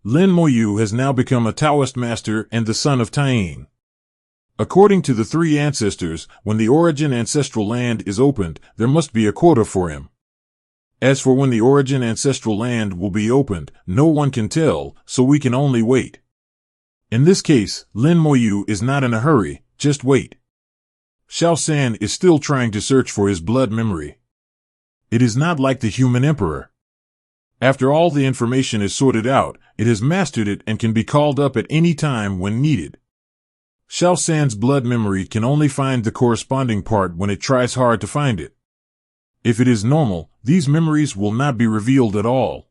Lin Moyu has now become a Taoist master and the son of Tying. According to the three ancestors, when the origin ancestral land is opened, there must be a quota for him. As for when the origin ancestral land will be opened, no one can tell, so we can only wait. In this case, Lin Moyu is not in a hurry, just wait. Xiao San is still trying to search for his blood memory. It is not like the human emperor. After all the information is sorted out, it has mastered it and can be called up at any time when needed. Xiao San's blood memory can only find the corresponding part when it tries hard to find it. If it is normal, these memories will not be revealed at all.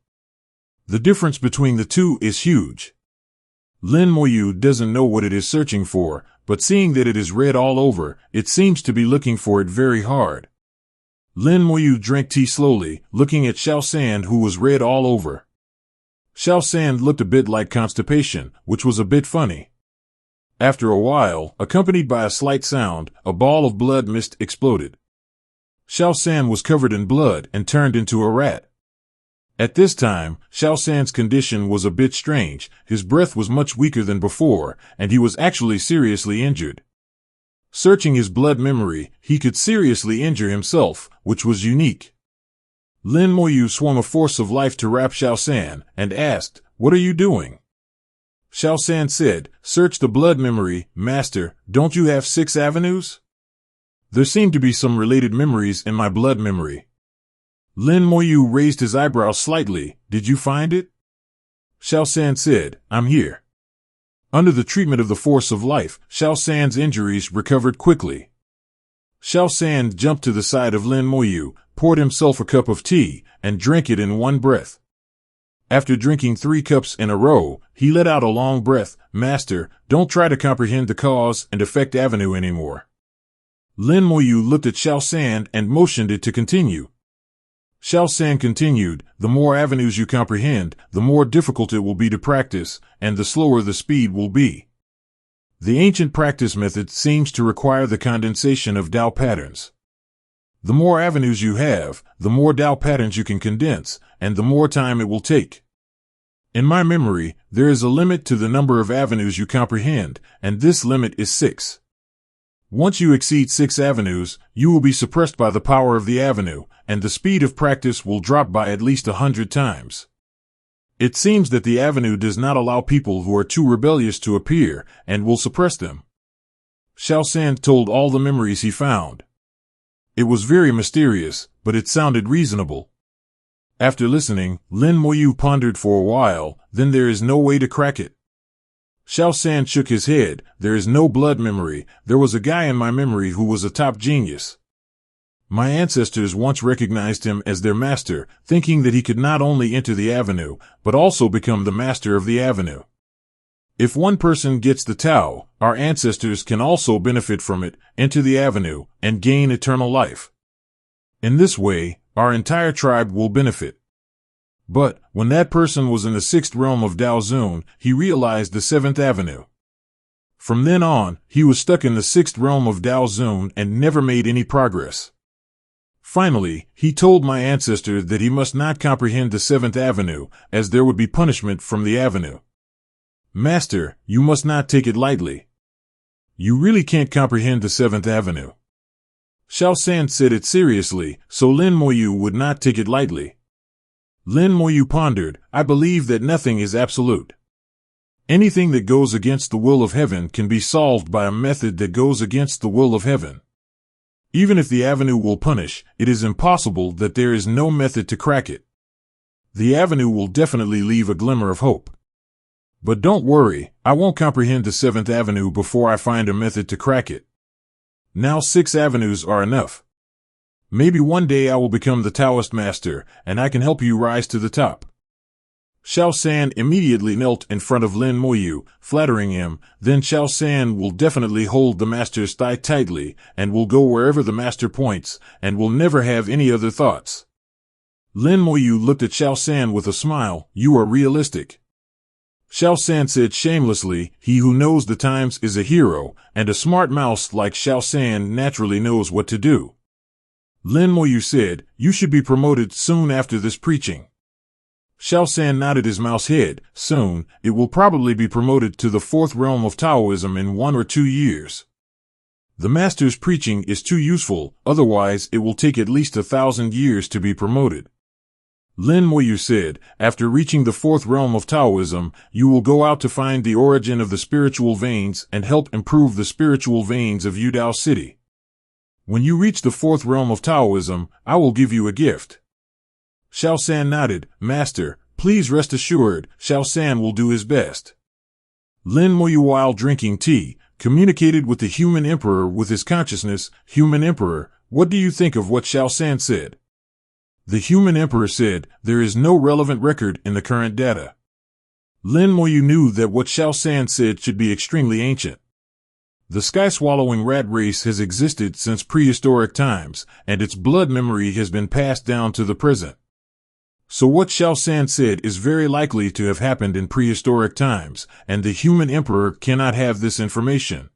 The difference between the two is huge. Lin Moyu doesn't know what it is searching for, but seeing that it is red all over, it seems to be looking for it very hard. Lin Moyu drank tea slowly, looking at Xiao San, who was red all over. Xiao San looked a bit like constipation, which was a bit funny. After a while, accompanied by a slight sound, a ball of blood mist exploded. Xiao San was covered in blood and turned into a rat. At this time, Xiao San's condition was a bit strange. His breath was much weaker than before, and he was actually seriously injured. Searching his blood memory, he could seriously injure himself, which was unique. Lin Moyu swung a force of life to wrap Xiao San, and asked, "What are you doing?" Xiao San said, "Search the blood memory, Master. Don't you have 6 avenues? There seem to be some related memories in my blood memory." Lin Moyu raised his eyebrows slightly. "Did you find it?" Xiao San said, "I'm here." Under the treatment of the force of life, Xiao San's injuries recovered quickly. Xiao San jumped to the side of Lin Moyu, poured himself a cup of tea, and drank it in one breath. After drinking 3 cups in a row, he let out a long breath. "Master, don't try to comprehend the cause and effect avenue anymore." Lin Moyu looked at Xiao San and motioned it to continue. Xiao San continued, "The more avenues you comprehend, the more difficult it will be to practice, and the slower the speed will be. The ancient practice method seems to require the condensation of Dao patterns. The more avenues you have, the more Dao patterns you can condense, and the more time it will take. In my memory, there is a limit to the number of avenues you comprehend, and this limit is 6. Once you exceed 6 avenues, you will be suppressed by the power of the avenue, and the speed of practice will drop by at least 100 times. It seems that the avenue does not allow people who are too rebellious to appear, and will suppress them." Xiao San told all the memories he found. It was very mysterious, but it sounded reasonable. After listening, Lin Moyu pondered for a while. "Then there is no way to crack it." Xiao San shook his head. "There is no blood memory. There was a guy in my memory who was a top genius. My ancestors once recognized him as their master, thinking that he could not only enter the avenue, but also become the master of the avenue. If one person gets the Tao, our ancestors can also benefit from it, enter the avenue, and gain eternal life. In this way, our entire tribe will benefit." But, when that person was in the 6th realm of Dao Zun, he realized the 7th avenue. From then on, he was stuck in the 6th realm of Dao Zun and never made any progress. Finally, he told my ancestor that he must not comprehend the 7th avenue, as there would be punishment from the avenue. "Master, you must not take it lightly. You really can't comprehend the 7th avenue." Xiao San said it seriously, so Lin Moyu would not take it lightly. Lin Moyu pondered, "I believe that nothing is absolute. Anything that goes against the will of heaven can be solved by a method that goes against the will of heaven. Even if the avenue will punish, it is impossible that there is no method to crack it. The avenue will definitely leave a glimmer of hope. But don't worry, I won't comprehend the 7th avenue before I find a method to crack it. Now 6 avenues are enough. Maybe one day I will become the Taoist master, and I can help you rise to the top." Xiao San immediately knelt in front of Lin Moyu, flattering him. "Then Xiao San will definitely hold the master's thigh tightly, and will go wherever the master points, and will never have any other thoughts." Lin Moyu looked at Xiao San with a smile. "You are realistic." Xiao San said shamelessly, "He who knows the times is a hero, and a smart mouse like Xiao San naturally knows what to do." Lin Moyu said, "You should be promoted soon after this preaching." Xiao San nodded his mouse head. Soon, it will probably be promoted to the fourth realm of Taoism in 1 or 2 years. The master's preaching is too useful, otherwise it will take at least 1,000 years to be promoted. Lin Moyu said, after reaching the fourth realm of Taoism, you will go out to find the origin of the spiritual veins and help improve the spiritual veins of Yudao City. When you reach the fourth realm of Taoism, I will give you a gift. Xiao San nodded. Master, please rest assured, Xiao San will do his best. Lin Moyu, while drinking tea, communicated with the human emperor with his consciousness. Human emperor, what do you think of what Xiao San said? The human emperor said, there is no relevant record in the current data. Lin Moyu knew that what Xiao San said should be extremely ancient. The sky-swallowing rat race has existed since prehistoric times, and its blood memory has been passed down to the present. So what Xiao San said is very likely to have happened in prehistoric times, and the human emperor cannot have this information.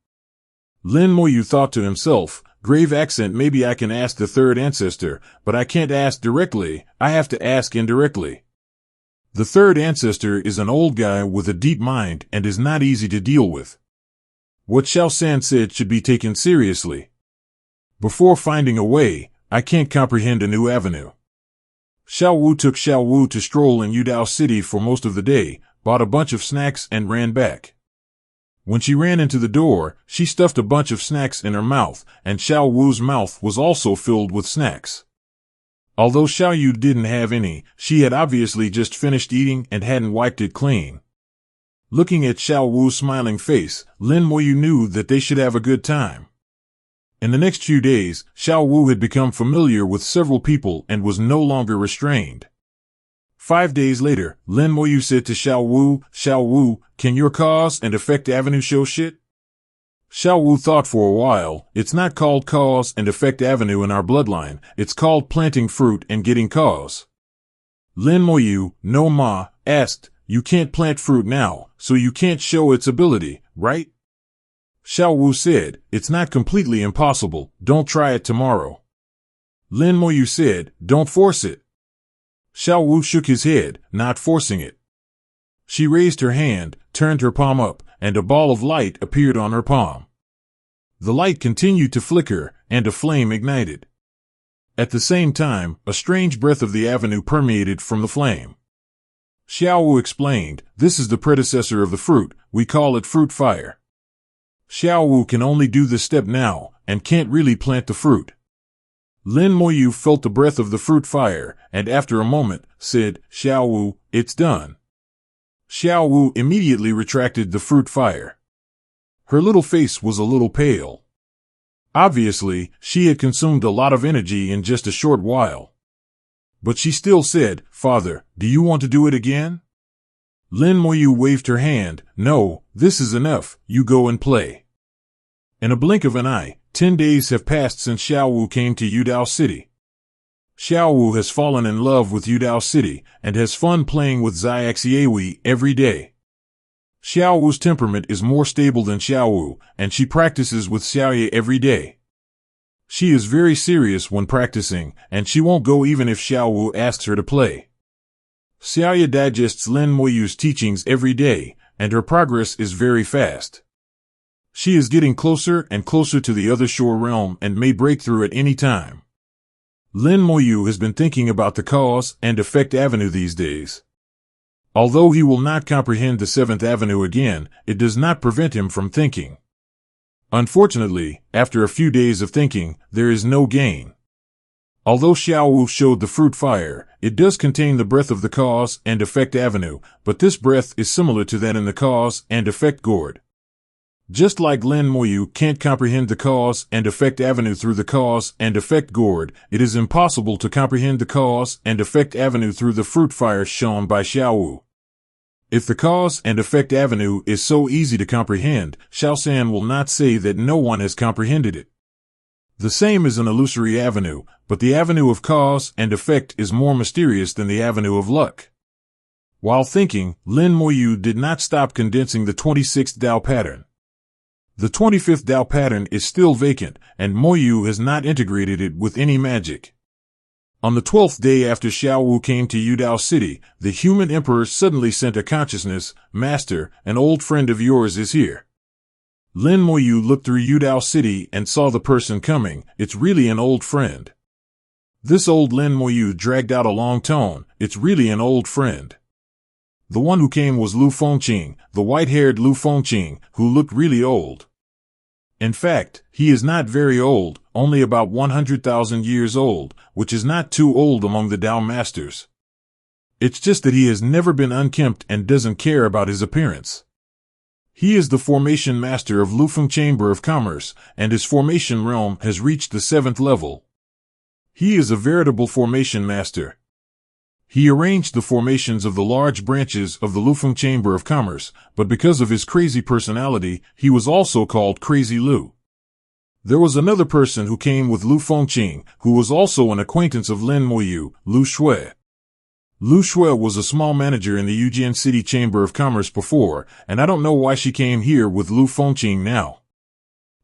Lin Moyu thought to himself, grave accent, maybe I can ask the third ancestor, but I can't ask directly, I have to ask indirectly. The third ancestor is an old guy with a deep mind and is not easy to deal with. What Xiao San said should be taken seriously. Before finding a way, I can't comprehend a new avenue. Xiao Wu took Xiao Wu to stroll in Yudao City for most of the day, bought a bunch of snacks and ran back. When she ran into the door, she stuffed a bunch of snacks in her mouth, and Xiao Wu's mouth was also filled with snacks. Although Xiao Yu didn't have any, she had obviously just finished eating and hadn't wiped it clean. Looking at Xiao Wu's smiling face, Lin Moyu knew that they should have a good time. In the next few days, Xiao Wu had become familiar with several people and was no longer restrained. 5 days later, Lin Moyu said to Xiao Wu, can your cause and effect avenue show shit? Xiao Wu thought for a while. It's not called cause and effect avenue in our bloodline, it's called planting fruit and getting cause. Lin Moyu, no ma, asked, you can't plant fruit now, so you can't show its ability, right? Xiao Wu said, it's not completely impossible, don't try it tomorrow. Lin Moyu said, don't force it. Xiao Wu shook his head, not forcing it. She raised her hand, turned her palm up, and a ball of light appeared on her palm. The light continued to flicker, and a flame ignited. At the same time, a strange breath of the avenue permeated from the flame. Xiao Wu explained, this is the predecessor of the fruit, we call it fruit fire. Xiao Wu can only do this step now, and can't really plant the fruit. Lin Moyu felt the breath of the fruit fire, and after a moment, said, Xiao Wu, it's done. Xiao Wu immediately retracted the fruit fire. Her little face was a little pale. Obviously, she had consumed a lot of energy in just a short while. But she still said, Father, do you want to do it again? Lin Moyu waved her hand, no, this is enough, you go and play. In a blink of an eye, 10 days have passed since Xiao Wu came to Yudao City. Xiao Wu has fallen in love with Yudao City, and has fun playing with Xiaoxiewi every day. Xiao Wu's temperament is more stable than Xiao Wu, and she practices with Xiaoye every day. She is very serious when practicing, and she won't go even if Xiao Wu asks her to play. Xiaoye digests Lin Moyu's teachings every day, and her progress is very fast. She is getting closer and closer to the other shore realm and may break through at any time. Lin Moyu has been thinking about the cause and effect avenue these days. Although he will not comprehend the seventh avenue again, it does not prevent him from thinking. Unfortunately, after a few days of thinking, there is no gain. Although Xiao Wu showed the fruit fire, it does contain the breath of the cause and effect avenue, but this breath is similar to that in the cause and effect gourd. Just like Lin Moyu can't comprehend the cause and effect avenue through the cause and effect gourd, it is impossible to comprehend the cause and effect avenue through the fruit fire shown by Xiao Wu. If the cause and effect avenue is so easy to comprehend, Xiao San will not say that no one has comprehended it. The same is an illusory avenue, but the avenue of cause and effect is more mysterious than the avenue of luck. While thinking, Lin Moyu did not stop condensing the 26th Dao pattern. The 25th Dao pattern is still vacant, and Moyu has not integrated it with any magic. On the 12th day after Xiao Wu came to Yudao City, the human emperor suddenly sent a consciousness, "Master, an old friend of yours is here." Lin Moyu looked through Yudao City and saw the person coming. "It's really an old friend." This old Lin Moyu dragged out a long tone. "It's really an old friend." The one who came was Lu Fengqing, the white-haired Lu Fengqing, who looked really old. In fact, he is not very old, only about 100,000 years old, which is not too old among the Dao Masters. It's just that he has never been unkempt and doesn't care about his appearance. He is the formation master of Lufeng Chamber of Commerce, and his formation realm has reached the 7th level. He is a veritable formation master. He arranged the formations of the large branches of the Lufeng Chamber of Commerce, but because of his crazy personality, he was also called Crazy Lu. There was another person who came with Lu Fengqing, who was also an acquaintance of Lin Moyu, Lu Shui. Lu Shui was a small manager in the Yujian City Chamber of Commerce before, and I don't know why she came here with Lu Fengqing now.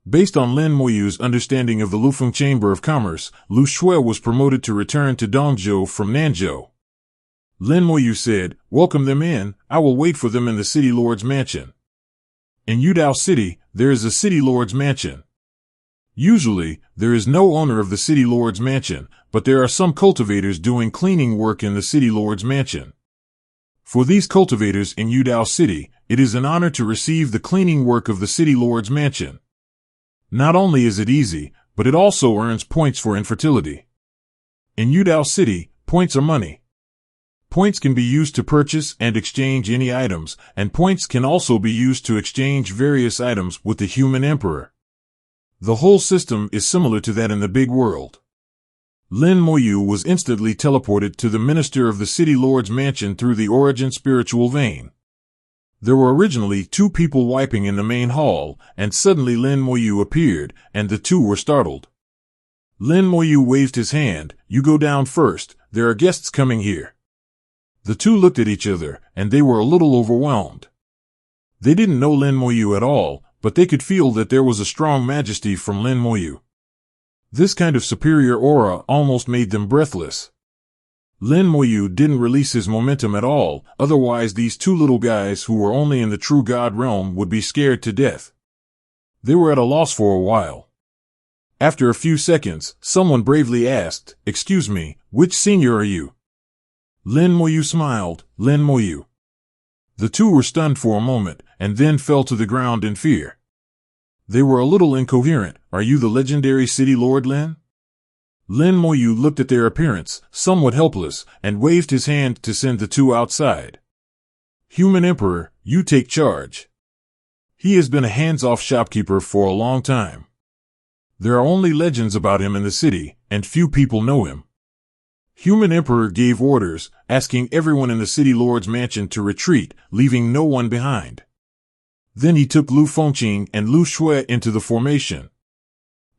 Based on Lin Moyu's understanding of the Lufeng Chamber of Commerce, Lu Shui was promoted to return to Dongzhou from Nanzhou. Lin Moyu said, "Welcome them in, I will wait for them in the City Lord's Mansion." In Yudao City, there is a City Lord's Mansion. Usually, there is no owner of the City Lord's Mansion, but there are some cultivators doing cleaning work in the City Lord's Mansion. For these cultivators in Yudao City, it is an honor to receive the cleaning work of the City Lord's Mansion. Not only is it easy, but it also earns points for infertility. In Yudao City, points are money. Points can be used to purchase and exchange any items, and points can also be used to exchange various items with the human emperor. The whole system is similar to that in the big world. Lin Moyu was instantly teleported to the minister of the City Lord's Mansion through the origin spiritual vein. There were originally 2 people wiping in the main hall, and suddenly Lin Moyu appeared, and the 2 were startled. Lin Moyu waved his hand, "You go down first, there are guests coming here." The 2 looked at each other, and they were a little overwhelmed. They didn't know Lin Moyu at all, but they could feel that there was a strong majesty from Lin Moyu. This kind of superior aura almost made them breathless. Lin Moyu didn't release his momentum at all, otherwise these 2 little guys who were only in the true God realm would be scared to death. They were at a loss for a while. After a few seconds, someone bravely asked, "Excuse me, which senior are you?" Lin Moyu smiled, "Lin Moyu." The 2 were stunned for a moment, and then fell to the ground in fear. They were a little incoherent. "Are you the legendary City Lord Lin?" Lin Moyu looked at their appearance, somewhat helpless, and waved his hand to send the 2 outside. "Human Emperor, you take charge." He has been a hands-off shopkeeper for a long time. There are only legends about him in the city, and few people know him. Human Emperor gave orders, asking everyone in the City Lord's Mansion to retreat, leaving no one behind. Then he took Lu Fengqing and Lu Shui into the formation.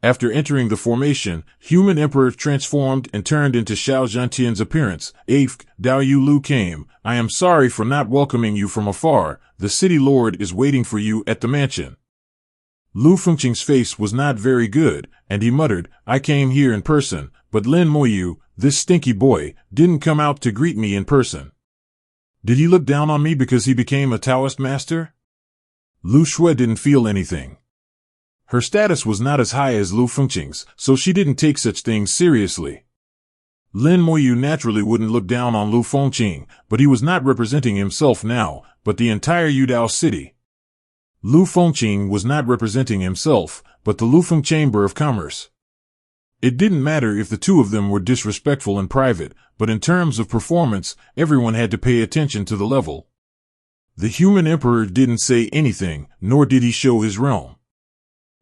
After entering the formation, Human Emperor transformed and turned into Xiao Zhantian's appearance. "Afk, Dao Yu Lu came. I am sorry for not welcoming you from afar. The City Lord is waiting for you at the mansion." Lu Fengqing's face was not very good, and he muttered, "I came here in person, but Lin Moyu, this stinky boy, didn't come out to greet me in person. Did he look down on me because he became a Taoist master?" Lu Shui didn't feel anything. Her status was not as high as Lu Fengqing's, so she didn't take such things seriously. Lin Moyu naturally wouldn't look down on Lu Fengqing, but he was not representing himself now, but the entire Yudao City. Lu Fengqing was not representing himself, but the Lufeng Chamber of Commerce. It didn't matter if the 2 of them were disrespectful in private, but in terms of performance, everyone had to pay attention to the level. The human emperor didn't say anything, nor did he show his realm.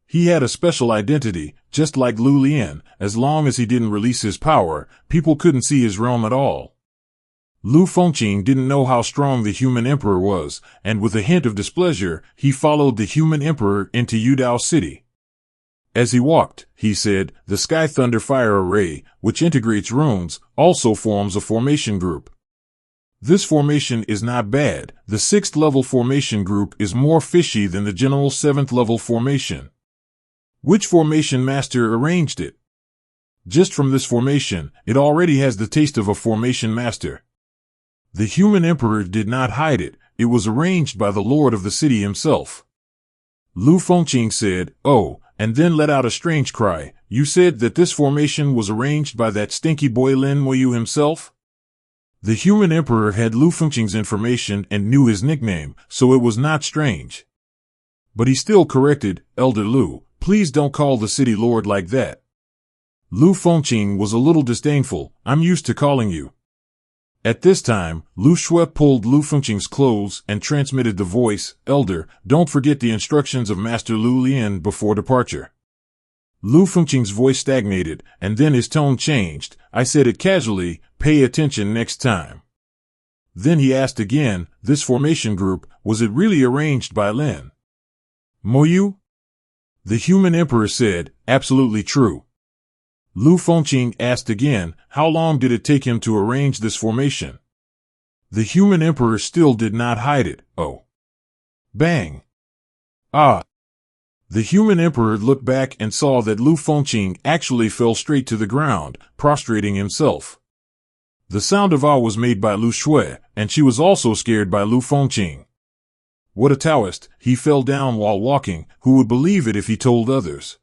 He had a special identity, just like Lu Lian. As long as he didn't release his power, people couldn't see his realm at all. Lu Fengqing didn't know how strong the human emperor was, and with a hint of displeasure, he followed the human emperor into Yudao City. As he walked, he said, "The Sky Thunder Fire Array, which integrates runes, also forms a formation group. This formation is not bad. The 6th level formation group is more fishy than the general 7th level formation." "Which formation master arranged it?" Just from this formation, it already has the taste of a formation master. The human emperor did not hide it. It was arranged by the lord of the city himself. Lu Fengqing said, "Oh," and then let out a strange cry. "You said that this formation was arranged by that stinky boy Lin Moyu himself?" The human emperor had Lu Fengqing's information and knew his nickname, so it was not strange. But he still corrected, "Elder Lu, please don't call the city lord like that." Lu Fengqing was a little disdainful. "I'm used to calling you." At this time, Lu Shui pulled Lu Fengqing's clothes and transmitted the voice, "Elder, don't forget the instructions of Master Lu Lian before departure." Lu Fengqing's voice stagnated, and then his tone changed. "I said it casually, pay attention next time." Then he asked again, "This formation group, was it really arranged by Lin Moyu?" The human emperor said, "Absolutely true." Lu Fengqing asked again, "How long did it take him to arrange this formation?" The human emperor still did not hide it. "Oh. Bang. Ah." The human emperor looked back and saw that Lu Fengqing actually fell straight to the ground, prostrating himself. The sound of "ah" was made by Lu Shui, and she was also scared by Lu Fengqing. What a Taoist, he fell down while walking, who would believe it if he told others?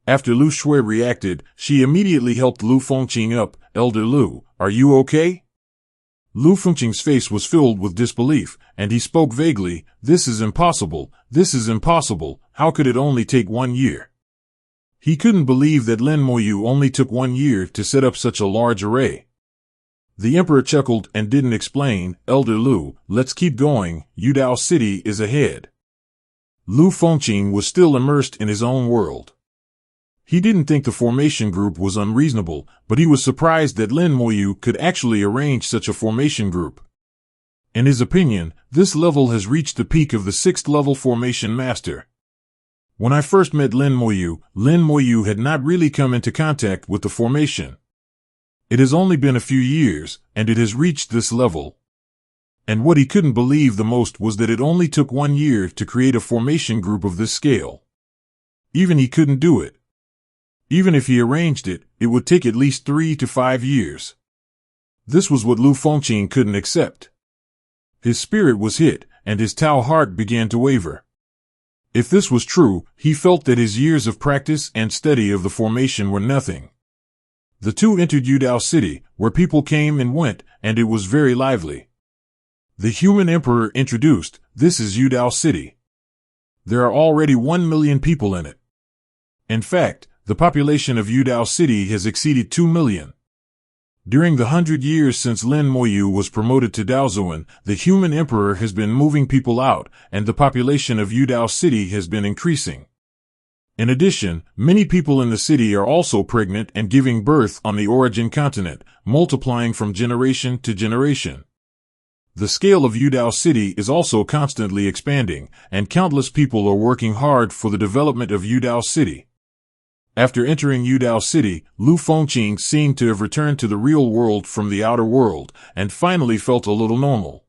After Lu Shui reacted, she immediately helped Lu Fengqing up. "Elder Lu, are you okay?" Lu Fengqing's face was filled with disbelief, and he spoke vaguely, "This is impossible, this is impossible, how could it only take 1 year?" He couldn't believe that Lin Moyu only took 1 year to set up such a large array. The emperor chuckled and didn't explain, "Elder Lu, let's keep going, Yudao City is ahead." Lu Fengqing was still immersed in his own world. He didn't think the formation group was unreasonable, but he was surprised that Lin Moyu could actually arrange such a formation group. In his opinion, this level has reached the peak of the 6th level formation master. When I first met Lin Moyu had not really come into contact with the formation. It has only been a few years, and it has reached this level. And what he couldn't believe the most was that it only took 1 year to create a formation group of this scale. Even he couldn't do it. Even if he arranged it, it would take at least 3 to 5 years. This was what Lu Fengqing couldn't accept. His spirit was hit, and his Tao heart began to waver. If this was true, he felt that his years of practice and study of the formation were nothing. The two entered Yudao City, where people came and went, and it was very lively. The human emperor introduced, "This is Yudao City. There are already 1 million people in it. In fact, the population of Yudao City has exceeded 2 million. During the 100 years since Lin Moyu was promoted to Daozuan, the human emperor has been moving people out, and the population of Yudao City has been increasing. In addition, many people in the city are also pregnant and giving birth on the origin continent, multiplying from generation to generation. The scale of Yudao City is also constantly expanding, and countless people are working hard for the development of Yudao City. After entering Yudao City, Lu Fengqing seemed to have returned to the real world from the outer world, and finally felt a little normal.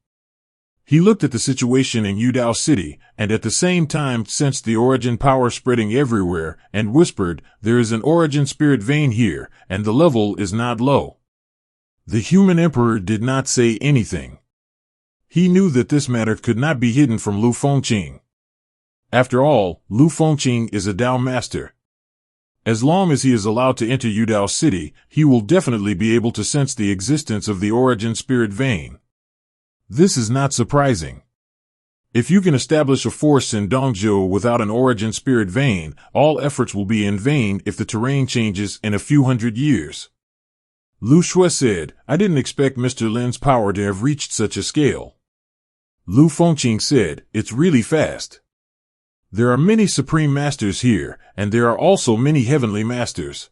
He looked at the situation in Yudao City, and at the same time sensed the origin power spreading everywhere, and whispered, "There is an origin spirit vein here, and the level is not low." The human emperor did not say anything. He knew that this matter could not be hidden from Lu Fengqing. After all, Lu Fengqing is a Dao master. As long as he is allowed to enter Yudao City, he will definitely be able to sense the existence of the origin spirit vein. This is not surprising. If you can establish a force in Dongzhou without an origin spirit vein, all efforts will be in vain if the terrain changes in a few hundred years. Lu Shui said, "I didn't expect Mr. Lin's power to have reached such a scale." Lu Fengqing said, "It's really fast. There are many supreme masters here, and there are also many heavenly masters.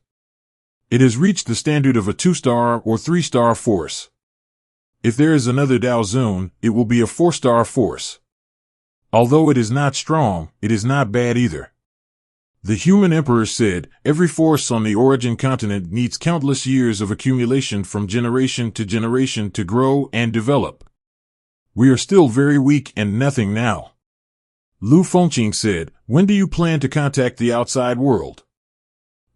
It has reached the standard of a 2-star or 3-star force. If there is another Dao Zun, it will be a 4-star force. Although it is not strong, it is not bad either." The human emperor said, "Every force on the origin continent needs countless years of accumulation from generation to grow and develop. We are still very weak and nothing now." Lu Fengqing said, "When do you plan to contact the outside world?"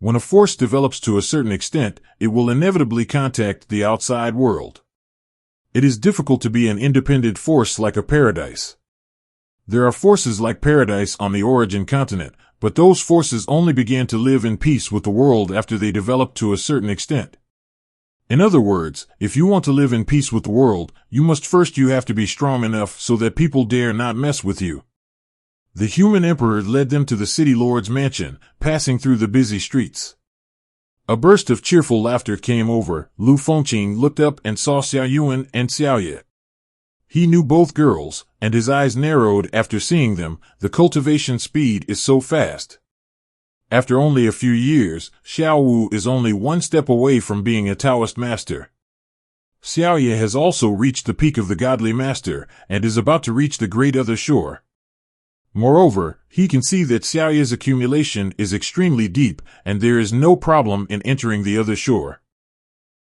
When a force develops to a certain extent, it will inevitably contact the outside world. It is difficult to be an independent force like a paradise. There are forces like paradise on the origin continent, but those forces only began to live in peace with the world after they developed to a certain extent. In other words, if you want to live in peace with the world, you have to be strong enough so that people dare not mess with you. The human emperor led them to the city lord's mansion, passing through the busy streets. A burst of cheerful laughter came over. Lu Fengqing looked up and saw Xiao Yuan and Xiao Ye. He knew both girls, and his eyes narrowed after seeing them. The cultivation speed is so fast. After only a few years, Xiao Wu is only one step away from being a Taoist master. Xiao Ye has also reached the peak of the godly master, and is about to reach the great other shore. Moreover, he can see that Xiao Ye's accumulation is extremely deep, and there is no problem in entering the other shore.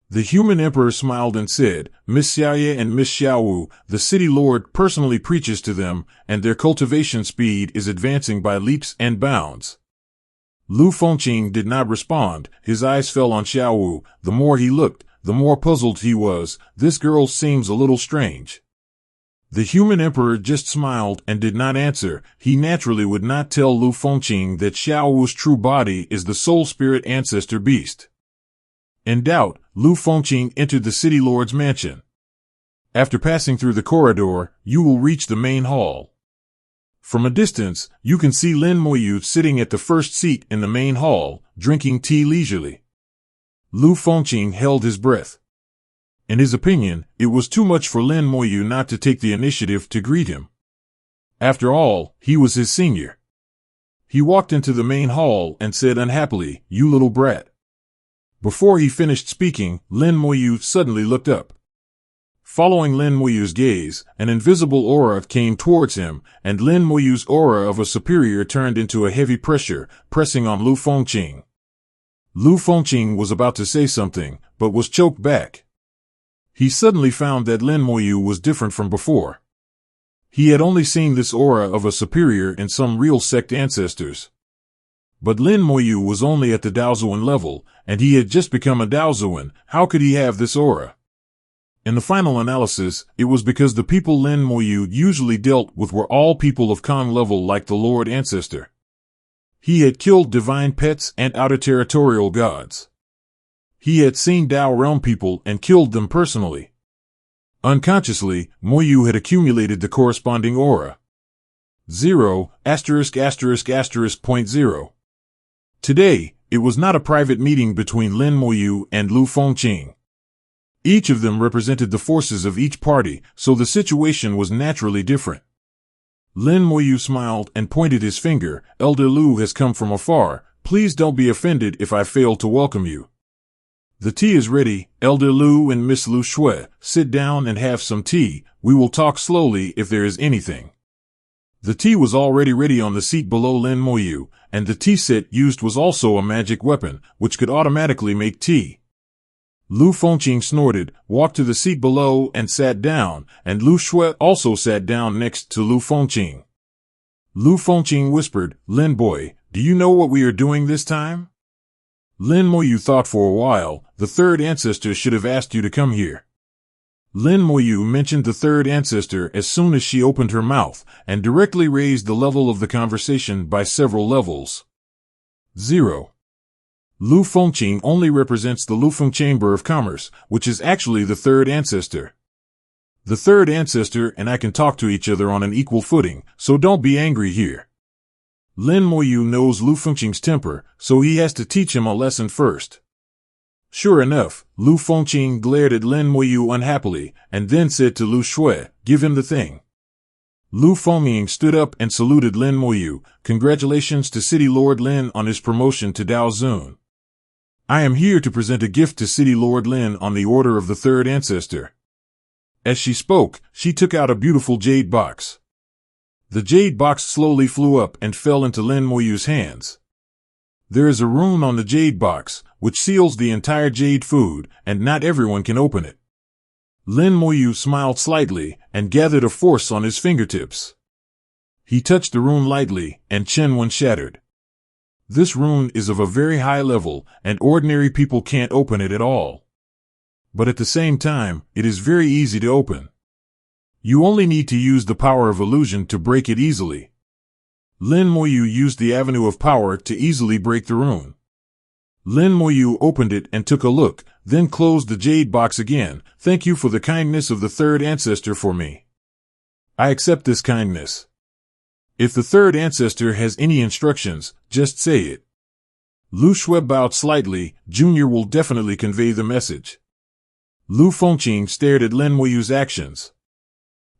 The human emperor smiled and said, Miss Xiao Ye and Miss Xiao Wu, the city lord personally preaches to them, and their cultivation speed is advancing by leaps and bounds. Lu Fengqing did not respond. His eyes fell on Xiao Wu. The more he looked, the more puzzled he was. This girl seems a little strange. The human emperor just smiled and did not answer. He naturally would not tell Lu Fengqing that Xiao Wu's true body is the soul spirit ancestor beast. In doubt, Lu Fengqing entered the city lord's mansion. After passing through the corridor, you will reach the main hall. From a distance, you can see Lin Moyu sitting at the first seat in the main hall, drinking tea leisurely. Lu Fengqing held his breath. In his opinion, it was too much for Lin Moyu not to take the initiative to greet him. After all, he was his senior. He walked into the main hall and said unhappily, "You little brat." Before he finished speaking, Lin Moyu suddenly looked up. Following Lin Moyu's gaze, an invisible aura came towards him, and Lin Moyu's aura of a superior turned into a heavy pressure, pressing on Lu Fengqing. Lu Fengqing was about to say something, but was choked back. He suddenly found that Lin Moyu was different from before. He had only seen this aura of a superior in some real sect ancestors. But Lin Moyu was only at the Daozuan level, and he had just become a Daozuan. How could he have this aura? In the final analysis, it was because the people Lin Moyu usually dealt with were all people of Kong level like the Lord Ancestor. He had killed divine pets and outer territorial gods. He had seen Dao realm people and killed them personally. Unconsciously, Moyu had accumulated the corresponding aura. 0****.0. Today, it was not a private meeting between Lin Moyu and Lu Fengqing. Each of them represented the forces of each party, so the situation was naturally different. Lin Moyu smiled and pointed his finger. "Elder Lu has come from afar. Please don't be offended if I fail to welcome you. The tea is ready. Elder Lu and Miss Lu Shui, sit down and have some tea. We will talk slowly if there is anything." The tea was already ready on the seat below Lin Moyu, and the tea set used was also a magic weapon, which could automatically make tea. Lu Fengqing snorted, walked to the seat below and sat down, and Lu Shui also sat down next to Lu Fengqing. Lu Fengqing whispered, "Lin boy, do you know what we are doing this time?" Lin Moyu thought for a while. "The third ancestor should have asked you to come here." Lin Moyu mentioned the third ancestor as soon as she opened her mouth, and directly raised the level of the conversation by several levels. 0. Lu Fengqing only represents the Lufeng Chamber of Commerce, which is actually the third ancestor. The third ancestor and I can talk to each other on an equal footing, so don't be angry here. Lin Moyu knows Lu Fengqing's temper, so he has to teach him a lesson first. Sure enough, Lu Fengqing glared at Lin Moyu unhappily, and then said to Lu Shui, "Give him the thing." Lu Fengqing stood up and saluted Lin Moyu. "Congratulations to City Lord Lin on his promotion to Daozun. I am here to present a gift to City Lord Lin on the order of the third ancestor." As she spoke, she took out a beautiful jade box. The jade box slowly flew up and fell into Lin Moyu's hands. There is a rune on the jade box, which seals the entire jade food, and not everyone can open it. Lin Moyu smiled slightly, and gathered a force on his fingertips. He touched the rune lightly, and Chen Wen shattered. This rune is of a very high level, and ordinary people can't open it at all. But at the same time, it is very easy to open. You only need to use the power of illusion to break it easily. Lin Moyu used the avenue of power to easily break the rune. Lin Moyu opened it and took a look, then closed the jade box again. Thank you for the kindness of the third ancestor for me. I accept this kindness. If the third ancestor has any instructions, just say it. Lu Shui bowed slightly. Junior will definitely convey the message. Lu Fengqing stared at Lin Moyu's actions.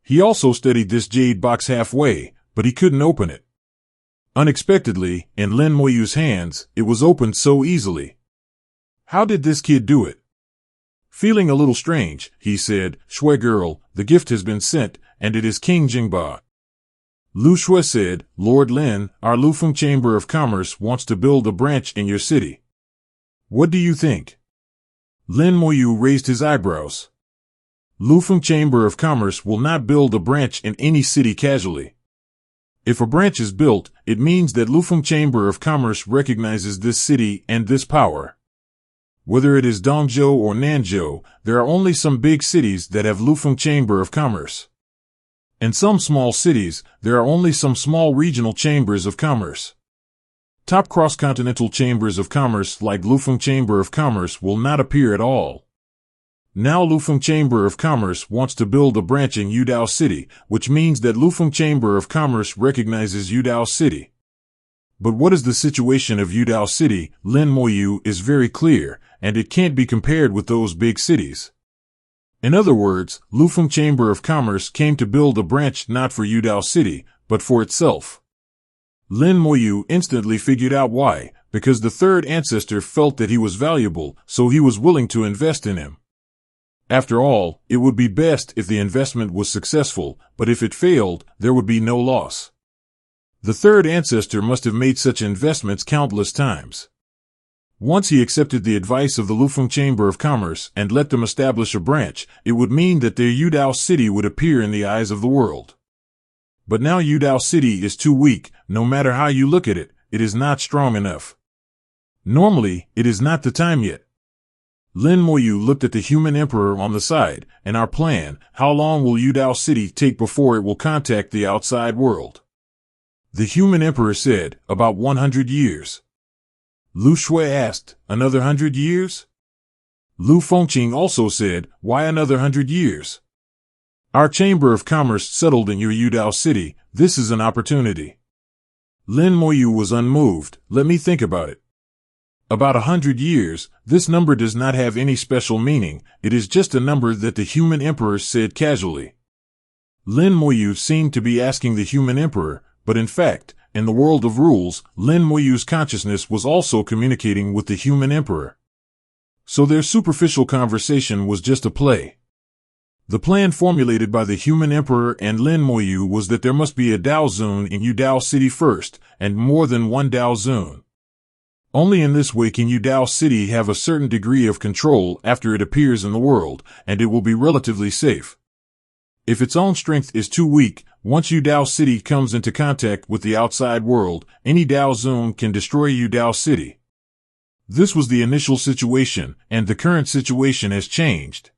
He also studied this jade box halfway, but he couldn't open it. Unexpectedly, in Lin Moyu's hands, it was opened so easily. How did this kid do it? Feeling a little strange, he said, Shui girl, the gift has been sent, and it is King Jingba. Lu Shui said, Lord Lin, our Lufeng Chamber of Commerce wants to build a branch in your city. What do you think? Lin Moyu raised his eyebrows. Lufeng Chamber of Commerce will not build a branch in any city casually. If a branch is built, it means that Lufeng Chamber of Commerce recognizes this city and this power. Whether it is Dongzhou or Nanzhou, there are only some big cities that have Lufeng Chamber of Commerce. In some small cities, there are only some small regional chambers of commerce. Top cross-continental chambers of commerce like Lufeng Chamber of Commerce will not appear at all. Now Lufeng Chamber of Commerce wants to build a branch in Yudao City, which means that Lufeng Chamber of Commerce recognizes Yudao City. But what is the situation of Yudao City? Lin Moyu is very clear, and it can't be compared with those big cities. In other words, Lufeng Chamber of Commerce came to build a branch not for Yudao City, but for itself. Lin Moyu instantly figured out why, because the third ancestor felt that he was valuable, so he was willing to invest in him. After all, it would be best if the investment was successful, but if it failed, there would be no loss. The third ancestor must have made such investments countless times. Once he accepted the advice of the Lufeng Chamber of Commerce and let them establish a branch, it would mean that their Yudao City would appear in the eyes of the world. But now Yudao City is too weak. No matter how you look at it, it is not strong enough. Normally, it is not the time yet. Lin Moyu looked at the human emperor on the side, and our plan, how long will Yudao City take before it will contact the outside world? The human emperor said, about 100 years. Lu Shui asked, another 100 years? Lu Fengqing also said, why another 100 years? Our Chamber of Commerce settled in your Yudao City. This is an opportunity. Lin Moyu was unmoved. Let me think about it. About 100 years, this number does not have any special meaning. It is just a number that the human emperor said casually. Lin Moyu seemed to be asking the human emperor, but in fact, in the world of rules, Lin Moyu's consciousness was also communicating with the human emperor. So their superficial conversation was just a play. The plan formulated by the human emperor and Lin Moyu was that there must be a Dao Zun in Yudao City first, and more than one Dao Zun. Only in this way can Yudao City have a certain degree of control after it appears in the world, and it will be relatively safe. If its own strength is too weak, once Yudao City comes into contact with the outside world, any Dao Zun can destroy Yudao City. This was the initial situation, and the current situation has changed.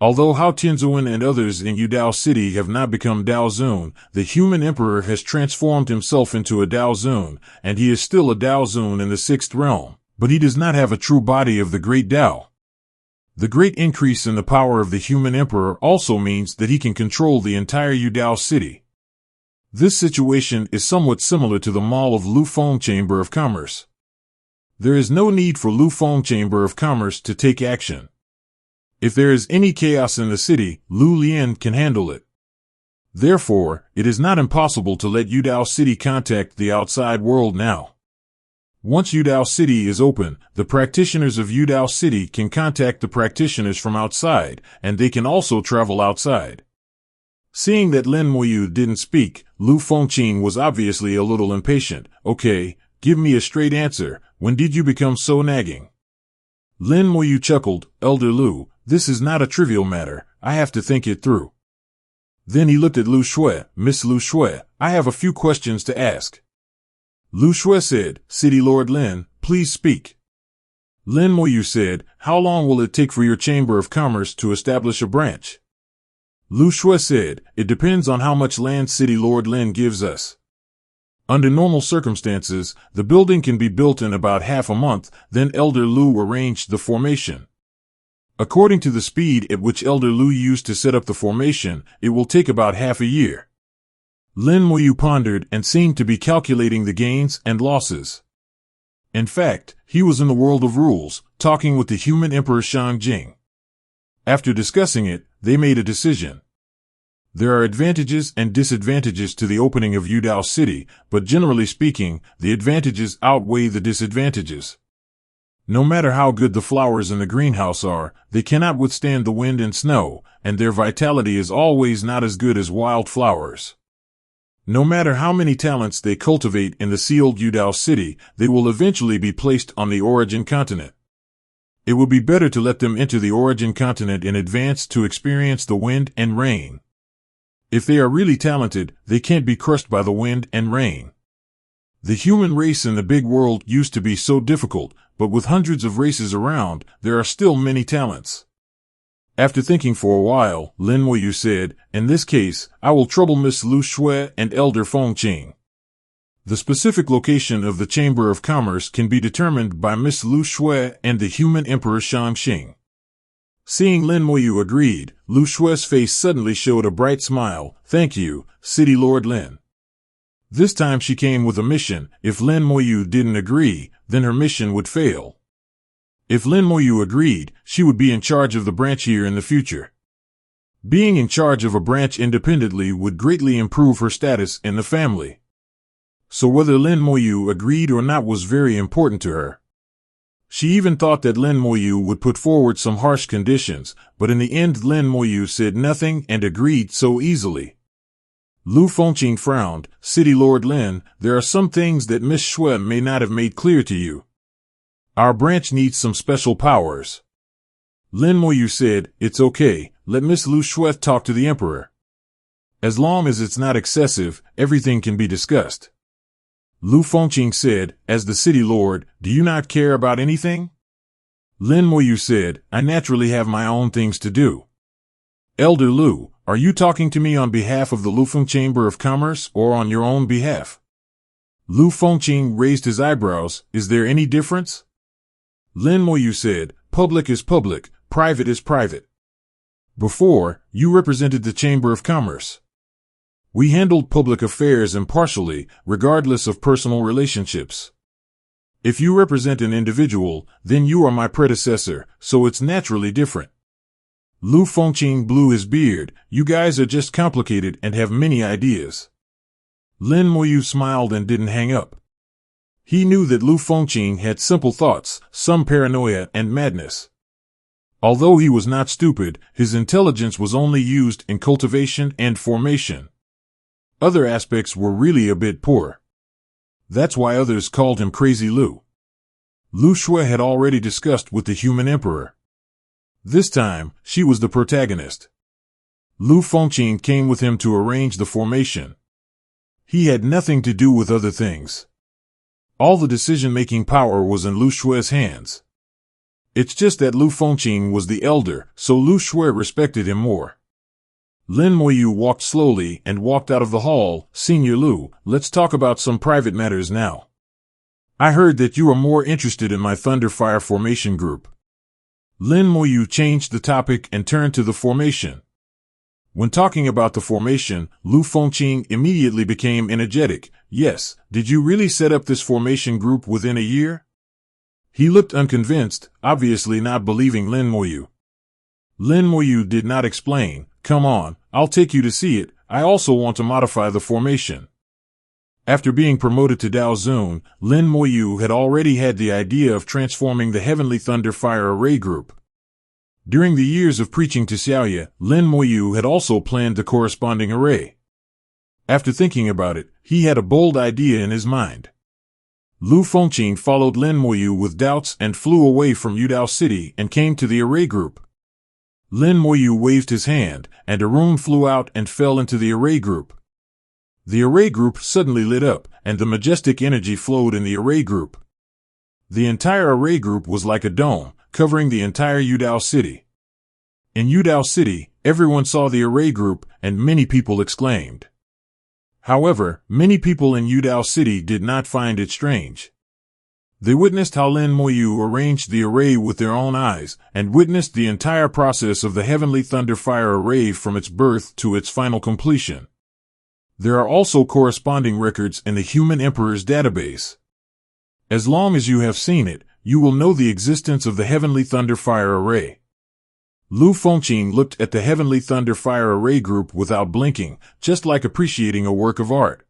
Although Hao Tianzuan and others in Yudao City have not become Dao Zun, the human emperor has transformed himself into a Dao Zun, and he is still a Dao Zun in the sixth realm, but he does not have a true body of the great Dao. The great increase in the power of the human emperor also means that he can control the entire Yudao City. This situation is somewhat similar to the Mall of Lufeng Chamber of Commerce. There is no need for Lufeng Chamber of Commerce to take action. If there is any chaos in the city, Lu Lian can handle it. Therefore, it is not impossible to let Yudao City contact the outside world now. Once Yudao City is open, the practitioners of Yudao City can contact the practitioners from outside, and they can also travel outside. Seeing that Lin Moyu didn't speak, Lu Fengqing was obviously a little impatient. Okay, give me a straight answer. When did you become so nagging? Lin Moyu chuckled. Elder Lu, this is not a trivial matter. I have to think it through. Then he looked at Lu Shui. Miss Lu Shui, I have a few questions to ask. Lu Shui said, City Lord Lin, please speak. Lin Moyu said, how long will it take for your Chamber of Commerce to establish a branch? Lu Shui said, it depends on how much land City Lord Lin gives us. Under normal circumstances, the building can be built in about half a month, then Elder Lu arranged the formation. According to the speed at which Elder Lu used to set up the formation, it will take about half a year. Lin Moyu pondered and seemed to be calculating the gains and losses. In fact, he was in the world of rules, talking with the human Emperor Shang Jing. After discussing it, they made a decision. There are advantages and disadvantages to the opening of Yudao City, but generally speaking, the advantages outweigh the disadvantages. No matter how good the flowers in the greenhouse are, they cannot withstand the wind and snow, and their vitality is always not as good as wild flowers. No matter how many talents they cultivate in the sealed Yudao City, they will eventually be placed on the origin continent. It would be better to let them enter the origin continent in advance to experience the wind and rain. If they are really talented, they can't be crushed by the wind and rain. The human race in the big world used to be so difficult, but with hundreds of races around, there are still many talents. After thinking for a while, Lin Moyu said, in this case, I will trouble Miss Lu Shui and Elder Fengqing. The specific location of the Chamber of Commerce can be determined by Miss Lu Shui and the human Emperor Shangxing. Seeing Lin Moyu agreed, Lu Shui's face suddenly showed a bright smile. Thank you, City Lord Lin. This time she came with a mission. If Lin Moyu didn't agree, then her mission would fail. If Lin Moyu agreed, she would be in charge of the branch here in the future. Being in charge of a branch independently would greatly improve her status in the family. So whether Lin Moyu agreed or not was very important to her. She even thought that Lin Moyu would put forward some harsh conditions, but in the end Lin Moyu said nothing and agreed so easily. Lu Fengqing frowned. City Lord Lin, there are some things that Miss Shui may not have made clear to you. Our branch needs some special powers. Lin Moyu said, it's okay, let Miss Lu Shui talk to the Emperor. As long as it's not excessive, everything can be discussed. Lu Fengqing said, as the city lord, do you not care about anything? Lin Moyu said, I naturally have my own things to do. Elder Lu, are you talking to me on behalf of the Lufeng Chamber of Commerce or on your own behalf? Lu Fengqing raised his eyebrows. Is there any difference? Lin Moyu said, public is public, private is private. Before, you represented the Chamber of Commerce. We handled public affairs impartially, regardless of personal relationships. If you represent an individual, then you are my predecessor, so it's naturally different. Lu Fengqing blew his beard. You guys are just complicated and have many ideas. Lin Moyu smiled and didn't hang up. He knew that Lu Fengqing had simple thoughts, some paranoia and madness. Although he was not stupid, his intelligence was only used in cultivation and formation. Other aspects were really a bit poor. That's why others called him Crazy Lu. Lu Shui had already discussed with the human emperor. This time, she was the protagonist. Lu Fengqing came with him to arrange the formation. He had nothing to do with other things. All the decision-making power was in Lu Shui's hands. It's just that Lu Fengqing was the elder, so Lu Shui respected him more. Lin Moyu walked slowly and walked out of the hall. Senior Lu, let's talk about some private matters now. I heard that you are more interested in my Thunderfire formation group. Lin Moyu changed the topic and turned to the formation. When talking about the formation, Lu Fengqing immediately became energetic. Yes, did you really set up this formation group within a year? He looked unconvinced, obviously not believing Lin Moyu. Lin Moyu did not explain. Come on, I'll take you to see it. I also want to modify the formation. After being promoted to Dao Zun, Lin Moyu had already had the idea of transforming the Heavenly Thunderfire Array group. During the years of preaching to Xiaoye, Lin Moyu had also planned the corresponding array. After thinking about it, he had a bold idea in his mind. Lu Fengqing followed Lin Moyu with doubts and flew away from Yudao City and came to the array group. Lin Moyu waved his hand, and a rune flew out and fell into the array group. The array group suddenly lit up, and the majestic energy flowed in the array group. The entire array group was like a dome, covering the entire Yudao city. In Yudao city, everyone saw the array group, and many people exclaimed. However, many people in Yudao city did not find it strange. They witnessed how Lin Moyu arranged the array with their own eyes, and witnessed the entire process of the Heavenly Thunderfire array from its birth to its final completion. There are also corresponding records in the Human Emperor's database. As long as you have seen it, you will know the existence of the Heavenly Thunderfire array. Lu Fengqing looked at the Heavenly Thunderfire array group without blinking, just like appreciating a work of art.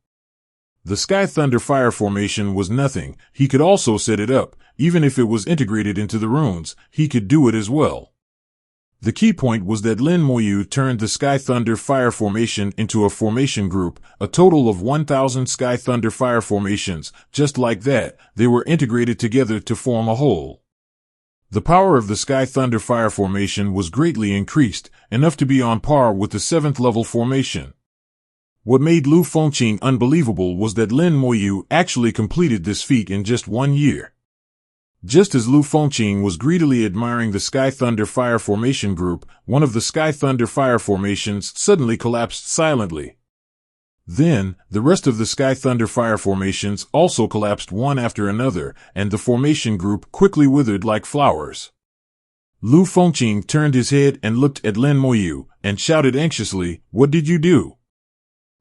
The Sky Thunderfire formation was nothing. He could also set it up. Even if it was integrated into the runes, he could do it as well. The key point was that Lin Moyu turned the Sky Thunder Fire formation into a formation group, a total of 1,000 Sky Thunder Fire formations. Just like that, they were integrated together to form a whole. The power of the Sky Thunder Fire formation was greatly increased, enough to be on par with the 7th level formation. What made Lu Fengqing unbelievable was that Lin Moyu actually completed this feat in just 1 year. Just as Lu Fengqing was greedily admiring the Sky Thunder Fire formation group, one of the Sky Thunder Fire formations suddenly collapsed silently. Then, the rest of the Sky Thunder Fire formations also collapsed one after another, and the formation group quickly withered like flowers. Lu Fengqing turned his head and looked at Lin Moyu, and shouted anxiously, "What did you do?"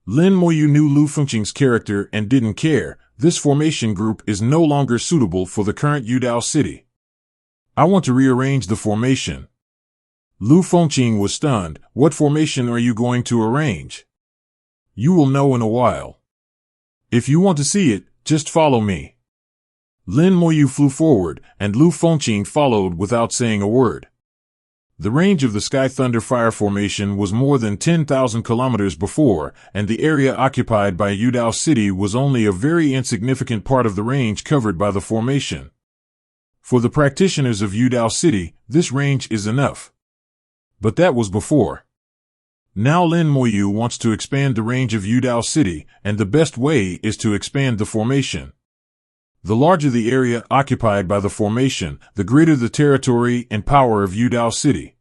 Lin Moyu knew Lu Fengqing's character and didn't care. This formation group is no longer suitable for the current Yudao city. I want to rearrange the formation. Lu Fengqing was stunned. What formation are you going to arrange? You will know in a while. If you want to see it, just follow me. Lin Moyu flew forward, and Lu Fengqing followed without saying a word. The range of the Sky Thunder Fire formation was more than 10,000 kilometers before, and the area occupied by Yudao City was only a very insignificant part of the range covered by the formation. For the practitioners of Yudao City, this range is enough. But that was before. Now Lin Moyu wants to expand the range of Yudao City, and the best way is to expand the formation. The larger the area occupied by the formation, the greater the territory and power of Yudao City.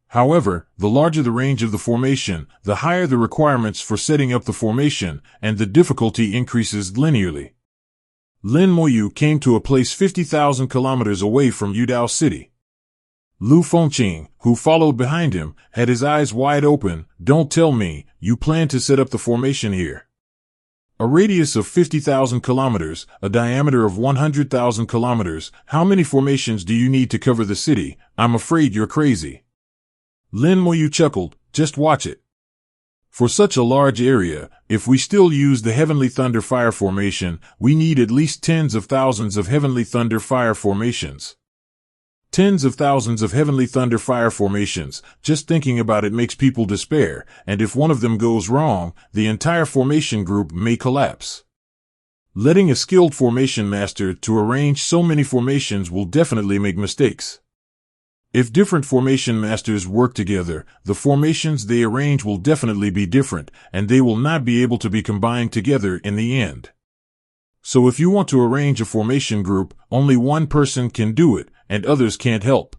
However, the larger the range of the formation, the higher the requirements for setting up the formation, and the difficulty increases linearly. Lin Moyu came to a place 50,000 kilometers away from Yudao City. Lu Fengqing, who followed behind him, had his eyes wide open. Don't tell me, you plan to set up the formation here. A radius of 50,000 kilometers, a diameter of 100,000 kilometers, how many formations do you need to cover the city? I'm afraid you're crazy. Lin Moyu chuckled, just watch it. For such a large area, if we still use the Heavenly Thunder Fire formation, we need at least tens of thousands of Heavenly Thunder Fire formations. Tens of thousands of Heavenly Thunder Fire formations, just thinking about it makes people despair, and if one of them goes wrong, the entire formation group may collapse. Letting a skilled formation master to arrange so many formations will definitely make mistakes. If different formation masters work together, the formations they arrange will definitely be different, and they will not be able to be combined together in the end. So if you want to arrange a formation group, only one person can do it, and others can't help.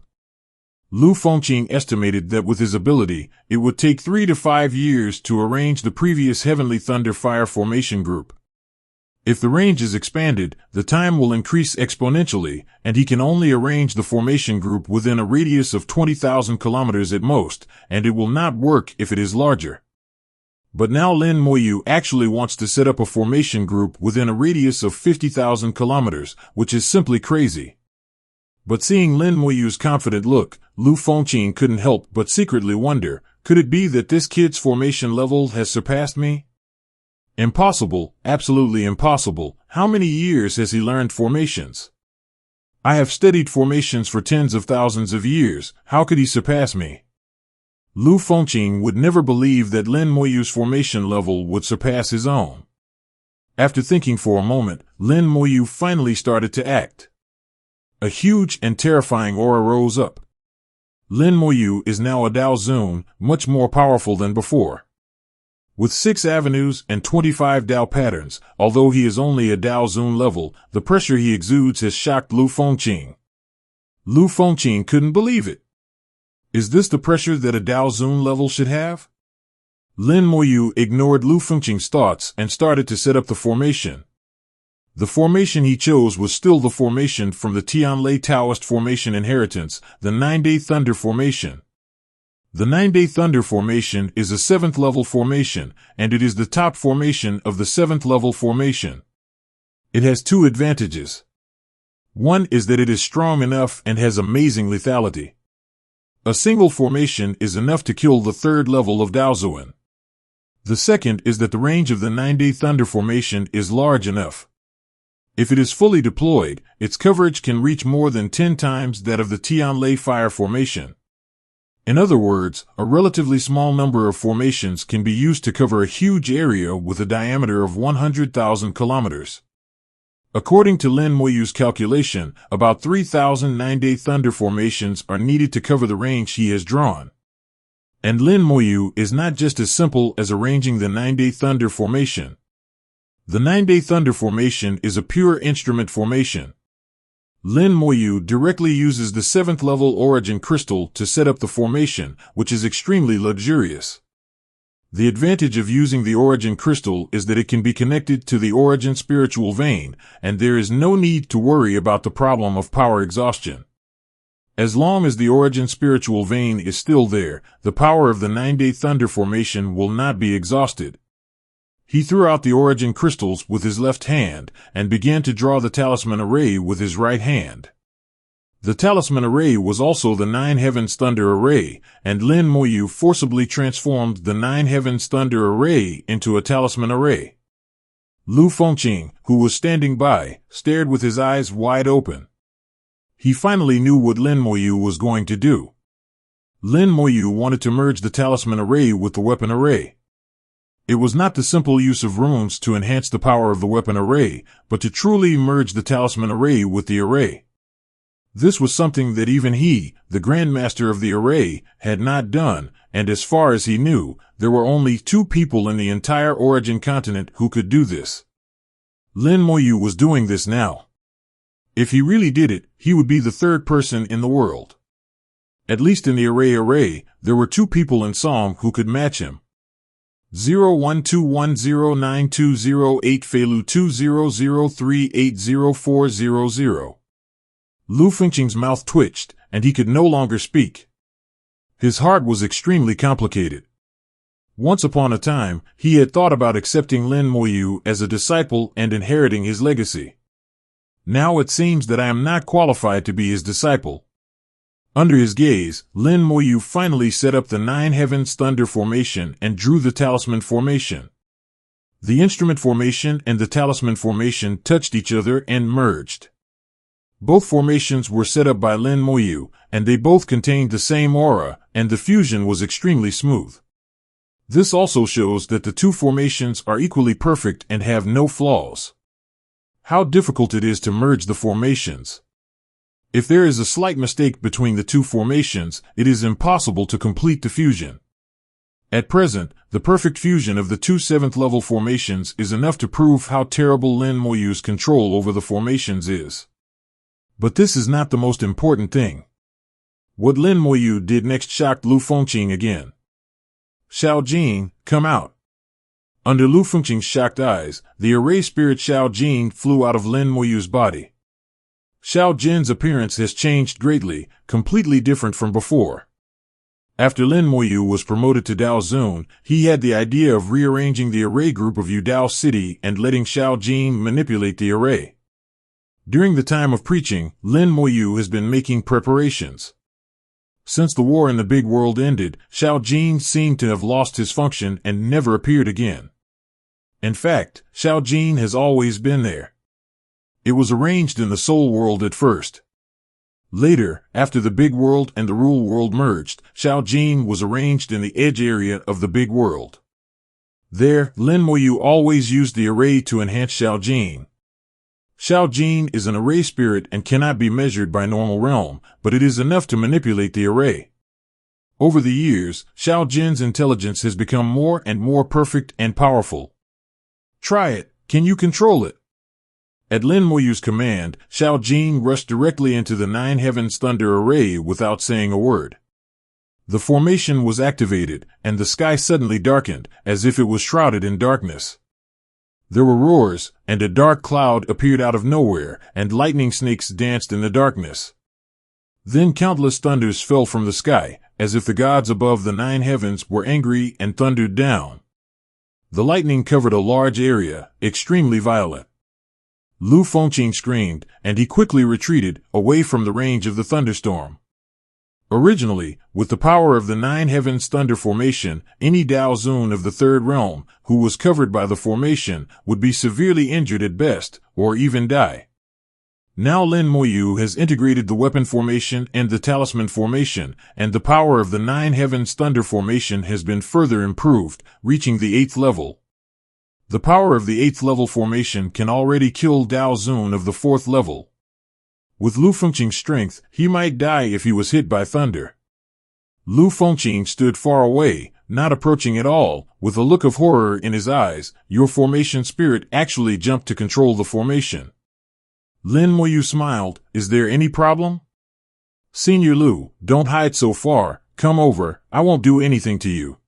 Lu Fengqing estimated that with his ability, it would take 3 to 5 years to arrange the previous Heavenly Thunder Fire formation group. If the range is expanded, the time will increase exponentially, and he can only arrange the formation group within a radius of 20,000 kilometers at most, and it will not work if it is larger. But now Lin Moyu actually wants to set up a formation group within a radius of 50,000 kilometers, which is simply crazy. But seeing Lin Moyu's confident look, Lu Fengqing couldn't help but secretly wonder, could it be that this kid's formation level has surpassed me? Impossible, absolutely impossible. How many years has he learned formations? I have studied formations for tens of thousands of years. How could he surpass me? Lu Fengqing would never believe that Lin Moyu's formation level would surpass his own. After thinking for a moment, Lin Moyu finally started to act. A huge and terrifying aura rose up. Lin Moyu is now a Dao Zun, much more powerful than before. With 6 avenues and 25 Dao patterns, although he is only a Dao Zun level, the pressure he exudes has shocked Lu Fengqing. Lu Fengqing couldn't believe it. Is this the pressure that a Dao Zun level should have? Lin Moyu ignored Lu Fengqing's thoughts and started to set up the formation. The formation he chose was still the formation from the Tianlai Taoist formation inheritance, the 9-Day Thunder formation. The 9-Day Thunder formation is a 7th level formation, and it is the top formation of the 7th level formation. It has 2 advantages. One is that it is strong enough and has amazing lethality. A single formation is enough to kill the 3rd level of Daozuan. The second is that the range of the 9-Day Thunder formation is large enough. If it is fully deployed, its coverage can reach more than 10 times that of the Tianlai Fire formation. In other words, a relatively small number of formations can be used to cover a huge area with a diameter of 100,000 kilometers. According to Lin Moyu's calculation, about 3,000 9-Day Thunder formations are needed to cover the range he has drawn. And Lin Moyu is not just as simple as arranging the 9-Day Thunder formation. The 9-Day Thunder formation is a pure instrument formation. Lin Moyu directly uses the 7th level origin crystal to set up the formation, which is extremely luxurious. The advantage of using the origin crystal is that it can be connected to the origin spiritual vein, and there is no need to worry about the problem of power exhaustion. As long as the origin spiritual vein is still there, the power of the 9-Day Thunder formation will not be exhausted. He threw out the origin crystals with his left hand and began to draw the talisman array with his right hand. The talisman array was also the 9 Heavens Thunder array, and Lin Moyu forcibly transformed the 9 Heavens Thunder array into a talisman array. Lu Fengqing, who was standing by, stared with his eyes wide open. He finally knew what Lin Moyu was going to do. Lin Moyu wanted to merge the talisman array with the weapon array. It was not the simple use of runes to enhance the power of the weapon array, but to truly merge the talisman array with the array. This was something that even he, the Grandmaster of the array, had not done, and as far as he knew, there were only 2 people in the entire Origin continent who could do this. Lin Moyu was doing this now. If he really did it, he would be the 3rd person in the world. At least in the array, there were 2 people in Song who could match him. 0121092008 Feilu 2003804000. Lu Fengqing's mouth twitched, and he could no longer speak. His heart was extremely complicated. Once upon a time, he had thought about accepting Lin Moyu as a disciple and inheriting his legacy. Now it seems that I am not qualified to be his disciple. Under his gaze, Lin Moyu finally set up the 9 Heavens Thunder formation and drew the talisman formation. The instrument formation and the talisman formation touched each other and merged. Both formations were set up by Lin Moyu, and they both contained the same aura, and the fusion was extremely smooth. This also shows that the 2 formations are equally perfect and have no flaws. How difficult it is to merge the formations. If there is a slight mistake between the 2 formations, it is impossible to complete the fusion. At present, the perfect fusion of the 2 7th level formations is enough to prove how terrible Lin Moyu's control over the formations is. But this is not the most important thing. What Lin Moyu did next shocked Lu Fengqing again. Xiao Jing, come out. Under Lu Fengqing's shocked eyes, the array spirit Xiao Jing flew out of Lin Moyu's body. Xiao Jin's appearance has changed greatly, completely different from before. After Lin Moyu was promoted to Dao Zun, he had the idea of rearranging the array group of Yudao City and letting Xiao Jing manipulate the array. During the time of preaching, Lin Moyu has been making preparations. Since the war in the big world ended, Xiao Jing seemed to have lost his function and never appeared again. In fact, Xiao Jing has always been there. It was arranged in the Soul World at first. Later, after the Big World and the Rule World merged, Xiao Jing was arranged in the edge area of the Big World. There, Lin Moyu always used the array to enhance Xiao Jing. Xiao Jing is an array spirit and cannot be measured by normal realm, but it is enough to manipulate the array. Over the years, Xiao Jin's intelligence has become more and more perfect and powerful. Try it. Can you control it? At Lin Moyu's command, Xiao Jin rushed directly into the Nine Heavens Thunder Array without saying a word. The formation was activated, and the sky suddenly darkened, as if it was shrouded in darkness. There were roars, and a dark cloud appeared out of nowhere, and lightning snakes danced in the darkness. Then countless thunders fell from the sky, as if the gods above the nine heavens were angry and thundered down. The lightning covered a large area, extremely violent. Lu Fengqing screamed, and he quickly retreated, away from the range of the thunderstorm. Originally, with the power of the Nine Heavens Thunder Formation, any Dao Zun of the Third Realm, who was covered by the formation, would be severely injured at best, or even die. Now Lin Moyu has integrated the Weapon Formation and the Talisman Formation, and the power of the Nine Heavens Thunder Formation has been further improved, reaching the 8th level. The power of the 8th level formation can already kill Dao Zun of the 4th level. With Lu Fengqing's strength, he might die if he was hit by thunder. Lu Fengqing stood far away, not approaching at all, with a look of horror in his eyes. Your formation spirit actually jumped to control the formation. Lin Moyu smiled. Is there any problem? Senior Lu, don't hide so far. Come over, I won't do anything to you.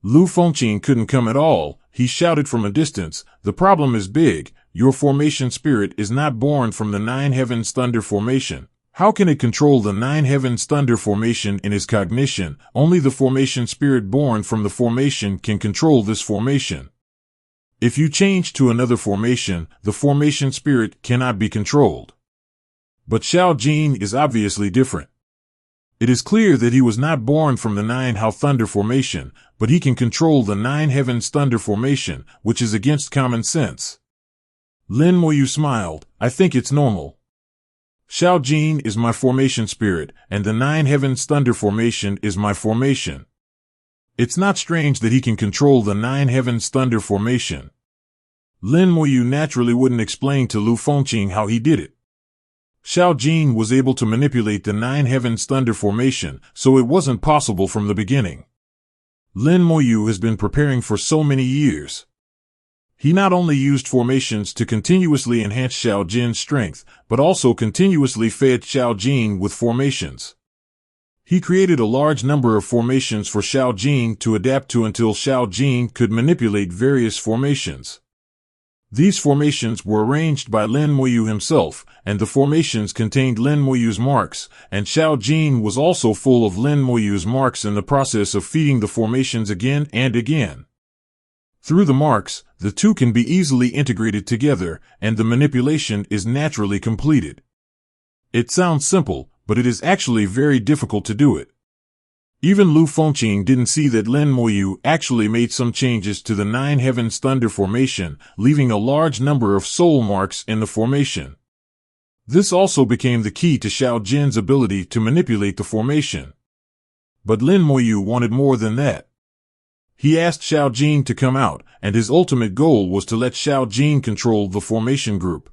Lu Fengqing couldn't come at all. He shouted from a distance, the problem is big. Your formation spirit is not born from the Nine Heavens Thunder Formation. How can it control the Nine Heavens Thunder Formation in his cognition? Only the formation spirit born from the formation can control this formation. If you change to another formation, the formation spirit cannot be controlled. But Xiao Jin is obviously different. It is clear that he was not born from the Nine Hao Thunder Formation, but he can control the Nine Heavens Thunder Formation, which is against common sense. Lin Moyu smiled. I think it's normal. Xiao Jin is my formation spirit, and the Nine Heavens Thunder Formation is my formation. It's not strange that he can control the Nine Heavens Thunder Formation. Lin Moyu naturally wouldn't explain to Lu Fengqing how he did it. Xiao Jin was able to manipulate the Nine Heavens Thunder Formation, so it wasn't possible from the beginning. Lin Moyu has been preparing for so many years. He not only used formations to continuously enhance Xiao Jin's strength, but also continuously fed Xiao Jin with formations. He created a large number of formations for Xiao Jin to adapt to until Xiao Jin could manipulate various formations. These formations were arranged by Lin Moyu himself, and the formations contained Lin Moyu's marks, and Xiao Jin was also full of Lin Moyu's marks in the process of feeding the formations again and again. Through the marks, the two can be easily integrated together, and the manipulation is naturally completed. It sounds simple, but it is actually very difficult to do it. Even Lu Fengqing didn't see that Lin Moyu actually made some changes to the Nine Heavens Thunder Formation, leaving a large number of soul marks in the formation. This also became the key to Xiao Jin's ability to manipulate the formation. But Lin Moyu wanted more than that. He asked Xiao Jin to come out, and his ultimate goal was to let Xiao Jin control the formation group.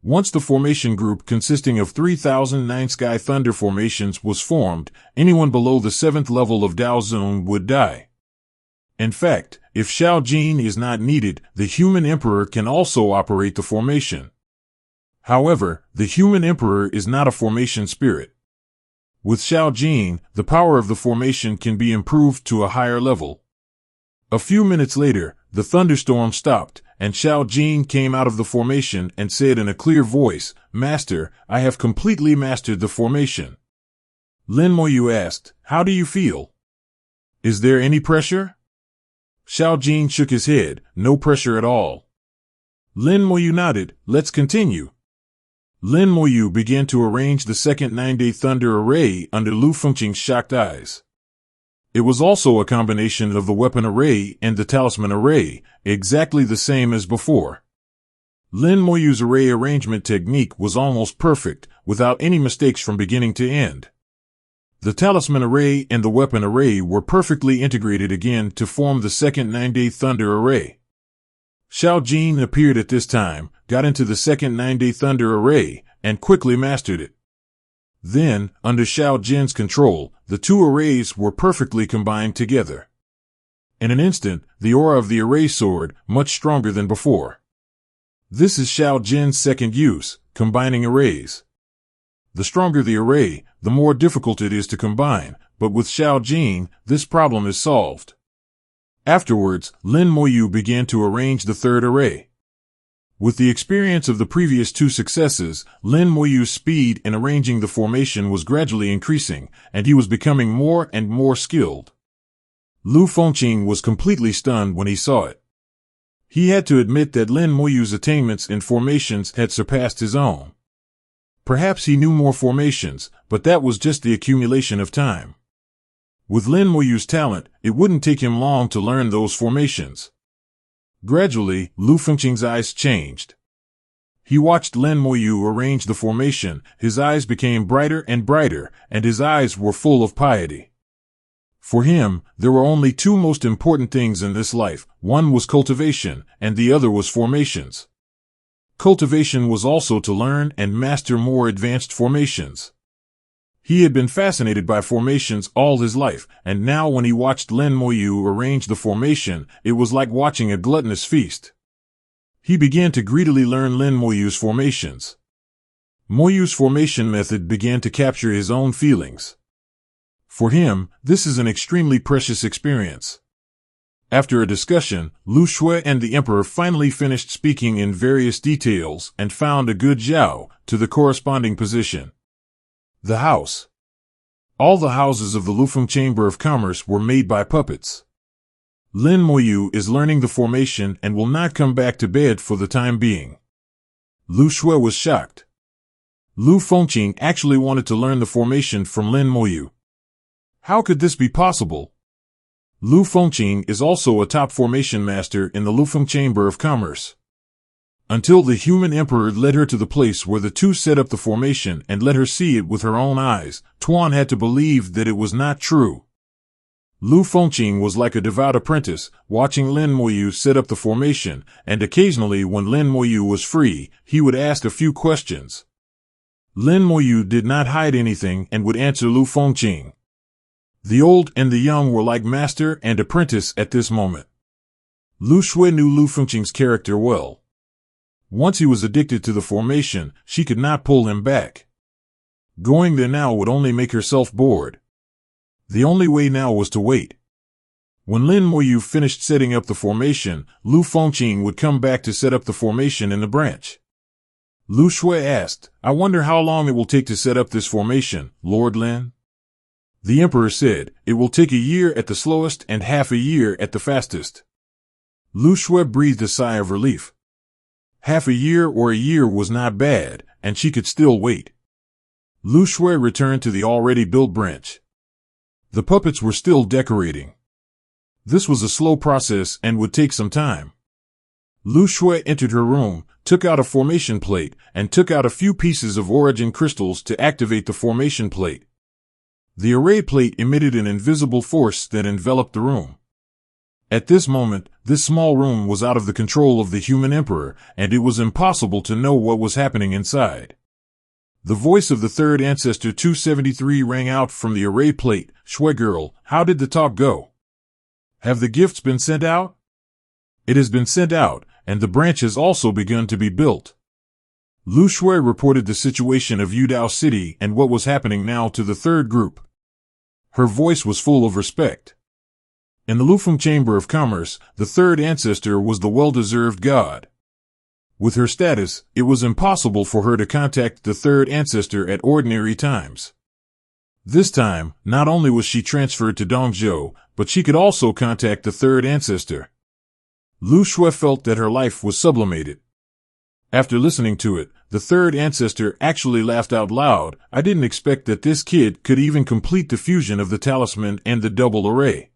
Once the formation group consisting of 3,009 Sky Thunder formations was formed, anyone below the 7th level of Dao Zun would die. In fact, if Xiao Jin is not needed, the Human Emperor can also operate the formation. However, the Human Emperor is not a formation spirit. With Xiao Jin, the power of the formation can be improved to a higher level. A few minutes later, the thunderstorm stopped, and Xiao Jin came out of the formation and said in a clear voice, Master, I have completely mastered the formation. Lin Moyu asked, How do you feel? Is there any pressure? Xiao Jin shook his head, No pressure at all. Lin Moyu nodded, Let's continue. Lin Moyu began to arrange the second 9-day thunder array under Lu Fengqing's shocked eyes. It was also a combination of the weapon array and the talisman array, exactly the same as before. Lin Moyu's array arrangement technique was almost perfect, without any mistakes from beginning to end. The talisman array and the weapon array were perfectly integrated again to form the second 9-day thunder array. Xiao Jin appeared at this time, got into the second 9-day thunder array, and quickly mastered it. Then, under Xiao Jin's control, the two arrays were perfectly combined together. In an instant, the aura of the array soared, much stronger than before. This is Xiao Jin's second use, combining arrays. The stronger the array, the more difficult it is to combine, but with Xiao Jin, this problem is solved. Afterwards, Lin Moyu began to arrange the third array. With the experience of the previous two successes, Lin Moyu's speed in arranging the formation was gradually increasing, and he was becoming more and more skilled. Lu Fengqing was completely stunned when he saw it. He had to admit that Lin Moyu's attainments in formations had surpassed his own. Perhaps he knew more formations, but that was just the accumulation of time. With Lin Moyu's talent, it wouldn't take him long to learn those formations. Gradually, Lu Fengqing's eyes changed. He watched Lin Moyu arrange the formation, his eyes became brighter and brighter, and his eyes were full of piety. For him, there were only two most important things in this life, one was cultivation, and the other was formations. Cultivation was also to learn and master more advanced formations. He had been fascinated by formations all his life, and now when he watched Lin Moyu arrange the formation, it was like watching a gluttonous feast. He began to greedily learn Lin Moyu's formations. Moyu's formation method began to capture his own feelings. For him, this is an extremely precious experience. After a discussion, Lu Shui and the Emperor finally finished speaking in various details and found a good jiao to the corresponding position. The house. All the houses of the Lufeng Chamber of Commerce were made by puppets. Lin Moyu is learning the formation and will not come back to bed for the time being. Lu Shui was shocked. Lu Fengqing actually wanted to learn the formation from Lin Moyu. How could this be possible? Lu Fengqing is also a top formation master in the Lufeng Chamber of Commerce. Until the human emperor led her to the place where the two set up the formation and let her see it with her own eyes, Tuan had to believe that it was not true. Lu Fengqing was like a devout apprentice, watching Lin Moyu set up the formation, and occasionally when Lin Moyu was free, he would ask a few questions. Lin Moyu did not hide anything and would answer Lu Fengqing. The old and the young were like master and apprentice at this moment. Lu Shui knew Lu Fengqing's character well. Once he was addicted to the formation, she could not pull him back. Going there now would only make herself bored. The only way now was to wait. When Lin Moyu finished setting up the formation, Lu Fengqing would come back to set up the formation in the branch. Lu Shui asked, "I wonder how long it will take to set up this formation, Lord Lin?" The Emperor said, "It will take a year at the slowest and half a year at the fastest." Lu Shui breathed a sigh of relief. Half a year or a year was not bad, and she could still wait. Lu Shui returned to the already built branch. The puppets were still decorating. This was a slow process and would take some time. Lu Shui entered her room, took out a formation plate, and took out a few pieces of origin crystals to activate the formation plate. The array plate emitted an invisible force that enveloped the room. At this moment, this small room was out of the control of the human emperor, and it was impossible to know what was happening inside. The voice of the third ancestor 273 rang out from the array plate. "Shui girl, how did the talk go? Have the gifts been sent out?" "It has been sent out, and the branch has also begun to be built." Lu Shui reported the situation of Yudao City and what was happening now to the third group. Her voice was full of respect. In the Lufeng Chamber of Commerce, the third ancestor was the well-deserved god. With her status, it was impossible for her to contact the third ancestor at ordinary times. This time, not only was she transferred to Dongzhou, but she could also contact the third ancestor. Lu Shui felt that her life was sublimated. After listening to it, the third ancestor actually laughed out loud. "I didn't expect that this kid could even complete the fusion of the talisman and the double array."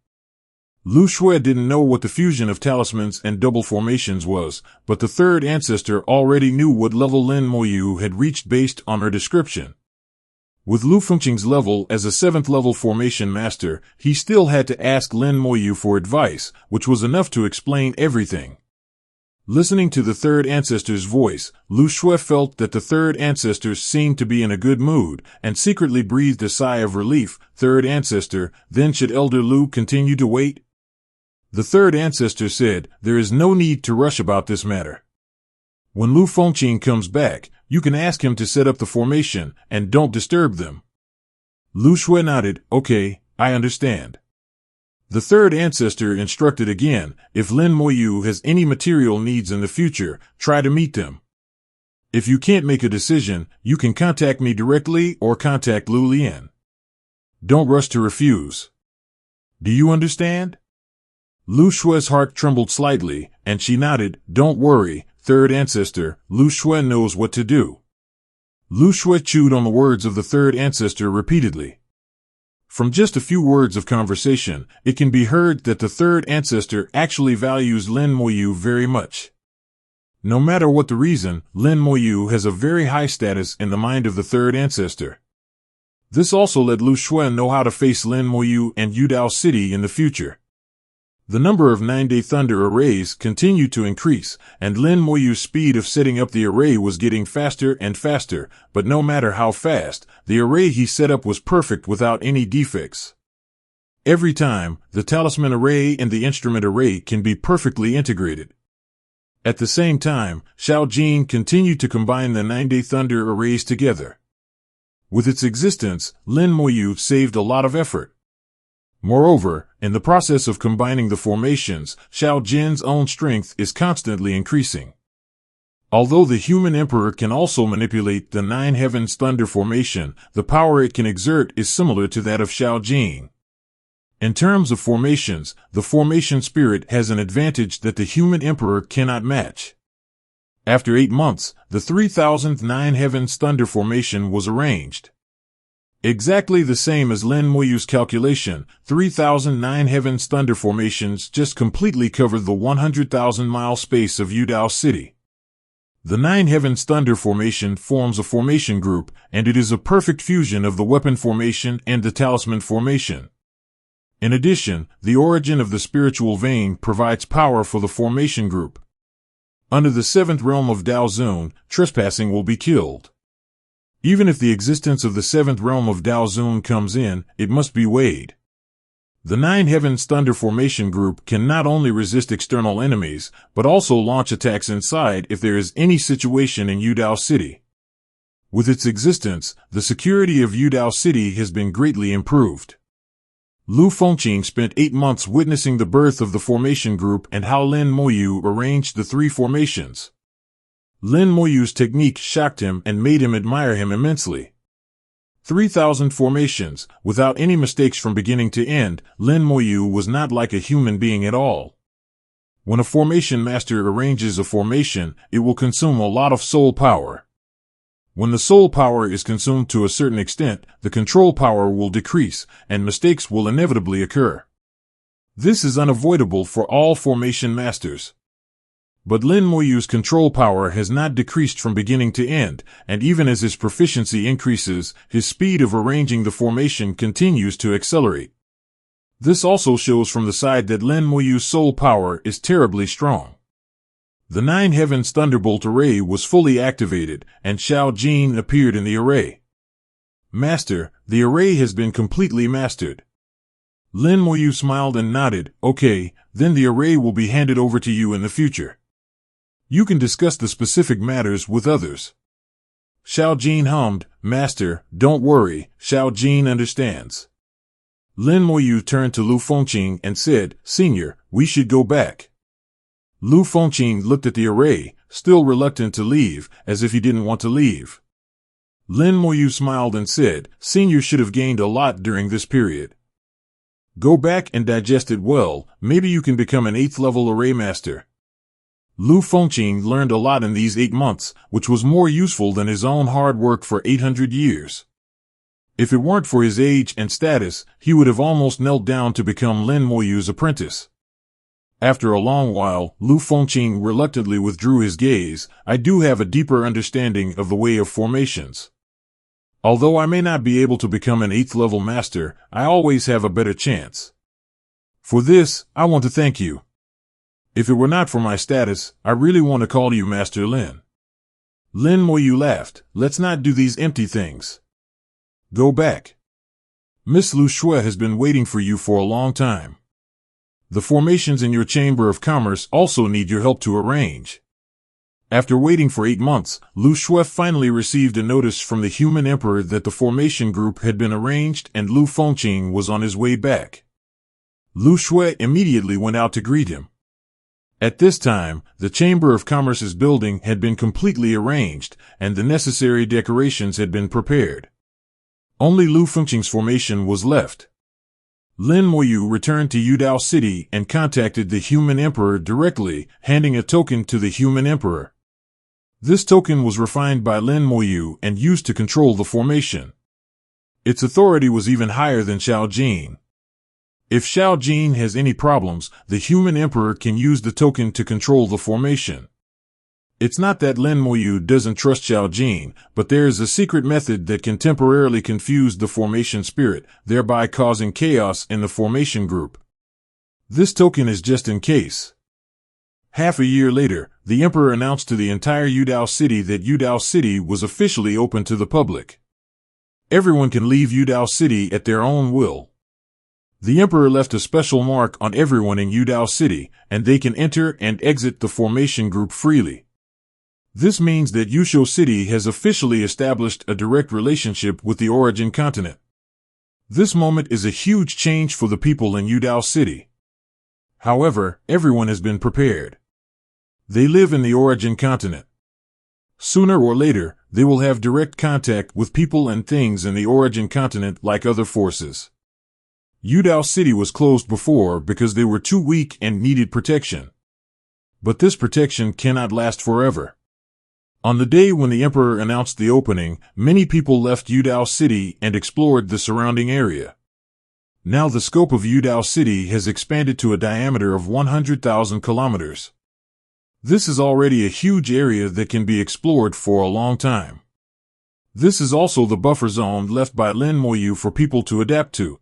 Lu Shui didn't know what the fusion of talismans and double formations was, but the third ancestor already knew what level Lin Moyu had reached based on her description. With Lu Fengqing's level as a 7th level formation master, he still had to ask Lin Moyu for advice, which was enough to explain everything. Listening to the third ancestor's voice, Lu Shui felt that the third ancestor seemed to be in a good mood, and secretly breathed a sigh of relief. Third ancestor, then should Elder Lu continue to wait? The third ancestor said, there is no need to rush about this matter. When Lu Fengqing comes back, you can ask him to set up the formation, and don't disturb them. Lu Shui nodded, okay, I understand. The third ancestor instructed again, if Lin Moyu has any material needs in the future, try to meet them. If you can't make a decision, you can contact me directly or contact Lu Lian. Don't rush to refuse. Do you understand? Lu Shui's heart trembled slightly, and she nodded, don't worry, third ancestor, Lu Shui knows what to do. Lu Shui chewed on the words of the third ancestor repeatedly. From just a few words of conversation, it can be heard that the third ancestor actually values Lin Moyu very much. No matter what the reason, Lin Moyu has a very high status in the mind of the third ancestor. This also let Lu Shui know how to face Lin Moyu and Yudao City in the future. The number of 9-day thunder arrays continued to increase, and Lin Moyu's speed of setting up the array was getting faster and faster, but no matter how fast, the array he set up was perfect without any defects. Every time, the talisman array and the instrument array can be perfectly integrated. At the same time, Xiao Jin continued to combine the 9-day thunder arrays together. With its existence, Lin Moyu saved a lot of effort. Moreover, in the process of combining the formations, Xiao Jin's own strength is constantly increasing. Although the human emperor can also manipulate the 9 heavens thunder formation, the power it can exert is similar to that of Xiao Jin. In terms of formations, the formation spirit has an advantage that the human emperor cannot match. After 8 months, the 3009 heavens thunder formation was arranged. Exactly the same as Lin Moyu's calculation, 3009 heavens thunder formations just completely covered the 100,000-mile space of Yudao City. The 9 heavens thunder formation forms a formation group, and it is a perfect fusion of the weapon formation and the talisman formation. In addition, the origin of the spiritual vein provides power for the formation group. Under the 7th realm of Dao Zun, trespassing will be killed. Even if the existence of the 7th realm of Dao Zun comes in, it must be weighed. The 9 heavens thunder formation group can not only resist external enemies, but also launch attacks inside if there is any situation in Yudao City. With its existence, the security of Yudao City has been greatly improved. Lu Fengqing spent 8 months witnessing the birth of the formation group and how Lin Moyu arranged the 3 formations. Lin Moyu's technique shocked him and made him admire him immensely. 3,000 formations, without any mistakes from beginning to end, Lin Moyu was not like a human being at all. When a formation master arranges a formation, it will consume a lot of soul power. When the soul power is consumed to a certain extent, the control power will decrease, and mistakes will inevitably occur. This is unavoidable for all formation masters. But Lin Moyu's control power has not decreased from beginning to end, and even as his proficiency increases, his speed of arranging the formation continues to accelerate. This also shows from the side that Lin Moyu's soul power is terribly strong. The 9 heavens thunderbolt array was fully activated, and Xiao Jin appeared in the array. Master, the array has been completely mastered. Lin Moyu smiled and nodded, okay, then the array will be handed over to you in the future. You can discuss the specific matters with others. Xiao Jin hummed, Master, don't worry, Xiao Jin understands. Lin Moyu turned to Lu Fengqing and said, Senior, we should go back. Lu Fengqing looked at the array, still reluctant to leave, as if he didn't want to leave. Lin Moyu smiled and said, Senior should have gained a lot during this period. Go back and digest it well, maybe you can become an 8th level array master. Lu Fengqing learned a lot in these 8 months, which was more useful than his own hard work for 800 years. If it weren't for his age and status, he would have almost knelt down to become Lin Moyu's apprentice. After a long while, Lu Fengqing reluctantly withdrew his gaze. I do have a deeper understanding of the way of formations. Although I may not be able to become an 8th level master, I always have a better chance. For this, I want to thank you. If it were not for my status, I really want to call you Master Lin. Lin Moyu laughed. Let's not do these empty things. Go back. Miss Lu Shui has been waiting for you for a long time. The formations in your Chamber of Commerce also need your help to arrange. After waiting for 8 months, Lu Shui finally received a notice from the Human Emperor that the formation group had been arranged and Lu Fengqing was on his way back. Lu Shui immediately went out to greet him. At this time, the Chamber of Commerce's building had been completely arranged, and the necessary decorations had been prepared. Only Lu Fengqing's formation was left. Lin Moyu returned to Yudao City and contacted the Human Emperor directly, handing a token to the Human Emperor. This token was refined by Lin Moyu and used to control the formation. Its authority was even higher than Xiao Jin. If Xiao Jin has any problems, the Human Emperor can use the token to control the formation. It's not that Lin Moyu doesn't trust Xiao Jin, but there is a secret method that can temporarily confuse the formation spirit, thereby causing chaos in the formation group. This token is just in case. Half a year later, the Emperor announced to the entire Yudao City that Yudao City was officially open to the public. Everyone can leave Yudao City at their own will. The Emperor left a special mark on everyone in Yudao City, and they can enter and exit the formation group freely. This means that Yusho City has officially established a direct relationship with the origin continent. This moment is a huge change for the people in Yudao City. However, everyone has been prepared. They live in the origin continent. Sooner or later, they will have direct contact with people and things in the origin continent like other forces. Yudao City was closed before because they were too weak and needed protection. But this protection cannot last forever. On the day when the Emperor announced the opening, many people left Yudao City and explored the surrounding area. Now the scope of Yudao City has expanded to a diameter of 100,000 kilometers. This is already a huge area that can be explored for a long time. This is also the buffer zone left by Lin Moyu for people to adapt to.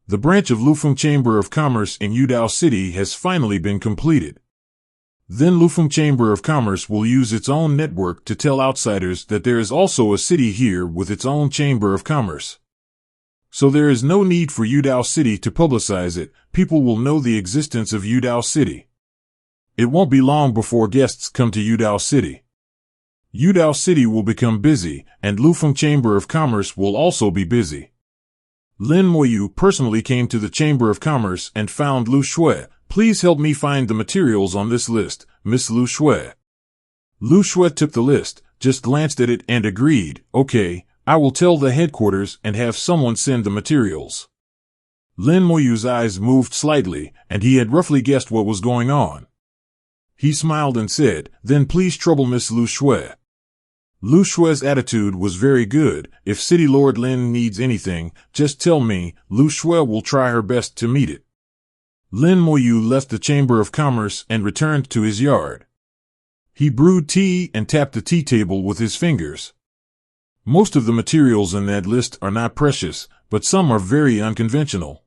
The branch of Lufeng Chamber of Commerce in Yudao City has finally been completed. Then Lufeng Chamber of Commerce will use its own network to tell outsiders that there is also a city here with its own Chamber of Commerce. So there is no need for Yudao City to publicize it. People will know the existence of Yudao City. It won't be long before guests come to Yudao City. Yudao City will become busy, and Lufeng Chamber of Commerce will also be busy. Lin Moyu personally came to the Chamber of Commerce and found Lu Shui. Please help me find the materials on this list, Miss Lu Shui. Lu Shui took the list, just glanced at it and agreed, okay, I will tell the headquarters and have someone send the materials. Lin Moyu's eyes moved slightly, and he had roughly guessed what was going on. He smiled and said, then please trouble Miss Lu Shui. Lu Shui's attitude was very good. If City Lord Lin needs anything, just tell me. Lu Shui will try her best to meet it. Lin Moyu left the Chamber of Commerce and returned to his yard. He brewed tea and tapped the tea table with his fingers. Most of the materials in that list are not precious, but some are very unconventional.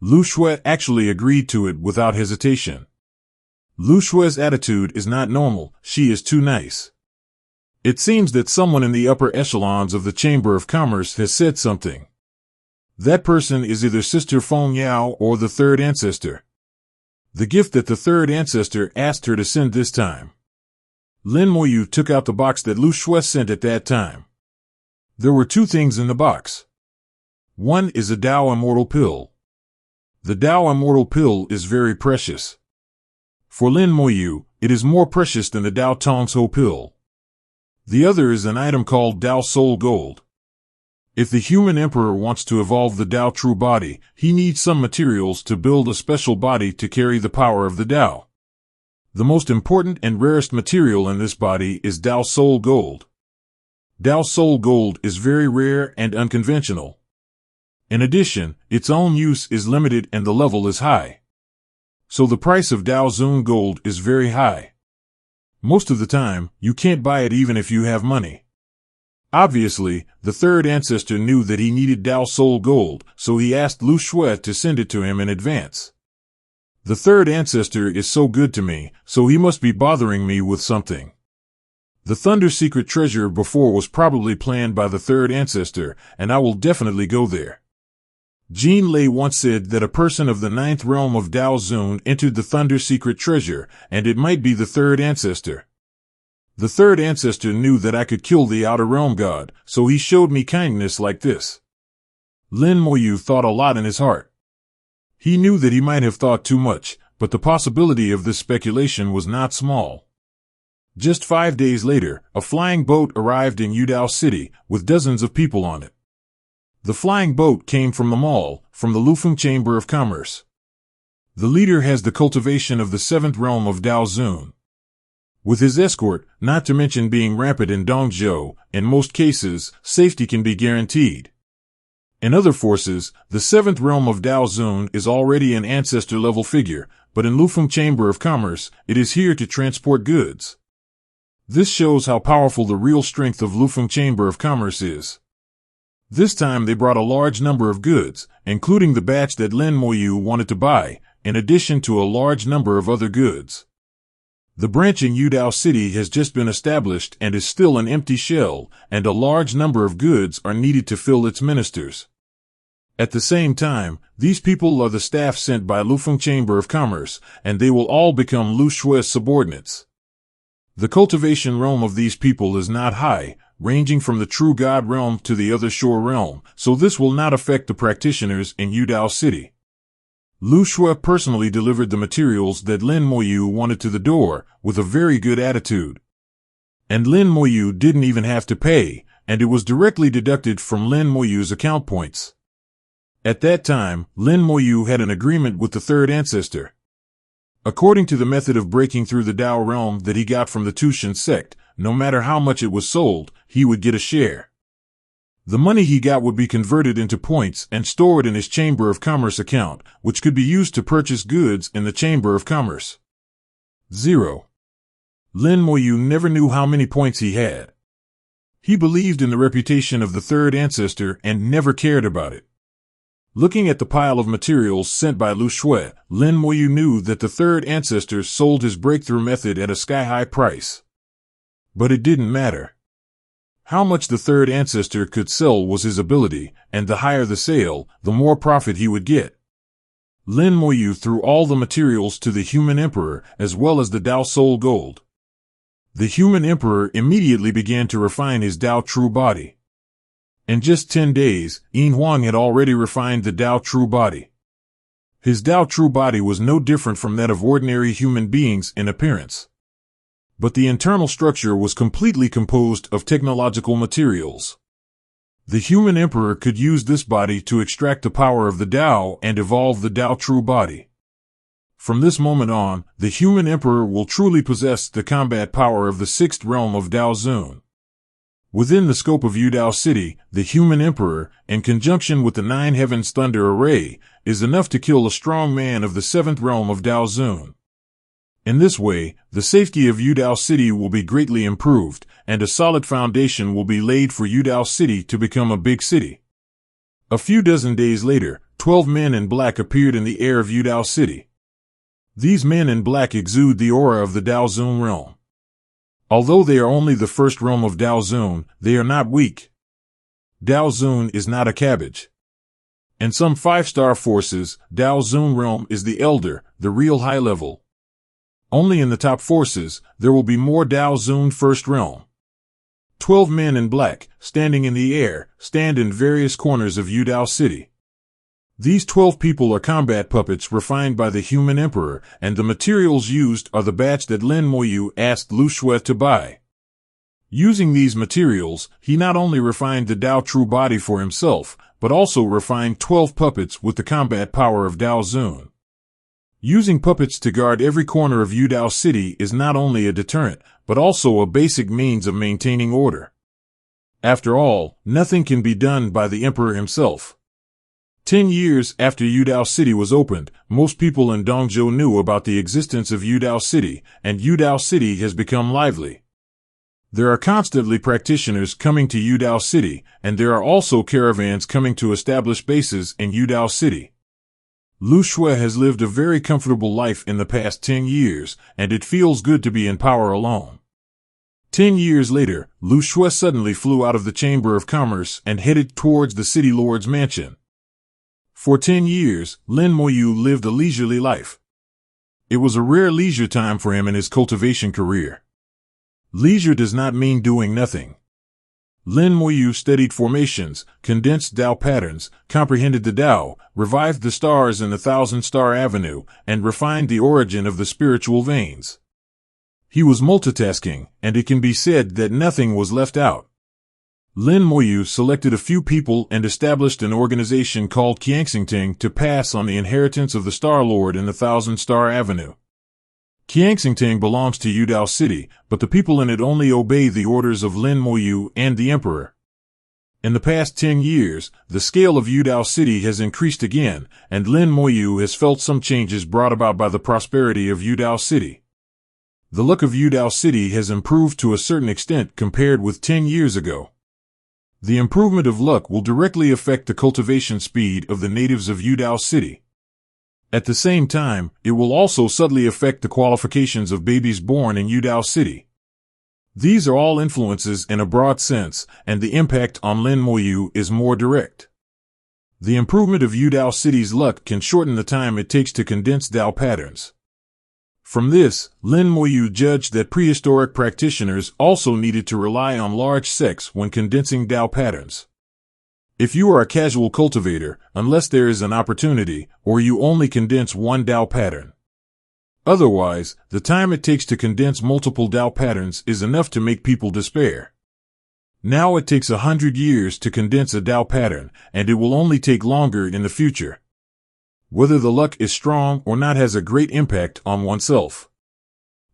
Lu Shui actually agreed to it without hesitation. Lu Shui's attitude is not normal, she is too nice. It seems that someone in the upper echelons of the Chamber of Commerce has said something. That person is either Sister Feng Yao or the third ancestor. The gift that the third ancestor asked her to send this time. Lin Moyu took out the box that Lu Shui sent at that time. There were 2 things in the box. One is a Dao Immortal Pill. The Dao Immortal Pill is very precious. For Lin Moyu, it is more precious than the Dao Tongzhou Pill. The other is an item called Dao Soul Gold. If the Human Emperor wants to evolve the Dao True Body, he needs some materials to build a special body to carry the power of the Dao. The most important and rarest material in this body is Dao Soul Gold. Dao Soul Gold is very rare and unconventional. In addition, its own use is limited and the level is high. So the price of Dao Zun Gold is very high. Most of the time, you can't buy it even if you have money. Obviously, the third ancestor knew that he needed Dao Soul Gold, so he asked Lu Shui to send it to him in advance. The third ancestor is so good to me, so he must be bothering me with something. The Thunder secret treasure before was probably planned by the third ancestor, and I will definitely go there. Jean Lei once said that a person of the ninth realm of Dao Zun entered the Thunder secret treasure, and it might be the third ancestor. The third ancestor knew that I could kill the outer realm god, so he showed me kindness like this. Lin Moyu thought a lot in his heart. He knew that he might have thought too much, but the possibility of this speculation was not small. Just 5 days later, a flying boat arrived in Yudao City, with dozens of people on it. The flying boat came from the mall, from the Lufeng Chamber of Commerce. The leader has the cultivation of the seventh realm of Dao Zun. With his escort, not to mention being rampant in Dongzhou, in most cases, safety can be guaranteed. In other forces, the seventh realm of Dao Zun is already an ancestor-level figure, but in Lufeng Chamber of Commerce, it is here to transport goods. This shows how powerful the real strength of Lufeng Chamber of Commerce is. This time they brought a large number of goods, including the batch that Lin Moyu wanted to buy, in addition to a large number of other goods. The branch in Yudao City has just been established and is still an empty shell, and a large number of goods are needed to fill its ministers. At the same time, these people are the staff sent by Lufeng Chamber of Commerce, and they will all become Lu Shue's subordinates. The cultivation realm of these people is not high, ranging from the true god realm to the other shore realm, so this will not affect the practitioners in Yudao City. Lu Shue personally delivered the materials that Lin Moyu wanted to the door, with a very good attitude. And Lin Moyu didn't even have to pay, and it was directly deducted from Lin Moyu's account points. At that time, Lin Moyu had an agreement with the third ancestor. According to the method of breaking through the Dao realm that he got from the Tushan sect, no matter how much it was sold, he would get a share. The money he got would be converted into points and stored in his Chamber of Commerce account, which could be used to purchase goods in the Chamber of Commerce. 0. Lin Moyu never knew how many points he had. He believed in the reputation of the third ancestor and never cared about it. Looking at the pile of materials sent by Lu Shue, Lin Moyu knew that the third ancestor sold his breakthrough method at a sky-high price. But it didn't matter. How much the third ancestor could sell was his ability, and the higher the sale, the more profit he would get. Lin Moyu threw all the materials to the human emperor, as well as the Dao Soul Gold. The human emperor immediately began to refine his Dao True Body. In just 10 days, Yin Huang had already refined the Dao True Body. His Dao True Body was no different from that of ordinary human beings in appearance. But the internal structure was completely composed of technological materials. The human emperor could use this body to extract the power of the Dao and evolve the Dao True Body. From this moment on, the human emperor will truly possess the combat power of the sixth realm of Dao Zun. Within the scope of Yudao City, the human emperor, in conjunction with the Nine Heavens Thunder Array, is enough to kill a strong man of the seventh realm of Dao Zun. In this way, the safety of Yudao City will be greatly improved, and a solid foundation will be laid for Yudao City to become a big city. A few dozen days later, 12 men in black appeared in the air of Yudao City. These men in black exude the aura of the Dao Zun realm. Although they are only the first realm of Dao Zun, they are not weak. Dao Zun is not a cabbage. In some 5-star forces, Dao Zun realm is the elder, the real high level. Only in the top forces, there will be more Dao Zun first realm. 12 men in black, standing in the air, stand in various corners of Yudao City. These 12 people are combat puppets refined by the human emperor, and the materials used are the batch that Lin Moyu asked Lu Shue to buy. Using these materials, he not only refined the Dao True Body for himself, but also refined 12 puppets with the combat power of Dao Zun. Using puppets to guard every corner of Yudao City is not only a deterrent, but also a basic means of maintaining order. After all, nothing can be done by the emperor himself. 10 years after Yudao City was opened, most people in Dongzhou knew about the existence of Yudao City, and Yudao City has become lively. There are constantly practitioners coming to Yudao City, and there are also caravans coming to establish bases in Yudao City. Lu Shui has lived a very comfortable life in the past 10 years, and it feels good to be in power alone. 10 years later, Lu Shui suddenly flew out of the Chamber of Commerce and headed towards the city lord's mansion. For 10 years, Lin Moyu lived a leisurely life. It was a rare leisure time for him in his cultivation career. Leisure does not mean doing nothing. Lin Moyu studied formations, condensed Dao patterns, comprehended the Dao, revived the stars in the Thousand-Star Avenue, and refined the origin of the spiritual veins. He was multitasking, and it can be said that nothing was left out. Lin Moyu selected a few people and established an organization called Qiangxingting to pass on the inheritance of the Star Lord in the Thousand-Star Avenue. Qiangxingting belongs to Yudao City, but the people in it only obey the orders of Lin Moyu and the Emperor. In the past 10 years, the scale of Yudao City has increased again, and Lin Moyu has felt some changes brought about by the prosperity of Yudao City. The luck of Yudao City has improved to a certain extent compared with 10 years ago. The improvement of luck will directly affect the cultivation speed of the natives of Yudao City. At the same time, it will also subtly affect the qualifications of babies born in Yudao City. These are all influences in a broad sense, and the impact on Lin Moyu is more direct. The improvement of Yudao City's luck can shorten the time it takes to condense Dao patterns. From this, Lin Moyu judged that prehistoric practitioners also needed to rely on large sects when condensing Dao patterns. If you are a casual cultivator, unless there is an opportunity, or you only condense one Dao pattern. Otherwise, the time it takes to condense multiple Dao patterns is enough to make people despair. Now it takes 100 years to condense a Dao pattern, and it will only take longer in the future. Whether the luck is strong or not has a great impact on oneself.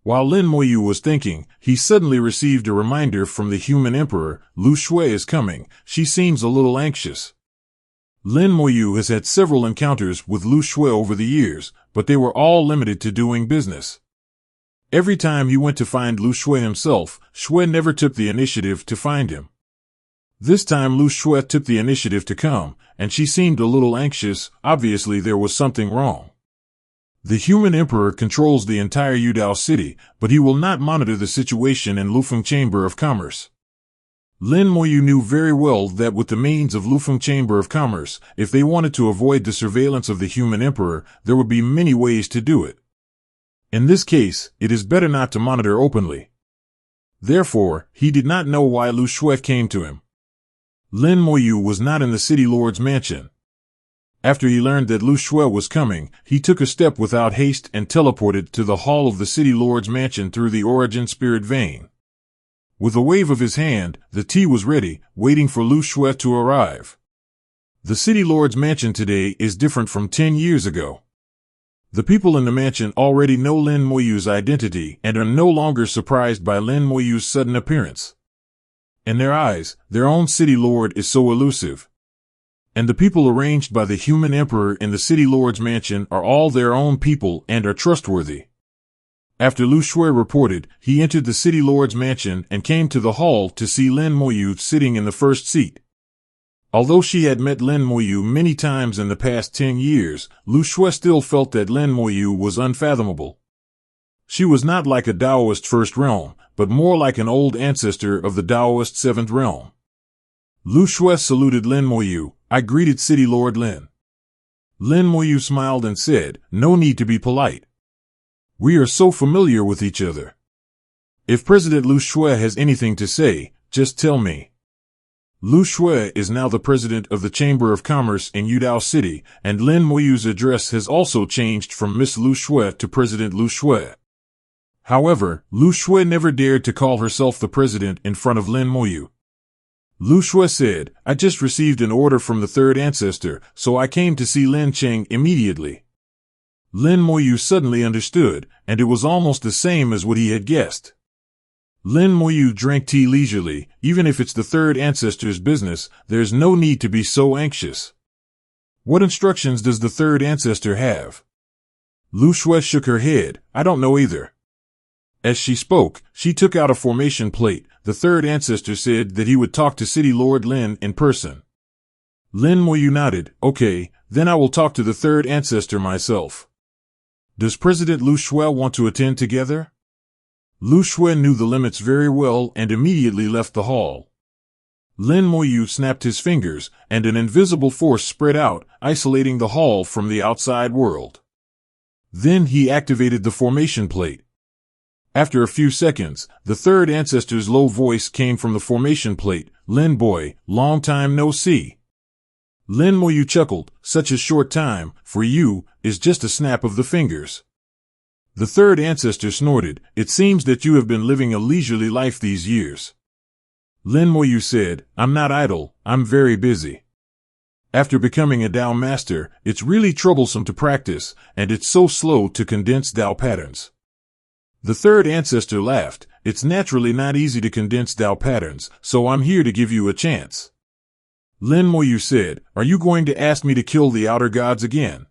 While Lin Moyu was thinking, he suddenly received a reminder from the human emperor. Lu Shui is coming. She seems a little anxious. Lin Moyu has had several encounters with Lu Shui over the years, but they were all limited to doing business. Every time he went to find Lu Shui himself, Shui never took the initiative to find him. This time Lu Shui took the initiative to come, and she seemed a little anxious. Obviously there was something wrong. The human emperor controls the entire Yudao City, but he will not monitor the situation in Lufeng Chamber of Commerce. Lin Moyu knew very well that with the means of Lufeng Chamber of Commerce, if they wanted to avoid the surveillance of the human emperor, there would be many ways to do it. In this case, it is better not to monitor openly. Therefore, he did not know why Lu Shui came to him. Lin Moyu was not in the city lord's mansion. After he learned that Lu Shui was coming, he took a step without haste and teleported to the hall of the city lord's mansion through the origin spirit vein. With a wave of his hand, the tea was ready, waiting for Lu Shui to arrive. The city lord's mansion today is different from 10 years ago. The people in the mansion already know Lin Moyu's identity and are no longer surprised by Lin Moyu's sudden appearance. In their eyes, their own city lord is so elusive. And the people arranged by the human emperor in the city lord's mansion are all their own people and are trustworthy. After Lu Shui reported, he entered the city lord's mansion and came to the hall to see Lin Moyu sitting in the first seat. Although she had met Lin Moyu many times in the past 10 years, Lu Shui still felt that Lin Moyu was unfathomable. She was not like a Taoist first realm, but more like an old ancestor of the Taoist seventh realm. Lu Shui saluted Lin Moyu. I greeted City Lord Lin. Lin Moyu smiled and said, no need to be polite. We are so familiar with each other. If President Lu Shui has anything to say, just tell me. Lu Shui is now the president of the Chamber of Commerce in Yudao City, and Lin Moyu's address has also changed from Miss Lu Shui to President Lu Shui. However, Lu Shui never dared to call herself the president in front of Lin Moyu. Lu Shui said, I just received an order from the third ancestor, so I came to see Lin Cheng immediately. Lin Moyu suddenly understood, and it was almost the same as what he had guessed. Lin Moyu drank tea leisurely. Even if it's the third ancestor's business, there's no need to be so anxious. What instructions does the third ancestor have? Lu Shui shook her head. I don't know either. As she spoke, she took out a formation plate. The third ancestor said that he would talk to City Lord Lin in person. Lin Moyu nodded. Okay, then I will talk to the third ancestor myself. Does President Lu Shui want to attend together? Lu Shui knew the limits very well and immediately left the hall. Lin Moyu snapped his fingers, and an invisible force spread out, isolating the hall from the outside world. Then he activated the formation plate. After a few seconds, the third ancestor's low voice came from the formation plate. Lin boy, long time no see. Lin Moyu chuckled, such a short time, for you, is just a snap of the fingers. The third ancestor snorted, it seems that you have been living a leisurely life these years. Lin Moyu said, I'm not idle, I'm very busy. After becoming a Dao master, it's really troublesome to practice, and it's so slow to condense Dao patterns. The third ancestor laughed, it's naturally not easy to condense Dao patterns, so I'm here to give you a chance. Lin Moyu said, are you going to ask me to kill the outer gods again?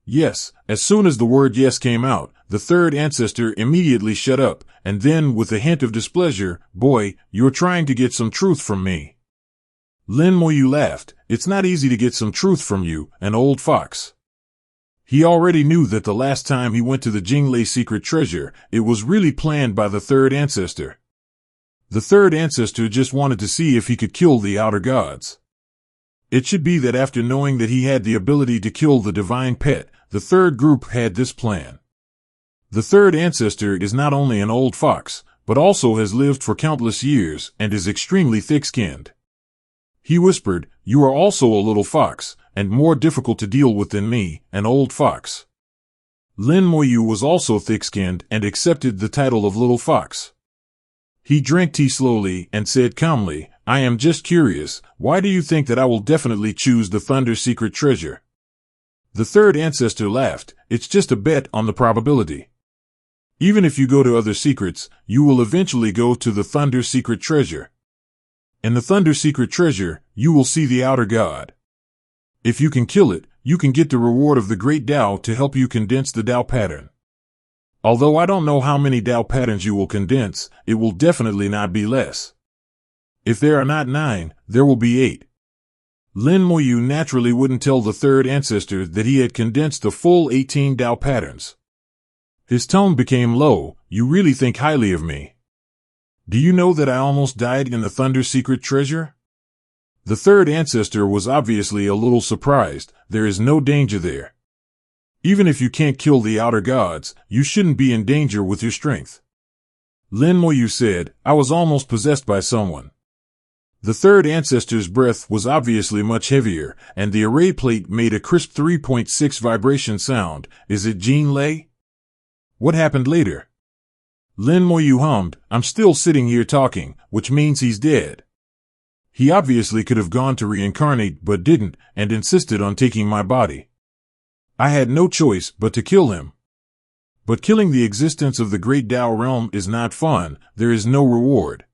Yes. As soon as the word yes came out, the third ancestor immediately shut up, and then, with a hint of displeasure, boy, you're trying to get some truth from me. Lin Moyu laughed, it's not easy to get some truth from you, an old fox. He already knew that the last time he went to the Jinglei secret treasure, it was really planned by the third ancestor. The third ancestor just wanted to see if he could kill the outer gods. It should be that after knowing that he had the ability to kill the divine pet, the third group had this plan. The third ancestor is not only an old fox, but also has lived for countless years and is extremely thick-skinned. He whispered, you are also a little fox, and more difficult to deal with than me, an old fox. Lin Moyu was also thick-skinned and accepted the title of little fox. He drank tea slowly and said calmly, I am just curious, why do you think that I will definitely choose the Thunder secret treasure? The third ancestor laughed, it's just a bet on the probability. Even if you go to other secrets, you will eventually go to the Thunder secret treasure. In the Thunder secret treasure, you will see the outer god. If you can kill it, you can get the reward of the great Dao to help you condense the Dao pattern. Although I don't know how many Dao patterns you will condense, it will definitely not be less. If there are not 9, there will be 8. Lin Moyu naturally wouldn't tell the third ancestor that he had condensed the full 18 Dao patterns. His tone became low, you really think highly of me. Do you know that I almost died in the Thunder secret treasure? The third ancestor was obviously a little surprised, there is no danger there. Even if you can't kill the outer gods, you shouldn't be in danger with your strength. Lin Moyu said, I was almost possessed by someone. The third ancestor's breath was obviously much heavier, and the array plate made a crisp 3.6 vibration sound. Is it Jinglei? What happened later? Lin Moyu hummed, I'm still sitting here talking, which means he's dead. He obviously could have gone to reincarnate but didn't, and insisted on taking my body. I had no choice but to kill him. But killing the existence of the great Dao realm is not fun, there is no reward.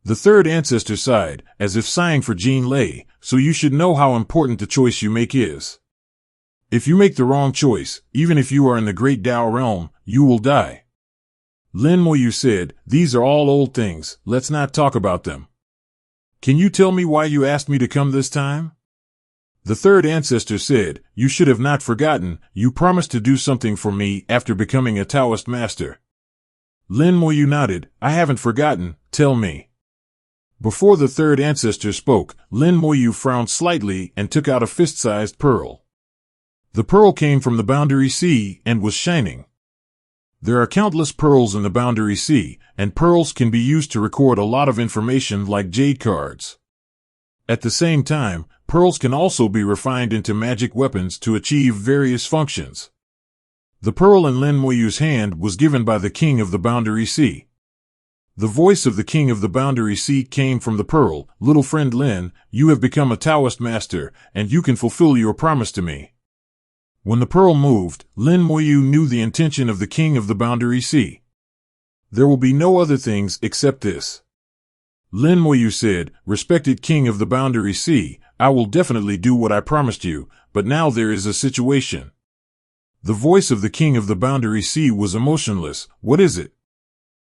The third ancestor sighed, as if sighing for Jinglei, so you should know how important the choice you make is. If you make the wrong choice, even if you are in the great Dao realm, you will die. Lin Moyu said, these are all old things, let's not talk about them. Can you tell me why you asked me to come this time? The third ancestor said, you should have not forgotten, you promised to do something for me after becoming a Taoist master. Lin Moyu nodded, I haven't forgotten, tell me. Before the third ancestor spoke, Lin Moyu frowned slightly and took out a fist-sized pearl. The pearl came from the Boundary Sea and was shining. There are countless pearls in the Boundary Sea, and pearls can be used to record a lot of information like jade cards. At the same time, pearls can also be refined into magic weapons to achieve various functions. The pearl in Lin Moyu's hand was given by the king of the Boundary Sea. The voice of the king of the Boundary Sea came from the pearl, little friend Lin, you have become a Taoist master, and you can fulfill your promise to me. When the pearl moved, Lin Moyu knew the intention of the king of the Boundary Sea. There will be no other things except this. Lin Moyu said, respected king of the Boundary Sea, I will definitely do what I promised you, but now there is a situation. The voice of the king of the Boundary Sea was emotionless. What is it?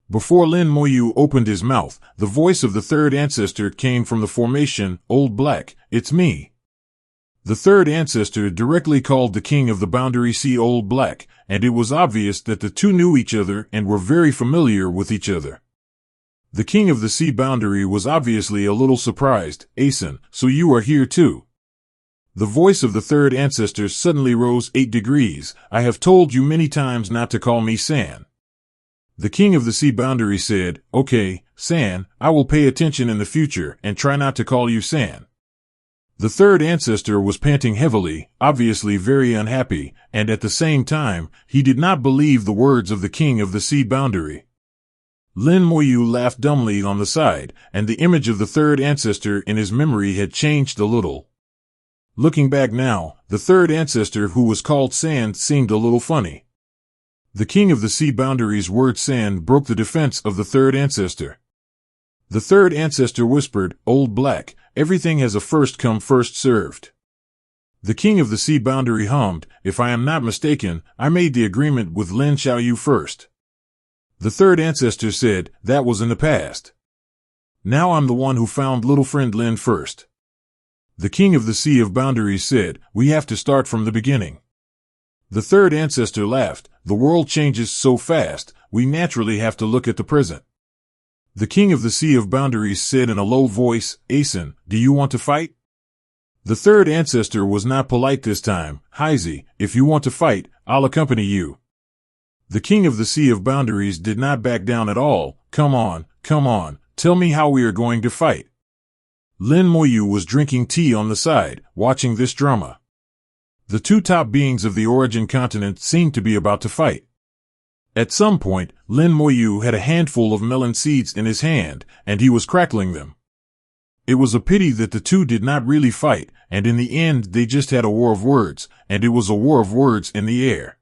Before Lin Moyu opened his mouth, the voice of the third ancestor came from the formation, Old Black, it's me. The third ancestor directly called the king of the Boundary Sea Old Black, and it was obvious that the two knew each other and were very familiar with each other. The king of the sea boundary was obviously a little surprised. Asen, so you are here too. The voice of the third ancestor suddenly rose 8 degrees. I have told you many times not to call me San. The king of the sea boundary said, Okay, San, I will pay attention in the future and try not to call you San. The third ancestor was panting heavily, obviously very unhappy, and at the same time, he did not believe the words of the king of the sea boundary. Lin Moyu laughed dumbly on the side, and the image of the third ancestor in his memory had changed a little. Looking back now, the third ancestor who was called San seemed a little funny. The king of the sea boundary's word San broke the defense of the third ancestor. The third ancestor whispered, Old Black, everything has a first come first served. The king of the sea boundary hummed, If I am not mistaken, I made the agreement with Lin Xiaoyu first. The third ancestor said, That was in the past. Now I'm the one who found little friend Lin first. The king of the sea of boundaries said, We have to start from the beginning. The third ancestor laughed, The world changes so fast, we naturally have to look at the present. The king of the sea of boundaries said in a low voice, Asen, do you want to fight? The third ancestor was not polite this time. Heizi, if you want to fight, I'll accompany you. The king of the sea of boundaries did not back down at all. Come on, tell me how we are going to fight. Lin Moyu was drinking tea on the side, watching this drama. The two top beings of the origin continent seemed to be about to fight. At some point, Lin Moyu had a handful of melon seeds in his hand, and he was crackling them. It was a pity that the two did not really fight, and in the end they just had a war of words, and it was a war of words in the air.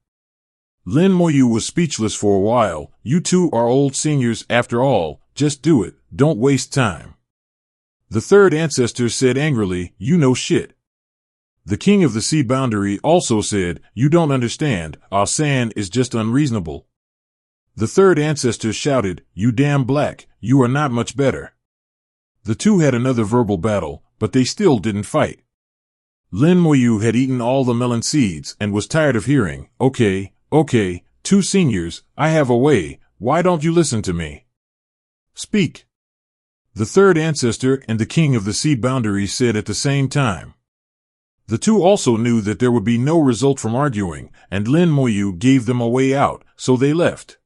Lin Moyu was speechless for a while. You two are old seniors after all, just do it, don't waste time. The third ancestor said angrily, You know shit. The king of the sea boundary also said, You don't understand, Ah San is just unreasonable. The third ancestor shouted, You damn black, you are not much better. The two had another verbal battle, but they still didn't fight. Lin Moyu had eaten all the melon seeds and was tired of hearing, Okay, two seniors, I have a way, why don't you listen to me? Speak. The third ancestor and the king of the sea boundary said at the same time. The two also knew that there would be no result from arguing, and Lin Moyu gave them a way out, so they left.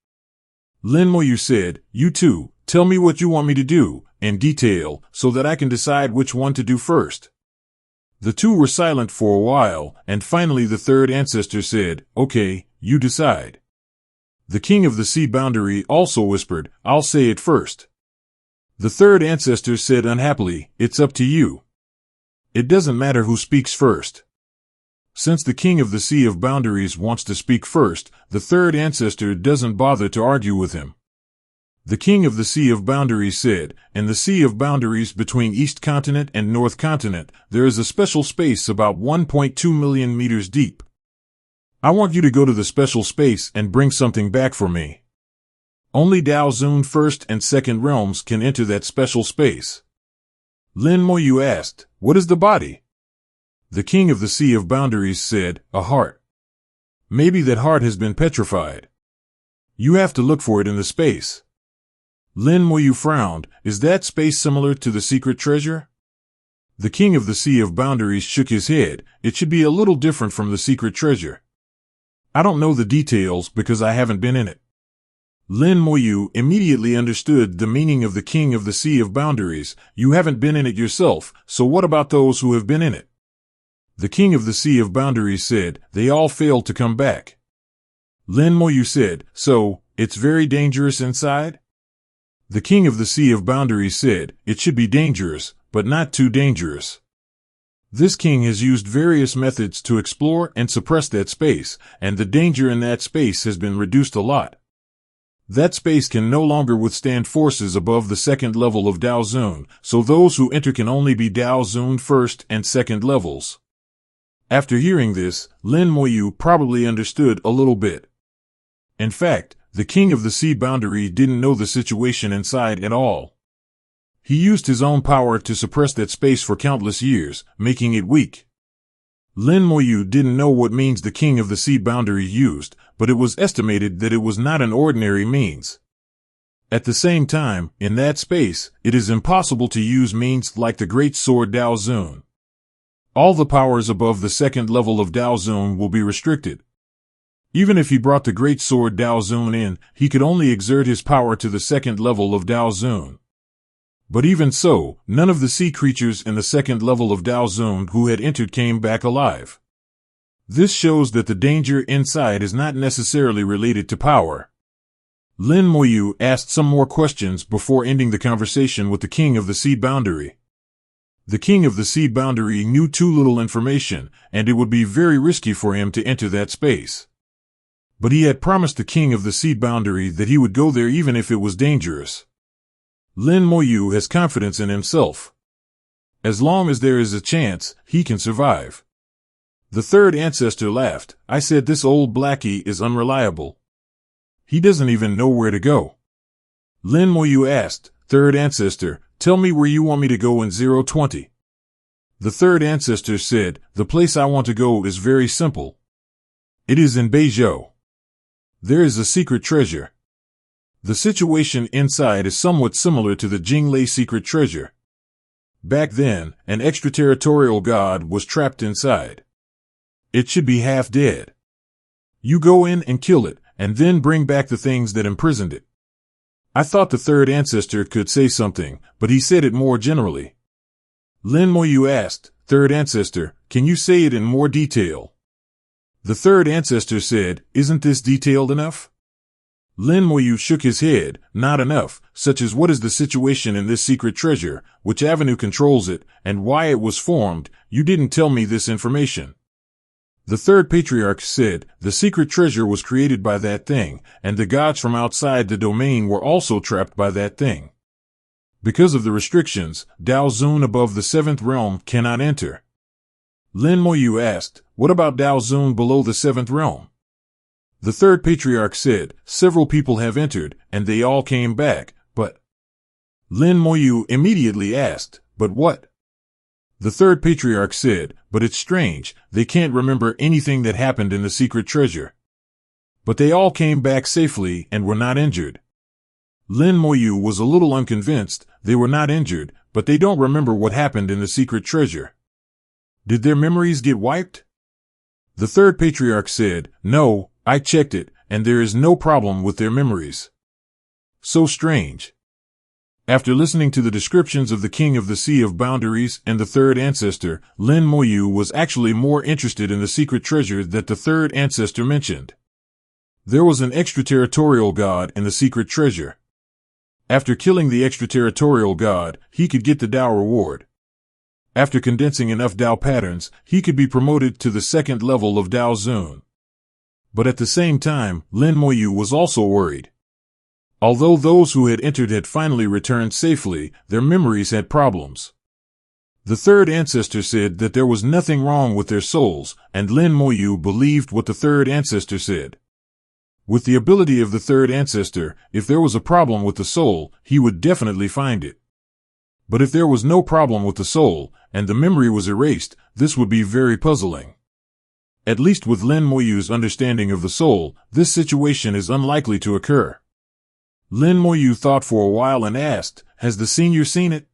Lin Moyu said, You two, tell me what you want me to do, in detail, so that I can decide which one to do first. The two were silent for a while, and finally the third ancestor said, Okay, you decide. The king of the sea boundary also whispered, I'll say it first. The third ancestor said unhappily, It's up to you. It doesn't matter who speaks first. Since the king of the sea of boundaries wants to speak first, the third ancestor doesn't bother to argue with him. The king of the sea of boundaries said, In the sea of boundaries between East Continent and North Continent, there is a special space about 1.2 million meters deep. I want you to go to the special space and bring something back for me. Only Dao Zun first and second realms can enter that special space. Lin Moyu asked, What is the body? The king of the sea of boundaries said, A heart. Maybe that heart has been petrified. You have to look for it in the space. Lin Moyu frowned, Is that space similar to the secret treasure? The king of the sea of boundaries shook his head, It should be a little different from the secret treasure. I don't know the details because I haven't been in it. Lin Moyu immediately understood the meaning of the king of the sea of boundaries. You haven't been in it yourself, so what about those who have been in it? The king of the sea of boundaries said, They all failed to come back. Lin Moyu said, So, it's very dangerous inside? The king of the sea of boundaries said, It should be dangerous, but not too dangerous. This king has used various methods to explore and suppress that space, and the danger in that space has been reduced a lot. That space can no longer withstand forces above the second level of Dao Zun, so those who enter can only be Dao Zun first and second levels. After hearing this, Lin Moyu probably understood a little bit. In fact, the king of the sea boundary didn't know the situation inside at all. He used his own power to suppress that space for countless years, making it weak. Lin Moyu didn't know what means the King of the Sea boundary used, but it was estimated that it was not an ordinary means. At the same time, in that space, it is impossible to use means like the Great Sword Dao Zun. All the powers above the second level of Dao Zun will be restricted. Even if he brought the Great Sword Dao Zun in, he could only exert his power to the second level of Dao Zun. But even so, none of the sea creatures in the second level of Dao Zun who had entered came back alive. This shows that the danger inside is not necessarily related to power. Lin Moyu asked some more questions before ending the conversation with the King of the Sea boundary. The King of the Sea boundary knew too little information, and it would be very risky for him to enter that space. But he had promised the King of the Sea boundary that he would go there even if it was dangerous. Lin Moyu has confidence in himself. As long as there is a chance, he can survive. The third ancestor laughed. I said this old blackie is unreliable. He doesn't even know where to go. Lin Moyu asked, Third ancestor, tell me where you want me to go in 020. The third ancestor said, the place I want to go is very simple. It is in Beijou. There is a secret treasure. The situation inside is somewhat similar to the Jinglei secret treasure. Back then, an extraterritorial god was trapped inside. It should be half dead. You go in and kill it, and then bring back the things that imprisoned it. I thought the third ancestor could say something, but he said it more generally. Lin Moyu asked, Third ancestor, can you say it in more detail? The third ancestor said, Isn't this detailed enough? Lin Moyu shook his head, Not enough, such as what is the situation in this secret treasure, which avenue controls it, and why it was formed. You didn't tell me this information. The third patriarch said, The secret treasure was created by that thing, and the gods from outside the domain were also trapped by that thing. Because of the restrictions, Dao Zun above the seventh realm cannot enter. Lin Moyu asked, What about Dao Zun below the seventh realm? The third patriarch said, Several people have entered, and they all came back, but... Lin Moyu immediately asked, But what? The third patriarch said, But it's strange, they can't remember anything that happened in the secret treasure. But they all came back safely and were not injured. Lin Moyu was a little unconvinced. They were not injured, but they don't remember what happened in the secret treasure. Did their memories get wiped? The third patriarch said, No, I checked it, and there is no problem with their memories. So strange. After listening to the descriptions of the King of the Sea of Boundaries and the third ancestor, Lin Moyu was actually more interested in the secret treasure that the third ancestor mentioned. There was an extraterritorial god in the secret treasure. After killing the extraterritorial god, he could get the Dao reward. After condensing enough Dao patterns, he could be promoted to the second level of Dao Zun. But at the same time, Lin Moyu was also worried. Although those who had entered had finally returned safely, their memories had problems. The third ancestor said that there was nothing wrong with their souls, and Lin Moyu believed what the third ancestor said. With the ability of the third ancestor, if there was a problem with the soul, he would definitely find it. But if there was no problem with the soul, and the memory was erased, this would be very puzzling. At least with Lin Moyu's understanding of the soul, this situation is unlikely to occur. Lin Moyu thought for a while and asked, Has the senior seen it?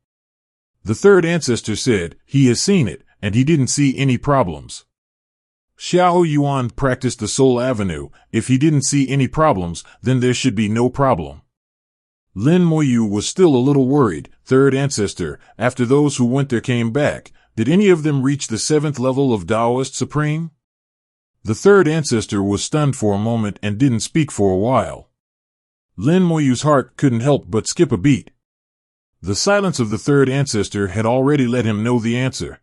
The third ancestor said, He has seen it, and he didn't see any problems. Xiao Yuan practiced the Soul Avenue. If he didn't see any problems, then there should be no problem. Lin Moyu was still a little worried. Third ancestor, after those who went there came back, did any of them reach the seventh level of Taoist Supreme? The third ancestor was stunned for a moment and didn't speak for a while. Lin Moyu's heart couldn't help but skip a beat. The silence of the third ancestor had already let him know the answer.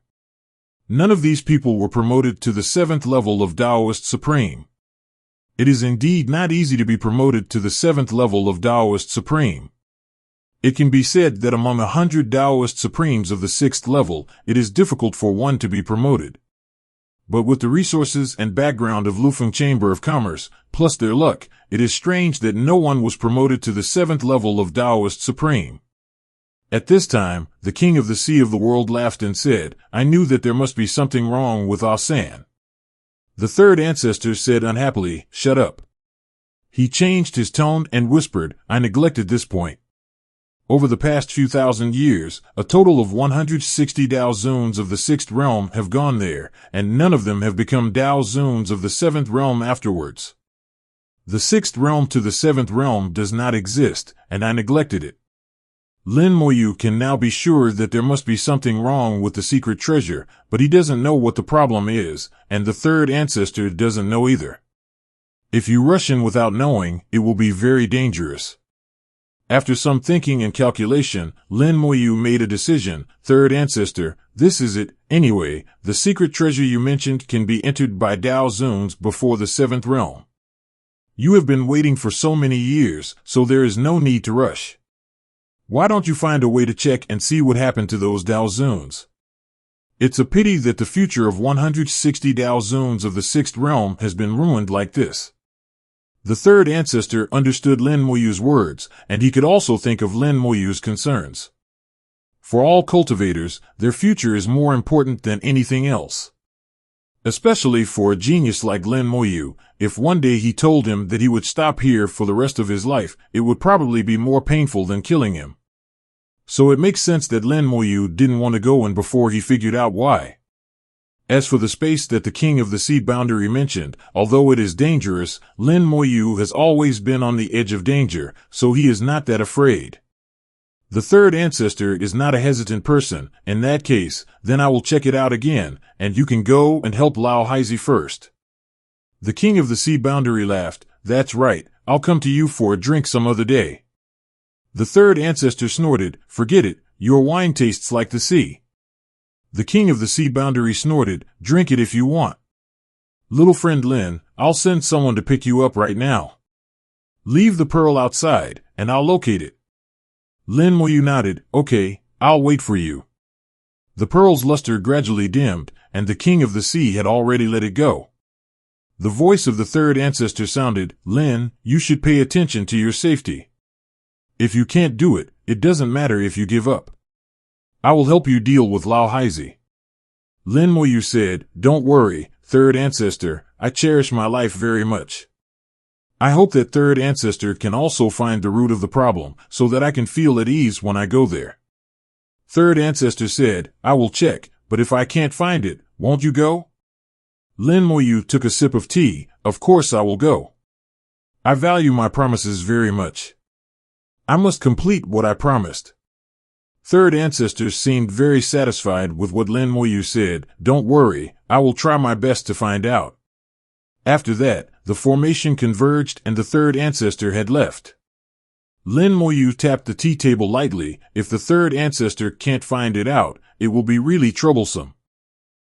None of these people were promoted to the seventh level of Taoist Supreme. It is indeed not easy to be promoted to the seventh level of Taoist Supreme. It can be said that among 100 Taoist Supremes of the sixth level, it is difficult for one to be promoted. But with the resources and background of Lufeng Chamber of Commerce, plus their luck, it is strange that no one was promoted to the seventh level of Taoist Supreme. At this time, the king of the sea of the world laughed and said, I knew that there must be something wrong with Ascension. The third ancestor said unhappily, shut up. He changed his tone and whispered, I neglected this point. Over the past few thousand years, a total of 160 Dao Zuns of the sixth realm have gone there, and none of them have become Dao Zuns of the seventh realm afterwards. The sixth realm to the seventh realm does not exist, and I neglected it. Lin Moyu can now be sure that there must be something wrong with the secret treasure, but he doesn't know what the problem is, and the third ancestor doesn't know either. If you rush in without knowing, it will be very dangerous. After some thinking and calculation, Lin Moyu made a decision. Third ancestor, this is it. Anyway, the secret treasure you mentioned can be entered by Dao Zuns before the seventh realm. You have been waiting for so many years, so there is no need to rush. Why don't you find a way to check and see what happened to those Dao Zuns? It's a pity that the future of 160 Dao Zuns of the sixth realm has been ruined like this. The third ancestor understood Lin Moyu's words, and he could also think of Lin Moyu's concerns. For all cultivators, their future is more important than anything else. Especially for a genius like Lin Moyu, if one day he told him that he would stop here for the rest of his life, it would probably be more painful than killing him. So it makes sense that Lin Moyu didn't want to go in before he figured out why. As for the space that the king of the sea boundary mentioned, although it is dangerous, Lin Moyu has always been on the edge of danger, so he is not that afraid. The third ancestor is not a hesitant person. In that case, then I will check it out again, and you can go and help Lao Haizi first. The king of the sea boundary laughed, that's right, I'll come to you for a drink some other day. The third ancestor snorted, forget it, your wine tastes like the sea. The king of the sea boundary snorted, drink it if you want. Little friend Lin, I'll send someone to pick you up right now. Leave the pearl outside, and I'll locate it. Lin Moyu nodded, okay, I'll wait for you. The pearl's luster gradually dimmed, and the king of the sea had already let it go. The voice of the third ancestor sounded, Lin, you should pay attention to your safety. If you can't do it, it doesn't matter if you give up. I will help you deal with Lao Haizi. Lin Moyu said, don't worry, third ancestor, I cherish my life very much. I hope that third ancestor can also find the root of the problem, so that I can feel at ease when I go there. Third ancestor said, I will check, but if I can't find it, won't you go? Lin Moyu took a sip of tea, of course I will go. I value my promises very much. I must complete what I promised. Third ancestor seemed very satisfied with what Lin Moyu said, don't worry, I will try my best to find out. After that, the formation converged and the third ancestor had left. Lin Moyu tapped the tea table lightly. If the third ancestor can't find it out, it will be really troublesome.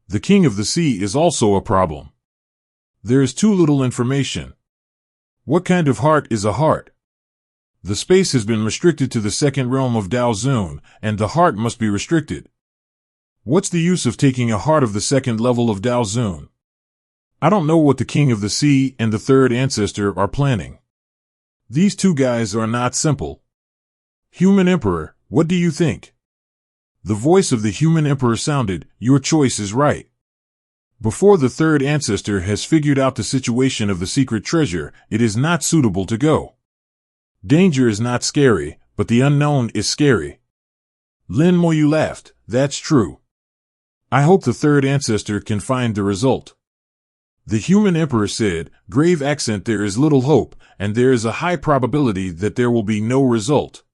The king of the sea is also a problem. There is too little information. What kind of heart is a heart? The space has been restricted to the second realm of Dao Zun, and the heart must be restricted. What's the use of taking a heart of the second level of Dao Zun? I don't know what the king of the sea and the third ancestor are planning. These two guys are not simple. Human Emperor, what do you think? The voice of the human emperor sounded, your choice is right. Before the third ancestor has figured out the situation of the secret treasure, it is not suitable to go. Danger is not scary, but the unknown is scary. Lin Moyu laughed, that's true. I hope the third ancestor can find the result. The human emperor said, grave accent, there is little hope, and there is a high probability that there will be no result.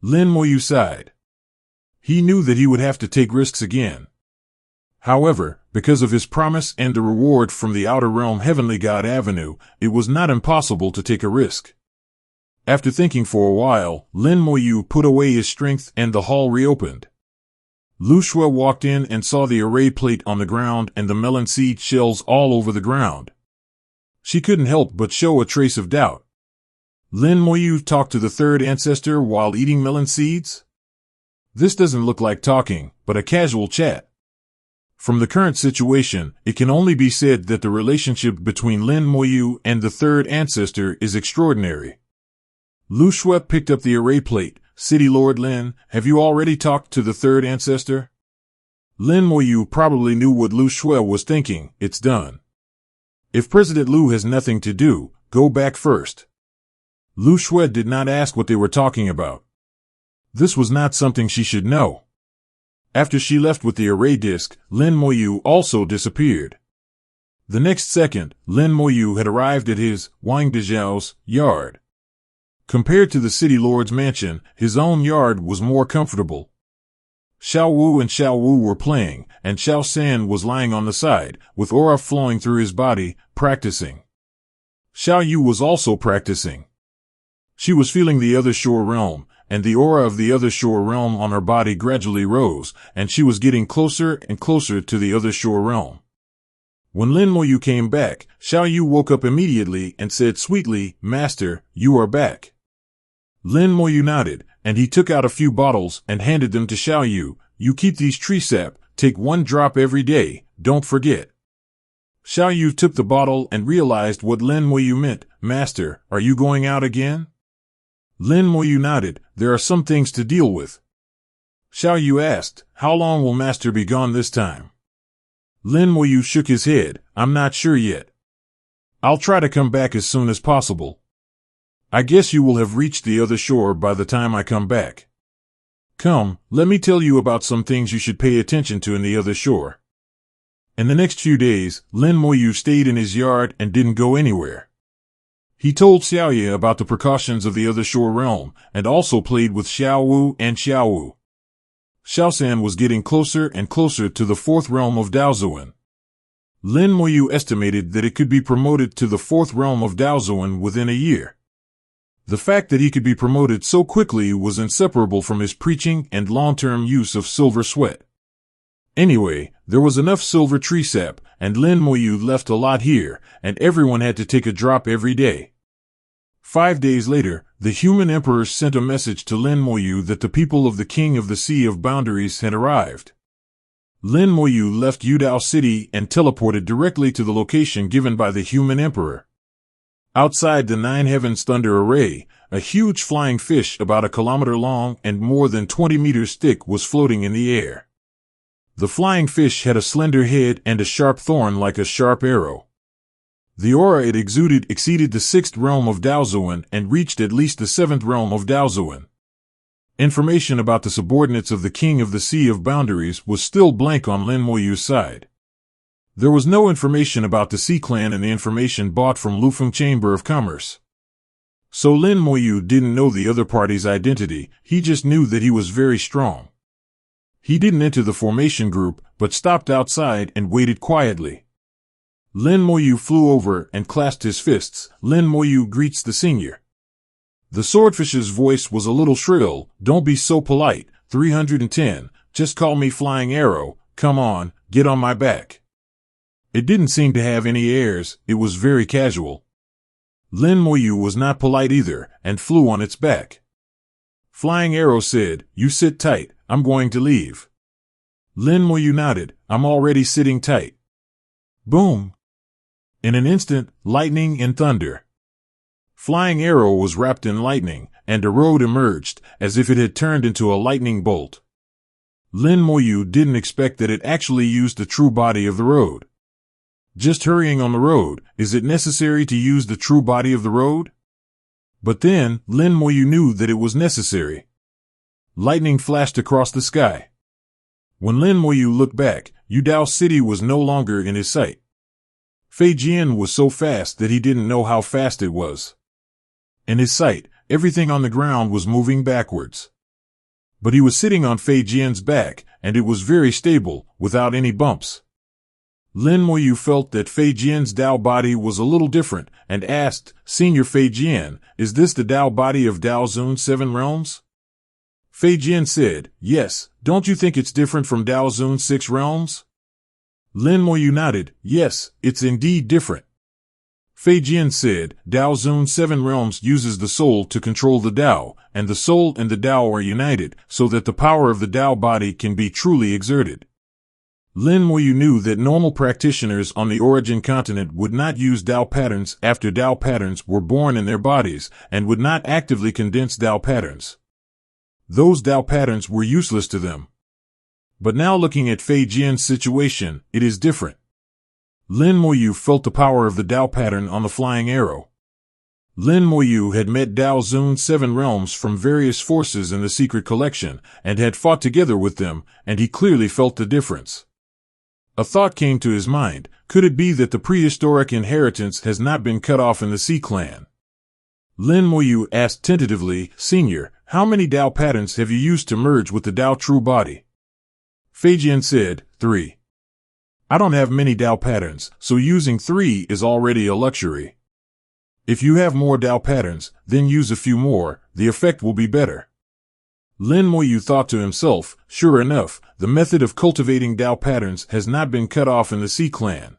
Lin Moyu sighed. He knew that he would have to take risks again. However, because of his promise and the reward from the outer realm Heavenly God Avenue, it was not impossible to take a risk. After thinking for a while, Lin Moyu put away his strength and the hall reopened. Lu Shui walked in and saw the array plate on the ground and the melon seed shells all over the ground. She couldn't help but show a trace of doubt. Lin Moyu talked to the third ancestor while eating melon seeds? This doesn't look like talking, but a casual chat. From the current situation, it can only be said that the relationship between Lin Moyu and the third ancestor is extraordinary. Lu Shui picked up the array plate, City Lord Lin, have you already talked to the third ancestor? Lin Moyu probably knew what Lu Shui was thinking. It's done. If President Lu has nothing to do, go back first. Lu Shui did not ask what they were talking about. This was not something she should know. After she left with the array disk, Lin Moyu also disappeared. The next second, Lin Moyu had arrived at his, Wang Dezhao's, yard. Compared to the city lord's mansion, his own yard was more comfortable. Xiao Wu and Xiao Wu were playing, and Xiao San was lying on the side, with aura flowing through his body, practicing. Xiao Yu was also practicing. She was feeling the other shore realm, and the aura of the other shore realm on her body gradually rose, and she was getting closer and closer to the other shore realm. When Lin Moyu came back, Xiao Yu woke up immediately and said sweetly, "Master, you are back." Lin Moyu nodded, and he took out a few bottles and handed them to Xiao Yu. "You keep these tree sap, take 1 drop every day, don't forget." Xiao Yu took the bottle and realized what Lin Moyu meant. "Master, are you going out again?" Lin Moyu nodded. "There are some things to deal with." Xiao Yu asked, "How long will Master be gone this time?" Lin Moyu shook his head. "I'm not sure yet. I'll try to come back as soon as possible. I guess you will have reached the other shore by the time I come back. Come, let me tell you about some things you should pay attention to in the other shore." In the next few days, Lin Moyu stayed in his yard and didn't go anywhere. He told Xiaoye about the precautions of the other shore realm, and also played with Xiao Wu and Xiao Wu. Xiaosan was getting closer and closer to the 4th realm of Daozuan. Lin Moyu estimated that it could be promoted to the 4th realm of Daozuan within a year. The fact that he could be promoted so quickly was inseparable from his preaching and long-term use of silver sweat. Anyway, there was enough silver tree sap, and Lin Moyu left a lot here, and everyone had to take a drop every day. 5 days later, the human emperors sent a message to Lin Moyu that the people of the King of the Sea of Boundaries had arrived. Lin Moyu left Yudao City and teleported directly to the location given by the human emperor. Outside the 9 Heavens Thunder Array, a huge flying fish about 1 kilometer long and more than 20 meters thick was floating in the air. The flying fish had a slender head and a sharp thorn like a sharp arrow. The aura it exuded exceeded the 6th realm of Daozuan and reached at least the 7th realm of Daozuan. Information about the subordinates of the King of the Sea of Boundaries was still blank on Lin Moyu's side. There was no information about the Sea Clan and the information bought from Lufeng Chamber of Commerce. So Lin Moyu didn't know the other party's identity, he just knew that he was very strong. He didn't enter the formation group, but stopped outside and waited quietly. Lin Moyu flew over and clasped his fists. "Lin Moyu greets the senior." The swordfish's voice was a little shrill. "Don't be so polite, 310, just call me Flying Arrow, come on, get on my back." It didn't seem to have any airs, it was very casual. Lin Moyu was not polite either, and flew on its back. Flying Arrow said, "You sit tight, I'm going to leave." Lin Moyu nodded, "I'm already sitting tight." Boom! In an instant, lightning and thunder. Flying Arrow was wrapped in lightning, and a road emerged, as if it had turned into a lightning bolt. Lin Moyu didn't expect that it actually used the true body of the road. Just hurrying on the road, is it necessary to use the true body of the road? But then, Lin Moyu knew that it was necessary. Lightning flashed across the sky. When Lin Moyu looked back, Yudao City was no longer in his sight. Fei Jian was so fast that he didn't know how fast it was. In his sight, everything on the ground was moving backwards. But he was sitting on Fei Jian's back, and it was very stable, without any bumps. Lin Moyu felt that Fei Jian's Dao body was a little different, and asked, "Senior Fei Jian, is this the Dao body of Daozuan's 7 realms?" Fei Jian said, "Yes, don't you think it's different from Daozuan's 6 realms?" Lin Moyu nodded, "Yes, it's indeed different." Fei Jian said, "Daozuan's 7 realms uses the soul to control the Dao, and the soul and the Dao are united, so that the power of the Dao body can be truly exerted." Lin Moyu knew that normal practitioners on the origin continent would not use Dao patterns after Dao patterns were born in their bodies, and would not actively condense Dao patterns. Those Dao patterns were useless to them. But now looking at Fei Jian's situation, it is different. Lin Moyu felt the power of the Dao pattern on the flying arrow. Lin Moyu had met Dao Zun's 7 realms from various forces in the secret collection, and had fought together with them, and he clearly felt the difference. A thought came to his mind: could it be that the prehistoric inheritance has not been cut off in the Sea Clan? Lin Moyu asked tentatively, "Senior, how many Dao patterns have you used to merge with the Dao true body?" Fei Jian said, 3. I don't have many Dao patterns, so using 3 is already a luxury. If you have more Dao patterns, then use a few more, the effect will be better. Lin Moyu thought to himself, sure enough, the method of cultivating Dao patterns has not been cut off in the Sea Clan.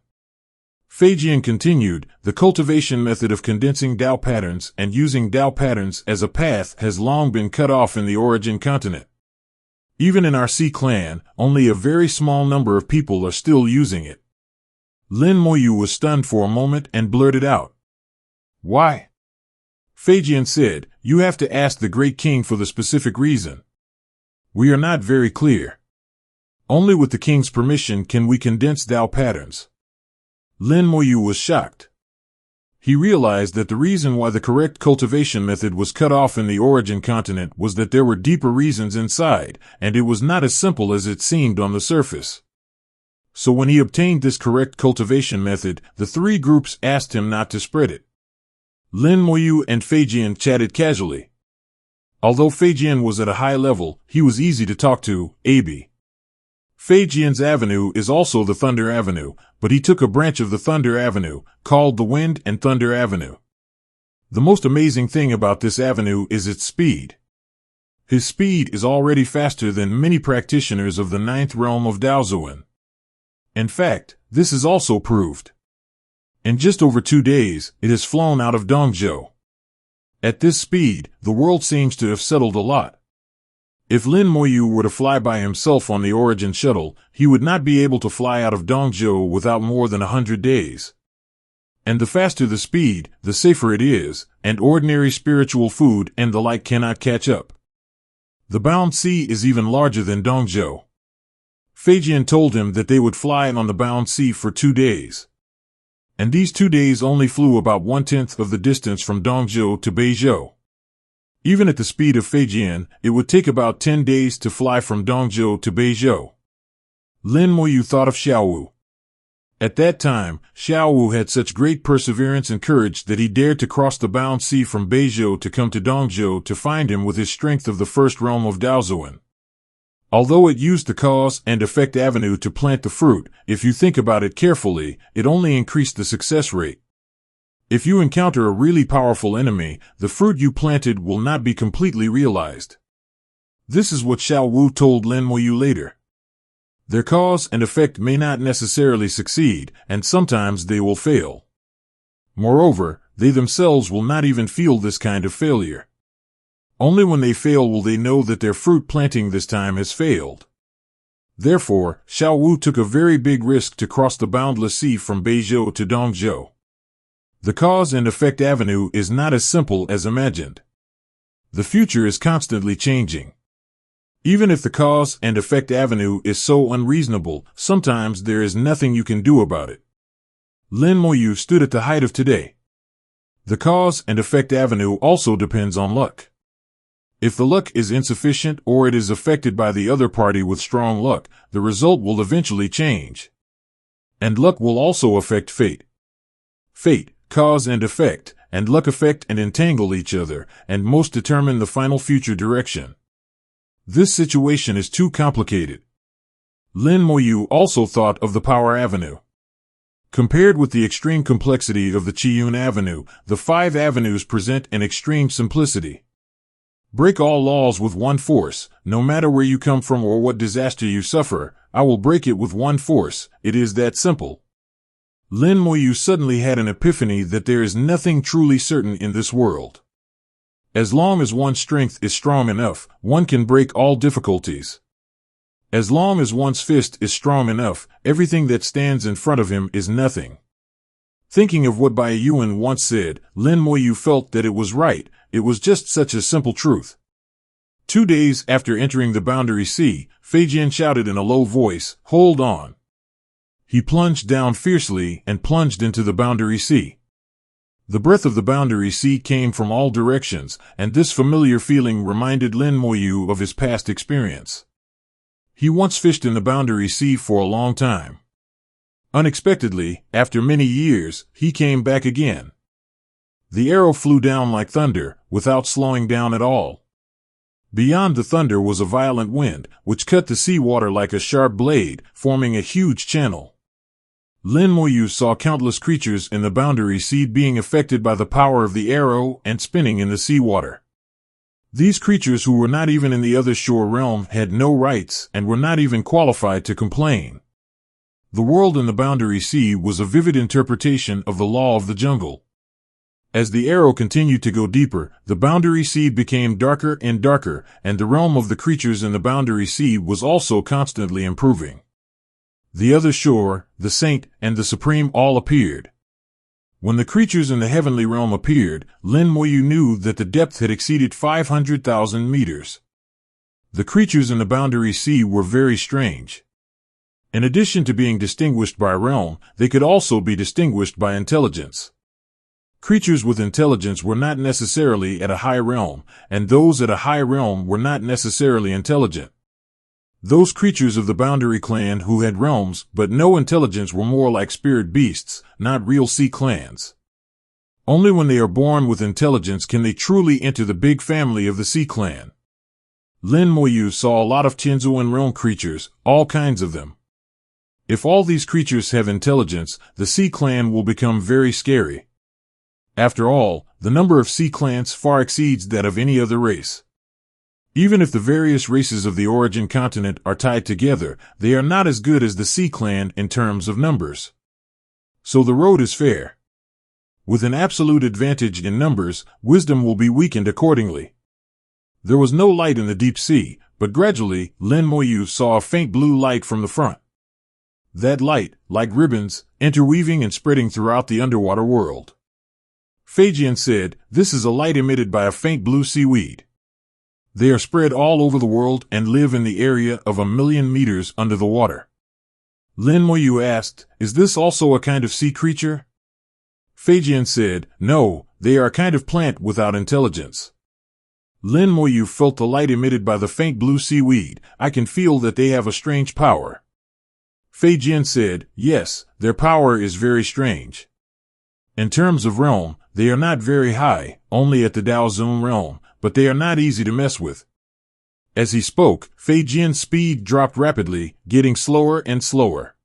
Fei Jian continued, the cultivation method of condensing Dao patterns and using Dao patterns as a path has long been cut off in the origin continent. Even in our Sea Clan, only a very small number of people are still using it. Lin Moyu was stunned for a moment and blurted out, "Why?" Fei Jian said, "You have to ask the Great King for the specific reason. We are not very clear. Only with the King's permission can we condense Dao patterns." Lin Moyu was shocked. He realized that the reason why the correct cultivation method was cut off in the origin continent was that there were deeper reasons inside, and it was not as simple as it seemed on the surface. So when he obtained this correct cultivation method, the 3 groups asked him not to spread it. Lin Moyu and Fei Jian chatted casually. Although Fei Jian was at a high level, he was easy to talk to. AB. Fei Jian's avenue is also the Thunder Avenue, but he took a branch of the Thunder Avenue, called the Wind and Thunder Avenue. The most amazing thing about this avenue is its speed. His speed is already faster than many practitioners of the 9th realm of Daozuan. In fact, this is also proved. In just over 2 days, it has flown out of Dongzhou. At this speed, the world seems to have settled a lot. If Lin Moyu were to fly by himself on the Origin shuttle, he would not be able to fly out of Dongzhou without more than 100 days. And the faster the speed, the safer it is, and ordinary spiritual food and the like cannot catch up. The Bound Sea is even larger than Dongzhou. Fei Jian told him that they would fly on the Bound Sea for 2 days. And these 2 days only flew about 1/10 of the distance from Dongzhou to Beijou. Even at the speed of Fei Jian, it would take about 10 days to fly from Dongzhou to Beijou. Lin Moyu thought of Xiaowu. At that time, Xiaowu had such great perseverance and courage that he dared to cross the Bound Sea from Beijou to come to Dongzhou to find him with his strength of the 1st realm of Daozuan. Although it used the cause and effect avenue to plant the fruit, if you think about it carefully, it only increased the success rate. If you encounter a really powerful enemy, the fruit you planted will not be completely realized. This is what Xiao Wu told Lin Moyu later. Their cause and effect may not necessarily succeed, and sometimes they will fail. Moreover, they themselves will not even feel this kind of failure. Only when they fail will they know that their fruit planting this time has failed. Therefore, Xiao Wu took a very big risk to cross the boundless sea from Beizhou to Dongzhou. The cause and effect avenue is not as simple as imagined. The future is constantly changing. Even if the cause and effect avenue is so unreasonable, sometimes there is nothing you can do about it. Lin Moyu stood at the height of today. The cause and effect avenue also depends on luck. If the luck is insufficient or it is affected by the other party with strong luck, the result will eventually change. And luck will also affect fate. Fate, cause and effect, and luck affect and entangle each other, and most determine the final future direction. This situation is too complicated. Lin Moyu also thought of the Power Avenue. Compared with the extreme complexity of the Qiyun Avenue, the 5 avenues present an extreme simplicity. Break all laws with one force, no matter where you come from or what disaster you suffer, I will break it with one force, it is that simple. Lin Moyu suddenly had an epiphany that there is nothing truly certain in this world. As long as one's strength is strong enough, one can break all difficulties. As long as one's fist is strong enough, everything that stands in front of him is nothing. Thinking of what Bai Yuan once said, Lin Moyu felt that it was right. It was just such a simple truth. 2 days after entering the Boundary Sea, Feijian shouted in a low voice, "Hold on." He plunged down fiercely and plunged into the Boundary Sea. The breath of the Boundary Sea came from all directions, and this familiar feeling reminded Lin Moyu of his past experience. He once fished in the Boundary Sea for a long time. Unexpectedly, after many years, he came back again. The arrow flew down like thunder, without slowing down at all. Beyond the thunder was a violent wind, which cut the seawater like a sharp blade, forming a huge channel. Lin Moyu saw countless creatures in the Boundary Sea being affected by the power of the arrow and spinning in the seawater. These creatures, who were not even in the other shore realm, had no rights and were not even qualified to complain. The world in the Boundary Sea was a vivid interpretation of the law of the jungle. As the arrow continued to go deeper, the Boundary Sea became darker and darker, and the realm of the creatures in the Boundary Sea was also constantly improving. The other shore, the Saint, and the Supreme all appeared. When the creatures in the heavenly realm appeared, Lin Moyu knew that the depth had exceeded 500,000 meters. The creatures in the Boundary Sea were very strange. In addition to being distinguished by realm, they could also be distinguished by intelligence. Creatures with intelligence were not necessarily at a high realm, and those at a high realm were not necessarily intelligent. Those creatures of the Boundary Clan who had realms but no intelligence were more like spirit beasts, not real sea clans. Only when they are born with intelligence can they truly enter the big family of the Sea Clan. Lin Moyu saw a lot of Tianzuan realm creatures, all kinds of them. If all these creatures have intelligence, the Sea Clan will become very scary. After all, the number of sea clans far exceeds that of any other race. Even if the various races of the origin continent are tied together, they are not as good as the Sea Clan in terms of numbers. So the road is fair. With an absolute advantage in numbers, wisdom will be weakened accordingly. There was no light in the deep sea, but gradually, Lin Moyu saw a faint blue light from the front. That light, like ribbons, interweaving and spreading throughout the underwater world. Feijian said, "This is a light emitted by a faint blue seaweed. They are spread all over the world and live in the area of 1,000,000 meters under the water." Lin Moyu asked, "Is this also a kind of sea creature?" Feijian said, "No, they are a kind of plant without intelligence." Lin Moyu felt the light emitted by the faint blue seaweed. "I can feel that they have a strange power." Feijian said, "Yes, their power is very strange. In terms of realm, they are not very high, only at the Daozun realm, but they are not easy to mess with." As he spoke, Feijian's speed dropped rapidly, getting slower and slower.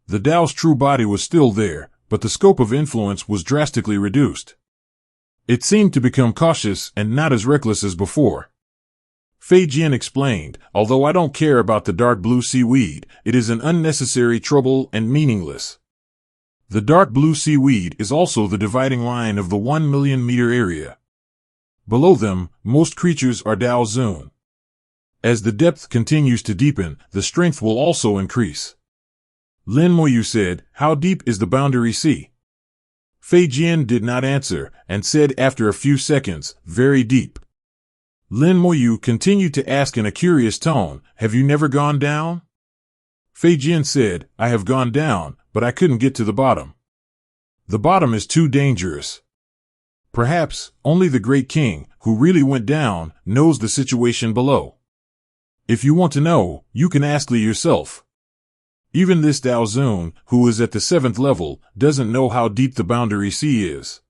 The Dao's true body was still there, but the scope of influence was drastically reduced. It seemed to become cautious and not as reckless as before. Feijian explained, "Although I don't care about the dark blue seaweed, it is an unnecessary trouble and meaningless. The dark blue seaweed is also the dividing line of the 1,000,000 meter area. Below them, most creatures are Daozun. As the depth continues to deepen, the strength will also increase." Lin Moyu said, "How deep is the Boundary Sea?" Feijian did not answer, and said after a few seconds, "Very deep." Lin Moyu continued to ask in a curious tone, "Have you never gone down?" Feijian said, "I have gone down, but I couldn't get to the bottom. The bottom is too dangerous. Perhaps only the great king, who really went down, knows the situation below. If you want to know, you can ask Li yourself. Even this Daozun, who is at the 7th level, doesn't know how deep the Boundary Sea is.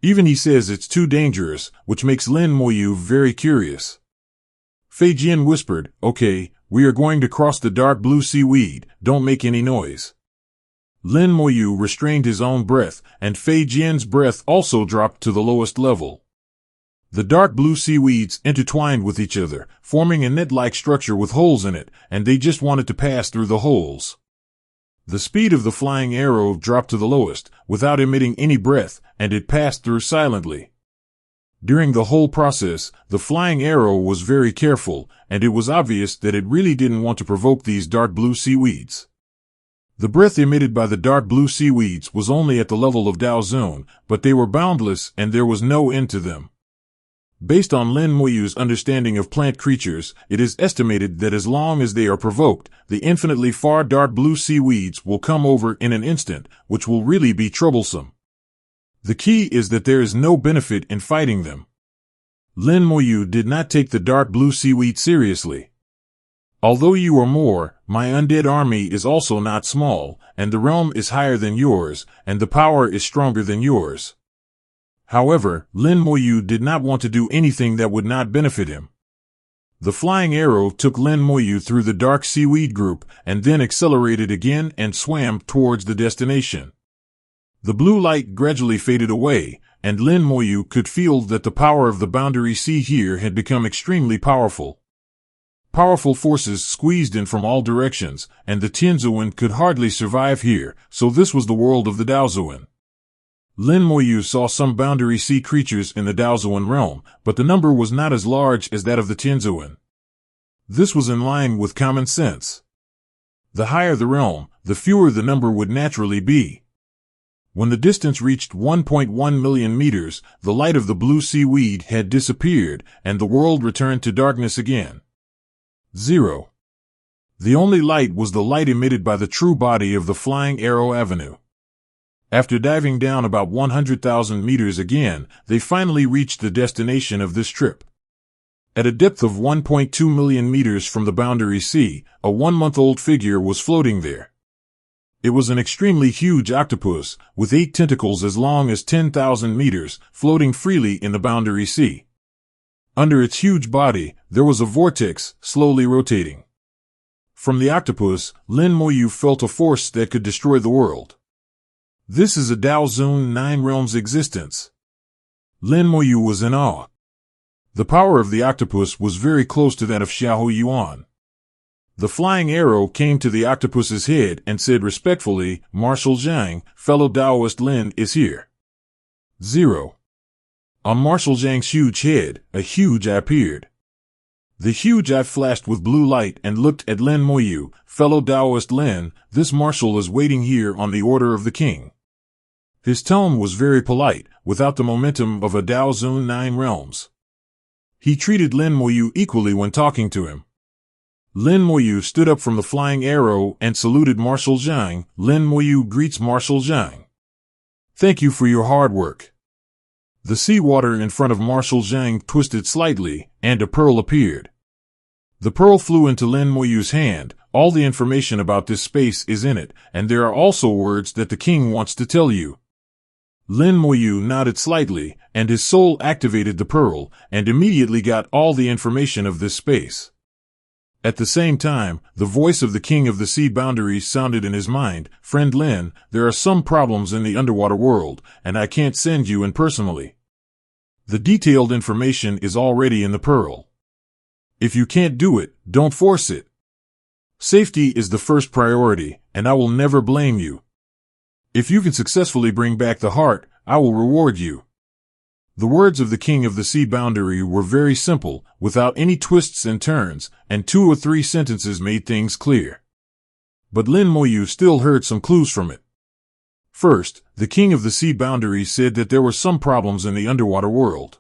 Even he says it's too dangerous, which makes Lin Moyu very curious." Feijian whispered, "Okay, we are going to cross the dark blue seaweed, don't make any noise." Lin Moyu restrained his own breath, and Feijian's breath also dropped to the lowest level. The dark blue seaweeds intertwined with each other, forming a net-like structure with holes in it, and they just wanted to pass through the holes. The speed of the flying arrow dropped to the lowest, without emitting any breath, and it passed through silently. During the whole process, the flying arrow was very careful, and it was obvious that it really didn't want to provoke these dark blue seaweeds. The breath emitted by the dark blue seaweeds was only at the level of Daozun, but they were boundless and there was no end to them. Based on Lin Moyu's understanding of plant creatures, it is estimated that as long as they are provoked, the infinitely far dark blue seaweeds will come over in an instant, which will really be troublesome. The key is that there is no benefit in fighting them. Lin Moyu did not take the dark blue seaweed seriously. Although you are more, my undead army is also not small, and the realm is higher than yours, and the power is stronger than yours. However, Lin Moyu did not want to do anything that would not benefit him. The flying arrow took Lin Moyu through the dark seaweed group, and then accelerated again and swam towards the destination. The blue light gradually faded away, and Lin Moyu could feel that the power of the boundary sea here had become extremely powerful. Powerful forces squeezed in from all directions, and the Tianzuan could hardly survive here, so this was the world of the Daozuan. Lin Moyu saw some boundary sea creatures in the Daozuan realm, but the number was not as large as that of the Tianzuan. This was in line with common sense. The higher the realm, the fewer the number would naturally be. When the distance reached 1.1 million meters, the light of the blue seaweed had disappeared, and the world returned to darkness again. 0. The only light was the light emitted by the true body of the Flying Arrow Avenue. After diving down about 100,000 meters again, they finally reached the destination of this trip. At a depth of 1.2 million meters from the boundary sea, a 1-month-old figure was floating there. It was an extremely huge octopus, with 8 tentacles as long as 10,000 meters, floating freely in the boundary sea. Under its huge body, there was a vortex, slowly rotating. From the octopus, Lin Moyu felt a force that could destroy the world. This is a Daozun 9 realms existence. Lin Moyu was in awe. The power of the octopus was very close to that of Xiahou Yuan. The flying arrow came to the octopus's head and said respectfully, "Marshal Zhang, fellow Daoist Lin is here." 0. On Marshal Zhang's huge head, a huge eye appeared. The huge eye flashed with blue light and looked at Lin Moyu, "Fellow Daoist Lin, this marshal is waiting here on the order of the king." His tone was very polite, without the momentum of a Daozun 9 realms. He treated Lin Moyu equally when talking to him. Lin Moyu stood up from the flying arrow and saluted Marshal Zhang. Lin Moyu greets Marshal Zhang. "Thank you for your hard work." The seawater in front of Marshal Zhang twisted slightly, and a pearl appeared. The pearl flew into Lin Moyu's hand. All the information about this space is in it, and there are also words that the king wants to tell you. Lin Moyu nodded slightly, and his soul activated the pearl, and immediately got all the information of this space. At the same time, the voice of the king of the sea boundaries sounded in his mind, "Friend Lin, there are some problems in the underwater world, and I can't send you in personally. The detailed information is already in the pearl. If you can't do it, don't force it. Safety is the first priority, and I will never blame you. If you can successfully bring back the heart, I will reward you." The words of the king of the sea boundary were very simple, without any twists and turns, and 2 or 3 sentences made things clear. But Lin Moyu still heard some clues from it. First, the king of the sea boundary said that there were some problems in the underwater world.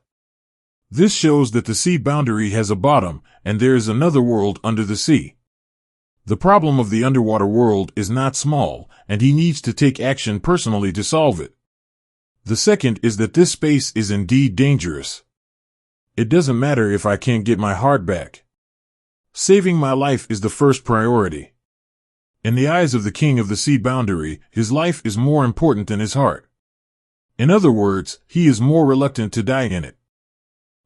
This shows that the sea boundary has a bottom, and there is another world under the sea. The problem of the underwater world is not small, and he needs to take action personally to solve it. The second is that this space is indeed dangerous. It doesn't matter if I can't get my heart back. Saving my life is the first priority. In the eyes of the king of the sea boundary, his life is more important than his heart. In other words, he is more reluctant to die in it.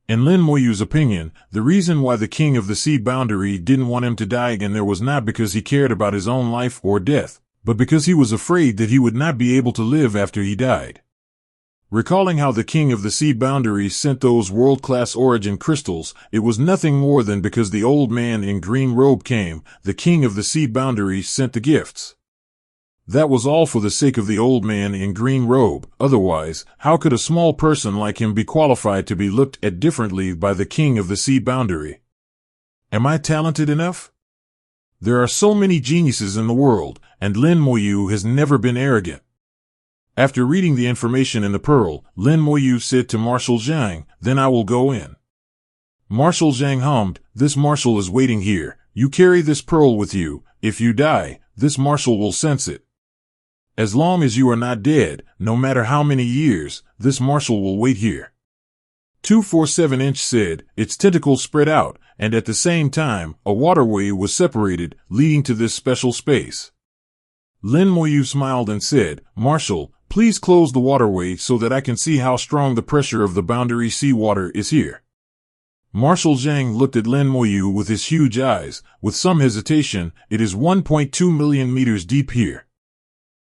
In Lin Moyu's opinion, the reason why the king of the sea boundary didn't want him to die in there was not because he cared about his own life or death, but because he was afraid that he would not be able to live after he died. Recalling how the king of the sea boundary sent those world-class origin crystals, it was nothing more than because the old man in green robe came, the king of the sea boundary sent the gifts. That was all for the sake of the old man in green robe. Otherwise, how could a small person like him be qualified to be looked at differently by the king of the sea boundary? Am I talented enough? There are so many geniuses in the world, and Lin Moyu has never been arrogant. After reading the information in the pearl, Lin Moyu said to Marshal Zhang, "Then I will go in." Marshal Zhang hummed, "This marshal is waiting here. You carry this pearl with you. If you die, this marshal will sense it. As long as you are not dead, no matter how many years, this marshal will wait here." 247-inch said, its tentacles spread out, and at the same time, a waterway was separated, leading to this special space. Lin Moyu smiled and said, "Marshal, please close the waterway so that I can see how strong the pressure of the boundary sea water is here." Marshal Zhang looked at Lin Moyu with his huge eyes, with some hesitation. "It is 1.2 million meters deep here.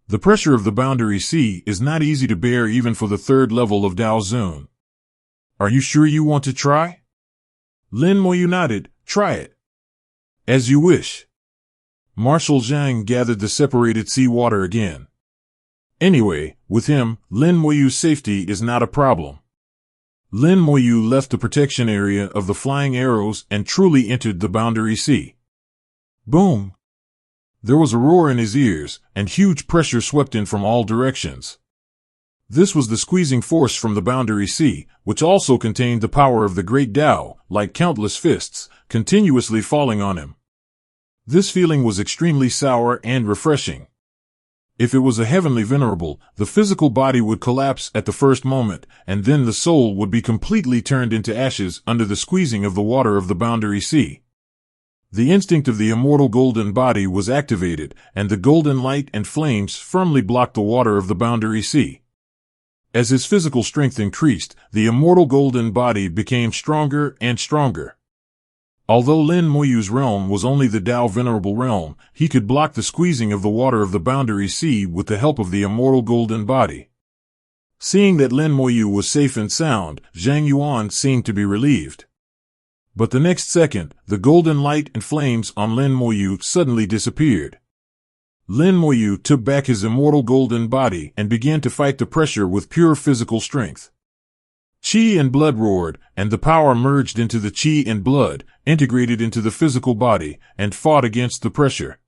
The pressure of the boundary sea is not easy to bear even for the third level of Dao Zun. Are you sure you want to try?" Lin Moyu nodded. "Try it." "As you wish." Marshal Zhang gathered the separated sea water again. Anyway, with him, Lin Moyu's safety is not a problem. Lin Moyu left the protection area of the flying arrows and truly entered the boundary sea. Boom! There was a roar in his ears, and huge pressure swept in from all directions. This was the squeezing force from the boundary sea, which also contained the power of the great Tao, like countless fists, continuously falling on him. This feeling was extremely sour and refreshing. If it was a heavenly venerable, the physical body would collapse at the first moment, and then the soul would be completely turned into ashes under the squeezing of the water of the boundary sea. The instinct of the immortal golden body was activated, and the golden light and flames firmly blocked the water of the boundary sea. As his physical strength increased, the immortal golden body became stronger and stronger. Although Lin Moyu's realm was only the Tao Venerable realm, he could block the squeezing of the water of the boundary sea with the help of the immortal golden body. Seeing that Lin Moyu was safe and sound, Zhang Yuan seemed to be relieved. But the next second, the golden light and flames on Lin Moyu suddenly disappeared. Lin Moyu took back his immortal golden body and began to fight the pressure with pure physical strength. Qi and blood roared, and the power merged into the qi and blood, integrated into the physical body, and fought against the pressure.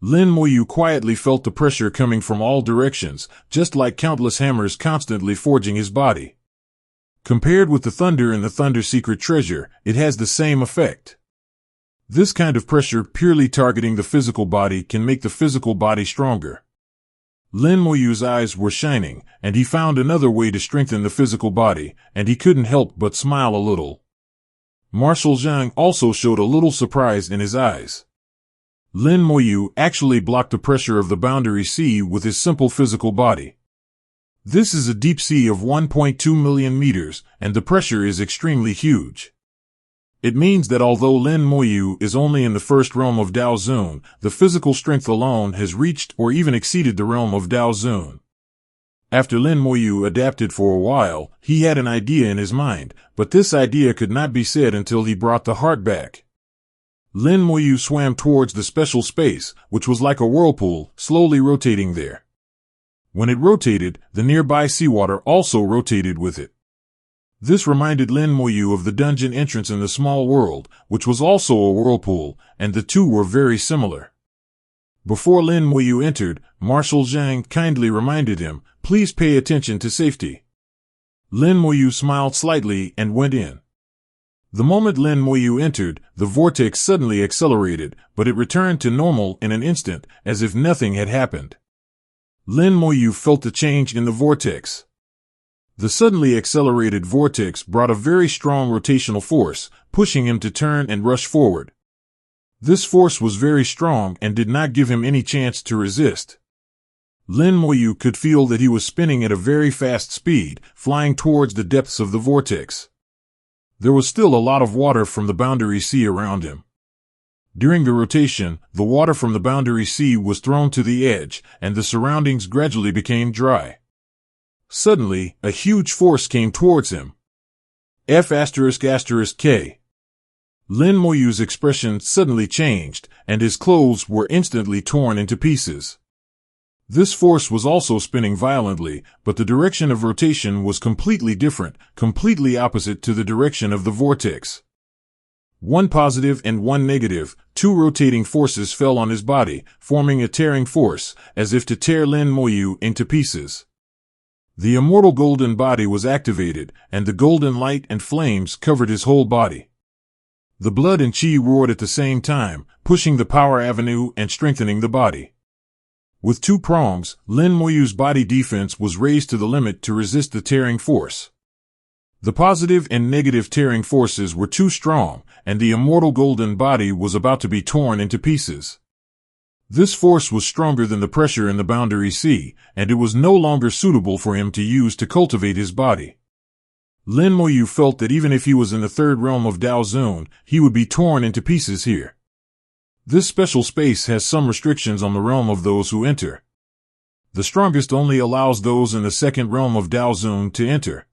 Lin Moyu quietly felt the pressure coming from all directions, just like countless hammers constantly forging his body. Compared with the thunder in the Thunder Secret Treasure, it has the same effect. This kind of pressure purely targeting the physical body can make the physical body stronger. Lin Moyu's eyes were shining, and he found another way to strengthen the physical body, and he couldn't help but smile a little. Marshal Zhang also showed a little surprise in his eyes. Lin Moyu actually blocked the pressure of the boundary sea with his simple physical body. This is a deep sea of 1.2 million meters, and the pressure is extremely huge. It means that although Lin Moyu is only in the first realm of Dao Zun, the physical strength alone has reached or even exceeded the realm of Dao Zun. After Lin Moyu adapted for a while, he had an idea in his mind, but this idea could not be said until he brought the heart back. Lin Moyu swam towards the special space, which was like a whirlpool, slowly rotating there. When it rotated, the nearby seawater also rotated with it. This reminded Lin Moyu of the dungeon entrance in the small world, which was also a whirlpool, and the two were very similar. Before Lin Moyu entered, Marshal Zhang kindly reminded him, "Please pay attention to safety." Lin Moyu smiled slightly and went in. The moment Lin Moyu entered, the vortex suddenly accelerated, but it returned to normal in an instant, as if nothing had happened. Lin Moyu felt the change in the vortex. The suddenly accelerated vortex brought a very strong rotational force, pushing him to turn and rush forward. This force was very strong and did not give him any chance to resist. Lin Moyu could feel that he was spinning at a very fast speed, flying towards the depths of the vortex. There was still a lot of water from the boundary sea around him. During the rotation, the water from the boundary sea was thrown to the edge, and the surroundings gradually became dry. Suddenly, a huge force came towards him. F***K. Lin Moyu's expression suddenly changed, and his clothes were instantly torn into pieces. This force was also spinning violently, but the direction of rotation was completely different, completely opposite to the direction of the vortex. One positive and one negative, two rotating forces fell on his body, forming a tearing force, as if to tear Lin Moyu into pieces. The immortal golden body was activated, and the golden light and flames covered his whole body. The blood and chi roared at the same time, pushing the power avenue and strengthening the body. With 2 prongs, Lin Moyu's body defense was raised to the limit to resist the tearing force. The positive and negative tearing forces were too strong, and the immortal golden body was about to be torn into pieces. This force was stronger than the pressure in the boundary sea, and it was no longer suitable for him to use to cultivate his body. Lin Moyu felt that even if he was in the 3rd realm of Dao Zun, he would be torn into pieces here. This special space has some restrictions on the realm of those who enter. The strongest only allows those in the 2nd realm of Dao Zun to enter.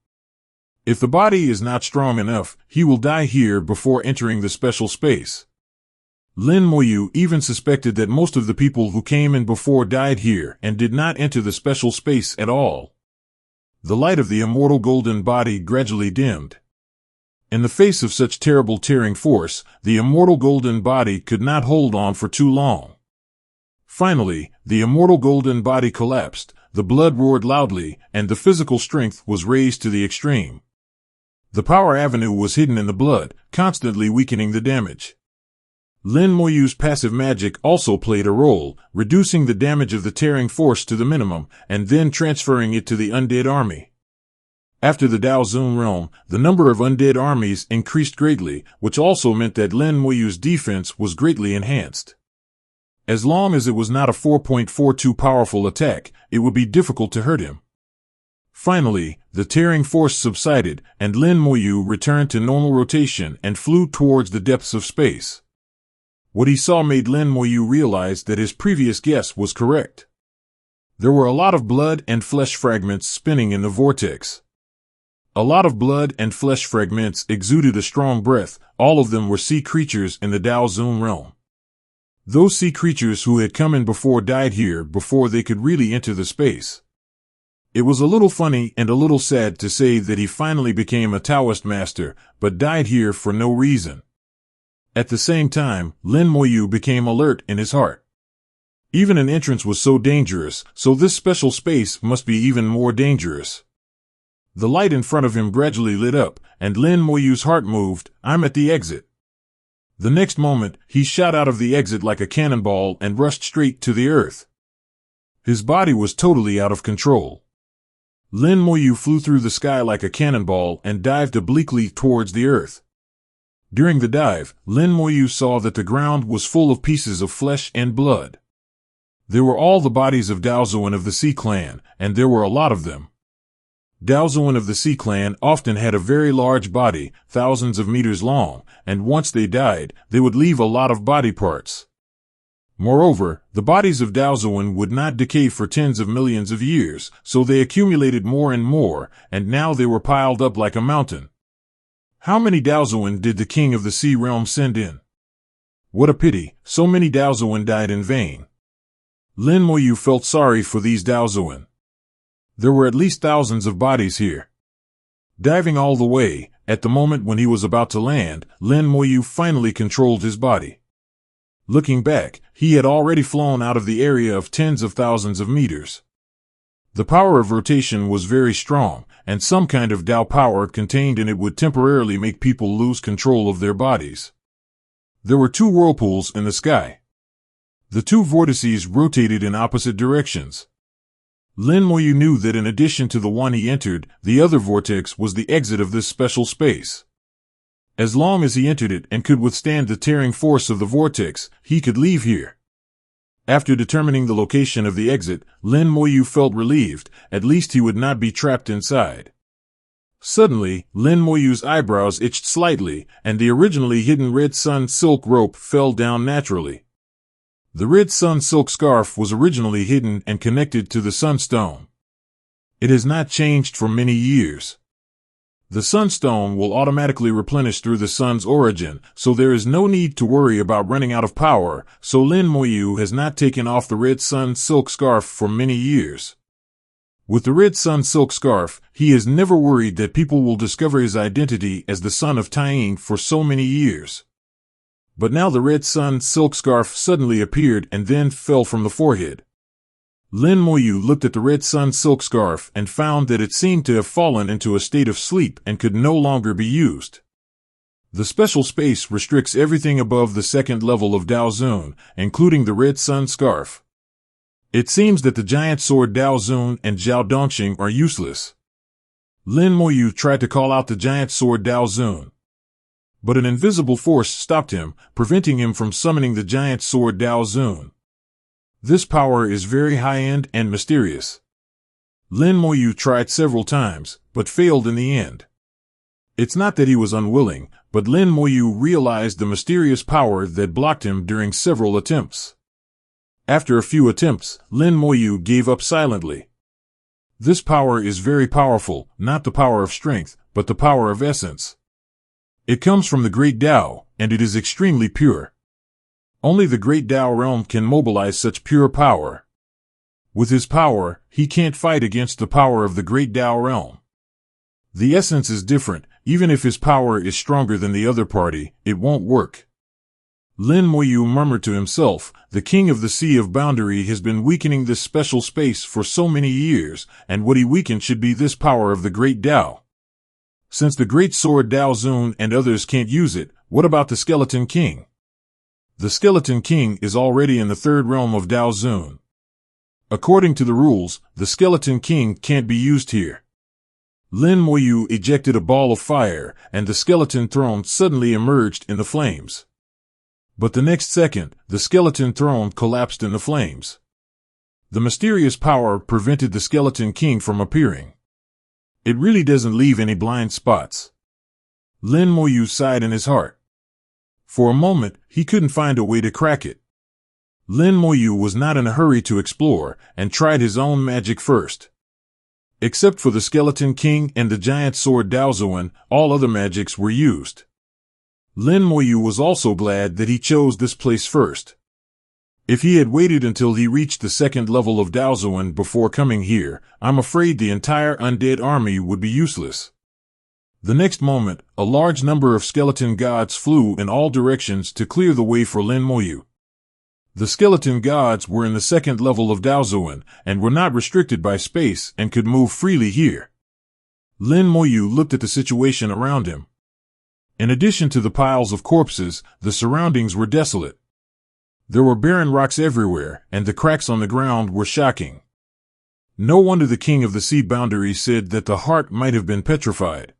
If the body is not strong enough, he will die here before entering the special space. Lin Moyu even suspected that most of the people who came in before died here and did not enter the special space at all. The light of the immortal golden body gradually dimmed. In the face of such terrible tearing force, the immortal golden body could not hold on for too long. Finally, the immortal golden body collapsed, the blood roared loudly, and the physical strength was raised to the extreme. The power avenue was hidden in the blood, constantly weakening the damage. Lin Moyu's passive magic also played a role, reducing the damage of the tearing force to the minimum, and then transferring it to the undead army. After the Dao Zun realm, the number of undead armies increased greatly, which also meant that Lin Moyu's defense was greatly enhanced. As long as it was not a 4.42 powerful attack, it would be difficult to hurt him. Finally, the tearing force subsided, and Lin Moyu returned to normal rotation and flew towards the depths of space. What he saw made Lin Moyu realize that his previous guess was correct. There were a lot of blood and flesh fragments spinning in the vortex. A lot of blood and flesh fragments exuded a strong breath. All of them were sea creatures in the Dao Zun realm. Those sea creatures who had come in before died here before they could really enter the space. It was a little funny and a little sad to say that he finally became a Taoist master, but died here for no reason. At the same time, Lin Moyu became alert in his heart. Even an entrance was so dangerous, so this special space must be even more dangerous. The light in front of him gradually lit up, and Lin Moyu's heart moved. I'm at the exit. The next moment, he shot out of the exit like a cannonball and rushed straight to the earth. His body was totally out of control. Lin Moyu flew through the sky like a cannonball and dived obliquely towards the earth. During the dive, Lin Moyu saw that the ground was full of pieces of flesh and blood. There were all the bodies of Daozuan of the Sea Clan, and there were a lot of them. Daozuan of the Sea Clan often had a very large body, thousands of meters long, and once they died, they would leave a lot of body parts. Moreover, the bodies of Daozuan would not decay for tens of millions of years, so they accumulated more and more, and now they were piled up like a mountain. How many Daozuan did the king of the sea realm send in? What a pity, so many Daozuan died in vain. Lin Moyu felt sorry for these Daozuan. There were at least thousands of bodies here. Diving all the way, at the moment when he was about to land, Lin Moyu finally controlled his body. Looking back, he had already flown out of the area of tens of thousands of meters. The power of rotation was very strong, and some kind of Dao power contained in it would temporarily make people lose control of their bodies. There were 2 whirlpools in the sky. The 2 vortices rotated in opposite directions. Lin Moyu knew that in addition to the one he entered, the other vortex was the exit of this special space. As long as he entered it and could withstand the tearing force of the vortex, he could leave here. After determining the location of the exit, Lin Moyu felt relieved. At least he would not be trapped inside. Suddenly, Lin Moyu's eyebrows itched slightly, and the originally hidden red sun silk rope fell down naturally. The red sun silk scarf was originally hidden and connected to the sunstone. It has not changed for many years. The sunstone will automatically replenish through the sun's origin, so there is no need to worry about running out of power, so Lin Moyu has not taken off the red sun silk scarf for many years. With the red sun silk scarf, he has never worried that people will discover his identity as the son of Taiying for so many years. But now the red sun silk scarf suddenly appeared and then fell from the forehead. Lin Moyu looked at the red sun silk scarf and found that it seemed to have fallen into a state of sleep and could no longer be used. The special space restricts everything above the second level of Daozun, including the red sun scarf. It seems that the giant sword Daozun and Zhao Dongxing are useless. Lin Moyu tried to call out the giant sword Daozun, but an invisible force stopped him, preventing him from summoning the giant sword Daozun. This power is very high-end and mysterious. Lin Moyu tried several times, but failed in the end. It's not that he was unwilling, but Lin Moyu realized the mysterious power that blocked him during several attempts. After a few attempts, Lin Moyu gave up silently. This power is very powerful, not the power of strength, but the power of essence. It comes from the Great Tao, and it is extremely pure. Only the Great Tao realm can mobilize such pure power. With his power, he can't fight against the power of the Great Tao realm. The essence is different. Even if his power is stronger than the other party, it won't work. Lin Moyu murmured to himself, the king of the Sea of Boundary has been weakening this special space for so many years, and what he weakened should be this power of the Great Tao. Since the Great Sword Daozun and others can't use it, what about the Skeleton King? The Skeleton King is already in the third realm of Daozun. According to the rules, the Skeleton King can't be used here. Lin Moyu ejected a ball of fire, and the skeleton throne suddenly emerged in the flames. But the next second, the skeleton throne collapsed in the flames. The mysterious power prevented the Skeleton King from appearing. It really doesn't leave any blind spots. Lin Moyu sighed in his heart. For a moment, he couldn't find a way to crack it. Lin Moyu was not in a hurry to explore, and tried his own magic first. Except for the Skeleton King and the giant sword Daozun, all other magics were used. Lin Moyu was also glad that he chose this place first. If he had waited until he reached the second level of Daozun before coming here, I'm afraid the entire undead army would be useless. The next moment, a large number of skeleton gods flew in all directions to clear the way for Lin Moyu. The skeleton gods were in the second level of Daozun and were not restricted by space and could move freely here. Lin Moyu looked at the situation around him. In addition to the piles of corpses, the surroundings were desolate. There were barren rocks everywhere, and the cracks on the ground were shocking. No wonder the king of the sea boundary said that the heart might have been petrified.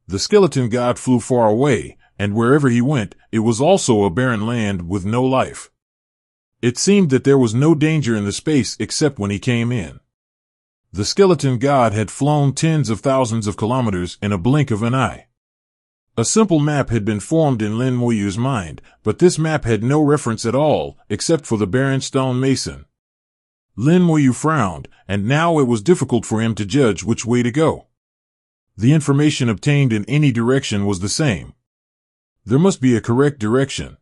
The skeleton god flew far away, and wherever he went, it was also a barren land with no life. It seemed that there was no danger in the space except when he came in. The skeleton god had flown tens of thousands of kilometers in a blink of an eye. A simple map had been formed in Lin Moyu's mind, but this map had no reference at all, except for the barren stone mason. Lin Moyu frowned, and now it was difficult for him to judge which way to go. The information obtained in any direction was the same. There must be a correct direction.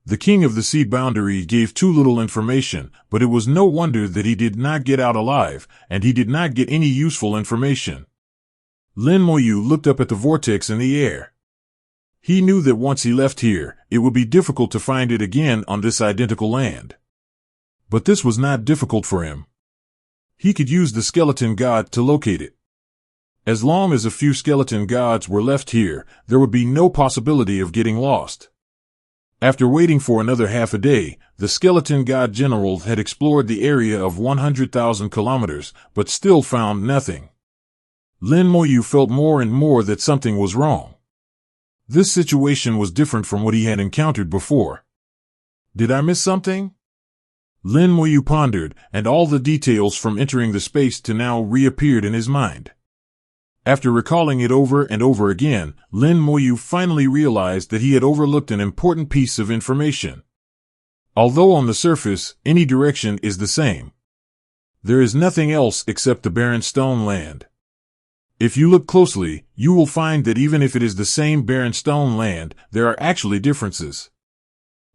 The king of the sea boundary gave too little information, but it was no wonder that he did not get out alive, and he did not get any useful information. Lin Moyu looked up at the vortex in the air. He knew that once he left here, it would be difficult to find it again on this identical land. But this was not difficult for him. He could use the skeleton god to locate it. As long as a few skeleton gods were left here, there would be no possibility of getting lost. After waiting for another half a day, the skeleton god general had explored the area of 100,000 kilometers, but still found nothing. Lin Moyu felt more and more that something was wrong. This situation was different from what he had encountered before. Did I miss something? Lin Moyu pondered, and all the details from entering the space to now reappeared in his mind. After recalling it over and over again, Lin Moyu finally realized that he had overlooked an important piece of information. Although on the surface, any direction is the same. There is nothing else except the barren stone land. If you look closely, you will find that even if it is the same barren stone land, there are actually differences.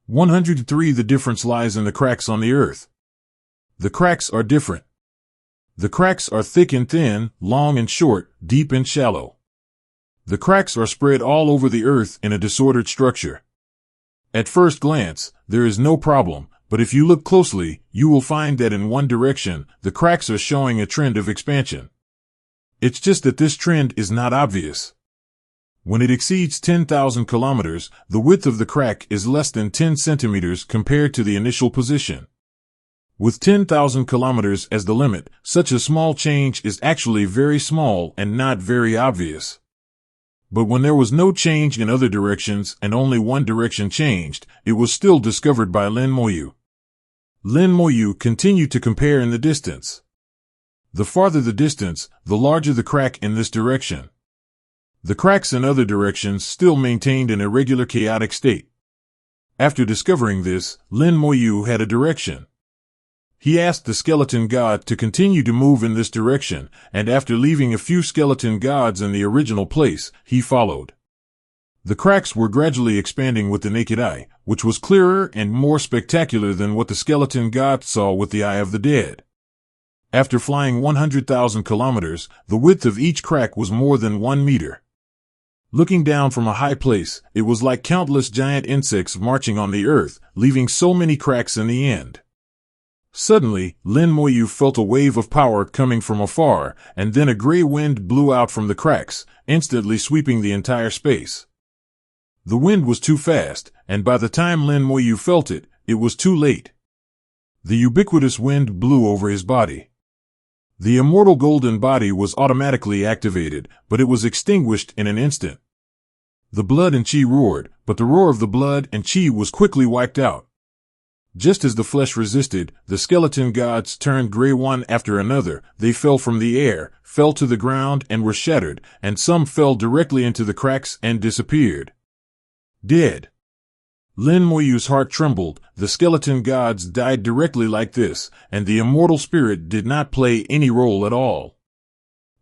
103 The difference lies in the cracks on the earth. The cracks are different. The cracks are thick and thin, long and short, deep and shallow. The cracks are spread all over the earth in a disordered structure. At first glance, there is no problem, But if you look closely, you will find that in one direction, the cracks are showing a trend of expansion. It's just that this trend is not obvious. When it exceeds 10,000 kilometers, the width of the crack is less than 10 centimeters compared to the initial position. With 10,000 kilometers as the limit, such a small change is actually very small and not very obvious. But when there was no change in other directions and only one direction changed, it was still discovered by Lin Moyu. Lin Moyu continued to compare in the distance. The farther the distance, the larger the crack in this direction. The cracks in other directions still maintained an irregular chaotic state. After discovering this, Lin Moyu had a direction. He asked the skeleton god to continue to move in this direction, and after leaving a few skeleton gods in the original place, he followed. The cracks were gradually expanding with the naked eye, which was clearer and more spectacular than what the skeleton god saw with the eye of the dead. After flying 100,000 kilometers, the width of each crack was more than 1 meter. Looking down from a high place, it was like countless giant insects marching on the earth, leaving so many cracks in the end. Suddenly, Lin Moyu felt a wave of power coming from afar, and then a gray wind blew out from the cracks, instantly sweeping the entire space. The wind was too fast, and by the time Lin Moyu felt it, it was too late. The ubiquitous wind blew over his body. The immortal golden body was automatically activated, but it was extinguished in an instant. The blood and chi roared, but the roar of the blood and chi was quickly wiped out. Just as the flesh resisted, the skeleton gods turned gray one after another. They fell from the air, fell to the ground and were shattered, and some fell directly into the cracks and disappeared. Dead. Lin Moyu's heart trembled. The skeleton gods died directly like this, and the immortal spirit did not play any role at all.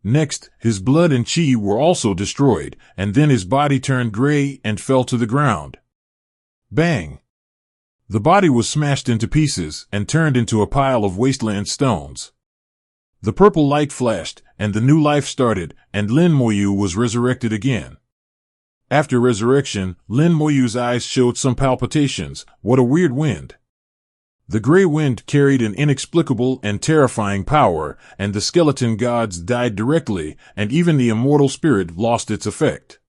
Next, his blood and chi were also destroyed, and then his body turned gray and fell to the ground. Bang! The body was smashed into pieces and turned into a pile of wasteland stones. The purple light flashed, and the new life started, and Lin Moyu was resurrected again. After resurrection, Lin Moyu's eyes showed some palpitations. What a weird wind. The gray wind carried an inexplicable and terrifying power, and the skeleton gods died directly, and even the immortal spirit lost its effect.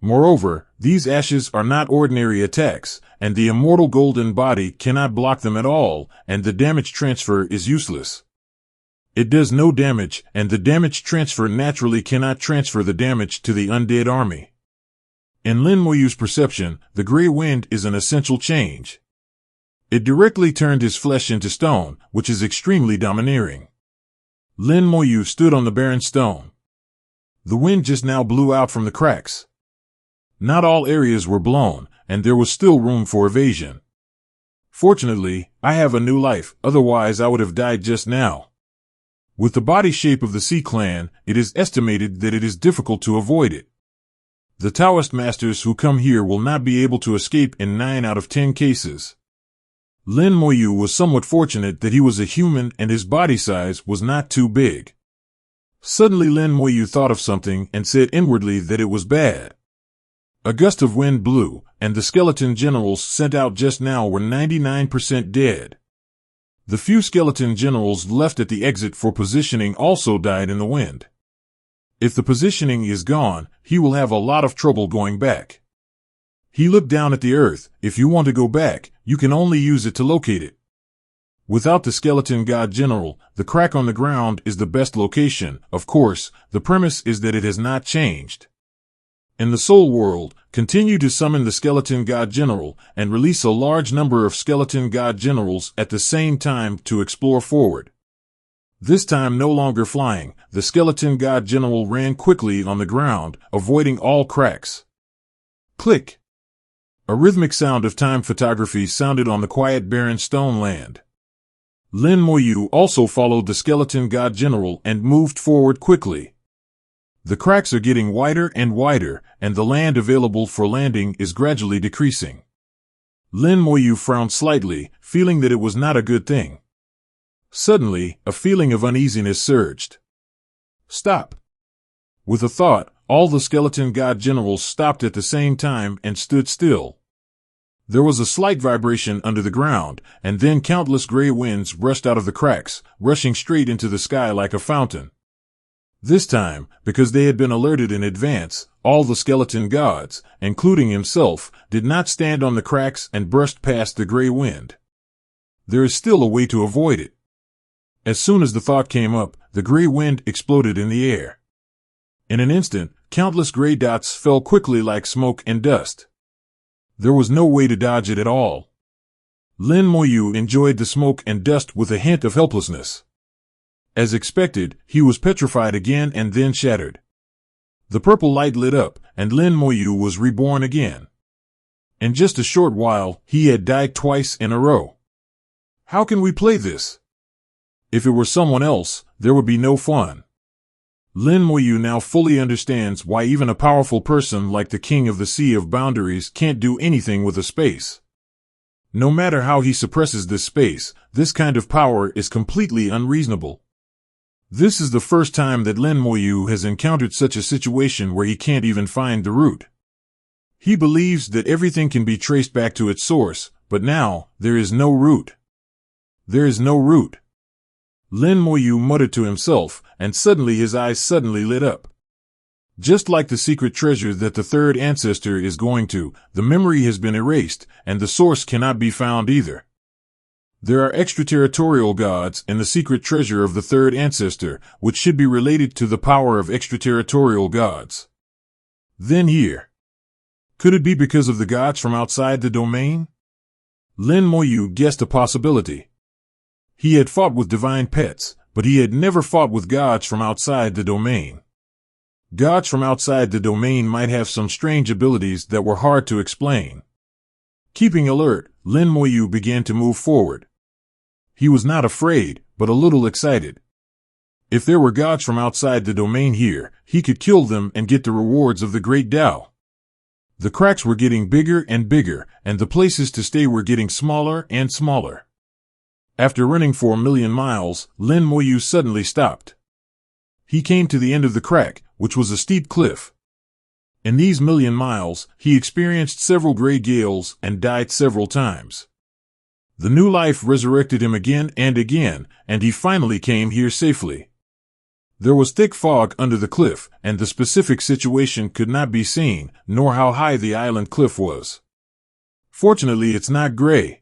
Moreover, these ashes are not ordinary attacks, and the immortal golden body cannot block them at all, and the damage transfer is useless. It does no damage, and the damage transfer naturally cannot transfer the damage to the undead army. In Lin Moyu's perception, the gray wind is an essential change. It directly turned his flesh into stone, which is extremely domineering. Lin Moyu stood on the barren stone. The wind just now blew out from the cracks. Not all areas were blown, and there was still room for evasion. Fortunately, I have a new life, otherwise I would have died just now. With the body shape of the Sea Clan, it is estimated that it is difficult to avoid it. The Taoist masters who come here will not be able to escape in 9 out of 10 cases. Lin Moyu was somewhat fortunate that he was a human and his body size was not too big. Suddenly Lin Moyu thought of something and said inwardly that it was bad. A gust of wind blew, and the skeleton generals sent out just now were 99% dead. The few skeleton generals left at the exit for positioning also died in the wind. If the positioning is gone, he will have a lot of trouble going back. He looked down at the earth. If you want to go back, you can only use it to locate it. Without the skeleton god general, the crack on the ground is the best location. Of course, the premise is that it has not changed. In the soul world, continue to summon the skeleton god general and release a large number of skeleton god generals at the same time to explore forward. This time no longer flying, the skeleton god general ran quickly on the ground, avoiding all cracks. Click! A rhythmic sound of time photography sounded on the quiet barren stone land. Lin Moyu also followed the skeleton god general and moved forward quickly. The cracks are getting wider and wider, and the land available for landing is gradually decreasing. Lin Moyu frowned slightly, feeling that it was not a good thing. Suddenly, a feeling of uneasiness surged. Stop! With a thought, all the skeleton god generals stopped at the same time and stood still. There was a slight vibration under the ground, and then countless gray winds rushed out of the cracks, rushing straight into the sky like a fountain. This time, because they had been alerted in advance, all the skeleton gods, including himself, did not stand on the cracks and brushed past the gray wind. There is still a way to avoid it. As soon as the thought came up, the gray wind exploded in the air. In an instant, countless gray dots fell quickly like smoke and dust. There was no way to dodge it at all. Lin Moyu enjoyed the smoke and dust with a hint of helplessness. As expected, he was petrified again and then shattered. The purple light lit up, and Lin Moyu was reborn again. In just a short while, he had died twice in a row. How can we play this? If it were someone else, there would be no fun. Lin Moyu now fully understands why even a powerful person like the King of the Sea of Boundaries can't do anything with a space. No matter how he suppresses this space, this kind of power is completely unreasonable. This is the first time that Lin Moyu has encountered such a situation where he can't even find the root. He believes that everything can be traced back to its source, but now, there is no root. There is no root. Lin Moyu muttered to himself, and suddenly his eyes suddenly lit up. Just like the secret treasure that the third ancestor is going to, the memory has been erased, and the source cannot be found either. There are extraterritorial gods in the secret treasure of the third ancestor, which should be related to the power of extraterritorial gods. Then here. Could it be because of the gods from outside the domain? Lin Moyu guessed a possibility. He had fought with divine pets, but he had never fought with gods from outside the domain. Gods from outside the domain might have some strange abilities that were hard to explain. Keeping alert, Lin Moyu began to move forward. He was not afraid, but a little excited. If there were gods from outside the domain here, he could kill them and get the rewards of the Great Tao. The cracks were getting bigger and bigger, and the places to stay were getting smaller and smaller. After running for 1,000,000 miles, Lin Moyu suddenly stopped. He came to the end of the crack, which was a steep cliff. In these 1,000,000 miles, he experienced several gray gales and died several times. The new life resurrected him again and again, and he finally came here safely. There was thick fog under the cliff, and the specific situation could not be seen, nor how high the island cliff was. Fortunately, it's not gray.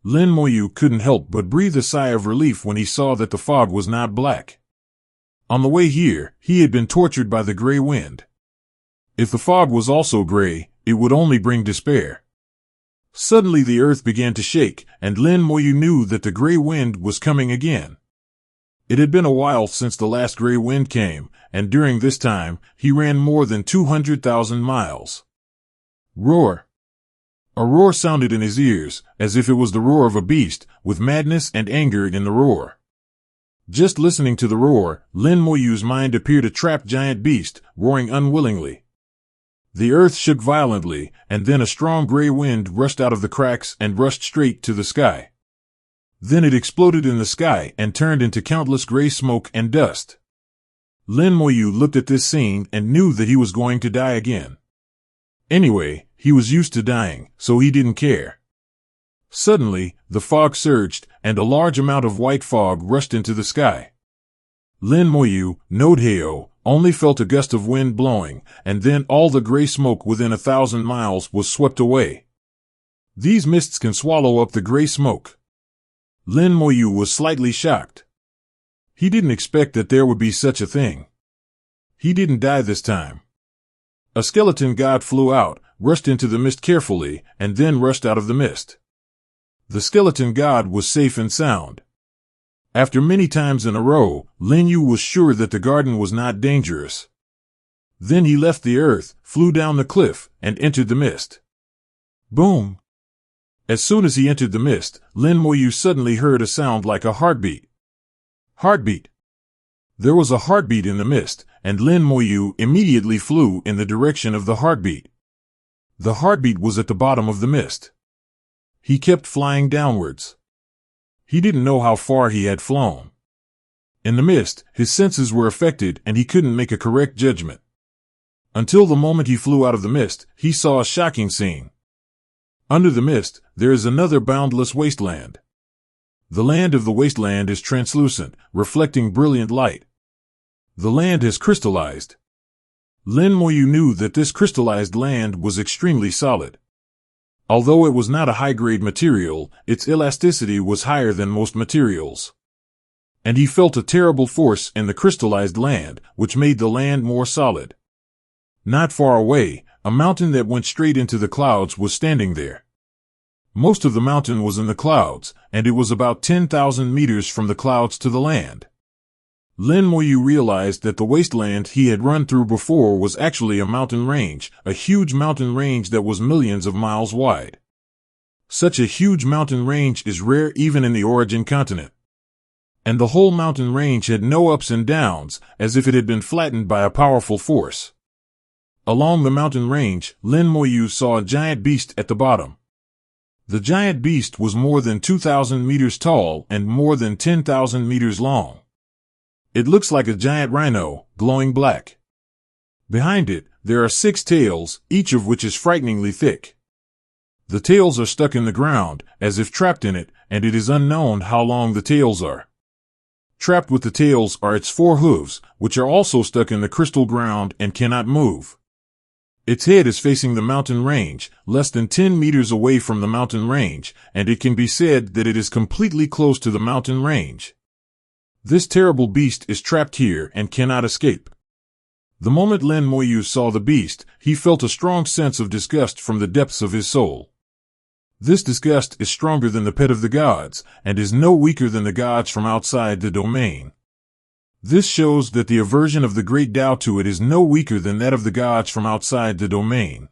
Lin Moyu couldn't help but breathe a sigh of relief when he saw that the fog was not black. On the way here, he had been tortured by the gray wind. If the fog was also gray, it would only bring despair. Suddenly the earth began to shake, and Lin Moyu knew that the gray wind was coming again. It had been a while since the last gray wind came, and during this time, he ran more than 200,000 miles. Roar! A roar sounded in his ears, as if it was the roar of a beast, with madness and anger in the roar. Just listening to the roar, Lin Moyu's mind appeared a trapped giant beast, roaring unwillingly. The earth shook violently, and then a strong gray wind rushed out of the cracks and rushed straight to the sky. Then it exploded in the sky and turned into countless gray smoke and dust. Lin Moyu looked at this scene and knew that he was going to die again. Anyway, he was used to dying, so he didn't care. Suddenly, the fog surged, and a large amount of white fog rushed into the sky. Lin Moyu, Nodheo, only felt a gust of wind blowing, and then all the gray smoke within 1,000 miles was swept away. These mists can swallow up the gray smoke. Lin Moyu was slightly shocked. He didn't expect that there would be such a thing. He didn't die this time. A skeleton god flew out, rushed into the mist carefully, and then rushed out of the mist. The skeleton god was safe and sound. After many times in a row, Lin Yu was sure that the garden was not dangerous. Then he left the earth, flew down the cliff, and entered the mist. Boom! As soon as he entered the mist, Lin Moyu suddenly heard a sound like a heartbeat. Heartbeat! There was a heartbeat in the mist, and Lin Moyu immediately flew in the direction of the heartbeat. The heartbeat was at the bottom of the mist. He kept flying downwards. He didn't know how far he had flown. In the mist, his senses were affected and he couldn't make a correct judgment. Until the moment he flew out of the mist, he saw a shocking scene. Under the mist, there is another boundless wasteland. The land of the wasteland is translucent, reflecting brilliant light. The land has crystallized. Lin Moyu knew that this crystallized land was extremely solid. Although it was not a high-grade material, its elasticity was higher than most materials. And he felt a terrible force in the crystallized land, which made the land more solid. Not far away, a mountain that went straight into the clouds was standing there. Most of the mountain was in the clouds, and it was about 10,000 meters from the clouds to the land. Lin Moyu realized that the wasteland he had run through before was actually a mountain range, a huge mountain range that was millions of miles wide. Such a huge mountain range is rare even in the origin continent. And the whole mountain range had no ups and downs, as if it had been flattened by a powerful force. Along the mountain range, Lin Moyu saw a giant beast at the bottom. The giant beast was more than 2,000 meters tall and more than 10,000 meters long. It looks like a giant rhino, glowing black. Behind it, there are 6 tails, each of which is frighteningly thick. The tails are stuck in the ground, as if trapped in it, and it is unknown how long the tails are. Trapped with the tails are its 4 hooves, which are also stuck in the crystal ground and cannot move. Its head is facing the mountain range, less than 10 meters away from the mountain range, and it can be said that it is completely close to the mountain range. This terrible beast is trapped here and cannot escape. The moment Lin Moyu saw the beast, he felt a strong sense of disgust from the depths of his soul. This disgust is stronger than the pet of the gods, and is no weaker than the gods from outside the domain. This shows that the aversion of the great Tao to it is no weaker than that of the gods from outside the domain.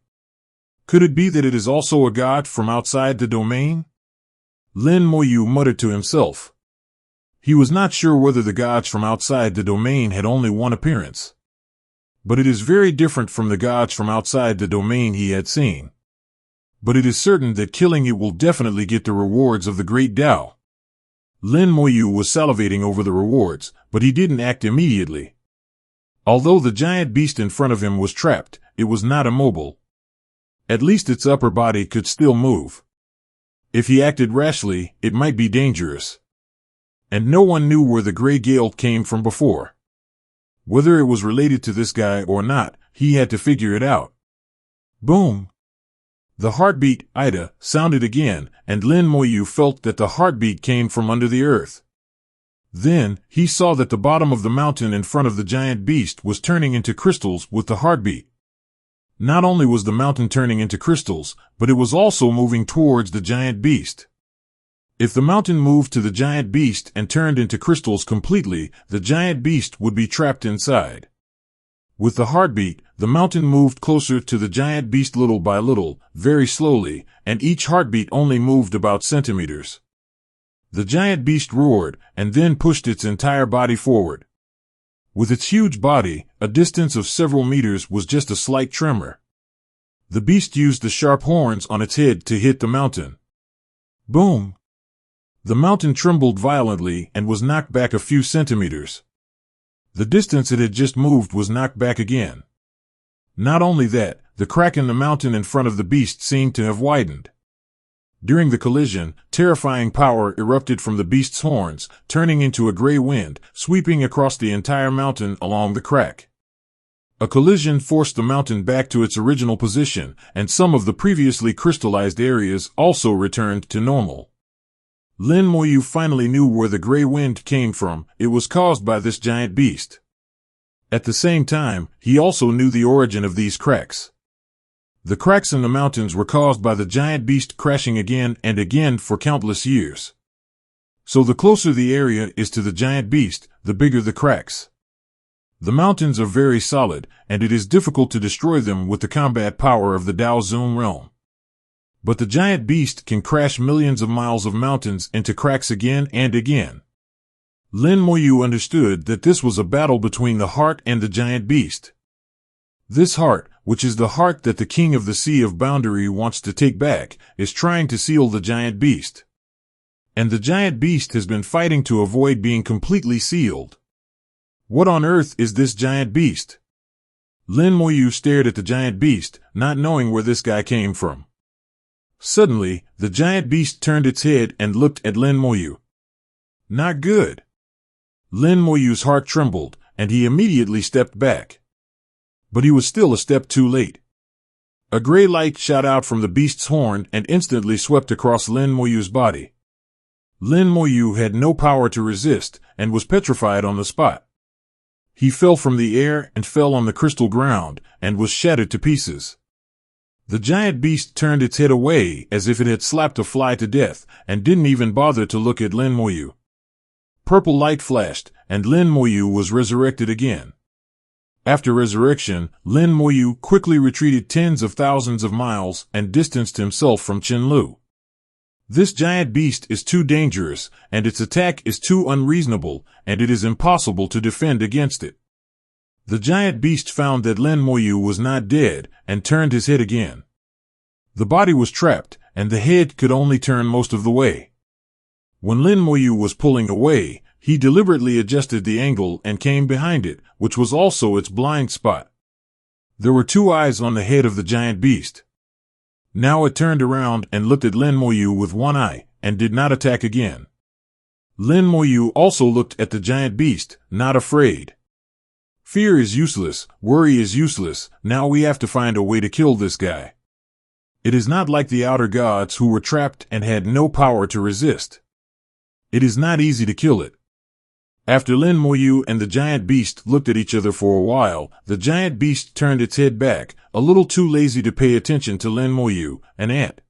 Could it be that it is also a god from outside the domain? Lin Moyu muttered to himself. He was not sure whether the gods from outside the domain had only one appearance. But it is very different from the gods from outside the domain he had seen. But it is certain that killing it will definitely get the rewards of the great Tao. Lin Moyu was salivating over the rewards, but he didn't act immediately. Although the giant beast in front of him was trapped, it was not immobile. At least its upper body could still move. If he acted rashly, it might be dangerous. And no one knew where the Grey Gale came from before. Whether it was related to this guy or not, he had to figure it out. Boom! The heartbeat, Ida, sounded again, and Lin Moyu felt that the heartbeat came from under the earth. Then, he saw that the bottom of the mountain in front of the giant beast was turning into crystals with the heartbeat. Not only was the mountain turning into crystals, but it was also moving towards the giant beast. If the mountain moved to the giant beast and turned into crystals completely, the giant beast would be trapped inside. With the heartbeat, the mountain moved closer to the giant beast little by little, very slowly, and each heartbeat only moved about centimeters. The giant beast roared, and then pushed its entire body forward. With its huge body, a distance of several meters was just a slight tremor. The beast used the sharp horns on its head to hit the mountain. Boom! The mountain trembled violently and was knocked back a few centimeters. The distance it had just moved was knocked back again. Not only that, the crack in the mountain in front of the beast seemed to have widened. During the collision, terrifying power erupted from the beast's horns, turning into a gray wind, sweeping across the entire mountain along the crack. A collision forced the mountain back to its original position, and some of the previously crystallized areas also returned to normal. Lin Moyu finally knew where the gray wind came from. It was caused by this giant beast. At the same time, he also knew the origin of these cracks. The cracks in the mountains were caused by the giant beast crashing again and again for countless years. So the closer the area is to the giant beast, the bigger the cracks. The mountains are very solid, and it is difficult to destroy them with the combat power of the Dao Zone realm. But the giant beast can crash millions of miles of mountains into cracks again and again. Lin Moyu understood that this was a battle between the heart and the giant beast. This heart, which is the heart that the king of the Sea of Boundary wants to take back, is trying to seal the giant beast. And the giant beast has been fighting to avoid being completely sealed. What on earth is this giant beast? Lin Moyu stared at the giant beast, not knowing where this guy came from. Suddenly, the giant beast turned its head and looked at Lin Moyu. Not good. Lin Moyu's heart trembled, and he immediately stepped back. But he was still a step too late. A gray light shot out from the beast's horn and instantly swept across Lin Moyu's body. Lin Moyu had no power to resist, and was petrified on the spot. He fell from the air and fell on the crystal ground, and was shattered to pieces. The giant beast turned its head away as if it had slapped a fly to death, and didn't even bother to look at Lin Moyu. Purple light flashed, and Lin Moyu was resurrected again. After resurrection, Lin Moyu quickly retreated tens of thousands of miles and distanced himself from Qinlu. This giant beast is too dangerous, and its attack is too unreasonable, and it is impossible to defend against it. The giant beast found that Lin Moyu was not dead, and turned his head again. The body was trapped, and the head could only turn most of the way. When Lin Moyu was pulling away, he deliberately adjusted the angle and came behind it, which was also its blind spot. There were two eyes on the head of the giant beast. Now it turned around and looked at Lin Moyu with one eye, and did not attack again. Lin Moyu also looked at the giant beast, not afraid. Fear is useless, worry is useless, now we have to find a way to kill this guy. It is not like the outer gods who were trapped and had no power to resist. It is not easy to kill it. After Lin Moyu and the giant beast looked at each other for a while, the giant beast turned its head back, a little too lazy to pay attention to Lin Moyu, an ant.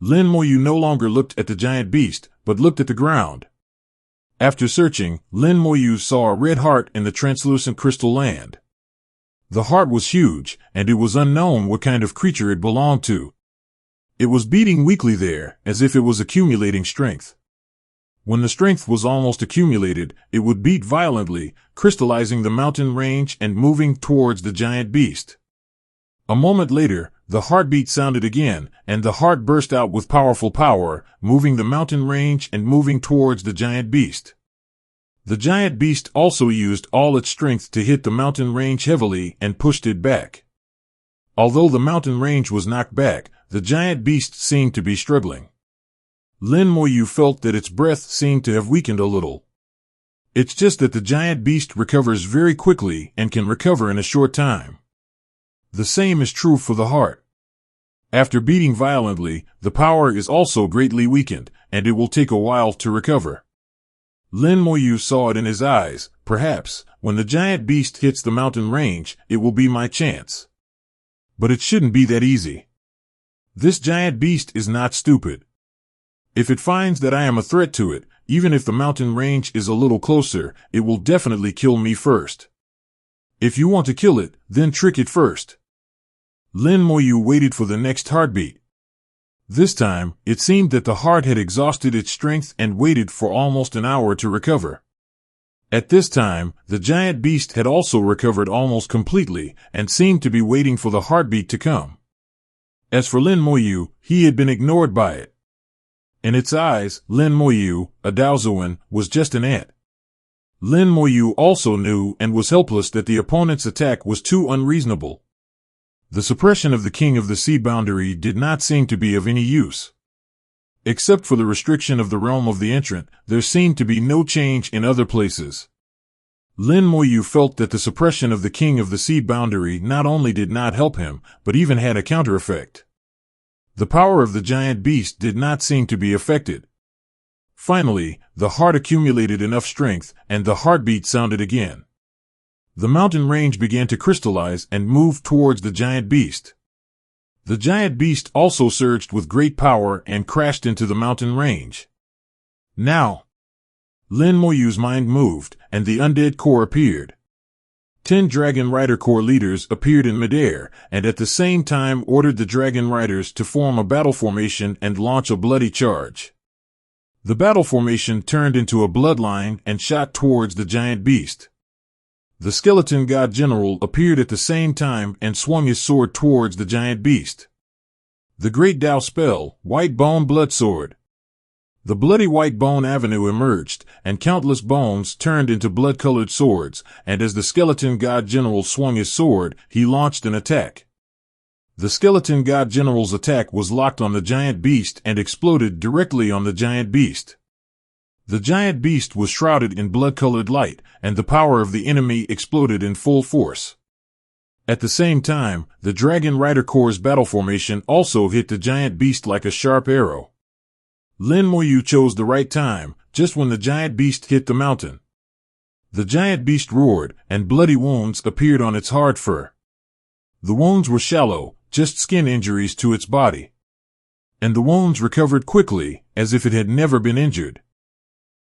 Lin Moyu no longer looked at the giant beast, but looked at the ground. After searching, Lin Moyu saw a red heart in the translucent crystal land. The heart was huge, and it was unknown what kind of creature it belonged to. It was beating weakly there, as if it was accumulating strength. When the strength was almost accumulated, it would beat violently, crystallizing the mountain range and moving towards the giant beast. A moment later, the heartbeat sounded again, and the heart burst out with powerful power, moving the mountain range and moving towards the giant beast. The giant beast also used all its strength to hit the mountain range heavily and pushed it back. Although the mountain range was knocked back, the giant beast seemed to be struggling. Lin Moyu felt that its breath seemed to have weakened a little. It's just that the giant beast recovers very quickly and can recover in a short time. The same is true for the heart. After beating violently, the power is also greatly weakened, and it will take a while to recover. Lin Moyu saw it in his eyes. Perhaps, when the giant beast hits the mountain range, it will be my chance. But it shouldn't be that easy. This giant beast is not stupid. If it finds that I am a threat to it, even if the mountain range is a little closer, it will definitely kill me first. If you want to kill it, then trick it first. Lin Moyu waited for the next heartbeat. This time, it seemed that the heart had exhausted its strength and waited for almost an hour to recover. At this time, the giant beast had also recovered almost completely, and seemed to be waiting for the heartbeat to come. As for Lin Moyu, he had been ignored by it. In its eyes, Lin Moyu, a Daozuan, was just an ant. Lin Moyu also knew and was helpless that the opponent's attack was too unreasonable. The suppression of the King of the Sea boundary did not seem to be of any use. Except for the restriction of the realm of the entrant, there seemed to be no change in other places. Lin Moyu felt that the suppression of the King of the Sea boundary not only did not help him, but even had a counter effect. The power of the giant beast did not seem to be affected. Finally, the heart accumulated enough strength, and the heartbeat sounded again. The mountain range began to crystallize and move towards the giant beast. The giant beast also surged with great power and crashed into the mountain range. Now, Lin Moyu's mind moved, and the undead corps appeared. 10 Dragon Rider Corps leaders appeared in midair, and at the same time ordered the Dragon Riders to form a battle formation and launch a bloody charge. The battle formation turned into a bloodline and shot towards the giant beast. The skeleton god general appeared at the same time and swung his sword towards the giant beast. The great Dao spell, White Bone Blood Sword. The bloody white bone avenue emerged, and countless bones turned into blood-colored swords, and as the skeleton god general swung his sword, he launched an attack. The skeleton god general's attack was locked on the giant beast and exploded directly on the giant beast. The giant beast was shrouded in blood-colored light, and the power of the enemy exploded in full force. At the same time, the Dragon Rider Corps' battle formation also hit the giant beast like a sharp arrow. Lin Moyu chose the right time, just when the giant beast hit the mountain. The giant beast roared, and bloody wounds appeared on its hard fur. The wounds were shallow, just skin injuries to its body. And the wounds recovered quickly, as if it had never been injured.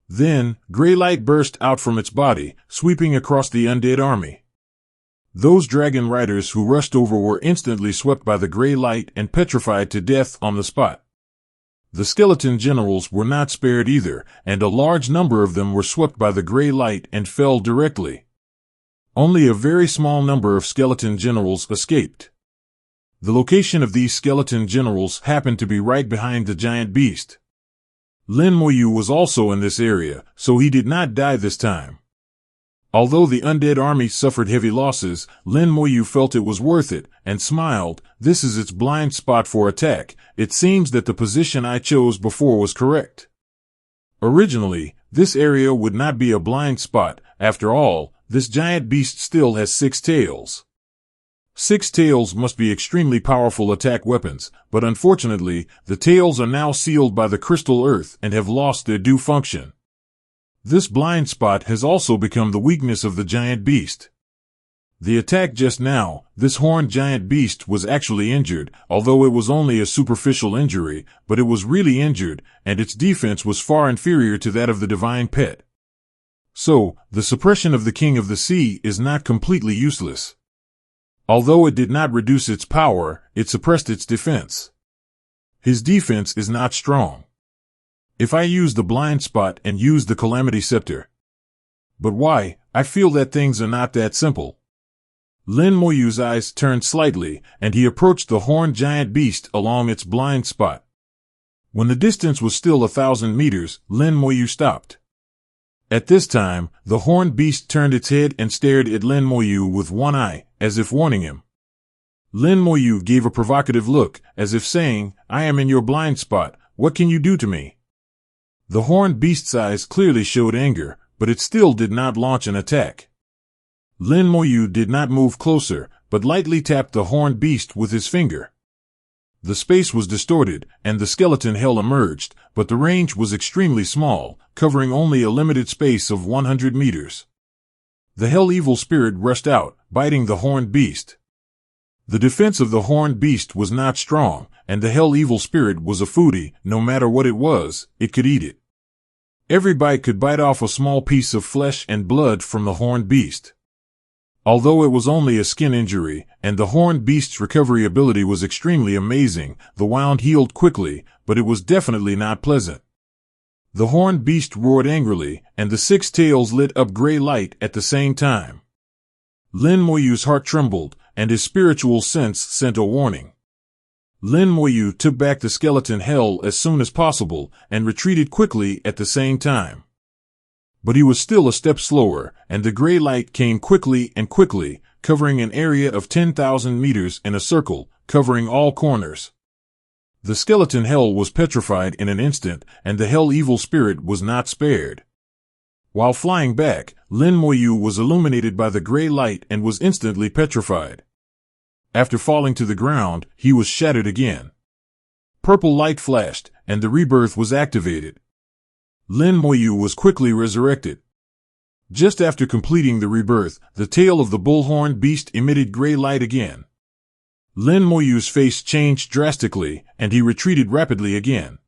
Then, gray light burst out from its body, sweeping across the undead army. Those dragon riders who rushed over were instantly swept by the gray light and petrified to death on the spot. The skeleton generals were not spared either, and a large number of them were swept by the gray light and fell directly. Only a very small number of skeleton generals escaped. The location of these skeleton generals happened to be right behind the giant beast. Lin Moyu was also in this area, so he did not die this time. Although the undead army suffered heavy losses, Lin Moyu felt it was worth it, and smiled. This is its blind spot for attack. It seems that the position I chose before was correct. Originally, this area would not be a blind spot. After all, this giant beast still has 6 tails. 6 tails must be extremely powerful attack weapons, but unfortunately, the tails are now sealed by the crystal earth and have lost their due function. This blind spot has also become the weakness of the giant beast. The attack just now, this horned giant beast was actually injured, although it was only a superficial injury, but it was really injured, and its defense was far inferior to that of the divine pet. So, the suppression of the King of the Sea is not completely useless. Although it did not reduce its power, it suppressed its defense. His defense is not strong. If I use the blind spot and use the Calamity Scepter. But why? I feel that things are not that simple. Lin Moyu's eyes turned slightly, and he approached the horned giant beast along its blind spot. When the distance was still 1,000 meters, Lin Moyu stopped. At this time, the horned beast turned its head and stared at Lin Moyu with one eye, as if warning him. Lin Moyu gave a provocative look, as if saying, "I am in your blind spot, what can you do to me?" The horned beast's eyes clearly showed anger, but it still did not launch an attack. Lin Moyu did not move closer, but lightly tapped the horned beast with his finger. The space was distorted, and the skeleton hell emerged, but the range was extremely small, covering only a limited space of 100 meters. The hell evil spirit rushed out, biting the horned beast. The defense of the horned beast was not strong, and the hell evil spirit was a foodie. No matter what it was, it could eat it. Every bite could bite off a small piece of flesh and blood from the horned beast. Although it was only a skin injury, and the horned beast's recovery ability was extremely amazing, the wound healed quickly, but it was definitely not pleasant. The horned beast roared angrily, and the 6 tails lit up gray light at the same time. Lin Moyu's heart trembled, and his spiritual sense sent a warning. Lin Moyu took back the skeleton hell as soon as possible, and retreated quickly at the same time. But he was still a step slower, and the gray light came quickly and quickly, covering an area of 10,000 meters in a circle, covering all corners. The skeleton hell was petrified in an instant, and the hell evil spirit was not spared. While flying back, Lin Moyu was illuminated by the gray light and was instantly petrified. After falling to the ground, he was shattered again. Purple light flashed, and the rebirth was activated. Lin Moyu was quickly resurrected. Just after completing the rebirth, the tail of the bullhorn beast emitted gray light again. Lin Moyu's face changed drastically, and he retreated rapidly again.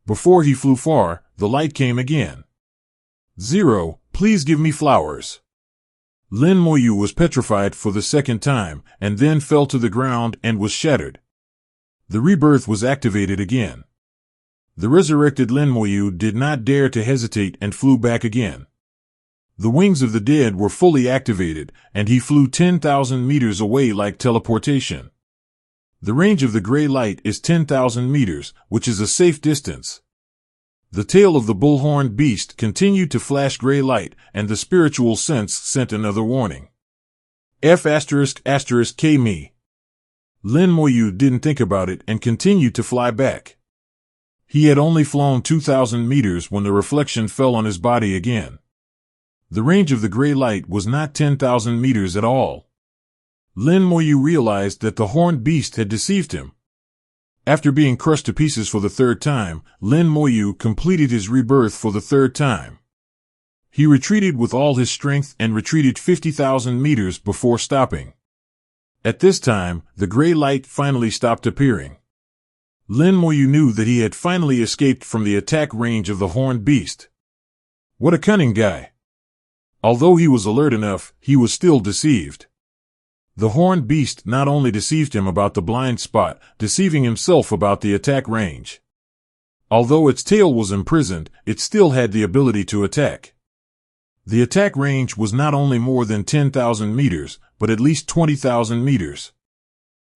Before he flew far, the light came again. "Zero, please give me flowers." Lin Moyu was petrified for the second time, and then fell to the ground and was shattered. The rebirth was activated again. The resurrected Lin Moyu did not dare to hesitate and flew back again. The wings of the dead were fully activated, and he flew 10,000 meters away like teleportation. The range of the gray light is 10,000 meters, which is a safe distance. The tail of the bullhorn beast continued to flash gray light, and the spiritual sense sent another warning. F***K me. Lin Moyu didn't think about it and continued to fly back. He had only flown 2,000 meters when the reflection fell on his body again. The range of the gray light was not 10,000 meters at all. Lin Moyu realized that the horned beast had deceived him. After being crushed to pieces for the third time, Lin Moyu completed his rebirth for the third time. He retreated with all his strength and retreated 50,000 meters before stopping. At this time, the gray light finally stopped appearing. Lin Moyu knew that he had finally escaped from the attack range of the horned beast. What a cunning guy! Although he was alert enough, he was still deceived. The horned beast not only deceived him about the blind spot, deceiving himself about the attack range. Although its tail was imprisoned, it still had the ability to attack. The attack range was not only more than 10,000 meters, but at least 20,000 meters.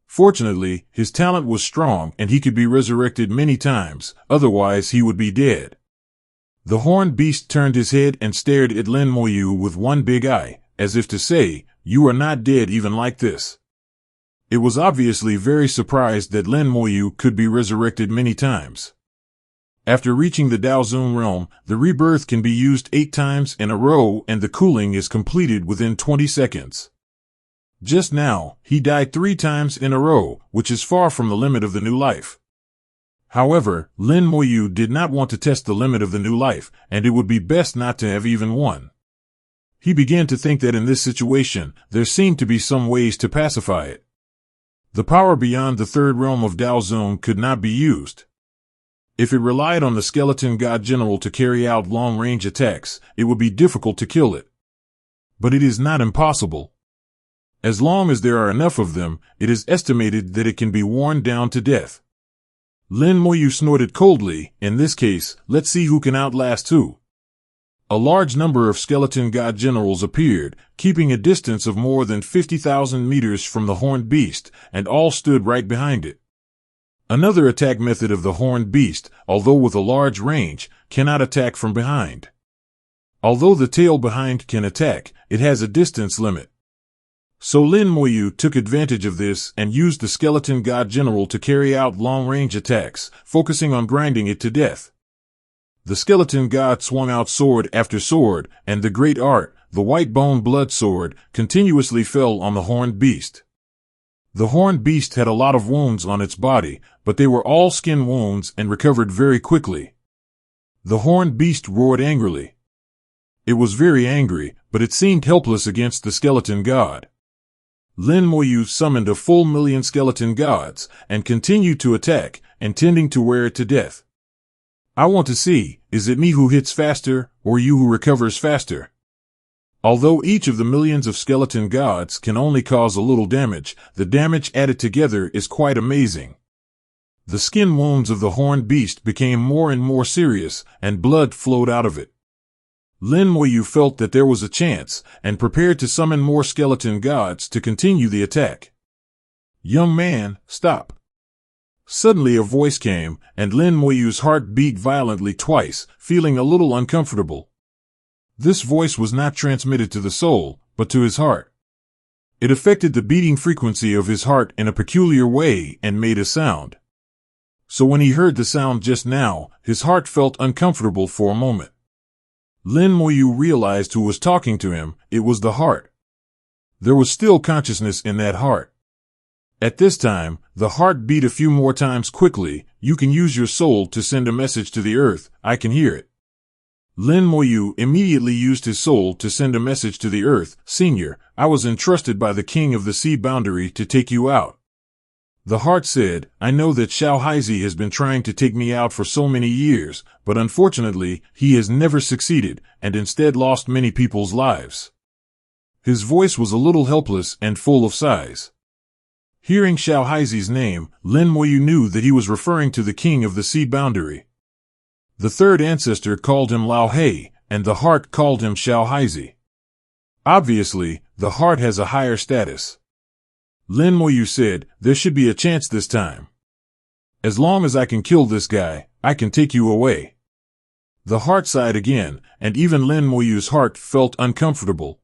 Fortunately, his talent was strong and he could be resurrected many times, otherwise he would be dead. The horned beast turned his head and stared at Lin Moyu with one big eye, as if to say, "You are not dead even like this." It was obviously very surprised that Lin Moyu could be resurrected many times. After reaching the Daozun realm, the rebirth can be used 8 times in a row and the cooling is completed within 20 seconds. Just now, he died 3 times in a row, which is far from the limit of the new life. However, Lin Moyu did not want to test the limit of the new life, and it would be best not to have even one. He began to think that in this situation, there seemed to be some ways to pacify it. The power beyond the third realm of Daozun could not be used. If it relied on the skeleton god general to carry out long-range attacks, it would be difficult to kill it. But it is not impossible. As long as there are enough of them, it is estimated that it can be worn down to death. Lin Moyu snorted coldly. In this case, let's see who can outlast who. A large number of skeleton god generals appeared, keeping a distance of more than 50,000 meters from the horned beast, and all stood right behind it. Another attack method of the horned beast, although with a large range, cannot attack from behind. Although the tail behind can attack, it has a distance limit. So Lin Moyu took advantage of this and used the skeleton god general to carry out long-range attacks, focusing on grinding it to death. The skeleton god swung out sword after sword, and the great art, the white bone blood sword, continuously fell on the horned beast. The horned beast had a lot of wounds on its body, but they were all skin wounds and recovered very quickly. The horned beast roared angrily. It was very angry, but it seemed helpless against the skeleton god. Lin Moyu summoned a full 1,000,000 skeleton gods and continued to attack, intending to wear it to death. I want to see, is it me who hits faster, or you who recovers faster? Although each of the millions of skeleton gods can only cause a little damage, the damage added together is quite amazing. The skin wounds of the horned beast became more and more serious, and blood flowed out of it. Lin Moyu felt that there was a chance, and prepared to summon more skeleton gods to continue the attack. "Young man, stop." Suddenly a voice came, and Lin Moyu's heart beat violently twice, feeling a little uncomfortable. This voice was not transmitted to the soul, but to his heart. It affected the beating frequency of his heart in a peculiar way and made a sound. So when he heard the sound just now, his heart felt uncomfortable for a moment. Lin Moyu realized who was talking to him. It was the heart. There was still consciousness in that heart. At this time, the heart beat a few more times quickly. "You can use your soul to send a message to the earth, I can hear it." Lin Moyu immediately used his soul to send a message to the earth. "Senior, I was entrusted by the king of the sea boundary to take you out." The heart said, "I know that Xiao Haizi has been trying to take me out for so many years, but unfortunately, he has never succeeded, and instead lost many people's lives." His voice was a little helpless and full of sighs. Hearing Xiao Haizi's name, Lin Moyu knew that he was referring to the king of the sea boundary. The third ancestor called him Lao Hei, and the heart called him Xiao Haizi. Obviously, the heart has a higher status. Lin Moyu said, "There should be a chance this time. As long as I can kill this guy, I can take you away." The heart sighed again, and even Lin Moyu's heart felt uncomfortable.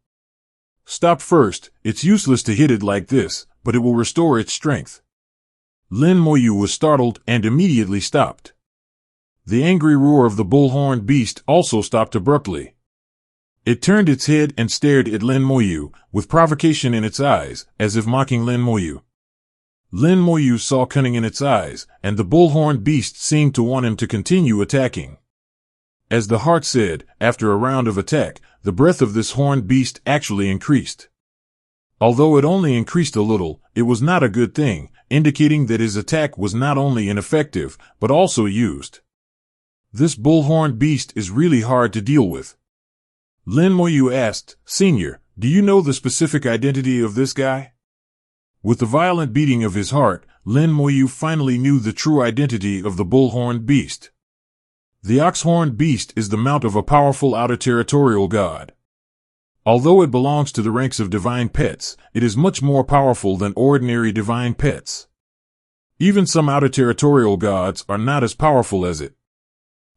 "Stop first, it's useless to hit it like this, but it will restore its strength." Lin Moyu was startled and immediately stopped. The angry roar of the bullhorn beast also stopped abruptly. It turned its head and stared at Lin Moyu, with provocation in its eyes, as if mocking Lin Moyu. Lin Moyu saw cunning in its eyes, and the bullhorn beast seemed to want him to continue attacking. As the heart said, after a round of attack, the breath of this horned beast actually increased. Although it only increased a little, it was not a good thing, indicating that his attack was not only ineffective, but also used. This bullhorn beast is really hard to deal with. Lin Moyu asked, "Senior, do you know the specific identity of this guy?" With the violent beating of his heart, Lin Moyu finally knew the true identity of the bullhorn beast. The oxhorn beast is the mount of a powerful outer territorial god. Although it belongs to the ranks of divine pets, it is much more powerful than ordinary divine pets. Even some outer territorial gods are not as powerful as it.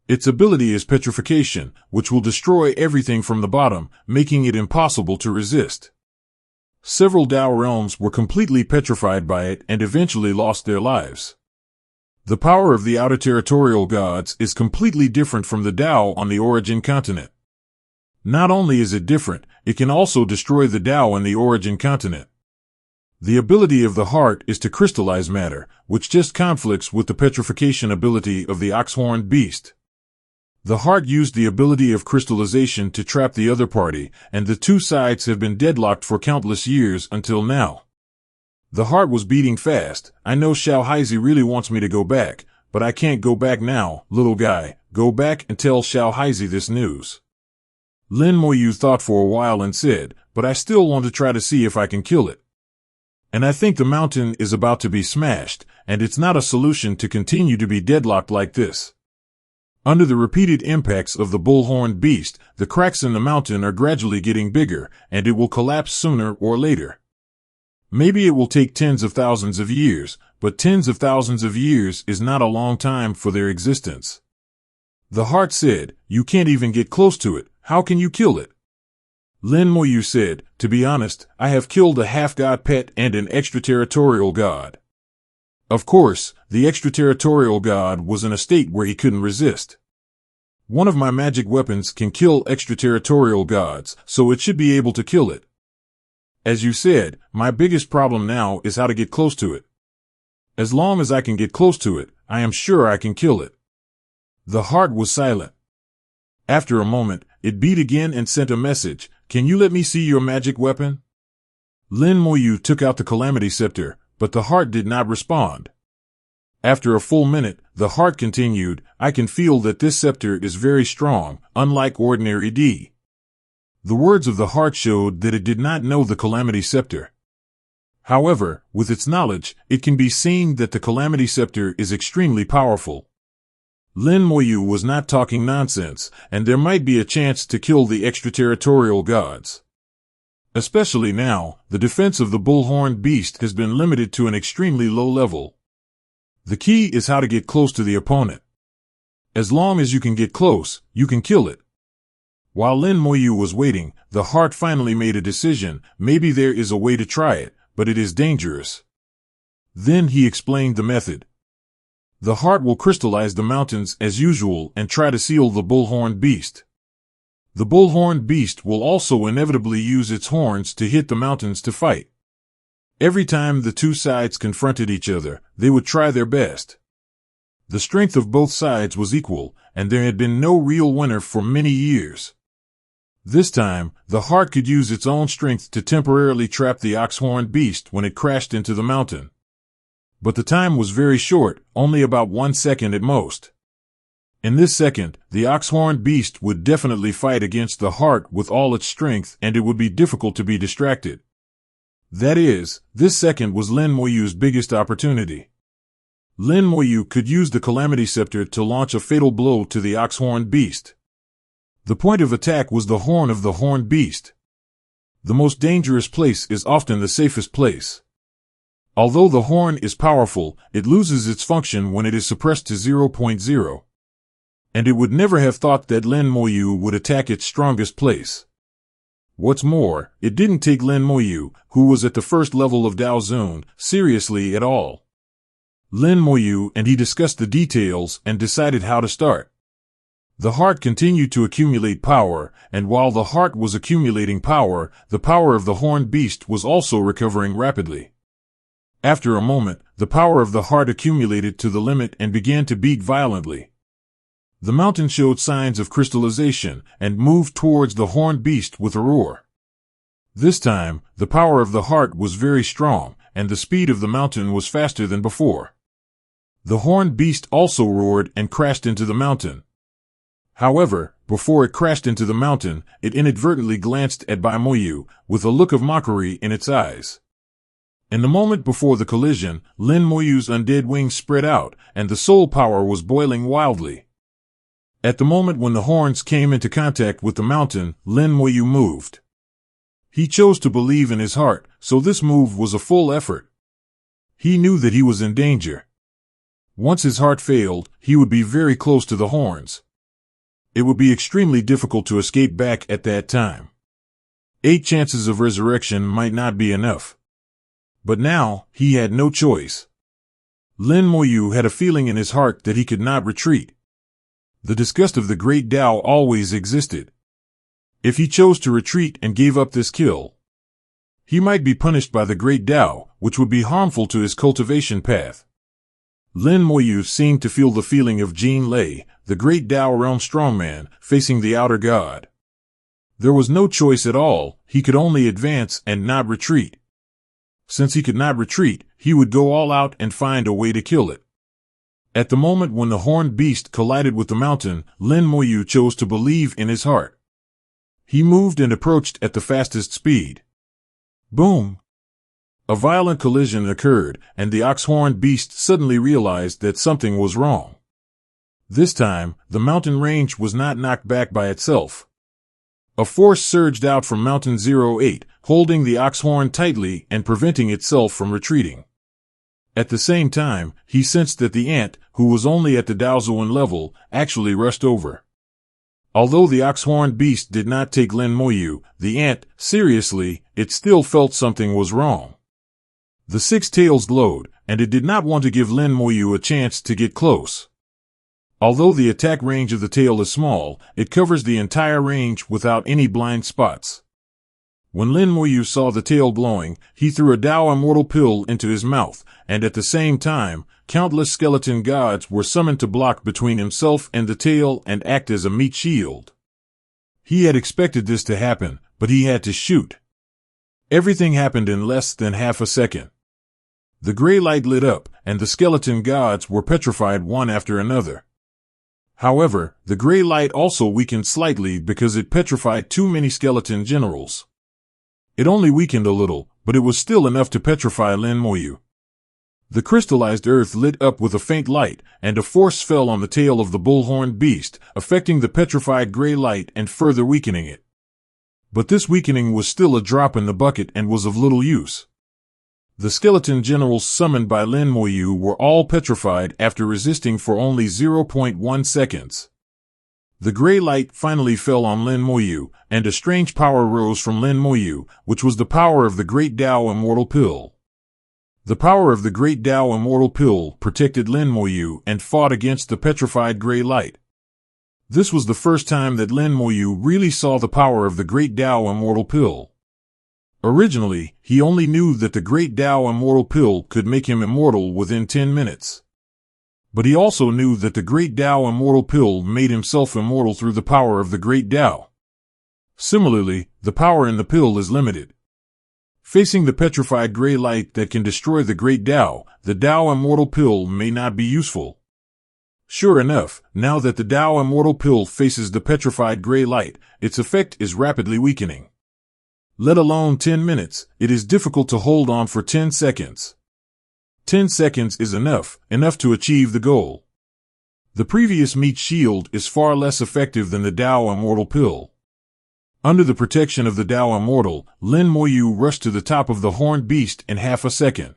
Its ability is petrification, which will destroy everything from the bottom, making it impossible to resist. Several Dao realms were completely petrified by it and eventually lost their lives. The power of the outer territorial gods is completely different from the Dao on the origin continent. Not only is it different, it can also destroy the Dao on the origin continent. The ability of the heart is to crystallize matter, which just conflicts with the petrification ability of the oxhorn beast. The heart used the ability of crystallization to trap the other party, and the two sides have been deadlocked for countless years until now. The heart was beating fast. "I know Xiao Haizi really wants me to go back, but I can't go back now, little guy. Go back and tell Xiao Haizi this news." Lin Moyu thought for a while and said, "But I still want to try to see if I can kill it. And I think the mountain is about to be smashed, and it's not a solution to continue to be deadlocked like this." Under the repeated impacts of the bullhorn beast, the cracks in the mountain are gradually getting bigger, and it will collapse sooner or later. Maybe it will take tens of thousands of years, but tens of thousands of years is not a long time for their existence. The heart said, "You can't even get close to it. How can you kill it?" Lin Moyu said, "To be honest, I have killed a half-god pet and an extraterritorial god." Of course, the extraterritorial god was in a state where he couldn't resist. One of my magic weapons can kill extraterritorial gods, so it should be able to kill it. As you said, my biggest problem now is how to get close to it. As long as I can get close to it, I am sure I can kill it. The heart was silent. After a moment, it beat again and sent a message, "Can you let me see your magic weapon?" Lin Moyu took out the Calamity Scepter, but the heart did not respond. After a full minute, the heart continued, "I can feel that this scepter is very strong, unlike ordinary D." The words of the heart showed that it did not know the Calamity Scepter. However, with its knowledge, it can be seen that the Calamity Scepter is extremely powerful. Lin Moyu was not talking nonsense, and there might be a chance to kill the extraterritorial gods. Especially now, the defense of the bullhorn beast has been limited to an extremely low level. The key is how to get close to the opponent. As long as you can get close, you can kill it. While Lin Moyu was waiting, the heart finally made a decision. Maybe there is a way to try it, but it is dangerous. Then he explained the method. The heart will crystallize the mountains as usual and try to seal the bullhorn beast. The bullhorn beast will also inevitably use its horns to hit the mountains to fight. Every time the two sides confronted each other, they would try their best. The strength of both sides was equal, and there had been no real winner for many years. This time, the heart could use its own strength to temporarily trap the oxhorn beast when it crashed into the mountain. But the time was very short, only about 1 second at most. In this second, the oxhorn beast would definitely fight against the heart with all its strength, and it would be difficult to be distracted. That is, this second was Lin Moyu's biggest opportunity. Lin Moyu could use the Calamity Scepter to launch a fatal blow to the oxhorn beast. The point of attack was the horn of the horned beast. The most dangerous place is often the safest place. Although the horn is powerful, it loses its function when it is suppressed to 0.0. And it would never have thought that Lin Moyu would attack its strongest place. What's more, it didn't take Lin Moyu, who was at the first level of Dao Zun, seriously at all. Lin Moyu and he discussed the details and decided how to start. The heart continued to accumulate power, and while the heart was accumulating power, the power of the horned beast was also recovering rapidly. After a moment, the power of the heart accumulated to the limit and began to beat violently. The mountain showed signs of crystallization and moved towards the horned beast with a roar. This time, the power of the heart was very strong, and the speed of the mountain was faster than before. The horned beast also roared and crashed into the mountain. However, before it crashed into the mountain, it inadvertently glanced at Beijou with a look of mockery in its eyes. In the moment before the collision, Lin Moyu's undead wings spread out, and the soul power was boiling wildly. At the moment when the horns came into contact with the mountain, Lin Moyu moved. He chose to believe in his heart, so this move was a full effort. He knew that he was in danger. Once his heart failed, he would be very close to the horns. It would be extremely difficult to escape back at that time. 8 chances of resurrection might not be enough. But now, he had no choice. Lin Moyu had a feeling in his heart that he could not retreat. The disgust of the great Tao always existed. If he chose to retreat and gave up this kill, he might be punished by the great Tao, which would be harmful to his cultivation path. Lin Moyu seemed to feel the feeling of Jin Lei, the great Tao realm strongman, facing the outer god. There was no choice at all, he could only advance and not retreat. Since he could not retreat, he would go all out and find a way to kill it. At the moment when the horned beast collided with the mountain, Lin Moyu chose to believe in his heart. He moved and approached at the fastest speed. Boom! A violent collision occurred, and the ox-horned beast suddenly realized that something was wrong. This time, the mountain range was not knocked back by itself. A force surged out from Mountain 08, holding the ox-horn tightly and preventing itself from retreating. At the same time, he sensed that the ant, who was only at the Daozuan level, actually rushed over. Although the ox-horned beast did not take Lin Moyu, the ant, seriously, it still felt something was wrong. The 6 tails glowed, and it did not want to give Lin Moyu a chance to get close. Although the attack range of the tail is small, it covers the entire range without any blind spots. When Lin Moyu saw the tail glowing, he threw a Dao immortal pill into his mouth, and at the same time, countless skeleton gods were summoned to block between himself and the tail and act as a meat shield. He had expected this to happen, but he had to shoot. Everything happened in less than half a second. The gray light lit up, and the skeleton gods were petrified one after another. However, the gray light also weakened slightly because it petrified too many skeleton generals. It only weakened a little, but it was still enough to petrify Lin Moyu. The crystallized earth lit up with a faint light, and a force fell on the tail of the bull-horned beast, affecting the petrified gray light and further weakening it. But this weakening was still a drop in the bucket and was of little use. The skeleton generals summoned by Lin Moyu were all petrified after resisting for only 0.1 seconds. The gray light finally fell on Lin Moyu, and a strange power rose from Lin Moyu, which was the power of the Great Tao Immortal Pill. The power of the Great Tao Immortal Pill protected Lin Moyu and fought against the petrified gray light. This was the first time that Lin Moyu really saw the power of the Great Tao Immortal Pill. Originally, he only knew that the Great Tao Immortal Pill could make him immortal within 10 minutes. But he also knew that the Great Tao Immortal Pill made himself immortal through the power of the Great Tao. Similarly, the power in the pill is limited. Facing the petrified gray light that can destroy the Great Tao, the Tao Immortal Pill may not be useful. Sure enough, now that the Tao Immortal Pill faces the petrified gray light, its effect is rapidly weakening. Let alone 10 minutes, it is difficult to hold on for 10 seconds. 10 seconds is enough to achieve the goal. The previous meat shield is far less effective than the Tao Immortal Pill. Under the protection of the Tao Immortal, Lin Moyu rushed to the top of the horned beast in half a second.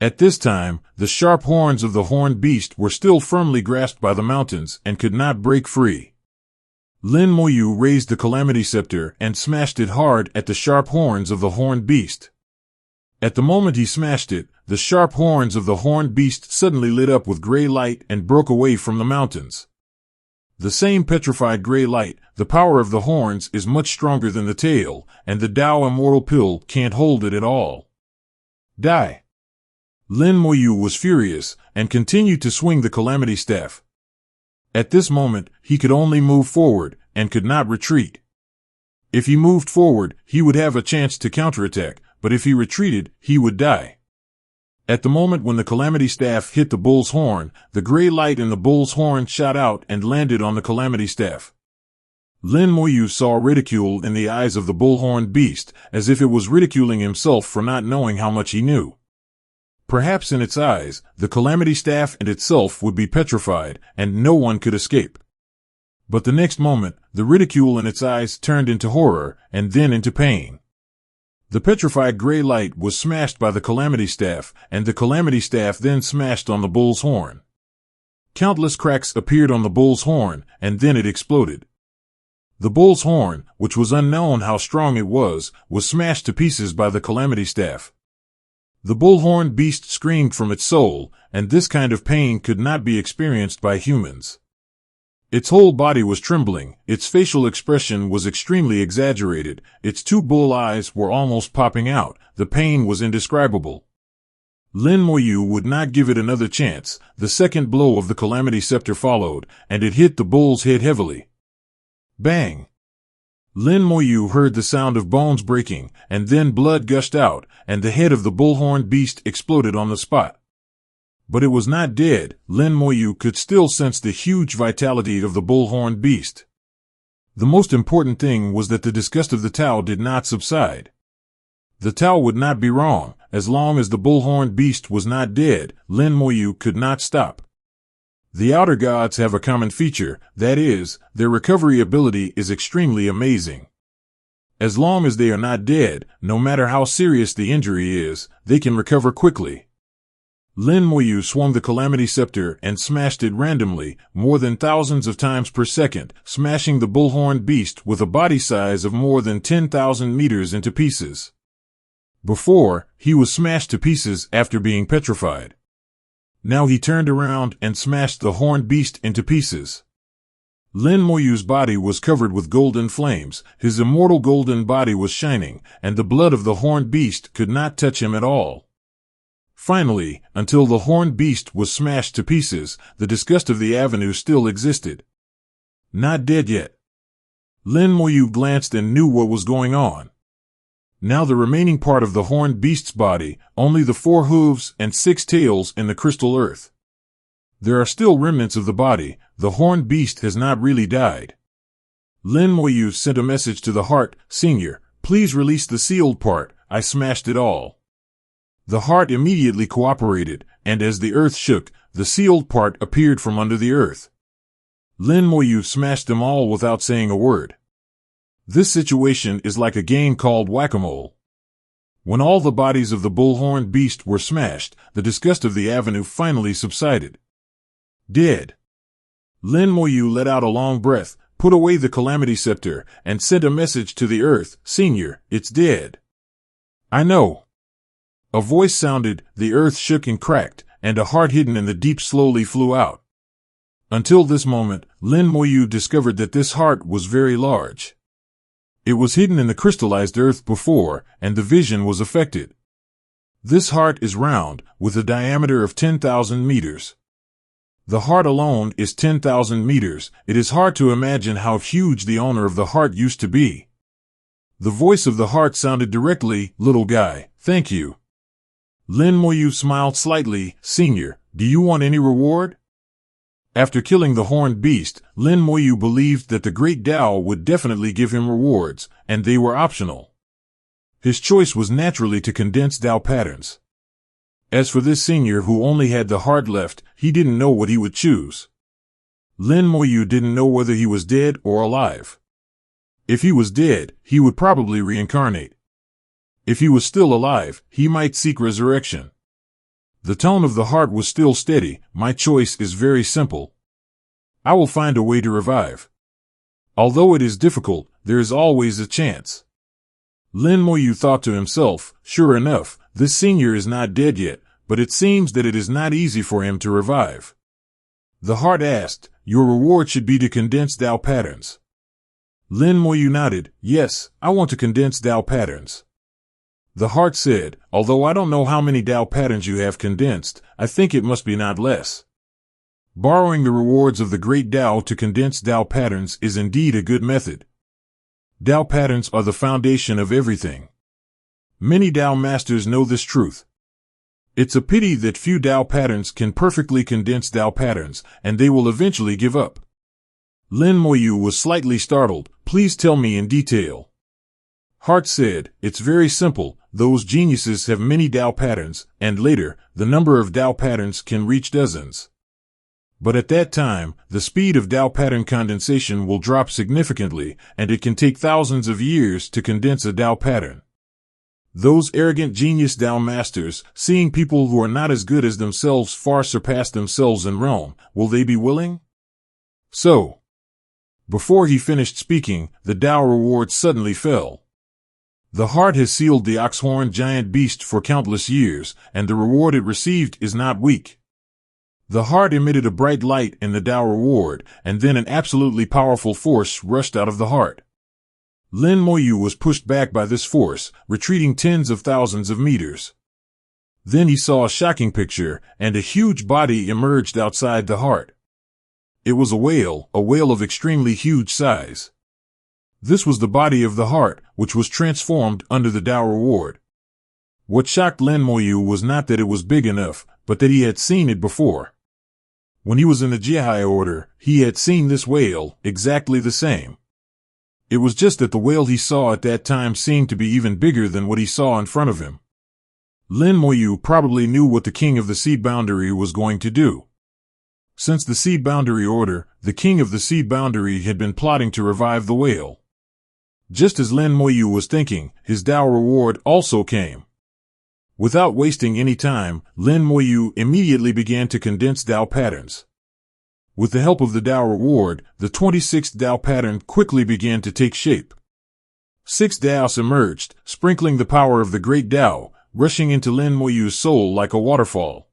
At this time, the sharp horns of the horned beast were still firmly grasped by the mountains and could not break free. Lin Moyu raised the Calamity Scepter and smashed it hard at the sharp horns of the horned beast. At the moment he smashed it, the sharp horns of the horned beast suddenly lit up with gray light and broke away from the mountains. The same petrified gray light, the power of the horns is much stronger than the tail, and the Tao Immortal Pill can't hold it at all. Die! Lin Moyu was furious, and continued to swing the Calamity Staff. At this moment, he could only move forward, and could not retreat. If he moved forward, he would have a chance to counterattack, but if he retreated, he would die. At the moment when the Calamity Staff hit the bull's horn, the gray light in the bull's horn shot out and landed on the Calamity Staff. Lin Moyu saw ridicule in the eyes of the bull-horned beast, as if it was ridiculing himself for not knowing how much he knew. Perhaps in its eyes, the Calamity Staff and itself would be petrified, and no one could escape. But the next moment, the ridicule in its eyes turned into horror, and then into pain. The petrified gray light was smashed by the Calamity Staff, and the Calamity Staff then smashed on the bull's horn. Countless cracks appeared on the bull's horn, and then it exploded. The bull's horn, which was unknown how strong it was smashed to pieces by the Calamity Staff. The bull-horned beast screamed from its soul, and this kind of pain could not be experienced by humans. Its whole body was trembling, its facial expression was extremely exaggerated, its two bull eyes were almost popping out, the pain was indescribable. Lin Moyu would not give it another chance. The second blow of the Calamity Scepter followed, and it hit the bull's head heavily. Bang! Lin Moyu heard the sound of bones breaking, and then blood gushed out, and the head of the bull-horned beast exploded on the spot. But it was not dead. Lin Moyu could still sense the huge vitality of the bull-horned beast. The most important thing was that the disgust of the Tao did not subside. The Tao would not be wrong. As long as the bull-horned beast was not dead, Lin Moyu could not stop. The outer gods have a common feature, that is, their recovery ability is extremely amazing. As long as they are not dead, no matter how serious the injury is, they can recover quickly. Lin Moyu swung the Calamity Scepter and smashed it randomly, more than thousands of times per second, smashing the bull-horned beast with a body size of more than 10,000 meters into pieces. Before, he was smashed to pieces after being petrified. Now he turned around and smashed the horned beast into pieces. Lin Moyu's body was covered with golden flames, his immortal golden body was shining, and the blood of the horned beast could not touch him at all. Finally, until the horned beast was smashed to pieces, the disgust of the avenue still existed. Not dead yet. Lin Moyu glanced and knew what was going on. Now the remaining part of the horned beast's body, only the 4 hooves and 6 tails in the crystal earth. There are still remnants of the body, the horned beast has not really died. Lin Moyu sent a message to the heart, Senior, please release the sealed part, I smashed it all. The heart immediately cooperated, and as the earth shook, the sealed part appeared from under the earth. Lin Moyu smashed them all without saying a word. This situation is like a game called whack-a-mole. When all the bodies of the bull-horned beast were smashed, the disgust of the avenue finally subsided. Dead. Lin Moyu let out a long breath, put away the Calamity Scepter, and sent a message to the earth, Senior, it's dead. I know. A voice sounded, the earth shook and cracked, and a heart hidden in the deep slowly flew out. Until this moment, Lin Moyu discovered that this heart was very large. It was hidden in the crystallized earth before, and the vision was affected. This heart is round, with a diameter of 10,000 meters. The heart alone is 10,000 meters. It is hard to imagine how huge the owner of the heart used to be. The voice of the heart sounded directly, Little guy, thank you. Lin Moyu smiled slightly, Senior, do you want any reward? After killing the horned beast, Lin Moyu believed that the Great Tao would definitely give him rewards, and they were optional. His choice was naturally to condense Tao patterns. As for this senior who only had the heart left, he didn't know what he would choose. Lin Moyu didn't know whether he was dead or alive. If he was dead, he would probably reincarnate. If he was still alive, he might seek resurrection. The tone of the heart was still steady. My choice is very simple. I will find a way to revive. Although it is difficult, there is always a chance. Lin Moyu thought to himself, sure enough, this senior is not dead yet, but it seems that it is not easy for him to revive. The heart asked, your reward should be to condense Tao patterns. Lin Moyu nodded, yes, I want to condense Tao patterns. The heart said, although I don't know how many Tao patterns you have condensed, I think it must be not less. Borrowing the rewards of the great Tao to condense Tao patterns is indeed a good method. Tao patterns are the foundation of everything. Many Tao masters know this truth. It's a pity that few Tao patterns can perfectly condense Tao patterns, and they will eventually give up. Lin Moyu was slightly startled. Please tell me in detail. Heart said, it's very simple. Those geniuses have many Tao patterns, and later, the number of Tao patterns can reach dozens. But at that time, the speed of Tao pattern condensation will drop significantly, and it can take thousands of years to condense a Tao pattern. Those arrogant genius Tao masters, seeing people who are not as good as themselves far surpass themselves in realm, will they be willing? So, before he finished speaking, the Tao reward suddenly fell. The heart has sealed the ox-horned giant beast for countless years, and the reward it received is not weak. The heart emitted a bright light in the Tao reward, and then an absolutely powerful force rushed out of the heart. Lin Moyu was pushed back by this force, retreating tens of thousands of meters. Then he saw a shocking picture, and a huge body emerged outside the heart. It was a whale of extremely huge size. This was the body of the heart, which was transformed under the Tao reward. What shocked Lin Moyu was not that it was big enough, but that he had seen it before. When he was in the Jihai order, he had seen this whale, exactly the same. It was just that the whale he saw at that time seemed to be even bigger than what he saw in front of him. Lin Moyu probably knew what the king of the Seed Boundary was going to do. Since the Seed Boundary order, the king of the Seed Boundary had been plotting to revive the whale. Just as Lin Moyu was thinking, his Tao reward also came. Without wasting any time, Lin Moyu immediately began to condense Tao patterns. With the help of the Tao reward, the 26th Tao pattern quickly began to take shape. 6 Taos emerged, sprinkling the power of the great Tao, rushing into Lin Moyu's soul like a waterfall.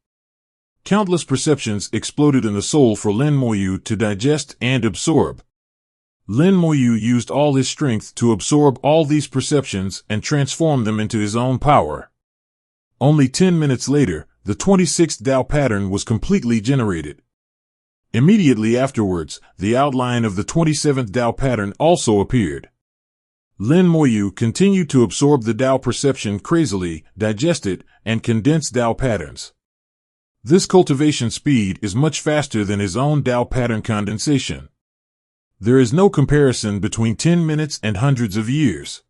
Countless perceptions exploded in the soul for Lin Moyu to digest and absorb. Lin Moyu used all his strength to absorb all these perceptions and transform them into his own power. Only 10 minutes later, the 26th Tao pattern was completely generated. Immediately afterwards, the outline of the 27th Tao pattern also appeared. Lin Moyu continued to absorb the Tao perception crazily, digest it, and condense Tao patterns. This cultivation speed is much faster than his own Tao pattern condensation. There is no comparison between 10 minutes and hundreds of years.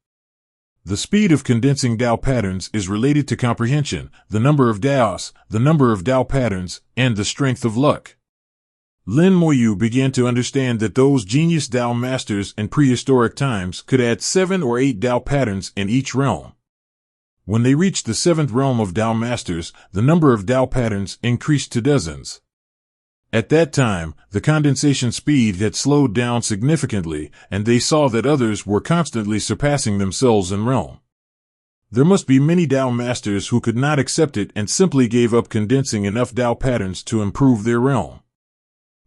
The speed of condensing Tao patterns is related to comprehension, the number of Taos, the number of Tao patterns, and the strength of luck. Lin Moyu began to understand that those genius Tao masters in prehistoric times could add 7 or 8 Tao patterns in each realm. When they reached the 7th realm of Tao masters, the number of Tao patterns increased to dozens. At that time, the condensation speed had slowed down significantly, and they saw that others were constantly surpassing themselves in realm. There must be many Tao masters who could not accept it and simply gave up condensing enough Tao patterns to improve their realm.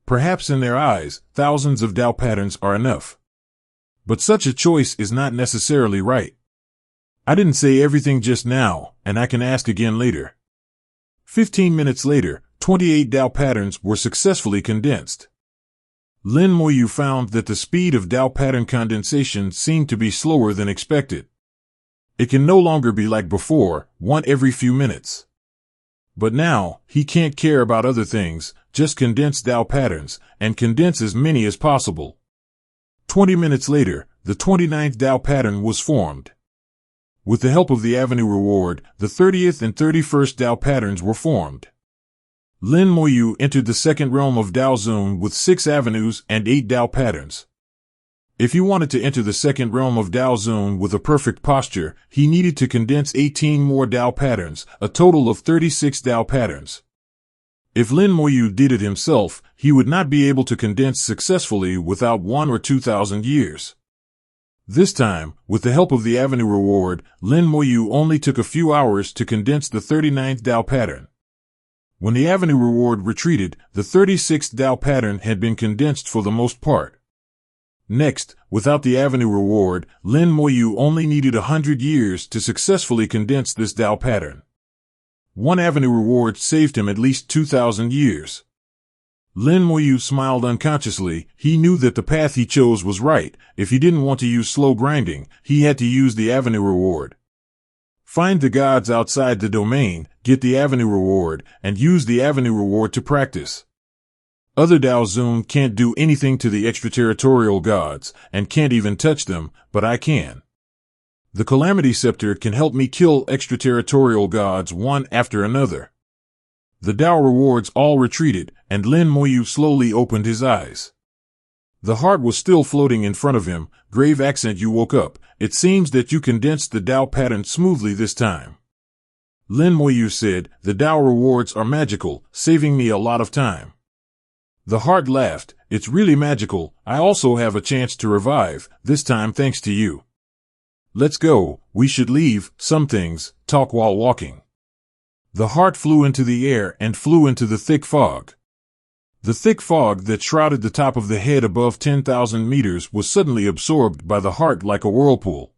Perhaps in their eyes, thousands of Tao patterns are enough. But such a choice is not necessarily right. I didn't say everything just now, and I can ask again later. 15 minutes later, 28 Tao patterns were successfully condensed. Lin Moyu found that the speed of Tao pattern condensation seemed to be slower than expected. It can no longer be like before, one every few minutes. But now, he can't care about other things, just condense Tao patterns, and condense as many as possible. 20 minutes later, the 29th Tao pattern was formed. With the help of the Avenue reward, the 30th and 31st Tao patterns were formed. Lin Moyu entered the 2nd realm of Tao Zone with 6 avenues and 8 Tao patterns. If he wanted to enter the 2nd realm of Tao Zone with a perfect posture, he needed to condense 18 more Tao patterns, a total of 36 Tao patterns. If Lin Moyu did it himself, he would not be able to condense successfully without 1 or 2,000 years. This time, with the help of the Avenue reward, Lin Moyu only took a few hours to condense the 39th Dao pattern. When the Avenue reward retreated, the 36th Dao pattern had been condensed for the most part. Next, without the Avenue reward, Lin Moyu only needed 100 years to successfully condense this Dao pattern. One Avenue reward saved him at least 2,000 years. Lin Moyu smiled unconsciously. He knew that the path he chose was right. If he didn't want to use slow grinding, he had to use the Avenue reward. Find the gods outside the domain, get the Avenue reward, and use the Avenue reward to practice. Other Dao Zun can't do anything to the extraterritorial gods, and can't even touch them, but I can. The Calamity Scepter can help me kill extraterritorial gods one after another. The Dao rewards all retreated, and Lin Moyu slowly opened his eyes. The heart was still floating in front of him. Grave accent, you woke up. It seems that you condensed the Dao pattern smoothly this time. Lin Moyu said, the Dao rewards are magical, saving me a lot of time. The heart laughed, it's really magical. I also have a chance to revive, this time thanks to you. Let's go, we should leave, some things, talk while walking. The heart flew into the air and flew into the thick fog. The thick fog that shrouded the top of the head above 10,000 meters was suddenly absorbed by the heart like a whirlpool.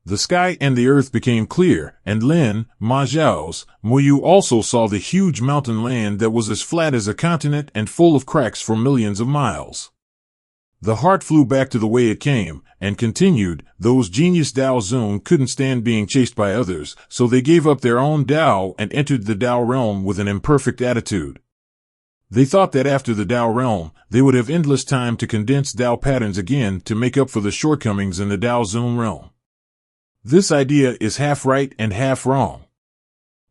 The sky and the earth became clear, and Lin, Ma Zhao's, Moyu also saw the huge mountain land that was as flat as a continent and full of cracks for millions of miles. The heart flew back to the way it came, and continued, those genius Dao Zun couldn't stand being chased by others, so they gave up their own Dao and entered the Dao realm with an imperfect attitude. They thought that after the Dao realm, they would have endless time to condense Dao patterns again to make up for the shortcomings in the Dao Zun realm. This idea is half right and half wrong.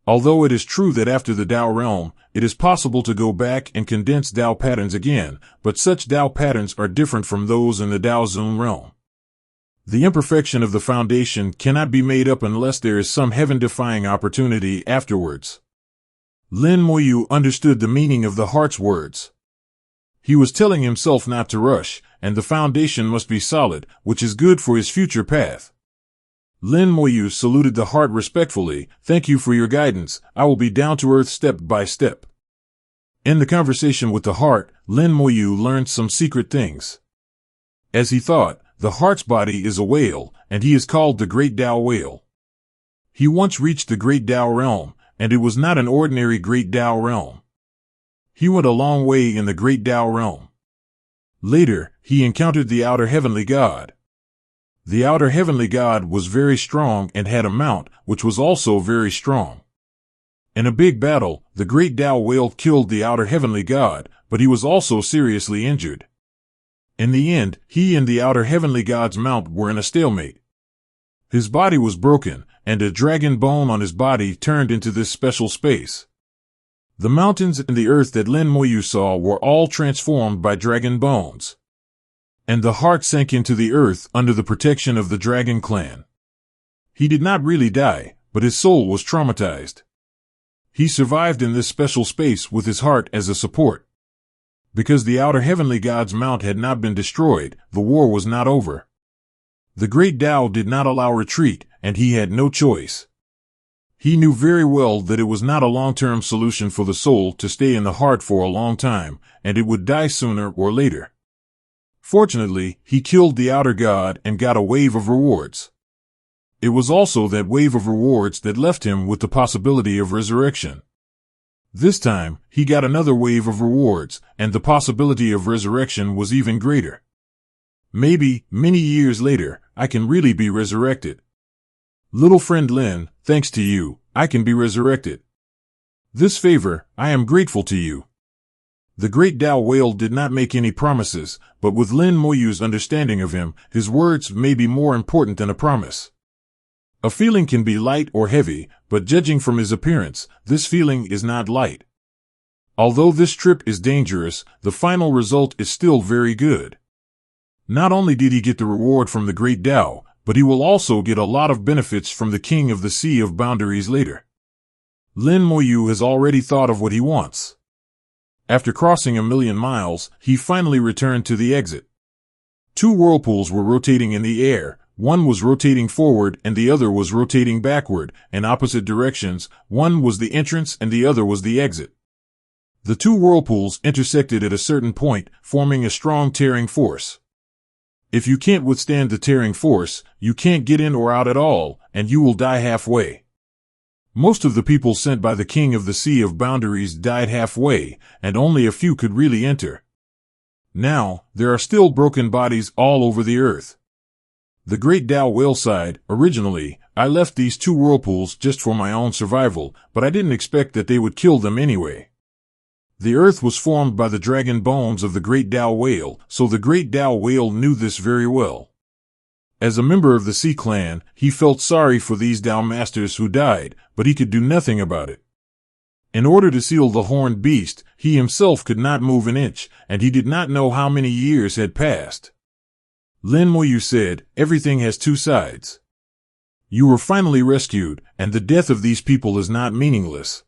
Although it is true that after the Dao realm, it is possible to go back and condense Dao patterns again, but such Dao patterns are different from those in the Dao Zun realm. The imperfection of the foundation cannot be made up unless there is some heaven-defying opportunity afterwards. Lin Moyu understood the meaning of the heart's words. He was telling himself not to rush, and the foundation must be solid, which is good for his future path. Lin Moyu saluted the heart respectfully. Thank you for your guidance. I will be down to earth step by step. In the conversation with the heart, Lin Moyu learned some secret things. As he thought, the heart's body is a whale, and he is called the Great Dao Whale. He once reached the Great Dao realm, and it was not an ordinary Great Dao realm. He went a long way in the Great Dao realm. Later, he encountered the Outer Heavenly God. The Outer Heavenly God was very strong and had a mount, which was also very strong. In a big battle, the Great Dao Whale killed the Outer Heavenly God, but he was also seriously injured. In the end, he and the Outer Heavenly God's mount were in a stalemate. His body was broken, and a dragon bone on his body turned into this special space. The mountains and the earth that Lin Moyu saw were all transformed by dragon bones. And the heart sank into the earth under the protection of the Dragon Clan. He did not really die, but his soul was traumatized. He survived in this special space with his heart as a support. Because the Outer Heavenly God's mount had not been destroyed, the war was not over. The Great Dao did not allow retreat, and he had no choice. He knew very well that it was not a long-term solution for the soul to stay in the heart for a long time, and it would die sooner or later. Fortunately, he killed the Outer God and got a wave of rewards. It was also that wave of rewards that left him with the possibility of resurrection. This time, he got another wave of rewards, and the possibility of resurrection was even greater. Maybe, many years later, I can really be resurrected. Little friend Lin, thanks to you, I can be resurrected. This favor, I am grateful to you. The Great Dao Whale did not make any promises, but with Lin Moyu's understanding of him, his words may be more important than a promise. A feeling can be light or heavy, but judging from his appearance, this feeling is not light. Although this trip is dangerous, the final result is still very good. Not only did he get the reward from the Great Dao, but he will also get a lot of benefits from the King of the Sea of Boundaries later. Lin Moyu has already thought of what he wants. After crossing 1,000,000 miles, he finally returned to the exit. Two whirlpools were rotating in the air. One was rotating forward and the other was rotating backward, in opposite directions. One was the entrance and the other was the exit. The two whirlpools intersected at a certain point, forming a strong tearing force. If you can't withstand the tearing force, you can't get in or out at all, and you will die halfway. Most of the people sent by the King of the Sea of Boundaries died halfway, and only a few could really enter. Now, there are still broken bodies all over the earth. The Great Tao Whale sighed, originally, I left these two whirlpools just for my own survival, but I didn't expect that they would kill them anyway. The earth was formed by the dragon bones of the Great Tao Whale, so the Great Tao Whale knew this very well. As a member of the Sea Clan, he felt sorry for these Tao Masters who died, but he could do nothing about it. In order to seal the horned beast, he himself could not move an inch, and he did not know how many years had passed. Lin Moyu said, everything has two sides. You were finally rescued, and the death of these people is not meaningless.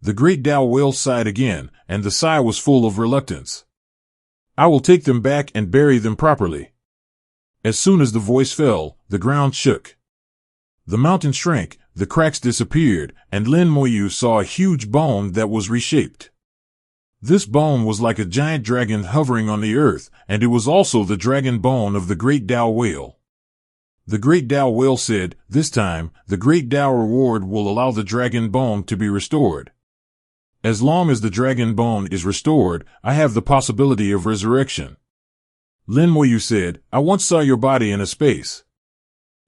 The Great Tao Whale sighed again, and the sigh was full of reluctance. I will take them back and bury them properly. As soon as the voice fell, the ground shook. The mountain shrank, the cracks disappeared, and Lin Moyu saw a huge bone that was reshaped. This bone was like a giant dragon hovering on the earth, and it was also the dragon bone of the Great Tao Whale. The Great Tao Whale said, this time, the Great Tao reward will allow the dragon bone to be restored. As long as the dragon bone is restored, I have the possibility of resurrection. Lin Moyu said, I once saw your body in a space.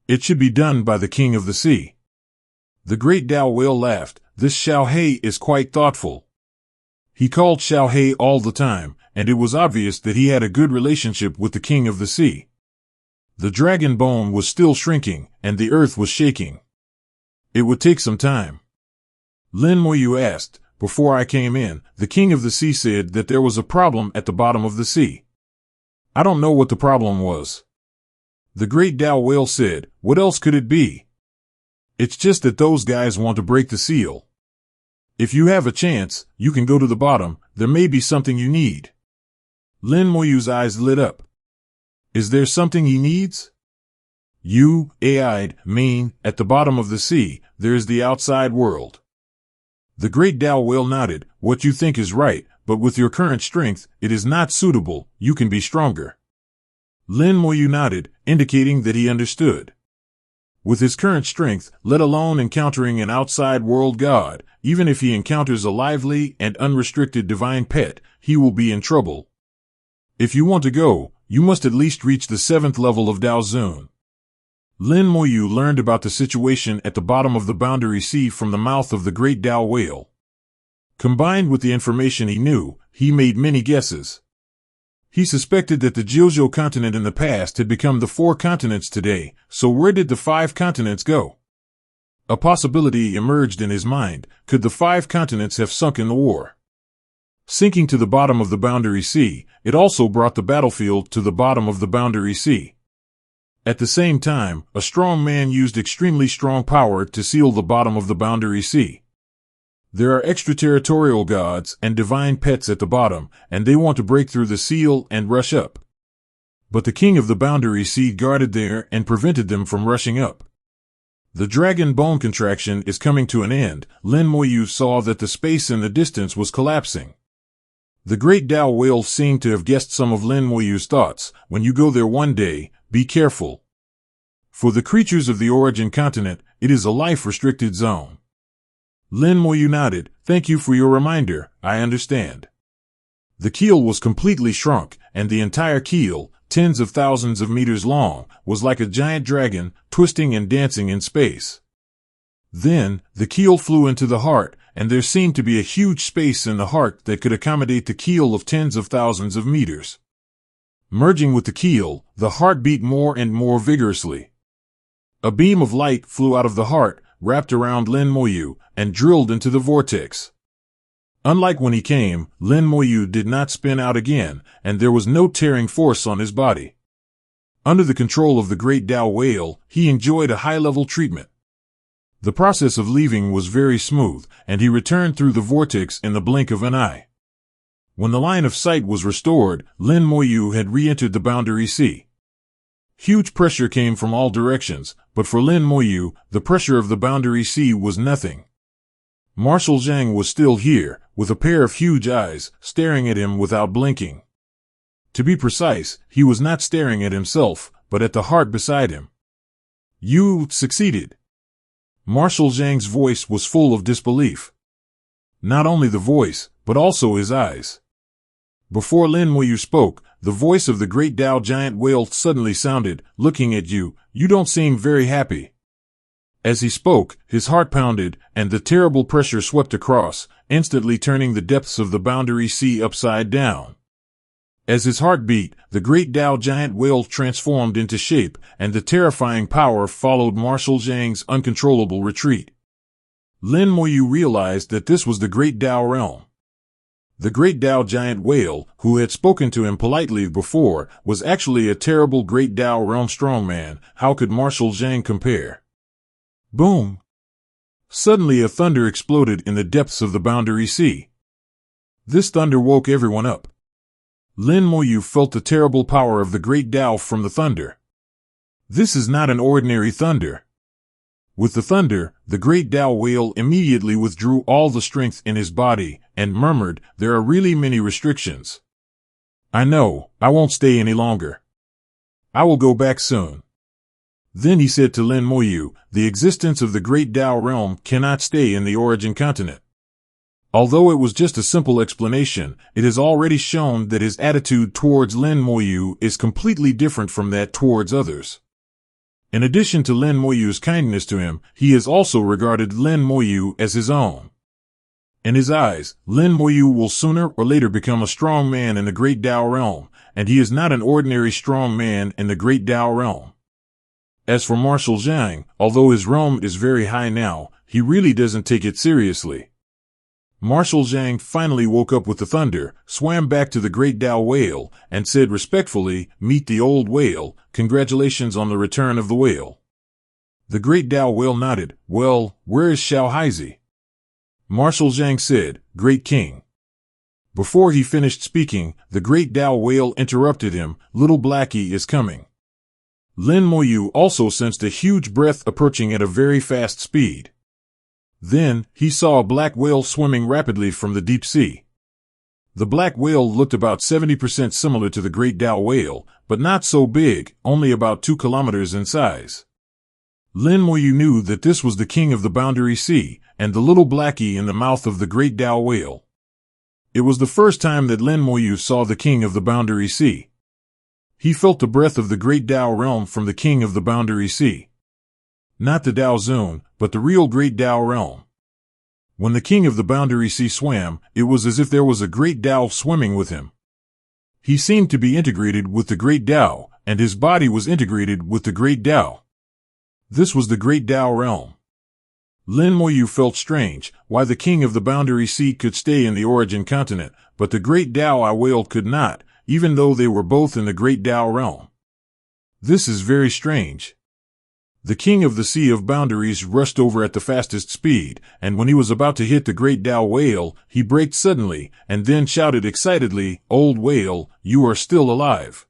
It should be done by the King of the Sea. The Great Tao Whale laughed. This Xiao He is quite thoughtful. He called Xiao He all the time, and it was obvious that he had a good relationship with the King of the Sea. The dragon bone was still shrinking, and the earth was shaking. It would take some time. Lin Moyu asked, before I came in, the King of the Sea said that there was a problem at the bottom of the sea. I don't know what the problem was. The Great Tao Whale said, what else could it be? It's just that those guys want to break the seal. If you have a chance, you can go to the bottom. There may be something you need. Lin Moyu's eyes lit up. Is there something he needs? You, AI'd, mean, at the bottom of the sea, there is the outside world. The Great Tao Whale nodded. What you think is right, but with your current strength, it is not suitable. You can be stronger. Lin Moyu nodded, indicating that he understood. With his current strength, let alone encountering an outside world god, even if he encounters a lively and unrestricted divine pet, he will be in trouble. If you want to go, you must at least reach the 7th level of Dao Zun. Lin Moyu learned about the situation at the bottom of the Boundary Sea from the mouth of the Great Tao Whale. Combined with the information he knew, he made many guesses. He suspected that the Jiuzhou continent in the past had become the 4 continents today, so where did the 5 continents go? A possibility emerged in his mind. Could the 5 continents have sunk in the war? Sinking to the bottom of the Boundary Sea, it also brought the battlefield to the bottom of the Boundary Sea. At the same time, a strong man used extremely strong power to seal the bottom of the Boundary Sea. There are extraterritorial gods and divine pets at the bottom, and they want to break through the seal and rush up. But the King of the Boundary Sea guarded there and prevented them from rushing up. The dragon bone contraction is coming to an end. Lin Moyu saw that the space in the distance was collapsing. The Great Tao Whale seemed to have guessed some of Lin Moyu's thoughts. When you go there one day, be careful. For the creatures of the origin continent, it is a life-restricted zone. Lin Moyu nodded. Thank you for your reminder, I understand. The keel was completely shrunk, and the entire keel, tens of thousands of meters long, was like a giant dragon, twisting and dancing in space. Then, the keel flew into the heart, and there seemed to be a huge space in the heart that could accommodate the keel of tens of thousands of meters. Merging with the keel, the heart beat more and more vigorously. A beam of light flew out of the heart, wrapped around Lin Moyu, and drilled into the vortex. Unlike when he came, Lin Moyu did not spin out again, and there was no tearing force on his body. Under the control of the Great Tao Whale, he enjoyed a high-level treatment. The process of leaving was very smooth, and he returned through the vortex in the blink of an eye. When the line of sight was restored, Lin Moyu had re-entered the Boundary Sea. Huge pressure came from all directions, but for Lin Moyu, the pressure of the Boundary Sea was nothing. Marshal Zhang was still here, with a pair of huge eyes, staring at him without blinking. To be precise, he was not staring at himself, but at the heart beside him. You succeeded. Marshal Zhang's voice was full of disbelief. Not only the voice, but also his eyes. Before Lin Moyu spoke, the voice of the great Dao giant whale suddenly sounded, looking at you, you don't seem very happy. As he spoke, his heart pounded, and the terrible pressure swept across, instantly turning the depths of the Boundary Sea upside down. As his heart beat, the great Dao giant whale transformed into shape, and the terrifying power followed Marshal Zhang's uncontrollable retreat. Lin Moyu realized that this was the great Dao realm. The great Dao giant whale, who had spoken to him politely before, was actually a terrible great Dao realm strongman. How could Marshal Zhang compare? Boom! Suddenly a thunder exploded in the depths of the Boundary Sea. This thunder woke everyone up. Lin Moyu felt the terrible power of the great Dao from the thunder. This is not an ordinary thunder. With the thunder, the great Dao whale immediately withdrew all the strength in his body, and murmured, there are really many restrictions. I know, I won't stay any longer. I will go back soon. Then he said to Lin Moyu, the existence of the great Dao realm cannot stay in the origin continent. Although it was just a simple explanation, it has already shown that his attitude towards Lin Moyu is completely different from that towards others. In addition to Lin Moyu's kindness to him, he has also regarded Lin Moyu as his own. In his eyes, Lin Moyu will sooner or later become a strong man in the great Dao realm, and he is not an ordinary strong man in the great Dao realm. As for Marshal Zhang, although his realm is very high now, he really doesn't take it seriously. Marshal Zhang finally woke up with the thunder, swam back to the great Dao whale, and said respectfully, meet the old whale, congratulations on the return of the whale. The great Dao whale nodded, well, where is Xiao Haizi? Marshal Zhang said, great king. Before he finished speaking, the great Dao whale interrupted him, little Blackie is coming. Lin Moyu also sensed a huge breath approaching at a very fast speed. Then, he saw a black whale swimming rapidly from the deep sea. The black whale looked about 70% similar to the great Dao whale, but not so big, only about 2 kilometers in size. Lin Moyu knew that this was the king of the Boundary Sea, and the little Blackie in the mouth of the great Dao whale. It was the first time that Lin Moyu saw the king of the Boundary Sea. He felt the breath of the great Dao realm from the king of the Boundary Sea. Not the Dao Zun, but the real great Dao realm. When the king of the Boundary Sea swam, it was as if there was a great Dao swimming with him. He seemed to be integrated with the great Dao, and his body was integrated with the great Dao. This was the great Dao realm. Lin Moyu felt strange, why the king of the Boundary Sea could stay in the origin continent, but the great Dao whale could not, even though they were both in the great Dao realm. This is very strange. The king of the Sea of Boundaries rushed over at the fastest speed, and when he was about to hit the great Dao whale, he braked suddenly, and then shouted excitedly, old whale, you are still alive.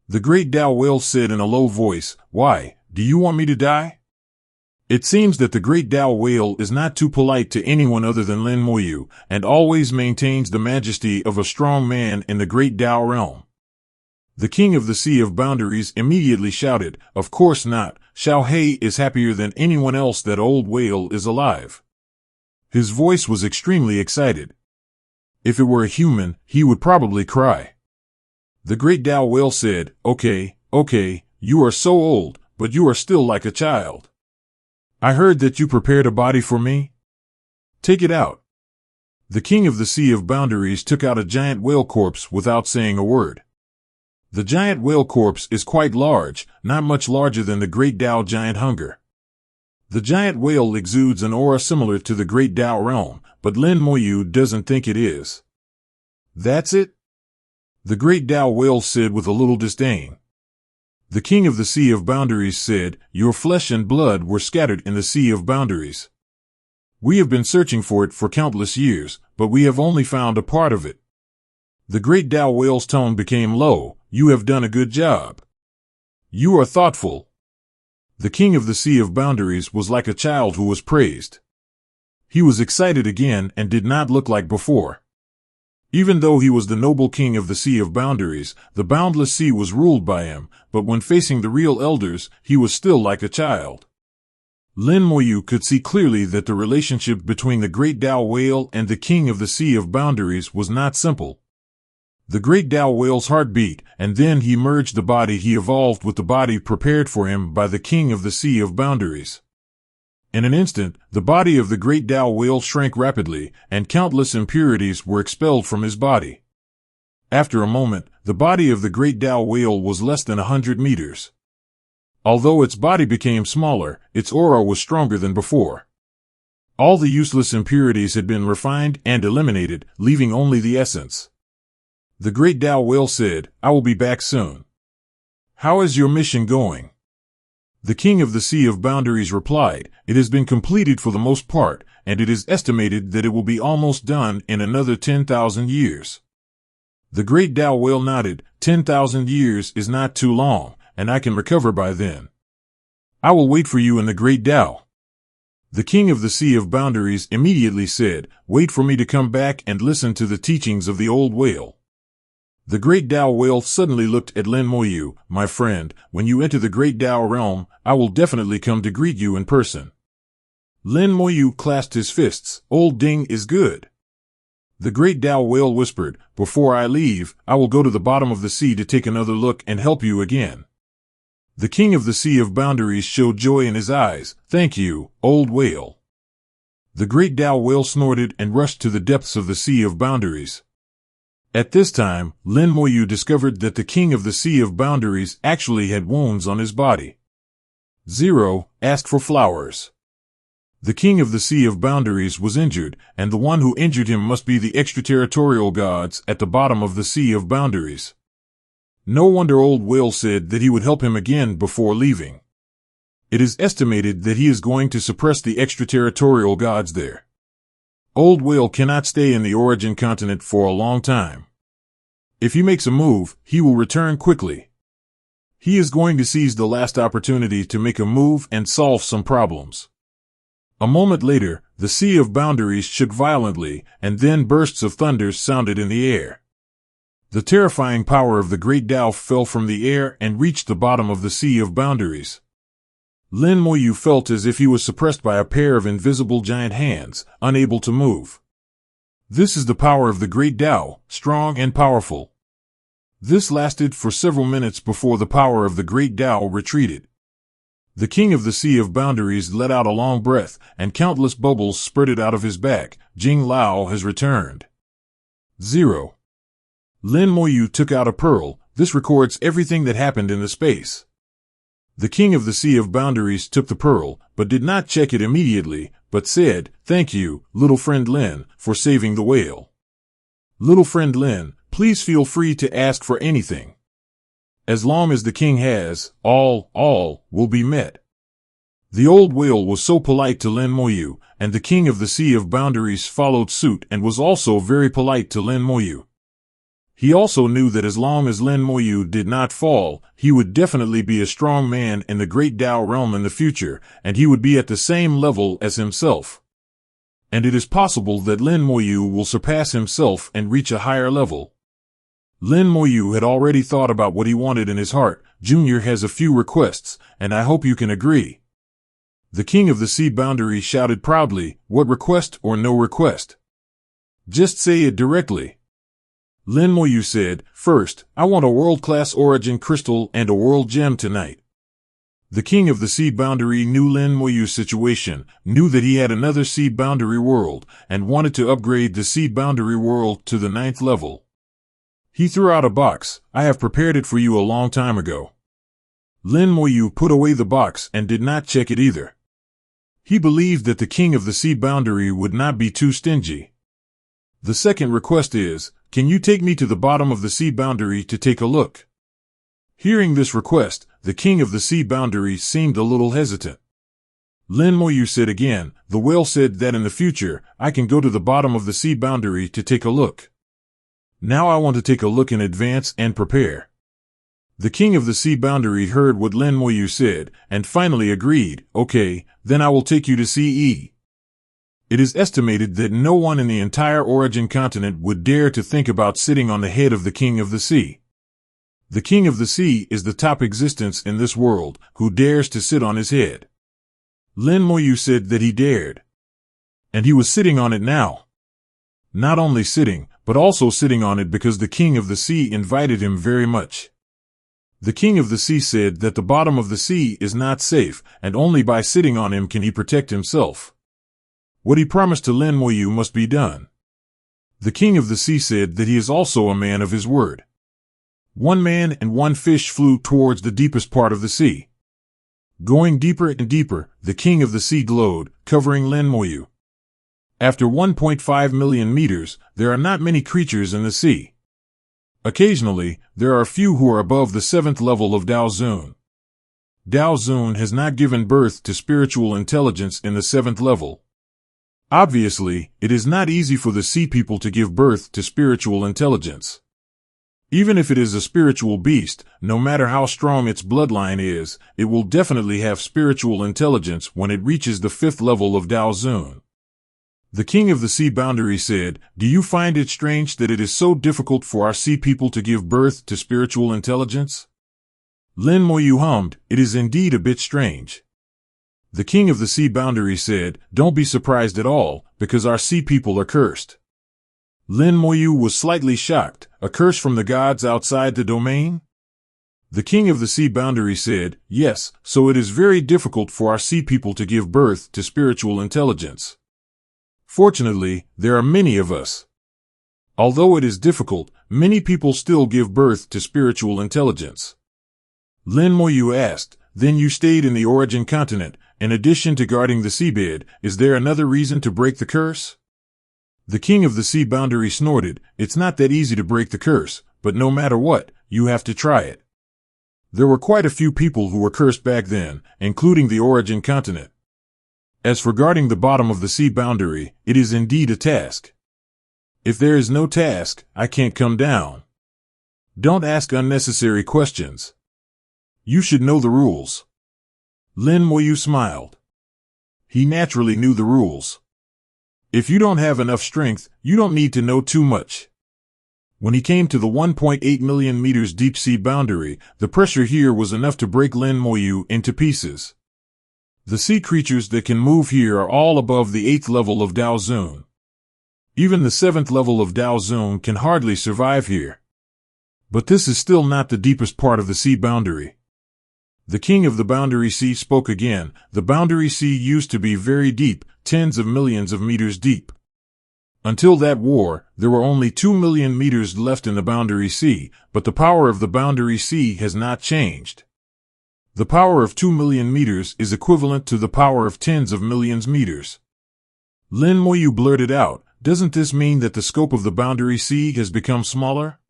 The great Dao whale said in a low voice, why, do you want me to die? It seems that the great Dao whale is not too polite to anyone other than Lin Moyu, and always maintains the majesty of a strong man in the great Dao realm. The king of the Sea of Boundaries immediately shouted, of course not, Xiao Hei is happier than anyone else that old whale is alive. His voice was extremely excited. If it were a human, he would probably cry. The great Dao whale said, okay, you are so old, but you are still like a child. I heard that you prepared a body for me. Take it out. The king of the Sea of Boundaries took out a giant whale corpse without saying a word. The giant whale corpse is quite large, not much larger than the great Dao giant hunger. The giant whale exudes an aura similar to the great Dao realm, but Lin Moyu doesn't think it is. That's it? The great Dao whale said with a little disdain. The king of the Sea of Boundaries said, your flesh and blood were scattered in the Sea of Boundaries. We have been searching for it for countless years, but we have only found a part of it. The great Tao whale's tone became low. You have done a good job. You are thoughtful. The king of the Sea of Boundaries was like a child who was praised. He was excited again and did not look like before. Even though he was the noble king of the Sea of Boundaries, the boundless sea was ruled by him, but when facing the real elders, he was still like a child. Lin Moyu could see clearly that the relationship between the great Tao whale and the king of the Sea of Boundaries was not simple. The great Tao whale's heart beat, and then he merged the body he evolved with the body prepared for him by the king of the Sea of Boundaries. In an instant, the body of the great Tao whale shrank rapidly, and countless impurities were expelled from his body. After a moment, the body of the great Tao whale was less than 100 meters. Although its body became smaller, its aura was stronger than before. All the useless impurities had been refined and eliminated, leaving only the essence. The great Tao whale said, I will be back soon. How is your mission going? The king of the Sea of Boundaries replied, it has been completed for the most part, and it is estimated that it will be almost done in another 10,000 years. The great Tao whale nodded, 10,000 years is not too long, and I can recover by then. I will wait for you in the great Tao. The king of the Sea of Boundaries immediately said, wait for me to come back and listen to the teachings of the old whale. The great Tao whale suddenly looked at Lin Moyu, my friend, when you enter the great Tao realm, I will definitely come to greet you in person. Lin Moyu clasped his fists, old Ding is good. The great Tao whale whispered, before I leave, I will go to the bottom of the sea to take another look and help you again. The king of the Sea of Boundaries showed joy in his eyes, thank you, old whale. The great Tao whale snorted and rushed to the depths of the Sea of Boundaries. At this time, Lin Moyu discovered that the king of the Sea of Boundaries actually had wounds on his body. 0. Asked for flowers. The king of the Sea of Boundaries was injured, and the one who injured him must be the extraterritorial gods at the bottom of the Sea of Boundaries. No wonder Old Whale said that he would help him again before leaving. It is estimated that he is going to suppress the extraterritorial gods there. Old Whale cannot stay in the origin continent for a long time. If he makes a move, he will return quickly. He is going to seize the last opportunity to make a move and solve some problems. A moment later, the Sea of Boundaries shook violently, and then bursts of thunder sounded in the air. The terrifying power of the great Tao fell from the air and reached the bottom of the Sea of Boundaries. Lin Moyu felt as if he was suppressed by a pair of invisible giant hands, unable to move. This is the power of the great Tao, strong and powerful. This lasted for several minutes before the power of the great Tao retreated. The king of the Sea of Boundaries let out a long breath, and countless bubbles spurted out of his back. Jing Lao has returned. 0. Lin Moyu took out a pearl. This records everything that happened in the space. The king of the Sea of Boundaries took the pearl, but did not check it immediately, but said, thank you, little friend Lin, for saving the whale. Little friend Lin, please feel free to ask for anything. As long as the king has, all will be met. The old whale was so polite to Lin Moyu, and the king of the Sea of Boundaries followed suit and was also very polite to Lin Moyu. He also knew that as long as Lin Moyu did not fall, he would definitely be a strong man in the great Tao realm in the future, and he would be at the same level as himself. And it is possible that Lin Moyu will surpass himself and reach a higher level. Lin Moyu had already thought about what he wanted in his heart. Junior has a few requests, and I hope you can agree. The king of the Sea Boundary shouted proudly, what request or no request? Just say it directly. Lin Moyu said, first, I want a world-class origin crystal and a world gem tonight. The king of the Sea Boundary knew Lin Moyu's situation, knew that he had another Sea Boundary world, and wanted to upgrade the Sea Boundary world to the 9th level. He threw out a box. I have prepared it for you a long time ago. Lin Moyu put away the box and did not check it either. He believed that the king of the Sea Boundary would not be too stingy. The second request is, can you take me to the bottom of the Sea Boundary to take a look? Hearing this request, the king of the Sea Boundary seemed a little hesitant. Lin Moyu said again, the whale said that in the future, I can go to the bottom of the Sea Boundary to take a look. Now I want to take a look in advance and prepare. The king of the sea boundary heard what Lin Moyu said, and finally agreed, okay, then I will take you to CE. It is estimated that no one in the entire origin continent would dare to think about sitting on the head of the king of the sea. The king of the sea is the top existence in this world, who dares to sit on his head. Lin Moyu said that he dared. And he was sitting on it now. Not only sitting, but also sitting on it because the king of the sea invited him very much. The king of the sea said that the bottom of the sea is not safe, and only by sitting on him can he protect himself. What he promised to Lin Moyu must be done. The king of the sea said that he is also a man of his word. One man and one fish flew towards the deepest part of the sea. Going deeper and deeper, the king of the sea glowed, covering Lin Moyu. After 1.5 million meters, there are not many creatures in the sea. Occasionally, there are a few who are above the 7th level of Dao Zun. Dao Zun has not given birth to spiritual intelligence in the 7th level. Obviously, it is not easy for the sea people to give birth to spiritual intelligence. Even if it is a spiritual beast, no matter how strong its bloodline is, it will definitely have spiritual intelligence when it reaches the 5th level of Dao Zun. The king of the sea boundary said, "Do you find it strange that it is so difficult for our sea people to give birth to spiritual intelligence?" Lin Moyu hummed, "It is indeed a bit strange." The king of the sea boundary said, "Don't be surprised at all, because our sea people are cursed." Lin Moyu was slightly shocked. A curse from the gods outside the domain? The king of the sea boundary said, "Yes, so it is very difficult for our sea people to give birth to spiritual intelligence. Fortunately, there are many of us. Although it is difficult, many people still give birth to spiritual intelligence." Lin Moyu asked, "Then you stayed in the origin continent. In addition to guarding the seabed, is there another reason to break the curse?" The king of the sea boundary snorted, "It's not that easy to break the curse, but no matter what, you have to try it. There were quite a few people who were cursed back then, including the origin continent. As for guarding the bottom of the sea boundary, it is indeed a task. If there is no task, I can't come down. Don't ask unnecessary questions. You should know the rules." Lin Moyu smiled. He naturally knew the rules. If you don't have enough strength, you don't need to know too much. When he came to the 1.8 million meters deep sea boundary, the pressure here was enough to break Lin Moyu into pieces. The sea creatures that can move here are all above the 8th level of Dao Zun. Even the 7th level of Dao Zun can hardly survive here. But this is still not the deepest part of the sea boundary. The king of the boundary sea spoke again. The boundary sea used to be very deep, tens of millions of meters deep. Until that war, there were only 2 million meters left in the boundary sea, but the power of the boundary sea has not changed. The power of 2 million meters is equivalent to the power of tens of millions meters. Lin Moyu blurted out, "Doesn't this mean that the scope of the boundary sea has become smaller?"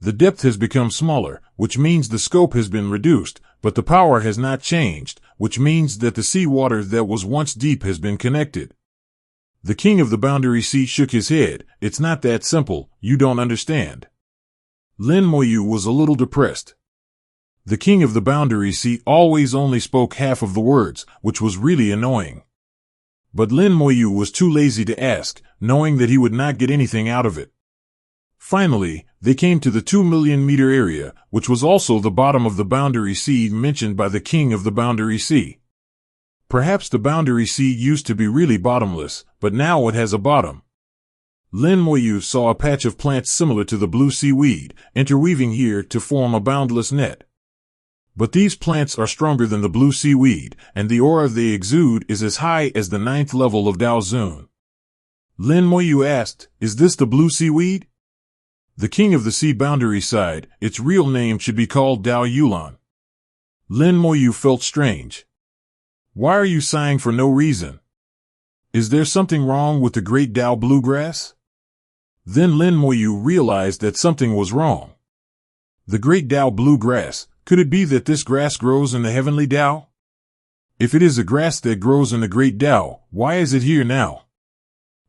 The depth has become smaller, which means the scope has been reduced, but the power has not changed, which means that the sea water that was once deep has been connected. The king of the boundary sea shook his head. "It's not that simple, you don't understand." Lin Moyu was a little depressed. The king of the boundary sea always only spoke half of the words, which was really annoying. But Lin Moyu was too lazy to ask, knowing that he would not get anything out of it. Finally, they came to the 2 million meter area, which was also the bottom of the boundary sea mentioned by the king of the boundary sea. Perhaps the boundary sea used to be really bottomless, but now it has a bottom. Lin Moyu saw a patch of plants similar to the blue seaweed, interweaving here to form a boundless net. But these plants are stronger than the blue seaweed, and the aura they exude is as high as the 9th level of Dao Zun. Lin Moyu asked, "Is this the blue seaweed?" The king of the sea boundary sighed. "Its real name should be called Dao Yulan." Lin Moyu felt strange. "Why are you sighing for no reason? Is there something wrong with the great Dao bluegrass?" Then Lin Moyu realized that something was wrong. The great Dao bluegrass, could it be that this grass grows in the heavenly Dao? If it is a grass that grows in the great Dao, why is it here now?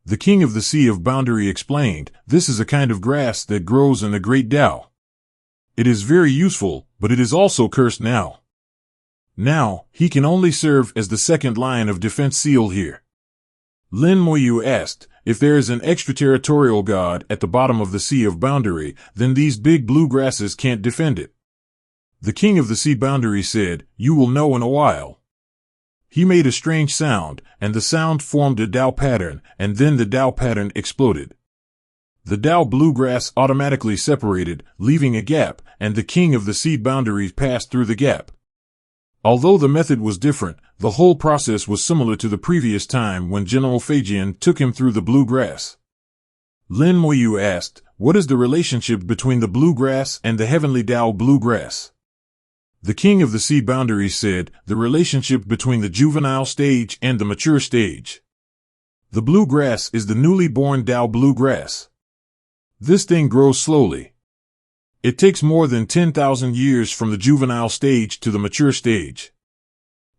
The king of the Sea of Boundary explained, "This is a kind of grass that grows in the Great Tao. It is very useful, but it is also cursed now. Now, he can only serve as the second line of defense seal here." Lin Moyu asked, "If there is an extraterritorial god at the bottom of the Sea of Boundary, then these big blue grasses can't defend it." The king of the Sea Boundary said, "You will know in a while." He made a strange sound, and the sound formed a Tao pattern, and then the Tao pattern exploded. The Tao bluegrass automatically separated, leaving a gap, and the king of the Sea Boundary passed through the gap. Although the method was different, the whole process was similar to the previous time when General Feijian took him through the bluegrass. Lin Moyu asked, "What is the relationship between the bluegrass and the heavenly Tao bluegrass?" The king of the Sea Boundary said, "The relationship between the juvenile stage and the mature stage. The bluegrass is the newly born Tao bluegrass. This thing grows slowly. It takes more than 10,000 years from the juvenile stage to the mature stage.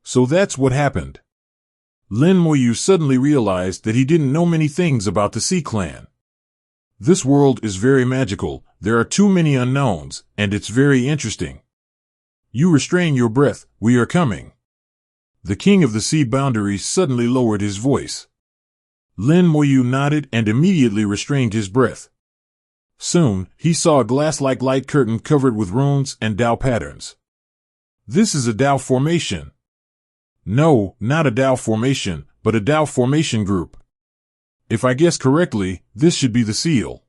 So that's what happened." Lin Moyu suddenly realized that he didn't know many things about the Sea Clan. This world is very magical, there are too many unknowns, and it's very interesting. "You restrain your breath, we are coming." The king of the Sea Boundary suddenly lowered his voice. Lin Moyu nodded and immediately restrained his breath. Soon, he saw a glass-like light curtain covered with runes and Tao patterns. "This is a Tao formation." "No, not a Tao formation, but a Tao formation group. If I guess correctly, this should be the seal."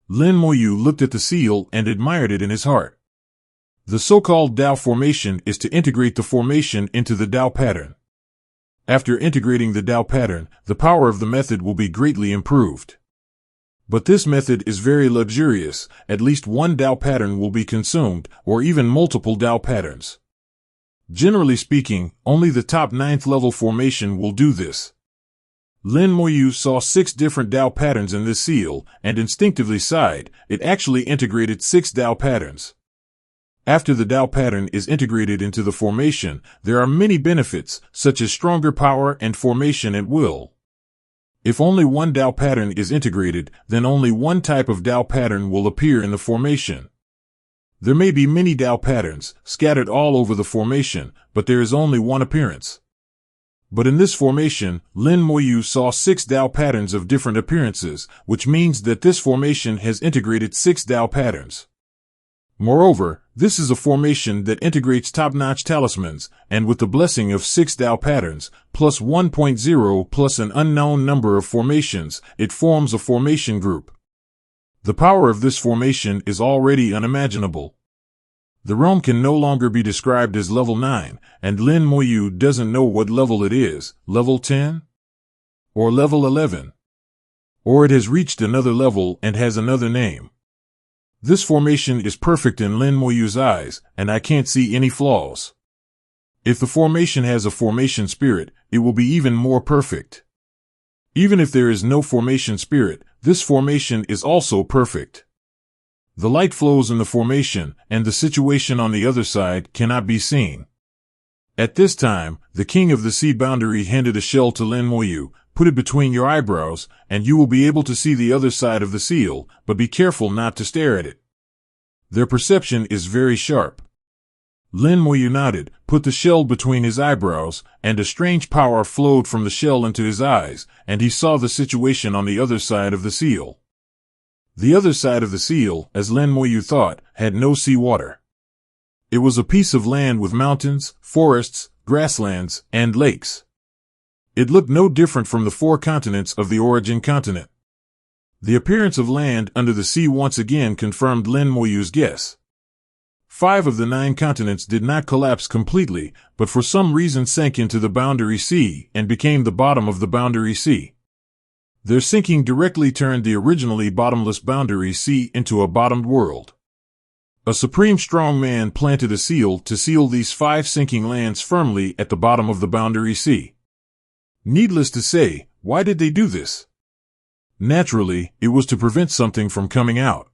Lin Moyu looked at the seal and admired it in his heart. The so-called Tao formation is to integrate the formation into the Tao pattern. After integrating the Tao pattern, the power of the method will be greatly improved. But this method is very luxurious, at least one Tao pattern will be consumed, or even multiple Tao patterns. Generally speaking, only the top 9th level formation will do this. Lin Moyu saw 6 different Tao patterns in this seal, and instinctively sighed, it actually integrated 6 Tao patterns. After the Tao pattern is integrated into the formation, there are many benefits, such as stronger power and formation at will. If only one Tao pattern is integrated, then only one type of Tao pattern will appear in the formation. There may be many Tao patterns, scattered all over the formation, but there is only one appearance. But in this formation, Lin Moyu saw 6 Tao patterns of different appearances, which means that this formation has integrated 6 Tao patterns. Moreover, this is a formation that integrates top-notch talismans, and with the blessing of 6 Tao patterns, plus 1.0 plus an unknown number of formations, it forms a formation group. The power of this formation is already unimaginable. The realm can no longer be described as level 9, and Lin Moyu doesn't know what level it is, level 10? Or level 11? Or it has reached another level and has another name. This formation is perfect in Lin Moyu's eyes, and I can't see any flaws. If the formation has a formation spirit, it will be even more perfect. Even if there is no formation spirit, this formation is also perfect. The light flows in the formation, and the situation on the other side cannot be seen. At this time, the king of the Sea Boundary handed a shell to Lin Moyu. "Put it between your eyebrows, and you will be able to see the other side of the seal, but be careful not to stare at it." Their perception is very sharp. Lin Moyu nodded, put the shell between his eyebrows, and a strange power flowed from the shell into his eyes, and he saw the situation on the other side of the seal. The other side of the seal, as Lin Moyu thought, had no seawater. It was a piece of land with mountains, forests, grasslands, and lakes. It looked no different from the 4 continents of the origin continent. The appearance of land under the sea once again confirmed Lin Moyu's guess. 5 of the 9 continents did not collapse completely, but for some reason sank into the Boundary Sea and became the bottom of the Boundary Sea. Their sinking directly turned the originally bottomless Boundary Sea into a bottomed world. A supreme strong man planted a seal to seal these 5 sinking lands firmly at the bottom of the Boundary Sea. Needless to say, why did they do this? Naturally, it was to prevent something from coming out.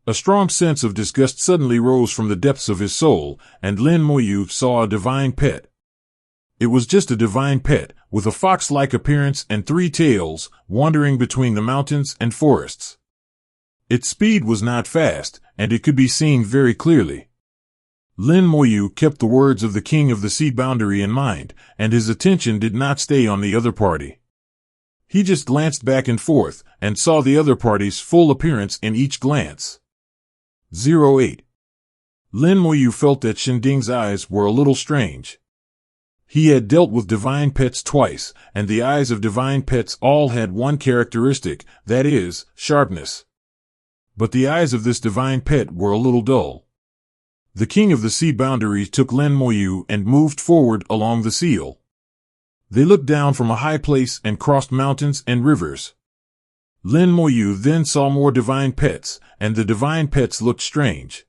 A strong sense of disgust suddenly rose from the depths of his soul, and Lin Moyu saw a divine pet. It was just a divine pet, with a fox-like appearance and 3 tails, wandering between the mountains and forests. Its speed was not fast, and it could be seen very clearly. Lin Moyu kept the words of the king of the sea boundary in mind, and his attention did not stay on the other party. He just glanced back and forth, and saw the other party's full appearance in each glance. 08. Lin Moyu felt that Shinding's eyes were a little strange. He had dealt with divine pets twice, and the eyes of divine pets all had one characteristic, that is, sharpness. But the eyes of this divine pet were a little dull. The king of the sea boundary took Lin Moyu and moved forward along the seal. They looked down from a high place and crossed mountains and rivers. Lin Moyu then saw more divine pets, and the divine pets looked strange.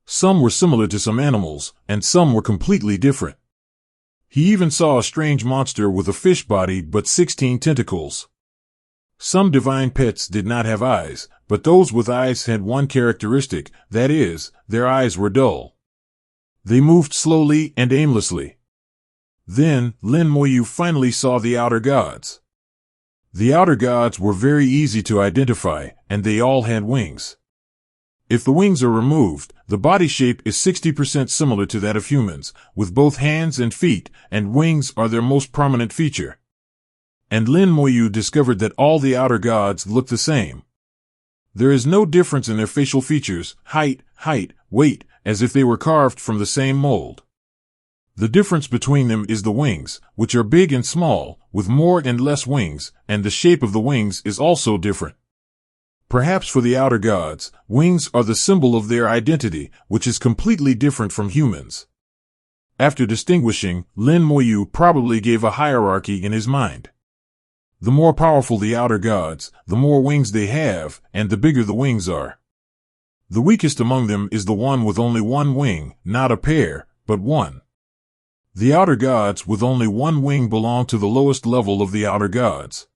Some were similar to some animals, and some were completely different. He even saw a strange monster with a fish body but 16 tentacles. Some divine pets did not have eyes, but those with eyes had one characteristic, that is, their eyes were dull. They moved slowly and aimlessly. Then, Lin Moyu finally saw the outer gods. The outer gods were very easy to identify, and they all had wings. If the wings are removed, the body shape is 60% similar to that of humans, with both hands and feet, and wings are their most prominent feature. And Lin Moyu discovered that all the outer gods look the same. There is no difference in their facial features, height, weight, as if they were carved from the same mold. The difference between them is the wings, which are big and small, with more and less wings, and the shape of the wings is also different. Perhaps for the outer gods, wings are the symbol of their identity, which is completely different from humans. After distinguishing, Lin Moyu probably gave a hierarchy in his mind. The more powerful the outer gods, the more wings they have, and the bigger the wings are. The weakest among them is the one with only one wing, not a pair, but one. The outer gods with only one wing belong to the lowest level of the outer gods.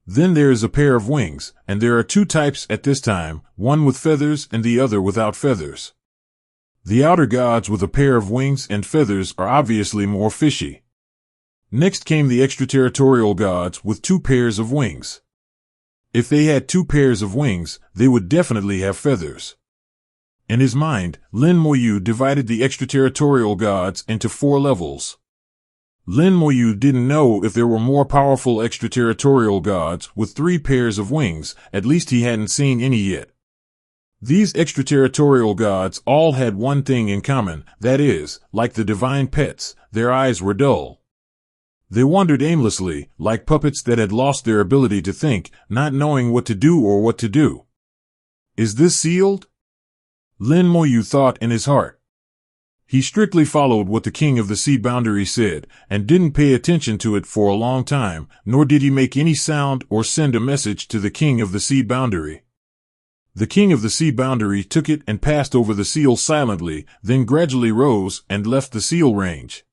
Then there is a pair of wings, and there are 2 types at this time, one with feathers and the other without feathers. The outer gods with a pair of wings and feathers are obviously more fishy. Next came the extraterritorial gods with 2 pairs of wings. If they had 2 pairs of wings, they would definitely have feathers. In his mind, Lin Moyu divided the extraterritorial gods into 4 levels. Lin Moyu didn't know if there were more powerful extraterritorial gods with 3 pairs of wings, at least he hadn't seen any yet. These extraterritorial gods all had one thing in common, that is, like the divine pets, their eyes were dull. They wandered aimlessly, like puppets that had lost their ability to think, not knowing what to do or what to do. Is this sealed? Lin Moyu thought in his heart. He strictly followed what the king of the sea boundary said, and didn't pay attention to it for a long time, nor did he make any sound or send a message to the king of the sea boundary. The king of the sea boundary took it and passed over the seal silently, then gradually rose and left the seal range.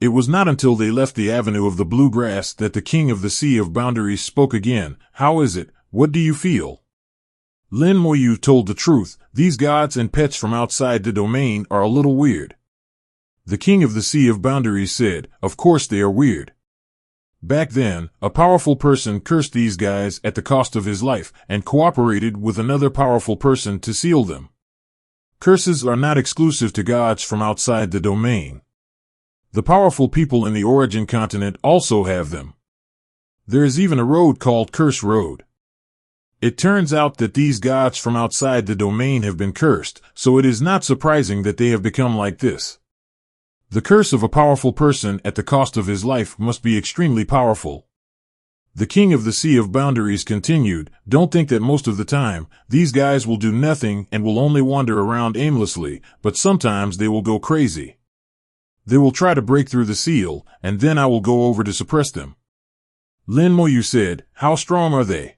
It was not until they left the avenue of the blue grass that the king of the sea of boundaries spoke again. How is it? What do you feel? Lin Moyu told the truth. These gods and pets from outside the domain are a little weird. The king of the sea of boundaries said, of course they are weird. Back then, a powerful person cursed these guys at the cost of his life and cooperated with another powerful person to seal them. Curses are not exclusive to gods from outside the domain. The powerful people in the origin continent also have them. There is even a road called Curse Road. It turns out that these gods from outside the domain have been cursed, so it is not surprising that they have become like this. The curse of a powerful person at the cost of his life must be extremely powerful. The king of the sea of boundaries continued, don't think that most of the time, these guys will do nothing and will only wander around aimlessly, but sometimes they will go crazy. They will try to break through the seal, and then I will go over to suppress them. Lin Moyu said, how strong are they?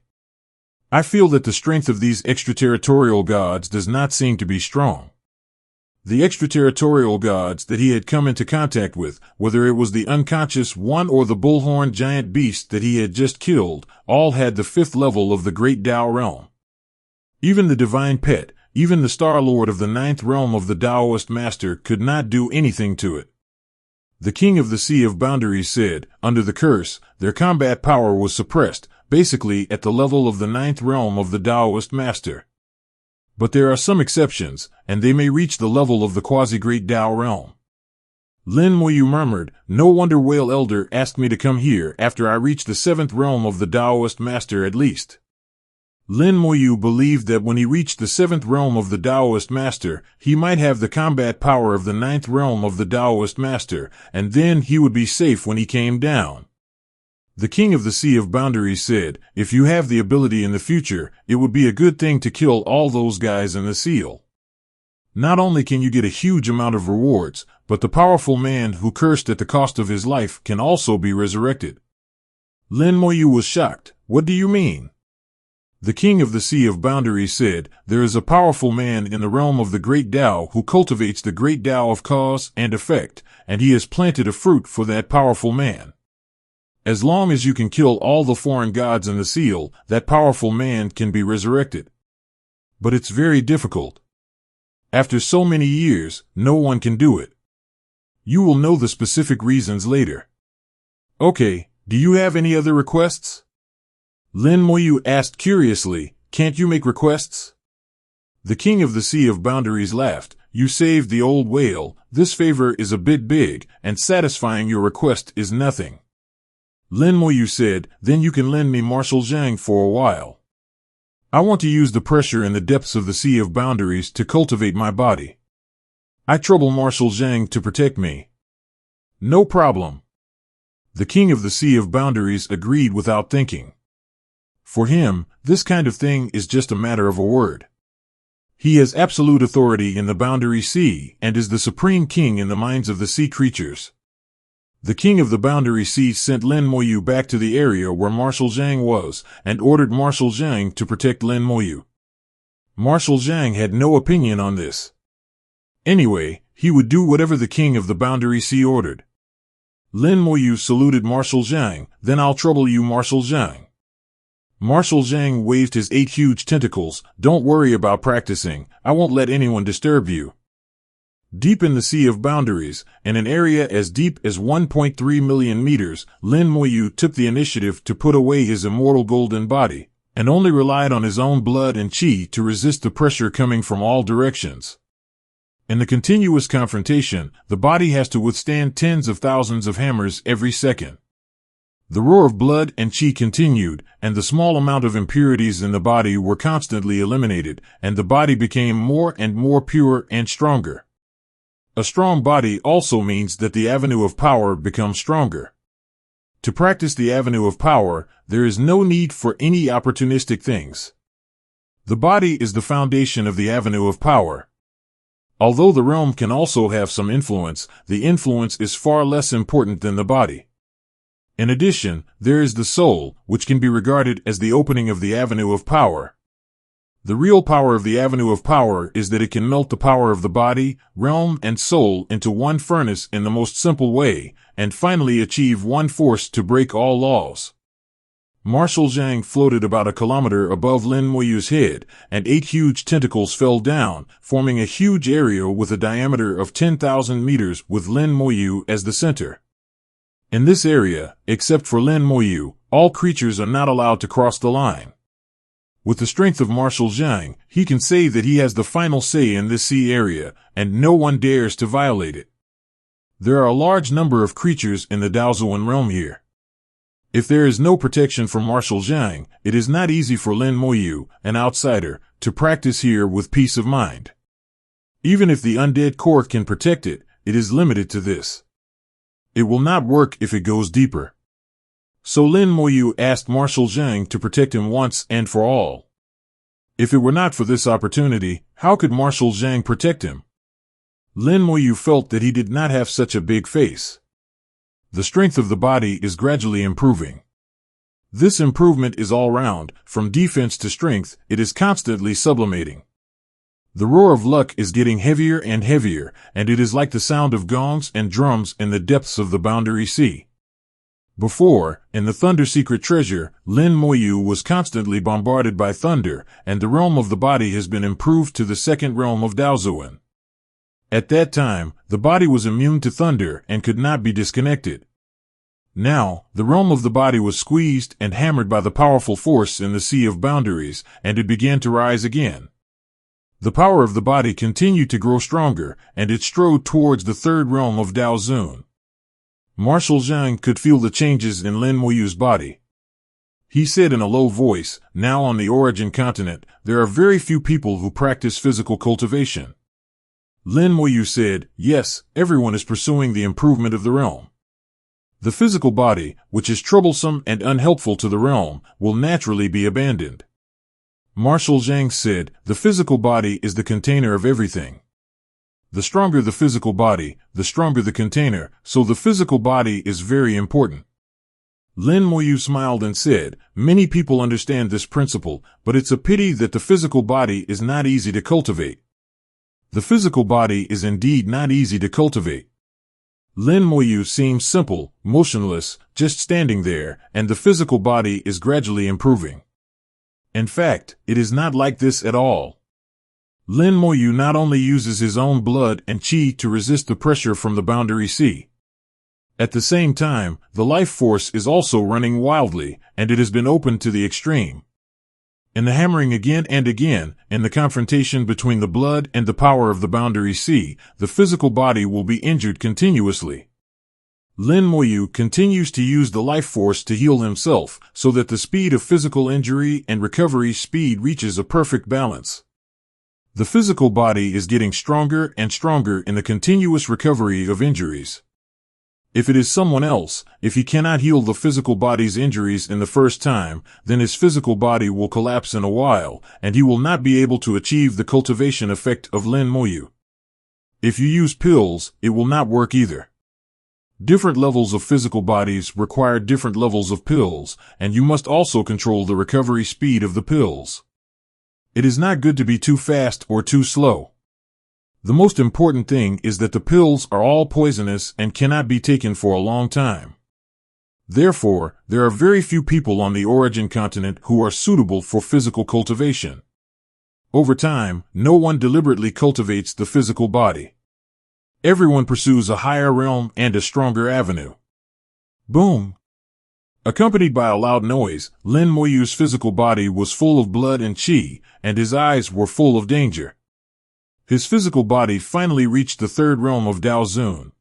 I feel that the strength of these extraterritorial gods does not seem to be strong. The extraterritorial gods that he had come into contact with, whether it was the unconscious one or the bullhorn giant beast that he had just killed, all had the 5th level of the Great Tao realm. Even the divine pet, even the Star Lord of the 9th realm of the Taoist master could not do anything to it. The king of the Sea of Boundaries said, under the curse, their combat power was suppressed, basically at the level of the 9th realm of the Taoist master. But there are some exceptions, and they may reach the level of the quasi-great Tao realm. Lin Moyu murmured, no wonder Whale Elder asked me to come here after I reach the 7th realm of the Taoist master at least. Lin Moyu believed that when he reached the 7th realm of the Taoist master, he might have the combat power of the 9th realm of the Taoist master, and then he would be safe when he came down. The king of the Sea of Boundaries said, if you have the ability in the future, it would be a good thing to kill all those guys in the seal. Not only can you get a huge amount of rewards, but the powerful man who cursed at the cost of his life can also be resurrected. Lin Moyu was shocked. What do you mean? The king of the Sea of Boundaries said, there is a powerful man in the realm of the great Tao who cultivates the great Tao of cause and effect, and he has planted a fruit for that powerful man. As long as you can kill all the foreign gods in the seal, that powerful man can be resurrected. But it's very difficult. After so many years, no one can do it. You will know the specific reasons later. Okay, do you have any other requests? Lin Moyu asked curiously, can't you make requests? The king of the Sea of Boundaries laughed, you saved the old whale, this favor is a bit big, and satisfying your request is nothing. Lin Moyu said, then you can lend me Martial Zhang for a while. I want to use the pressure in the depths of the Sea of Boundaries to cultivate my body. I trouble Martial Zhang to protect me. No problem. The king of the Sea of Boundaries agreed without thinking. For him, this kind of thing is just a matter of a word. He has absolute authority in the Boundary Sea and is the supreme king in the minds of the sea creatures. The king of the Boundary Sea sent Lin Moyu back to the area where Martial Zhang was and ordered Martial Zhang to protect Lin Moyu. Martial Zhang had no opinion on this. Anyway, he would do whatever the king of the Boundary Sea ordered. Lin Moyu saluted Martial Zhang, then I'll trouble you, Martial Zhang. Martial Zhang waved his 8 huge tentacles, don't worry about practicing, I won't let anyone disturb you. Deep in the Sea of Boundaries, in an area as deep as 1.3 million meters, Lin Moyu took the initiative to put away his immortal golden body, and only relied on his own blood and chi to resist the pressure coming from all directions. In the continuous confrontation, the body has to withstand tens of thousands of hammers every second. The roar of blood and chi continued, and the small amount of impurities in the body were constantly eliminated, and the body became more and more pure and stronger. A strong body also means that the avenue of power becomes stronger. To practice the avenue of power, there is no need for any opportunistic things. The body is the foundation of the avenue of power. Although the realm can also have some influence, the influence is far less important than the body. In addition, there is the soul, which can be regarded as the opening of the avenue of power. The real power of the avenue of power is that it can melt the power of the body, realm, and soul into one furnace in the most simple way, and finally achieve one force to break all laws. Martial Zhang floated about a kilometer above Lin Moyu's head, and 8 huge tentacles fell down, forming a huge area with a diameter of 10,000 meters with Lin Moyu as the center. In this area, except for Lin Moyu, all creatures are not allowed to cross the line. With the strength of Martial Zhang, he can say that he has the final say in this sea area, and no one dares to violate it. There are a large number of creatures in the Daozuan realm here. If there is no protection from Martial Zhang, it is not easy for Lin Moyu, an outsider, to practice here with peace of mind. Even if the undead core can protect it, it is limited to this. It will not work if it goes deeper. So Lin Moyu asked Martial Zhang to protect him once and for all. If it were not for this opportunity, how could Martial Zhang protect him? Lin Moyu felt that he did not have such a big face. The strength of the body is gradually improving. This improvement is all round, from defense to strength, it is constantly sublimating. The roar of luck is getting heavier and heavier, and it is like the sound of gongs and drums in the depths of the Boundary Sea. Before, in the Thunder Secret Treasure, Lin Moyu was constantly bombarded by thunder, and the realm of the body has been improved to the second realm of Daozuan. At that time, the body was immune to thunder and could not be disconnected. Now, the realm of the body was squeezed and hammered by the powerful force in the sea of boundaries, and it began to rise again. The power of the body continued to grow stronger, and it strode towards the third realm of Daozun. Marshal Zhang could feel the changes in Lin Moyu's body. He said in a low voice, "Now on the Origin continent, there are very few people who practice physical cultivation." Lin Moyu said, "Yes, everyone is pursuing the improvement of the realm. The physical body, which is troublesome and unhelpful to the realm, will naturally be abandoned." Marshal Zhang said, "The physical body is the container of everything. The stronger the physical body, the stronger the container, so the physical body is very important." Lin Moyu smiled and said, "Many people understand this principle, but it's a pity that the physical body is not easy to cultivate." The physical body is indeed not easy to cultivate. Lin Moyu seems simple, motionless, just standing there, and the physical body is gradually improving. In fact, it is not like this at all. Lin Moyu not only uses his own blood and qi to resist the pressure from the boundary sea. At the same time, the life force is also running wildly, and it has been opened to the extreme. In the hammering again and again, in the confrontation between the blood and the power of the boundary sea, the physical body will be injured continuously. Lin Moyu continues to use the life force to heal himself, so that the speed of physical injury and recovery speed reaches a perfect balance. The physical body is getting stronger and stronger in the continuous recovery of injuries. If it is someone else, if he cannot heal the physical body's injuries in the first time, then his physical body will collapse in a while, and he will not be able to achieve the cultivation effect of Lin Moyu. If you use pills, it will not work either. Different levels of physical bodies require different levels of pills, and you must also control the recovery speed of the pills. It is not good to be too fast or too slow. The most important thing is that the pills are all poisonous and cannot be taken for a long time. Therefore, there are very few people on the Origin continent who are suitable for physical cultivation. Over time, no one deliberately cultivates the physical body. Everyone pursues a higher realm and a stronger avenue. Boom! Accompanied by a loud noise, Lin Moyu's physical body was full of blood and qi, and his eyes were full of danger. His physical body finally reached the third realm of Daozun.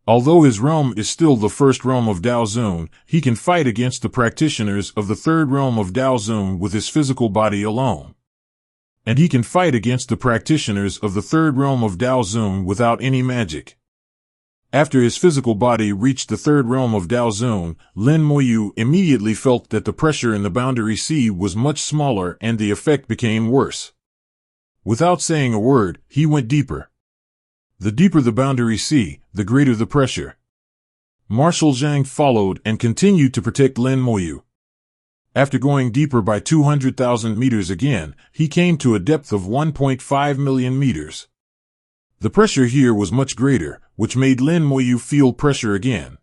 Although his realm is still the first realm of Daozun, he can fight against the practitioners of the third realm of Daozun with his physical body alone. And he can fight against the practitioners of the third realm of Daozun without any magic. After his physical body reached the third realm of Daozun, Lin Moyu immediately felt that the pressure in the boundary sea was much smaller and the effect became worse. Without saying a word, he went deeper. The deeper the boundary sea, the greater the pressure. Marshal Zhang followed and continued to protect Lin Moyu. After going deeper by 200,000 meters again, he came to a depth of 1.5 million meters. The pressure here was much greater, which made Lin Moyu feel pressure again.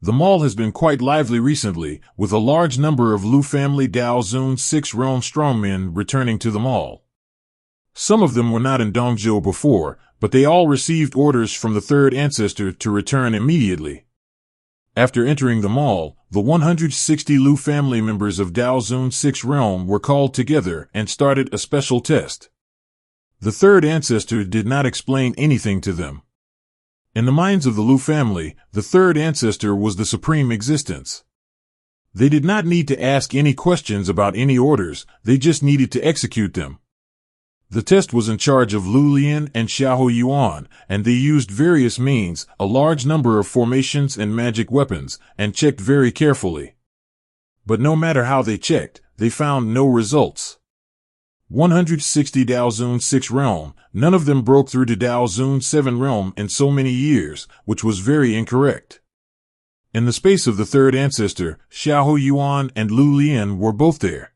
The mall has been quite lively recently, with a large number of Lu family Daozun 6 realm strongmen returning to the mall. Some of them were not in Dongzhou before, but they all received orders from the third ancestor to return immediately. After entering the mall, the 160 Lu family members of Daozun 6 realm were called together and started a special test. The third ancestor did not explain anything to them. In the minds of the Lu family, the third ancestor was the supreme existence. They did not need to ask any questions about any orders, they just needed to execute them. The test was in charge of Lu Lian and Xiahou Yuan, and they used various means, a large number of formations and magic weapons, and checked very carefully. But no matter how they checked, they found no results. 160 Daozun 6 realm, none of them broke through to Daozun 7 realm in so many years, which was very incorrect. In the space of the third ancestor, Xiahou Yuan and Lu Lian were both there.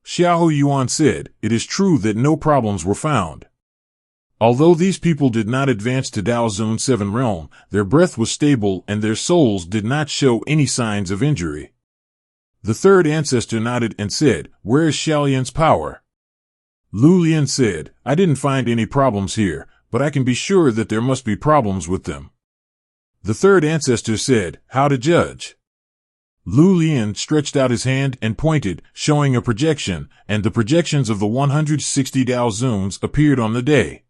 Xiahou Yuan said, "It is true that no problems were found. Although these people did not advance to Daozun 7 realm, their breath was stable and their souls did not show any signs of injury." The third ancestor nodded and said, "Where is Xiaolian's power?" Lu Lian said, "I didn't find any problems here, but I can be sure that there must be problems with them. The third ancestor said, "How to judge?" Lu Lian stretched out his hand and pointed, showing a projection, and the projections of the 160 Dao Zuns appeared on the day.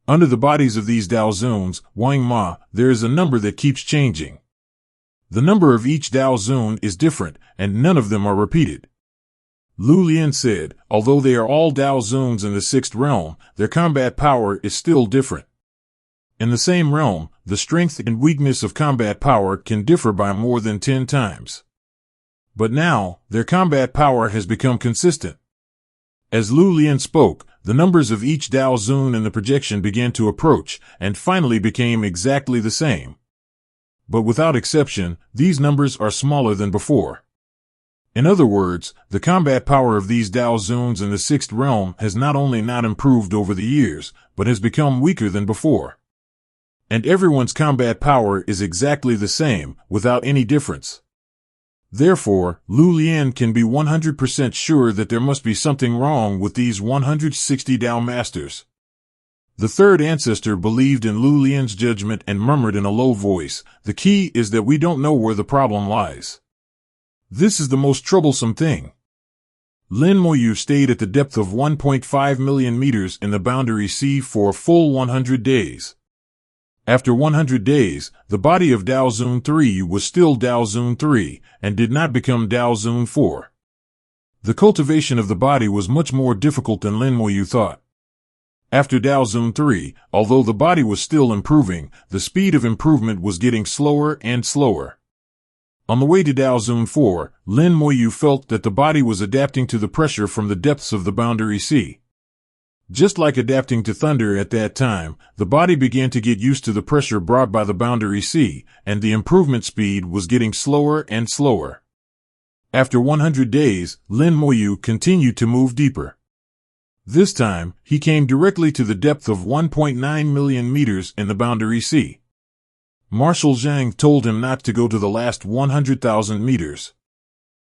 Under the bodies of these Dao Zuns, Wang Ma, there is a number that keeps changing. The number of each Dao Zun is different, and none of them are repeated. Lu Lian said, although they are all Dao Zuns in the sixth realm, their combat power is still different. In the same realm, the strength and weakness of combat power can differ by more than 10 times. But now, their combat power has become consistent. As Lu Lian spoke, the numbers of each Dao Zun in the projection began to approach, and finally became exactly the same. But without exception, these numbers are smaller than before. In other words, the combat power of these Dao Zuns in the sixth realm has not only not improved over the years, but has become weaker than before. And everyone's combat power is exactly the same, without any difference. Therefore, Lu Lian can be 100% sure that there must be something wrong with these 160 Dao Masters. The third ancestor believed in Lu Lian's judgment and murmured in a low voice, "The key is that we don't know where the problem lies. This is the most troublesome thing." Lin Moyu stayed at the depth of 1.5 million meters in the Boundary Sea for a full 100 days. After 100 days, the body of Dao Zun 3 was still Dao Zun 3, and did not become Dao Zun 4. The cultivation of the body was much more difficult than Lin Moyu thought. After Dao Zun 3, although the body was still improving, the speed of improvement was getting slower and slower. On the way to Dao Zun 4, Lin Moyu felt that the body was adapting to the pressure from the depths of the Boundary Sea. Just like adapting to thunder at that time, the body began to get used to the pressure brought by the Boundary Sea, and the improvement speed was getting slower and slower. After 100 days, Lin Moyu continued to move deeper. This time, he came directly to the depth of 1.9 million meters in the Boundary Sea. Marshal Zhang told him not to go to the last 100,000 meters.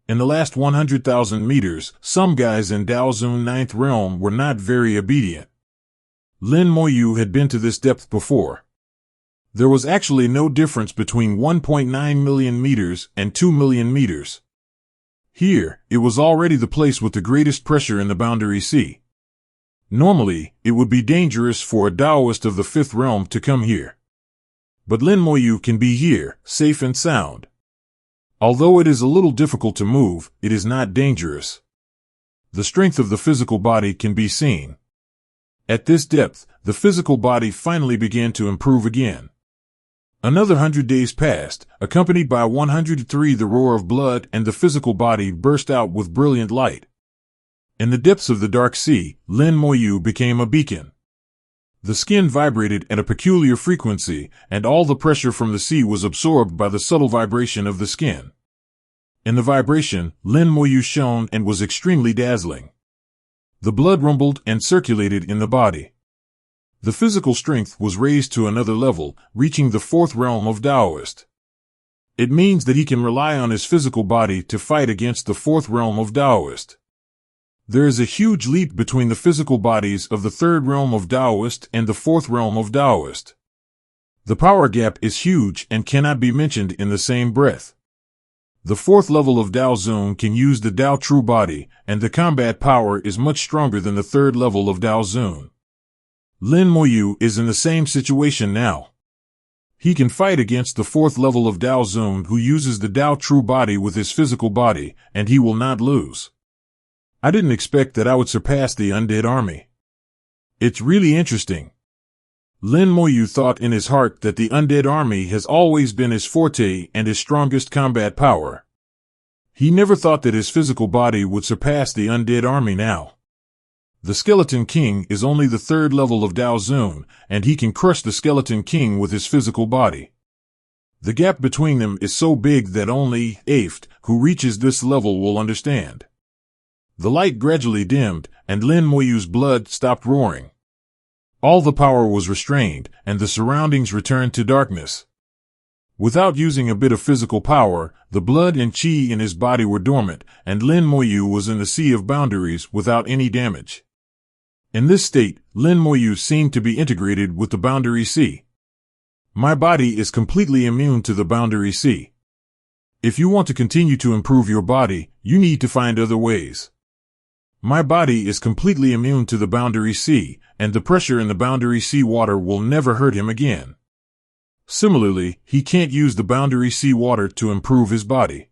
In the last 100,000 meters, some guys in Dao Zun 9th realm were not very obedient. Lin Moyu had been to this depth before. There was actually no difference between 1.9 million meters and 2 million meters. Here, it was already the place with the greatest pressure in the Boundary Sea. Normally, it would be dangerous for a Taoist of the 5th realm to come here. But Lin Moyu can be here, safe and sound. Although it is a little difficult to move, it is not dangerous. The strength of the physical body can be seen. At this depth, the physical body finally began to improve again. Another 100 days passed, accompanied by 103 the roar of blood, and the physical body burst out with brilliant light. In the depths of the dark sea, Lin Moyu became a beacon. The skin vibrated at a peculiar frequency, and all the pressure from the sea was absorbed by the subtle vibration of the skin. In the vibration, Lin Moyu shone and was extremely dazzling. The blood rumbled and circulated in the body. The physical strength was raised to another level, reaching the 4th realm of Taoist. It means that he can rely on his physical body to fight against the 4th realm of Taoist. There is a huge leap between the physical bodies of the 3rd realm of Taoist and the 4th realm of Taoist. The power gap is huge and cannot be mentioned in the same breath. The 4th level of Dao Zun can use the Dao True Body, and the combat power is much stronger than the 3rd level of Dao Zun. Lin Moyu is in the same situation now. He can fight against the 4th level of Dao Zun who uses the Dao True Body with his physical body, and he will not lose. I didn't expect that I would surpass the undead army. It's really interesting. Lin Moyu thought in his heart that the undead army has always been his forte and his strongest combat power. He never thought that his physical body would surpass the undead army now. The Skeleton King is only the 3rd level of Dao Zun, and he can crush the Skeleton King with his physical body. The gap between them is so big that only Aft, who reaches this level, will understand. The light gradually dimmed, and Lin Moyu's blood stopped roaring. All the power was restrained, and the surroundings returned to darkness. Without using a bit of physical power, the blood and qi in his body were dormant, and Lin Moyu was in the sea of boundaries without any damage. In this state, Lin Moyu seemed to be integrated with the boundary sea. My body is completely immune to the boundary sea. If you want to continue to improve your body, you need to find other ways. My body is completely immune to the boundary sea, and the pressure in the boundary sea water will never hurt him again. Similarly, he can't use the boundary sea water to improve his body.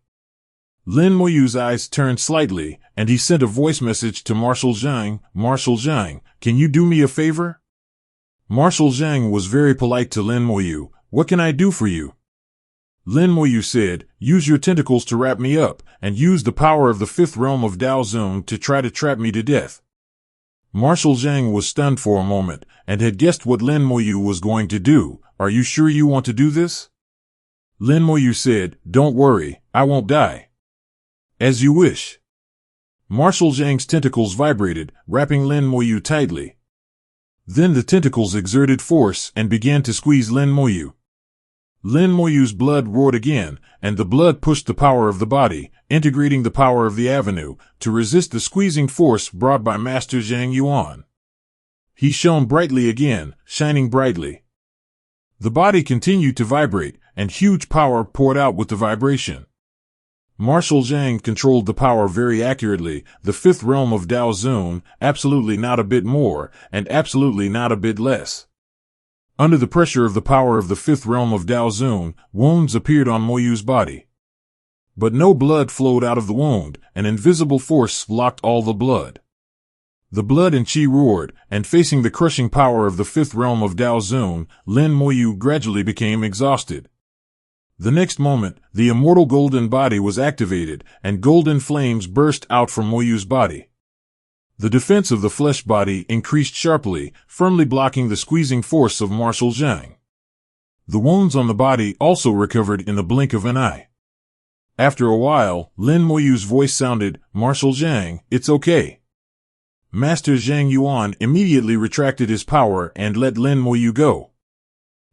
Lin Moyu's eyes turned slightly, and he sent a voice message to Marshal Zhang. Marshal Zhang, can you do me a favor? Marshal Zhang was very polite to Lin Moyu. What can I do for you? Lin Moyu said, use your tentacles to wrap me up, and use the power of the fifth realm of Dao Zone to try to trap me to death. Marshal Zhang was stunned for a moment, and had guessed what Lin Moyu was going to do. Are you sure you want to do this? Lin Moyu said, don't worry, I won't die. As you wish. Marshal Zhang's tentacles vibrated, wrapping Lin Moyu tightly. Then the tentacles exerted force and began to squeeze Lin Moyu. Lin Moyu's blood roared again, and the blood pushed the power of the body, integrating the power of the avenue, to resist the squeezing force brought by Master Zhang Yuan. He shone brightly again, shining brightly. The body continued to vibrate, and huge power poured out with the vibration. Marshal Zhang controlled the power very accurately, the fifth realm of Dao Zone, absolutely not a bit more, and absolutely not a bit less. Under the pressure of the power of the fifth realm of Dao Zone, wounds appeared on Moyu's body. But no blood flowed out of the wound, an invisible force blocked all the blood. The blood and chi roared, and facing the crushing power of the fifth realm of Dao Zone, Lin Moyu gradually became exhausted. The next moment, the immortal golden body was activated, and golden flames burst out from Moyu's body. The defense of the flesh body increased sharply, firmly blocking the squeezing force of Marshal Zhang. The wounds on the body also recovered in the blink of an eye. After a while, Lin Moyu's voice sounded, Marshal Zhang, it's okay. Master Zhang Yuan immediately retracted his power and let Lin Moyu go.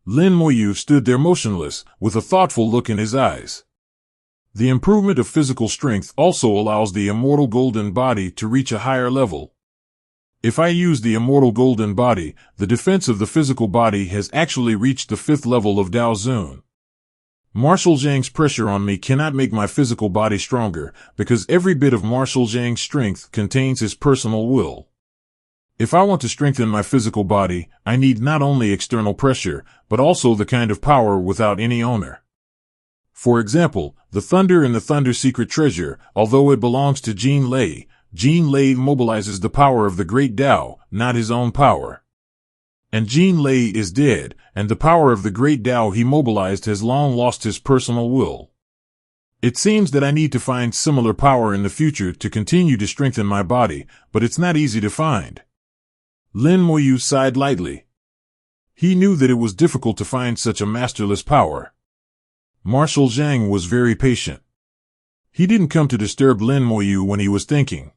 Lin Moyu stood there motionless, with a thoughtful look in his eyes. The improvement of physical strength also allows the immortal golden body to reach a higher level. If I use the immortal golden body, the defense of the physical body has actually reached the fifth level of Dao Zone. Marshal Zhang's pressure on me cannot make my physical body stronger, because every bit of Marshal Zhang's strength contains his personal will. If I want to strengthen my physical body, I need not only external pressure, but also the kind of power without any owner. For example, the thunder in the Thunder Secret Treasure, although it belongs to Jin Lei mobilizes the power of the Great Tao, not his own power. And Jin Lei is dead, and the power of the Great Tao he mobilized has long lost his personal will. It seems that I need to find similar power in the future to continue to strengthen my body, but it's not easy to find. Lin Moyu sighed lightly. He knew that it was difficult to find such a masterless power. Marshal Zhang was very patient. He didn't come to disturb Lin Moyu when he was thinking.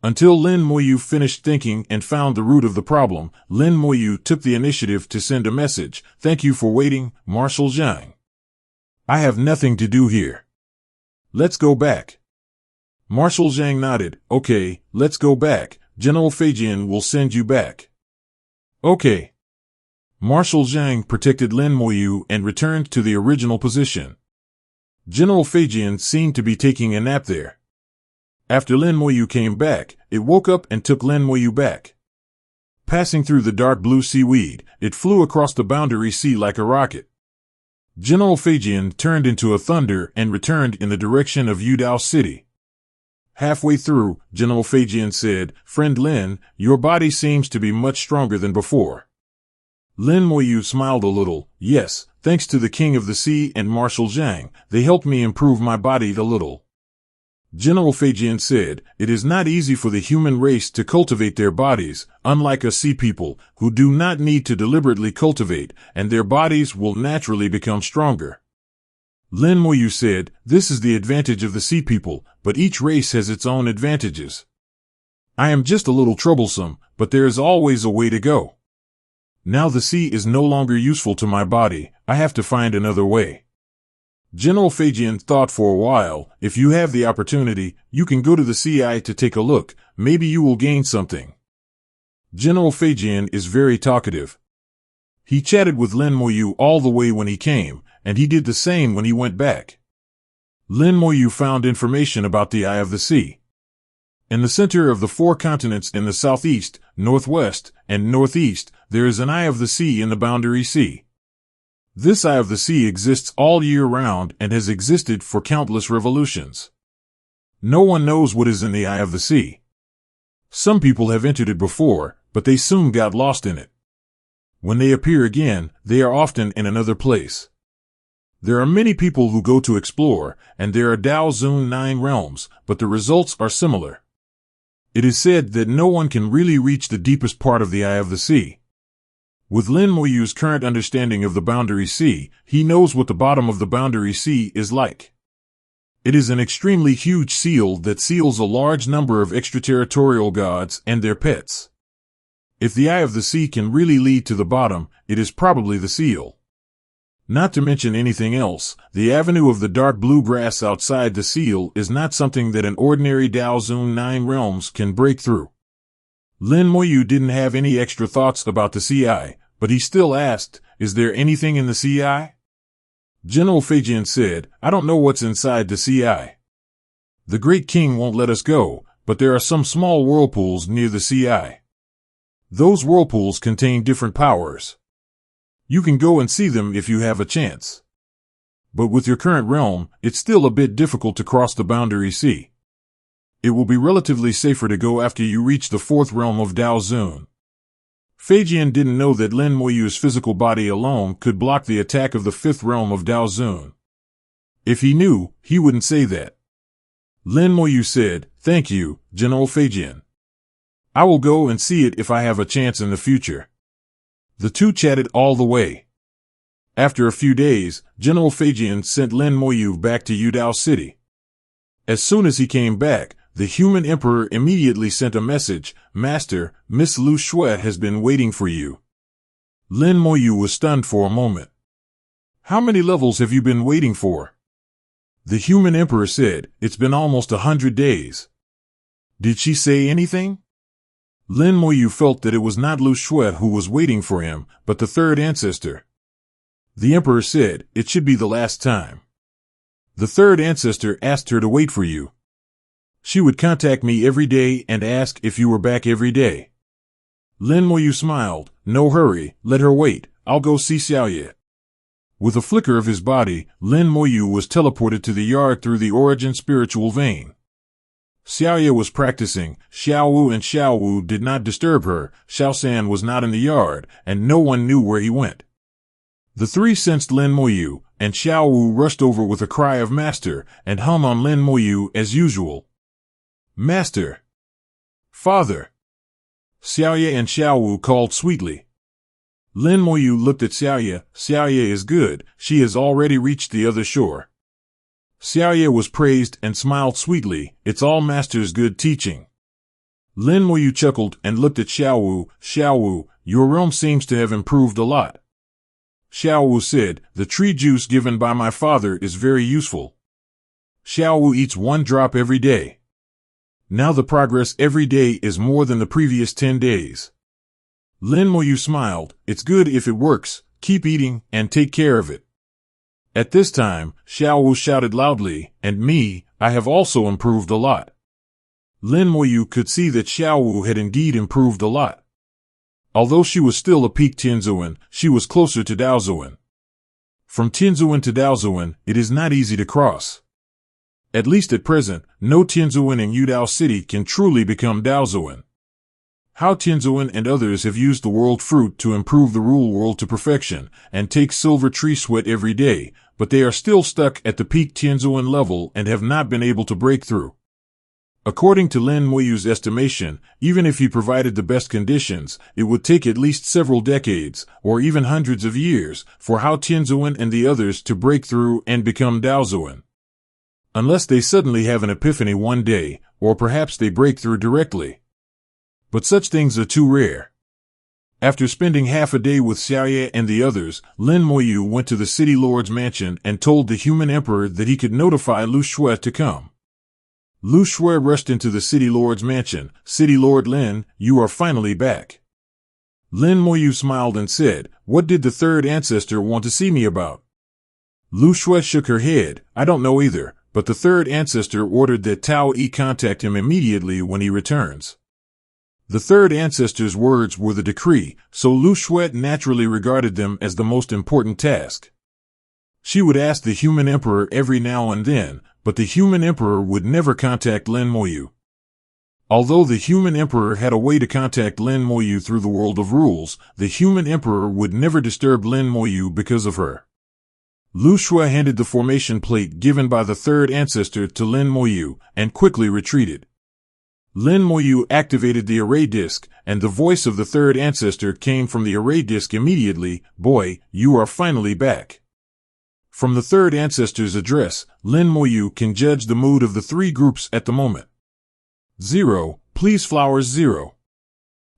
Until Lin Moyu finished thinking and found the root of the problem, Lin Moyu took the initiative to send a message. Thank you for waiting, Marshal Zhang. I have nothing to do here. Let's go back. Marshal Zhang nodded. Okay, let's go back. General Feijian will send you back. Okay. Marshal Zhang protected Lin Moyu and returned to the original position. General Feijian seemed to be taking a nap there. After Lin Moyu came back, it woke up and took Lin Moyu back. Passing through the dark blue seaweed, it flew across the boundary sea like a rocket. General Feijian turned into a thunder and returned in the direction of Yudao City. Halfway through, General Feijian said, Friend Lin, your body seems to be much stronger than before. Lin Moyu smiled a little. Yes, thanks to the King of the Sea and Marshal Zhang, they helped me improve my body a little. General Feijian said, it is not easy for the human race to cultivate their bodies, unlike us sea people, who do not need to deliberately cultivate, and their bodies will naturally become stronger. Lin Moyu said, this is the advantage of the sea people, but each race has its own advantages. I am just a little troublesome, but there is always a way to go. Now the sea is no longer useful to my body, I have to find another way. General Feijian thought for a while. If you have the opportunity, you can go to the CI to take a look, maybe you will gain something. General Feijian is very talkative. He chatted with Lin Moyu all the way when he came, and he did the same when he went back. Lin Moyu found information about the Eye of the Sea. In the center of the 4 continents in the southeast, northwest, and northeast, there is an Eye of the Sea in the Boundary Sea. This Eye of the Sea exists all year round and has existed for countless revolutions. No one knows what is in the Eye of the Sea. Some people have entered it before, but they soon got lost in it. When they appear again, they are often in another place. There are many people who go to explore, and there are Dao Zun 9 realms, but the results are similar. It is said that no one can really reach the deepest part of the Eye of the Sea. With Lin Moyu's current understanding of the Boundary Sea, he knows what the bottom of the Boundary Sea is like. It is an extremely huge seal that seals a large number of extraterritorial gods and their pets. If the Eye of the Sea can really lead to the bottom, it is probably the seal. Not to mention anything else, the avenue of the dark blue grass outside the seal is not something that an ordinary Dao Zun 9 realms can break through. Lin Moyu didn't have any extra thoughts about the Sea Eye, but he still asked, "Is there anything in the Sea Eye?" General Feijian said, "I don't know what's inside the Sea Eye. The Great King won't let us go, but there are some small whirlpools near the Sea Eye. Those whirlpools contain different powers. You can go and see them if you have a chance. But with your current realm, it's still a bit difficult to cross the Boundary Sea. It will be relatively safer to go after you reach the 4th realm of Dao Zun." Feijian didn't know that Lin Moyu's physical body alone could block the attack of the 5th realm of Dao Zun. If he knew, he wouldn't say that. Lin Moyu said, "Thank you, General Feijian. I will go and see it if I have a chance in the future." The two chatted all the way. After a few days, General Feijian sent Lin Moyu back to Yudao City. As soon as he came back, the human emperor immediately sent a message, "Master, Miss Lu Shui has been waiting for you." Lin Moyu was stunned for a moment. "How many levels have you been waiting for?" The human emperor said, "It's been almost 100 days. Did she say anything?" Lin Moyu felt that it was not Lu Shui who was waiting for him, but the 3rd ancestor. The emperor said, "It should be the last time. The 3rd ancestor asked her to wait for you. She would contact me every day and ask if you were back every day." Lin Moyu smiled, "No hurry, let her wait, I'll go see Xiaoye." With a flicker of his body, Lin Moyu was teleported to the yard through the origin spiritual vein. Xiaoye was practicing, Xiaowu and Xiaowu did not disturb her, Xiaosan was not in the yard, and no one knew where he went. The 3 sensed Lin Moyu, and Xiaowu rushed over with a cry of "Master," and hung on Lin Moyu as usual. "Master! Father!" Xiaoye and Xiaowu called sweetly. Lin Moyu looked at Xiaoye. "Xiaoye is good, she has already reached the other shore." Xiaoye was praised and smiled sweetly, "It's all Master's good teaching." Lin Moyu chuckled and looked at Xiaowu. "Xiaowu, your realm seems to have improved a lot." Xiaowu said, "The tree juice given by my father is very useful. Xiaowu eats 1 drop every day. Now the progress every day is more than the previous 10 days. Lin Moyu smiled, "It's good if it works, keep eating and take care of it." At this time, Xiaowu shouted loudly, "And me, I have also improved a lot." Lin Moyu could see that Xiaowu had indeed improved a lot. Although she was still a peak Tianzuan, she was closer to Daozuan. From Tianzuan to Daozuan, it is not easy to cross. At least at present, no Tianzuan in Yudao City can truly become Daozuan. How Tianzuan and others have used the world fruit to improve the rule world to perfection, and take silver tree sweat every day, but they are still stuck at the peak Tianzuan level and have not been able to break through. According to Lin Moyu's estimation, even if he provided the best conditions, it would take at least several decades, or even hundreds of years, for Hao Tianzuan and the others to break through and become Daozuan. Unless they suddenly have an epiphany one day, or perhaps they break through directly. But such things are too rare. After spending half a day with Xiaoye and the others, Lin Moyu went to the city lord's mansion and told the human emperor that he could notify Lu Shui to come. Lu Shui rushed into the city lord's mansion. "City Lord Lin, you are finally back. Lin Moyu smiled and said, "What did the third ancestor want to see me about?" Lu Shui shook her head. "I don't know either, but the third ancestor ordered that Tao Yi contact him immediately when he returns." The third ancestor's words were the decree, so Lu Shui naturally regarded them as the most important task. She would ask the human emperor every now and then, but the human emperor would never contact Lin Moyu. Although the human emperor had a way to contact Lin Moyu through the world of rules, the human emperor would never disturb Lin Moyu because of her. Lu Shui handed the formation plate given by the third ancestor to Lin Moyu, and quickly retreated. Lin Moyu activated the array disk, and the voice of the third ancestor came from the array disk immediately. "Boy, you are finally back." From the third ancestor's address, Lin Moyu can judge the mood of the three groups at the moment. 0. Please flowers 0.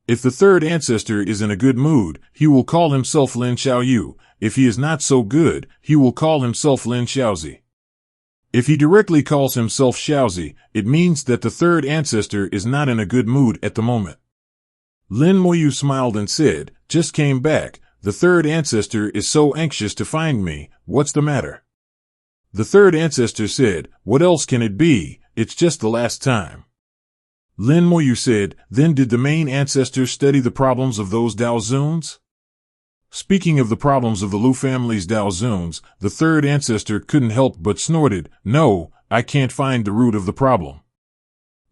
If the third ancestor is in a good mood, he will call himself Lin Xiaoyu. If he is not so good, he will call himself Lin Xiaozi. If he directly calls himself Xiaozi, it means that the third ancestor is not in a good mood at the moment. Lin Moyu smiled and said, "Just came back. The third ancestor is so anxious to find me. What's the matter?" The third ancestor said, "What else can it be? It's just the last time." Lin Moyu said, "Then did the main ancestor study the problems of those Daozuns?" Speaking of the problems of the Lu family's Daozuns, the third ancestor couldn't help but snorted, "No, I can't find the root of the problem."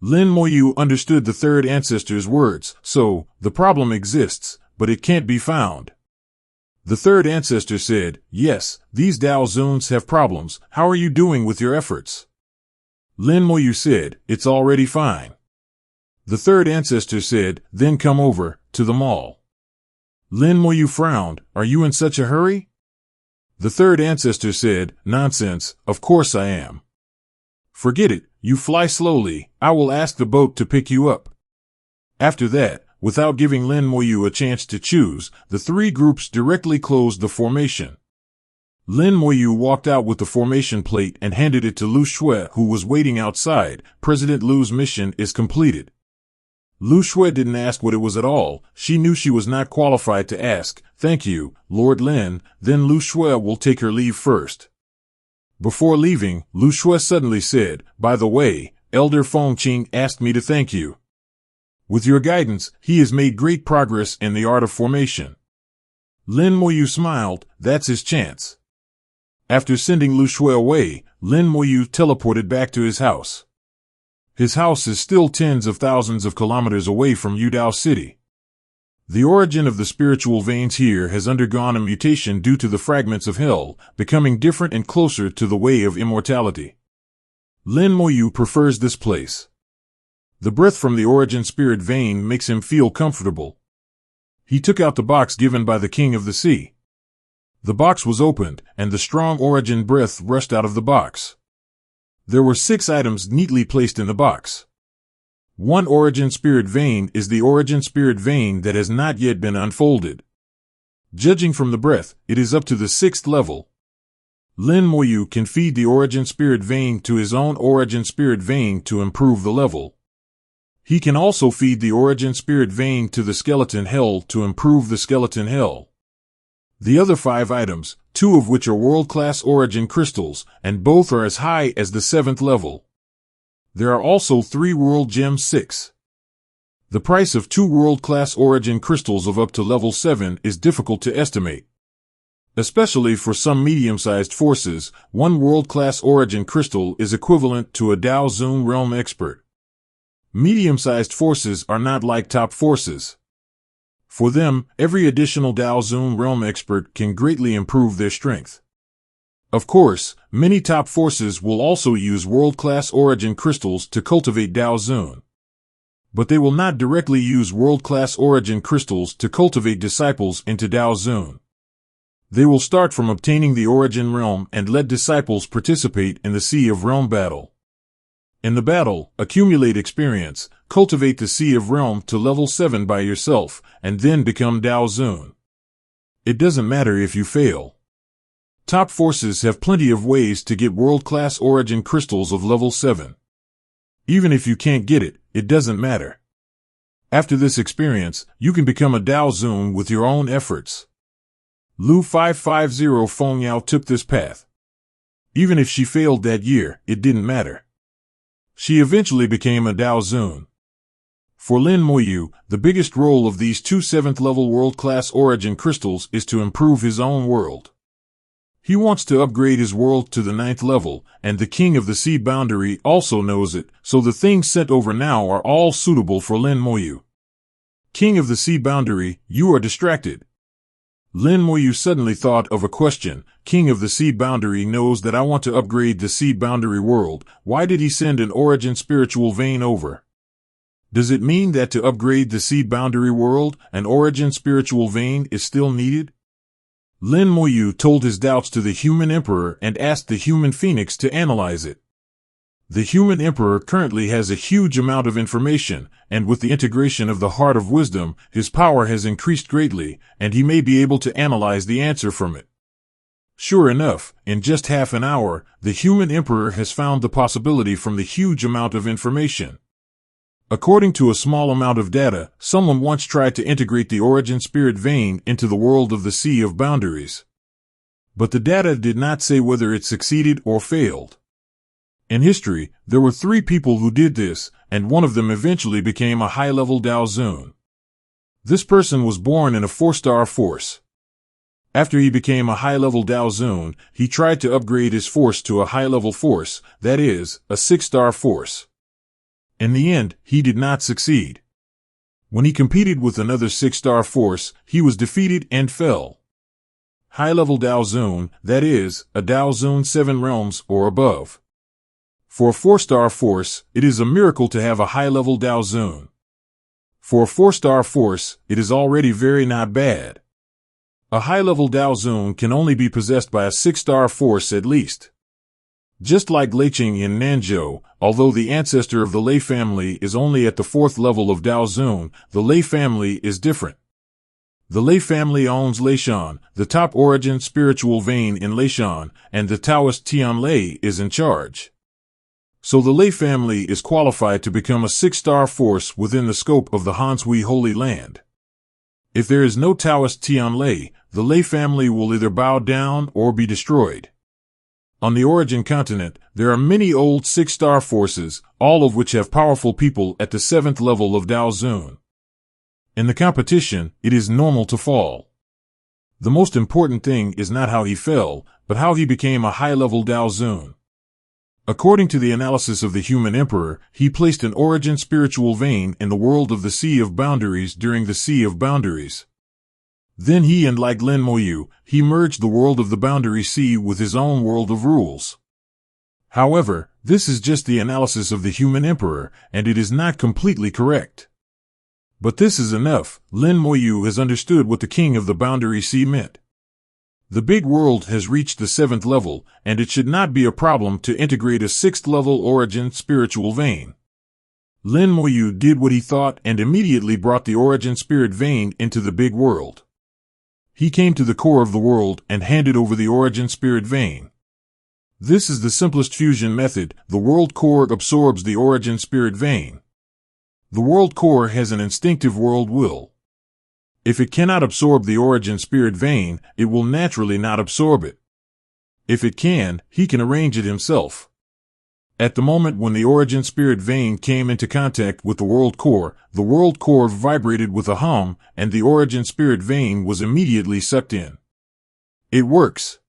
Lin Moyu understood the third ancestor's words, "So, the problem exists, but it can't be found." The third ancestor said, "Yes, these Daozuns have problems. How are you doing with your efforts?" Lin Moyu said, "It's already fine." The third ancestor said, "Then come over to the mall." Lin Moyu frowned, "Are you in such a hurry?" The third ancestor said, "Nonsense, of course I am." "Forget it, you fly slowly, I will ask the boat to pick you up." After that, without giving Lin Moyu a chance to choose, the three groups directly closed the formation. Lin Moyu walked out with the formation plate and handed it to Lu Shui, who was waiting outside. "President Lu's mission is completed." Lu Shui didn't ask what it was at all. She knew she was not qualified to ask. "Thank you, Lord Lin." Then Lu Shui will take her leave first. Before leaving, Lu Shui suddenly said, "By the way, Elder Fengqing asked me to thank you. With your guidance, he has made great progress in the art of formation." Lin Moyu smiled. That's his chance. After sending Lu Shui away, Lin Moyu teleported back to his house. His house is still tens of thousands of kilometers away from Yudao City. The origin of the spiritual veins here has undergone a mutation due to the fragments of hell, becoming different and closer to the way of immortality. Lin Moyu prefers this place. The breath from the origin spirit vein makes him feel comfortable. He took out the box given by the king of the sea. The box was opened, and the strong origin breath rushed out of the box. There were 6 items neatly placed in the box. One origin spirit vein is the origin spirit vein that has not yet been unfolded. Judging from the breath, it is up to the 6th level. Lin Moyu can feed the origin spirit vein to his own origin spirit vein to improve the level. He can also feed the origin spirit vein to the skeleton hell to improve the skeleton hell. The other 5 items, 2 of which are world-class origin crystals, and both are as high as the 7th level. There are also 3 world gems 6. The price of 2 world-class origin crystals of up to level 7 is difficult to estimate. Especially for some medium-sized forces, 1 world-class origin crystal is equivalent to a Dao Zun realm expert. Medium-sized forces are not like top forces. For them, every additional Dao Zun realm expert can greatly improve their strength. Of course, many top forces will also use world-class origin crystals to cultivate Dao Zun. But they will not directly use world-class origin crystals to cultivate disciples into Dao Zun. They will start from obtaining the origin realm and let disciples participate in the Sea of Realm battle. In the battle, accumulate experience, cultivate the Sea of Realm to level 7 by yourself, and then become Dao Zun. It doesn't matter if you fail. Top forces have plenty of ways to get world-class origin crystals of level 7. Even if you can't get it, it doesn't matter. After this experience, you can become a Dao Zun with your own efforts. Lu 550 Feng Yao took this path. Even if she failed that year, it didn't matter. She eventually became a Dao Zun. For Lin Moyu, the biggest role of these two 7th-level world-class origin crystals is to improve his own world. He wants to upgrade his world to the 9th level, and the King of the Sea Boundary also knows it, so the things sent over now are all suitable for Lin Moyu. King of the Sea Boundary, you are distracted. Lin Moyu suddenly thought of a question. King of the Sea Boundary knows that I want to upgrade the Sea Boundary world. Why did he send an origin spiritual vein over? Does it mean that to upgrade the Sea Boundary world, an origin spiritual vein is still needed? Lin Moyu told his doubts to the Human Emperor and asked the Human Phoenix to analyze it. The Human Emperor currently has a huge amount of information, and with the integration of the Heart of Wisdom, his power has increased greatly, and he may be able to analyze the answer from it. Sure enough, in just half an hour, the Human Emperor has found the possibility from the huge amount of information. According to a small amount of data, someone once tried to integrate the origin spirit vein into the world of the Sea of Boundaries. But the data did not say whether it succeeded or failed. In history, there were 3 people who did this, and one of them eventually became a high-level Dao Zun. This person was born in a 4-star force. After he became a high-level Dao Zun, he tried to upgrade his force to a high-level force, that is, a 6-star force. In the end, he did not succeed. When he competed with another 6-star force, he was defeated and fell. High-level Dao Zun, that is, a Dao Zun 7 realms or above. For a 4-star force, it is a miracle to have a high-level Dao Zun. For a 4-star force, it is already very not bad. A high-level Dao Zun can only be possessed by a 6-star force at least. Just like Leiqing in Nanzhou, although the ancestor of the Lei family is only at the 4th level of Dao Zun, the Lei family is different. The Lei family owns Leishan, the top origin spiritual vein in Leishan, and the Taoist Tian Lei is in charge. So the Lei family is qualified to become a 6-star force within the scope of the Hanshui Holy Land. If there is no Taoist Tian Lei, the Lei family will either bow down or be destroyed. On the origin continent, there are many old 6-star forces, all of which have powerful people at the 7th level of Dao Zun. In the competition, it is normal to fall. The most important thing is not how he fell, but how he became a high-level Dao Zun. According to the analysis of the Human Emperor, he placed an origin spiritual vein in the world of the Sea of Boundaries during the Sea of Boundaries. Then he and like Lin Moyu, he merged the world of the Boundary Sea with his own world of rules. However, this is just the analysis of the Human Emperor, and it is not completely correct. But this is enough. Lin Moyu has understood what the King of the Boundary Sea meant. The big world has reached the 7th level, and it should not be a problem to integrate a 6th level origin spiritual vein. Lin Moyu did what he thought and immediately brought the origin spirit vein into the big world. He came to the core of the world and handed over the origin spirit vein. This is the simplest fusion method. The world core absorbs the origin spirit vein. The world core has an instinctive world will. If it cannot absorb the origin spirit vein, it will naturally not absorb it. If it can, he can arrange it himself. At the moment when the origin spirit vein came into contact with the world core vibrated with a hum, and the origin spirit vein was immediately sucked in. It works.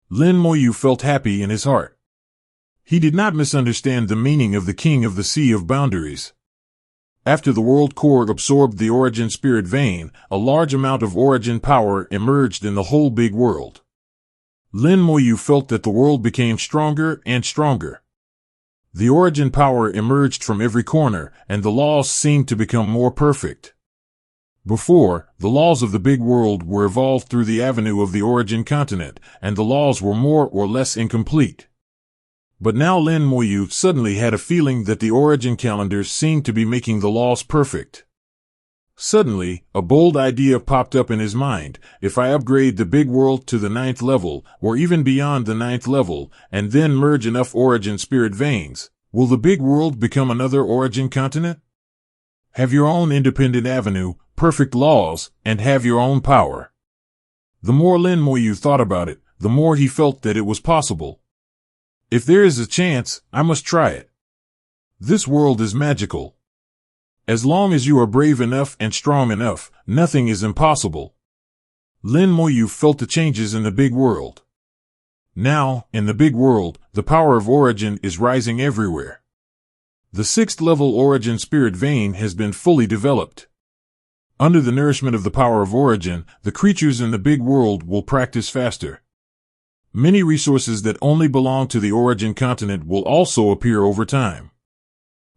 Lin Moyu felt happy in his heart. He did not misunderstand the meaning of the King of the Sea of Boundaries. After the world core absorbed the origin spirit vein, a large amount of origin power emerged in the whole big world. Lin Moyu felt that the world became stronger and stronger. The origin power emerged from every corner, and the laws seemed to become more perfect. Before, the laws of the big world were evolved through the avenue of the origin continent, and the laws were more or less incomplete. But now Lin Moyu suddenly had a feeling that the origin calendars seemed to be making the laws perfect. Suddenly, a bold idea popped up in his mind. If I upgrade the big world to the 9th level, or even beyond the 9th level, and then merge enough origin spirit veins, will the big world become another origin continent? Have your own independent avenue, perfect laws, and have your own power. The more Lin Moyu thought about it, the more he felt that it was possible. If there is a chance, I must try it. This world is magical. As long as you are brave enough and strong enough, nothing is impossible. Lin Moyu felt the changes in the big world. Now, in the big world, the power of origin is rising everywhere. The 6th level origin spirit vein has been fully developed. Under the nourishment of the power of origin, the creatures in the big world will practice faster. Many resources that only belong to the origin continent will also appear over time.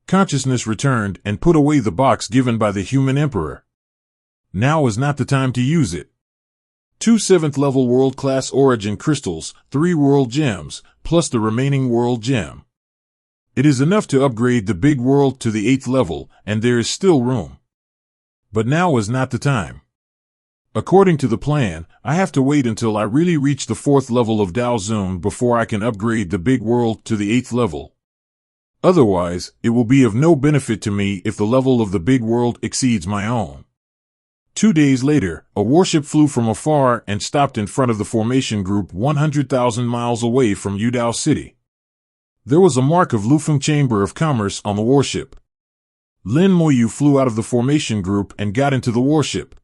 Consciousness returned and put away the box given by the human emperor. Now is not the time to use it. 2 7th level world-class origin crystals, 3 world gems, plus the remaining world gem. It is enough to upgrade the big world to the 8th level, and there is still room. But now is not the time. According to the plan, I have to wait until I really reach the 4th level of Dao Zone before I can upgrade the big world to the 8th level. Otherwise, it will be of no benefit to me if the level of the big world exceeds my own. 2 days later, a warship flew from afar and stopped in front of the formation group 100,000 miles away from Yudao City. There was a mark of Lufeng Chamber of Commerce on the warship. Lin Moyu flew out of the formation group and got into the warship.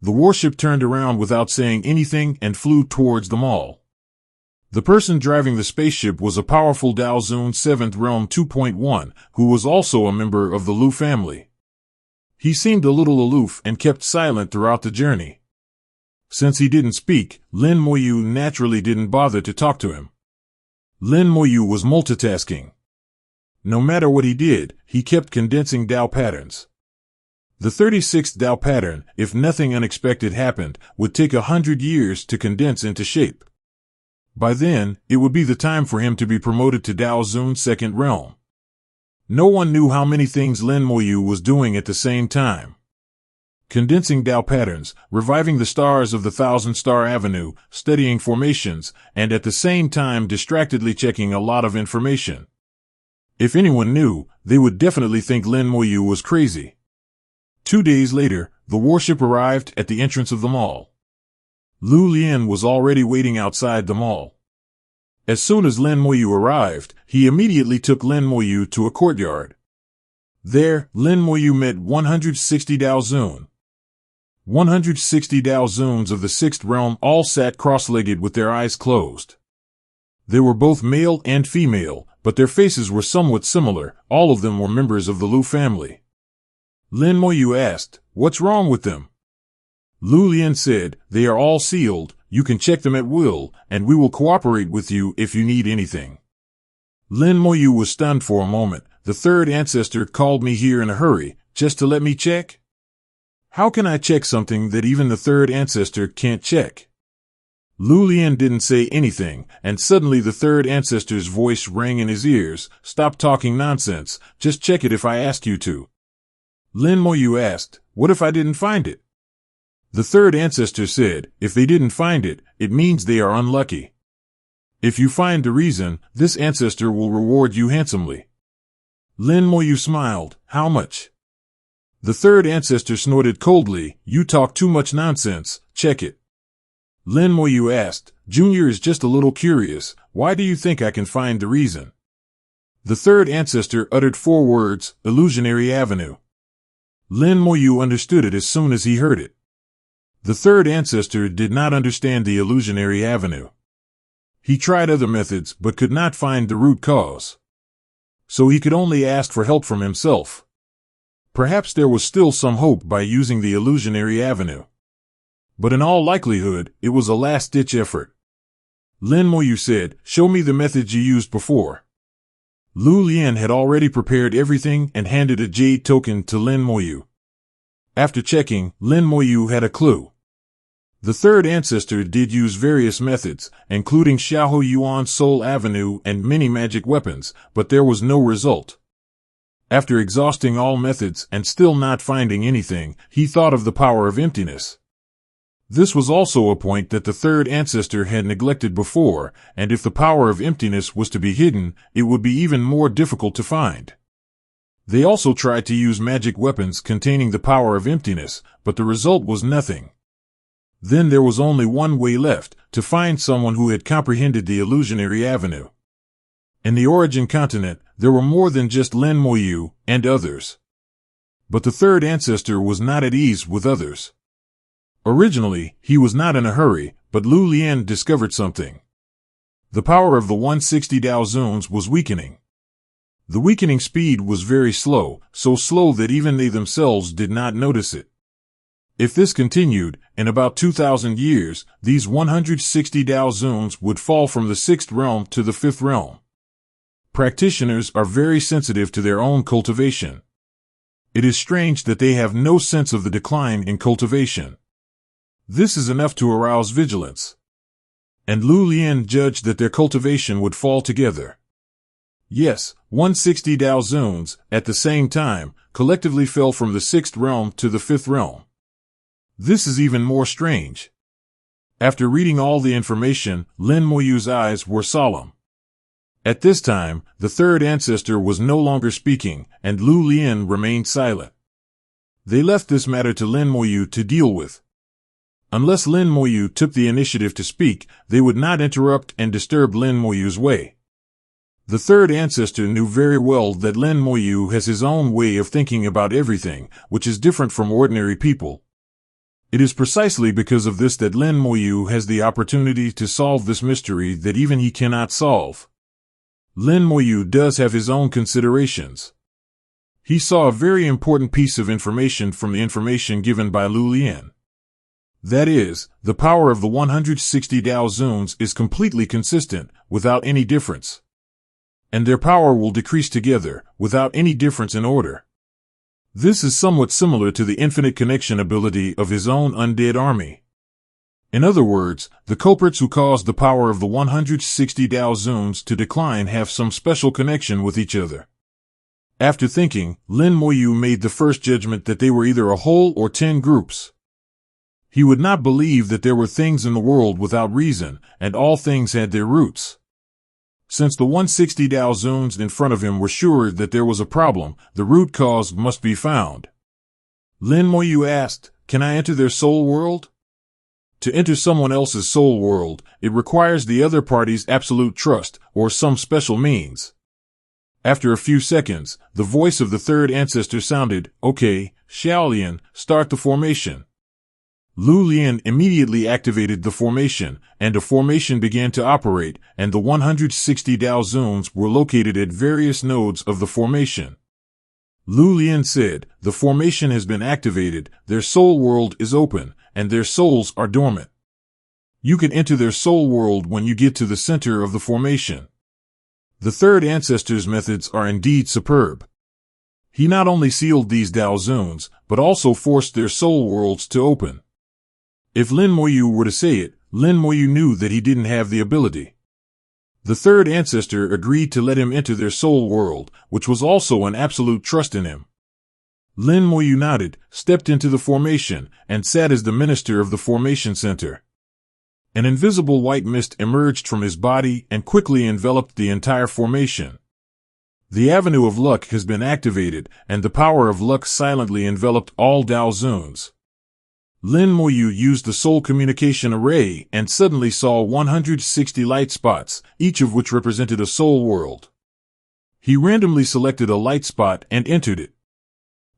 The warship turned around without saying anything and flew towards the mall. The person driving the spaceship was a powerful Dao Zun 7th Realm 2.1, who was also a member of the Lu family. He seemed a little aloof and kept silent throughout the journey. Since he didn't speak, Lin Moyu naturally didn't bother to talk to him. Lin Moyu was multitasking. No matter what he did, he kept condensing Dao patterns. The 36th Dao pattern, if nothing unexpected happened, would take 100 years to condense into shape. By then, it would be the time for him to be promoted to Dao Zun 2nd Realm. No one knew how many things Lin Moyu was doing at the same time. Condensing Dao patterns, reviving the stars of the 1,000-star avenue, studying formations, and at the same time distractedly checking a lot of information. If anyone knew, they would definitely think Lin Moyu was crazy. 2 days later, the warship arrived at the entrance of the mall. Lu Lian was already waiting outside the mall. As soon as Lin Moyu arrived, he immediately took Lin Moyu to a courtyard. There, Lin Moyu met 160 Dao Zun. 160 Dao Zuns of the 6th realm all sat cross-legged with their eyes closed. They were both male and female, but their faces were somewhat similar. All of them were members of the Lu family. Lin Moyu asked, "What's wrong with them?" Lu Lian said, "They are all sealed, you can check them at will, and we will cooperate with you if you need anything." Lin Moyu was stunned for a moment. The 3rd ancestor called me here in a hurry, just to let me check? How can I check something that even the 3rd ancestor can't check? Lu Lian didn't say anything, and suddenly the 3rd ancestor's voice rang in his ears. "Stop talking nonsense, just check it if I ask you to." Lin Moyu asked, "What if I didn't find it?" The 3rd ancestor said, "If they didn't find it, it means they are unlucky. If you find the reason, this ancestor will reward you handsomely." Lin Moyu smiled. "How much?" The 3rd ancestor snorted coldly, "You talk too much nonsense, check it." Lin Moyu asked, "Junior is just a little curious, why do you think I can find the reason?" The 3rd ancestor uttered 4 words, "Illusionary Avenue." Lin Moyu understood it as soon as he heard it. The 3rd ancestor did not understand the illusionary avenue. He tried other methods but could not find the root cause. So he could only ask for help from himself. Perhaps there was still some hope by using the illusionary avenue. But in all likelihood, it was a last-ditch effort. Lin Moyu said, "Show me the methods you used before." Lu Lian had already prepared everything and handed a jade token to Lin Moyu. After checking, Lin Moyu had a clue. The 3rd ancestor did use various methods, including Xiaohu Yuan's Soul Avenue and many magic weapons, but there was no result. After exhausting all methods and still not finding anything, he thought of the power of emptiness. This was also a point that the 3rd ancestor had neglected before, and if the power of emptiness was to be hidden, it would be even more difficult to find. They also tried to use magic weapons containing the power of emptiness, but the result was nothing. Then there was only one way left, to find someone who had comprehended the illusionary avenue. In the origin continent, there were more than just Lin Moyu and others. But the third ancestor was not at ease with others. Originally, he was not in a hurry, but Lu Lian discovered something. The power of the 160 Dao Zuns was weakening. The weakening speed was very slow, so slow that even they themselves did not notice it. If this continued, in about 2,000 years, these 160 Dao Zuns would fall from the 6th realm to the 5th realm. Practitioners are very sensitive to their own cultivation. It is strange that they have no sense of the decline in cultivation. This is enough to arouse vigilance. And Lu Lian judged that their cultivation would fall together. Yes, 160 Dao Zuns, at the same time, collectively fell from the 6th realm to the 5th realm. This is even more strange. After reading all the information, Lin Moyu's eyes were solemn. At this time, the third ancestor was no longer speaking, and Lu Lian remained silent. They left this matter to Lin Moyu to deal with. Unless Lin Moyu took the initiative to speak, they would not interrupt and disturb Lin Moyu's way. The third ancestor knew very well that Lin Moyu has his own way of thinking about everything, which is different from ordinary people. It is precisely because of this that Lin Moyu has the opportunity to solve this mystery that even he cannot solve. Lin Moyu does have his own considerations. He saw a very important piece of information from the information given by Lu Lian. That is, the power of the 160 Dao Zuns is completely consistent, without any difference. And their power will decrease together, without any difference in order. This is somewhat similar to the infinite connection ability of his own undead army. In other words, the culprits who caused the power of the 160 Dao Zuns to decline have some special connection with each other. After thinking, Lin Moyu made the first judgment that they were either a whole or 10 groups. He would not believe that there were things in the world without reason, and all things had their roots. Since the 160 Dao Zuns in front of him were sure that there was a problem, the root cause must be found. Lin Moyu asked, "Can I enter their soul world?" To enter someone else's soul world, it requires the other party's absolute trust, or some special means. After a few seconds, the voice of the third ancestor sounded, "Okay, Xiaolian, start the formation." Lu Lian immediately activated the formation, and a formation began to operate, and the 160 Dao Zuns were located at various nodes of the formation. Lu Lian said, "The formation has been activated, their soul world is open, and their souls are dormant. You can enter their soul world when you get to the center of the formation." The third ancestor's methods are indeed superb. He not only sealed these Dao Zuns, but also forced their soul worlds to open. If Lin Moyu were to say it, Lin Moyu knew that he didn't have the ability. The third ancestor agreed to let him enter their soul world, which was also an absolute trust in him. Lin Moyu nodded, stepped into the formation, and sat as the minister of the formation center. An invisible white mist emerged from his body and quickly enveloped the entire formation. The Avenue of Luck has been activated, and the power of luck silently enveloped all Dao Zuns. Lin Moyu used the soul communication array and suddenly saw 160 light spots, each of which represented a soul world. He randomly selected a light spot and entered it.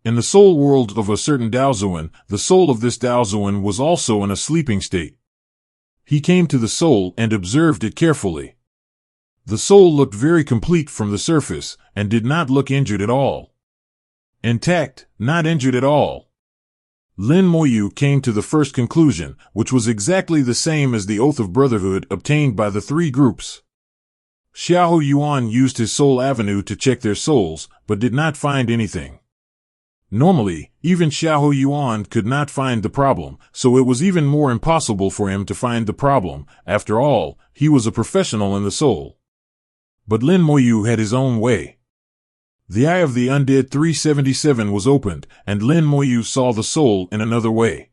In the soul world of a certain Daozuan, the soul of this Daozuan was also in a sleeping state. He came to the soul and observed it carefully. The soul looked very complete from the surface, and did not look injured at all. Intact, not injured at all. Lin Moyu came to the first conclusion, which was exactly the same as the Oath of Brotherhood obtained by the three groups. Xiao Yuan used his soul avenue to check their souls, but did not find anything. Normally, even Xiao Yuan could not find the problem, so it was even more impossible for him to find the problem. After all, he was a professional in the soul. But Lin Moyu had his own way. The eye of the undead 377 was opened, and Lin Moyu saw the soul in another way.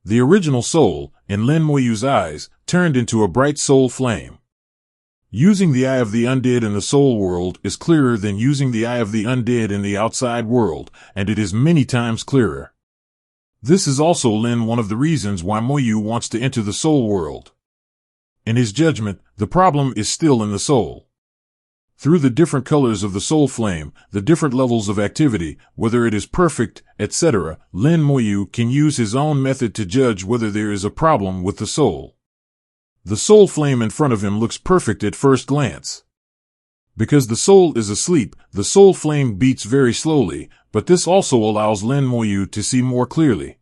The original soul, in Lin Moyu's eyes, turned into a bright soul flame. Using the Eye of the Undead in the soul world is clearer than using the Eye of the Undead in the outside world, and it is many times clearer. This is also, Lin, one of the reasons why Moyu wants to enter the soul world. In his judgment, the problem is still in the soul. Through the different colors of the soul flame, the different levels of activity, whether it is perfect, etc., Lin Moyu can use his own method to judge whether there is a problem with the soul. The soul flame in front of him looks perfect at first glance. Because the soul is asleep, the soul flame beats very slowly, but this also allows Lin Moyu to see more clearly.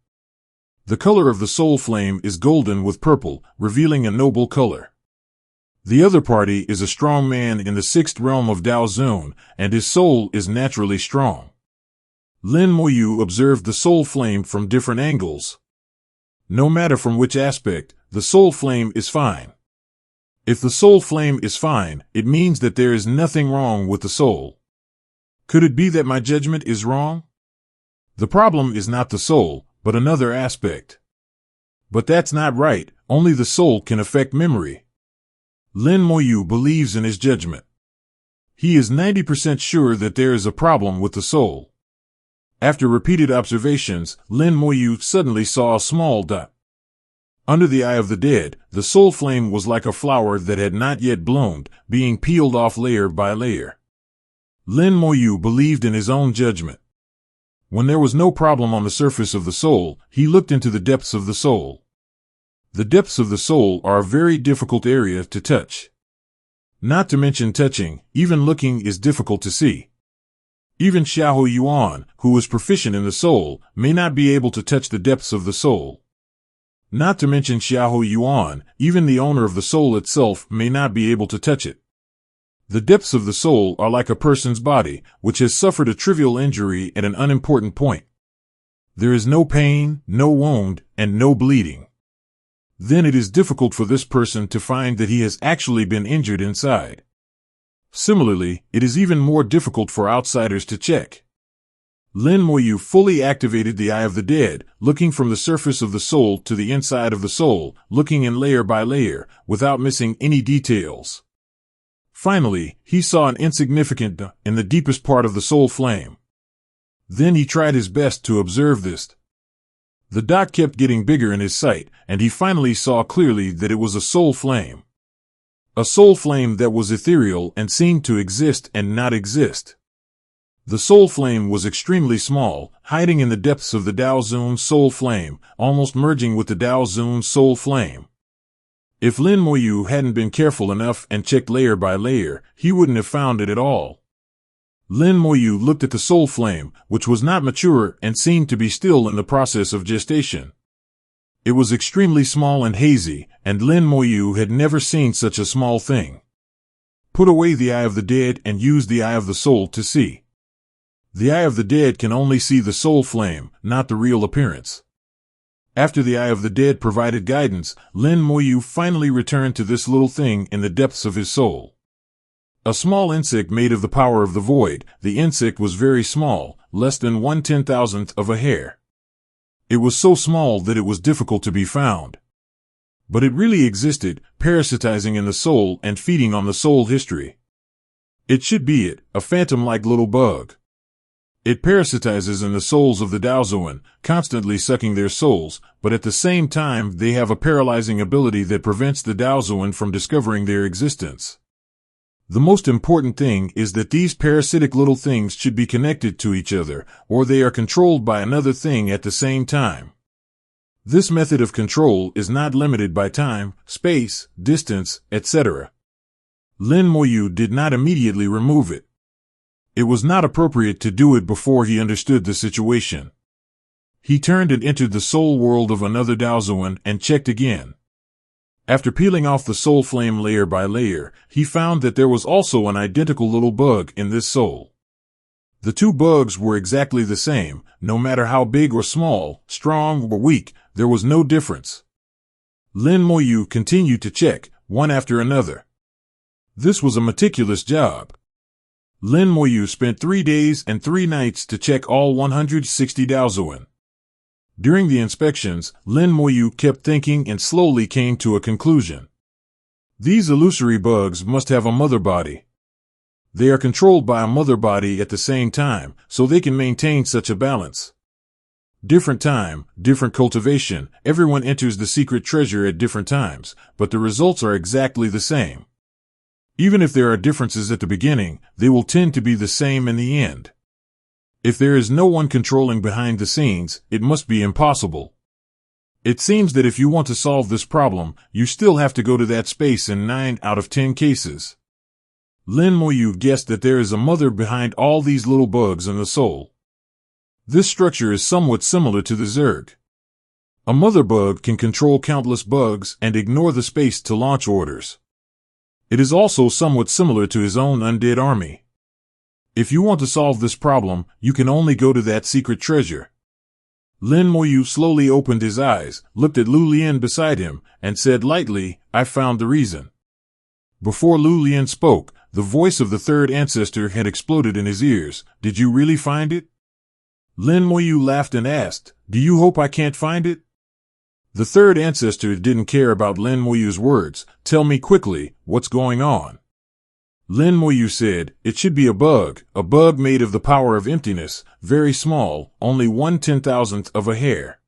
The color of the soul flame is golden with purple, revealing a noble color. The other party is a strong man in the sixth realm of Dao Zun, and his soul is naturally strong. Lin Moyu observed the soul flame from different angles. No matter from which aspect, the soul flame is fine. If the soul flame is fine, it means that there is nothing wrong with the soul. Could it be that my judgment is wrong? The problem is not the soul, but another aspect. But that's not right, only the soul can affect memory. Lin Moyu believes in his judgment. He is 90% sure that there is a problem with the soul. After repeated observations, Lin Moyu suddenly saw a small dot. Under the Eye of the Dead, the soul flame was like a flower that had not yet bloomed, being peeled off layer by layer. Lin Moyu believed in his own judgment. When there was no problem on the surface of the soul, he looked into the depths of the soul. The depths of the soul are a very difficult area to touch. Not to mention touching, even looking is difficult to see. Even Xiahou Yuan, who is proficient in the soul, may not be able to touch the depths of the soul. Not to mention Xiahou Yuan, even the owner of the soul itself may not be able to touch it. The depths of the soul are like a person's body, which has suffered a trivial injury at an unimportant point. There is no pain, no wound, and no bleeding. Then it is difficult for this person to find that he has actually been injured inside. Similarly, it is even more difficult for outsiders to check. Lin Moyu fully activated the Eye of the Dead, looking from the surface of the soul to the inside of the soul, looking in layer by layer, without missing any details. Finally, he saw an insignificant dot in the deepest part of the soul flame. Then he tried his best to observe this. The dot kept getting bigger in his sight, and he finally saw clearly that it was a soul flame. A soul flame that was ethereal and seemed to exist and not exist. The soul flame was extremely small, hiding in the depths of the Dao Zun soul flame, almost merging with the Dao Zun soul flame. If Lin Moyu hadn't been careful enough and checked layer by layer, he wouldn't have found it at all. Lin Moyu looked at the soul flame, which was not mature and seemed to be still in the process of gestation. It was extremely small and hazy, and Lin Moyu had never seen such a small thing. Put away the Eye of the Dead and use the Eye of the Soul to see. The Eye of the Dead can only see the soul flame, not the real appearance. After the Eye of the Dead provided guidance, Lin Moyu finally returned to this little thing in the depths of his soul. A small insect made of the power of the void. The insect was very small, less than 1/10,000th of a hair. It was so small that it was difficult to be found. But it really existed, parasitizing in the soul and feeding on the soul history. It should be it, a phantom-like little bug. It parasitizes in the souls of the Daozuan, constantly sucking their souls, but at the same time they have a paralyzing ability that prevents the Daozuan from discovering their existence. The most important thing is that these parasitic little things should be connected to each other, or they are controlled by another thing at the same time. This method of control is not limited by time, space, distance, etc. Lin Moyu did not immediately remove it. It was not appropriate to do it before he understood the situation. He turned and entered the soul world of another Daozuan and checked again. After peeling off the soul flame layer by layer, he found that there was also an identical little bug in this soul. The two bugs were exactly the same, no matter how big or small, strong or weak, there was no difference. Lin Moyu continued to check, one after another. This was a meticulous job. Lin Moyu spent 3 days and 3 nights to check all 160 Daozuan. During the inspections, Lin Moyu kept thinking and slowly came to a conclusion. These illusory bugs must have a mother body. They are controlled by a mother body at the same time, so they can maintain such a balance. Different time, different cultivation, everyone enters the secret treasure at different times, but the results are exactly the same. Even if there are differences at the beginning, they will tend to be the same in the end. If there is no one controlling behind the scenes, it must be impossible. It seems that if you want to solve this problem, you still have to go to that space in 9 out of 10 cases. Lin Moyu guessed that there is a mother behind all these little bugs in the soul. This structure is somewhat similar to the Zerg. A mother bug can control countless bugs and ignore the space to launch orders. It is also somewhat similar to his own undead army. If you want to solve this problem, you can only go to that secret treasure. Lin Moyu slowly opened his eyes, looked at Lu Lian beside him, and said lightly, "I found the reason." Before Lu Lian spoke, the voice of the third ancestor had exploded in his ears. "Did you really find it?" Lin Moyu laughed and asked, "Do you hope I can't find it?" The third ancestor didn't care about Lin Moyu's words. "Tell me quickly, what's going on?" Lin Moyu said, "It should be a bug made of the power of emptiness, very small, only 1/10,000th of a hair.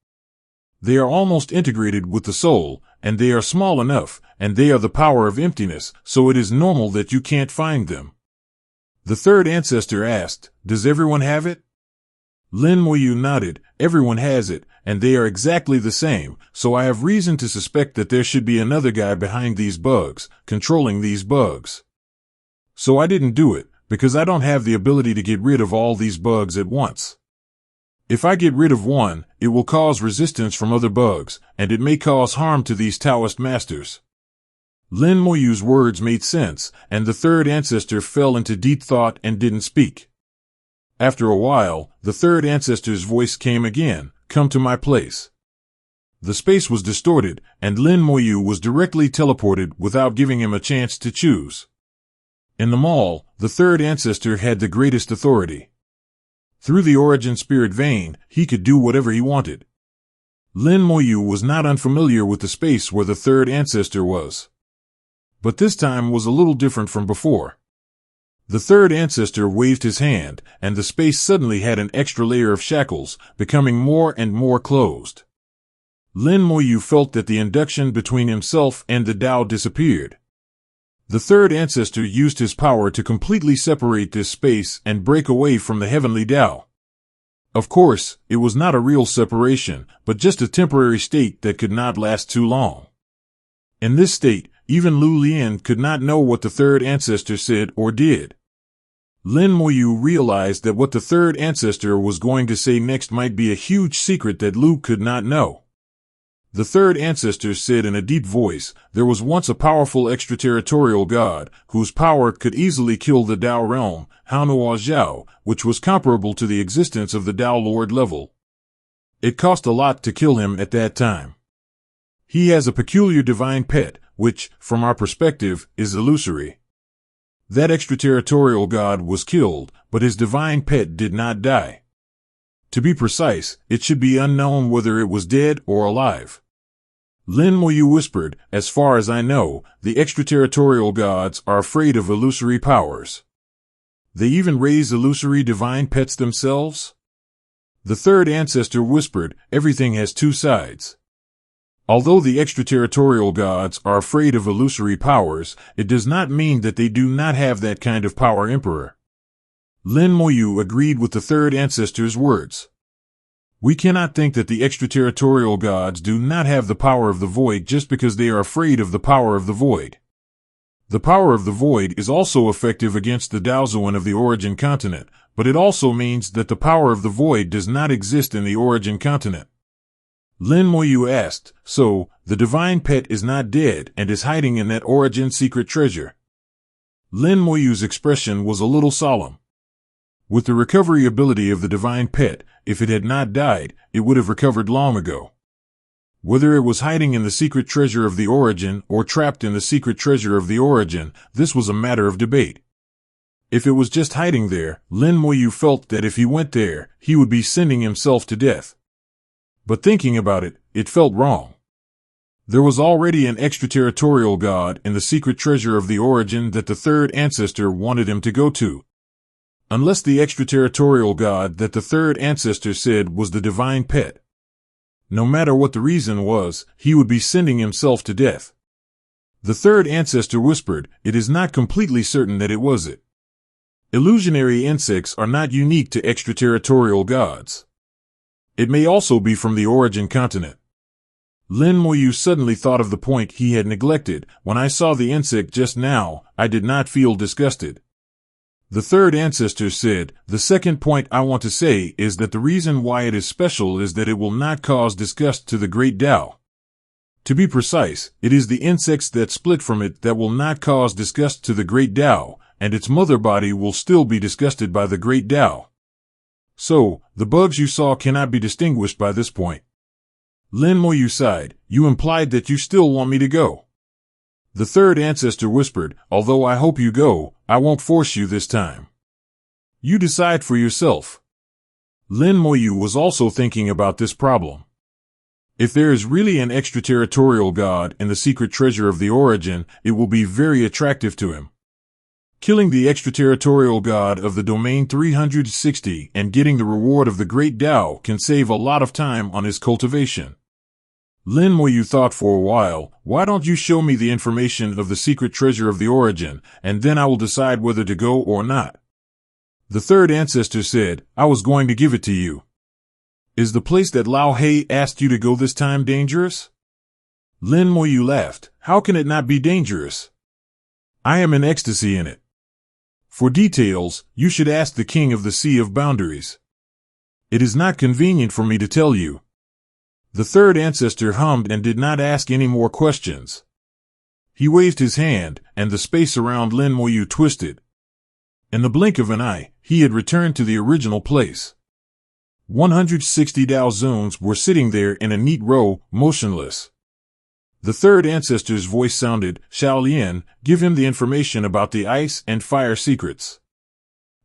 They are almost integrated with the soul, and they are small enough, and they are the power of emptiness, so it is normal that you can't find them." The third ancestor asked, "Does everyone have it?" Lin Moyu nodded. "Everyone has it, and they are exactly the same, so I have reason to suspect that there should be another guy behind these bugs, controlling these bugs. So I didn't do it, because I don't have the ability to get rid of all these bugs at once. If I get rid of one, it will cause resistance from other bugs, and it may cause harm to these Taoist masters." Lin Moyu's words made sense, and the third ancestor fell into deep thought and didn't speak. After a while, the third ancestor's voice came again, "Come to my place." The space was distorted, and Lin Moyu was directly teleported without giving him a chance to choose. In the mall, the third ancestor had the greatest authority. Through the origin spirit vein, he could do whatever he wanted. Lin Moyu was not unfamiliar with the space where the third ancestor was. But this time was a little different from before. The third ancestor waved his hand, and the space suddenly had an extra layer of shackles, becoming more and more closed. Lin Moyu felt that the induction between himself and the Tao disappeared. The third ancestor used his power to completely separate this space and break away from the heavenly Tao. Of course, it was not a real separation, but just a temporary state that could not last too long. In this state, even Lu Lian could not know what the third ancestor said or did. Lin Moyu realized that what the third ancestor was going to say next might be a huge secret that Lu could not know. The third ancestor said in a deep voice, "There was once a powerful extraterritorial god, whose power could easily kill the Tao realm, Hanua Zhao, which was comparable to the existence of the Tao Lord level. It cost a lot to kill him at that time. He has a peculiar divine pet, which, from our perspective, is illusory. That extraterritorial god was killed, but his divine pet did not die. To be precise, it should be unknown whether it was dead or alive." Lin Moyu whispered, "As far as I know, the extraterritorial gods are afraid of illusory powers. They even raise illusory divine pets themselves?" The third ancestor whispered, "Everything has two sides. Although the extraterritorial gods are afraid of illusory powers, it does not mean that they do not have that kind of power, Emperor." Lin Moyu agreed with the third ancestor's words. "We cannot think that the extraterritorial gods do not have the power of the void just because they are afraid of the power of the void. The power of the void is also effective against the Daozuan of the origin continent, but it also means that the power of the void does not exist in the origin continent." Lin Moyu asked, "So, the divine pet is not dead and is hiding in that origin secret treasure?" Lin Moyu's expression was a little solemn. With the recovery ability of the divine pet, if it had not died, it would have recovered long ago. Whether it was hiding in the secret treasure of the origin or trapped in the secret treasure of the origin, this was a matter of debate. If it was just hiding there, Lin Moyu felt that if he went there, he would be sending himself to death. But thinking about it, it felt wrong. There was already an extraterritorial god in the secret treasure of the origin that the third ancestor wanted him to go to. Unless the extraterritorial god that the third ancestor said was the divine pet. No matter what the reason was, he would be sending himself to death. The third ancestor whispered, "It is not completely certain that it was it. Illusionary insects are not unique to extraterritorial gods. It may also be from the origin continent." Lin Moyu suddenly thought of the point he had neglected. "When I saw the insect just now, I did not feel disgusted." The third ancestor said, "The second point I want to say is that the reason why it is special is that it will not cause disgust to the great Tao. To be precise, it is the insects that split from it that will not cause disgust to the great Tao, and its mother body will still be disgusted by the great Tao. So, the bugs you saw cannot be distinguished by this point." Lin Moyu sighed. "You implied that you still want me to go." The third ancestor whispered, "Although I hope you go, I won't force you this time. You decide for yourself." Lin Moyu was also thinking about this problem. If there is really an extraterritorial god in the secret treasure of the origin, it will be very attractive to him. Killing the extraterritorial god of the domain 360 and getting the reward of the great Tao can save a lot of time on his cultivation. Lin Moyu thought for a while, "Why don't you show me the information of the secret treasure of the origin, and then I will decide whether to go or not." The third ancestor said, "I was going to give it to you. Is the place that Lao Hei asked you to go this time dangerous?" Lin Moyu laughed. "How can it not be dangerous? I am in ecstasy in it. For details, you should ask the king of the Sea of Boundaries. It is not convenient for me to tell you." The third ancestor hummed and did not ask any more questions. He waved his hand, and the space around Lin Moyu twisted. In the blink of an eye, he had returned to the original place. 160 Dao Zuns were sitting there in a neat row, motionless. The third ancestor's voice sounded, "Xiao-Lian, give him the information about the ice and fire secrets."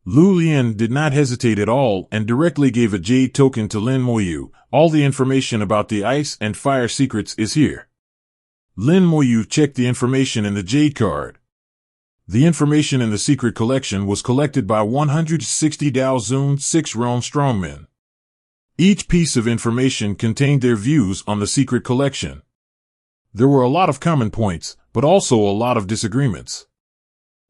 Lu Lian did not hesitate at all and directly gave a jade token to Lin Moyu. "All the information about the ice and fire secrets is here." Lin Moyu checked the information in the jade card. The information in the secret collection was collected by 160 Dao Zun 6 realm strongmen. Each piece of information contained their views on the secret collection. There were a lot of common points, but also a lot of disagreements.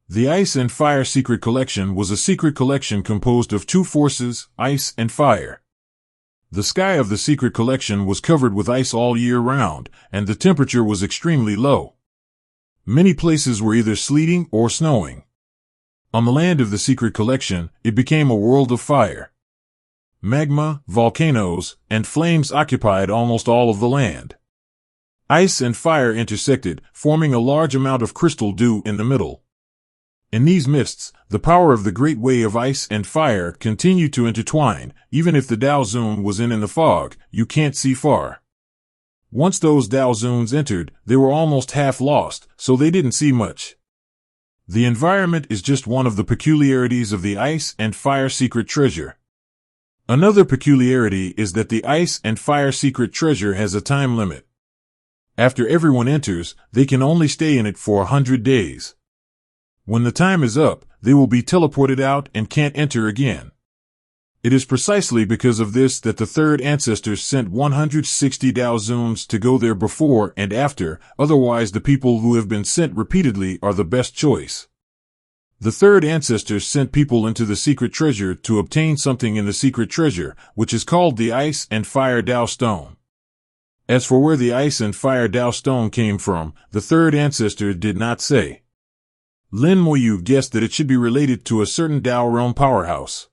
The Ice and Fire Secret Collection was a secret collection composed of two forces, ice and fire. The sky of the secret collection was covered with ice all year round, and the temperature was extremely low. Many places were either sleeting or snowing. On the land of the secret collection, it became a world of fire. Magma, volcanoes, and flames occupied almost all of the land. Ice and fire intersected, forming a large amount of crystal dew in the middle. In these mists, the power of the great way of ice and fire continued to intertwine. Even if the Dao Zun was in the fog, you can't see far. Once those Dao Zuns entered, they were almost half lost, so they didn't see much. The environment is just one of the peculiarities of the ice and fire secret treasure. Another peculiarity is that the ice and fire secret treasure has a time limit. After everyone enters, they can only stay in it for 100 days. When the time is up, they will be teleported out and can't enter again. It is precisely because of this that the third ancestors sent 160 Dao Zuns to go there before and after, otherwise the people who have been sent repeatedly are the best choice. The third ancestors sent people into the secret treasure to obtain something in the secret treasure, which is called the Ice and Fire Dao Stone. As for where the Ice and Fire Dao Stone came from, the third ancestor did not say. Lin Moyu guessed that it should be related to a certain Dao realm powerhouse.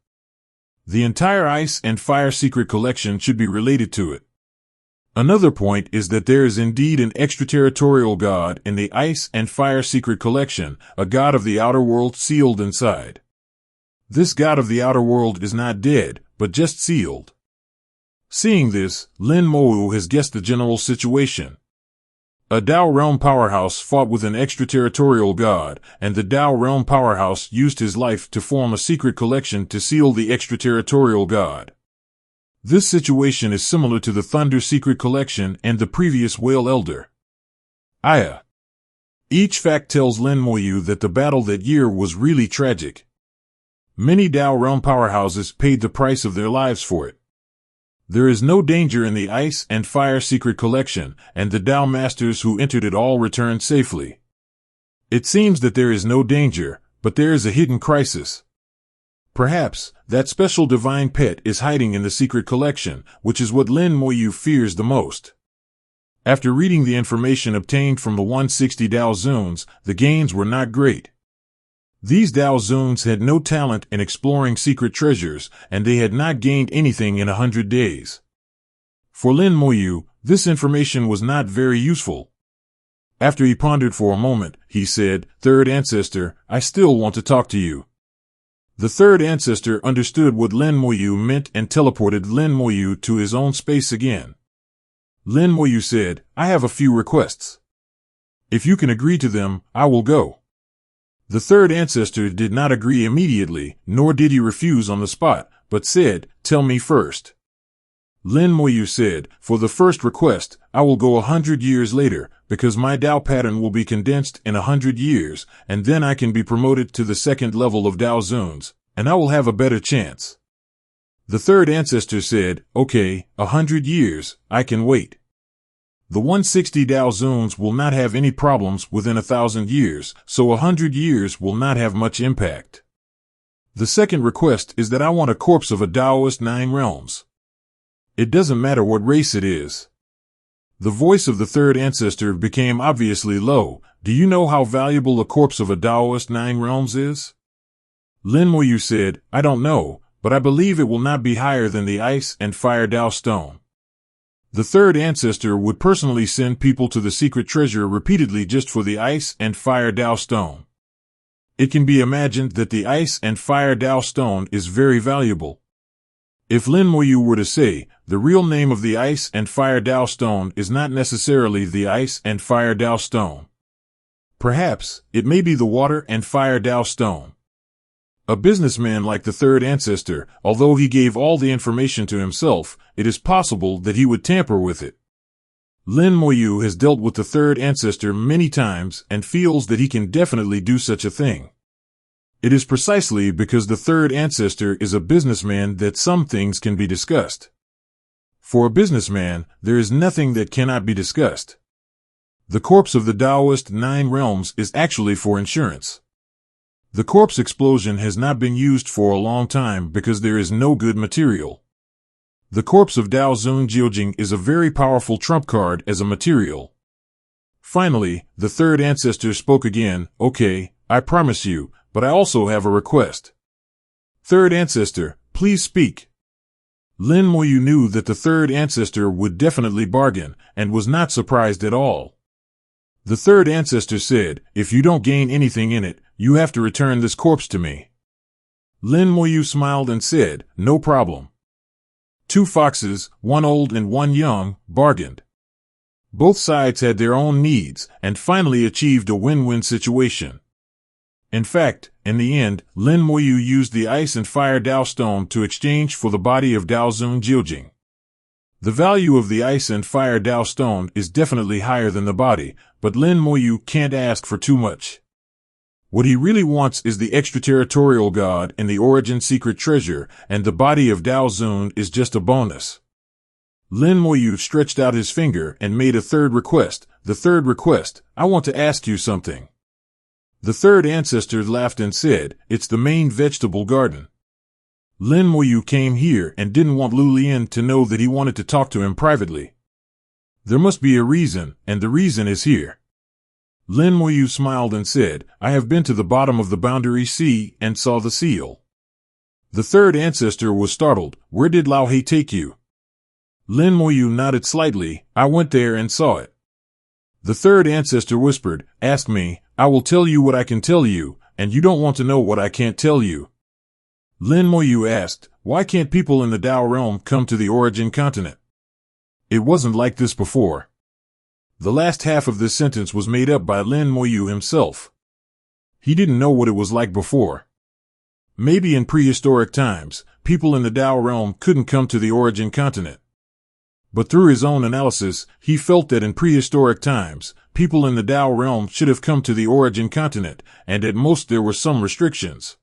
The entire Ice and Fire secret collection should be related to it. Another point is that there is indeed an extraterritorial god in the Ice and Fire secret collection, a god of the outer world sealed inside. This god of the outer world is not dead, but just sealed. Seeing this, Lin Moyu has guessed the general situation. A Dao realm powerhouse fought with an extraterritorial god, and the Dao realm powerhouse used his life to form a secret collection to seal the extraterritorial god. This situation is similar to the Thunder secret collection and the previous Whale Elder. Aya. Each fact tells Lin Moyu that the battle that year was really tragic. Many Dao realm powerhouses paid the price of their lives for it. There is no danger in the Ice and Fire Secret Collection, and the Dao Masters who entered it all returned safely. It seems that there is no danger, but there is a hidden crisis. Perhaps that special divine pet is hiding in the secret collection, which is what Lin Moyu fears the most. After reading the information obtained from the 160 Dao Zuns, the gains were not great. These Dao Zuns had no talent in exploring secret treasures, and they had not gained anything in 100 days. For Lin Moyu, this information was not very useful. After he pondered for a moment, he said, "Third Ancestor, I still want to talk to you." The third ancestor understood what Lin Moyu meant and teleported Lin Moyu to his own space again. Lin Moyu said, "I have a few requests. If you can agree to them, I will go." The third ancestor did not agree immediately, nor did he refuse on the spot, but said, "Tell me first." Lin Moyu said, "For the first request, I will go 100 years later, because my Dao pattern will be condensed in 100 years, and then I can be promoted to the second level of Dao Zuns, and I will have a better chance." The third ancestor said, "Okay, 100 years, I can wait. The 160 Dao Zuns will not have any problems within 1,000 years, so 100 years will not have much impact. The second request is that I want a corpse of a Daoist 9 realms. It doesn't matter what race it is." The voice of the third ancestor became obviously low. "Do you know how valuable a corpse of a Daoist 9 realms is?" Lin Moyu said, "I don't know, but I believe it will not be higher than the Ice and Fire Dao Stone." The third ancestor would personally send people to the secret treasure repeatedly just for the Ice and Fire Dao Stone. It can be imagined that the Ice and Fire Dao Stone is very valuable. If Lin Moyu were to say, the real name of the Ice and Fire Dao Stone is not necessarily the Ice and Fire Dao Stone. Perhaps it may be the Water and Fire Dao Stone. A businessman like the third ancestor, although he gave all the information to himself, it is possible that he would tamper with it. Lin Moyu has dealt with the third ancestor many times and feels that he can definitely do such a thing. It is precisely because the third ancestor is a businessman that some things can be discussed. For a businessman, there is nothing that cannot be discussed. The corpse of the Daoist 9 realms is actually for insurance. The corpse explosion has not been used for a long time because there is no good material. The corpse of Dao Zun Jiujing is a very powerful trump card as a material. Finally, the third ancestor spoke again. "Okay, I promise you, but I also have a request." "Third ancestor, please speak." Lin Moyu knew that the third ancestor would definitely bargain, and was not surprised at all. The third ancestor said, "If you don't gain anything in it, you have to return this corpse to me." Lin Moyu smiled and said, "No problem." Two foxes, one old and one young, bargained. Both sides had their own needs, and finally achieved a win-win situation. In fact, in the end, Lin Moyu used the Ice and Fire Dao Stone to exchange for the body of Dao Zun Jiujing. The value of the Ice and Fire Dao Stone is definitely higher than the body, but Lin Moyu can't ask for too much. What he really wants is the extraterritorial god and the origin secret treasure, and the body of Dao Zun is just a bonus. Lin Moyu stretched out his finger and made a third request. "The third request, I want to ask you something." The third ancestor laughed and said, "It's the main vegetable garden." Lin Moyu came here and didn't want Lu Lian to know that he wanted to talk to him privately. There must be a reason, and the reason is here. Lin Moyu smiled and said, "I have been to the bottom of the Boundary Sea and saw the seal." The third ancestor was startled. "Where did Lao He take you?" Lin Moyu nodded slightly. "I went there and saw it." The third ancestor whispered, "Ask me, I will tell you what I can tell you, and you don't want to know what I can't tell you." Lin Moyu asked, "Why can't people in the Dao realm come to the origin continent? It wasn't like this before." The last half of this sentence was made up by Lin Moyu himself. He didn't know what it was like before. Maybe in prehistoric times, people in the Dao realm couldn't come to the origin continent. But through his own analysis, he felt that in prehistoric times, people in the Tao realm should have come to the origin continent, and at most there were some restrictions.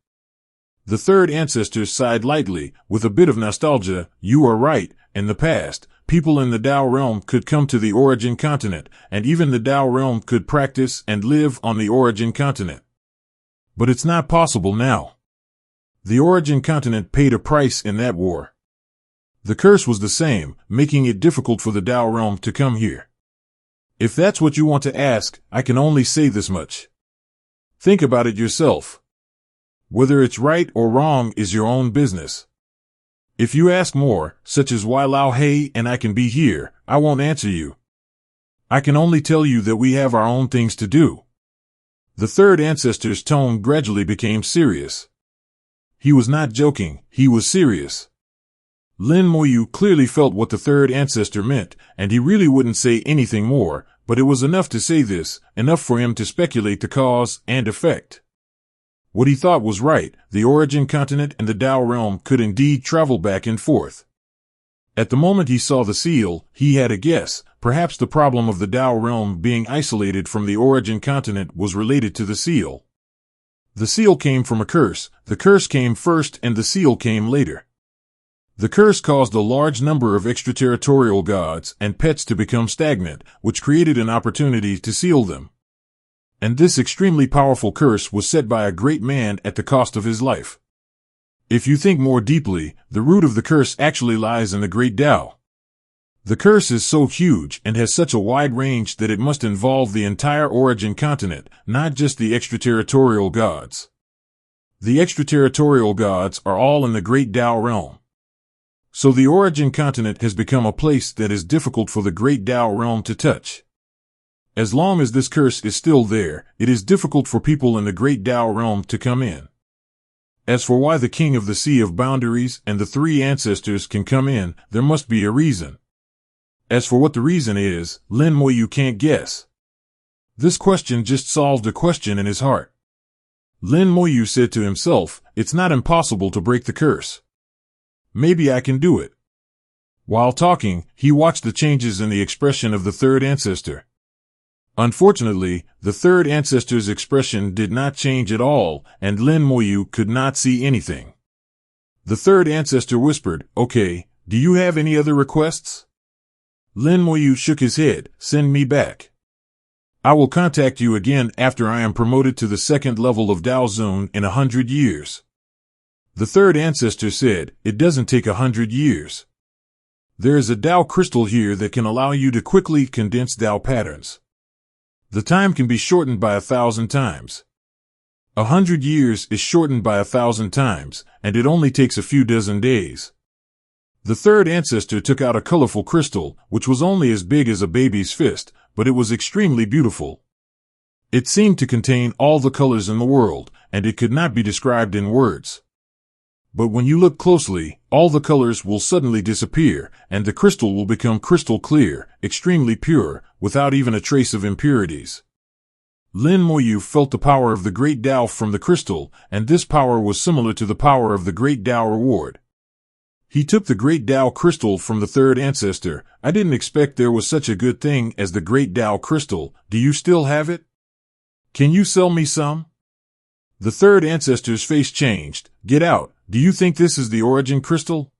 The third ancestor sighed lightly, with a bit of nostalgia. You are right, in the past, people in the Tao realm could come to the origin continent, and even the Tao realm could practice and live on the origin continent. But it's not possible now. The origin continent paid a price in that war. The curse was the same, making it difficult for the Tao realm to come here. If that's what you want to ask, I can only say this much. Think about it yourself. Whether it's right or wrong is your own business. If you ask more, such as why Lao Hei and I can be here, I won't answer you. I can only tell you that we have our own things to do. The third ancestor's tone gradually became serious. He was not joking, he was serious. Lin Moyu clearly felt what the third ancestor meant, and he really wouldn't say anything more, but it was enough to say this, enough for him to speculate the cause and effect. What he thought was right, the origin continent and the Tao realm could indeed travel back and forth. At the moment he saw the seal, he had a guess, perhaps the problem of the Tao realm being isolated from the origin continent was related to the seal. The seal came from a curse, the curse came first and the seal came later. The curse caused a large number of extraterritorial gods and pets to become stagnant, which created an opportunity to seal them. And this extremely powerful curse was set by a great man at the cost of his life. If you think more deeply, the root of the curse actually lies in the great Tao. The curse is so huge and has such a wide range that it must involve the entire origin continent, not just the extraterritorial gods. The extraterritorial gods are all in the great Tao realm. So the origin continent has become a place that is difficult for the great Tao realm to touch. As long as this curse is still there, it is difficult for people in the great Tao realm to come in. As for why the King of the Sea of Boundaries and the three ancestors can come in, there must be a reason. As for what the reason is, Lin Moyu can't guess. This question just solved a question in his heart. Lin Moyu said to himself, it's not impossible to break the curse. Maybe I can do it. While talking, he watched the changes in the expression of the third ancestor. Unfortunately, the third ancestor's expression did not change at all, and Lin Moyu could not see anything. The third ancestor whispered, okay, do you have any other requests? Lin Moyu shook his head, send me back. I will contact you again after I am promoted to the second level of Dao Zone in 100 years. The third ancestor said, it doesn't take 100 years. There is a Dao crystal here that can allow you to quickly condense Dao patterns. The time can be shortened by 1,000 times. 100 years is shortened by 1,000 times, and it only takes a few dozen days. The third ancestor took out a colorful crystal, which was only as big as a baby's fist, but it was extremely beautiful. It seemed to contain all the colors in the world, and it could not be described in words. But when you look closely, all the colors will suddenly disappear, and the crystal will become crystal clear, extremely pure, without even a trace of impurities. Lin Moyu felt the power of the great Tao from the crystal, and this power was similar to the power of the great Tao reward. He took the great Tao crystal from the third ancestor. I didn't expect there was such a good thing as the great Tao crystal. Do you still have it? Can you sell me some? The third ancestor's face changed. Get out. Do you think this is the origin crystal?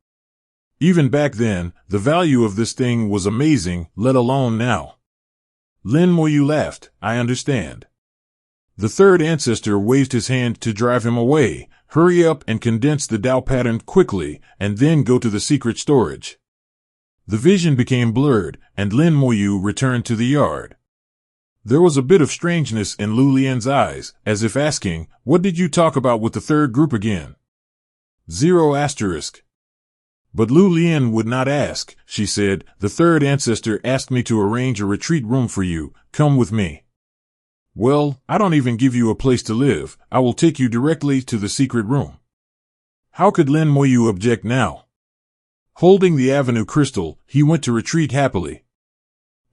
Even back then, the value of this thing was amazing, let alone now. Lin Moyu laughed. I understand. The third ancestor waved his hand to drive him away. Hurry up and condense the Dao pattern quickly, and then go to the secret storage. The vision became blurred, and Lin Moyu returned to the yard. There was a bit of strangeness in Lu Lian's eyes, as if asking, what did you talk about with the third group again? 0 asterisk. But Lu Lian would not ask. She said, the third ancestor asked me to arrange a retreat room for you. Come with me. Well, I don't even give you a place to live. I will take you directly to the secret room. How could Lin Moyu object now? Holding the avenue crystal, he went to retreat happily.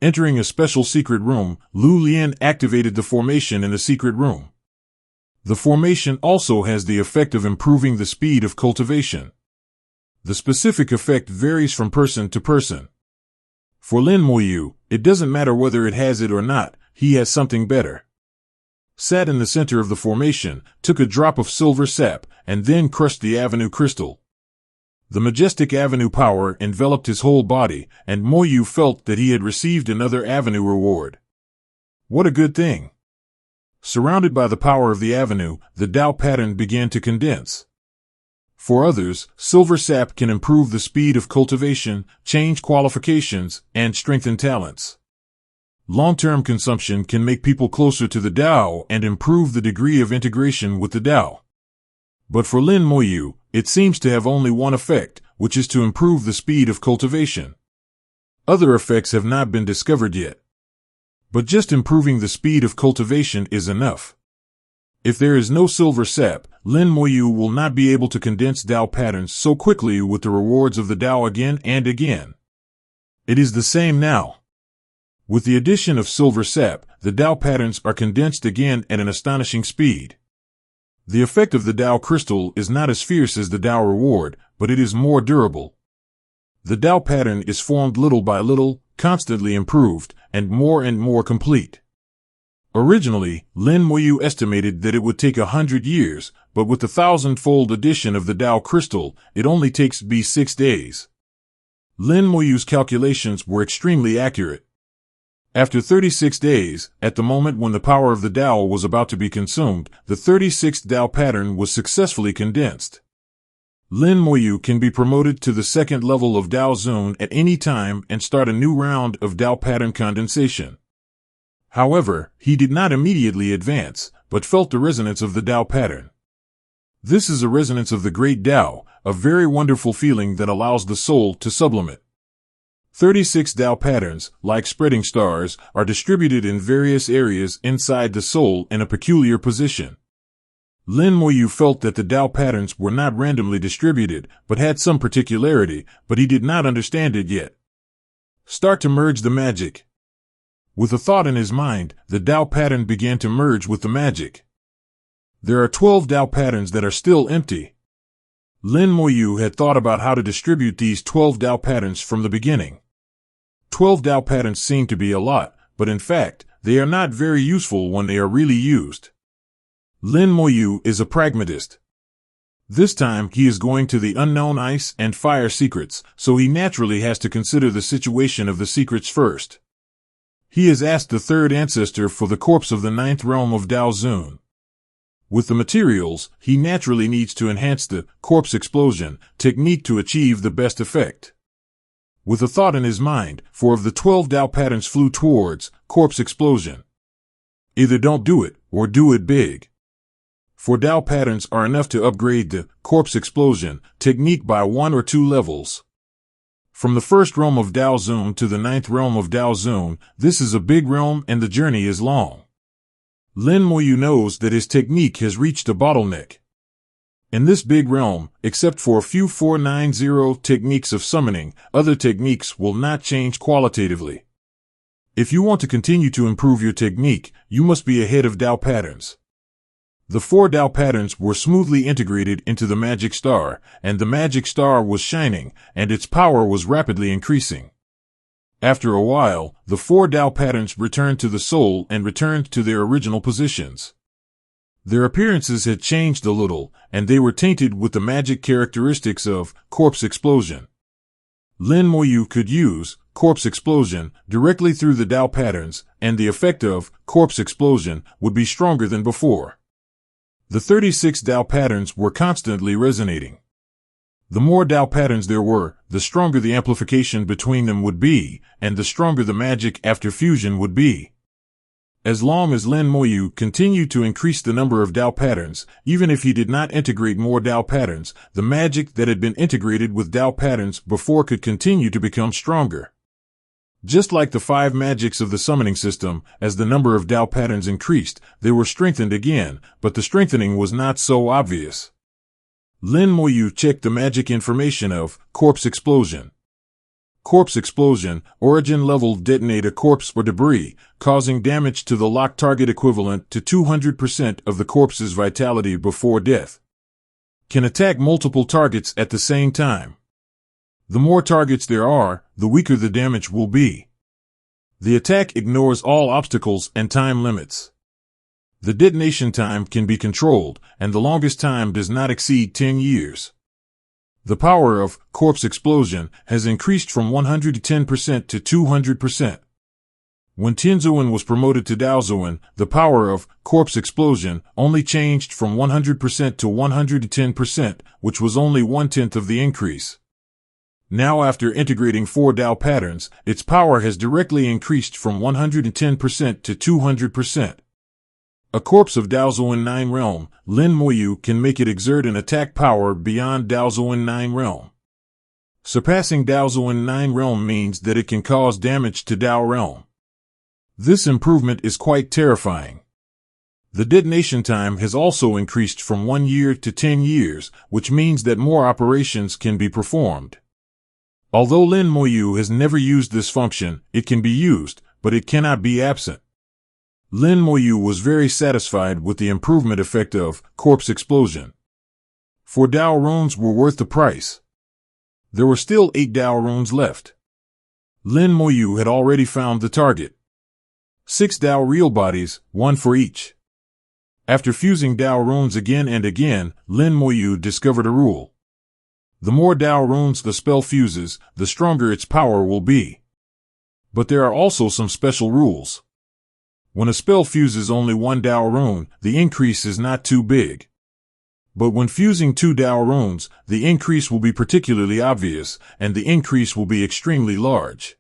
Entering a special secret room, Lu Lian activated the formation in the secret room. The formation also has the effect of improving the speed of cultivation. The specific effect varies from person to person. For Lin Moyu, it doesn't matter whether it has it or not, he has something better. Sat in the center of the formation, took a drop of silver sap, and then crushed the Avenue crystal. The majestic Avenue power enveloped his whole body, and Moyu felt that he had received another Avenue reward. What a good thing! Surrounded by the power of the Avenue, the Tao pattern began to condense. For others, silver sap can improve the speed of cultivation, change qualifications, and strengthen talents. Long-term consumption can make people closer to the Tao and improve the degree of integration with the Tao. But for Lin Moyu, it seems to have only one effect, which is to improve the speed of cultivation. Other effects have not been discovered yet. But just improving the speed of cultivation is enough. If there is no silver sap, Lin Moyu will not be able to condense Tao patterns so quickly with the rewards of the Tao again and again. It is the same now. With the addition of silver sap, the Tao patterns are condensed again at an astonishing speed. The effect of the Tao crystal is not as fierce as the Tao reward, but it is more durable. The Tao pattern is formed little by little, constantly improved, and more complete. Originally, Lin Moyu estimated that it would take 100 years, but with the 1,000-fold addition of the Tao crystal, it only takes 6 days. Lin Moyu's calculations were extremely accurate. After 36 days, at the moment when the power of the Tao was about to be consumed, the 36th Tao pattern was successfully condensed. Lin Moyu can be promoted to the second level of Tao Zone at any time and start a new round of Tao pattern condensation. However, he did not immediately advance, but felt the resonance of the Tao pattern. This is a resonance of the great Tao, a very wonderful feeling that allows the soul to sublimate. 36 Tao patterns, like spreading stars, are distributed in various areas inside the soul in a peculiar position. Lin Moyu felt that the Tao patterns were not randomly distributed, but had some particularity, but he did not understand it yet. Start to merge the magic. With a thought in his mind, the Tao pattern began to merge with the magic. There are 12 Tao patterns that are still empty. Lin Moyu had thought about how to distribute these 12 Tao patterns from the beginning. 12 Tao patterns seem to be a lot, but in fact, they are not very useful when they are really used. Lin Moyu is a pragmatist. This time he is going to the unknown ice and fire secrets, so he naturally has to consider the situation of the secrets first. He has asked the third ancestor for the corpse of the 9th realm of Tao Zun. With the materials, he naturally needs to enhance the corpse explosion technique to achieve the best effect. With a thought in his mind, 4 of the 12 Tao patterns flew towards corpse explosion. Either don't do it, or do it big. 4 Tao patterns are enough to upgrade the corpse explosion technique by 1 or 2 levels. From the 1st realm of Tao Zun to the 9th realm of Tao Zun, this is a big realm and the journey is long. Lin Moyu knows that his technique has reached a bottleneck. In this big realm, except for a few 490 techniques of summoning, other techniques will not change qualitatively. If you want to continue to improve your technique, you must be ahead of Tao patterns. The 4 Tao patterns were smoothly integrated into the magic star, and the magic star was shining, and its power was rapidly increasing. After a while, the 4 Tao patterns returned to the soul and returned to their original positions. Their appearances had changed a little, and they were tainted with the magic characteristics of corpse explosion. Lin Moyu could use corpse explosion directly through the Tao patterns, and the effect of corpse explosion would be stronger than before. The 36 Tao patterns were constantly resonating. The more Tao patterns there were, the stronger the amplification between them would be, and the stronger the magic after fusion would be. As long as Lin Moyu continued to increase the number of Tao patterns, even if he did not integrate more Tao patterns, the magic that had been integrated with Tao patterns before could continue to become stronger. Just like the 5 magics of the summoning system, as the number of Tao patterns increased, they were strengthened again, but the strengthening was not so obvious. Lin Moyu checked the magic information of corpse explosion. Corpse explosion, origin level detonate a corpse or debris, causing damage to the locked target equivalent to 200% of the corpse's vitality before death. Can attack multiple targets at the same time. The more targets there are, the weaker the damage will be. The attack ignores all obstacles and time limits. The detonation time can be controlled, and the longest time does not exceed 10 years. The power of corpse explosion has increased from 110% to 200%. When Tianzuan was promoted to Daozuan, the power of corpse explosion only changed from 100% to 110%, which was only 1/10 of the increase. Now, after integrating 4 Dao patterns, its power has directly increased from 110% to 200%. A corpse of Daozuan 9 realm, Lin Moyu, can make it exert an attack power beyond Daozuan 9 realm. Surpassing Daozuan 9 realm means that it can cause damage to Dao realm. This improvement is quite terrifying. The detonation time has also increased from 1 year to 10 years, which means that more operations can be performed. Although Lin Moyu has never used this function, it can be used, but it cannot be absent. Lin Moyu was very satisfied with the improvement effect of corpse explosion. 4 Dao runes were worth the price. There were still 8 Dao runes left. Lin Moyu had already found the target. 6 Dao real bodies, 1 for each. After fusing Dao runes again and again, Lin Moyu discovered a rule. The more Dao runes the spell fuses, the stronger its power will be. But there are also some special rules. When a spell fuses only 1 Dao rune, the increase is not too big. But when fusing 2 Dao runes, the increase will be particularly obvious, and the increase will be extremely large.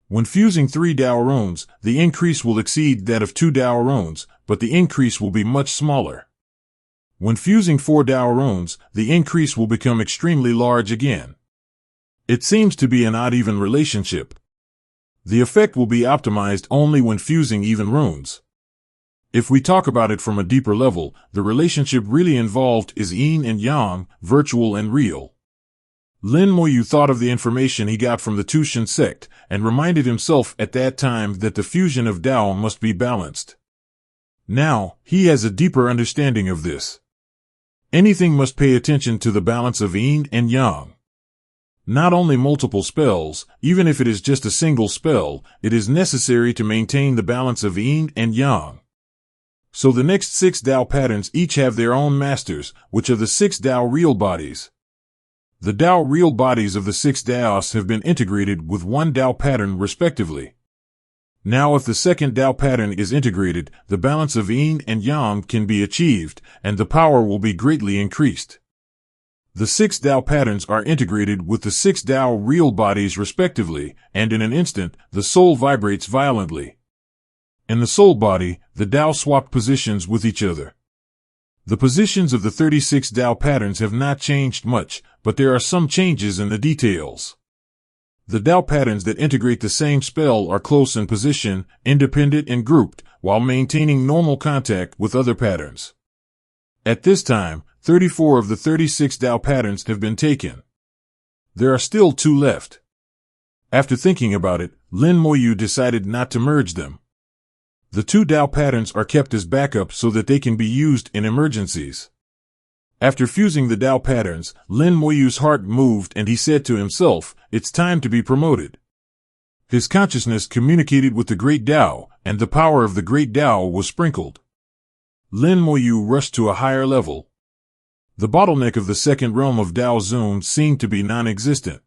When fusing 3 Dao runes, the increase will exceed that of 2 Dao runes, but the increase will be much smaller. When fusing 4 Dao runes, the increase will become extremely large again. It seems to be an odd-even relationship. The effect will be optimized only when fusing even runes. If we talk about it from a deeper level, the relationship really involved is yin and yang, virtual and real. Lin Moyu thought of the information he got from the Tushan sect, and reminded himself at that time that the fusion of Dao must be balanced. Now, he has a deeper understanding of this. Anything must pay attention to the balance of yin and yang. Not only multiple spells, even if it is just a single spell, it is necessary to maintain the balance of yin and yang. So the next 6 Dao patterns each have their own masters, which are the 6 Dao real bodies. The Dao real bodies of the 6 Daos have been integrated with 1 Dao pattern respectively. Now if the second Dao pattern is integrated, the balance of yin and yang can be achieved, and the power will be greatly increased. The 6 Dao patterns are integrated with the 6 Dao real bodies respectively, and in an instant, the soul vibrates violently. In the soul body, the Dao swap positions with each other. The positions of the 36 Dao patterns have not changed much, but there are some changes in the details. The Dao patterns that integrate the same spell are close in position, independent and grouped, while maintaining normal contact with other patterns. At this time, 34 of the 36 Dao patterns have been taken. There are still 2 left. After thinking about it, Lin Moyu decided not to merge them. The 2 Dao patterns are kept as backup so that they can be used in emergencies. After fusing the Dao patterns, Lin Moyu's heart moved and he said to himself, "It's time to be promoted." His consciousness communicated with the Great Dao, and the power of the Great Dao was sprinkled. Lin Moyu rushed to a higher level. The bottleneck of the second realm of Dao Zun seemed to be non-existent.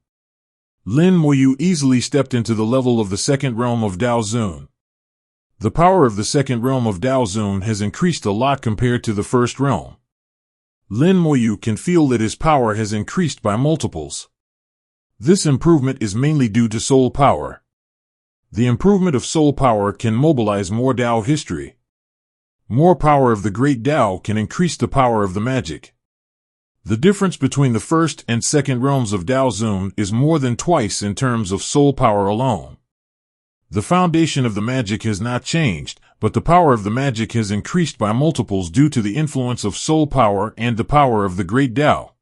Lin Moyu easily stepped into the level of the second realm of Dao Zun. The power of the second realm of Dao Zun has increased a lot compared to the first realm. Lin Moyu can feel that his power has increased by multiples. This improvement is mainly due to soul power. The improvement of soul power can mobilize more Dao history. More power of the Great Dao can increase the power of the magic. The difference between the first and second realms of Dao Zun is more than twice in terms of soul power alone. The foundation of the magic has not changed, but the power of the magic has increased by multiples due to the influence of soul power and the power of the Great Dao.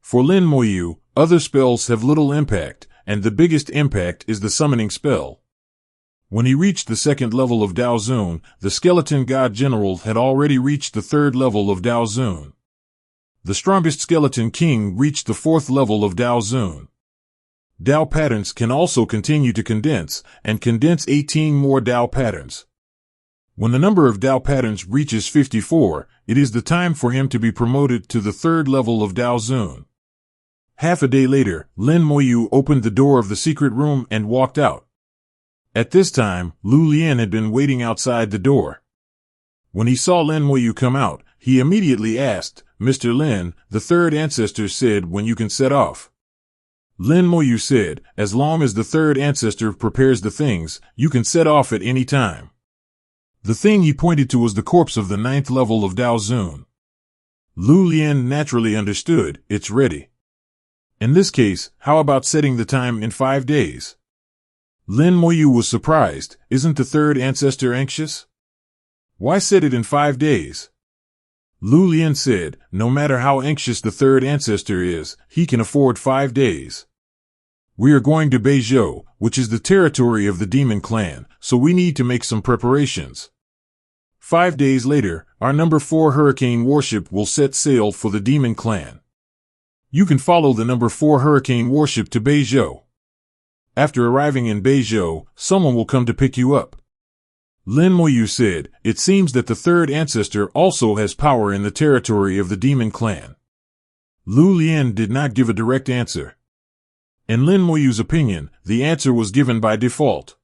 For Lin Moyu, other spells have little impact, and the biggest impact is the summoning spell. When he reached the second level of Dao Zun, the skeleton god general had already reached the third level of Dao Zun. The strongest skeleton king reached the fourth level of Dao Zun. Dao patterns can also continue to condense, and condense 18 more Dao patterns. When the number of Dao patterns reaches 54, it is the time for him to be promoted to the third level of Dao Zun. Half a day later, Lin Moyu opened the door of the secret room and walked out. At this time, Lu Lian had been waiting outside the door. When he saw Lin Moyu come out, he immediately asked, "Mr. Lin, the third ancestor said when you can set off." Lin Moyu said, "As long as the third ancestor prepares the things, you can set off at any time." The thing he pointed to was the corpse of the 9th level of Dao Zun. Lu Lian naturally understood, "It's ready." In this case, how about setting the time in 5 days? Lin Moyu was surprised. Isn't the third ancestor anxious? Why set it in 5 days? Lu Lian said, no matter how anxious the third ancestor is, he can afford 5 days. We are going to Beijou, which is the territory of the demon clan, so we need to make some preparations. 5 days later, our number 4 hurricane warship will set sail for the demon clan. You can follow the number 4 hurricane warship to Beijou. After arriving in Beijou, someone will come to pick you up. Lin Moyu said, "It seems that the third ancestor also has power in the territory of the demon clan." Lu Lian did not give a direct answer. In Lin Moyu's opinion, the answer was given by default.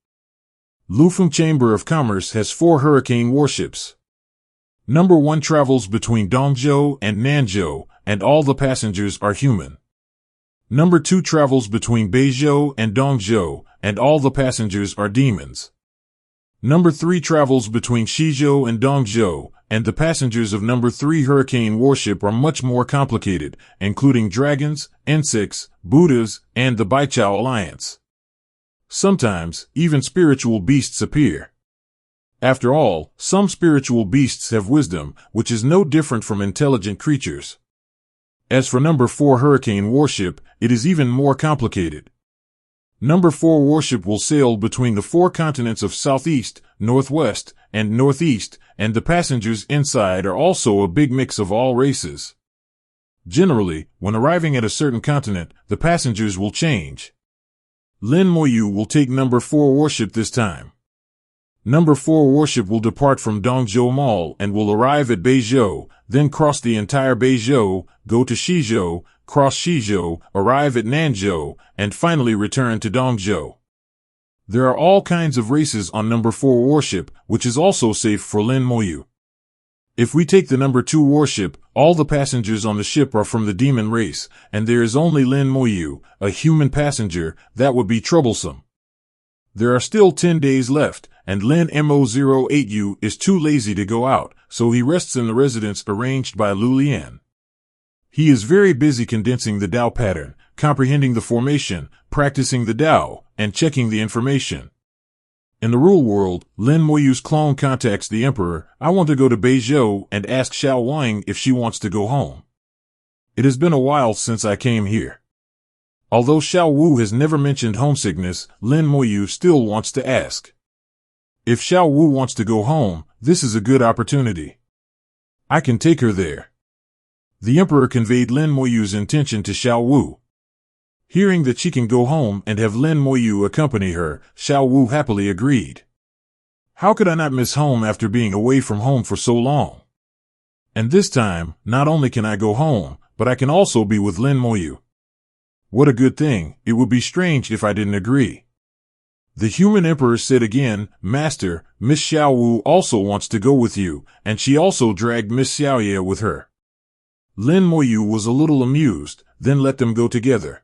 Lufeng Chamber of Commerce has 4 hurricane warships. Number 1 travels between Dongzhou and Nanzhou, and all the passengers are human. Number 2 travels between Beizhou and Dongzhou, and all the passengers are demons. Number 3 travels between Shizhou and Dongzhou, and the passengers of number 3 hurricane warship are much more complicated, including dragons, insects, Buddhas, and the Baichao Alliance. Sometimes, even spiritual beasts appear. After all, some spiritual beasts have wisdom, which is no different from intelligent creatures. As for number 4 hurricane warship, it is even more complicated. Number 4 warship will sail between the 4 continents of Southeast, Northwest, and Northeast, and the passengers inside are also a big mix of all races. Generally, when arriving at a certain continent, the passengers will change. Lin Moyu will take number 4 warship this time. Number 4 warship will depart from Dongzhou Mall and will arrive at Beizhou, then cross the entire Beizhou, go to Shizhou, cross Shizhou, arrive at Nanzhou, and finally return to Dongzhou. There are all kinds of races on number 4 warship, which is also safe for Lin Moyu. If we take the number 2 warship, all the passengers on the ship are from the demon race, and there is only Lin Moyu, a human passenger. That would be troublesome. There are still 10 days left, and Lin Mo08U is too lazy to go out, so he rests in the residence arranged by Lu Lian. He is very busy condensing the Dao pattern, comprehending the formation, practicing the Dao, and checking the information. In the real world, Lin Moyu's clone contacts the Emperor. "I want to go to Beizhou," and asks Xiao Wang if she wants to go home. "It has been a while since I came here." Although Xiao Wu has never mentioned homesickness, Lin Moyu still wants to ask. If Xiao Wu wants to go home, this is a good opportunity. I can take her there. The Emperor conveyed Lin Moyu's intention to Xiao Wu. Hearing that she can go home and have Lin Moyu accompany her, Xiao Wu happily agreed. How could I not miss home after being away from home for so long? And this time, not only can I go home, but I can also be with Lin Moyu. What a good thing. It would be strange if I didn't agree. The human emperor said again, "Master, Miss Xiao Wu also wants to go with you," and she also dragged Miss Xiaoye with her. Lin Moyu was a little amused, then let them go together.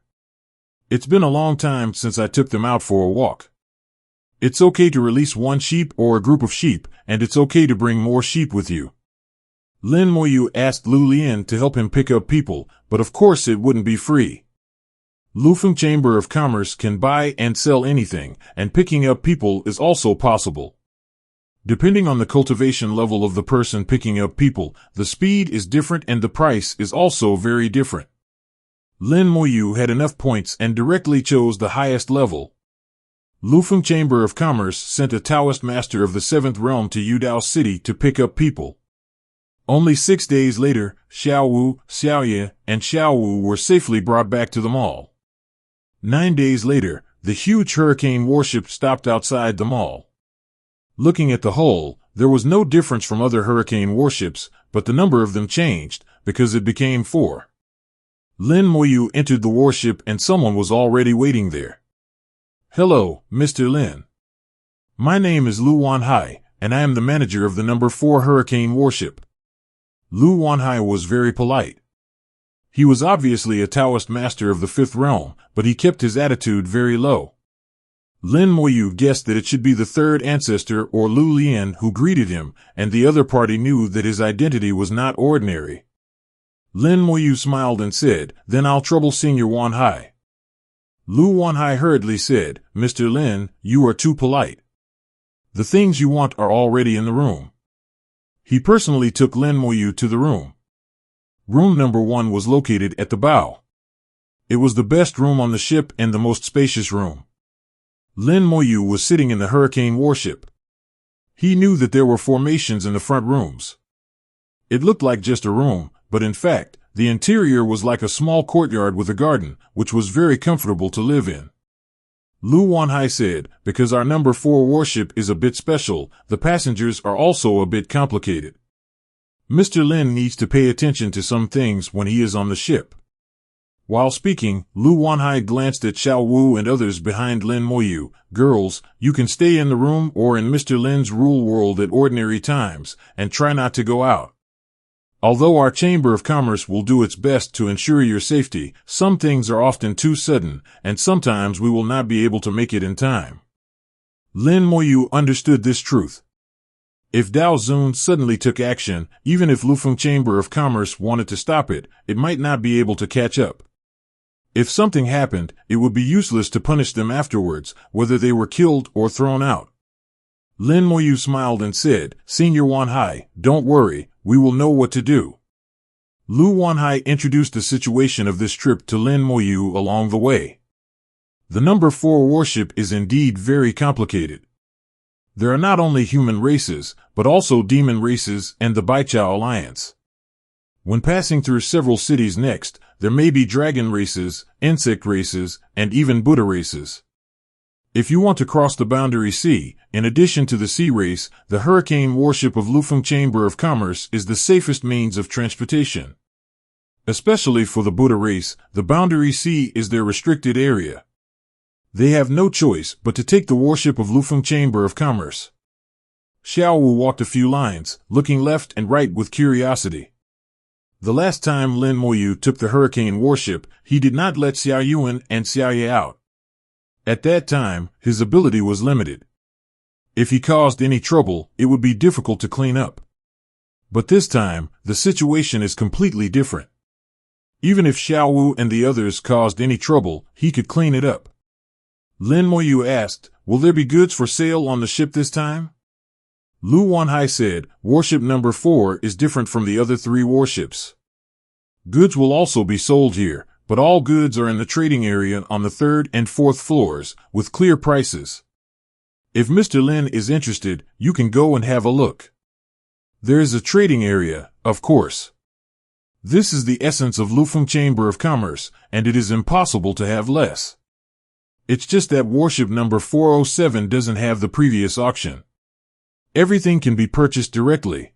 "It's been a long time since I took them out for a walk. It's okay to release one sheep or a group of sheep, and it's okay to bring more sheep with you." Lin Moyu asked Lu Lian to help him pick up people, but of course it wouldn't be free. Lufeng Chamber of Commerce can buy and sell anything, and picking up people is also possible. Depending on the cultivation level of the person picking up people, the speed is different and the price is also very different. Lin Moyu had enough points and directly chose the highest level. Lufeng Chamber of Commerce sent a Taoist master of the 7th realm to Yudao City to pick up people. Only 6 days later, Xiao Wu, Xiaoye, and Xiao Wu were safely brought back to the mall. 9 days later, the huge hurricane warship stopped outside the mall. Looking at the hull, there was no difference from other hurricane warships, but the number of them changed, because it became 4. Lin Moyu entered the warship and someone was already waiting there. "Hello, Mr. Lin. My name is Lu Wanhai, and I am the manager of the number 4 hurricane warship." Lu Wanhai was very polite. He was obviously a Taoist master of the 5th realm, but he kept his attitude very low. Lin Moyu guessed that it should be the 3rd ancestor or Lu Lian who greeted him, and the other party knew that his identity was not ordinary. Lin Moyu smiled and said, "Then I'll trouble Senior Wanhai." Lu Wanhai hurriedly said, "Mr. Lin, you are too polite. The things you want are already in the room." He personally took Lin Moyu to the room. Room number 1 was located at the bow. It was the best room on the ship and the most spacious room. Lin Moyu was sitting in the hurricane warship. He knew that there were formations in the front rooms. It looked like just a room, but in fact, the interior was like a small courtyard with a garden, which was very comfortable to live in. Lu Wanhai said, "Because our number 4 warship is a bit special, the passengers are also a bit complicated. Mr. Lin needs to pay attention to some things when he is on the ship." While speaking, Lu Wanhai glanced at Xiao Wu and others behind Lin Moyu. "Girls, you can stay in the room or in Mr. Lin's rule world at ordinary times, and try not to go out. Although our Chamber of Commerce will do its best to ensure your safety, some things are often too sudden, and sometimes we will not be able to make it in time." Lin Moyu understood this truth. If Dao Zun suddenly took action, even if Lufeng Chamber of Commerce wanted to stop it, it might not be able to catch up. If something happened, it would be useless to punish them afterwards, whether they were killed or thrown out. Lin Moyu smiled and said, "Senior Wanhai, don't worry, we will know what to do." Lu Wanhai introduced the situation of this trip to Lin Moyu along the way. The number 4 warship is indeed very complicated. There are not only human races, but also demon races and the Beijou Alliance. When passing through several cities next, there may be dragon races, insect races, and even Buddha races. If you want to cross the boundary sea, in addition to the sea race, the hurricane warship of Lufeng Chamber of Commerce is the safest means of transportation. Especially for the Buddha race, the boundary sea is their restricted area. They have no choice but to take the warship of Lufeng Chamber of Commerce. Xiao Wu walked a few lines, looking left and right with curiosity. The last time Lin Moyu took the hurricane warship, he did not let Xiao Yuan and Xiao Ye out. At that time, his ability was limited. If he caused any trouble, it would be difficult to clean up. But this time, the situation is completely different. Even if Xiao Wu and the others caused any trouble, he could clean it up. Lin Moyu asked, "Will there be goods for sale on the ship this time?" Lu Wanhai said, "Warship number 4 is different from the other 3 warships. Goods will also be sold here, but all goods are in the trading area on the 3rd and 4th floors, with clear prices. If Mr. Lin is interested, you can go and have a look. There is a trading area, of course. This is the essence of Lufeng Chamber of Commerce, and it is impossible to have less. It's just that warship number 407 doesn't have the previous auction. Everything can be purchased directly.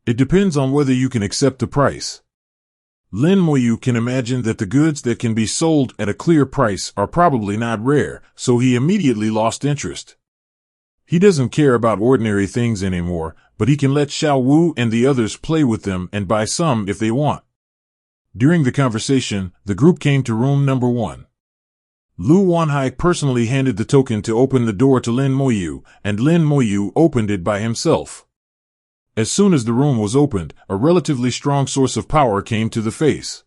It depends on whether you can accept the price." Lin Moyu can imagine that the goods that can be sold at a clear price are probably not rare, so he immediately lost interest. He doesn't care about ordinary things anymore, but he can let Xiao Wu and the others play with them and buy some if they want. During the conversation, the group came to room number 1. Lu Wanhai personally handed the token to open the door to Lin Moyu, and Lin Moyu opened it by himself. As soon as the room was opened, a relatively strong source of power came to the face.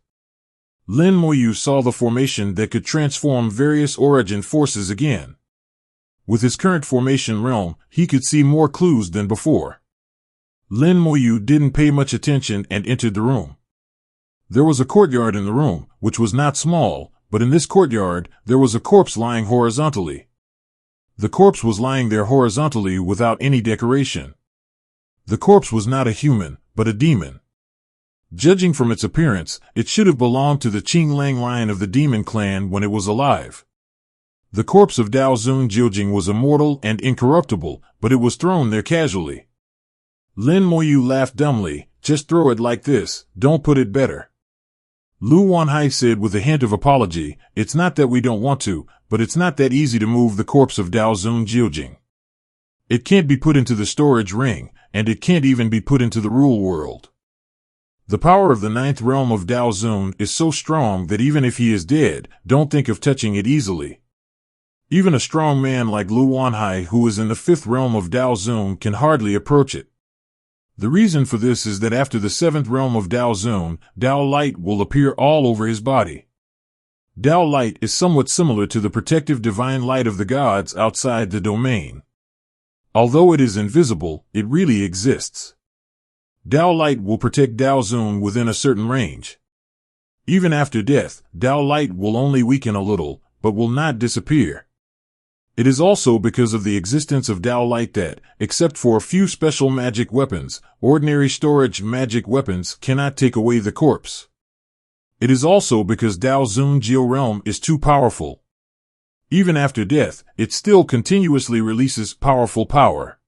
Lin Moyu saw the formation that could transform various origin forces again. With his current formation realm, he could see more clues than before. Lin Moyu didn't pay much attention and entered the room. There was a courtyard in the room, which was not small, but in this courtyard, there was a corpse lying horizontally. The corpse was lying there horizontally without any decoration. The corpse was not a human, but a demon. Judging from its appearance, it should have belonged to the Qinglang line of the demon clan when it was alive. The corpse of Dao Zun Jiujing was immortal and incorruptible, but it was thrown there casually. Lin Moyu laughed dumbly. Just throw it like this, don't put it better. Lu Wanhai said with a hint of apology, it's not that we don't want to, but it's not that easy to move the corpse of Dao Zun Jiujing. It can't be put into the storage ring, and it can't even be put into the rule world. The power of the ninth realm of Dao Zun is so strong that even if he is dead, don't think of touching it easily. Even a strong man like Lu Wanhai, who is in the fifth realm of Dao Zun, can hardly approach it. The reason for this is that after the seventh realm of Dao Zun, Dao Light will appear all over his body. Dao Light is somewhat similar to the protective divine light of the gods outside the domain. Although it is invisible, it really exists. Dao Light will protect Dao Zun within a certain range. Even after death, Dao Light will only weaken a little, but will not disappear. It is also because of the existence of Dao Light that, except for a few special magic weapons, ordinary storage magic weapons cannot take away the corpse. It is also because Dao Zun Jiu Realm is too powerful. Even after death, it still continuously releases powerful power.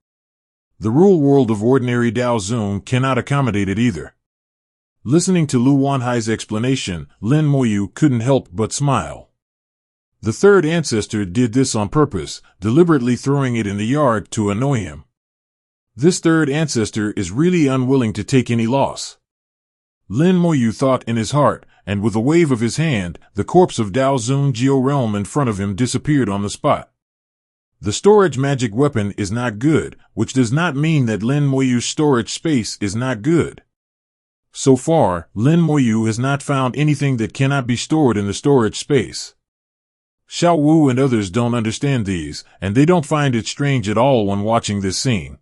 The rule world of ordinary Dao Zun cannot accommodate it either. Listening to Lu Wanhai's explanation, Lin Moyu couldn't help but smile. The third ancestor did this on purpose, deliberately throwing it in the yard to annoy him. This third ancestor is really unwilling to take any loss. Lin Moyu thought in his heart, and with a wave of his hand, the corpse of Dao Zun Jiu Realm in front of him disappeared on the spot. The storage magic weapon is not good, which does not mean that Lin Moyu's storage space is not good. So far, Lin Moyu has not found anything that cannot be stored in the storage space. Xiao Wu and others don't understand these, and they don't find it strange at all when watching this scene.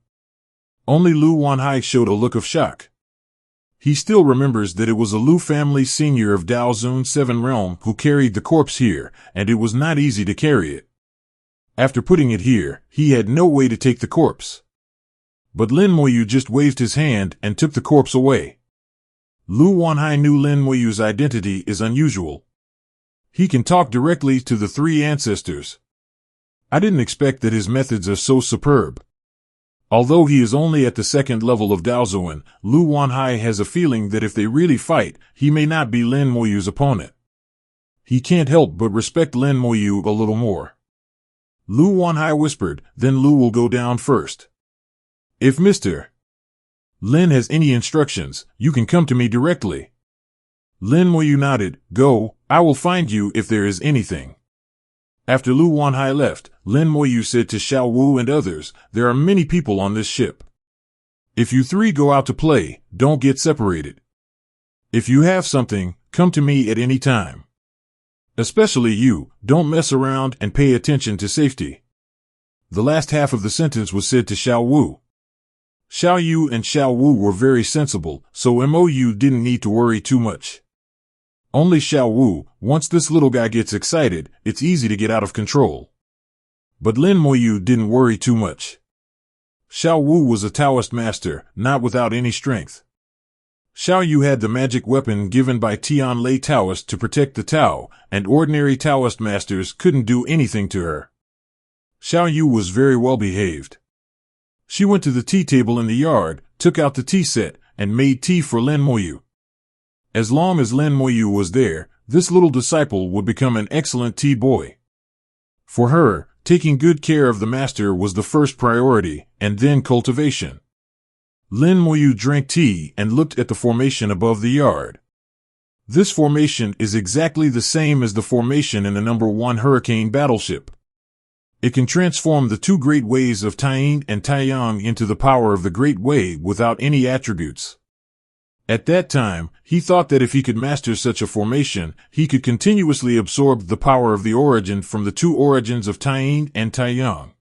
Only Lu Wanhai showed a look of shock. He still remembers that it was a Lu family senior of Dao Zun 7 Realm who carried the corpse here, and it was not easy to carry it. After putting it here, he had no way to take the corpse. But Lin Moyu just waved his hand and took the corpse away. Lu Wanhai knew Lin Moyu's identity is unusual. He can talk directly to the three ancestors. I didn't expect that his methods are so superb. Although he is only at the second level of Daozuan, Lu Wanhai has a feeling that if they really fight, he may not be Lin Moyu's opponent. He can't help but respect Lin Moyu a little more. Lu Wanhai whispered, then Lu will go down first. If Mr. Lin has any instructions, you can come to me directly. Lin Moyu nodded. Go, I will find you if there is anything. After Lu Wanhai left, Lin Moyu said to Xiao Wu and others, there are many people on this ship. If you three go out to play, don't get separated. If you have something, come to me at any time. Especially you, don't mess around and pay attention to safety. The last half of the sentence was said to Xiao Wu. Xiao Yu and Xiao Wu were very sensible, so MOU didn't need to worry too much. Only Xiao Wu, once this little guy gets excited, it's easy to get out of control. But Lin Moyu didn't worry too much. Xiao Wu was a Taoist master, not without any strength. Xiao Yu had the magic weapon given by Tian Lei Taoist to protect the Tao, and ordinary Taoist masters couldn't do anything to her. Xiao Yu was very well behaved. She went to the tea table in the yard, took out the tea set, and made tea for Lin Moyu. As long as Lin Moyu was there, this little disciple would become an excellent tea boy. For her, taking good care of the master was the first priority, and then cultivation. Lin Moyu drank tea and looked at the formation above the yard. This formation is exactly the same as the formation in the number 1 Hurricane battleship. It can transform the 2 great ways of Taiyin and Taiyang into the power of the Great Way without any attributes. At that time, he thought that if he could master such a formation, he could continuously absorb the power of the origin from the 2 origins of Taiyin and Taiyang.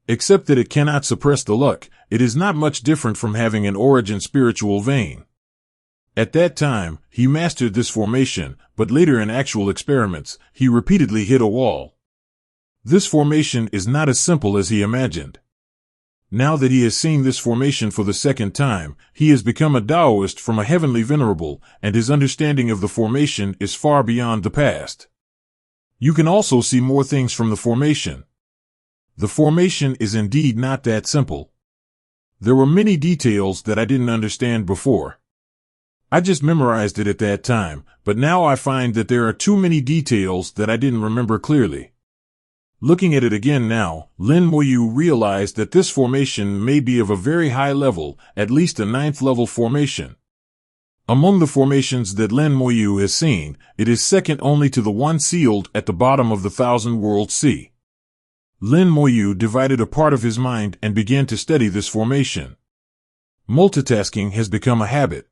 Except that it cannot suppress the luck, it is not much different from having an origin spiritual vein. At that time, he mastered this formation, but later in actual experiments, he repeatedly hit a wall. This formation is not as simple as he imagined. Now that he has seen this formation for the second time, he has become a Taoist from a heavenly venerable, and his understanding of the formation is far beyond the past. You can also see more things from the formation. The formation is indeed not that simple. There were many details that I didn't understand before. I just memorized it at that time, but now I find that there are too many details that I didn't remember clearly. Looking at it again now, Lin Moyu realized that this formation may be of a very high level, at least a 9th level formation. Among the formations that Lin Moyu has seen, it is second only to the one sealed at the bottom of the Thousand World Sea. Lin Moyu divided a part of his mind and began to study this formation. Multitasking has become a habit.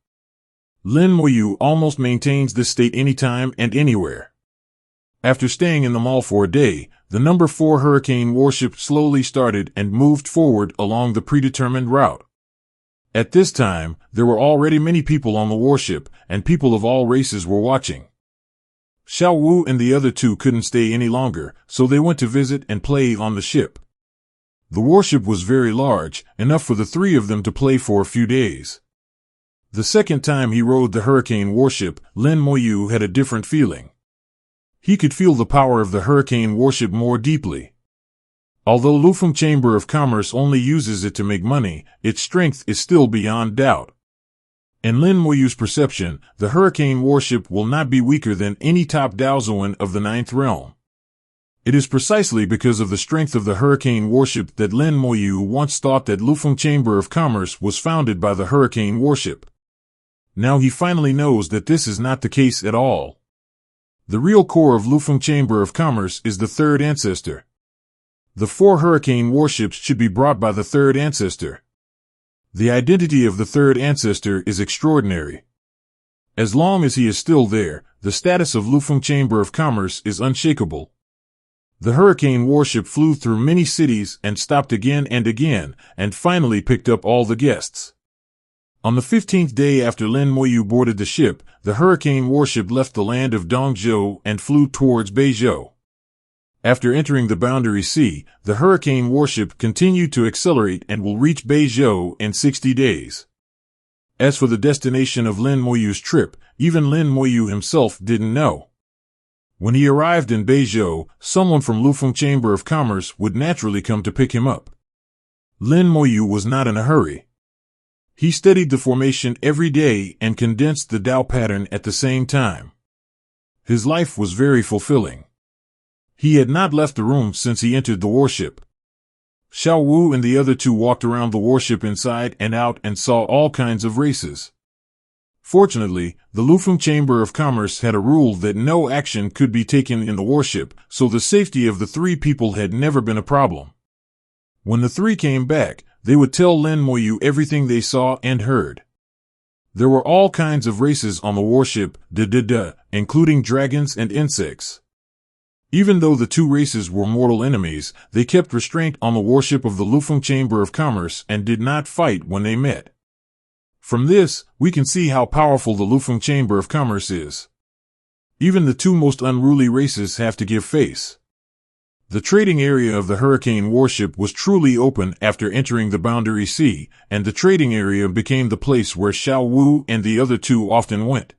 Lin Moyu almost maintains this state anytime and anywhere. After staying in the mall for a day, the number 4 Hurricane warship slowly started and moved forward along the predetermined route. At this time, there were already many people on the warship, and people of all races were watching. Xiao Wu and the other two couldn't stay any longer, so they went to visit and play on the ship. The warship was very large, enough for the 3 of them to play for a few days. The second time he rode the Hurricane warship, Lin Moyu had a different feeling. He could feel the power of the Hurricane warship more deeply. Although Lufeng Chamber of Commerce only uses it to make money, its strength is still beyond doubt. In Lin Moyu's perception, the Hurricane warship will not be weaker than any top Daozuan of the 9th realm. It is precisely because of the strength of the Hurricane warship that Lin Moyu once thought that Lufeng Chamber of Commerce was founded by the Hurricane warship. Now he finally knows that this is not the case at all. The real core of Lufeng Chamber of Commerce is the 3rd Ancestor. The 4 Hurricane warships should be brought by the 3rd Ancestor. The identity of the 3rd Ancestor is extraordinary. As long as he is still there, the status of Lufeng Chamber of Commerce is unshakable. The Hurricane warship flew through many cities and stopped again and again, and finally picked up all the guests. On the 15th day after Lin Moyu boarded the ship, the Hurricane warship left the land of Dongzhou and flew towards Beijou. After entering the Boundary Sea, the Hurricane warship continued to accelerate and will reach Beijou in 60 days. As for the destination of Lin Moyu's trip, even Lin Moyu himself didn't know. When he arrived in Beijou, someone from Lufeng Chamber of Commerce would naturally come to pick him up. Lin Moyu was not in a hurry. He studied the formation every day and condensed the Tao pattern at the same time. His life was very fulfilling. He had not left the room since he entered the warship. Xiao Wu and the other two walked around the warship inside and out and saw all kinds of races. Fortunately, the Lufeng Chamber of Commerce had a rule that no action could be taken in the warship, so the safety of the 3 people had never been a problem. When the 3 came back, they would tell Lin Moyu everything they saw and heard. There were all kinds of races on the warship, including dragons and insects. Even though the 2 races were mortal enemies, they kept restraint on the warship of the Lufeng Chamber of Commerce and did not fight when they met. From this, we can see how powerful the Lufeng Chamber of Commerce is. Even the 2 most unruly races have to give face. The trading area of the Hurricane warship was truly open after entering the Boundary Sea, and the trading area became the place where Xiao Wu and the other 2 often went.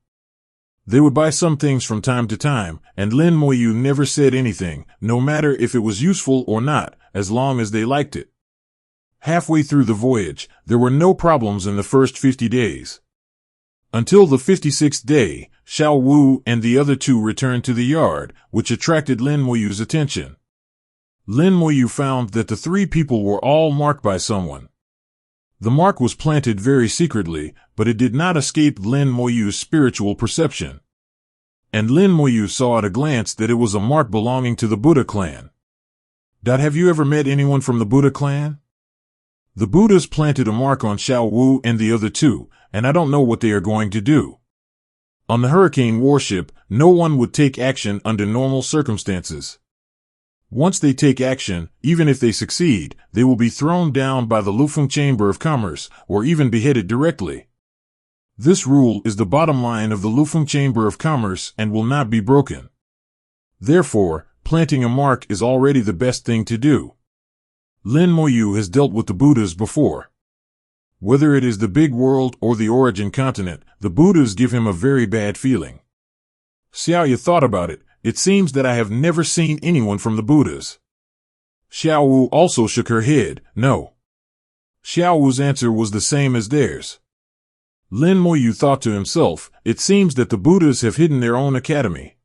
They would buy some things from time to time, and Lin Moyu never said anything, no matter if it was useful or not, as long as they liked it. Halfway through the voyage, there were no problems in the first 50 days. Until the 56th day, Xiao Wu and the other 2 returned to the yard, which attracted Lin Moyu's attention. Lin Moyu found that the 3 people were all marked by someone. The mark was planted very secretly, but it did not escape Lin Moyu's spiritual perception. And Lin Moyu saw at a glance that it was a mark belonging to the Buddha clan. Have you ever met anyone from the Buddha clan? The Buddhas planted a mark on Xiao Wu and the other 2, and I don't know what they are going to do. On the Hurricane warship, no one would take action under normal circumstances. Once they take action, even if they succeed, they will be thrown down by the Lufeng Chamber of Commerce, or even beheaded directly. This rule is the bottom line of the Lufeng Chamber of Commerce and will not be broken. Therefore, planting a mark is already the best thing to do. Lin Moyu has dealt with the Buddhas before. Whether it is the big world or the origin continent, the Buddhas give him a very bad feeling. Xiaoya thought about it. It seems that I have never seen anyone from the Buddhas. Xiao Wu also shook her head. No. Xiao Wu's answer was the same as theirs. Lin Moyu thought to himself, it seems that the Buddhas have hidden their own academy.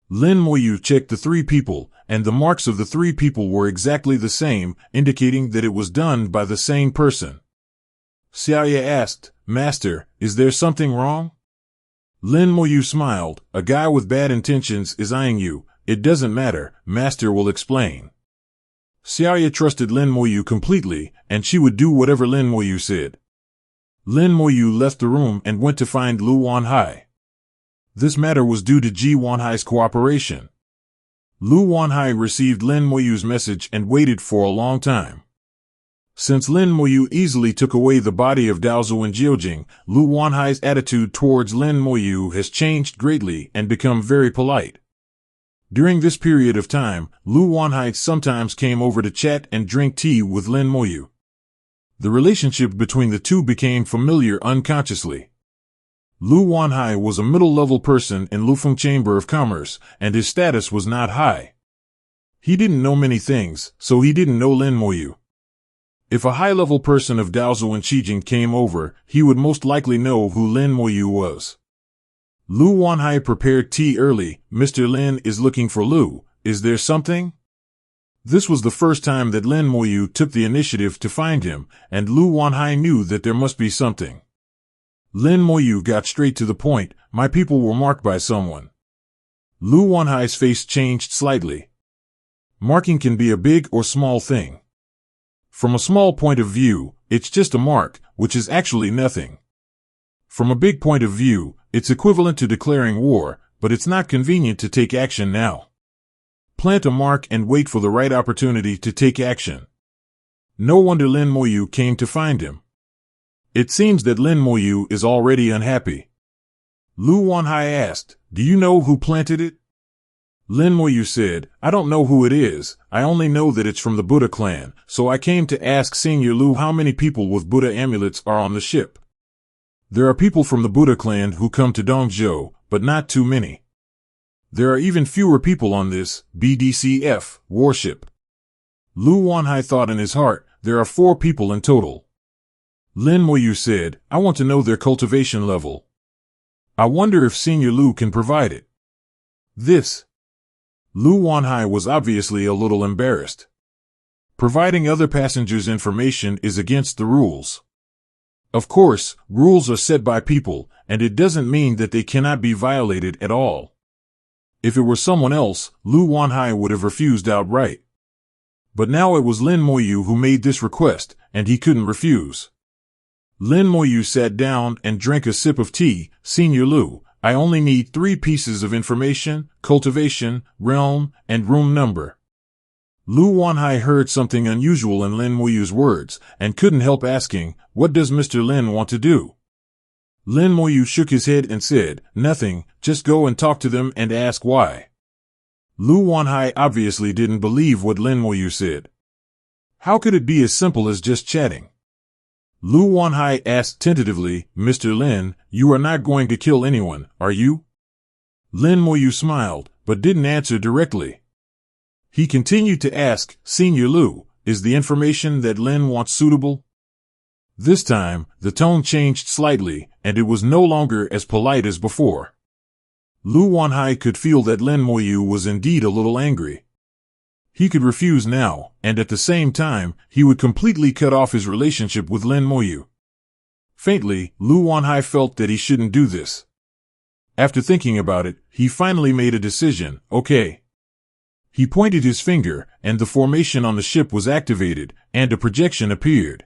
Lin Moyu checked the three people, and the marks of the three people were exactly the same, indicating that it was done by the same person. Xiaoya asked, Master, is there something wrong? Lin Moyu smiled, a guy with bad intentions is eyeing you. It doesn't matter, Master will explain. Xiaoya trusted Lin Moyu completely, and she would do whatever Lin Moyu said. Lin Moyu left the room and went to find Lu Wanhai. This matter was due to Ji Wanhai's cooperation. Lu Wanhai received Lin Moyu's message and waited for a long time. Since Lin Moyu easily took away the body of Daozu and Jiujing, Lu Wanhai's attitude towards Lin Moyu has changed greatly and become very polite. During this period of time, Lu Wanhai sometimes came over to chat and drink tea with Lin Moyu. The relationship between the two became familiar unconsciously. Lu Wanhai was a middle-level person in Lufeng Chamber of Commerce, and his status was not high. He didn't know many things, so he didn't know Lin Moyu. If a high-level person of Daozu and Qijing came over, he would most likely know who Lin Moyu was. Lu Wanhai prepared tea early. Mr. Lin is looking for Lu. Is there something? This was the first time that Lin Moyu took the initiative to find him, and Lu Wanhai knew that there must be something. Lin Moyu got straight to the point. My people were marked by someone. Lu Wanhai's face changed slightly. Marking can be a big or small thing. From a small point of view, it's just a mark, which is actually nothing. From a big point of view, it's equivalent to declaring war, but it's not convenient to take action now. Plant a mark and wait for the right opportunity to take action. No wonder Lin Moyu came to find him. It seems that Lin Moyu is already unhappy. Lu Wanhai asked, do you know who planted it? Lin Moyu said, I don't know who it is, I only know that it's from the Buddha clan, so I came to ask Senior Lu how many people with Buddha amulets are on the ship. There are people from the Buddha clan who come to Dongzhou, but not too many. There are even fewer people on this BDCF warship. Lu Wanhai thought in his heart, there are 4 people in total. Lin Moyu said, I want to know their cultivation level. I wonder if Senior Lu can provide it. This. Lu Wanhai was obviously a little embarrassed. Providing other passengers information is against the rules. Of course, rules are set by people, and it doesn't mean that they cannot be violated at all. If it were someone else, Lu Wanhai would have refused outright. But now it was Lin Moyu who made this request, and he couldn't refuse. Lin Moyu sat down and drank a sip of tea. Senior Lu, I only need 3 pieces of information: cultivation, realm, and room number. Lu Wanhai heard something unusual in Lin Moyu's words, and couldn't help asking, what does Mr. Lin want to do? Lin Moyu shook his head and said, nothing, just go and talk to them and ask why. Lu Wanhai obviously didn't believe what Lin Moyu said. How could it be as simple as just chatting? Lu Wanhai asked tentatively, Mr. Lin, you are not going to kill anyone, are you? Lin Moyu smiled, but didn't answer directly. He continued to ask, Senior Lu, is the information that Lin wants suitable? This time, the tone changed slightly, and it was no longer as polite as before. Lu Wanhai could feel that Lin Moyu was indeed a little angry. He could refuse now, and at the same time, he would completely cut off his relationship with Lin Moyu. Faintly, Lu Wanhai felt that he shouldn't do this. After thinking about it, he finally made a decision. Okay. He pointed his finger, and the formation on the ship was activated, and a projection appeared.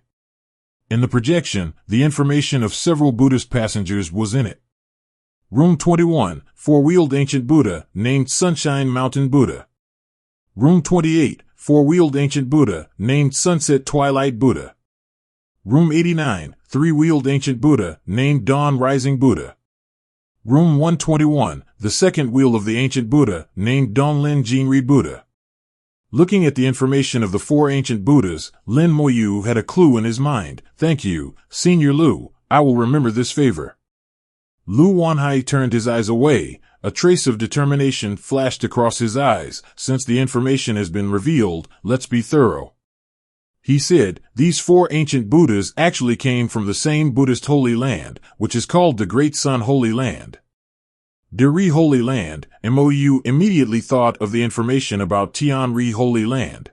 In the projection, the information of several Buddhist passengers was in it. Room 21, 4-wheeled ancient Buddha, named Sunshine Mountain Buddha. Room 28, 4-wheeled ancient Buddha, named Sunset Twilight Buddha. Room 89, 3-wheeled ancient Buddha, named Dawn Rising Buddha. Room 121, the second wheel of the ancient Buddha, named Donglin Jinri Buddha. Looking at the information of the 4 ancient Buddhas, Lin Moyu had a clue in his mind. Thank you, Senior Lu, I will remember this favor. Lu Wanhai turned his eyes away. A trace of determination flashed across his eyes. Since the information has been revealed, let's be thorough. He said, these 4 ancient Buddhas actually came from the same Buddhist Holy Land, which is called the Great Sun Holy Land. Deri Holy Land, Mou immediately thought of the information about Tianri Holy Land.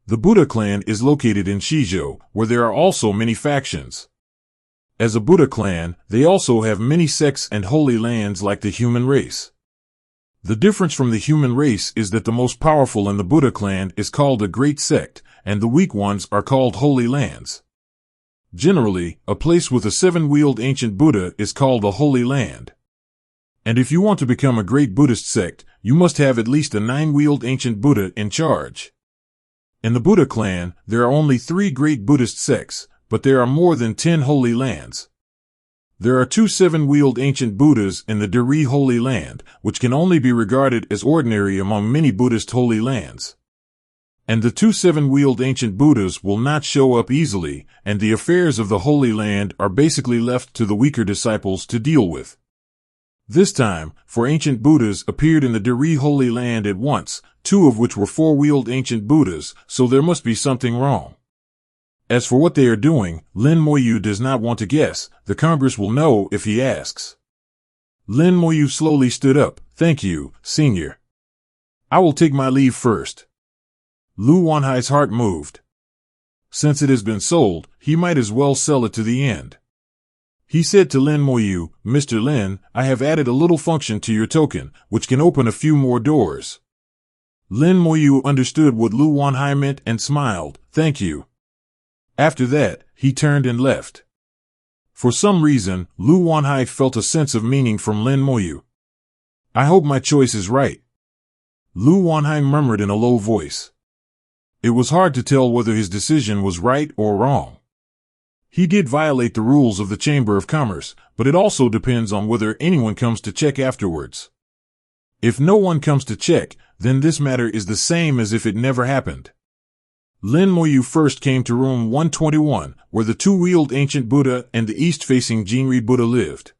The Buddha clan is located in Shizhou, where there are also many factions. As a Buddha clan, they also have many sects and holy lands like the human race. The difference from the human race is that the most powerful in the Buddha clan is called a great sect, and the weak ones are called holy lands. Generally, a place with a 7-wheeled ancient Buddha is called a holy land. And if you want to become a great Buddhist sect, you must have at least a 9-wheeled ancient Buddha in charge. In the Buddha clan, there are only 3 great Buddhist sects, but there are more than 10 holy lands. There are 2 7-wheeled ancient Buddhas in the Deri Holy Land, which can only be regarded as ordinary among many Buddhist holy lands. And the 2 7-wheeled ancient Buddhas will not show up easily, and the affairs of the Holy Land are basically left to the weaker disciples to deal with. This time, 4 ancient Buddhas appeared in the Deri Holy Land at once, 2 of which were 4-wheeled ancient Buddhas, so there must be something wrong. As for what they are doing, Lin Moyu does not want to guess. The Congress will know if he asks. Lin Moyu slowly stood up. Thank you, Senior. I will take my leave first. Lu Wanhai's heart moved. Since it has been sold, he might as well sell it to the end. He said to Lin Moyu, Mr. Lin, I have added a little function to your token, which can open a few more doors. Lin Moyu understood what Lu Wanhai meant and smiled. Thank you. After that, he turned and left. For some reason, Lu Wanhai felt a sense of meaning from Lin Moyu. I hope my choice is right. Lu Wanhai murmured in a low voice. It was hard to tell whether his decision was right or wrong. He did violate the rules of the Chamber of Commerce, but it also depends on whether anyone comes to check afterwards. If no one comes to check, then this matter is the same as if it never happened. Lin Moyu first came to room 121, where the 2-wheeled ancient Buddha and the east-facing Jinri Buddha lived.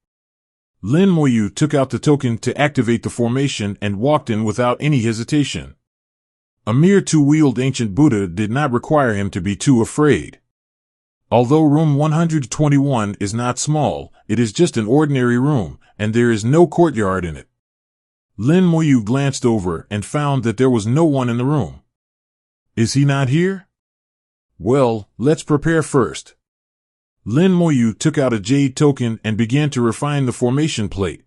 Lin Moyu took out the token to activate the formation and walked in without any hesitation. A mere 2-wheeled ancient Buddha did not require him to be too afraid. Although room 121 is not small, it is just an ordinary room, and there is no courtyard in it. Lin Moyu glanced over and found that there was no one in the room. Is he not here? Well, let's prepare first. Lin Moyu took out a jade token and began to refine the formation plate.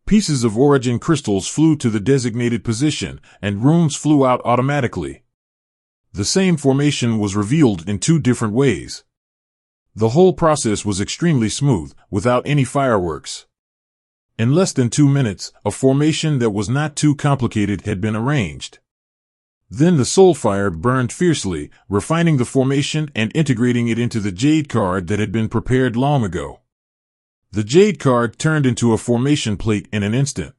Pieces of origin crystals flew to the designated position, and runes flew out automatically. The same formation was revealed in 2 different ways. The whole process was extremely smooth, without any fireworks. In less than 2 minutes, a formation that was not too complicated had been arranged. Then the soul fire burned fiercely, refining the formation and integrating it into the jade card that had been prepared long ago. The jade card turned into a formation plate in an instant.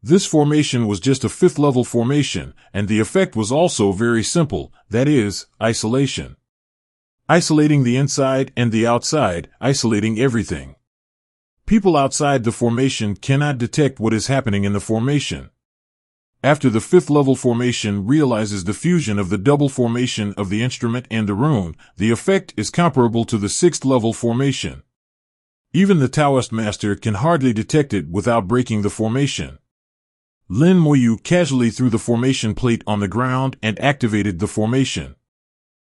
This formation was just a 5th-level formation, and the effect was also very simple, that is, isolation. Isolating the inside and the outside, isolating everything. People outside the formation cannot detect what is happening in the formation. After the 5th-level formation realizes the fusion of the double formation of the instrument and the rune, the effect is comparable to the 6th-level formation. Even the Taoist master can hardly detect it without breaking the formation. Lin Moyu casually threw the formation plate on the ground and activated the formation.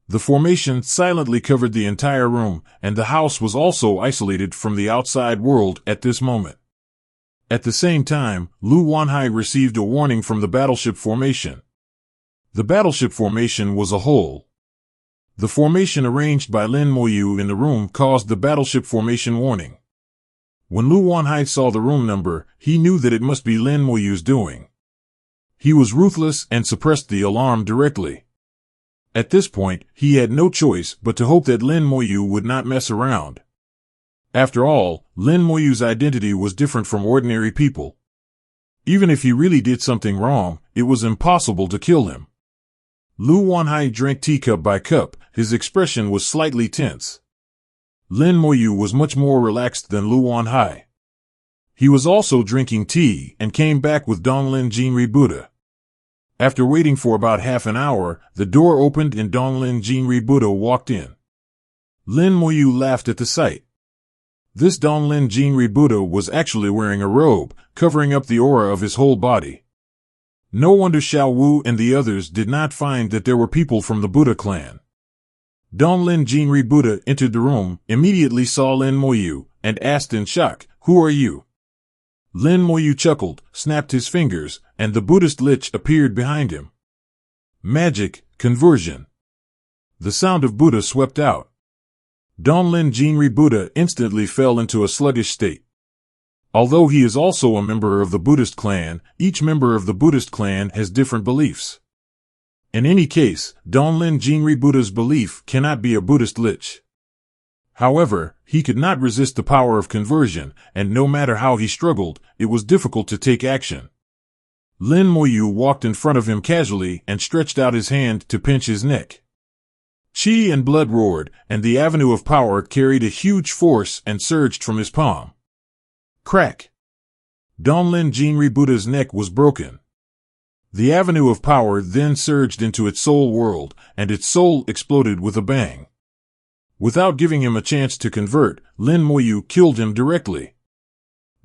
The formation silently covered the entire room, and the house was also isolated from the outside world at this moment. At the same time, Lu Wanhai received a warning from the battleship formation. The battleship formation was a hole. The formation arranged by Lin Moyu in the room caused the battleship formation warning. When Lu Wanhai saw the room number, he knew that it must be Lin Moyu's doing. He was ruthless and suppressed the alarm directly. At this point, he had no choice but to hope that Lin Moyu would not mess around. After all, Lin Moyu's identity was different from ordinary people. Even if he really did something wrong, it was impossible to kill him. Lu Wanhai drank teacup by cup. His expression was slightly tense. Lin Moyu was much more relaxed than Lu Wanhai. He was also drinking tea and came back with Donglin Jinri Buddha. After waiting for about half an hour, the door opened and Donglin Jinri Buddha walked in. Lin Moyu laughed at the sight. This Donglin Jinri Buddha was actually wearing a robe, covering up the aura of his whole body. No wonder Xiao Wu and the others did not find that there were people from the Buddha clan. Donglin Jinri Buddha entered the room, immediately saw Lin Moyu, and asked in shock, "Who are you?" Lin Moyu chuckled, snapped his fingers, and the Buddhist lich appeared behind him. Magic, conversion. The sound of Buddha swept out. Donglin Jinri Buddha instantly fell into a sluggish state. Although he is also a member of the Buddhist clan, each member of the Buddhist clan has different beliefs. In any case, Donglin Jinri Buddha's belief cannot be a Buddhist lich. However, he could not resist the power of conversion, and no matter how he struggled, it was difficult to take action. Lin Moyu walked in front of him casually and stretched out his hand to pinch his neck. Qi and blood roared, and the avenue of power carried a huge force and surged from his palm. Crack! Donglin Jinri Buddha's neck was broken. The avenue of power then surged into its soul world, and its soul exploded with a bang. Without giving him a chance to convert, Lin Moyu killed him directly.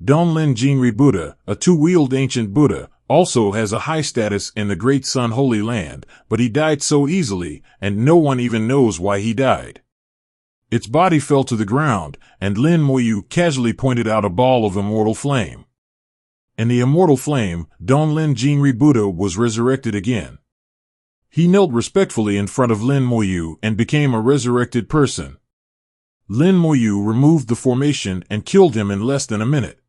Donglin Jinri Buddha, a two-wheeled ancient Buddha, also has a high status in the Great Sun Holy Land, but he died so easily, and no one even knows why he died. Its body fell to the ground, and Lin Moyu casually pointed out a ball of immortal flame. In the immortal flame, Donglin Jinri Buddha was resurrected again. He knelt respectfully in front of Lin Moyu and became a resurrected person. Lin Moyu removed the formation and killed him in less than a minute.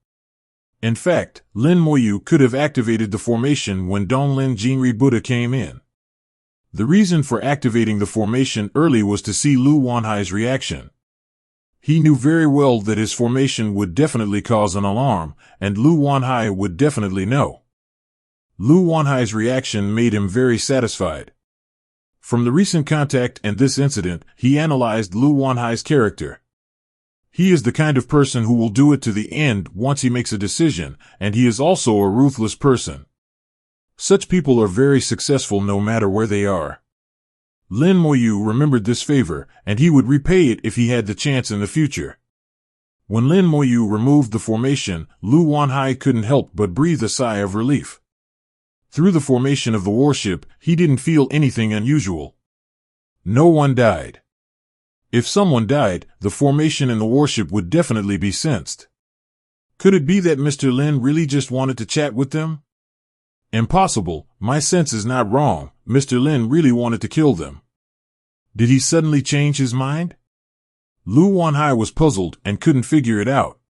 In fact, Lin Moyu could have activated the formation when Donglin Jinri Buddha came in. The reason for activating the formation early was to see Lu Wanhai's reaction. He knew very well that his formation would definitely cause an alarm, and Lu Wanhai would definitely know. Lu Wanhai's reaction made him very satisfied. From the recent contact and this incident, he analyzed Lu Wanhai's character. He is the kind of person who will do it to the end once he makes a decision, and he is also a ruthless person. Such people are very successful no matter where they are. Lin Moyu remembered this favor, and he would repay it if he had the chance in the future. When Lin Moyu removed the formation, Lu Wanhai couldn't help but breathe a sigh of relief. Through the formation of the warship, he didn't feel anything unusual. No one died. If someone died, the formation in the warship would definitely be sensed. Could it be that Mr. Lin really just wanted to chat with them? Impossible, my sense is not wrong, Mr. Lin really wanted to kill them. Did he suddenly change his mind? Lu Wanhai was puzzled and couldn't figure it out.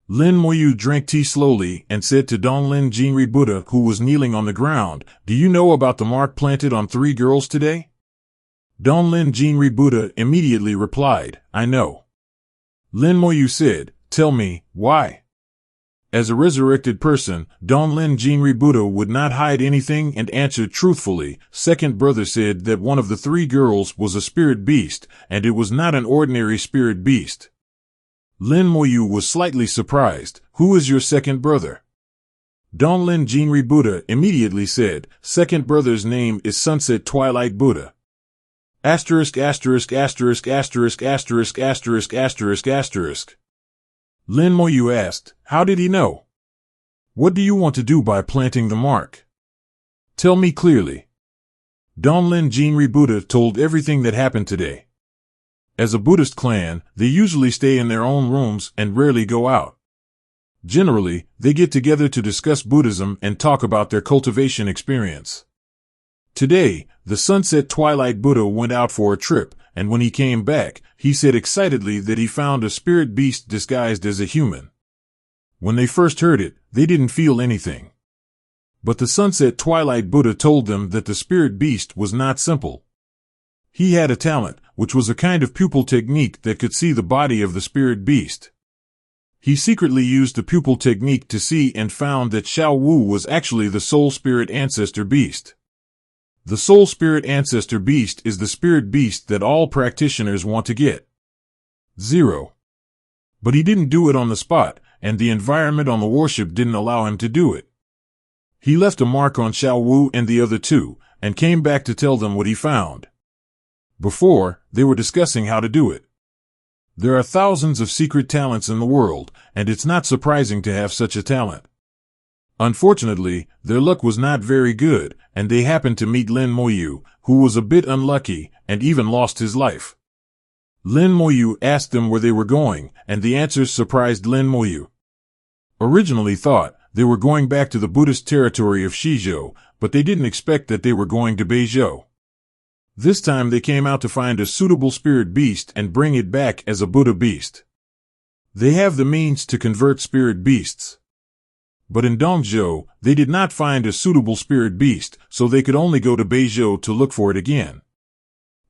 Lin Moyu drank tea slowly and said to Donglin Jinri Buddha, who was kneeling on the ground, "Do you know about the mark planted on 3 girls today?" Donglin Jinri Buddha immediately replied, "I know." Lin Moyu said, "Tell me, why?" As a resurrected person, Donglin Jinri Buddha would not hide anything and answered truthfully. Second brother said that one of the 3 girls was a spirit beast, and it was not an ordinary spirit beast. Lin Moyu was slightly surprised. "Who is your second brother?" Donglin Jinri Buddha immediately said, "Second brother's name is Sunset Twilight Buddha." Asterisk asterisk asterisk asterisk asterisk asterisk asterisk asterisk. Lin Moyu asked, "How did he know? What do you want to do by planting the mark? Tell me clearly." Donglin Jinri Buddha told everything that happened today. As a Buddhist clan, they usually stay in their own rooms and rarely go out. Generally, they get together to discuss Buddhism and talk about their cultivation experience. Today, the Sunset Twilight Buddha went out for a trip, and when he came back, he said excitedly that he found a spirit beast disguised as a human. When they first heard it, they didn't feel anything. But the Sunset Twilight Buddha told them that the spirit beast was not simple. He had a talent, which was a kind of pupil technique that could see the body of the spirit beast. He secretly used the pupil technique to see and found that Xiao Wu was actually the Soul Spirit Ancestor Beast. The Soul Spirit Ancestor Beast is the spirit beast that all practitioners want to get. 0. But he didn't do it on the spot, and the environment on the warship didn't allow him to do it. He left a mark on Xiao Wu and the other two, and came back to tell them what he found. Before, they were discussing how to do it. There are thousands of secret talents in the world, and it's not surprising to have such a talent. Unfortunately, their luck was not very good, and they happened to meet Lin Moyu, who was a bit unlucky, and even lost his life. Lin Moyu asked them where they were going, and the answers surprised Lin Moyu. Originally thought they were going back to the Buddhist territory of Shizhou, but they didn't expect that they were going to Beijou. This time they came out to find a suitable spirit beast and bring it back as a Buddha beast. They have the means to convert spirit beasts. But in Dongzhou, they did not find a suitable spirit beast, so they could only go to Beijou to look for it again.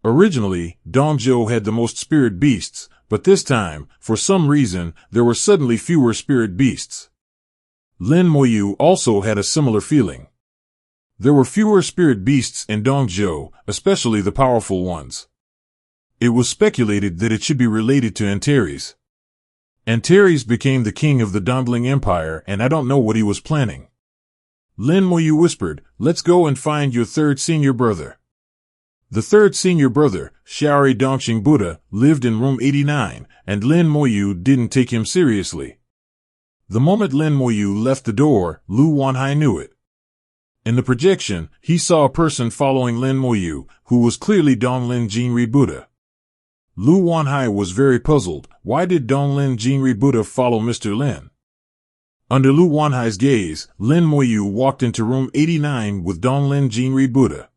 Originally, Dongzhou had the most spirit beasts, but this time, for some reason, there were suddenly fewer spirit beasts. Lin Moyu also had a similar feeling. There were fewer spirit beasts in Dongzhou, especially the powerful ones. It was speculated that it should be related to Antares. Antares became the king of the Dongling Empire, and I don't know what he was planning. Lin Moyu whispered, "Let's go and find your third senior brother." The third senior brother, Xiaori Dongxing Buddha, lived in room 89, and Lin Moyu didn't take him seriously. The moment Lin Moyu left the door, Lu Wanhai knew it. In the projection, he saw a person following Lin Moyu, who was clearly Donglin Jinri Buddha. Lu Wanhai was very puzzled. Why did Donglin Jinri Buddha follow Mr. Lin? Under Lu Wanhai's gaze, Lin Moyu walked into room 89 with Donglin Jinri Buddha.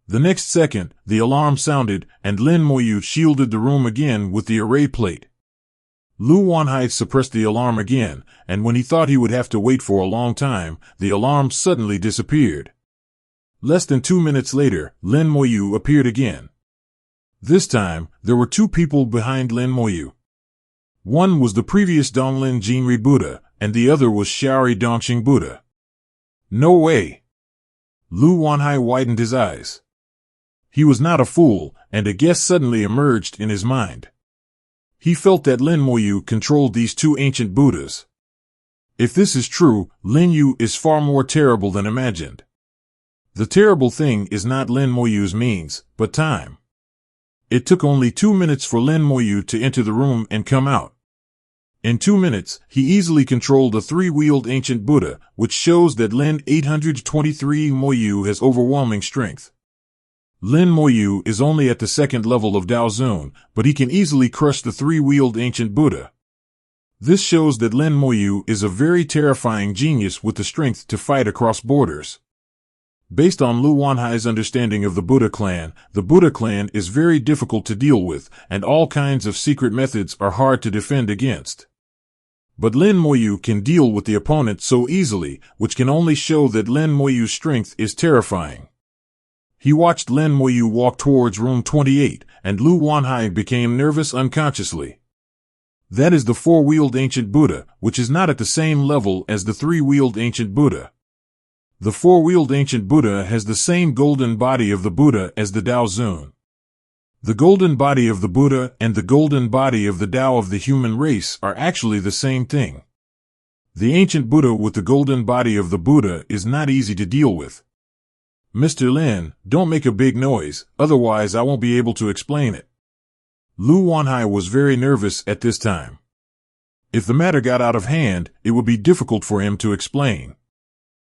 The next second, the alarm sounded, and Lin Moyu shielded the room again with the array plate. Lu Wanhai suppressed the alarm again, and when he thought he would have to wait for a long time, the alarm suddenly disappeared. Less than 2 minutes later, Lin Moyu appeared again. This time, there were two people behind Lin Moyu. One was the previous Donglin Jinri Buddha, and the other was Xiaori Dongxing Buddha. No way! Lu Wanhai widened his eyes. He was not a fool, and a guess suddenly emerged in his mind. He felt that Lin Moyu controlled these two ancient Buddhas. If this is true, Lin Yu is far more terrible than imagined. The terrible thing is not Lin Moyu's means, but time. It took only 2 minutes for Lin Moyu to enter the room and come out. In 2 minutes, he easily controlled a three-wheeled ancient Buddha, which shows that Lin 823 Moyu has overwhelming strength. Lin Moyu is only at the second level of Daozun, but he can easily crush the three-wheeled ancient Buddha. This shows that Lin Moyu is a very terrifying genius with the strength to fight across borders. Based on Lu Wanhai's understanding of the Buddha clan is very difficult to deal with, and all kinds of secret methods are hard to defend against. But Lin Moyu can deal with the opponent so easily, which can only show that Lin Moyu's strength is terrifying. He watched Lin Moyu walk towards room 28, and Lu Wanhai became nervous unconsciously. That is the four-wheeled ancient Buddha, which is not at the same level as the three-wheeled ancient Buddha. The four-wheeled ancient Buddha has the same golden body of the Buddha as the Daozun. The golden body of the Buddha and the golden body of the Tao of the human race are actually the same thing. The ancient Buddha with the golden body of the Buddha is not easy to deal with. Mr. Lin, don't make a big noise, otherwise I won't be able to explain it. Lu Wanhai was very nervous at this time. If the matter got out of hand, it would be difficult for him to explain.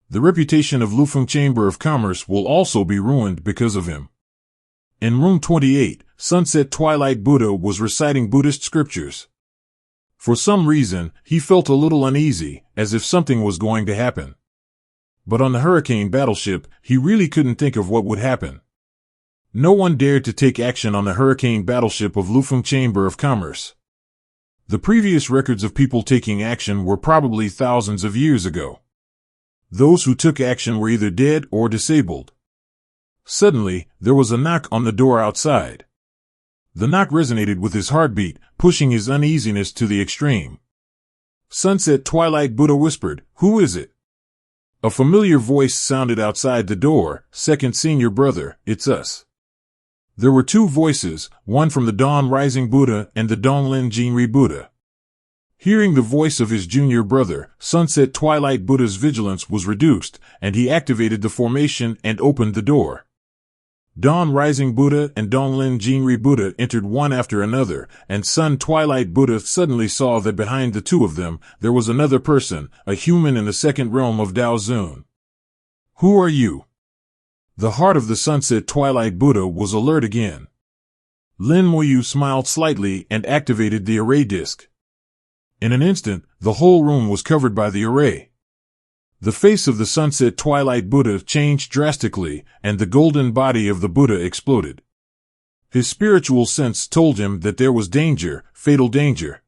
The reputation of Lufeng Chamber of Commerce will also be ruined because of him. In room 28, Sunset Twilight Buddha was reciting Buddhist scriptures. For some reason, he felt a little uneasy, as if something was going to happen. But on the Hurricane battleship, he really couldn't think of what would happen. No one dared to take action on the Hurricane battleship of Lufeng Chamber of Commerce. The previous records of people taking action were probably thousands of years ago. Those who took action were either dead or disabled. Suddenly, there was a knock on the door outside. The knock resonated with his heartbeat, pushing his uneasiness to the extreme. Sunset Twilight Buddha whispered, "Who is it?" A familiar voice sounded outside the door. "Second senior brother, it's us." There were two voices, one from the Dawn Rising Buddha and the Donglin Jinri Buddha. Hearing the voice of his junior brother, Sunset Twilight Buddha's vigilance was reduced, and he activated the formation and opened the door. Dawn Rising Buddha and Donglin Jinri Buddha entered one after another, and Sun Twilight Buddha suddenly saw that behind the two of them, there was another person, a human in the second realm of Daozun. "Who are you?" The heart of the Sunset Twilight Buddha was alert again. Lin Moyu smiled slightly and activated the array disk. In an instant, the whole room was covered by the array. The face of the Sunset Twilight Buddha changed drastically, and the golden body of the Buddha exploded. His spiritual sense told him that there was danger, fatal danger.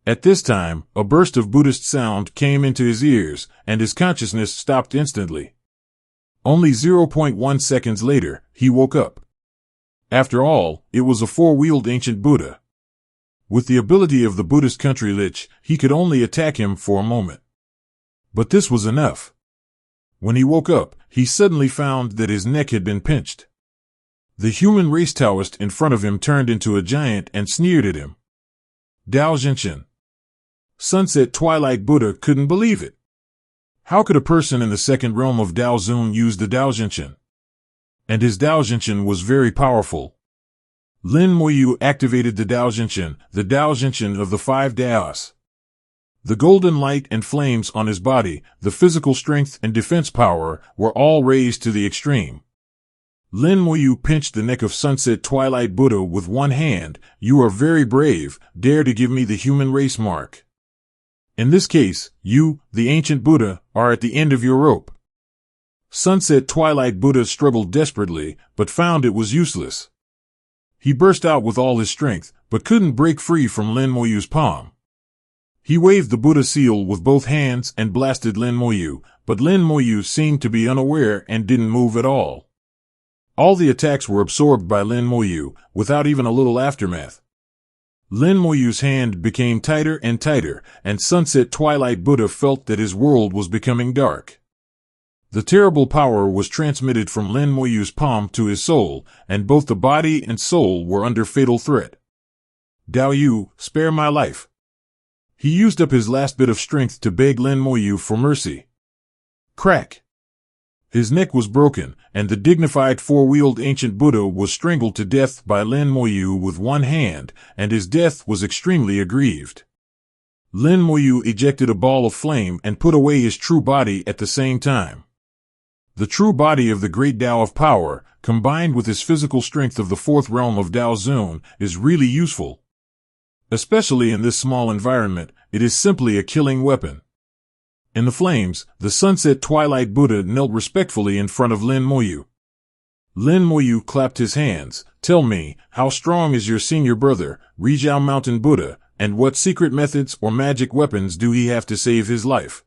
At this time, a burst of Buddhist sound came into his ears, and his consciousness stopped instantly. Only 0.1 seconds later, he woke up. After all, it was a four-wheeled ancient Buddha. With the ability of the Buddhist country lich, he could only attack him for a moment. But this was enough. When he woke up, he suddenly found that his neck had been pinched. The human race Taoist in front of him turned into a giant and sneered at him. Daozhinshin. Sunset Twilight Buddha couldn't believe it. How could a person in the second realm of Daozun use the Daozhinshin? And his Daozhinshin was very powerful. Lin Moyu activated the Daozhinshin of the five Daos. The golden light and flames on his body, the physical strength and defense power, were all raised to the extreme. Lin Moyu pinched the neck of Sunset Twilight Buddha with one hand. "You are very brave, dare to give me the human race mark. In this case, you, the ancient Buddha, are at the end of your rope." Sunset Twilight Buddha struggled desperately, but found it was useless. He burst out with all his strength, but couldn't break free from Lin Moyu's palm. He waved the Buddha seal with both hands and blasted Lin Moyu, but Lin Moyu seemed to be unaware and didn't move at all. All the attacks were absorbed by Lin Moyu, without even a little aftermath. Lin Moyu's hand became tighter and tighter, and Sunset Twilight Buddha felt that his world was becoming dark. The terrible power was transmitted from Lin Moyu's palm to his soul, and both the body and soul were under fatal threat. "Dao Yu, spare my life." He used up his last bit of strength to beg Lin Moyu for mercy. Crack! His neck was broken, and the dignified four-wheeled ancient Buddha was strangled to death by Lin Moyu with one hand, and his death was extremely aggrieved. Lin Moyu ejected a ball of flame and put away his true body at the same time. The true body of the great Tao of power, combined with his physical strength of the fourth realm of Daozun, is really useful. Especially in this small environment, it is simply a killing weapon. In the flames, the Sunset Twilight Buddha knelt respectfully in front of Lin Moyu. Lin Moyu clapped his hands. "Tell me, how strong is your senior brother, Rejiao Mountain Buddha, and what secret methods or magic weapons do he have to save his life?"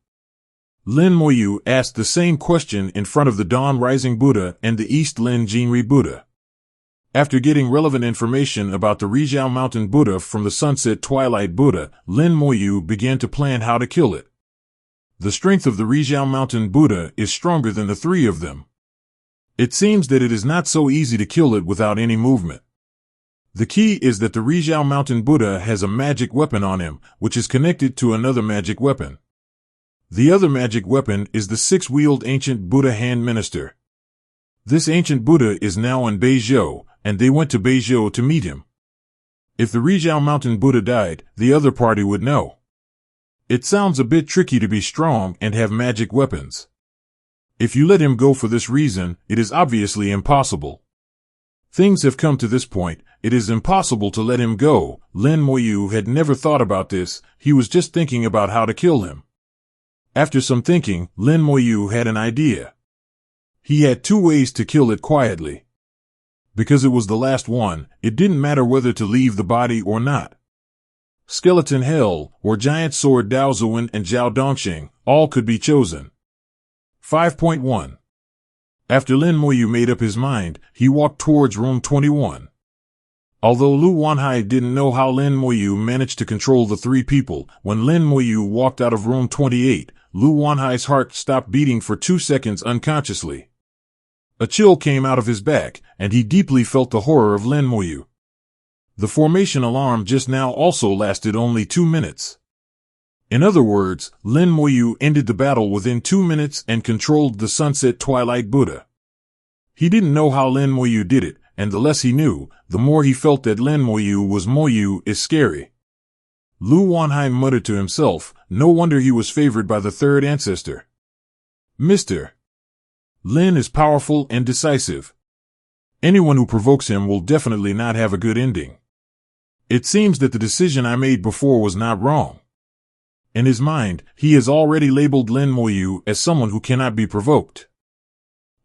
Lin Moyu asked the same question in front of the Dawn Rising Buddha and the East Lin Jinri Buddha. After getting relevant information about the Rejiao Mountain Buddha from the Sunset Twilight Buddha, Lin Moyu began to plan how to kill it. The strength of the Rejiao Mountain Buddha is stronger than the three of them. It seems that it is not so easy to kill it without any movement. The key is that the Rejiao Mountain Buddha has a magic weapon on him, which is connected to another magic weapon. The other magic weapon is the six-wheeled ancient Buddha hand minister. This ancient Buddha is now in Beijou, and they went to Beijou to meet him. If the Rejiao Mountain Buddha died, the other party would know. It sounds a bit tricky to be strong and have magic weapons. If you let him go for this reason, it is obviously impossible. Things have come to this point, it is impossible to let him go. Lin Moyu had never thought about this, he was just thinking about how to kill him. After some thinking, Lin Moyu had an idea. He had two ways to kill it quietly. Because it was the last one, it didn't matter whether to leave the body or not. Skeleton Hell, or Giant Sword Daozuan and Zhao Dongxing, all could be chosen. 5.1. After Lin Moyu made up his mind, he walked towards room 21. Although Lu Wanhai didn't know how Lin Moyu managed to control the three people, when Lin Moyu walked out of room 28, Lu Wanhai's heart stopped beating for 2 seconds unconsciously. A chill came out of his back, and he deeply felt the horror of Lin Moyu. The formation alarm just now also lasted only 2 minutes. In other words, Lin Moyu ended the battle within 2 minutes and controlled the Sunset Twilight Buddha. He didn't know how Lin Moyu did it, and the less he knew, the more he felt that Lin Moyu was Moyu is scary. Lu Wanhai muttered to himself, no wonder he was favored by the third ancestor. Mr. Lin is powerful and decisive. Anyone who provokes him will definitely not have a good ending. It seems that the decision I made before was not wrong. In his mind, he has already labeled Lin Moyu as someone who cannot be provoked.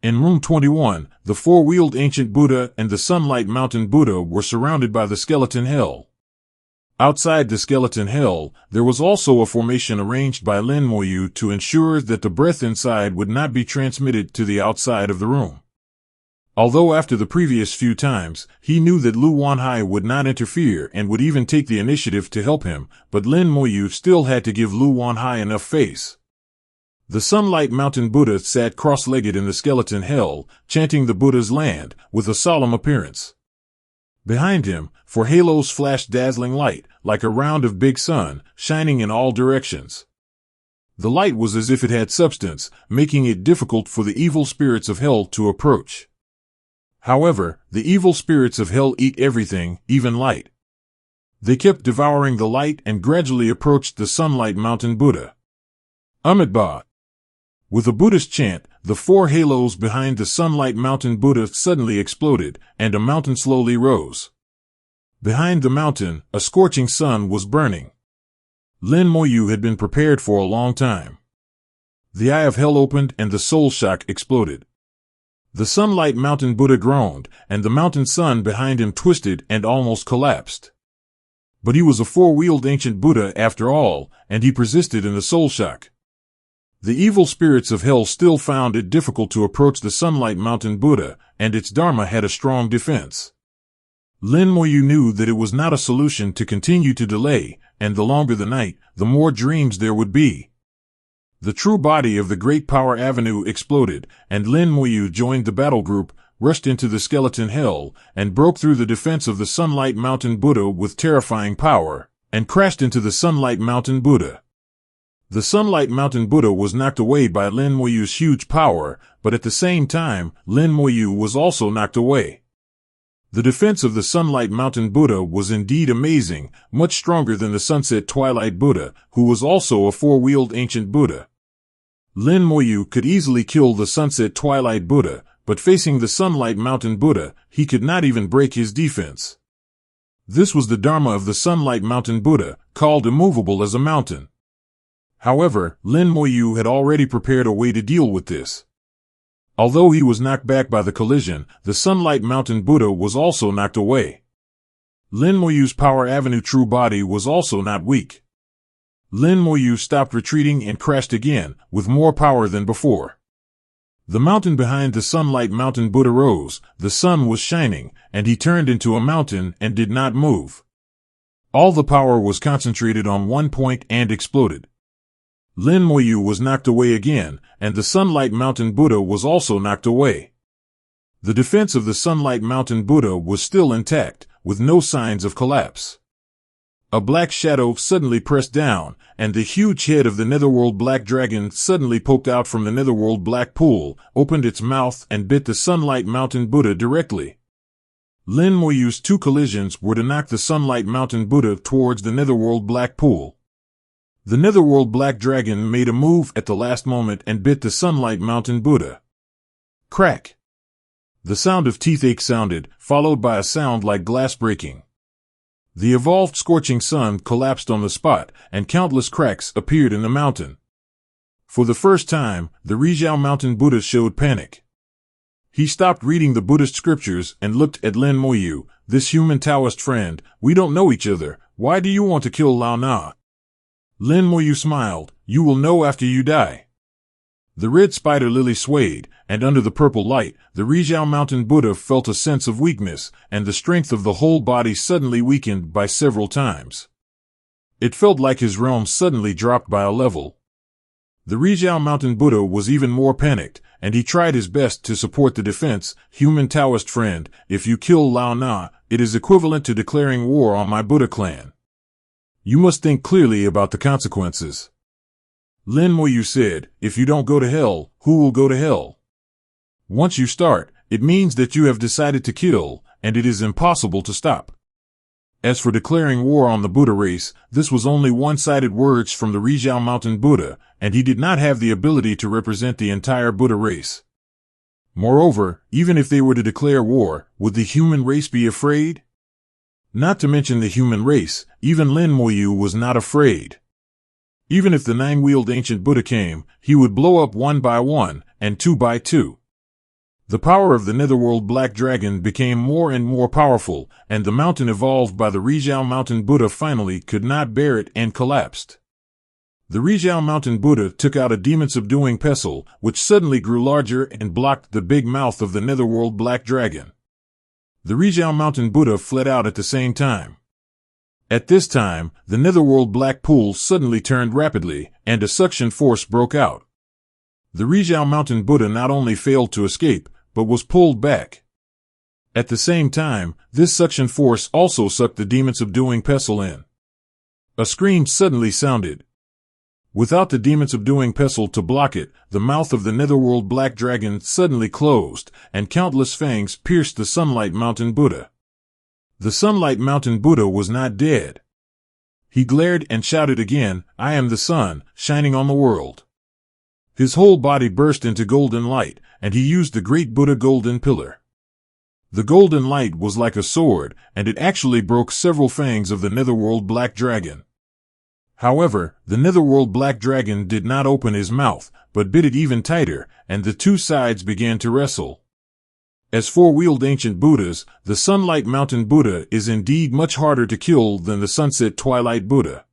In room 21, the four-wheeled ancient Buddha and the Sunlight Mountain Buddha were surrounded by the skeleton hell. Outside the skeleton hell, there was also a formation arranged by Lin Moyu to ensure that the breath inside would not be transmitted to the outside of the room. Although after the previous few times, he knew that Lu Wanhai would not interfere and would even take the initiative to help him, but Lin Moyu still had to give Lu Wanhai enough face. The Sunlight Mountain Buddha sat cross-legged in the skeleton hell, chanting the Buddha's land, with a solemn appearance. Behind him, for halos flashed dazzling light, like a round of big sun, shining in all directions. The light was as if it had substance, making it difficult for the evil spirits of hell to approach. However, the evil spirits of hell eat everything, even light. They kept devouring the light and gradually approached the Sunlight Mountain Buddha. Amitabha. With a Buddhist chant, the four halos behind the Sunlight Mountain Buddha suddenly exploded, and a mountain slowly rose. Behind the mountain, a scorching sun was burning. Lin Moyu had been prepared for a long time. The eye of hell opened and the soul shock exploded. The Sunlight Mountain Buddha groaned, and the mountain sun behind him twisted and almost collapsed. But he was a four-wheeled ancient Buddha after all, and he persisted in the soul shock. The evil spirits of hell still found it difficult to approach the Sunlight Mountain Buddha, and its Dharma had a strong defense. Lin Moyu knew that it was not a solution to continue to delay, and the longer the night, the more dreams there would be. The true body of the Great Power Avenue exploded, and Lin Moyu joined the battle group, rushed into the skeleton hell, and broke through the defense of the Sunlight Mountain Buddha with terrifying power, and crashed into the Sunlight Mountain Buddha. The Sunlight Mountain Buddha was knocked away by Lin Moyu's huge power, but at the same time, Lin Moyu was also knocked away. The defense of the Sunlight Mountain Buddha was indeed amazing, much stronger than the Sunset Twilight Buddha, who was also a four-wheeled ancient Buddha. Lin Moyu could easily kill the Sunset Twilight Buddha, but facing the Sunlight Mountain Buddha, he could not even break his defense. This was the Dharma of the Sunlight Mountain Buddha, called immovable as a mountain. However, Lin Moyu had already prepared a way to deal with this. Although he was knocked back by the collision, the Sunlight Mountain Buddha was also knocked away. Lin Moyu's Power Avenue true body was also not weak. Lin Moyu stopped retreating and crashed again, with more power than before. The mountain behind the Sunlight Mountain Buddha rose, the sun was shining, and he turned into a mountain and did not move. All the power was concentrated on one point and exploded. Lin Moyu was knocked away again, and the Sunlight Mountain Buddha was also knocked away. The defense of the Sunlight Mountain Buddha was still intact, with no signs of collapse. A black shadow suddenly pressed down, and the huge head of the Netherworld Black Dragon suddenly poked out from the Netherworld Black Pool, opened its mouth and bit the Sunlight Mountain Buddha directly. Lin Moyu's two collisions were to knock the Sunlight Mountain Buddha towards the Netherworld Black Pool. The Netherworld Black Dragon made a move at the last moment and bit the Sunlight Mountain Buddha. Crack! The sound of teeth sounded, followed by a sound like glass breaking. The evolved scorching sun collapsed on the spot, and countless cracks appeared in the mountain. For the first time, the Rizhao Mountain Buddha showed panic. He stopped reading the Buddhist scriptures and looked at Lin Moyu. This human Taoist friend, we don't know each other, why do you want to kill Lao Na? Lin Moyu smiled, you will know after you die. The red spider lily swayed, and under the purple light, the Beijou mountain Buddha felt a sense of weakness, and the strength of the whole body suddenly weakened by several times. It felt like his realm suddenly dropped by a level. The Beijou mountain Buddha was even more panicked, and he tried his best to support the defense. Human Taoist friend, if you kill Lao Na, it is equivalent to declaring war on my Buddha clan. You must think clearly about the consequences. Lin Moyu said, if you don't go to hell, who will go to hell? Once you start, it means that you have decided to kill, and it is impossible to stop. As for declaring war on the Buddha race, this was only one-sided words from the Beijou mountain Buddha, and he did not have the ability to represent the entire Buddha race. Moreover, even if they were to declare war, would the human race be afraid? Not to mention the human race, even Lin Moyu was not afraid. Even if the nine-wheeled ancient Buddha came, he would blow up one by one, and two by two. The power of the netherworld black dragon became more and more powerful, and the mountain evolved by the Beijou mountain Buddha finally could not bear it and collapsed. The Beijou mountain Buddha took out a demon-subduing pestle, which suddenly grew larger and blocked the big mouth of the netherworld black dragon. The Beijou mountain Buddha fled out at the same time. At this time, the netherworld black pool suddenly turned rapidly, and a suction force broke out. The Beijou mountain Buddha not only failed to escape, but was pulled back. At the same time, this suction force also sucked the demon-subduing pestle in. A scream suddenly sounded. Without the demon-subduing pestle to block it, the mouth of the netherworld black dragon suddenly closed, and countless fangs pierced the Sunlight Mountain Buddha. The Sunlight Mountain Buddha was not dead. He glared and shouted again, I am the sun, shining on the world. His whole body burst into golden light, and he used the great Buddha golden pillar. The golden light was like a sword, and it actually broke several fangs of the netherworld black dragon. However, the netherworld black dragon did not open his mouth, but bit it even tighter, and the two sides began to wrestle. As four-wheeled ancient Buddhas, the Sunlight Mountain Buddha is indeed much harder to kill than the Sunset Twilight Buddha.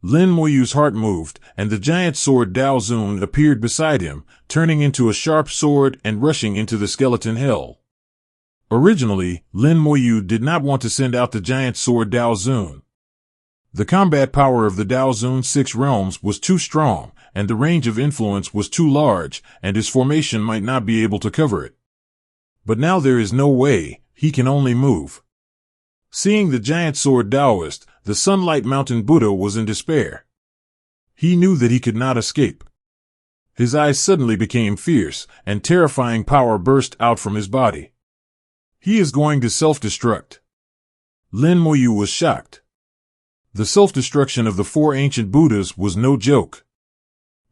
Lin Moyu's heart moved, and the giant sword Dao Zun appeared beside him, turning into a sharp sword and rushing into the skeleton hell. Originally, Lin Moyu did not want to send out the giant sword Dao Zun. The combat power of the Dao Zun's 6 realms was too strong, and the range of influence was too large, and his formation might not be able to cover it. But now there is no way, he can only move. Seeing the giant sword Taoist, the Sunlight Mountain Buddha was in despair. He knew that he could not escape. His eyes suddenly became fierce, and terrifying power burst out from his body. He is going to self-destruct. Lin Moyu was shocked. The self-destruction of the 4 ancient Buddhas was no joke.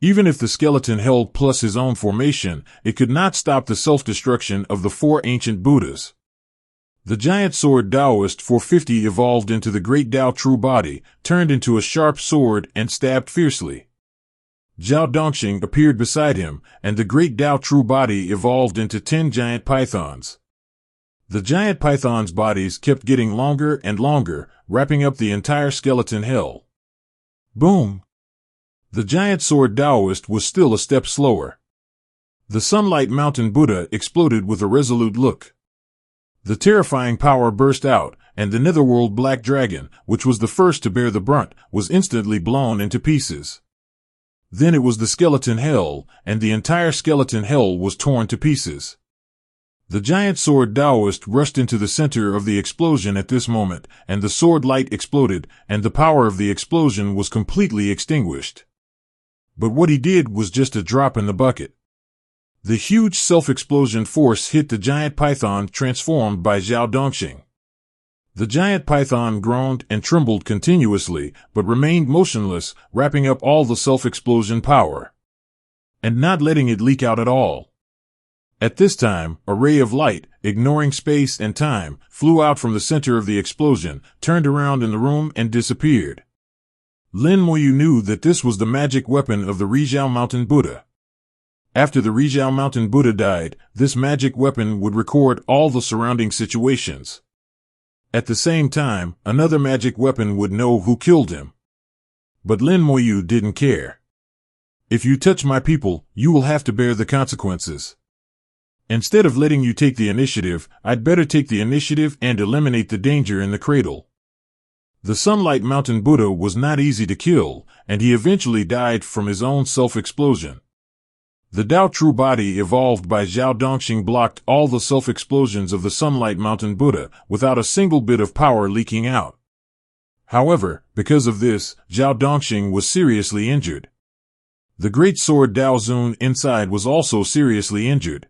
Even if the skeleton held plus his own formation, it could not stop the self-destruction of the 4 ancient Buddhas. The giant sword Taoist 450 evolved into the great Tao true body, turned into a sharp sword and stabbed fiercely. Zhao Dongxing appeared beside him, and the great Tao true body evolved into 10 giant pythons. The giant pythons' bodies kept getting longer and longer, wrapping up the entire skeleton hell. Boom! The giant sword Taoist was still a step slower. The Sunlight Mountain Buddha exploded with a resolute look. The terrifying power burst out, and the netherworld black dragon, which was the first to bear the brunt, was instantly blown into pieces. Then it was the skeleton hell, and the entire skeleton hell was torn to pieces. The giant sword Taoist rushed into the center of the explosion at this moment, and the sword light exploded, and the power of the explosion was completely extinguished. But what he did was just a drop in the bucket. The huge self-explosion force hit the giant python transformed by Zhao Dongxing. The giant python groaned and trembled continuously, but remained motionless, wrapping up all the self-explosion power, and not letting it leak out at all. At this time, a ray of light, ignoring space and time, flew out from the center of the explosion, turned around in the room and disappeared. Lin Moyu knew that this was the magic weapon of the Beijou Mountain Buddha. After the Beijou Mountain Buddha died, this magic weapon would record all the surrounding situations. At the same time, another magic weapon would know who killed him. But Lin Moyu didn't care. If you touch my people, you will have to bear the consequences. Instead of letting you take the initiative, I'd better take the initiative and eliminate the danger in the cradle. The Sunlight Mountain Buddha was not easy to kill, and he eventually died from his own self-explosion. The Tao True Body evolved by Zhao Dongxing blocked all the self-explosions of the Sunlight Mountain Buddha, without a single bit of power leaking out. However, because of this, Zhao Dongxing was seriously injured. The great sword Dao Zun inside was also seriously injured.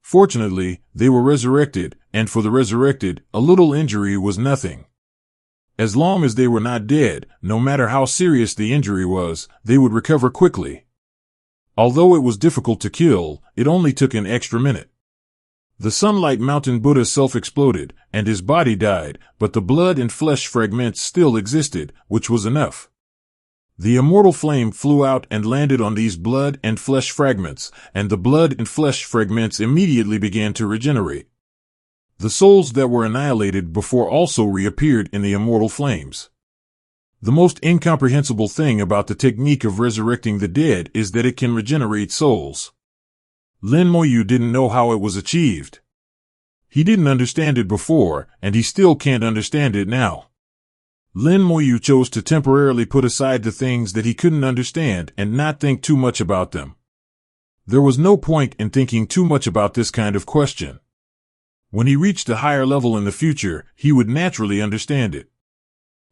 Fortunately, they were resurrected, and for the resurrected, a little injury was nothing. As long as they were not dead, no matter how serious the injury was, they would recover quickly. Although it was difficult to kill, it only took an extra minute. The Sunlight Mountain Buddha self-exploded, and his body died, but the blood and flesh fragments still existed, which was enough. The immortal flame flew out and landed on these blood and flesh fragments, and the blood and flesh fragments immediately began to regenerate. The souls that were annihilated before also reappeared in the immortal flames. The most incomprehensible thing about the technique of resurrecting the dead is that it can regenerate souls. Lin Moyu didn't know how it was achieved. He didn't understand it before, and he still can't understand it now. Lin Moyu chose to temporarily put aside the things that he couldn't understand and not think too much about them. There was no point in thinking too much about this kind of question. When he reached a higher level in the future, he would naturally understand it.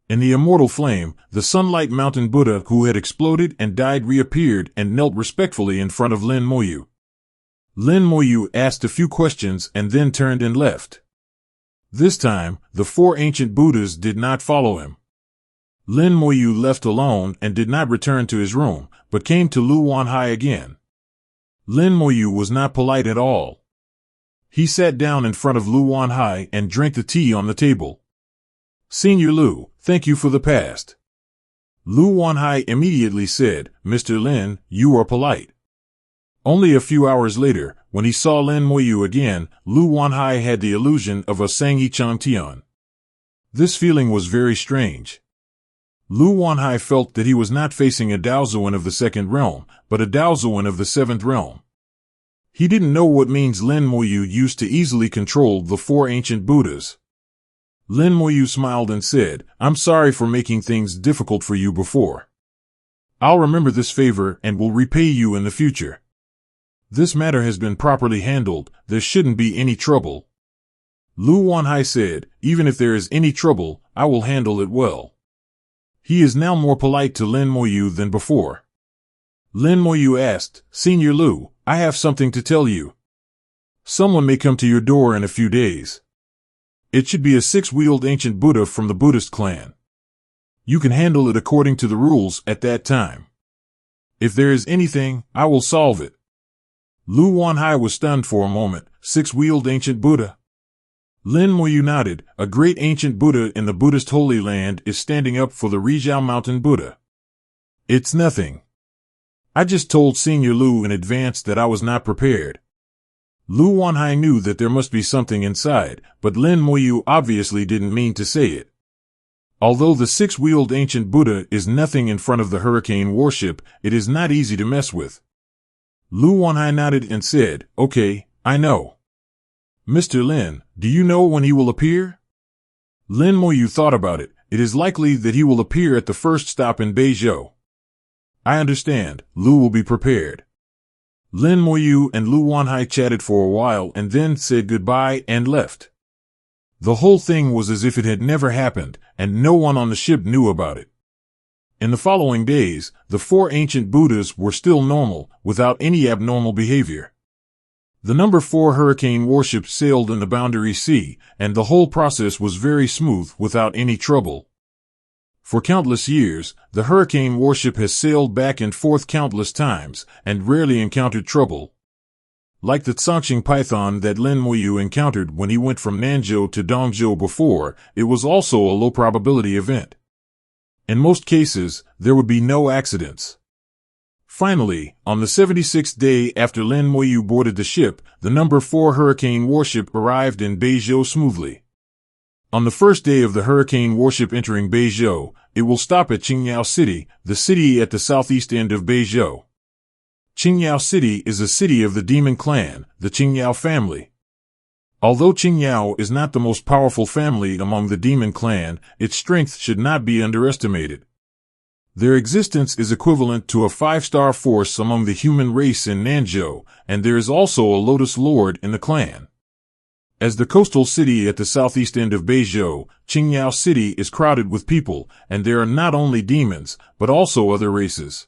In the immortal flame, the Sunlight Mountain Buddha who had exploded and died reappeared and knelt respectfully in front of Lin Moyu. Lin Moyu asked a few questions and then turned and left. This time, the 4 ancient Buddhas did not follow him. Lin Moyu left alone and did not return to his room, but came to Lu Wanhai again. Lin Moyu was not polite at all. He sat down in front of Lu Wanhai and drank the tea on the table. "Senior Lu, thank you for the past." Lu Wanhai immediately said, "Mr. Lin, you are polite." Only a few hours later, when he saw Lin Moyu again, Lu Wanhai had the illusion of a Sangyi Changtian. This feeling was very strange. Lu Wanhai felt that he was not facing a Daozuan of the 2nd realm, but a Daozuan of the 7th realm. He didn't know what means Lin Moyu used to easily control the 4 ancient Buddhas. Lin Moyu smiled and said, "I'm sorry for making things difficult for you before. I'll remember this favor and will repay you in the future. This matter has been properly handled, there shouldn't be any trouble." Lu Wanhai said, "Even if there is any trouble, I will handle it well." He is now more polite to Lin Moyu than before. Lin Moyu asked, "Senior Lu, I have something to tell you. Someone may come to your door in a few days. It should be a 6-wheeled ancient Buddha from the Buddhist clan. You can handle it according to the rules at that time. If there is anything, I will solve it." Lu Wanhai was stunned for a moment. 6-wheeled ancient Buddha? Lin Moyu nodded. "A great ancient Buddha in the Buddhist Holy Land is standing up for the Rizhao Mountain Buddha. It's nothing. I just told Senior Lu in advance that I was not prepared." Lu Wanhai knew that there must be something inside, but Lin Moyu obviously didn't mean to say it. Although the 6-wheeled ancient Buddha is nothing in front of the hurricane warship, it is not easy to mess with. Lu Wanhai nodded and said, "Okay, I know. Mr. Lin, do you know when he will appear?" Lin Moyu thought about it. "It is likely that he will appear at the first stop in Beijou." "I understand. Lu will be prepared." Lin Moyu and Lu Wanhai chatted for a while and then said goodbye and left. The whole thing was as if it had never happened, and no one on the ship knew about it. In the following days, the 4 ancient Buddhas were still normal, without any abnormal behavior. The number 4 hurricane warship sailed in the Boundary Sea, and the whole process was very smooth without any trouble. For countless years, the hurricane warship has sailed back and forth countless times, and rarely encountered trouble. Like the Tsangxing python that Lin Moyu encountered when he went from Nanzhou to Dongzhou before, it was also a low-probability event. In most cases, there would be no accidents. Finally, on the 76th day after Lin Moyu boarded the ship, the number 4 hurricane warship arrived in Beijou smoothly. On the first day of the hurricane warship entering Beijou, it will stop at Qingyao City, the city at the southeast end of Beijou. Qingyao City is a city of the demon clan, the Qingyao family. Although Qingyao is not the most powerful family among the demon clan, its strength should not be underestimated. Their existence is equivalent to a 5-star force among the human race in Nanzhou, and there is also a Lotus Lord in the clan. As the coastal city at the southeast end of Beijou, Qingyao City is crowded with people, and there are not only demons, but also other races.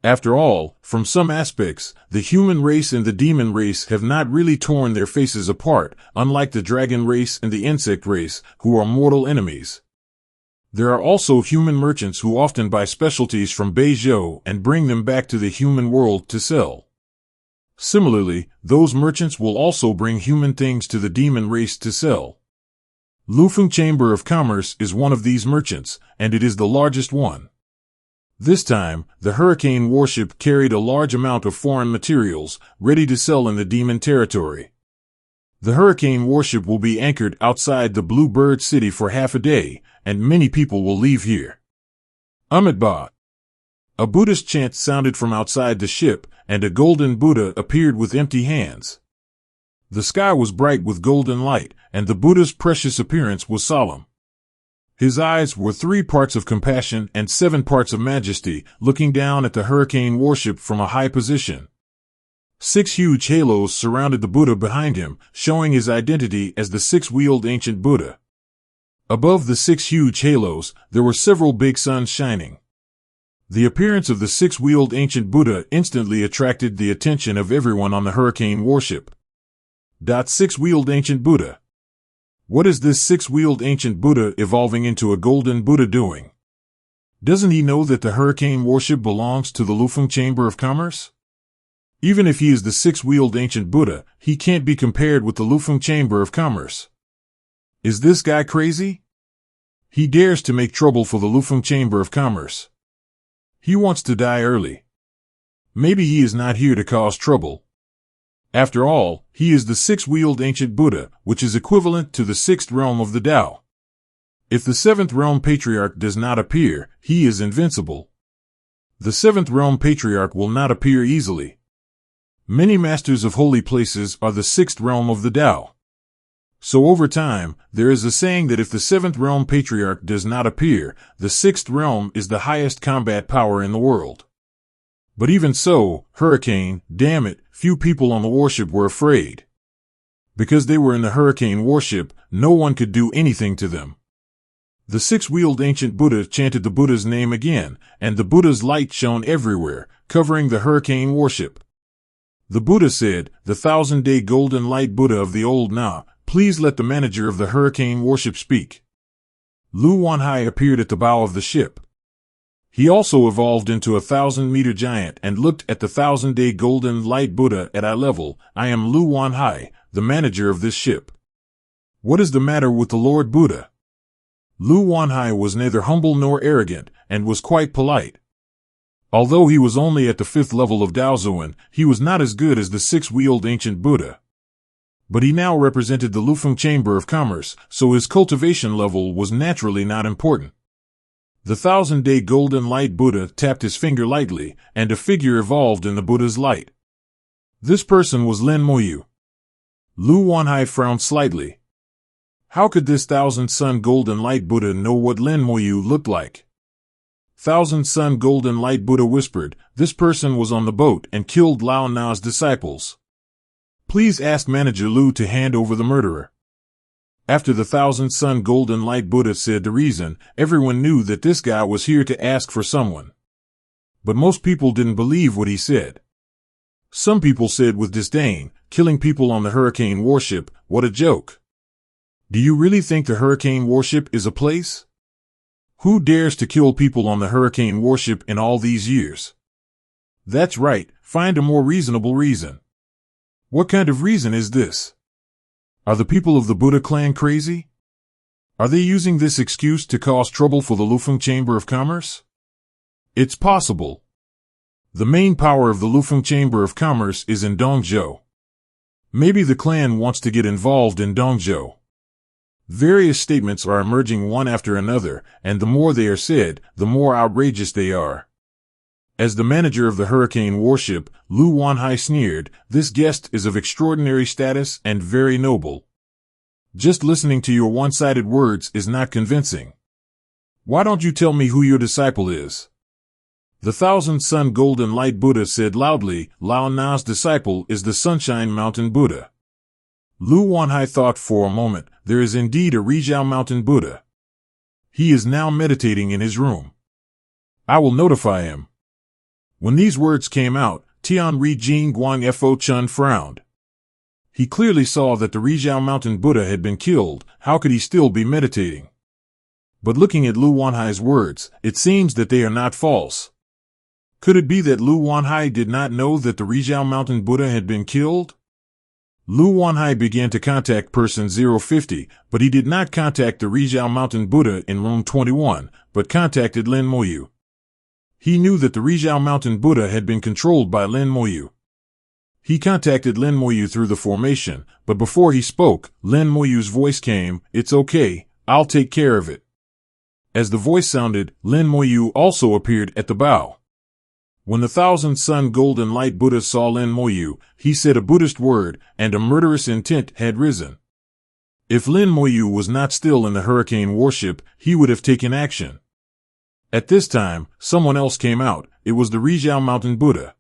After all, from some aspects, the human race and the demon race have not really torn their faces apart, unlike the dragon race and the insect race, who are mortal enemies. There are also human merchants who often buy specialties from Beijou and bring them back to the human world to sell. Similarly, those merchants will also bring human things to the demon race to sell. Lufeng Chamber of Commerce is one of these merchants, and it is the largest one. This time, the Hurricane warship carried a large amount of foreign materials, ready to sell in the demon territory. The Hurricane warship will be anchored outside the Blue Bird City for half a day, and many people will leave here. Amitabha. A Buddhist chant sounded from outside the ship, and a golden Buddha appeared with empty hands. The sky was bright with golden light, and the Buddha's precious appearance was solemn. His eyes were 3 parts of compassion and 7 parts of majesty, looking down at the Hurricane warship from a high position. 6 huge halos surrounded the Buddha behind him, showing his identity as the 6-wheeled ancient Buddha. Above the 6 huge halos, there were several big suns shining. The appearance of the 6-wheeled ancient Buddha instantly attracted the attention of everyone on the Hurricane warship. 6-wheeled ancient Buddha. What is this 6-wheeled ancient Buddha evolving into a golden Buddha doing? Doesn't he know that the Hurricane warship belongs to the Lufeng Chamber of Commerce? Even if he is the 6-wheeled ancient Buddha, he can't be compared with the Lufeng Chamber of Commerce. Is this guy crazy? He dares to make trouble for the Lufeng Chamber of Commerce. He wants to die early. Maybe he is not here to cause trouble. After all, he is the 6-wheeled ancient Buddha, which is equivalent to the 6th realm of the Tao. If the 7th realm patriarch does not appear, he is invincible. The 7th realm patriarch will not appear easily. Many masters of holy places are the 6th realm of the Tao. So over time, there is a saying that if the 7th realm patriarch does not appear, the 6th realm is the highest combat power in the world. But even so, Hurricane, damn it, few people on the warship were afraid. Because they were in the Hurricane warship, no one could do anything to them. The 6-wheeled ancient Buddha chanted the Buddha's name again, and the Buddha's light shone everywhere, covering the Hurricane warship. The Buddha said, "The 1000-day golden light Buddha of the old Na, please let the manager of the Hurricane warship speak." Lu Wanhai appeared at the bow of the ship. He also evolved into a 1000-meter giant and looked at the 1000-day golden light Buddha at eye level. "I am Lu Wanhai, the manager of this ship." "What is the matter with the Lord Buddha?" Lu Wanhai was neither humble nor arrogant, and was quite polite. Although he was only at the 5th level of Daozuan, he was not as good as the 6-wheeled ancient Buddha. But he now represented the Lufeng Chamber of Commerce, so his cultivation level was naturally not important. The 1000-day golden light Buddha tapped his finger lightly, and a figure evolved in the Buddha's light. This person was Lin Moyu. Lu Wanhai frowned slightly. How could this 1000-sun golden light Buddha know what Lin Moyu looked like? 1000-sun golden light Buddha whispered, "This person was on the boat and killed Lao Na's disciples. Please ask Manager Lu to hand over the murderer." After the 1000-sun golden light Buddha said the reason, everyone knew that this guy was here to ask for someone. But most people didn't believe what he said. Some people said with disdain, "Killing people on the Hurricane warship, what a joke. Do you really think the Hurricane warship is a place? Who dares to kill people on the Hurricane warship in all these years?" That's right, find a more reasonable reason. What kind of reason is this? Are the people of the Buddha clan crazy? Are they using this excuse to cause trouble for the Lufeng Chamber of Commerce? It's possible. The main power of the Lufeng Chamber of Commerce is in Dongzhou. Maybe the clan wants to get involved in Dongzhou. Various statements are emerging one after another, and the more they are said, the more outrageous they are. As the manager of the hurricane warship, Lu Wanhai sneered, "This guest is of extraordinary status and very noble. Just listening to your one-sided words is not convincing. Why don't you tell me who your disciple is?" The Thousand-Sun Golden Light Buddha said loudly, "Lao Na's disciple is the Sunshine Mountain Buddha." Lu Wanhai thought for a moment. There is indeed a Rizhao Mountain Buddha. He is now meditating in his room. I will notify him. When these words came out, Tian Ri Jing Guang Fo Chun frowned. He clearly saw that the Rizhao Mountain Buddha had been killed. How could he still be meditating? But looking at Lu Wanhai's words, it seems that they are not false. Could it be that Lu Wanhai did not know that the Rizhao Mountain Buddha had been killed? Lu Wanhai began to contact person 050, but he did not contact the Rizhao Mountain Buddha in room 21, but contacted Lin Moyu. He knew that the Rizhao Mountain Buddha had been controlled by Lin Moyu. He contacted Lin Moyu through the formation, but before he spoke, Lin Moyu's voice came, "It's okay, I'll take care of it." As the voice sounded, Lin Moyu also appeared at the bow. When the Thousand-Sun Golden Light Buddha saw Lin Moyu, he said a Buddhist word, and a murderous intent had risen. If Lin Moyu was not still in the hurricane warship, he would have taken action. At this time, someone else came out. It was the Rizhao Mountain Buddha.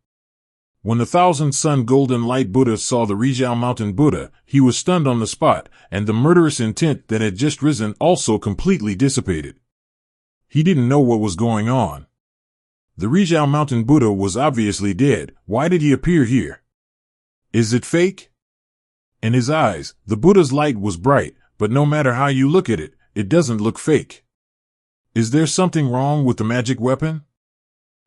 When the Thousand-Sun Golden Light Buddha saw the Rizhao Mountain Buddha, he was stunned on the spot, and the murderous intent that had just risen also completely dissipated. He didn't know what was going on. The Rizhao Mountain Buddha was obviously dead. Why did he appear here? Is it fake? In his eyes, the Buddha's light was bright, but no matter how you look at it, it doesn't look fake. Is there something wrong with the magic weapon?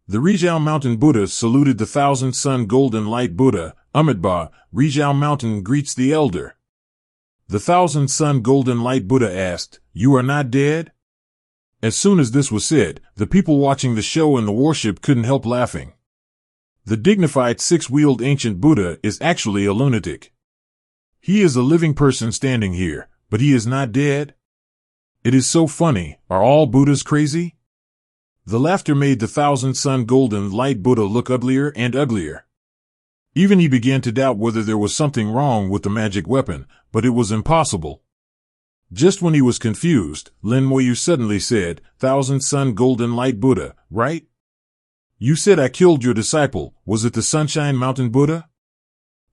The Rizhao Mountain Buddha saluted the Thousand-Sun Golden Light Buddha. Amitabha, Rizhao Mountain greets the elder. The Thousand-Sun Golden Light Buddha asked, "You are not dead?" As soon as this was said, the people watching the show in the warship couldn't help laughing. The dignified six-wheeled ancient Buddha is actually a lunatic. He is a living person standing here, but he is not dead. It is so funny. Are all Buddhas crazy? The laughter made the Thousand-Sun Golden Light Buddha look uglier and uglier. Even he began to doubt whether there was something wrong with the magic weapon, but it was impossible. Just when he was confused, Lin Moyu suddenly said, "Thousand-Sun Golden Light Buddha, right? You said I killed your disciple. Was it the Sunshine Mountain Buddha?"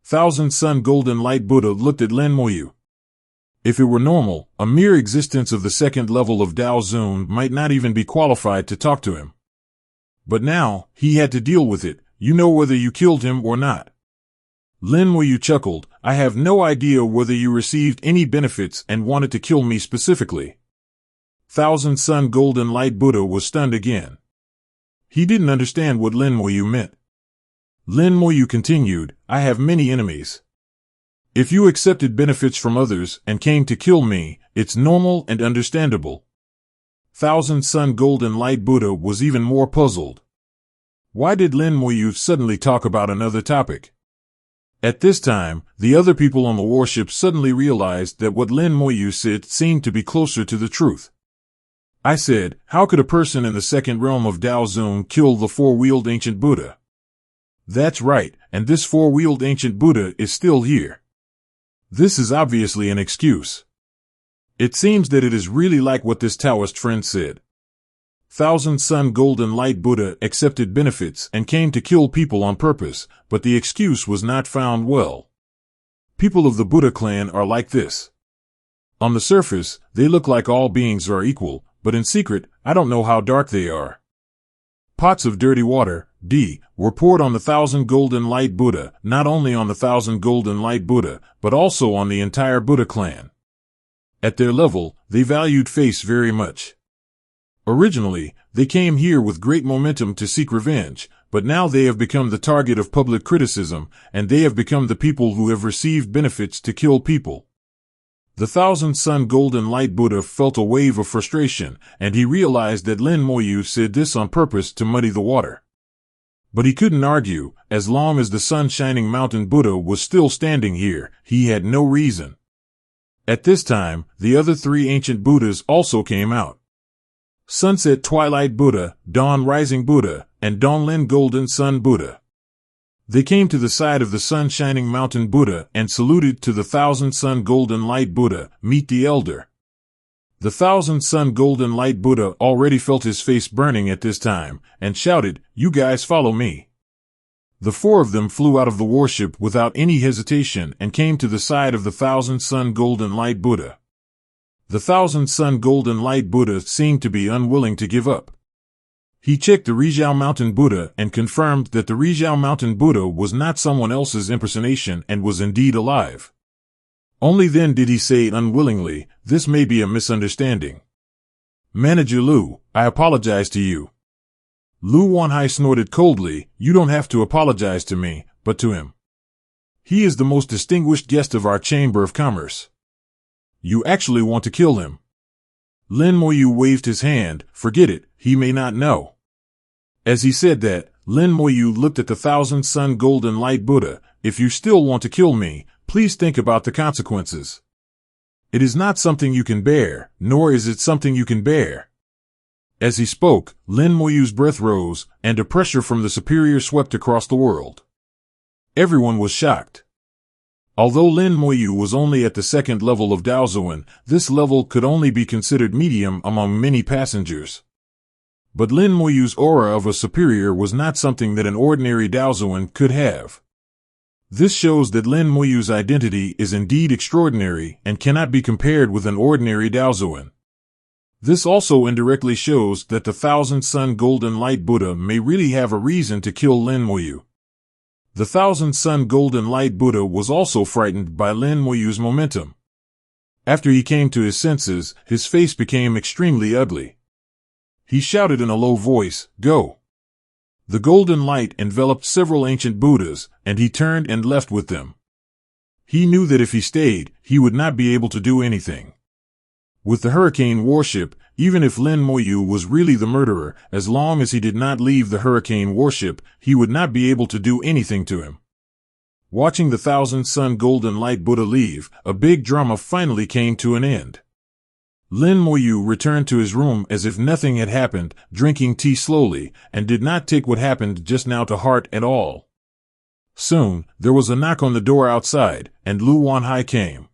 Thousand-Sun Golden Light Buddha looked at Lin Moyu. If it were normal, a mere existence of the second level of Dao Zun might not even be qualified to talk to him. But now, he had to deal with it. You know whether you killed him or not. Lin Moyu chuckled. I have no idea whether you received any benefits and wanted to kill me specifically. Thousand-Sun Golden Light Buddha was stunned again. He didn't understand what Lin Moyu meant. Lin Moyu continued, I have many enemies. If you accepted benefits from others and came to kill me, it's normal and understandable. Thousand-Sun Golden Light Buddha was even more puzzled. Why did Lin Moyu suddenly talk about another topic? At this time, the other people on the warship suddenly realized that what Lin Moyu said seemed to be closer to the truth. I said, how could a person in the second realm of Dao Zun kill the four-wheeled ancient Buddha? That's right, and this four-wheeled ancient Buddha is still here. This is obviously an excuse. It seems that it is really like what this Taoist friend said. Thousand-Sun Golden Light Buddha accepted benefits and came to kill people on purpose, but the excuse was not found well. People of the Buddha clan are like this. On the surface, they look like all beings are equal, but in secret, I don't know how dark they are. Pots of dirty water, were poured on the Thousand Golden Light Buddha, not only on the Thousand Golden Light Buddha, but also on the entire Buddha clan. At their level, they valued face very much. Originally, they came here with great momentum to seek revenge, but now they have become the target of public criticism, and they have become the people who have received benefits to kill people. The Thousand-Sun Golden Light Buddha felt a wave of frustration, and he realized that Lin Moyu said this on purpose to muddy the water. But he couldn't argue. As long as the Sun-Shining Mountain Buddha was still standing here, he had no reason. At this time, the other three ancient Buddhas also came out. Sunset Twilight Buddha, Dawn Rising Buddha, and Donglin Golden Sun Buddha. They came to the side of the sun-shining mountain Buddha and saluted to the Thousand Sun Golden Light Buddha, meet the Elder. The Thousand Sun Golden Light Buddha already felt his face burning at this time, and shouted, "You guys follow me." The four of them flew out of the warship without any hesitation and came to the side of the Thousand Sun Golden Light Buddha. The Thousand Sun Golden Light Buddha seemed to be unwilling to give up. He checked the Rejiao Mountain Buddha and confirmed that the Rejiao Mountain Buddha was not someone else's impersonation and was indeed alive. Only then did he say unwillingly, "This may be a misunderstanding. Manager Lu, I apologize to you." Lu Wanhai snorted coldly, "You don't have to apologize to me, but to him. He is the most distinguished guest of our Chamber of Commerce. You actually want to kill him." Lin Moyu waved his hand, "Forget it, he may not know." As he said that, Lin Moyu looked at the Thousand Sun Golden Light Buddha. "If you still want to kill me, please think about the consequences. It is not something you can bear, nor is it something you can bear." As he spoke, Lin Moyu's breath rose, and a pressure from the superior swept across the world. Everyone was shocked. Although Lin Moyu was only at the second level of Daozuan, this level could only be considered medium among many passengers. But Lin Moyu's aura of a superior was not something that an ordinary Daozuan could have. This shows that Lin Moyu's identity is indeed extraordinary and cannot be compared with an ordinary Daozuan. This also indirectly shows that the Thousand Sun Golden Light Buddha may really have a reason to kill Lin Moyu. The Thousand Sun Golden Light Buddha was also frightened by Lin Moyu's momentum. After he came to his senses, his face became extremely ugly. He shouted in a low voice, "Go!" The golden light enveloped several ancient Buddhas, and he turned and left with them. He knew that if he stayed, he would not be able to do anything. With the Hurricane warship, even if Lin Moyu was really the murderer, as long as he did not leave the Hurricane warship, he would not be able to do anything to him. Watching the Thousand Sun Golden Light Buddha leave, a big drama finally came to an end. Lin Moyu returned to his room as if nothing had happened, drinking tea slowly, and did not take what happened just now to heart at all. Soon, there was a knock on the door outside, and Lu Wanhai came.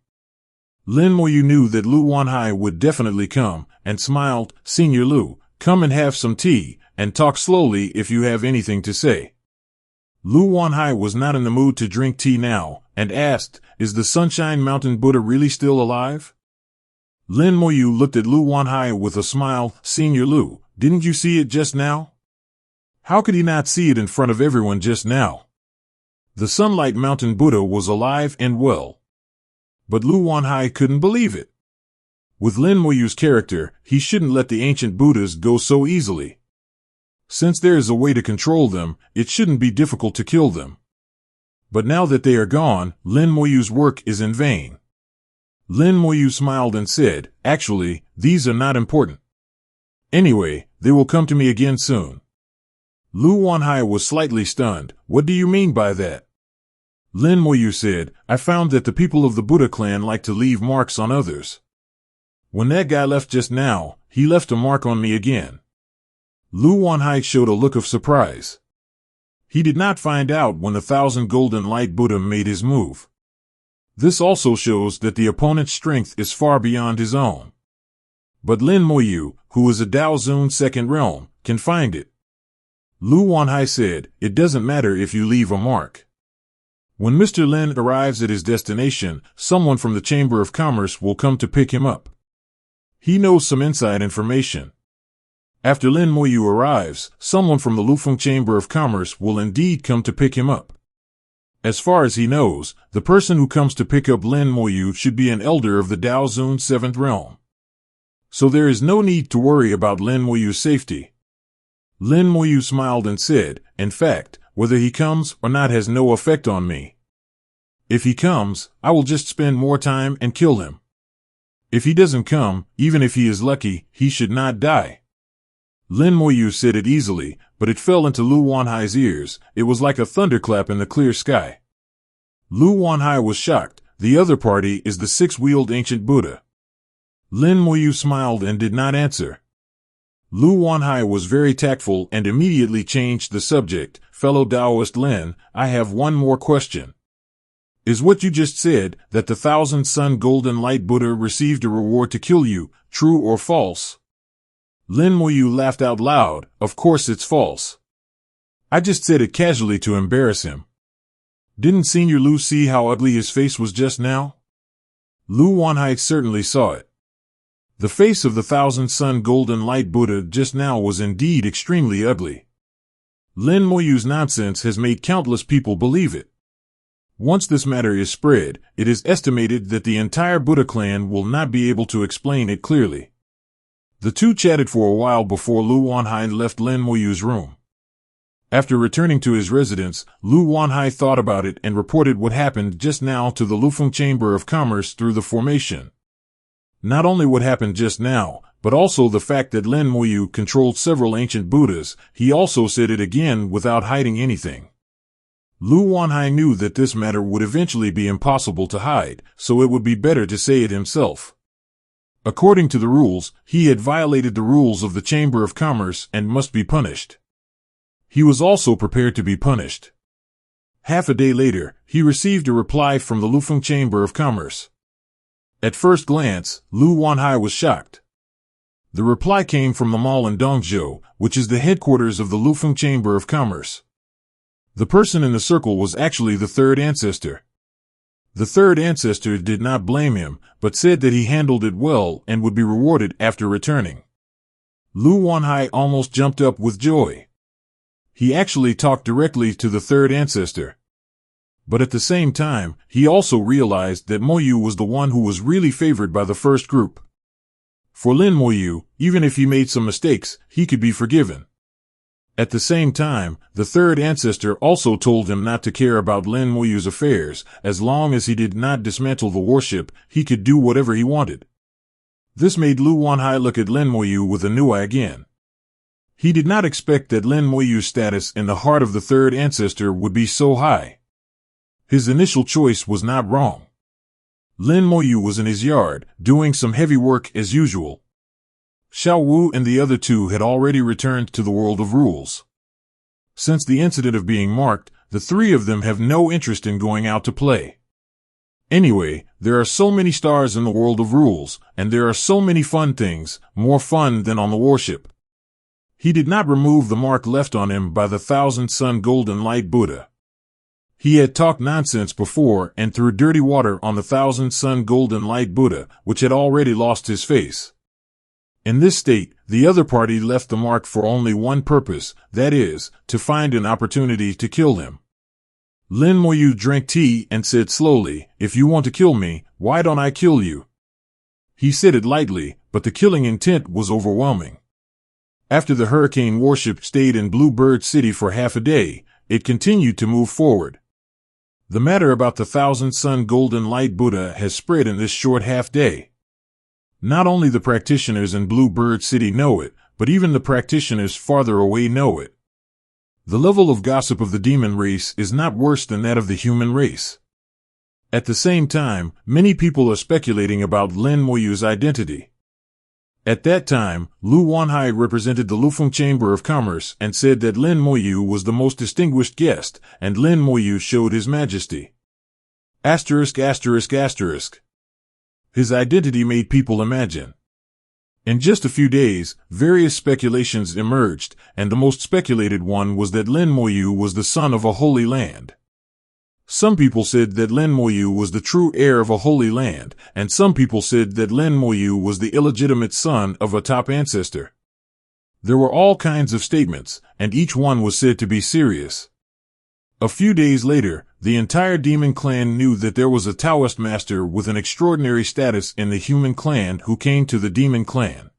Lin Moyu knew that Lu Wanhai would definitely come, and smiled, "Senior Lu, come and have some tea, and talk slowly if you have anything to say." Lu Wanhai was not in the mood to drink tea now, and asked, "Is the Sunshine Mountain Buddha really still alive?" Lin Moyu looked at Lu Wanhai with a smile, "Senior Lu, didn't you see it just now?" How could he not see it in front of everyone just now? The Sunlight Mountain Buddha was alive and well. But Lu Wanhai couldn't believe it. With Lin Moyu's character, he shouldn't let the ancient Buddhas go so easily. Since there is a way to control them, it shouldn't be difficult to kill them. But now that they are gone, Lin Moyu's work is in vain. Lin Moyu smiled and said, "Actually, these are not important. Anyway, they will come to me again soon." Lu Wanhai was slightly stunned. "What do you mean by that?" Lin Moyu said, "I found that the people of the Buddha clan like to leave marks on others. When that guy left just now, he left a mark on me again." Lu Wanhai showed a look of surprise. He did not find out when the Thousand Golden Light Buddha made his move. This also shows that the opponent's strength is far beyond his own. But Lin Moyu, who is a Daozuan second realm, can find it. Lu Wanhai said, "It doesn't matter if you leave a mark. When Mr. Lin arrives at his destination, someone from the Chamber of Commerce will come to pick him up. He knows some inside information. After Lin Moyu arrives, someone from the Lufeng Chamber of Commerce will indeed come to pick him up. As far as he knows, the person who comes to pick up Lin Moyu should be an elder of the Daozuan 7th realm. So there is no need to worry about Lin Moyu's safety." Lin Moyu smiled and said, "In fact, whether he comes or not has no effect on me. If he comes, I will just spend more time and kill him. If he doesn't come, even if he is lucky, he should not die." Lin Moyu said it easily, but it fell into Lu Wanhai's ears. It was like a thunderclap in the clear sky. Lu Wanhai was shocked. The other party is the six-wheeled ancient Buddha. Lin Moyu smiled and did not answer. Lu Wanhai was very tactful and immediately changed the subject. Fellow Taoist Lin, I have one more question. Is what you just said, that the 1,000-Sun Golden Light Buddha received a reward to kill you, true or false? Lin Moyu laughed out loud. Of course it's false. I just said it casually to embarrass him. Didn't Senior Lu see how ugly his face was just now? Lu Wanhai certainly saw it. The face of the 1,000-Sun Golden Light Buddha just now was indeed extremely ugly. Lin Moyu's nonsense has made countless people believe it. Once this matter is spread, it is estimated that the entire Buddha clan will not be able to explain it clearly. The two chatted for a while before Lu Wanhai left Lin Moyu's room. After returning to his residence, Lu Wanhai thought about it and reported what happened just now to the Lufeng Chamber of Commerce through the formation. Not only what happened just now, but also the fact that Lin Moyu controlled several ancient Buddhas. He also said it again without hiding anything. Lu Wanhai knew that this matter would eventually be impossible to hide, so it would be better to say it himself. According to the rules, he had violated the rules of the Chamber of Commerce and must be punished. He was also prepared to be punished. Half a day later, he received a reply from the Lufeng Chamber of Commerce. At first glance, Lu Wanhai was shocked. The reply came from the mall in Dongzhou, which is the headquarters of the Lufeng Chamber of Commerce. The person in the circle was actually the third ancestor. The third ancestor did not blame him, but said that he handled it well and would be rewarded after returning. Lu Wanhai almost jumped up with joy. He actually talked directly to the third ancestor. But at the same time, he also realized that Moyu was the one who was really favored by the first group. For Lin Moyu, even if he made some mistakes, he could be forgiven. At the same time, the third ancestor also told him not to care about Lin Moyu's affairs. As long as he did not dismantle the warship, he could do whatever he wanted. This made Lu Wanhai look at Lin Moyu with a new eye again. He did not expect that Lin Moyu's status in the heart of the third ancestor would be so high. His initial choice was not wrong. Lin Moyu was in his yard, doing some heavy work as usual. Xiao Wu and the other two had already returned to the world of rules. Since the incident of being marked, the three of them have no interest in going out to play. Anyway, there are so many stars in the world of rules, and there are so many fun things, more fun than on the warship. He did not remove the mark left on him by the 1,000-Sun Golden Light Buddha. He had talked nonsense before and threw dirty water on the 1,000-Sun Golden Light Buddha, which had already lost his face. In this state, the other party left the mark for only one purpose, that is, to find an opportunity to kill him. Lin Moyu drank tea and said slowly, "If you want to kill me, why don't I kill you?" He said it lightly, but the killing intent was overwhelming. After the hurricane warship stayed in Bluebird City for half a day, it continued to move forward. The matter about the 1,000-Sun Golden Light Buddha has spread in this short half-day. Not only the practitioners in Bluebird City know it, but even the practitioners farther away know it. The level of gossip of the demon race is not worse than that of the human race. At the same time, many people are speculating about Lin Moyu's identity. At that time, Lu Wanhai represented the Lufeng Chamber of Commerce and said that Lin Moyu was the most distinguished guest, and Lin Moyu showed his majesty. Asterisk asterisk asterisk. His identity made people imagine. In just a few days, various speculations emerged, and the most speculated one was that Lin Moyu was the son of a holy land. Some people said that Lin Moyu was the true heir of a holy land, and some people said that Lin Moyu was the illegitimate son of a top ancestor. There were all kinds of statements, and each one was said to be serious. A few days later, the entire demon clan knew that there was a Taoist master with an extraordinary status in the human clan who came to the demon clan.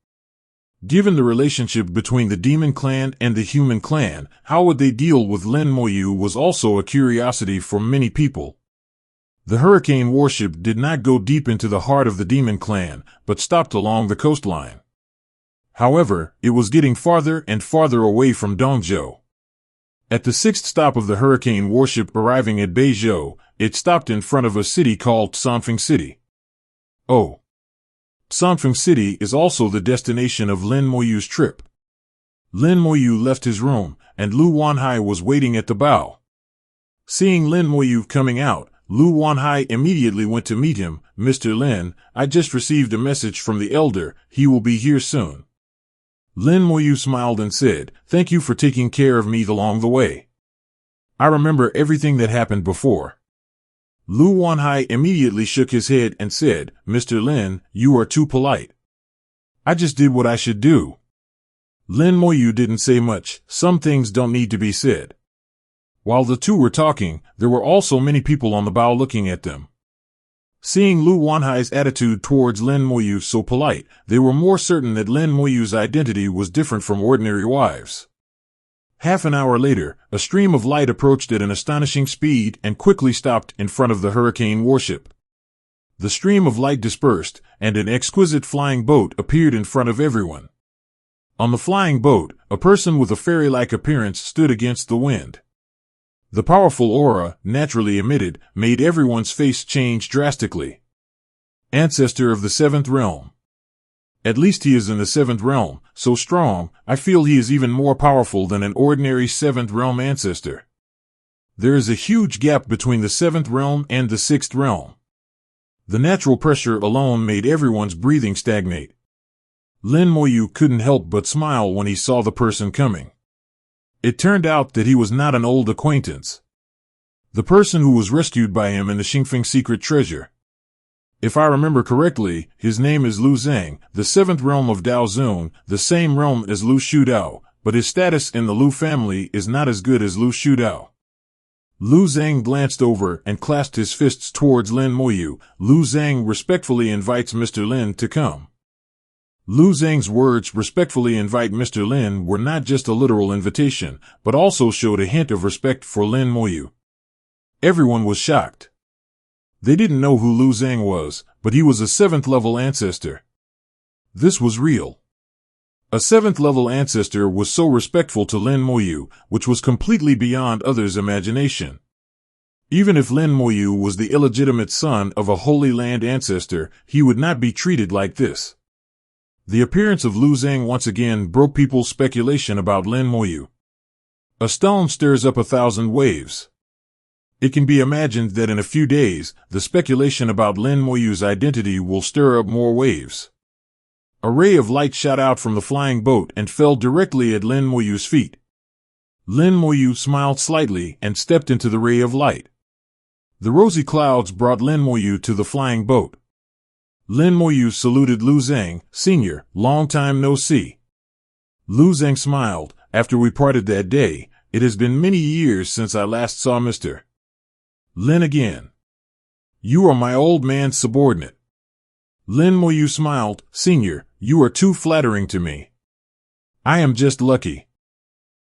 Given the relationship between the demon clan and the human clan, how would they deal with Lin Moyu was also a curiosity for many people. The hurricane warship did not go deep into the heart of the demon clan, but stopped along the coastline. However, it was getting farther and farther away from Dongzhou. At the sixth stop of the hurricane warship arriving at Beijou, it stopped in front of a city called Sanfeng City. Oh. Sanfeng City is also the destination of Lin Moyu's trip. Lin Moyu left his room, and Lu Wanhai was waiting at the bow. Seeing Lin Moyu coming out, Lu Wanhai immediately went to meet him. "Mr. Lin, I just received a message from the elder. He will be here soon." Lin Moyu smiled and said, "Thank you for taking care of me along the way. I remember everything that happened before." Lu Wanhai immediately shook his head and said, "Mr. Lin, you are too polite. I just did what I should do." Lin Moyu didn't say much. Some things don't need to be said. While the two were talking, there were also many people on the bow looking at them. Seeing Lu Wanhai's attitude towards Lin Moyu so polite, they were more certain that Lin Moyu's identity was different from ordinary wives. Half an hour later, a stream of light approached at an astonishing speed and quickly stopped in front of the Hurricane warship. The stream of light dispersed, and an exquisite flying boat appeared in front of everyone. On the flying boat, a person with a fairy-like appearance stood against the wind. The powerful aura, naturally emitted, made everyone's face change drastically. Ancestor of the 7th realm. At least he is in the 7th realm, so strong, I feel he is even more powerful than an ordinary 7th realm ancestor. There is a huge gap between the 7th realm and the 6th realm. The natural pressure alone made everyone's breathing stagnate. Lin Moyu couldn't help but smile when he saw the person coming. It turned out that he was not an old acquaintance. The person who was rescued by him in the Xingfeng secret treasure. If I remember correctly, his name is Lu Zhang, the 7th realm of Dao Zun, the same realm as Lu Shudao, but his status in the Lu family is not as good as Lu Shudao. Lu Zhang glanced over and clasped his fists towards Lin Moyu. Lu Zhang respectfully invites Mr. Lin to come. Lu Zhang's words respectfully invite Mr. Lin were not just a literal invitation, but also showed a hint of respect for Lin Moyu. Everyone was shocked. They didn't know who Lu Zhang was, but he was a 7th level ancestor. This was real. A 7th level ancestor was so respectful to Lin Moyu, which was completely beyond others' imagination. Even if Lin Moyu was the illegitimate son of a Holy Land ancestor, he would not be treated like this. The appearance of Lu Zhang once again broke people's speculation about Lin Moyu. A stone stirs up 1,000 waves. It can be imagined that in a few days, the speculation about Lin Moyu's identity will stir up more waves. A ray of light shot out from the flying boat and fell directly at Lin Moyu's feet. Lin Moyu smiled slightly and stepped into the ray of light. The rosy clouds brought Lin Moyu to the flying boat. Lin Moyu saluted Lu Zhang, "Senior, long time no see." Lu Zhang smiled. "After we parted that day, it has been many years since I last saw Mr. Lin again. You are my old man's subordinate." Lin Moyu smiled. "Senior, you are too flattering to me. I am just lucky."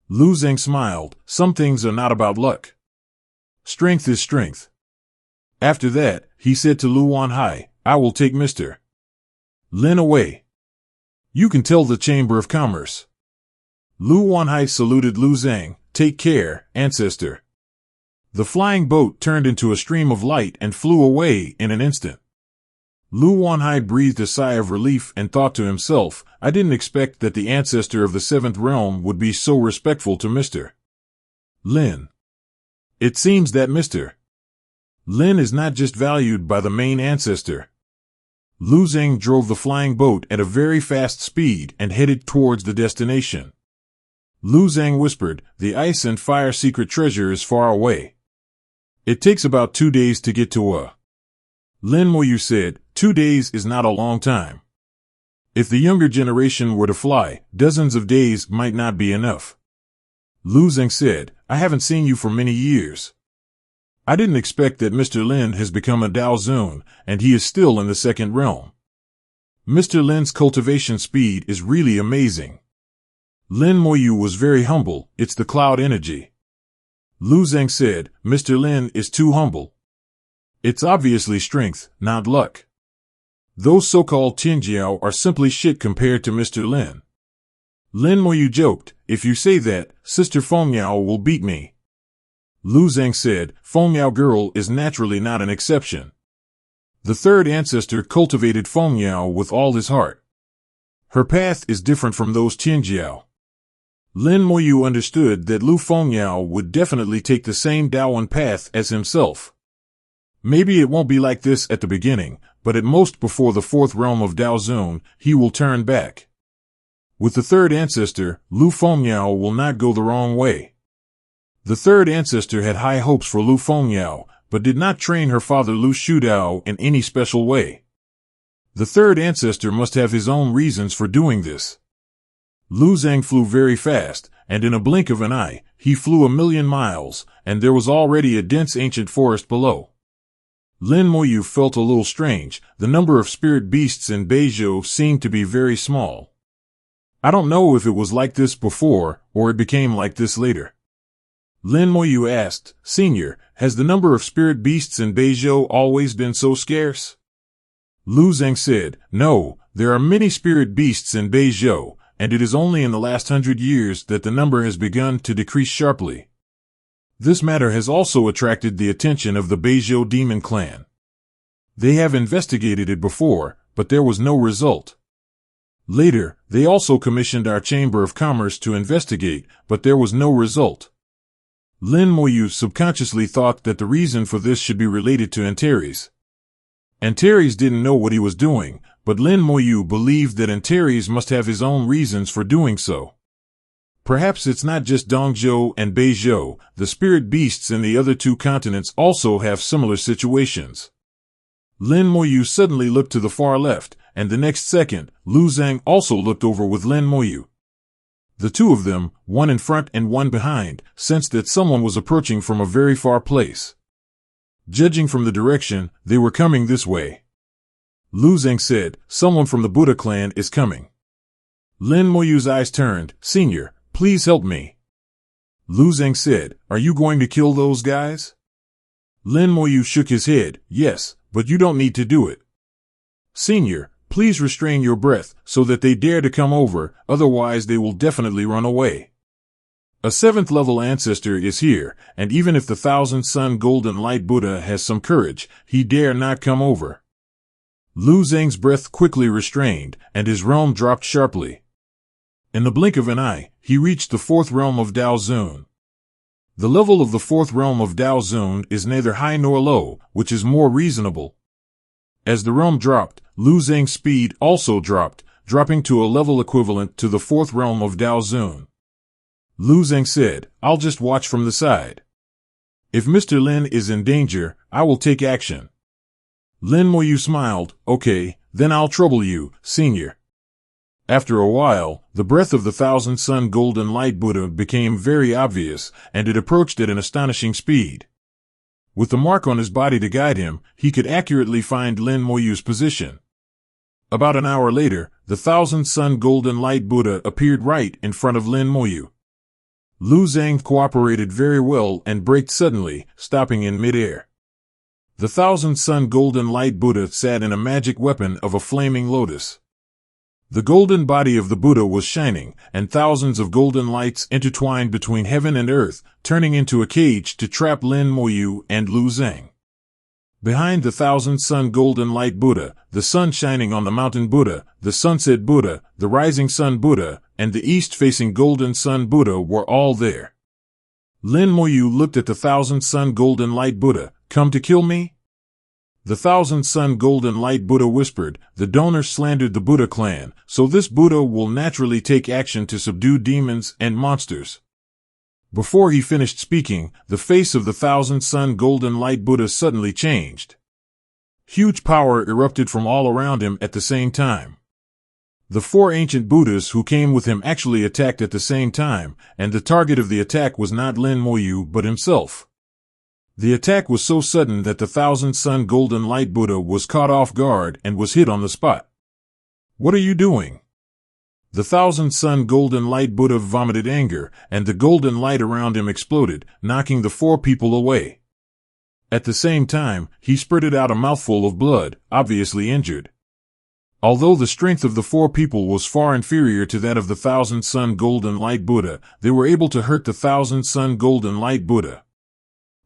Lu Zhang smiled. "Some things are not about luck. Strength is strength." After that, he said to Lu Wanhai, "I will take Mr. Lin away. You can tell the Chamber of Commerce." Lu Wanhai saluted Lu Zhang. "Take care, ancestor." The flying boat turned into a stream of light and flew away in an instant. Lu Wanhai breathed a sigh of relief and thought to himself, "I didn't expect that the ancestor of the 7th realm would be so respectful to Mr. Lin. It seems that Mr. Lin is not just valued by the main ancestor." Lu Zhang drove the flying boat at a very fast speed and headed towards the destination. Lu Zhang whispered, "The ice and fire secret treasure is far away. It takes about 2 days to get to a." Lin Moyu said, 2 days is not a long time. If the younger generation were to fly, dozens of days might not be enough. Lu Zhang said, "I haven't seen you for many years. I didn't expect that Mr. Lin has become a Dao Zun, and he is still in the 2nd realm. Mr. Lin's cultivation speed is really amazing." Lin Moyu was very humble. "It's the cloud energy." Lu Zhang said, "Mr. Lin is too humble. It's obviously strength, not luck. Those so-called Tianjiao are simply shit compared to Mr. Lin." Lin Moyu joked, "If you say that, Sister Fengyao will beat me." Lu Zhang said, "Fengyao girl is naturally not an exception. The 3rd ancestor cultivated Fengyao with all his heart. Her path is different from those Tianjiao. Lin Moyu understood that Lu Fengyao would definitely take the same Daoan path as himself. Maybe it won't be like this at the beginning, but at most before the fourth realm of Daozun, he will turn back. With the third ancestor, Lu Fengyao will not go the wrong way. The third ancestor had high hopes for Lu Fengyao, but did not train her father Lu Shudao in any special way. The third ancestor must have his own reasons for doing this. Lu Zhang flew very fast, and in a blink of an eye, he flew 1,000,000 miles, and there was already a dense ancient forest below. Lin Moyu felt a little strange. The number of spirit beasts in Beijou seemed to be very small. I don't know if it was like this before, or it became like this later. Lin Moyu asked, Senior, has the number of spirit beasts in Beijou always been so scarce? Lu Zhang said, No, there are many spirit beasts in Beijou, and it is only in the last 100 years that the number has begun to decrease sharply. This matter has also attracted the attention of the Beijou demon clan. They have investigated it before, but there was no result. Later, they also commissioned our Chamber of Commerce to investigate, but there was no result. Lin Moyu subconsciously thought that the reason for this should be related to Antares. Antares didn't know what he was doing, but Lin Moyu believed that Antares must have his own reasons for doing so. Perhaps it's not just Dongzhou and Beizhou, the spirit beasts in the other two continents also have similar situations. Lin Moyu suddenly looked to the far left, and the next second, Lu Zhang also looked over with Lin Moyu. The two of them, one in front and one behind, sensed that someone was approaching from a very far place. Judging from the direction, they were coming this way. Lu Zhang said, Someone from the Buddha clan is coming. Lin Moyu's eyes turned, Senior, please help me. Lu Zhang said, Are you going to kill those guys? Lin Moyu shook his head, Yes, but you don't need to do it. Senior, please restrain your breath so that they dare to come over, otherwise they will definitely run away. A 7th level ancestor is here, and even if the 1000-sun golden light Buddha has some courage, he dare not come over. Lu Zhang's breath quickly restrained, and his realm dropped sharply. In the blink of an eye, he reached the 4th realm of Daozun. The level of the 4th realm of Daozun is neither high nor low, which is more reasonable. As the realm dropped, Lu Zhang's speed also dropped, dropping to a level equivalent to the 4th realm of Daozun. Lu Zhang said, I'll just watch from the side. If Mr. Lin is in danger, I will take action. Lin Moyu smiled, Okay, then I'll trouble you, Senior. After a while, the breath of the 1000-sun golden light Buddha became very obvious, and it approached at an astonishing speed. With the mark on his body to guide him, he could accurately find Lin Moyu's position. About an hour later, the 1000-sun golden light Buddha appeared right in front of Lin Moyu. Lu Zhang cooperated very well and braked suddenly, stopping in midair. The 1000-sun golden light Buddha sat in a magic weapon of a flaming lotus. The golden body of the Buddha was shining, and thousands of golden lights intertwined between heaven and earth, turning into a cage to trap Lin Moyu and Lu Zhang. Behind the 1000-sun golden light Buddha, the sun shining on the mountain Buddha, the sunset Buddha, the rising sun Buddha, and the east-facing golden sun Buddha were all there. Lin Moyu looked at the 1000-sun golden light Buddha, Come to kill me? The 1000-sun golden light Buddha whispered, The donor slandered the Buddha clan, so this Buddha will naturally take action to subdue demons and monsters. Before he finished speaking, the face of the 1000-sun golden light Buddha suddenly changed. Huge power erupted from all around him at the same time. The 4 ancient Buddhas who came with him actually attacked at the same time, and the target of the attack was not Lin Moyu but himself. The attack was so sudden that the 1000-sun golden light Buddha was caught off guard and was hit on the spot. What are you doing? The 1000-sun golden light Buddha vomited anger, and the golden light around him exploded, knocking the 4 people away. At the same time, he spurted out a mouthful of blood, obviously injured. Although the strength of the 4 people was far inferior to that of the 1000-sun golden light Buddha, they were able to hurt the 1000-sun golden light Buddha.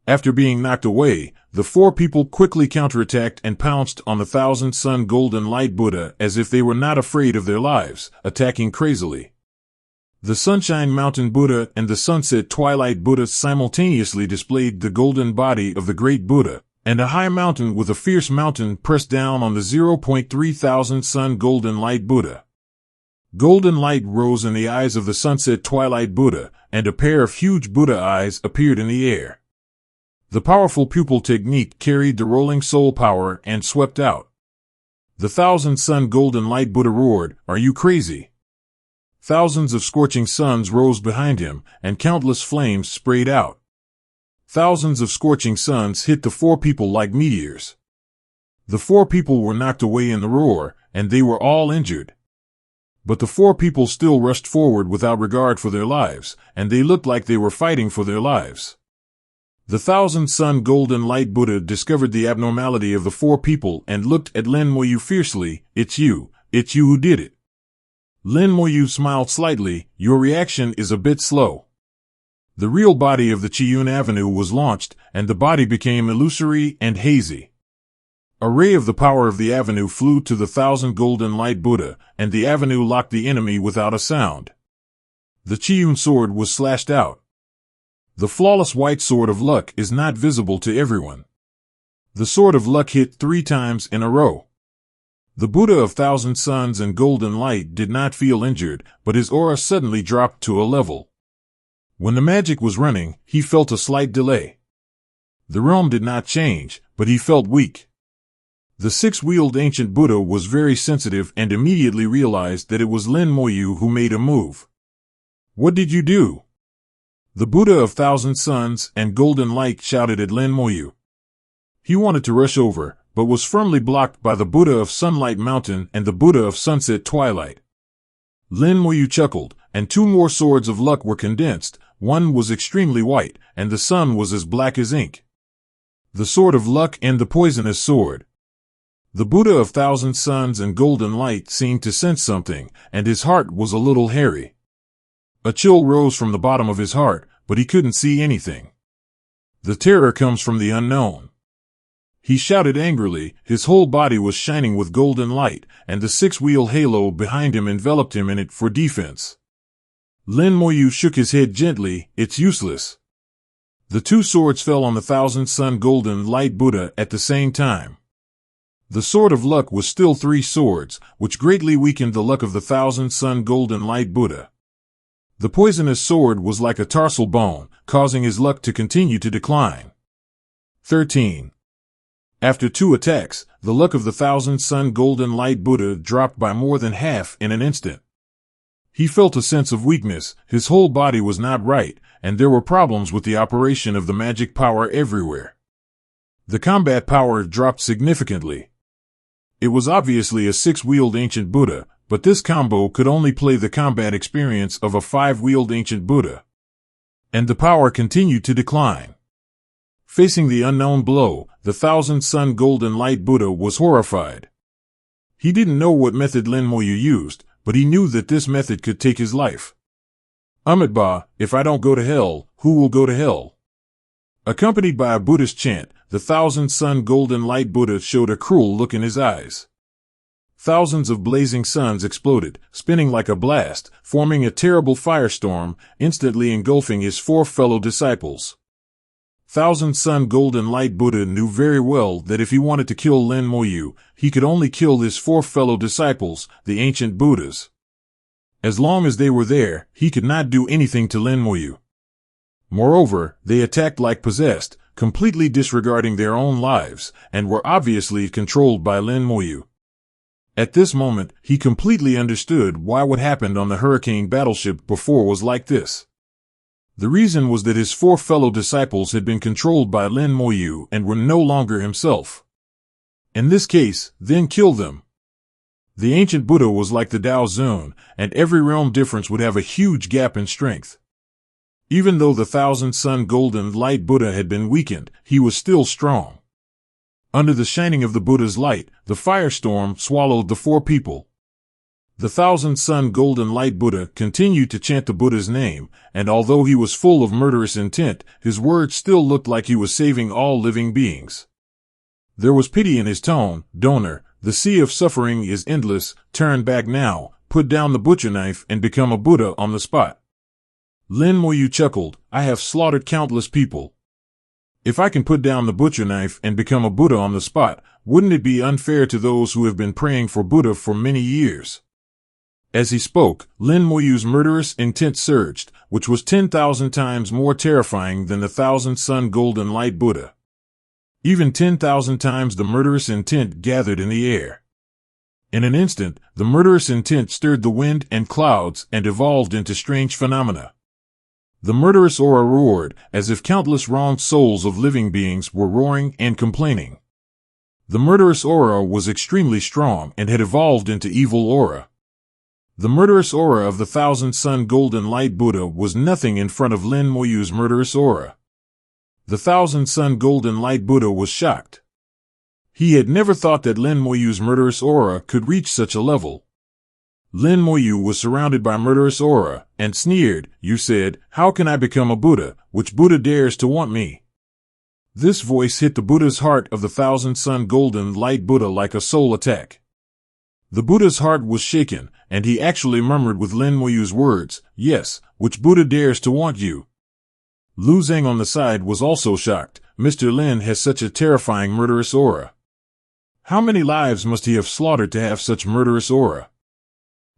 After being knocked away, the 4 people quickly counterattacked and pounced on the 1000-sun golden light Buddha as if they were not afraid of their lives, attacking crazily. The Sunshine Mountain Buddha and the Sunset Twilight Buddha simultaneously displayed the golden body of the Great Buddha, and a high mountain with a fierce mountain pressed down on the 0.3000 Sun Golden Light Buddha. Golden light rose in the eyes of the Sunset Twilight Buddha, and a pair of huge Buddha eyes appeared in the air. The powerful pupil technique carried the rolling soul power and swept out. The 1000 Sun Golden Light Buddha roared, "Are you crazy?" Thousands of scorching suns rose behind him, and countless flames sprayed out. Thousands of scorching suns hit the four people like meteors. The four people were knocked away in the roar, and they were all injured. But the four people still rushed forward without regard for their lives, and they looked like they were fighting for their lives. The 1000 Sun Golden Light Buddha discovered the abnormality of the four people and looked at Lin Moyu fiercely. It's you who did it." Lin Moyu smiled slightly. "Your reaction is a bit slow." The real body of the Chiyun Avenue was launched, and the body became illusory and hazy. A ray of the power of the avenue flew to the 1000 Golden Light Buddha, and the avenue locked the enemy without a sound. The Chiyun sword was slashed out. The flawless white sword of luck is not visible to everyone. The sword of luck hit 3 times in a row. The Buddha of 1000 Suns and Golden Light did not feel injured, but his aura suddenly dropped to a level. When the magic was running, he felt a slight delay. The realm did not change, but he felt weak. The 6-wheeled ancient Buddha was very sensitive and immediately realized that it was Lin Moyu who made a move. "What did you do?" The Buddha of 1000 Suns and Golden Light shouted at Lin Moyu. He wanted to rush over, but was firmly blocked by the Buddha of Sunlight Mountain and the Buddha of Sunset Twilight. Lin Moyu chuckled, and 2 more swords of luck were condensed. One was extremely white, and the sun was as black as ink. The sword of luck and the poisonous sword. The Buddha of 1000 Suns and Golden Light seemed to sense something, and his heart was a little hairy. A chill rose from the bottom of his heart, but he couldn't see anything. The terror comes from the unknown. He shouted angrily. His whole body was shining with golden light, and the 6-wheel halo behind him enveloped him in it for defense. Lin Moyu shook his head gently. "It's useless." The 2 swords fell on the 1000 Sun Golden Light Buddha at the same time. The sword of luck was still 3 swords, which greatly weakened the luck of the 1000 Sun Golden Light Buddha. The poisonous sword was like a tarsal bone, causing his luck to continue to decline. 13. After 2 attacks, the luck of the 1000 Sun Golden Light Buddha dropped by more than half in an instant. He felt a sense of weakness, his whole body was not right, and there were problems with the operation of the magic power everywhere. The combat power dropped significantly. It was obviously a 6-wheeled ancient Buddha, but this combo could only play the combat experience of a 5-wheeled ancient Buddha. And the power continued to decline. Facing the unknown blow, the 1000 Sun Golden Light Buddha was horrified. He didn't know what method Lin Moyu used, but he knew that this method could take his life. "Amitabha, if I don't go to hell, who will go to hell?" Accompanied by a Buddhist chant, the 1000 Sun Golden Light Buddha showed a cruel look in his eyes. Thousands of blazing suns exploded, spinning like a blast, forming a terrible firestorm, instantly engulfing his 4 fellow disciples. 1000 Sun Golden Light Buddha knew very well that if he wanted to kill Lin Moyu, he could only kill his 4 fellow disciples, the ancient Buddhas. As long as they were there, he could not do anything to Lin Moyu. Moreover, they attacked like possessed, completely disregarding their own lives, and were obviously controlled by Lin Moyu. At this moment, he completely understood why what happened on the Hurricane battleship before was like this. The reason was that his 4 fellow disciples had been controlled by Lin Moyu and were no longer himself. In this case, then kill them. The ancient Buddha was like the Dao Zun, and every realm difference would have a huge gap in strength. Even though the 1000 Sun Golden Light Buddha had been weakened, he was still strong. Under the shining of the Buddha's light, the firestorm swallowed the 4 people. The 1000 Sun Golden Light Buddha continued to chant the Buddha's name, and although he was full of murderous intent, his words still looked like he was saving all living beings. There was pity in his tone. "Donor, the sea of suffering is endless, turn back now, put down the butcher knife and become a Buddha on the spot. Lin Moyu chuckled, I have slaughtered countless people. If I can put down the butcher knife and become a Buddha on the spot, wouldn't it be unfair to those who have been praying for Buddha for many years? As he spoke, Lin Moyu's murderous intent surged, which was 10,000 times more terrifying than the 1,000-sun golden light Buddha. Even 10,000 times the murderous intent gathered in the air. In an instant, the murderous intent stirred the wind and clouds and evolved into strange phenomena. The murderous aura roared, as if countless wronged souls of living beings were roaring and complaining. The murderous aura was extremely strong and had evolved into evil aura. The murderous aura of the 1,000-sun golden light Buddha was nothing in front of Lin Moyu's murderous aura. The 1,000-sun golden light Buddha was shocked. He had never thought that Lin Moyu's murderous aura could reach such a level. Lin Moyu was surrounded by murderous aura, and sneered, You said, how can I become a Buddha? Which Buddha dares to want me? This voice hit the Buddha's heart of the 1,000-sun golden light Buddha like a soul attack. The Buddha's heart was shaken, and he actually murmured with Lin Moyu's words, Yes, which Buddha dares to want you? Lu Zhang on the side was also shocked. Mr. Lin has such a terrifying murderous aura. How many lives must he have slaughtered to have such murderous aura?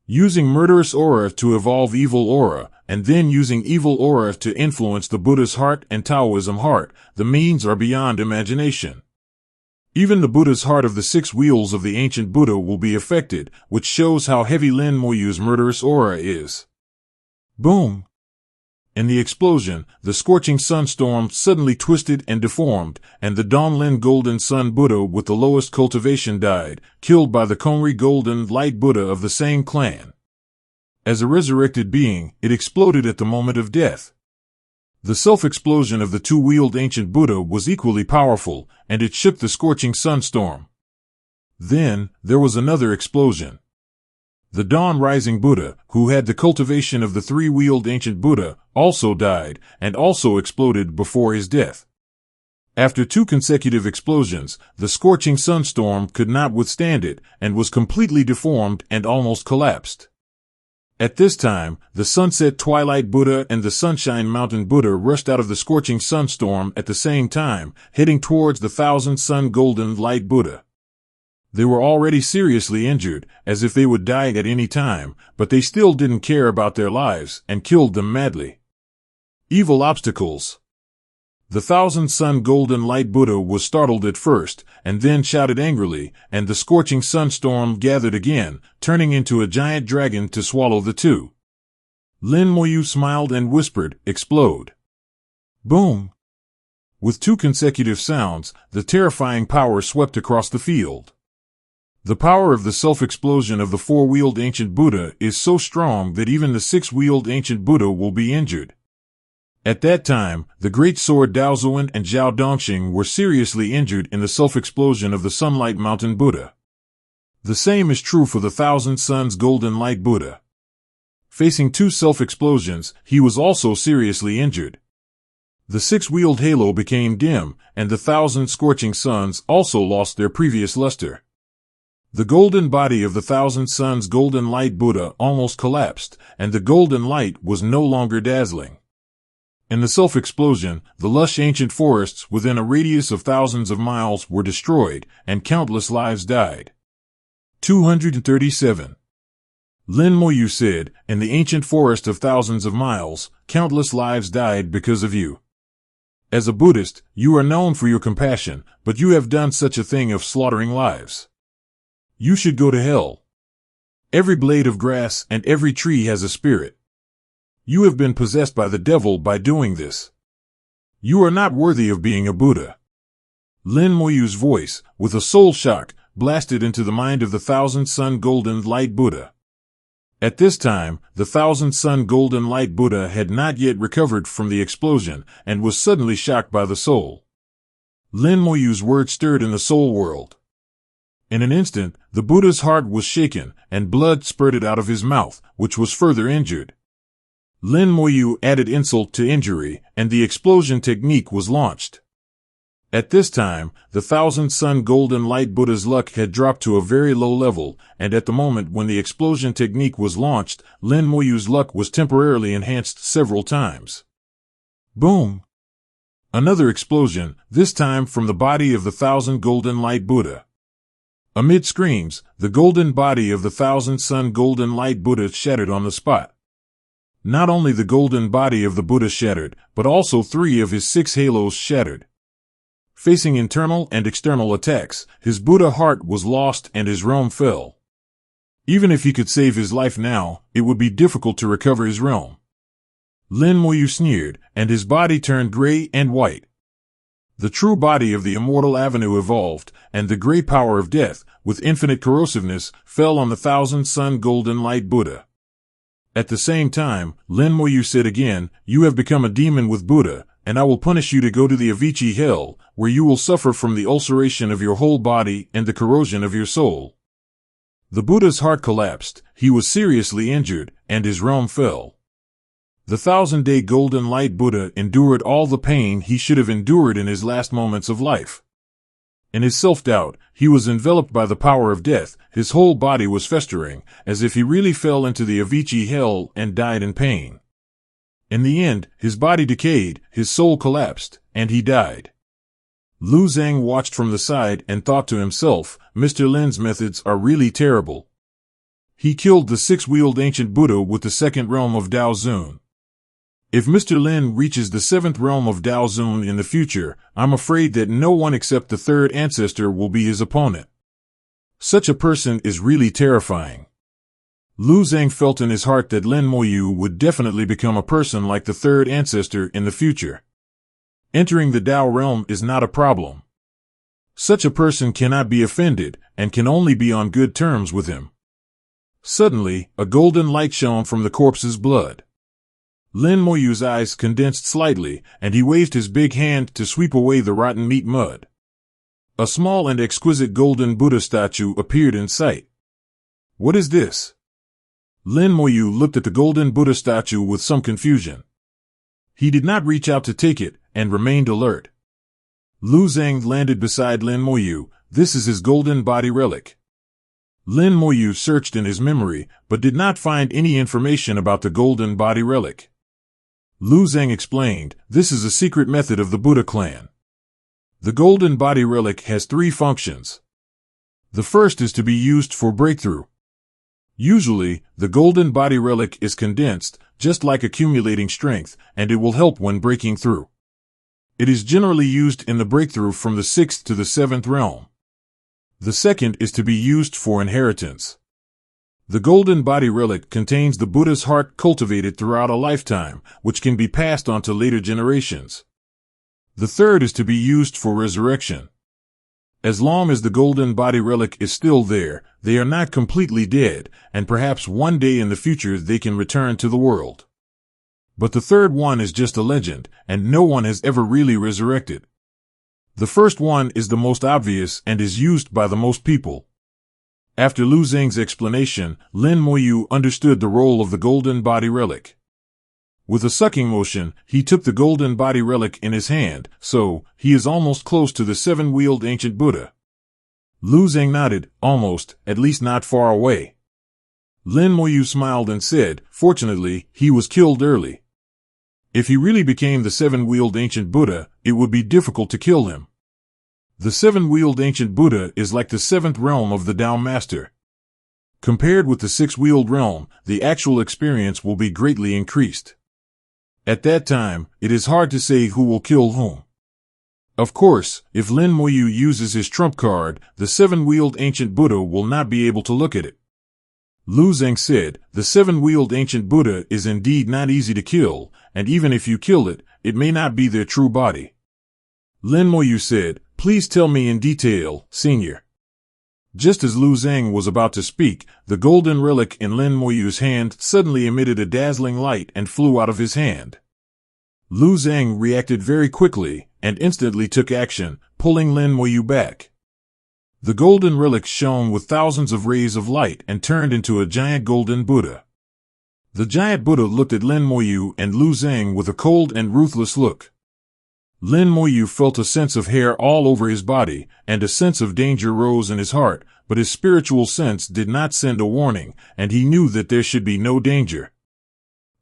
Using murderous aura to evolve evil aura, and then using evil aura to influence the Buddha's heart and Taoism heart, the means are beyond imagination. Even the Buddha's heart of the 6 wheels of the ancient Buddha will be affected, which shows how heavy Lin Moyu's murderous aura is. Boom! In the explosion, the scorching sunstorm suddenly twisted and deformed, and the Donglin Golden Sun Buddha with the lowest cultivation died, killed by the Kongri Golden Light Buddha of the same clan. As a resurrected being, it exploded at the moment of death. The self-explosion of the 2-wheeled ancient Buddha was equally powerful, and it shook the scorching sunstorm. Then, there was another explosion. The Dawn Rising Buddha, who had the cultivation of the 3-wheeled ancient Buddha, also died, and also exploded before his death. After 2 consecutive explosions, the scorching sunstorm could not withstand it, and was completely deformed and almost collapsed. At this time, the Sunset Twilight Buddha and the Sunshine Mountain Buddha rushed out of the scorching sunstorm at the same time, heading towards the 1,000-sun golden light Buddha. They were already seriously injured, as if they would die at any time, but they still didn't care about their lives, and killed them madly. Evil obstacles. The 1,000-sun golden light Buddha was startled at first, and then shouted angrily, and the scorching sunstorm gathered again, turning into a giant dragon to swallow the 2. Lin Moyu smiled and whispered, Explode. Boom! With 2 consecutive sounds, the terrifying power swept across the field. The power of the self-explosion of the 4-wheeled ancient Buddha is so strong that even the 6-wheeled ancient Buddha will be injured. At that time, the great sword Daozuan and Zhao Dongxing were seriously injured in the self-explosion of the Sunlight Mountain Buddha. The same is true for the 1,000 Suns Golden Light Buddha. Facing 2 self-explosions, he was also seriously injured. The 6-wheeled halo became dim, and the 1,000 scorching suns also lost their previous luster. The golden body of the 1,000 Suns Golden Light Buddha almost collapsed, and the golden light was no longer dazzling. In the self-explosion, the lush ancient forests within a radius of thousands of miles were destroyed, and countless lives died. 237. Lin Moyu said, In the ancient forest of thousands of miles, countless lives died because of you. As a Buddhist, you are known for your compassion, but you have done such a thing of slaughtering lives. You should go to hell. Every blade of grass and every tree has a spirit. You have been possessed by the devil by doing this. You are not worthy of being a Buddha. Lin Moyu's voice, with a soul shock, blasted into the mind of the 1,000 Sun Golden Light Buddha. At this time, the 1,000 Sun Golden Light Buddha had not yet recovered from the explosion, and was suddenly shocked by the soul. Lin Moyu's words stirred in the soul world. In an instant, the Buddha's heart was shaken, and blood spurted out of his mouth, which was further injured. Lin Moyu added insult to injury, and the explosion technique was launched. At this time, the Thousand-Sun Golden Light Buddha's luck had dropped to a very low level, and at the moment when the explosion technique was launched, Lin Moyu's luck was temporarily enhanced several times. Boom! Another explosion, this time from the body of the Thousand Golden Light Buddha. Amid screams, the golden body of the Thousand-Sun Golden Light Buddha shattered on the spot. Not only the golden body of the Buddha shattered, but also 3 of his 6 halos shattered. Facing internal and external attacks, his Buddha heart was lost and his realm fell. Even if he could save his life now, it would be difficult to recover his realm. Lin Moyu sneered, and his body turned gray and white. The true body of the Immortal Avenue evolved, and the gray power of death, with infinite corrosiveness, fell on the Thousand-Sun Golden Light Buddha. At the same time, Lin Moyu said again, "You have become a demon with Buddha, and I will punish you to go to the Avicii hell, where you will suffer from the ulceration of your whole body and the corrosion of your soul." The Buddha's heart collapsed, he was seriously injured, and his realm fell. The 1000-day Golden Light Buddha endured all the pain he should have endured in his last moments of life. In his self-doubt, he was enveloped by the power of death, his whole body was festering, as if he really fell into the Avicii hell and died in pain. In the end, his body decayed, his soul collapsed, and he died. Lu Zhang watched from the side and thought to himself, Mr. Lin's methods are really terrible. He killed the 6-wheeled ancient Buddha with the 2nd realm of Dao Zun. If Mr. Lin reaches the 7th realm of Dao Zun in the future, I'm afraid that no one except the 3rd Ancestor will be his opponent. Such a person is really terrifying. Lu Zhang felt in his heart that Lin Moyu would definitely become a person like the 3rd Ancestor in the future. Entering the Dao realm is not a problem. Such a person cannot be offended, and can only be on good terms with him. Suddenly, a golden light shone from the corpse's blood. Lin Moyu's eyes condensed slightly, and he waved his big hand to sweep away the rotten meat mud. A small and exquisite golden Buddha statue appeared in sight. What is this? Lin Moyu looked at the golden Buddha statue with some confusion. He did not reach out to take it, and remained alert. Lu Zhang landed beside Lin Moyu. This is his golden body relic. Lin Moyu searched in his memory, but did not find any information about the golden body relic. Lu Zhang explained, this is a secret method of the Buddha clan. The golden body relic has 3 functions. The first is to be used for breakthrough. Usually, the golden body relic is condensed, just like accumulating strength, and it will help when breaking through. It is generally used in the breakthrough from the 6th to the 7th realm. The second is to be used for inheritance. The golden body relic contains the Buddha's heart cultivated throughout a lifetime, which can be passed on to later generations. The third is to be used for resurrection. As long as the golden body relic is still there, they are not completely dead, and perhaps one day in the future they can return to the world. But the third one is just a legend, and no one has ever really resurrected. The first one is the most obvious and is used by the most people. After Lu Zhang's explanation, Lin Moyu understood the role of the golden body relic. With a sucking motion, he took the golden body relic in his hand, so he is almost close to the 7-wheeled ancient Buddha. Lu Zhang nodded, almost, at least not far away. Lin Moyu smiled and said, fortunately, he was killed early. If he really became the 7-wheeled ancient Buddha, it would be difficult to kill him. The 7-wheeled ancient Buddha is like the 7th realm of the Tao Master. Compared with the 6-wheeled realm, the actual experience will be greatly increased. At that time, it is hard to say who will kill whom. Of course, if Lin Moyu uses his trump card, the 7-wheeled ancient Buddha will not be able to look at it. Lu Zhang said, the 7-wheeled ancient Buddha is indeed not easy to kill, and even if you kill it, it may not be their true body. Lin Moyu said, please tell me in detail, Senior. Just as Lu Zhang was about to speak, the golden relic in Lin Moyu's hand suddenly emitted a dazzling light and flew out of his hand. Lu Zhang reacted very quickly, and instantly took action, pulling Lin Moyu back. The golden relic shone with thousands of rays of light and turned into a giant golden Buddha. The giant Buddha looked at Lin Moyu and Lu Zhang with a cold and ruthless look. Lin Moyu felt a sense of hair all over his body, and a sense of danger rose in his heart, but his spiritual sense did not send a warning, and he knew that there should be no danger.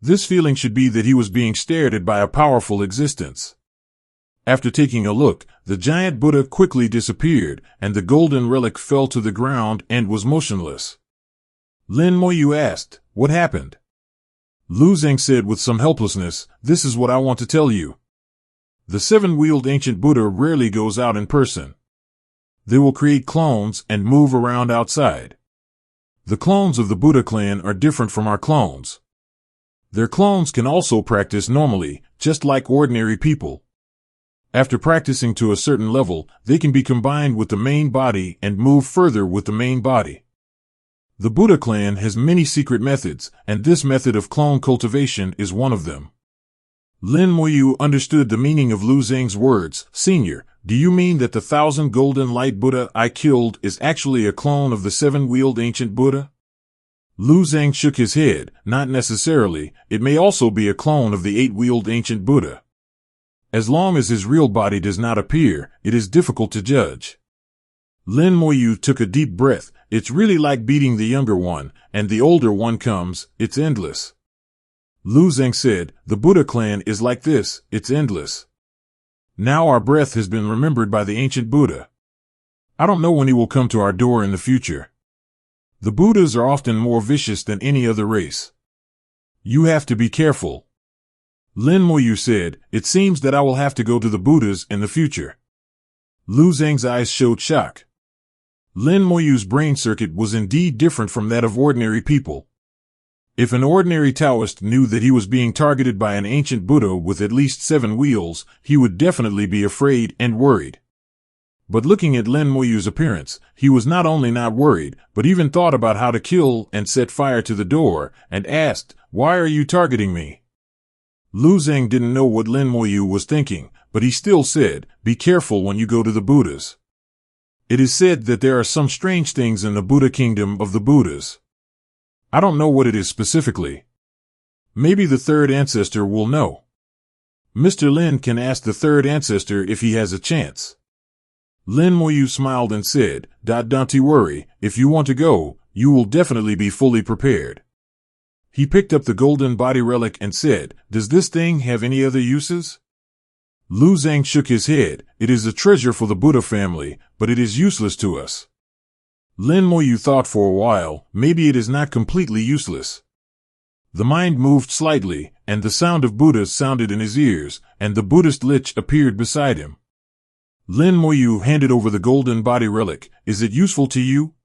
This feeling should be that he was being stared at by a powerful existence. After taking a look, the giant Buddha quickly disappeared, and the golden relic fell to the ground and was motionless. Lin Moyu asked, "What happened?" Lu Zeng said with some helplessness, "This is what I want to tell you. The seven-wheeled ancient Buddha rarely goes out in person. They will create clones and move around outside. The clones of the Buddha clan are different from our clones. Their clones can also practice normally, just like ordinary people. After practicing to a certain level, they can be combined with the main body and move further with the main body. The Buddha clan has many secret methods, and this method of clone cultivation is one of them." Lin Moyu understood the meaning of Lu Zeng's words. "Senior, do you mean that the 1,000 golden light Buddha I killed is actually a clone of the seven-wheeled ancient Buddha?" Lu Zeng shook his head. "Not necessarily. It may also be a clone of the 8-wheeled ancient Buddha. As long as his real body does not appear, it is difficult to judge." Lin Moyu took a deep breath. "It's really like beating the younger one, and the older one comes. It's endless." Lu Zeng said, "The Buddha clan is like this, it's endless. Now our breath has been remembered by the ancient Buddha. I don't know when he will come to our door in the future. The Buddhas are often more vicious than any other race. You have to be careful." Lin Moyu said, "It seems that I will have to go to the Buddhas in the future." Lu Zeng's eyes showed shock. Lin Moyu's brain circuit was indeed different from that of ordinary people. If an ordinary Taoist knew that he was being targeted by an ancient Buddha with at least 7 wheels, he would definitely be afraid and worried. But looking at Lin Moyu's appearance, he was not only not worried, but even thought about how to kill and set fire to the door, and asked, "Why are you targeting me?" Lu Zeng didn't know what Lin Moyu was thinking, but he still said, "Be careful when you go to the Buddhas. It is said that there are some strange things in the Buddha kingdom of the Buddhas. I don't know what it is specifically. Maybe the third ancestor will know. Mr. Lin can ask the third ancestor if he has a chance." Lin Moyu smiled and said, Don't worry, if you want to go, you will definitely be fully prepared." He picked up the golden body relic and said, "Does this thing have any other uses?" Lu Zeng shook his head. "It is a treasure for the Buddha family, but it is useless to us." Lin Moyu thought for a while. Maybe it is not completely useless. The mind moved slightly, and the sound of Buddha sounded in his ears, and the Buddhist lich appeared beside him. Lin Moyu handed over the golden body relic. "Is it useful to you?"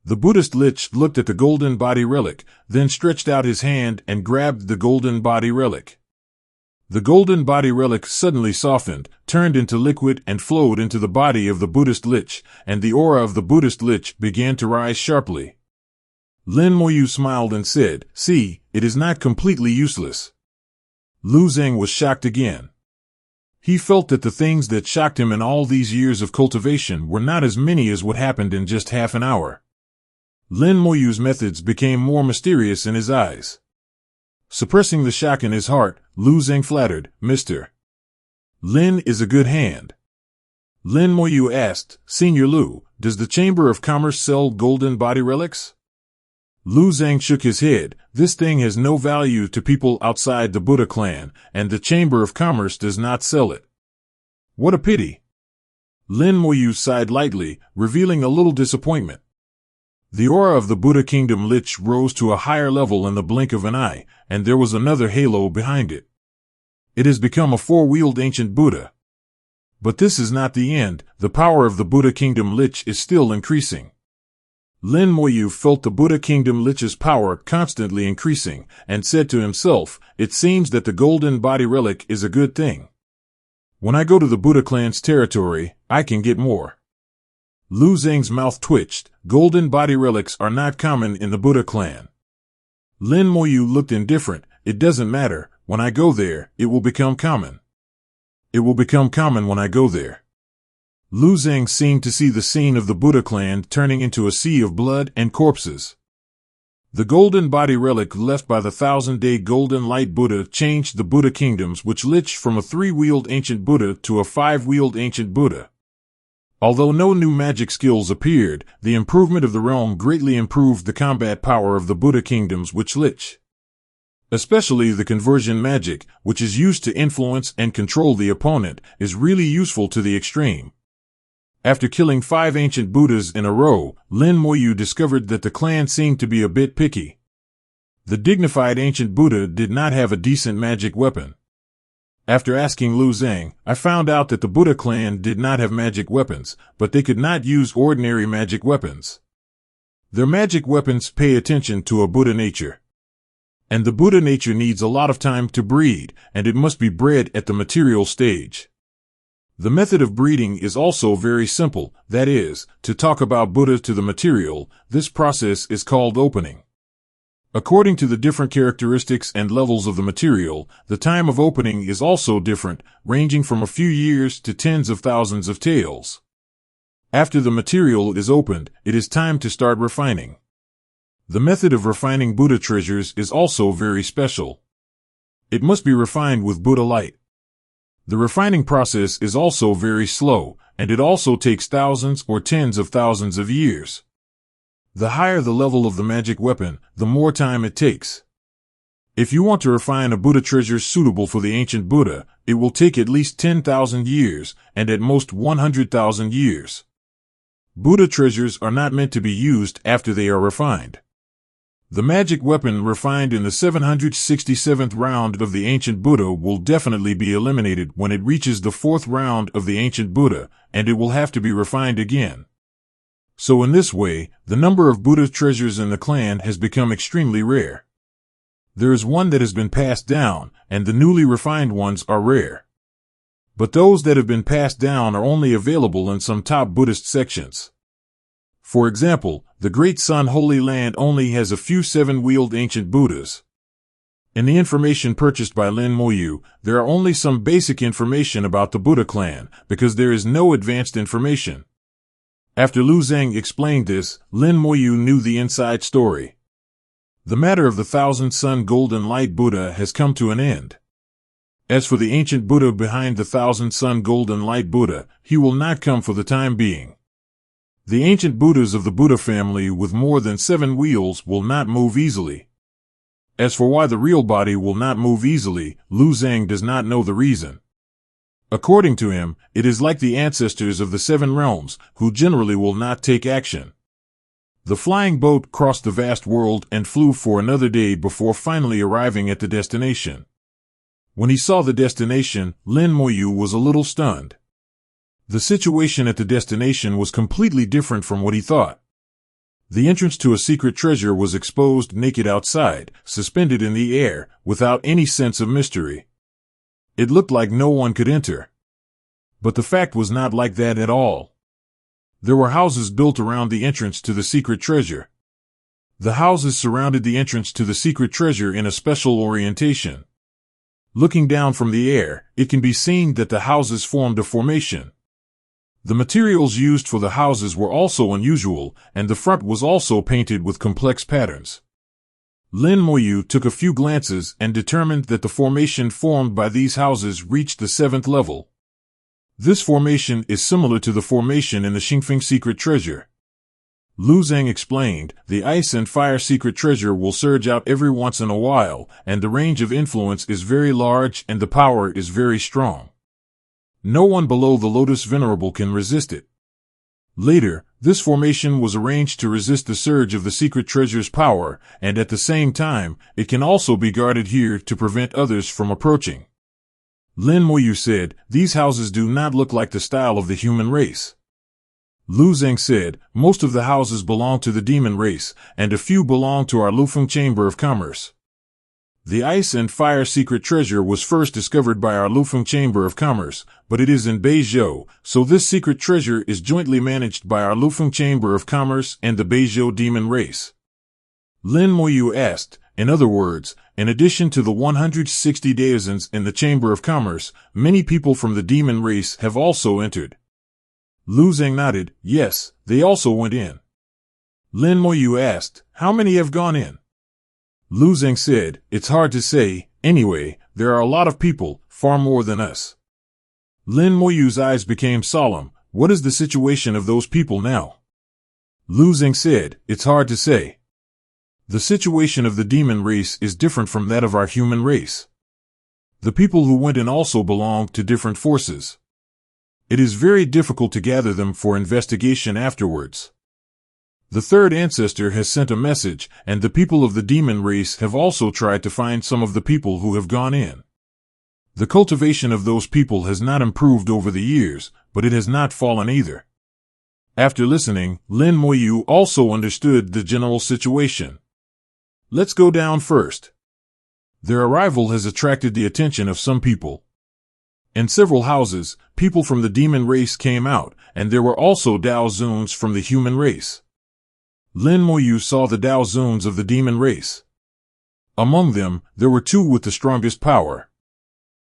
The Buddhist lich looked at the golden body relic, then stretched out his hand and grabbed the golden body relic. The golden body relic suddenly softened, turned into liquid and flowed into the body of the Buddhist lich, and the aura of the Buddhist lich began to rise sharply. Lin Moyu smiled and said, "See, it is not completely useless." Lu Zeng was shocked again. He felt that the things that shocked him in all these years of cultivation were not as many as what happened in just half an hour. Lin Moyu's methods became more mysterious in his eyes. Suppressing the shock in his heart, Lu Zeng flattered, "Mr. Lin is a good hand." Lin Moyu asked, "Senior Lu, does the Chamber of Commerce sell golden body relics?" Lu Zeng shook his head. "This thing has no value to people outside the Buddha clan, and the Chamber of Commerce does not sell it." "What a pity." Lin Moyu sighed lightly, revealing a little disappointment. The aura of the Buddha Kingdom Lich rose to a higher level in the blink of an eye, and there was another halo behind it. It has become a 4-wheeled ancient Buddha. But this is not the end. The power of the Buddha Kingdom Lich is still increasing. Lin Moyu felt the Buddha Kingdom Lich's power constantly increasing, and said to himself, "It seems that the golden body relic is a good thing. When I go to the Buddha clan's territory, I can get more." Lu Zeng's mouth twitched. Golden body relics are not common in the Buddha clan. Lin Moyu looked indifferent. "It doesn't matter. When I go there, it will become common. It will become common when I go there." Lu Zeng seemed to see the scene of the Buddha clan turning into a sea of blood and corpses. The golden body relic left by the 1000-day golden light Buddha changed the Buddha kingdoms, which lich from a 3-wheeled ancient Buddha to a 5-wheeled ancient Buddha. Although no new magic skills appeared, the improvement of the realm greatly improved the combat power of the Buddha kingdoms which lich. Especially the conversion magic, which is used to influence and control the opponent, is really useful to the extreme. After killing 5 ancient Buddhas in a row, Lin Moyu discovered that the clan seemed to be a bit picky. The dignified ancient Buddha did not have a decent magic weapon. After asking Lu Zhang, I found out that the Buddha clan did not have magic weapons, but they could not use ordinary magic weapons. Their magic weapons pay attention to a Buddha nature. And the Buddha nature needs a lot of time to breed, and it must be bred at the material stage. The method of breeding is also very simple, that is, to talk about Buddha to the material, this process is called opening. According to the different characteristics and levels of the material, the time of opening is also different, ranging from a few years to tens of thousands of taels. After the material is opened, it is time to start refining. The method of refining Buddha treasures is also very special. It must be refined with Buddha light. The refining process is also very slow, and it also takes thousands or tens of thousands of years. The higher the level of the magic weapon, the more time it takes. If you want to refine a Buddha treasure suitable for the ancient Buddha, it will take at least 10,000 years, and at most 100,000 years. Buddha treasures are not meant to be used after they are refined. The magic weapon refined in the 767th round of the ancient Buddha will definitely be eliminated when it reaches the 4th round of the ancient Buddha, and it will have to be refined again. So in this way, the number of Buddha treasures in the clan has become extremely rare. There is one that has been passed down, and the newly refined ones are rare. But those that have been passed down are only available in some top Buddhist sections. For example, the Great Sun Holy Land only has a few 7-wheeled ancient Buddhas. In the information purchased by Lin Moyu, there are only some basic information about the Buddha clan, because there is no advanced information. After Lu Zhang explained this, Lin Moyu knew the inside story. The matter of the 1000-sun golden light Buddha has come to an end. As for the ancient Buddha behind the 1000-sun golden light Buddha, he will not come for the time being. The ancient Buddhas of the Buddha family with more than 7 wheels will not move easily. As for why the real body will not move easily, Lu Zhang does not know the reason. According to him, it is like the ancestors of the 7 realms, who generally will not take action. The flying boat crossed the vast world and flew for another day before finally arriving at the destination. When he saw the destination, Lin Moyu was a little stunned. The situation at the destination was completely different from what he thought. The entrance to a secret treasure was exposed naked outside, suspended in the air, without any sense of mystery. It looked like no one could enter. But the fact was not like that at all. There were houses built around the entrance to the secret treasure. The houses surrounded the entrance to the secret treasure in a special orientation. Looking down from the air, it can be seen that the houses formed a formation. The materials used for the houses were also unusual, and the front was also painted with complex patterns. Lin Moyu took a few glances and determined that the formation formed by these houses reached the 7th level. This formation is similar to the formation in the Xingfeng secret treasure. Lu Zhang explained, the ice and fire secret treasure will surge out every once in a while, and the range of influence is very large and the power is very strong. No one below the Lotus Venerable can resist it. Later, this formation was arranged to resist the surge of the secret treasure's power, and at the same time, it can also be guarded here to prevent others from approaching. Lin Moyu said, these houses do not look like the style of the human race. Lu Zhang said, most of the houses belong to the demon race, and a few belong to our Lufeng Chamber of Commerce. The ice and fire secret treasure was first discovered by our Lufeng Chamber of Commerce, but it is in Beijou, so this secret treasure is jointly managed by our Lufeng Chamber of Commerce and the Beijou demon race. Lin Moyu asked, in other words, in addition to the 160 denizens in the Chamber of Commerce, many people from the demon race have also entered. Lu Zhang nodded, yes, they also went in. Lin Moyu asked, how many have gone in? Lu Zheng said, "It's hard to say. Anyway, there are a lot of people, far more than us." Lin Moyu's eyes became solemn. "What is the situation of those people now?" Lu Zheng said, "It's hard to say. The situation of the demon race is different from that of our human race. The people who went in also belong to different forces. It is very difficult to gather them for investigation afterwards. The third ancestor has sent a message, and the people of the demon race have also tried to find some of the people who have gone in. The cultivation of those people has not improved over the years, but it has not fallen either." After listening, Lin Moyu also understood the general situation. "Let's go down first. Their arrival has attracted the attention of some people. In several houses, people from the demon race came out, and there were also Dao Zuns from the human race." Lin Moyu saw the Dao Zuns of the demon race. Among them, there were two with the strongest power.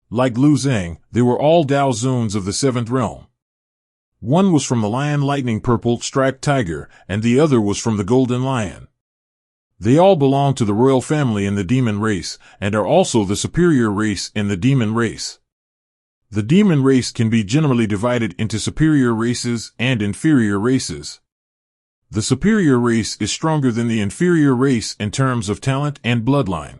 Like Lu Zheng, they were all Dao Zuns of the seventh realm. One was from the Lion Lightning Purple Striped Tiger, and the other was from the Golden Lion. They all belong to the royal family in the demon race, and are also the superior race in the demon race. The demon race can be generally divided into superior races and inferior races. The superior race is stronger than the inferior race in terms of talent and bloodline.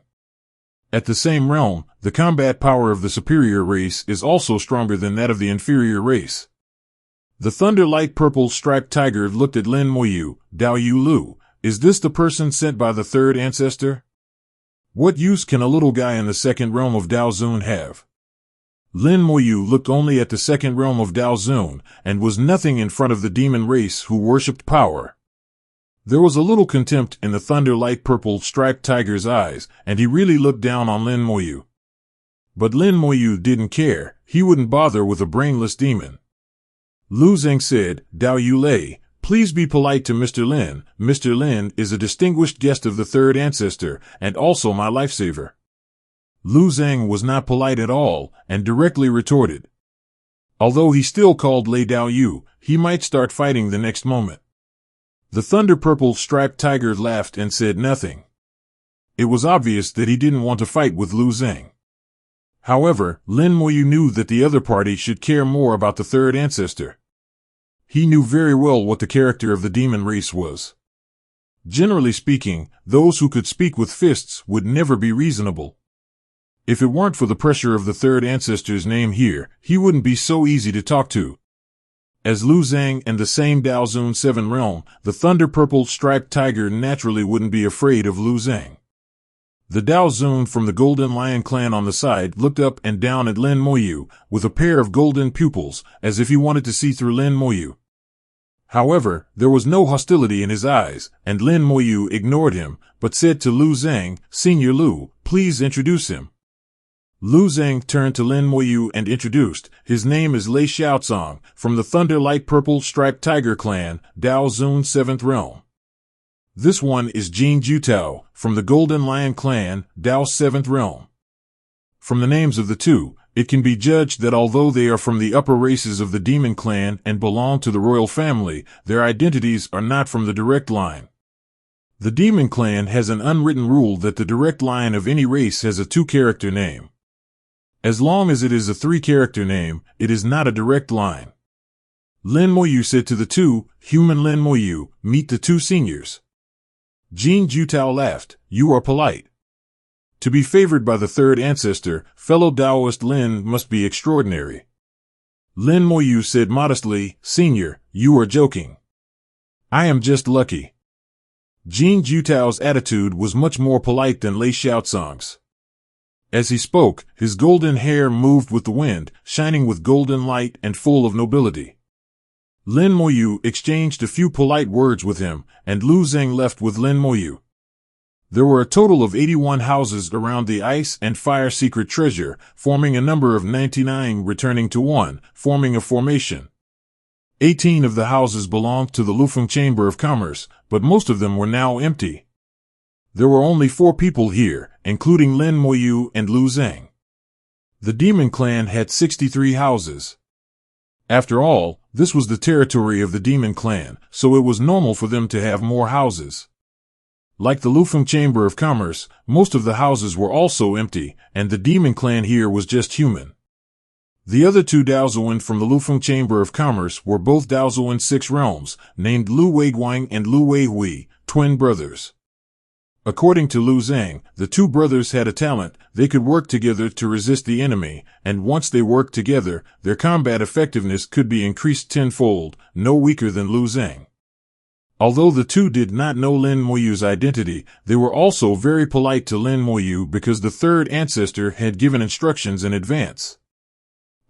At the same realm, the combat power of the superior race is also stronger than that of the inferior race. The Thunder Light Purple Striped Tiger looked at Lin Moyu. "Dao Yu Lu, is this the person sent by the third ancestor? What use can a little guy in the second realm of Dao Zun have?" Lin Moyu looked only at the second realm of Dao Zun, and was nothing in front of the demon race who worshipped power. There was a little contempt in the Thunder Light Purple Striped Tiger's eyes, and he really looked down on Lin Moyu. But Lin Moyu didn't care. He wouldn't bother with a brainless demon. Lu Zheng said, "Dao Yu Lei, please be polite to Mr. Lin. Mr. Lin is a distinguished guest of the third ancestor, and also my lifesaver." Lu Zheng was not polite at all, and directly retorted. Although he still called Lei Dao Yu, he might start fighting the next moment. The Thunder Purple Striped Tiger laughed and said nothing. It was obvious that he didn't want to fight with Lu Zheng. However, Lin Moyu knew that the other party should care more about the third ancestor. He knew very well what the character of the demon race was. Generally speaking, those who could speak with fists would never be reasonable. If it weren't for the pressure of the third ancestor's name here, he wouldn't be so easy to talk to. As Lu Zheng and the same Dao Zun 7 realm, the Thunder Purple Striped Tiger naturally wouldn't be afraid of Lu Zheng. The Dao Zun from the Golden Lion clan on the side looked up and down at Lin Moyu, with a pair of golden pupils, as if he wanted to see through Lin Moyu. However, there was no hostility in his eyes, and Lin Moyu ignored him, but said to Lu Zheng, "Senior Lu, please introduce him." Lu Zheng turned to Lin Moyu and introduced, "His name is Lei Xiaozong, from the Thunder Light Purple Striped Tiger clan, Dao Zun 7th realm. This one is Jing Jutao, from the Golden Lion clan, Dao 7th realm." From the names of the two, it can be judged that although they are from the upper races of the demon clan and belong to the royal family, their identities are not from the direct line. The demon clan has an unwritten rule that the direct line of any race has a two-character name. As long as it is a three-character name, it is not a direct line. Lin Moyu said to the two, "Human Lin Moyu, meet the two seniors." Jing Jutao laughed, "You are polite. To be favored by the third ancestor, fellow Taoist Lin must be extraordinary." Lin Moyu said modestly, "Senior, you are joking. I am just lucky." Jing Jutao's attitude was much more polite than Lei Xiaozong's. As he spoke, his golden hair moved with the wind, shining with golden light and full of nobility. Lin Moyu exchanged a few polite words with him, and Lu Zheng left with Lin Moyu. There were a total of 81 houses around the ice and fire secret treasure, forming a number of 99 returning to 1, forming a formation. 18 of the houses belonged to the Lufeng Chamber of Commerce, but most of them were now empty. There were only 4 people here, including Lin Moyu and Lu Zheng. The demon clan had 63 houses. After all, this was the territory of the demon clan, so it was normal for them to have more houses. Like the Lufeng Chamber of Commerce, most of the houses were also empty, and the demon clan here was just human. The other two Daozuan from the Lufeng Chamber of Commerce were both Daozuan 6 realms, named Lu Weiguang and Lu Weihui, twin brothers. According to Lu Zhang, the two brothers had a talent: they could work together to resist the enemy, and once they worked together, their combat effectiveness could be increased tenfold, no weaker than Lu Zhang. Although the two did not know Lin Moyu's identity, they were also very polite to Lin Moyu because the third ancestor had given instructions in advance.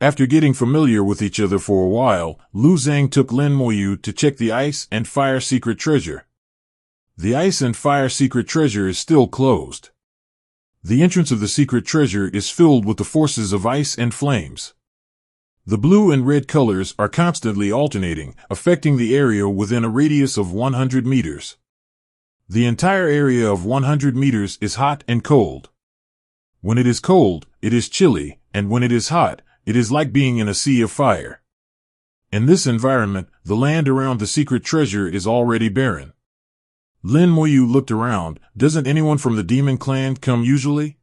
After getting familiar with each other for a while, Lu Zhang took Lin Moyu to check the Ice and Fire secret treasure. The Ice and Fire secret treasure is still closed. The entrance of the secret treasure is filled with the forces of ice and flames. The blue and red colors are constantly alternating, affecting the area within a radius of 100 meters. The entire area of 100 meters is hot and cold. When it is cold, it is chilly, and when it is hot, it is like being in a sea of fire. In this environment, the land around the secret treasure is already barren. Lin Moyu looked around. Doesn't anyone from the demon clan come usually?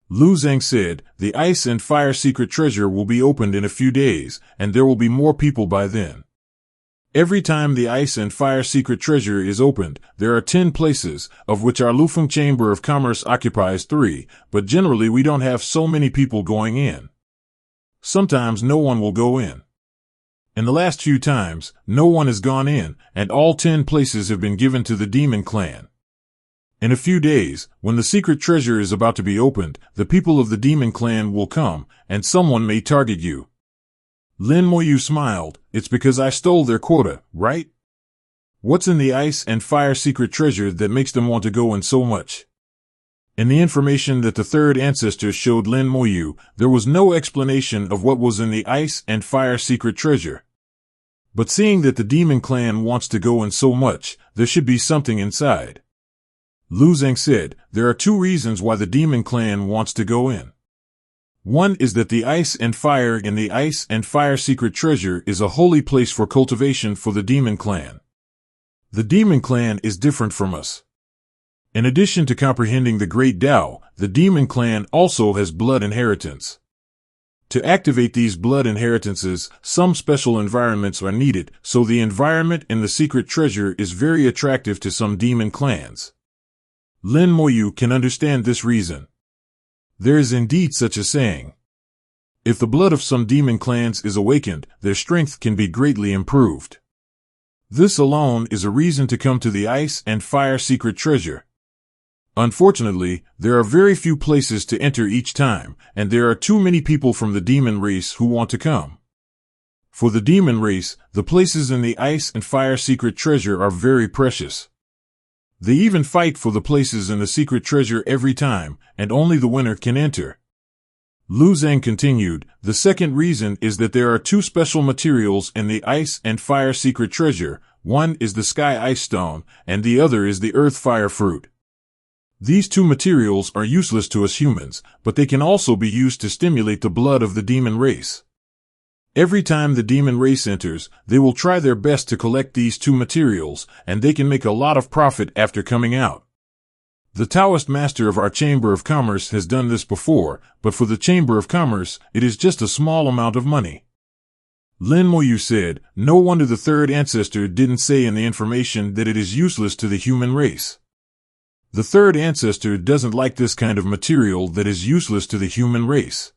Lu Zhang said, the Ice and Fire secret treasure will be opened in a few days, and there will be more people by then. Every time the Ice and Fire secret treasure is opened, there are 10 places, of which our Lufeng Chamber of Commerce occupies 3, but generally we don't have so many people going in. Sometimes no one will go in. In the last few times, no one has gone in, and all 10 places have been given to the demon clan. In a few days, when the secret treasure is about to be opened, the people of the demon clan will come, and someone may target you. Lin Moyu smiled. It's because I stole their quota, right? What's in the Ice and Fire secret treasure that makes them want to go in so much? In the information that the third ancestor showed Lin Moyu, there was no explanation of what was in the Ice and Fire secret treasure. But seeing that the demon clan wants to go in so much, there should be something inside. Lu Zhang said, there are 2 reasons why the demon clan wants to go in. One is that the Ice and Fire in the Ice and Fire secret treasure is a holy place for cultivation for the demon clan. The demon clan is different from us. In addition to comprehending the Great Tao, the demon clan also has blood inheritance. To activate these blood inheritances, some special environments are needed, so the environment in the secret treasure is very attractive to some demon clans. Lin Moyu can understand this reason. There is indeed such a saying. If the blood of some demon clans is awakened, their strength can be greatly improved. This alone is a reason to come to the Ice and Fire secret treasure. Unfortunately, there are very few places to enter each time, and there are too many people from the demon race who want to come. For the demon race, the places in the Ice and Fire secret treasure are very precious. They even fight for the places in the secret treasure every time, and only the winner can enter. Lu Zhang continued, the second reason is that there are 2 special materials in the Ice and Fire secret treasure. One is the Sky Ice Stone, and the other is the Earth Fire Fruit. These 2 materials are useless to us humans, but they can also be used to stimulate the blood of the demon race. Every time the demon race enters, they will try their best to collect these 2 materials, and they can make a lot of profit after coming out. The Taoist master of our Chamber of Commerce has done this before, but for the Chamber of Commerce, it is just a small amount of money. Lin Moyu said, no wonder the third ancestor didn't say in the information that it is useless to the human race. The third ancestor doesn't like this kind of material that is useless to the human race.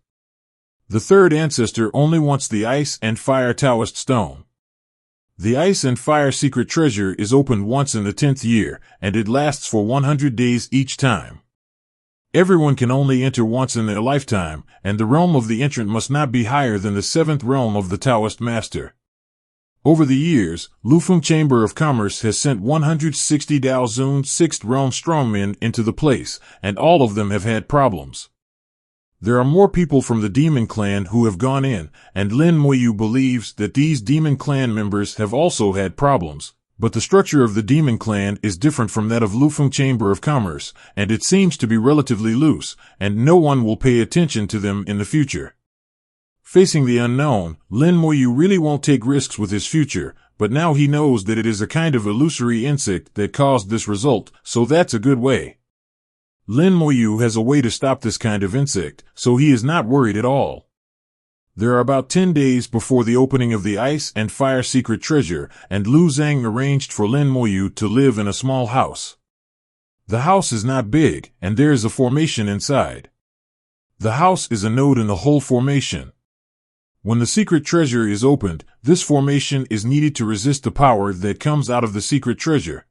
The third ancestor only wants the Ice and Fire Taoist Stone. The Ice and Fire secret treasure is opened once in the 10th year, and it lasts for 100 days each time. Everyone can only enter once in their lifetime, and the realm of the entrant must not be higher than the 7th realm of the Taoist master. Over the years, Lufeng Chamber of Commerce has sent 160 Daozun 6th realm strongmen into the place, and all of them have had problems. There are more people from the demon clan who have gone in, and Lin Moyu believes that these demon clan members have also had problems, but the structure of the demon clan is different from that of Lufeng Chamber of Commerce, and it seems to be relatively loose, and no one will pay attention to them in the future. Facing the unknown, Lin Moyu really won't take risks with his future, but now he knows that it is a kind of illusory insect that caused this result, so that's a good way. Lin Moyu has a way to stop this kind of insect, so he is not worried at all. There are about 10 days before the opening of the Ice and Fire secret treasure, and Lu Zhang arranged for Lin Moyu to live in a small house. The house is not big, and there is a formation inside. The house is a node in the whole formation. When the secret treasure is opened, this formation is needed to resist the power that comes out of the secret treasure.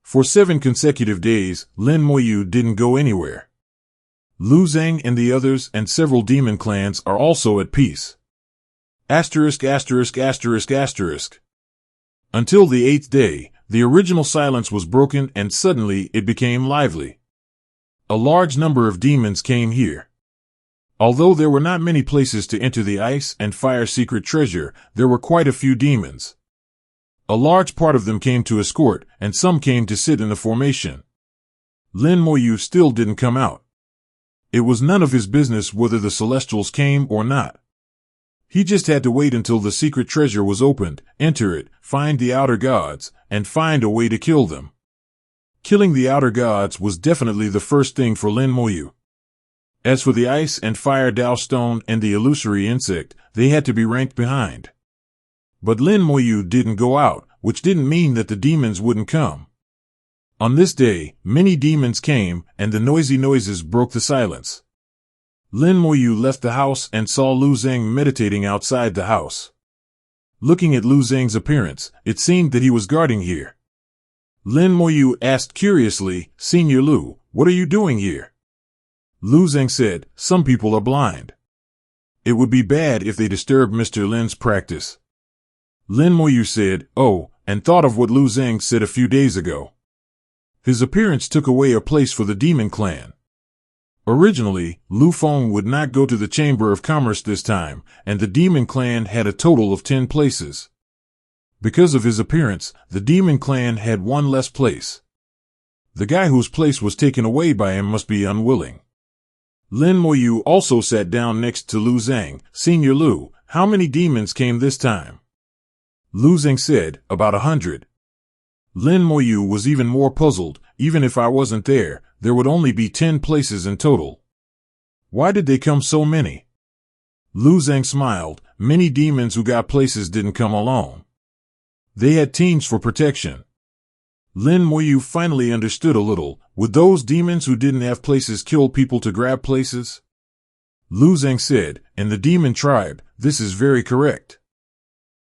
For 7 consecutive days, Lin Moyu didn't go anywhere. Lu Zhang and the others and several demon clans are also at peace. Until the 8th day, the original silence was broken and suddenly it became lively. A large number of demons came here. Although there were not many places to enter the Ice and Fire secret treasure, there were quite a few demons. A large part of them came to escort, and some came to sit in the formation. Lin Moyu still didn't come out. It was none of his business whether the Celestials came or not. He just had to wait until the secret treasure was opened, enter it, find the outer gods, and find a way to kill them. Killing the outer gods was definitely the first thing for Lin Moyu. As for the Ice and Fire Dao Stone and the illusory insect, they had to be ranked behind. But Lin Moyu didn't go out, which didn't mean that the demons wouldn't come. On this day, many demons came, and the noisy noises broke the silence. Lin Moyu left the house and saw Lu Zhang meditating outside the house. Looking at Lu Zhang's appearance, it seemed that he was guarding here. Lin Moyu asked curiously, "Senior Lu, what are you doing here?" Lu Zhang said, "Some people are blind. It would be bad if they disturbed Mr. Lin's practice." Lin Moyu said, "Oh," and thought of what Lu Zhang said a few days ago. His appearance took away a place for the demon clan. Originally, Lu Feng would not go to the Chamber of Commerce this time, and the demon clan had a total of 10 places. Because of his appearance, the demon clan had one less place. The guy whose place was taken away by him must be unwilling. Lin Moyu also sat down next to Lu Zhang. "Senior Lu, how many demons came this time?" Lu Zhang said, "About 100. Lin Moyu was even more puzzled. "Even if I wasn't there, there would only be 10 places in total. Why did they come so many?" Lu Zhang smiled. "Many demons who got places didn't come alone. They had teams for protection." Lin Moyu finally understood a little. Would those demons who didn't have places kill people to grab places? Lu Zhang said, "In the demon tribe, this is very correct.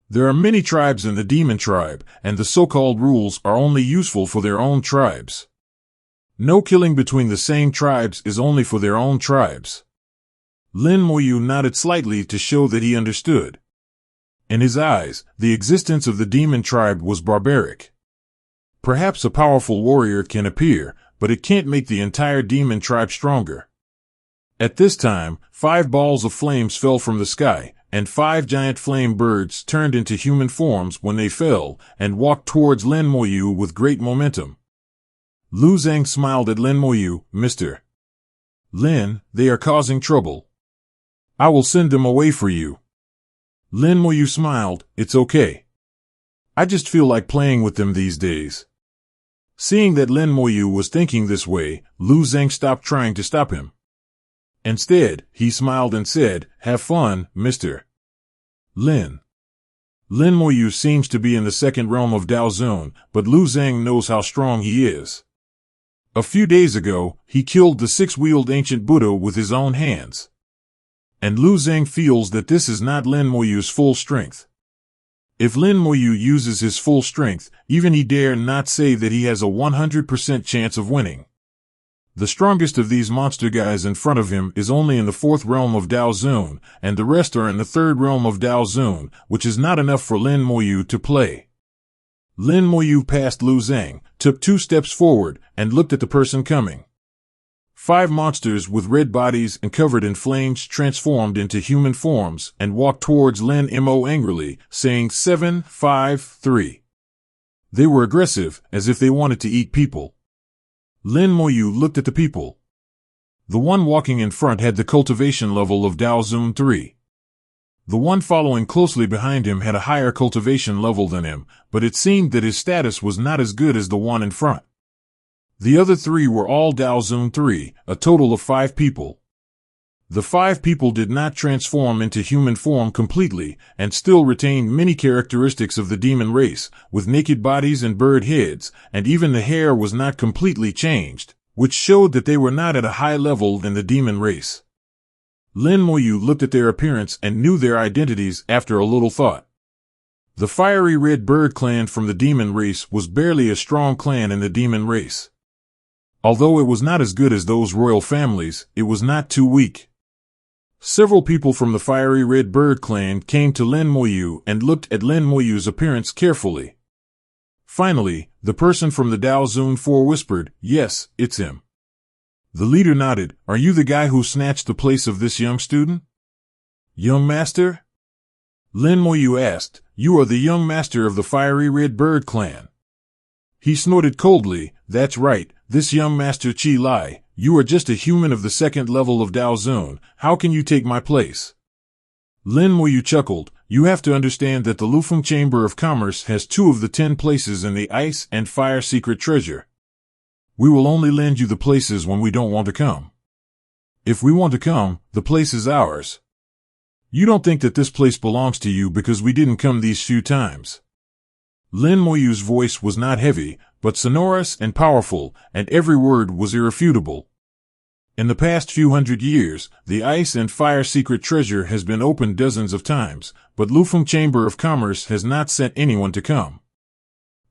There are many tribes in the demon tribe, and the so-called rules are only useful for their own tribes. No killing between the same tribes is only for their own tribes." Lin Moyu nodded slightly to show that he understood. In his eyes, the existence of the demon tribe was barbaric. Perhaps a powerful warrior can appear, but it can't make the entire demon tribe stronger. At this time, 5 balls of flames fell from the sky, and 5 giant flame birds turned into human forms when they fell, and walked towards Lin Moyu with great momentum. Lu Zhang smiled at Lin Moyu. "Mr. Lin, they are causing trouble. I will send them away for you." Lin Moyu smiled. "It's okay. I just feel like playing with them these days." Seeing that Lin Moyu was thinking this way, Lu Zhang stopped trying to stop him. Instead, he smiled and said, "Have fun, Mr. Lin." Lin Moyu seems to be in the second realm of Dao Zone, but Lu Zhang knows how strong he is. A few days ago, he killed the 6-wheeled ancient Buddha with his own hands. And Lu Zhang feels that this is not Lin Moyu's full strength. If Lin Moyu uses his full strength, even he dare not say that he has a 100% chance of winning. The strongest of these monster guys in front of him is only in the 4th realm of Dao Zone, and the rest are in the 3rd realm of Dao Zone, which is not enough for Lin Moyu to play. Lin Moyu passed Lu Zhang, took 2 steps forward, and looked at the person coming. 5 monsters with red bodies and covered in flames transformed into human forms and walked towards Lin Mo angrily, saying 7, 5, 3. They were aggressive, as if they wanted to eat people. Lin Moyu looked at the people. The one walking in front had the cultivation level of Dao Zone 3. The one following closely behind him had a higher cultivation level than him, but it seemed that his status was not as good as the one in front. The other three were all Dao Zone 3, a total of 5 people. The 5 people did not transform into human form completely, and still retained many characteristics of the demon race, with naked bodies and bird heads, and even the hair was not completely changed, which showed that they were not at a high level in the demon race. Lin Moyu looked at their appearance and knew their identities after a little thought. The fiery red bird clan from the demon race was barely a strong clan in the demon race. Although it was not as good as those royal families, it was not too weak. Several people from the fiery red bird clan came to Lin Moyu and looked at Lin Moyu's appearance carefully. Finally, the person from the Dao Zone 4 whispered, "Yes, it's him." The leader nodded. "Are you the guy who snatched the place of this young student?" "Young master?" Lin Moyu asked. "You are the young master of the fiery red bird clan." He snorted coldly. "That's right, this young master Qi Lai. You are just a human of the second level of Dao Zone. How can you take my place?" Lin Moyu chuckled. "You have to understand that the Lufeng Chamber of Commerce has 2 of the 10 places in the Ice and Fire Secret Treasure. We will only lend you the places when we don't want to come. If we want to come, the place is ours. You don't think that this place belongs to you because we didn't come these few times." Lin Moyu's voice was not heavy, but sonorous and powerful, and every word was irrefutable. In the past few hundred years, the Ice and Fire Secret Treasure has been opened dozens of times, but Lufeng Chamber of Commerce has not sent anyone to come.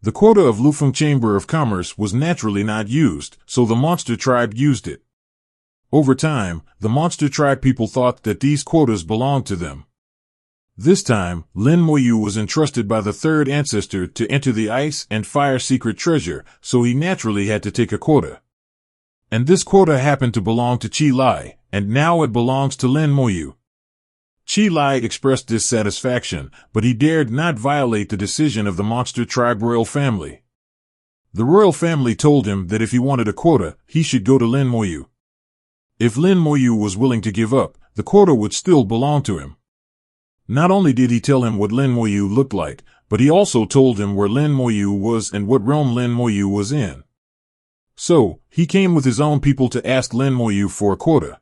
The quota of Lufeng Chamber of Commerce was naturally not used, so the monster tribe used it. Over time, the monster tribe people thought that these quotas belonged to them. This time, Lin Moyu was entrusted by the 3rd ancestor to enter the Ice and Fire Secret Treasure, so he naturally had to take a quota. And this quota happened to belong to Qi Lai, and now it belongs to Lin Moyu. Qi Lai expressed dissatisfaction, but he dared not violate the decision of the monster tribe royal family. The royal family told him that if he wanted a quota, he should go to Lin Moyu. If Lin Moyu was willing to give up, the quota would still belong to him. Not only did he tell him what Lin Moyu looked like, but he also told him where Lin Moyu was and what realm Lin Moyu was in. So, he came with his own people to ask Lin Moyu for a quota.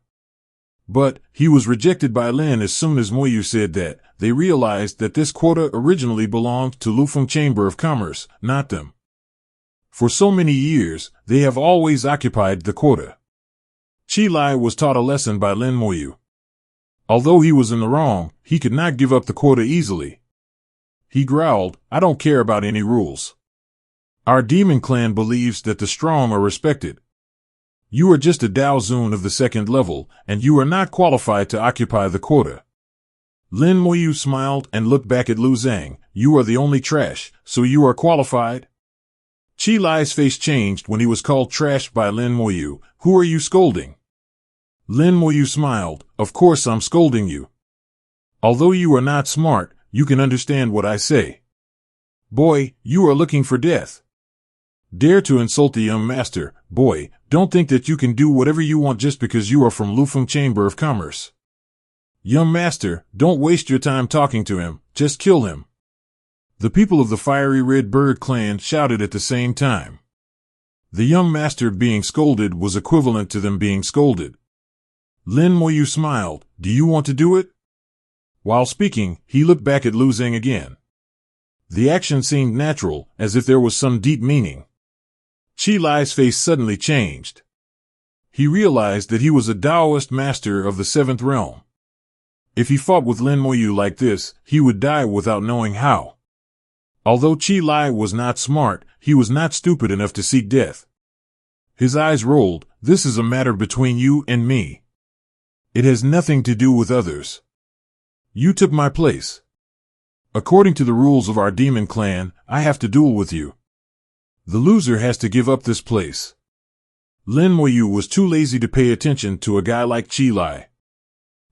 But, he was rejected by Lin as soon as Moyu said that. They realized that this quota originally belonged to Lufeng Chamber of Commerce, not them. For so many years, they have always occupied the quota. Qi Lai was taught a lesson by Lin Moyu. Although he was in the wrong, he could not give up the quota easily. He growled, "I don't care about any rules. Our demon clan believes that the strong are respected. You are just a Dao Zone of the 2nd level, and you are not qualified to occupy the quota." Lin Moyu smiled and looked back at Lu Zhang. "You are the only trash, so you are qualified?" Qi Lai's face changed when he was called trash by Lin Moyu. "Who are you scolding?" Lin Moyu smiled. "Of course I'm scolding you. Although you are not smart, you can understand what I say. Boy, you are looking for death. Dare to insult the young master. Boy, don't think that you can do whatever you want just because you are from Lufeng Chamber of Commerce. Young master, don't waste your time talking to him, just kill him." The people of the fiery red bird clan shouted at the same time. The young master being scolded was equivalent to them being scolded. Lin Moyu smiled. "Do you want to do it?" While speaking, he looked back at Lu Zhang again. The action seemed natural, as if there was some deep meaning. Qi Lai's face suddenly changed. He realized that he was a Taoist master of the 7th realm. If he fought with Lin Moyu like this, he would die without knowing how. Although Qi Lai was not smart, he was not stupid enough to seek death. His eyes rolled. "This is a matter between you and me. It has nothing to do with others. You took my place. According to the rules of our demon clan, I have to duel with you. The loser has to give up this place." Lin Moyu was too lazy to pay attention to a guy like Qi Lai.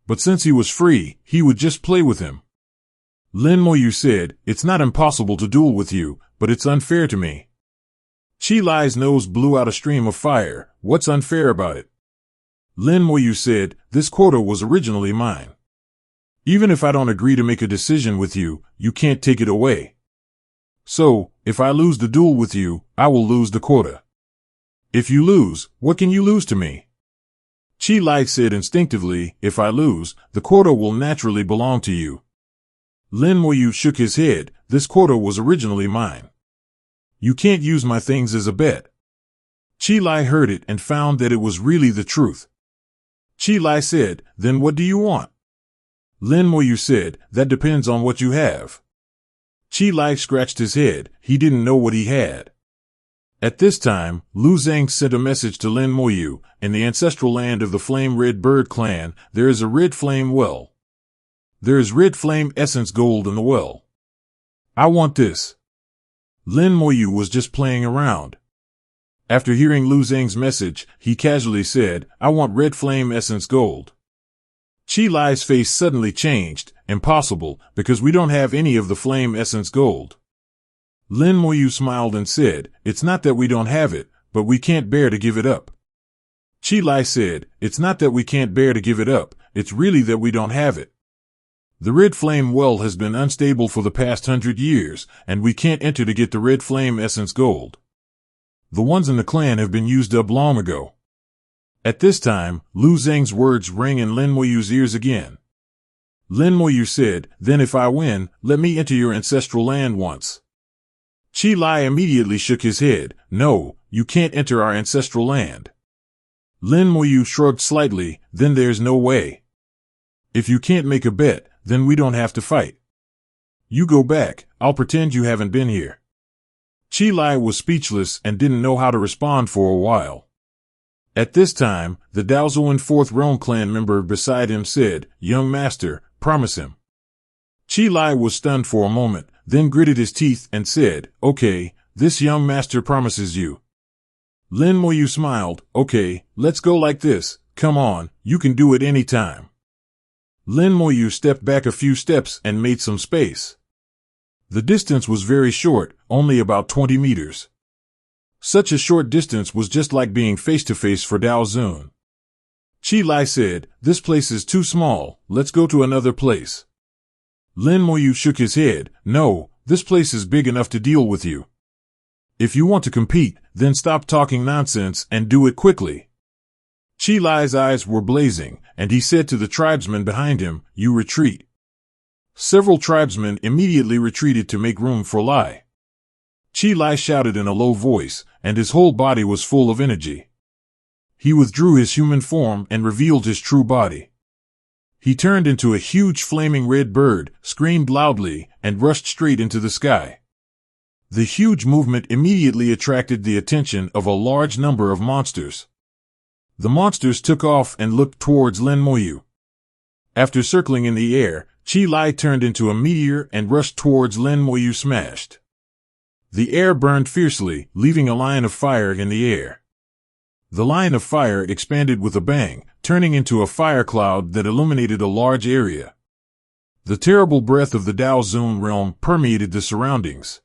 But since he was free, he would just play with him. Lin Moyu said, "It's not impossible to duel with you, but it's unfair to me." Qi Lai's nose blew out a stream of fire. "What's unfair about it?" Lin Moyu said, "This quota was originally mine. Even if I don't agree to make a decision with you, you can't take it away. So, if I lose the duel with you, I will lose the quota. If you lose, what can you lose to me? Chi Lai said instinctively, if I lose, the quota will naturally belong to you. Lin Moyu shook his head, this quota was originally mine. You can't use my things as a bet. Chi Lai heard it and found that it was really the truth. Chi Lai said, then what do you want? Lin Moyu said, that depends on what you have. Chi Lai scratched his head, he didn't know what he had. At this time, Lu Zhang sent a message to Lin Moyu, in the ancestral land of the Flame Red Bird clan, there is a red flame well. There is red flame essence gold in the well. I want this. Lin Moyu was just playing around. After hearing Lu Zhang's message, he casually said, I want red flame essence gold. Chi Lai's face suddenly changed, impossible, because we don't have any of the flame essence gold. Lin Moyu smiled and said, it's not that we don't have it, but we can't bear to give it up. Chi Lai said, it's not that we can't bear to give it up, it's really that we don't have it. The red flame well has been unstable for the past 100 years, and we can't enter to get the red flame essence gold. The ones in the clan have been used up long ago. At this time, Lu Zhang's words rang in Lin Moyu's ears again. Lin Moyu said, then if I win, let me enter your ancestral land once. Chi Lai immediately shook his head, no, you can't enter our ancestral land. Lin Moyu shrugged slightly, then there's no way. If you can't make a bet, then we don't have to fight. You go back, I'll pretend you haven't been here. Chi Lai was speechless and didn't know how to respond for a while. At this time, the Daozuan 4th Realm clan member beside him said, young master, promise him. Chi Lai was stunned for a moment, then gritted his teeth and said, okay, this young master promises you. Lin Moyu smiled, okay, let's go like this, come on, you can do it any time. Lin Moyu stepped back a few steps and made some space. The distance was very short, only about 20 meters. Such a short distance was just like being face-to-face for Daozun. Chi Lai said, this place is too small, let's go to another place. Lin Moyu shook his head, no, this place is big enough to deal with you. If you want to compete, then stop talking nonsense and do it quickly. Chi Lai's eyes were blazing, and he said to the tribesmen behind him, you retreat. Several tribesmen immediately retreated to make room for Lai. Chi Lai shouted in a low voice, and his whole body was full of energy. He withdrew his human form and revealed his true body. He turned into a huge flaming red bird, screamed loudly, and rushed straight into the sky. The huge movement immediately attracted the attention of a large number of monsters. The monsters took off and looked towards Lin Moyu. After circling in the air, Chi Lai turned into a meteor and rushed towards Lin Moyu smashed. The air burned fiercely, leaving a line of fire in the air. The line of fire expanded with a bang, turning into a fire cloud that illuminated a large area. The terrible breath of the Daozun realm permeated the surroundings.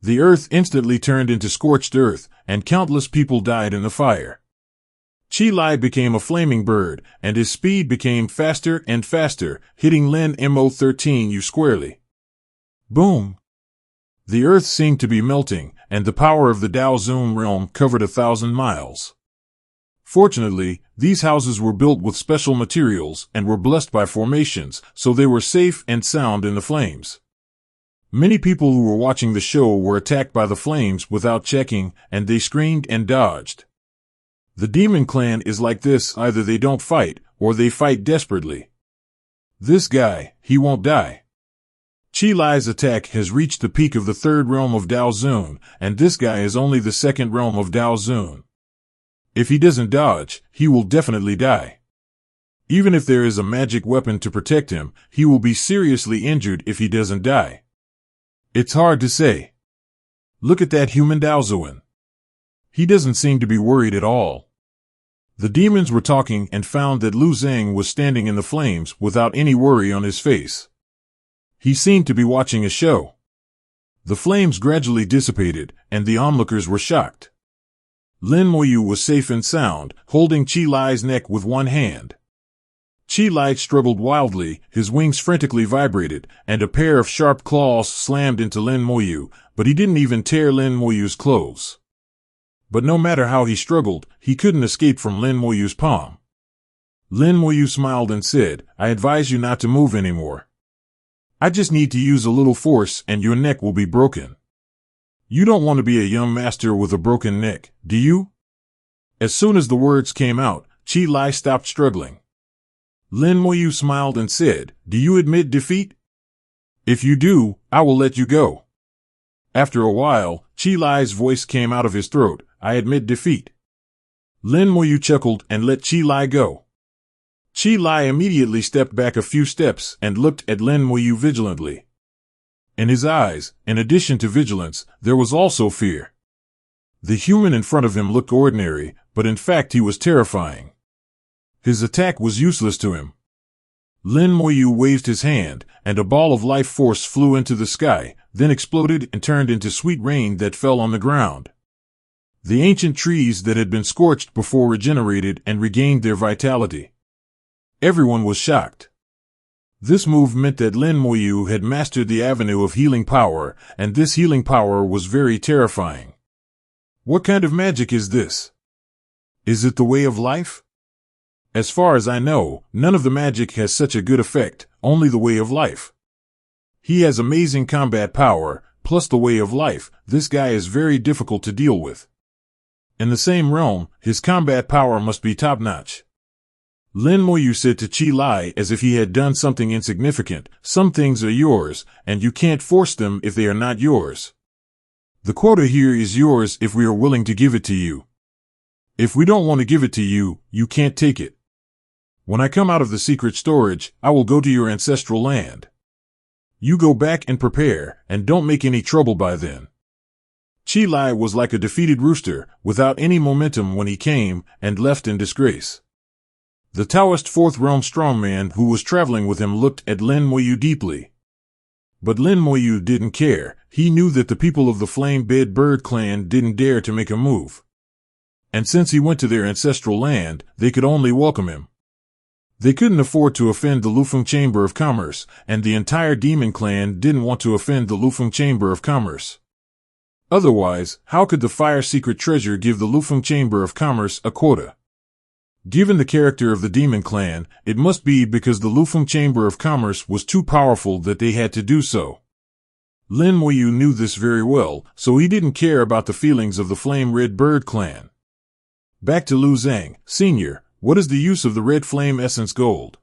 The earth instantly turned into scorched earth, and countless people died in the fire. Chi Lai became a flaming bird, and his speed became faster and faster, hitting Lin Mo13U squarely. Boom! The earth seemed to be melting, and the power of the Daozun realm covered 1,000 miles. Fortunately, these houses were built with special materials and were blessed by formations, so they were safe and sound in the flames. Many people who were watching the show were attacked by the flames without checking, and they screamed and dodged. The demon clan is like this, either they don't fight, or they fight desperately. This guy, he won't die. Chi Lai's attack has reached the peak of the 3rd realm of Daozun, and this guy is only the 2nd realm of Daozun. If he doesn't dodge, he will definitely die. Even if there is a magic weapon to protect him, he will be seriously injured if he doesn't die. It's hard to say. Look at that human Daozuan. He doesn't seem to be worried at all. The demons were talking and found that Lu Zhang was standing in the flames without any worry on his face. He seemed to be watching a show. The flames gradually dissipated, and the onlookers were shocked. Lin Moyu was safe and sound, holding Chi Lai's neck with one hand. Chi Lai struggled wildly, his wings frantically vibrated, and a pair of sharp claws slammed into Lin Moyu, but he didn't even tear Lin Moyu's clothes. But no matter how he struggled, he couldn't escape from Lin Moyu's palm. Lin Moyu smiled and said, "I advise you not to move anymore. I just need to use a little force and your neck will be broken. You don't want to be a young master with a broken neck, do you?" As soon as the words came out, Chi Lai stopped struggling. Lin Moyu smiled and said, "Do you admit defeat? If you do, I will let you go." After a while, Chi Lai's voice came out of his throat, "I admit defeat." Lin Moyu chuckled and let Chi Lai go. Chi Lai immediately stepped back a few steps and looked at Lin Moyu vigilantly. In his eyes, in addition to vigilance, there was also fear. The human in front of him looked ordinary, but in fact he was terrifying. His attack was useless to him. Lin Moyu waved his hand, and a ball of life force flew into the sky, then exploded and turned into sweet rain that fell on the ground. The ancient trees that had been scorched before regenerated and regained their vitality. Everyone was shocked. This move meant that Lin Moyu had mastered the avenue of healing power, and this healing power was very terrifying. What kind of magic is this? Is it the way of life? As far as I know, none of the magic has such a good effect, only the way of life. He has amazing combat power, plus the way of life. This guy is very difficult to deal with. In the same realm, his combat power must be top-notch. Lin Moyu said to Chi Lai as if he had done something insignificant, "Some things are yours, and you can't force them if they are not yours. The quota here is yours if we are willing to give it to you. If we don't want to give it to you, you can't take it. When I come out of the secret storage, I will go to your ancestral land. You go back and prepare, and don't make any trouble by then." Chi Lai was like a defeated rooster, without any momentum when he came, and left in disgrace. The Taoist Fourth Realm strongman who was traveling with him looked at Lin Moyu deeply. But Lin Moyu didn't care. He knew that the people of the Flame-Bed Bird clan didn't dare to make a move. And since he went to their ancestral land, they could only welcome him. They couldn't afford to offend the Lufeng Chamber of Commerce, and the entire demon clan didn't want to offend the Lufeng Chamber of Commerce. Otherwise, how could the Fire Secret Treasure give the Lufeng Chamber of Commerce a quota? Given the character of the demon clan, it must be because the Lufeng Chamber of Commerce was too powerful that they had to do so. Lin Moyu knew this very well, so he didn't care about the feelings of the Flame-Red Bird clan. Back to Lu Zhang, Sr., what is the use of the Red Flame Essence Gold?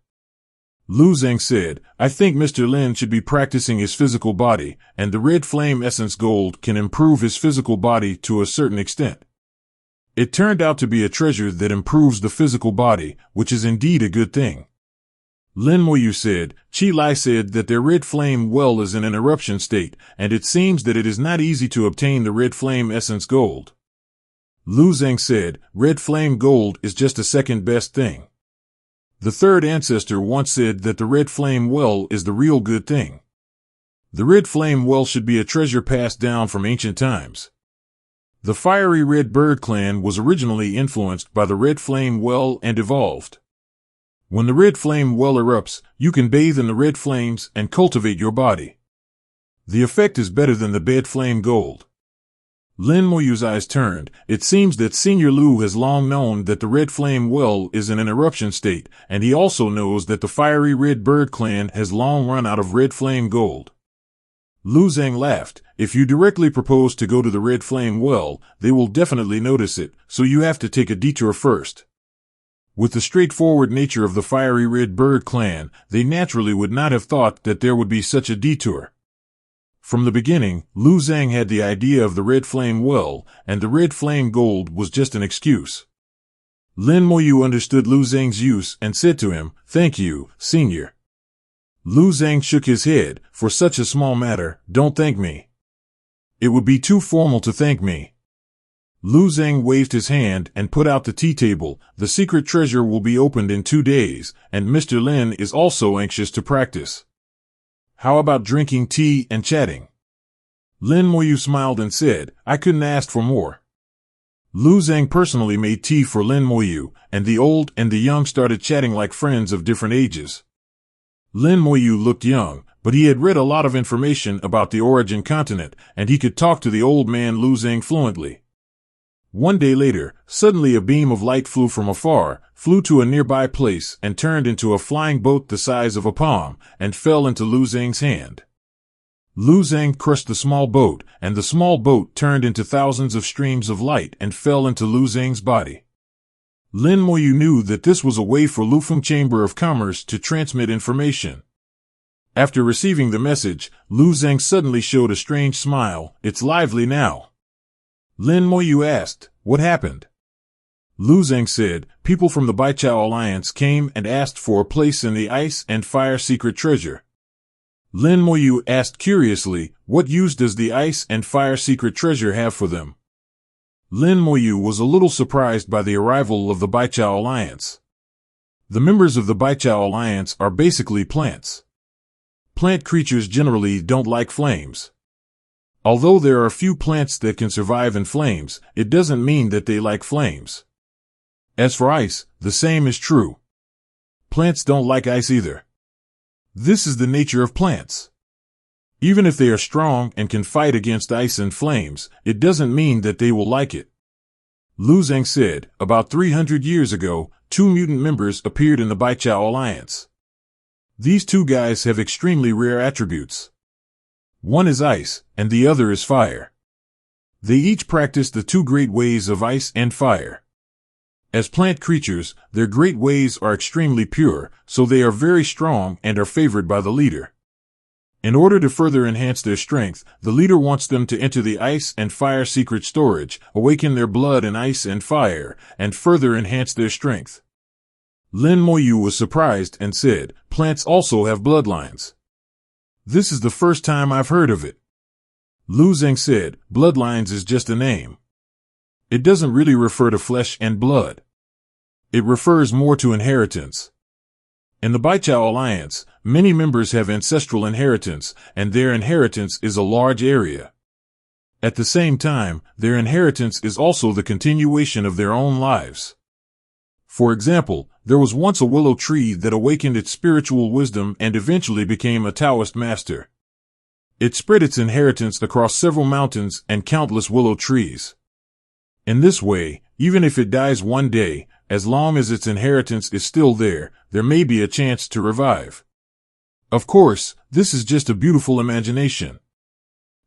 Lu Zhang said, "I think Mr. Lin should be practicing his physical body, and the Red Flame Essence Gold can improve his physical body to a certain extent." It turned out to be a treasure that improves the physical body, which is indeed a good thing. Lin Moyu said, "Chi Lai said that their Red Flame well is in an eruption state, and it seems that it is not easy to obtain the Red Flame Essence Gold." Lu Zhang said, "Red Flame Gold is just a second best thing. The third ancestor once said that the Red Flame well is the real good thing. The Red Flame well should be a treasure passed down from ancient times." The Fiery Red Bird clan was originally influenced by the Red Flame well and evolved. When the Red Flame well erupts, you can bathe in the red flames and cultivate your body. The effect is better than the Bed Flame Gold. Lin Moyu's eyes turned. It seems that Senior Lu has long known that the Red Flame well is in an eruption state, and he also knows that the Fiery Red Bird clan has long run out of Red Flame Gold. Lu Zhang laughed. "If you directly propose to go to the Red Flame well, they will definitely notice it, so you have to take a detour first." With the straightforward nature of the Fiery Red Bird clan, they naturally would not have thought that there would be such a detour. From the beginning, Lu Zhang had the idea of the Red Flame well, and the Red Flame Gold was just an excuse. Lin Moyu understood Lu Zhang's use and said to him, "Thank you, Senior." Lu Zhang shook his head. "For such a small matter, don't thank me. It would be too formal to thank me." Lu Zhang waved his hand and put out the tea table. "The secret treasure will be opened in 2 days, and Mr. Lin is also anxious to practice. How about drinking tea and chatting?" Lin Moyu smiled and said, "I couldn't ask for more." Lu Zhang personally made tea for Lin Moyu, and the old and the young started chatting like friends of different ages. Lin Moyu looked young, but he had read a lot of information about the Origin continent, and he could talk to the old man Lu Zhang fluently. One day later, suddenly a beam of light flew from afar, flew to a nearby place, and turned into a flying boat the size of a palm, and fell into Lu Zhang's hand. Lu Zhang crushed the small boat, and the small boat turned into thousands of streams of light and fell into Lu Zhang's body. Lin Moyu knew that this was a way for Lufeng Chamber of Commerce to transmit information. After receiving the message, Lu Zhang suddenly showed a strange smile. "It's lively now." Lin Moyu asked, "What happened?" Lu Zhang said, "People from the Beijou Alliance came and asked for a place in the Ice and Fire secret treasure." Lin Moyu asked curiously, "What use does the Ice and Fire secret treasure have for them?" Lin Moyu was a little surprised by the arrival of the Beijou Alliance. The members of the Beijou Alliance are basically plants. Plant creatures generally don't like flames. Although there are a few plants that can survive in flames, it doesn't mean that they like flames. As for ice, the same is true. Plants don't like ice either. This is the nature of plants. Even if they are strong and can fight against ice and flames, it doesn't mean that they will like it. Lu Zhang said, "About 300 years ago, 2 mutant members appeared in the Beijou Alliance. These 2 guys have extremely rare attributes. One is ice, and the other is fire. They each practice the 2 great ways of ice and fire. As plant creatures, their great ways are extremely pure, so they are very strong and are favored by the leader. In order to further enhance their strength, the leader wants them to enter the Ice and Fire secret storage, awaken their blood in ice and fire, and further enhance their strength." Lin Moyu was surprised and said, "Plants also have bloodlines. This is the first time I've heard of it." Lu Zhang said, "Bloodlines is just a name. It doesn't really refer to flesh and blood. It refers more to inheritance. In the Beijou Alliance, many members have ancestral inheritance, and their inheritance is a large area. At the same time, their inheritance is also the continuation of their own lives. For example, there was once a willow tree that awakened its spiritual wisdom and eventually became a Taoist master. It spread its inheritance across several mountains and countless willow trees. In this way, even if it dies one day, as long as its inheritance is still there, there may be a chance to revive. Of course, this is just a beautiful imagination.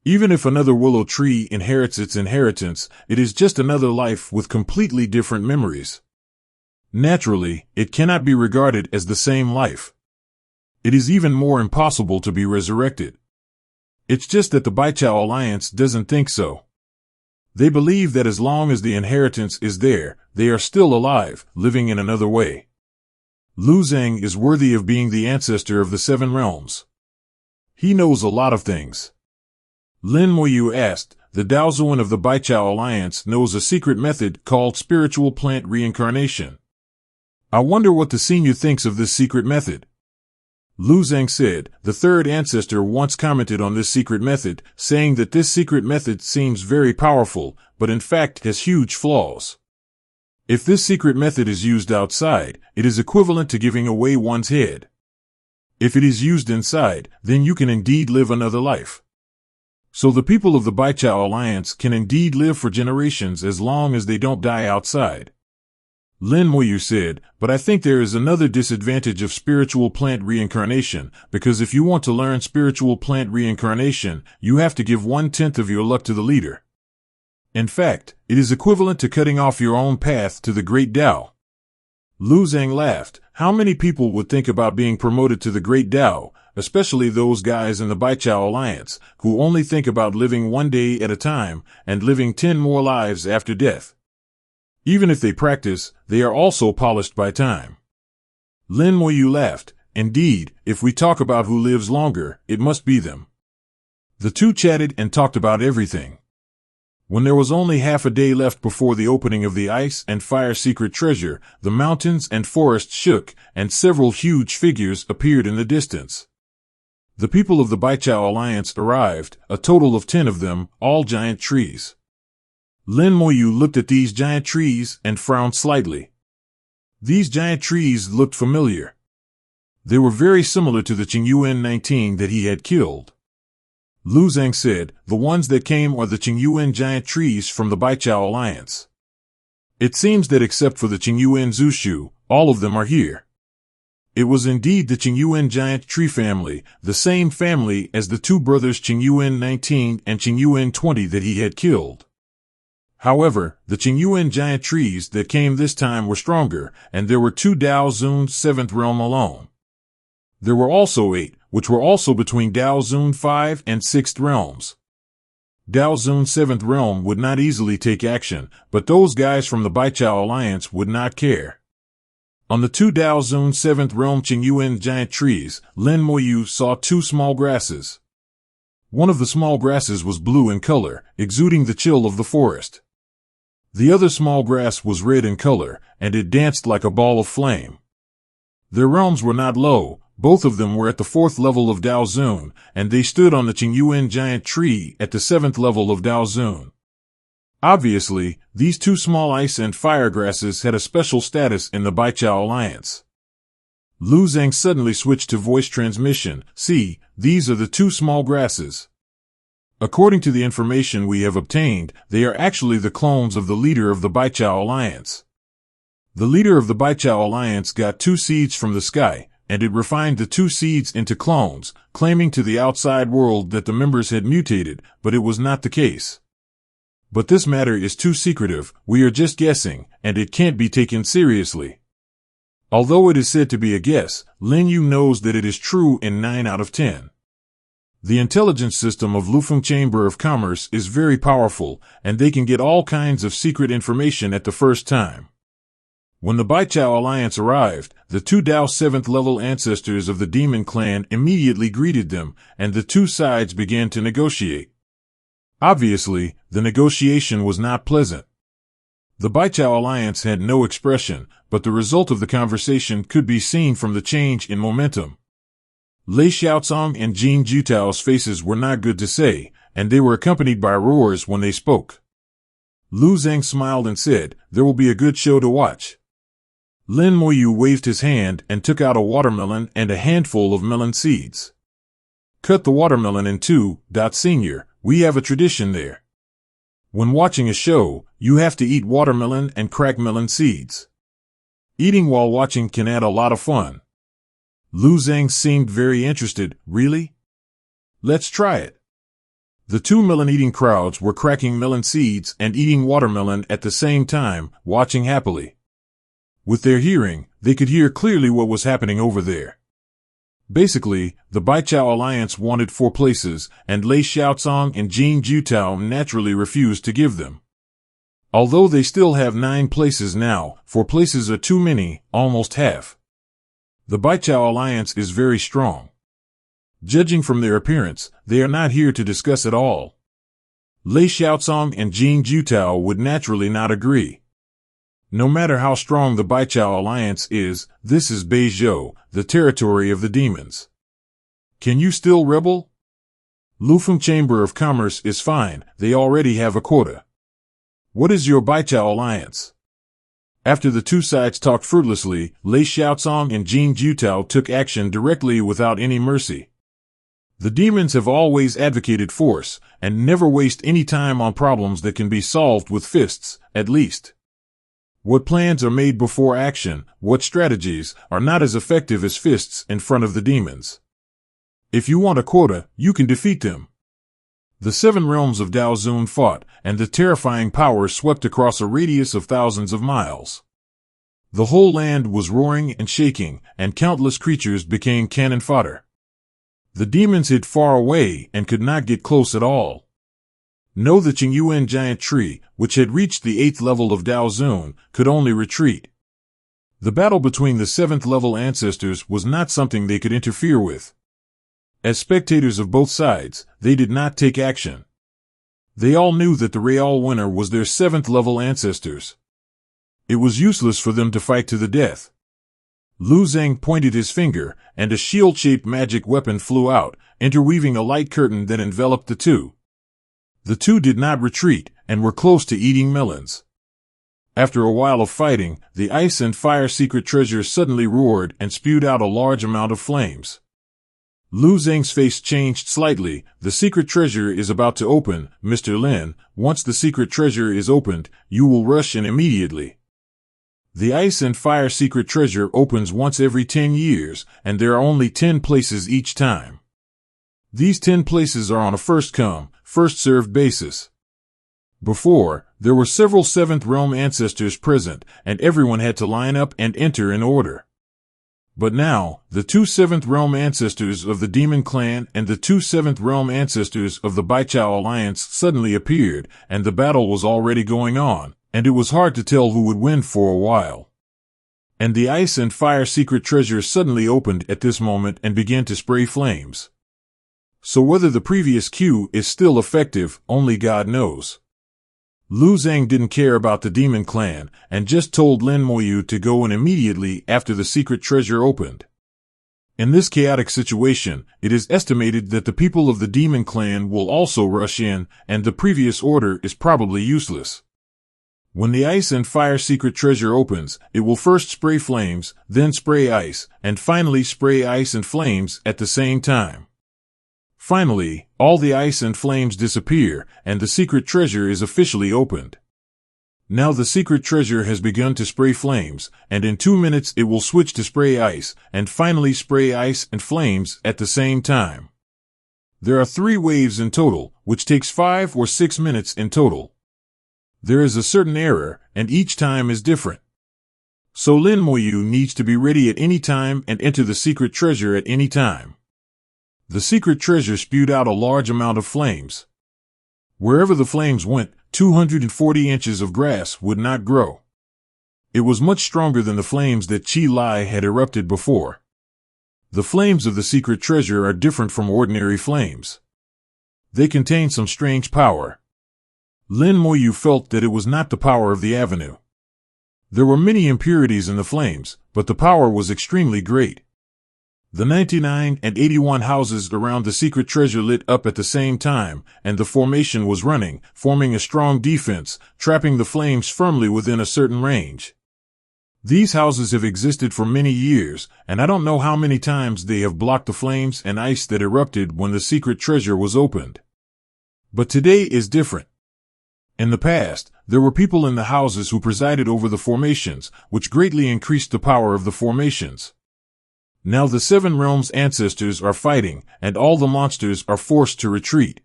Even if another willow tree inherits its inheritance, it is just another life with completely different memories. Naturally, it cannot be regarded as the same life. It is even more impossible to be resurrected. It's just that the Beijou Alliance doesn't think so. They believe that as long as the inheritance is there, they are still alive, living in another way. Lu Zhang is worthy of being the ancestor of the 7 realms. He knows a lot of things. Lin Moyu asked, "The Daozuan of the Beijou Alliance knows a secret method called spiritual plant reincarnation. I wonder what the senior thinks of this secret method." Lu Zhang said, "The 3rd ancestor once commented on this secret method, saying that this secret method seems very powerful, but in fact has huge flaws. If this secret method is used outside, it is equivalent to giving away one's head. If it is used inside, then you can indeed live another life. So the people of the Beijou Alliance can indeed live for generations as long as they don't die outside." Lin Moyu said, "But I think there is another disadvantage of spiritual plant reincarnation, because if you want to learn spiritual plant reincarnation, you have to give 1/10 of your luck to the leader. In fact, it is equivalent to cutting off your own path to the Great Tao." Lu Zhang laughed. How many people would think about being promoted to the Great Tao, especially those guys in the Beijou Alliance, who only think about living one day at a time, and living 10 more lives after death? Even if they practice, they are also polished by time. Lin Moyu laughed. "Indeed, if we talk about who lives longer, it must be them." The 2 chatted and talked about everything. When there was only half a day left before the opening of the Ice and Fire secret treasure, the mountains and forests shook, and several huge figures appeared in the distance. The people of the Beijou Alliance arrived, a total of 10 of them, all giant trees. Lin Moyu looked at these giant trees and frowned slightly. These giant trees looked familiar. They were very similar to the Qingyuan 19 that he had killed. Lu Zhang said, the ones that came are the Qingyuan giant trees from the Beijou Alliance. It seems that except for the Qingyuan Zushu, all of them are here. It was indeed the Qingyuan giant tree family, the same family as the two brothers Qingyuan 19 and Qingyuan 20 that he had killed. However, the Qingyuan giant trees that came this time were stronger, and there were 2 Dao Zun's 7th realm alone. There were also 8, which were also between Dao Zun 5 and 6th realms. Dao Zun's 7th realm would not easily take action, but those guys from the Beijou Alliance would not care. On the 2 Dao Zun 7th realm Qingyuan giant trees, Lin Moyu saw 2 small grasses. One of the small grasses was blue in color, exuding the chill of the forest. The other small grass was red in color, and it danced like a ball of flame. Their realms were not low, both of them were at the 4th level of Dao Zun, and they stood on the Qingyuan giant tree at the 7th level of Dao Zun. Obviously, these 2 small ice and fire grasses had a special status in the Beijou Alliance. Lu Zhang suddenly switched to voice transmission. See, these are the 2 small grasses. According to the information we have obtained, they are actually the clones of the leader of the Beijou Alliance. The leader of the Beijou Alliance got 2 seeds from the sky, and it refined the 2 seeds into clones, claiming to the outside world that the members had mutated, but it was not the case. But this matter is too secretive, we are just guessing, and it can't be taken seriously. Although it is said to be a guess, Lin Yu knows that it is true in 9 out of 10. The intelligence system of Lufeng Chamber of Commerce is very powerful, and they can get all kinds of secret information at the first time. When the Beijou Alliance arrived, the 2 Dao 7th level ancestors of the Demon Clan immediately greeted them, and the 2 sides began to negotiate. Obviously, the negotiation was not pleasant. The Beijou Alliance had no expression, but the result of the conversation could be seen from the change in momentum. Lei Xiaocong and Jin Jutao's faces were not good to say, and they were accompanied by roars when they spoke. Lu Zhang smiled and said, there will be a good show to watch. Lin Moyu waved his hand and took out a watermelon and a handful of melon seeds. Cut the watermelon in 2, Senior, we have a tradition there. When watching a show, you have to eat watermelon and crack melon seeds. Eating while watching can add a lot of fun. Lu Zhang seemed very interested. Really? Let's try it. The 2 melon-eating crowds were cracking melon seeds and eating watermelon at the same time, watching happily. With their hearing, they could hear clearly what was happening over there. Basically, the Beijou Alliance wanted 4 places, and Lei Xiaocong and Jin Jutao naturally refused to give them. Although they still have 9 places now, 4 places are too many, almost half. The Beijou Alliance is very strong. Judging from their appearance, they are not here to discuss at all. Lei Xiaocong and Jin Jutao would naturally not agree. No matter how strong the Beijou Alliance is, this is Beijou, the territory of the demons. Can you still rebel? Lufeng Chamber of Commerce is fine, they already have a quota. What is your Beijou Alliance? After the 2 sides talked fruitlessly, Lei Xiaocong and Jin Jutao took action directly without any mercy. The demons have always advocated force, and never waste any time on problems that can be solved with fists, at least. What plans are made before action, what strategies, are not as effective as fists in front of the demons. If you want a quota, you can defeat them. The 7 realms of Dao Zun fought, and the terrifying power swept across a radius of thousands of miles. The whole land was roaring and shaking, and countless creatures became cannon fodder. The demons hid far away and could not get close at all. No, the Qingyuan giant tree, which had reached the 8th level of Dao Zun, could only retreat. The battle between the 7th level ancestors was not something they could interfere with. As spectators of both sides, they did not take action. They all knew that the real winner was their 7th level ancestors. It was useless for them to fight to the death. Lu Zhang pointed his finger, and a shield-shaped magic weapon flew out, interweaving a light curtain that enveloped the 2. The 2 did not retreat, and were close to eating melons. After a while of fighting, the ice and fire secret treasure suddenly roared and spewed out a large amount of flames. Lu Zheng's face changed slightly. The secret treasure is about to open, Mr. Lin. Once the secret treasure is opened, you will rush in immediately. The ice and fire secret treasure opens once every 10 years, and there are only 10 places each time. These 10 places are on a first-come, first-served basis. Before, there were several 7th Realm ancestors present, and everyone had to line up and enter in order. But now, the 2 7th Realm ancestors of the Demon Clan and the 2 7th Realm ancestors of the Beijou Alliance suddenly appeared, and the battle was already going on, and it was hard to tell who would win for a while. And the ice and fire secret treasure suddenly opened at this moment and began to spray flames. So whether the previous cue is still effective, only God knows. Lu Zheng didn't care about the Demon Clan, and just told Lin Moyu to go in immediately after the secret treasure opened. In this chaotic situation, it is estimated that the people of the Demon Clan will also rush in, and the previous order is probably useless. When the ice and fire secret treasure opens, it will first spray flames, then spray ice, and finally spray ice and flames at the same time. Finally, all the ice and flames disappear, and the secret treasure is officially opened. Now the secret treasure has begun to spray flames, and in 2 minutes it will switch to spray ice, and finally spray ice and flames at the same time. There are 3 waves in total, which takes 5 or 6 minutes in total. There is a certain error, and each time is different. So Lin Moyu needs to be ready at any time and enter the secret treasure at any time. The secret treasure spewed out a large amount of flames. Wherever the flames went, 240 inches of grass would not grow. It was much stronger than the flames that Qi Lai had erupted before. The flames of the secret treasure are different from ordinary flames. They contain some strange power. Lin Moyu felt that it was not the power of the avenue. There were many impurities in the flames, but the power was extremely great. The 99 and 81 houses around the secret treasure lit up at the same time, and the formation was running, forming a strong defense, trapping the flames firmly within a certain range. These houses have existed for many years, and I don't know how many times they have blocked the flames and ice that erupted when the secret treasure was opened. But today is different. In the past, there were people in the houses who presided over the formations, which greatly increased the power of the formations. Now the 7 Realms ancestors are fighting, and all the monsters are forced to retreat.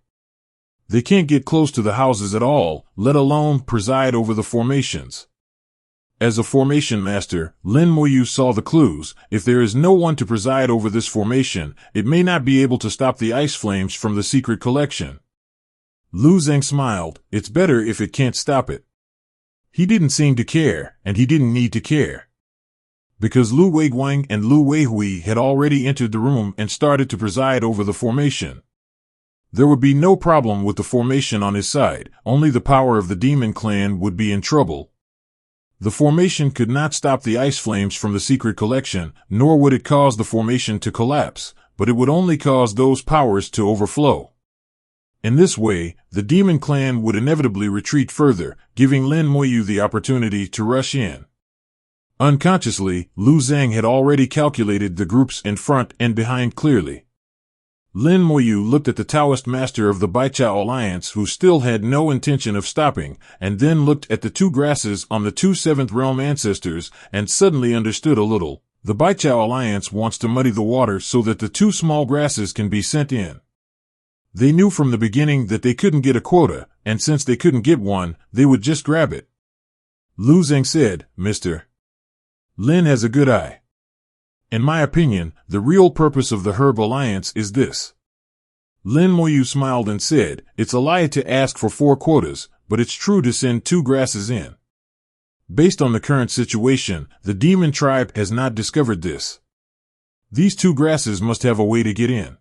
They can't get close to the houses at all, let alone preside over the formations. As a formation master, Lin Moyu saw the clues. If there is no one to preside over this formation, it may not be able to stop the ice flames from the secret collection. Lu Zheng smiled. It's better if it can't stop it. He didn't seem to care, and he didn't need to care. Because Lu Weiguang and Lu Weihui had already entered the room and started to preside over the formation. There would be no problem with the formation on his side, only the power of the Demon Clan would be in trouble. The formation could not stop the ice flames from the secret collection, nor would it cause the formation to collapse, but it would only cause those powers to overflow. In this way, the Demon Clan would inevitably retreat further, giving Lin Moyu the opportunity to rush in. Unconsciously, Lu Zheng had already calculated the groups in front and behind clearly. Lin Moyu looked at the Taoist master of the Beijou Alliance who still had no intention of stopping, and then looked at the 2 grasses on the 2 7th Realm ancestors, and suddenly understood a little. The Beijou Alliance wants to muddy the water so that the 2 small grasses can be sent in. They knew from the beginning that they couldn't get a quota, and since they couldn't get one, they would just grab it. Lu Zheng said, Mr. Lin has a good eye. In my opinion, the real purpose of the Herb Alliance is this. Lin Moyu smiled and said, it's a lie to ask for 4 quotas, but it's true to send 2 grasses in. Based on the current situation, the demon tribe has not discovered this. These 2 grasses must have a way to get in.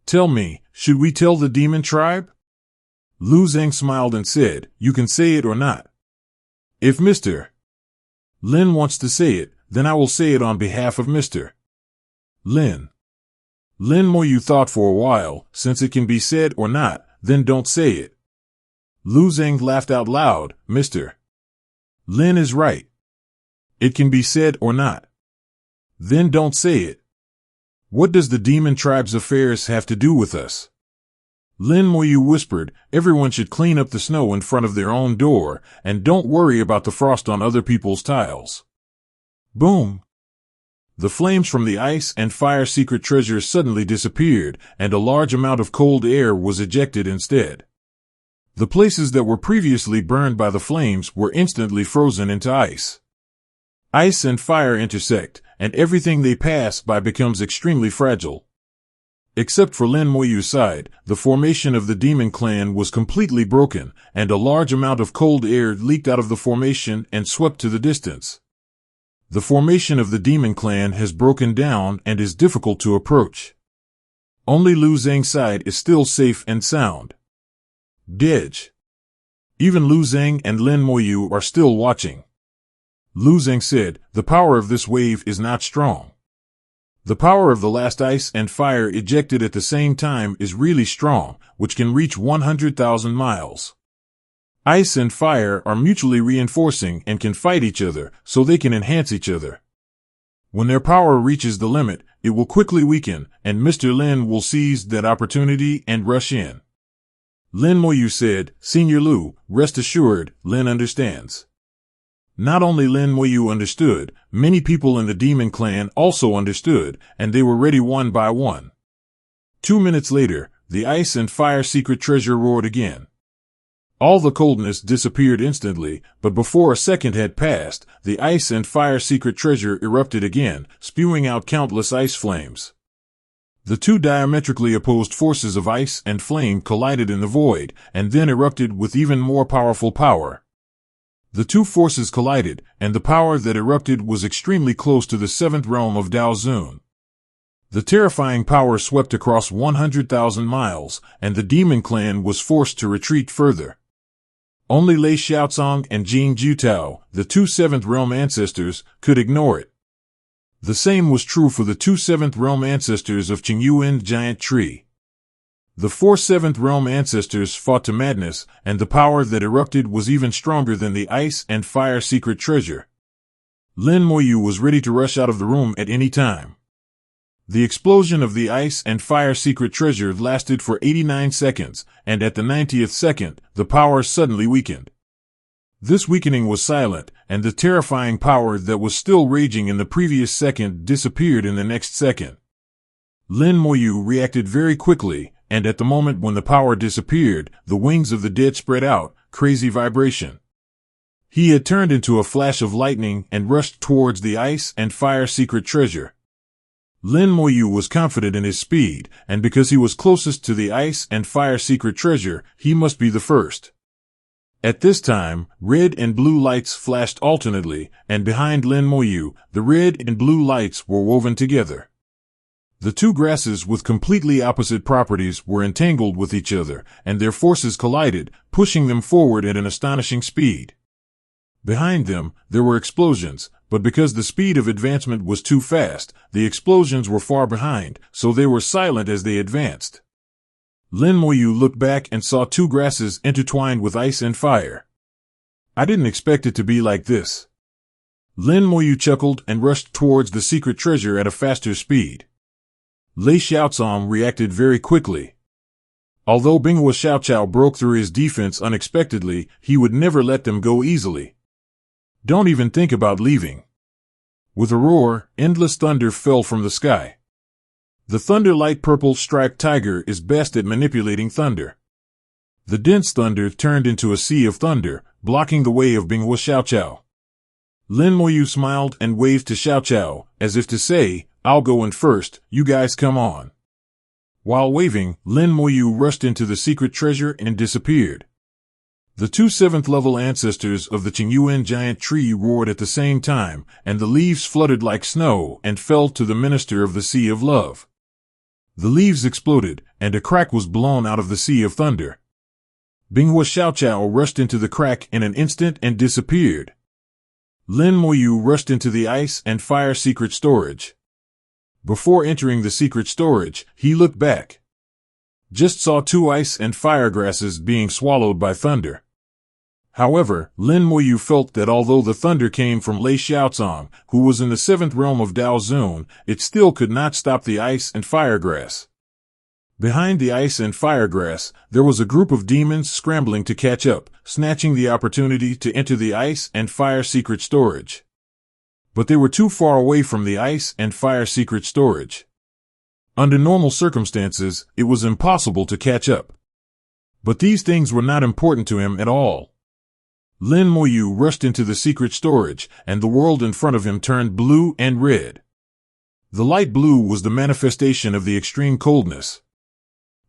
Tell me, should we tell the demon tribe? Lu Zheng smiled and said, you can say it or not. If Mr. Lin wants to say it, then I will say it on behalf of Mr. Lin. Lin Moyu thought for a while, since it can be said or not, then don't say it. Lu Zhang laughed out loud. Mr. Lin is right. It can be said or not. Then don't say it. What does the demon tribe's affairs have to do with us? Lin Moyu whispered, everyone should clean up the snow in front of their own door, and don't worry about the frost on other people's tiles. Boom! The flames from the ice and fire secret treasure suddenly disappeared, and a large amount of cold air was ejected instead. The places that were previously burned by the flames were instantly frozen into ice. Ice and fire intersect, and everything they pass by becomes extremely fragile. Except for Lin Moyu's side, the formation of the demon clan was completely broken, and a large amount of cold air leaked out of the formation and swept to the distance. The formation of the demon clan has broken down and is difficult to approach. Only Lu Zhang's side is still safe and sound. Gedge. Even Lu Zhang and Lin Moyu are still watching. Lu Zhang said, the power of this wave is not strong. The power of the last ice and fire ejected at the same time is really strong, which can reach 100,000 miles. Ice and fire are mutually reinforcing and can fight each other, so they can enhance each other. When their power reaches the limit, it will quickly weaken, and Mr. Lin will seize that opportunity and rush in. Lin Moyu said, Senior Lu, rest assured, Lin understands. Not only Lin Moyu understood, many people in the demon clan also understood, and they were ready one by one. 2 minutes later, the ice and fire secret treasure roared again. All the coldness disappeared instantly, but before a second had passed, the ice and fire secret treasure erupted again, spewing out countless ice flames. The two diametrically opposed forces of ice and flame collided in the void, and then erupted with even more powerful power. The two forces collided, and the power that erupted was extremely close to the seventh realm of Daozun. The terrifying power swept across 100,000 miles, and the demon clan was forced to retreat further. Only Lei Xiaocong and Jing Jutao, the two seventh realm ancestors, could ignore it. The same was true for the two seventh realm ancestors of Qingyuan Giant Tree. The 4 seventh realm ancestors fought to madness, and the power that erupted was even stronger than the ice and fire secret treasure. Lin Moyu was ready to rush out of the room at any time. The explosion of the ice and fire secret treasure lasted for 89 seconds, and at the 90th second, the power suddenly weakened. This weakening was silent, and the terrifying power that was still raging in the previous second disappeared in the next second. Lin Moyu reacted very quickly, and at the moment when the power disappeared, the wings of the dead spread out, crazy vibration. He had turned into a flash of lightning and rushed towards the ice and fire secret treasure. Lin Moyu was confident in his speed, and because he was closest to the ice and fire secret treasure, he must be the first. At this time, red and blue lights flashed alternately, and behind Lin Moyu, the red and blue lights were woven together. The two grasses with completely opposite properties were entangled with each other, and their forces collided, pushing them forward at an astonishing speed. Behind them, there were explosions, but because the speed of advancement was too fast, the explosions were far behind, so they were silent as they advanced. Lin Moyu looked back and saw two grasses intertwined with ice and fire. I didn't expect it to be like this. Lin Moyu chuckled and rushed towards the secret treasure at a faster speed. Lei Xiaocong reacted very quickly. Although Binghua Xiaoqiao broke through his defense unexpectedly, he would never let them go easily. Don't even think about leaving. With a roar, endless thunder fell from the sky. The thunder light purple striped tiger is best at manipulating thunder. The dense thunder turned into a sea of thunder, blocking the way of Binghua Xiaoqiao. Lin Moyu smiled and waved to Xiaoqiao, as if to say, I'll go in first, you guys come on. While waving, Lin Moyu rushed into the secret treasure and disappeared. The two 7th level ancestors of the Qingyuan Giant Tree roared at the same time, and the leaves fluttered like snow and fell to the Minister of the Sea of Love. The leaves exploded, and a crack was blown out of the sea of thunder. Binghua Xiaoqiao rushed into the crack in an instant and disappeared. Lin Moyu rushed into the ice and fire secret storage. Before entering the secret storage, he looked back. just saw two ice and fire grasses being swallowed by thunder. However, Lin Moyu felt that although the thunder came from Lei Xiaozong, who was in the 7th realm of Dao Zun, it still could not stop the ice and fire grass. Behind the ice and fire grass, there was a group of demons scrambling to catch up, snatching the opportunity to enter the ice and fire secret storage. But they were too far away from the ice and fire secret storage. Under normal circumstances, it was impossible to catch up. But these things were not important to him at all. Lin Moyu rushed into the secret storage, and the world in front of him turned blue and red. The light blue was the manifestation of the extreme coldness.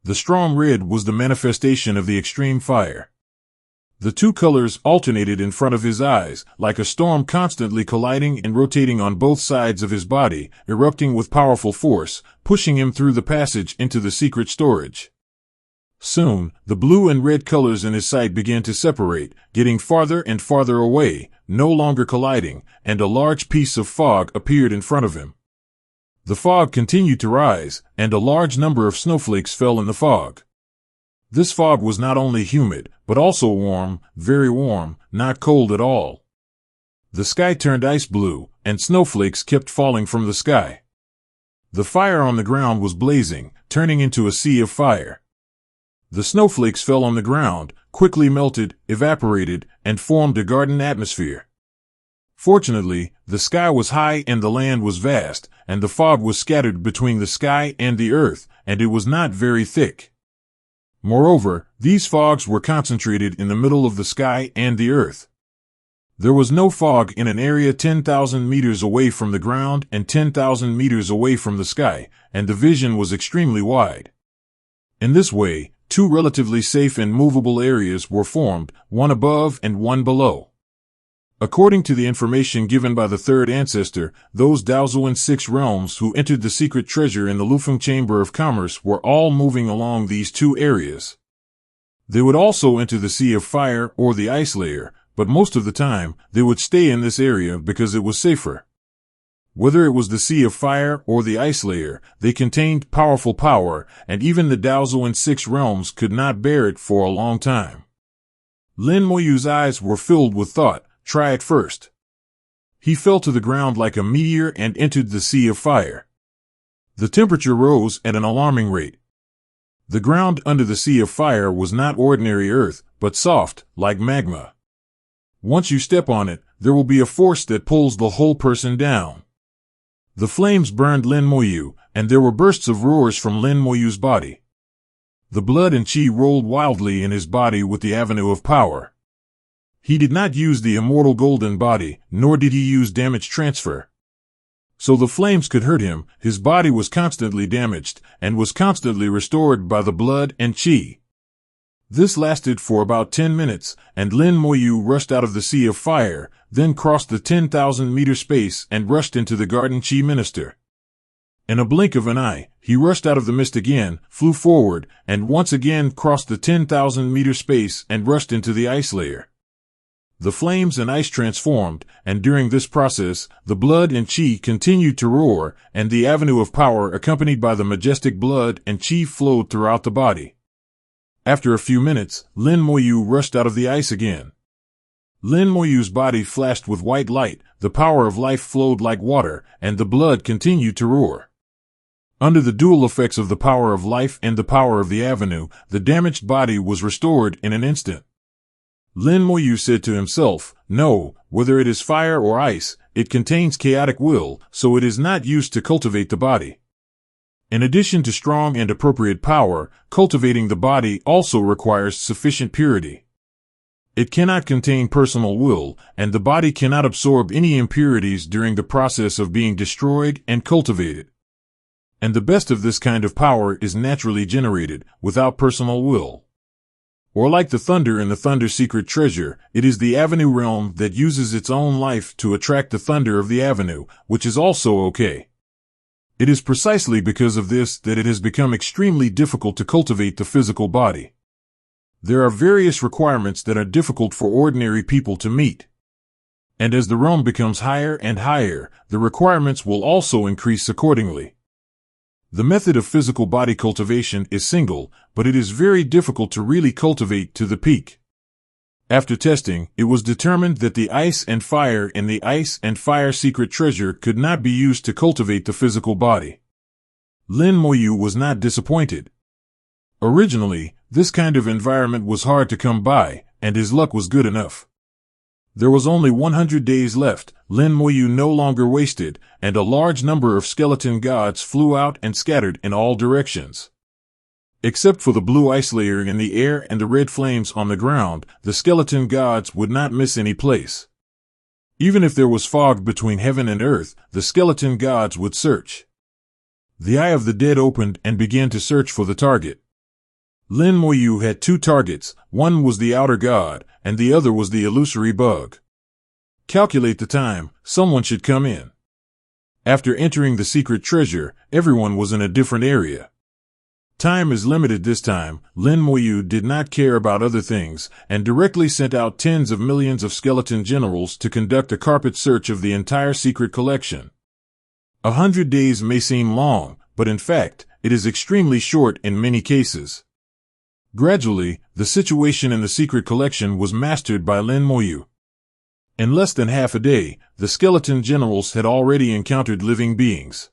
The strong red was the manifestation of the extreme fire. The two colors alternated in front of his eyes, like a storm constantly colliding and rotating on both sides of his body, erupting with powerful force, pushing him through the passage into the secret storage. Soon, the blue and red colors in his sight began to separate, getting farther and farther away, no longer colliding, and a large piece of fog appeared in front of him. The fog continued to rise, and a large number of snowflakes fell in the fog. This fog was not only humid, but also warm, very warm, not cold at all. The sky turned ice blue, and snowflakes kept falling from the sky. The fire on the ground was blazing, turning into a sea of fire. The snowflakes fell on the ground, quickly melted, evaporated, and formed a garden atmosphere. Fortunately, the sky was high and the land was vast, and the fog was scattered between the sky and the earth, and it was not very thick. Moreover, these fogs were concentrated in the middle of the sky and the earth. There was no fog in an area 10,000 meters away from the ground and 10,000 meters away from the sky, and the vision was extremely wide. In this way, two relatively safe and movable areas were formed, one above and one below. According to the information given by the third ancestor, those Daozuan 6 realms who entered the secret treasure in the Lufeng Chamber of Commerce were all moving along these two areas. They would also enter the Sea of Fire or the Ice Layer, but most of the time, they would stay in this area because it was safer. Whether it was the Sea of Fire or the Ice Layer, they contained powerful power, and even the Daozuan 6 realms could not bear it for a long time. Lin Moyu's eyes were filled with thought. Try it first. He fell to the ground like a meteor and entered the Sea of Fire. The temperature rose at an alarming rate. The ground under the Sea of Fire was not ordinary earth, but soft, like magma. Once you step on it, there will be a force that pulls the whole person down. The flames burned Lin Moyu, and there were bursts of roars from Lin Moyu's body. The blood and chi rolled wildly in his body with the avenue of power. He did not use the immortal golden body, nor did he use damage transfer. So the flames could hurt him, his body was constantly damaged, and was constantly restored by the blood and chi. This lasted for about 10 minutes, and Lin Moyu rushed out of the Sea of Fire, then crossed the 10,000-meter space and rushed into the Garden Chi Minister. In a blink of an eye, he rushed out of the mist again, flew forward, and once again crossed the 10,000-meter space and rushed into the Ice Layer. The flames and ice transformed, and during this process, the blood and chi continued to roar, and the avenue of power accompanied by the majestic blood and chi flowed throughout the body. After a few minutes, Lin Moyu rushed out of the ice again. Lin Moyu's body flashed with white light, the power of life flowed like water, and the blood continued to roar. Under the dual effects of the power of life and the power of the avenue, the damaged body was restored in an instant. Lin Moyu said to himself, "No, whether it is fire or ice, it contains chaotic will, so it is not used to cultivate the body." In addition to strong and appropriate power, cultivating the body also requires sufficient purity. It cannot contain personal will, and the body cannot absorb any impurities during the process of being destroyed and cultivated. And the best of this kind of power is naturally generated, without personal will. Or like the thunder in the Thunder Secret Treasure, it is the Avenue realm that uses its own life to attract the thunder of the Avenue, which is also okay. It is precisely because of this that it has become extremely difficult to cultivate the physical body. There are various requirements that are difficult for ordinary people to meet. And as the realm becomes higher and higher, the requirements will also increase accordingly. The method of physical body cultivation is single, but it is very difficult to really cultivate to the peak. After testing, it was determined that the ice and fire in the ice and fire secret treasure could not be used to cultivate the physical body. Lin Moyu was not disappointed. Originally, this kind of environment was hard to come by, and his luck was good enough. There was only 100 days left, Lin Moyu no longer wasted, and a large number of skeleton gods flew out and scattered in all directions. Except for the blue ice layer in the air and the red flames on the ground, the skeleton gods would not miss any place. Even if there was fog between heaven and earth, the skeleton gods would search. The Eye of the Dead opened and began to search for the target. Lin Moyu had two targets, one was the outer god, and the other was the illusory bug. Calculate the time, someone should come in. After entering the secret treasure, everyone was in a different area. Time is limited this time. Lin Moyu did not care about other things, and directly sent out tens of millions of skeleton generals to conduct a carpet search of the entire secret collection. 100 days may seem long, but in fact, it is extremely short in many cases. Gradually, the situation in the secret collection was mastered by Lin Moyu. In less than half a day, the skeleton generals had already encountered living beings.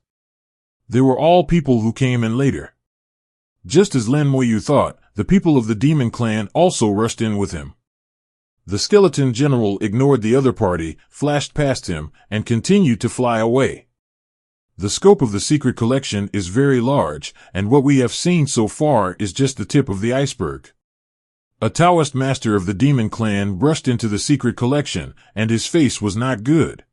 They were all people who came in later. Just as Lin Moyu thought, the people of the demon clan also rushed in with him. The skeleton general ignored the other party, flashed past him, and continued to fly away. The scope of the secret collection is very large, and what we have seen so far is just the tip of the iceberg. A Taoist master of the demon clan brushed into the secret collection, and his face was not good.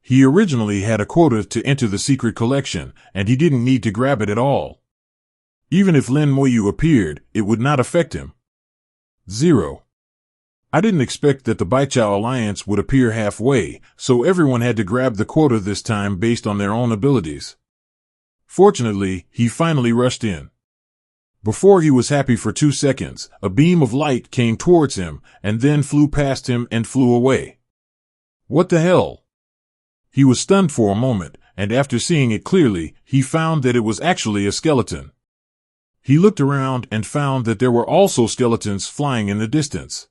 He originally had a quota to enter the secret collection, and he didn't need to grab it at all. Even if Lin Moyu appeared, it would not affect him. 0. I didn't expect that the Beijou alliance would appear halfway, so everyone had to grab the quota this time based on their own abilities. Fortunately, he finally rushed in. Before he was happy for 2 seconds, a beam of light came towards him, and then flew past him and flew away. What the hell? He was stunned for a moment, and after seeing it clearly, he found that it was actually a skeleton. He looked around and found that there were also skeletons flying in the distance.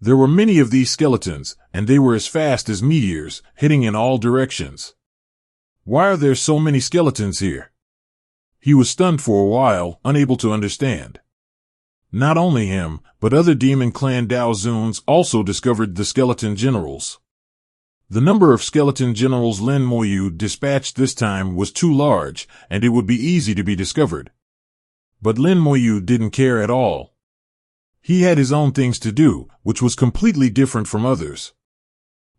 There were many of these skeletons, and they were as fast as meteors, hitting in all directions. Why are there so many skeletons here? He was stunned for a while, unable to understand. Not only him, but other demon clan Dao Zuns also discovered the skeleton generals. The number of skeleton generals Lin Moyu dispatched this time was too large, and it would be easy to be discovered. But Lin Moyu didn't care at all. He had his own things to do, which was completely different from others.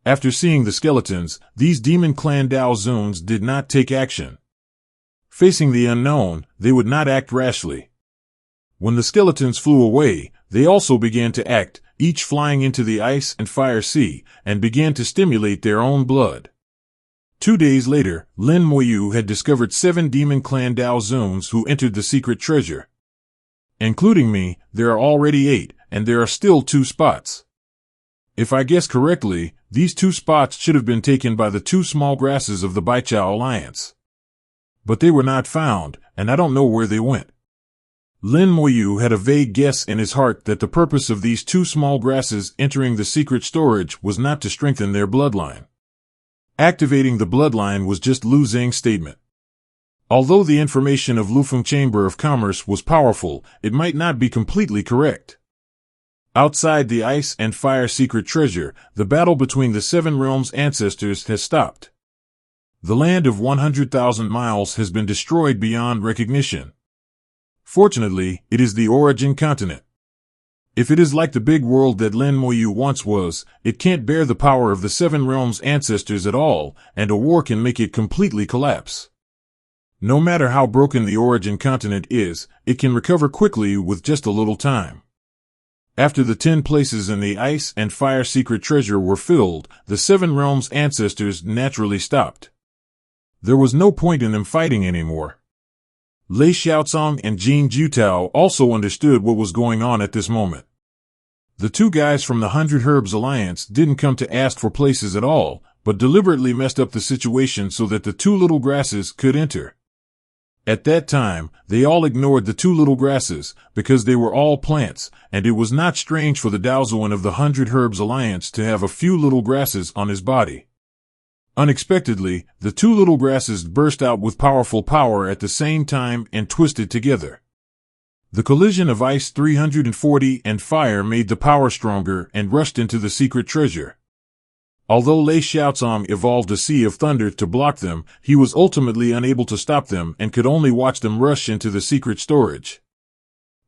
After seeing the skeletons, these demon clan Dao Zuns did not take action. Facing the unknown, they would not act rashly. When the skeletons flew away, they also began to act, each flying into the ice and fire sea, and began to stimulate their own blood. 2 days later, Lin Moyu had discovered 7 demon clan Dao Zuns who entered the secret treasure. Including me, there are already 8, and there are still 2 spots. If I guess correctly, these 2 spots should have been taken by the 2 small grasses of the Beijou alliance. But they were not found, and I don't know where they went. Lin Moyu had a vague guess in his heart that the purpose of these 2 small grasses entering the secret storage was not to strengthen their bloodline. Activating the bloodline was just Lu Zhang's statement. Although the information of Lufeng Chamber of Commerce was powerful, it might not be completely correct. Outside the ice and fire secret treasure, the battle between the 7 realms ancestors has stopped. The land of 100,000 miles has been destroyed beyond recognition. Fortunately, it is the origin continent. If it is like the big world that Lin Moyu once was, it can't bear the power of the 7 realms ancestors at all, and a war can make it completely collapse. No matter how broken the origin continent is, it can recover quickly with just a little time. After the 10 places in the ice and fire secret treasure were filled, the 7 realms ancestors naturally stopped. There was no point in them fighting anymore. Lei Xiaocong and Jing Jutao also understood what was going on at this moment. The 2 guys from the 100 Herbs Alliance didn't come to ask for places at all, but deliberately messed up the situation so that the 2 little grasses could enter. At that time, they all ignored the two little grasses, because they were all plants, and it was not strange for the Daozuan of the 100 Herbs Alliance to have a few little grasses on his body. Unexpectedly, the two little grasses burst out with powerful power at the same time and twisted together. The collision of Ice 340 and Fire made the power stronger and rushed into the secret treasure. Although Lei Xiaozong evolved a Sea of Thunder to block them, he was ultimately unable to stop them and could only watch them rush into the secret storage.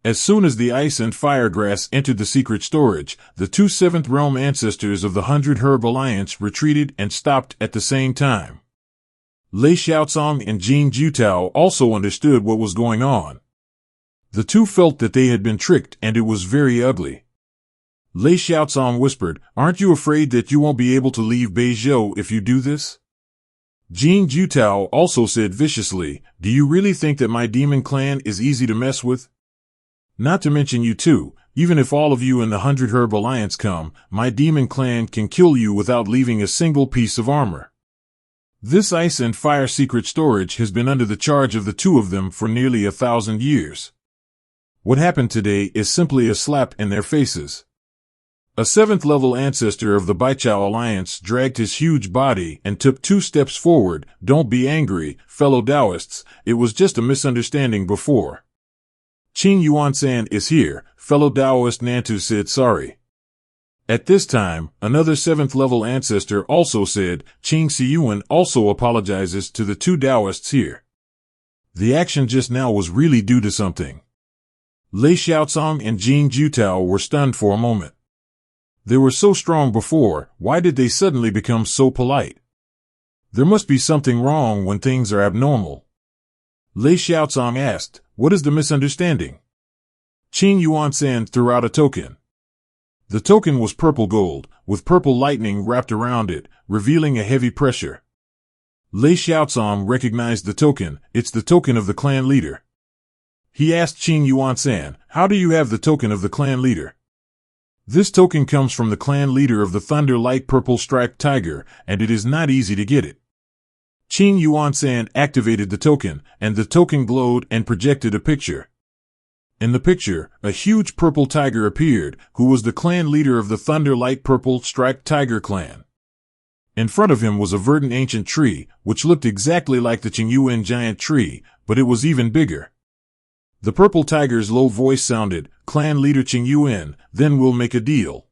As soon as the Ice and Fire grass entered the secret storage, the two 7th Realm ancestors of the 100 Herb Alliance retreated and stopped at the same time. Lei Xiaozong and Jing Jutao also understood what was going on. The two felt that they had been tricked and it was very ugly. Lei Xiaozong whispered, "Aren't you afraid that you won't be able to leave Beijou if you do this?" Jing Jutao also said viciously, "Do you really think that my demon clan is easy to mess with? Not to mention you too, even if all of you in the 100 Herb Alliance come, my demon clan can kill you without leaving a single piece of armor." This Ice and Fire secret storage has been under the charge of the two of them for nearly 1,000 years. What happened today is simply a slap in their faces. A 7th level ancestor of the Beijou Alliance dragged his huge body and took 2 steps forward. "Don't be angry, fellow Taoists, it was just a misunderstanding before." "Qing Yuan-san is here," fellow Taoist Nantu said sorry. At this time, another 7th level ancestor also said, "Qing Siyuan also apologizes to the two Taoists here. The action just now was really due to something." Lei Xiaozong and Jing Jutao were stunned for a moment. They were so strong before, why did they suddenly become so polite? There must be something wrong when things are abnormal. Lei Xiaozong asked, "What is the misunderstanding?" Qing Yuan-san threw out a token. The token was purple gold, with purple lightning wrapped around it, revealing a heavy pressure. Lei Xiaozong recognized the token. "It's the token of the clan leader." He asked Qing Yuan-san, "How do you have the token of the clan leader?" "This token comes from the clan leader of the Thunder Light Purple Striped Tiger, and it is not easy to get it." Qing Yuan-san activated the token, and the token glowed and projected a picture. In the picture, a huge purple tiger appeared, who was the clan leader of the Thunder Light Purple Striped Tiger clan. In front of him was a verdant ancient tree, which looked exactly like the Qingyuan giant tree, but it was even bigger. The purple tiger's low voice sounded, "Clan leader Qingyuan, then we'll make a deal."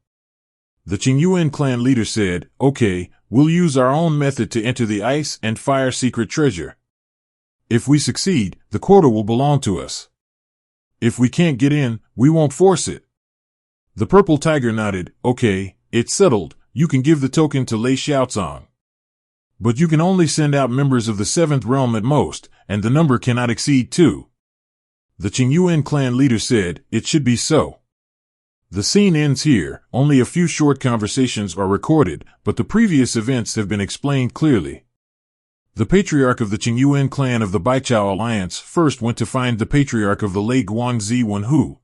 The Qingyuan clan leader said, "Okay, we'll use our own method to enter the Ice and Fire secret treasure. If we succeed, the quota will belong to us. If we can't get in, we won't force it." The purple tiger nodded, "Okay, it's settled. You can give the token to Lei Xiaozong. But you can only send out members of the 7th realm at most, and the number cannot exceed 2. The Qingyuan clan leader said, "It should be so." The scene ends here. Only a few short conversations are recorded, but the previous events have been explained clearly. The patriarch of the Qingyuan clan of the Beijou Alliance first went to find the patriarch of the Lei Guangzi Wenhu.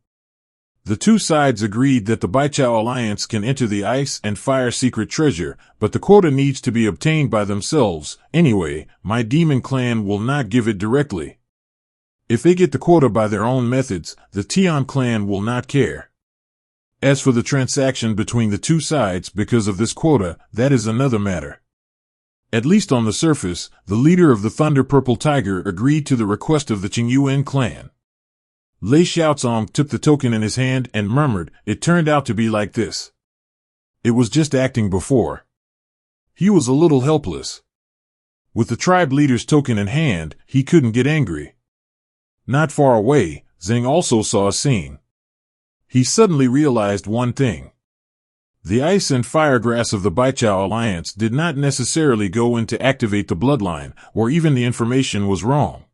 The two sides agreed that the Beijou Alliance can enter the Ice and Fire secret treasure, but the quota needs to be obtained by themselves. Anyway, my demon clan will not give it directly. If they get the quota by their own methods, the Tian clan will not care. As for the transaction between the two sides because of this quota, that is another matter. At least on the surface, the leader of the Thunder Purple Tiger agreed to the request of the Qingyuan clan. Lei Xiaozong took the token in his hand and murmured, "It turned out to be like this. It was just acting before." He was a little helpless. With the tribe leader's token in hand, he couldn't get angry. Not far away, Zheng also saw a scene. He suddenly realized one thing. The Ice and Fire grass of the Beijou Alliance did not necessarily go in to activate the bloodline, or even the information was wrong.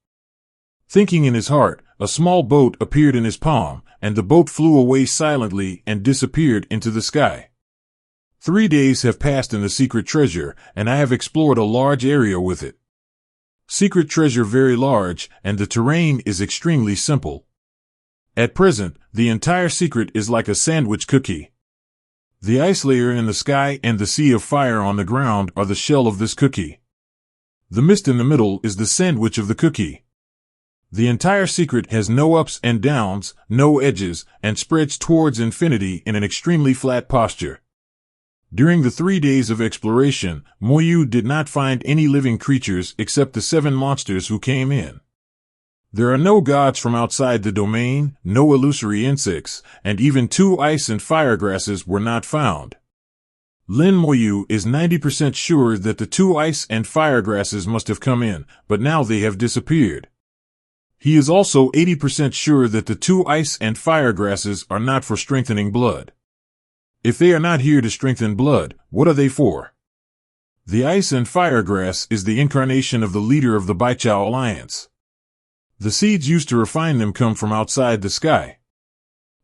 Thinking in his heart, a small boat appeared in his palm, and the boat flew away silently and disappeared into the sky. 3 days have passed in the secret treasure, and I have explored a large area with it. Secret treasure very large, and the terrain is extremely simple. At present, the entire secret is like a sandwich cookie. The ice layer in the sky and the sea of fire on the ground are the shell of this cookie. The mist in the middle is the sandwich of the cookie. The entire secret has no ups and downs, no edges, and spreads towards infinity in an extremely flat posture. During the 3 days of exploration, Moyu did not find any living creatures except the 7 monsters who came in. There are no gods from outside the domain, no illusory insects, and even 2 ice and fire grasses were not found. Lin Moyu is 90% sure that the 2 ice and fire grasses must have come in, but now they have disappeared. He is also 80% sure that the 2 ice and fire grasses are not for strengthening blood. If they are not here to strengthen blood, what are they for? The ice and fire grass is the incarnation of the leader of the Beijou Alliance. The seeds used to refine them come from outside the sky.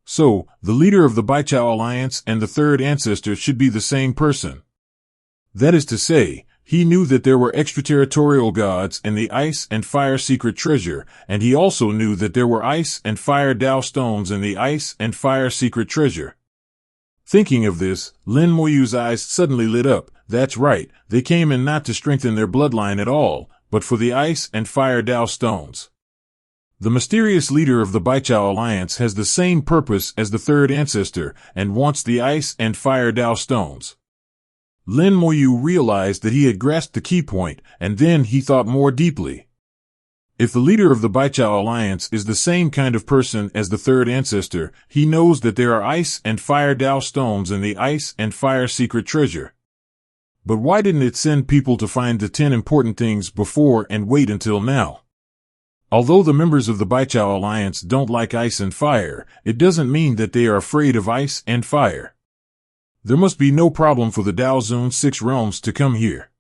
So, the leader of the Beijou Alliance and the 3rd ancestor should be the same person. That is to say, he knew that there were extraterritorial gods in the ice and fire secret treasure, and he also knew that there were ice and fire Dao stones in the ice and fire secret treasure. Thinking of this, Lin Moyu's eyes suddenly lit up. That's right, they came in not to strengthen their bloodline at all, but for the ice and fire Dao stones. The mysterious leader of the Beijou Alliance has the same purpose as the 3rd ancestor and wants the ice and fire Dao stones. Lin Moyu realized that he had grasped the key point, and then he thought more deeply. If the leader of the Beijou Alliance is the same kind of person as the 3rd ancestor, he knows that there are ice and fire Dao stones in the ice and fire secret treasure. But why didn't it send people to find the 10 important things before and wait until now? Although the members of the Beijou Alliance don't like ice and fire, it doesn't mean that they are afraid of ice and fire. There must be no problem for the Dao Zone 6 realms to come here.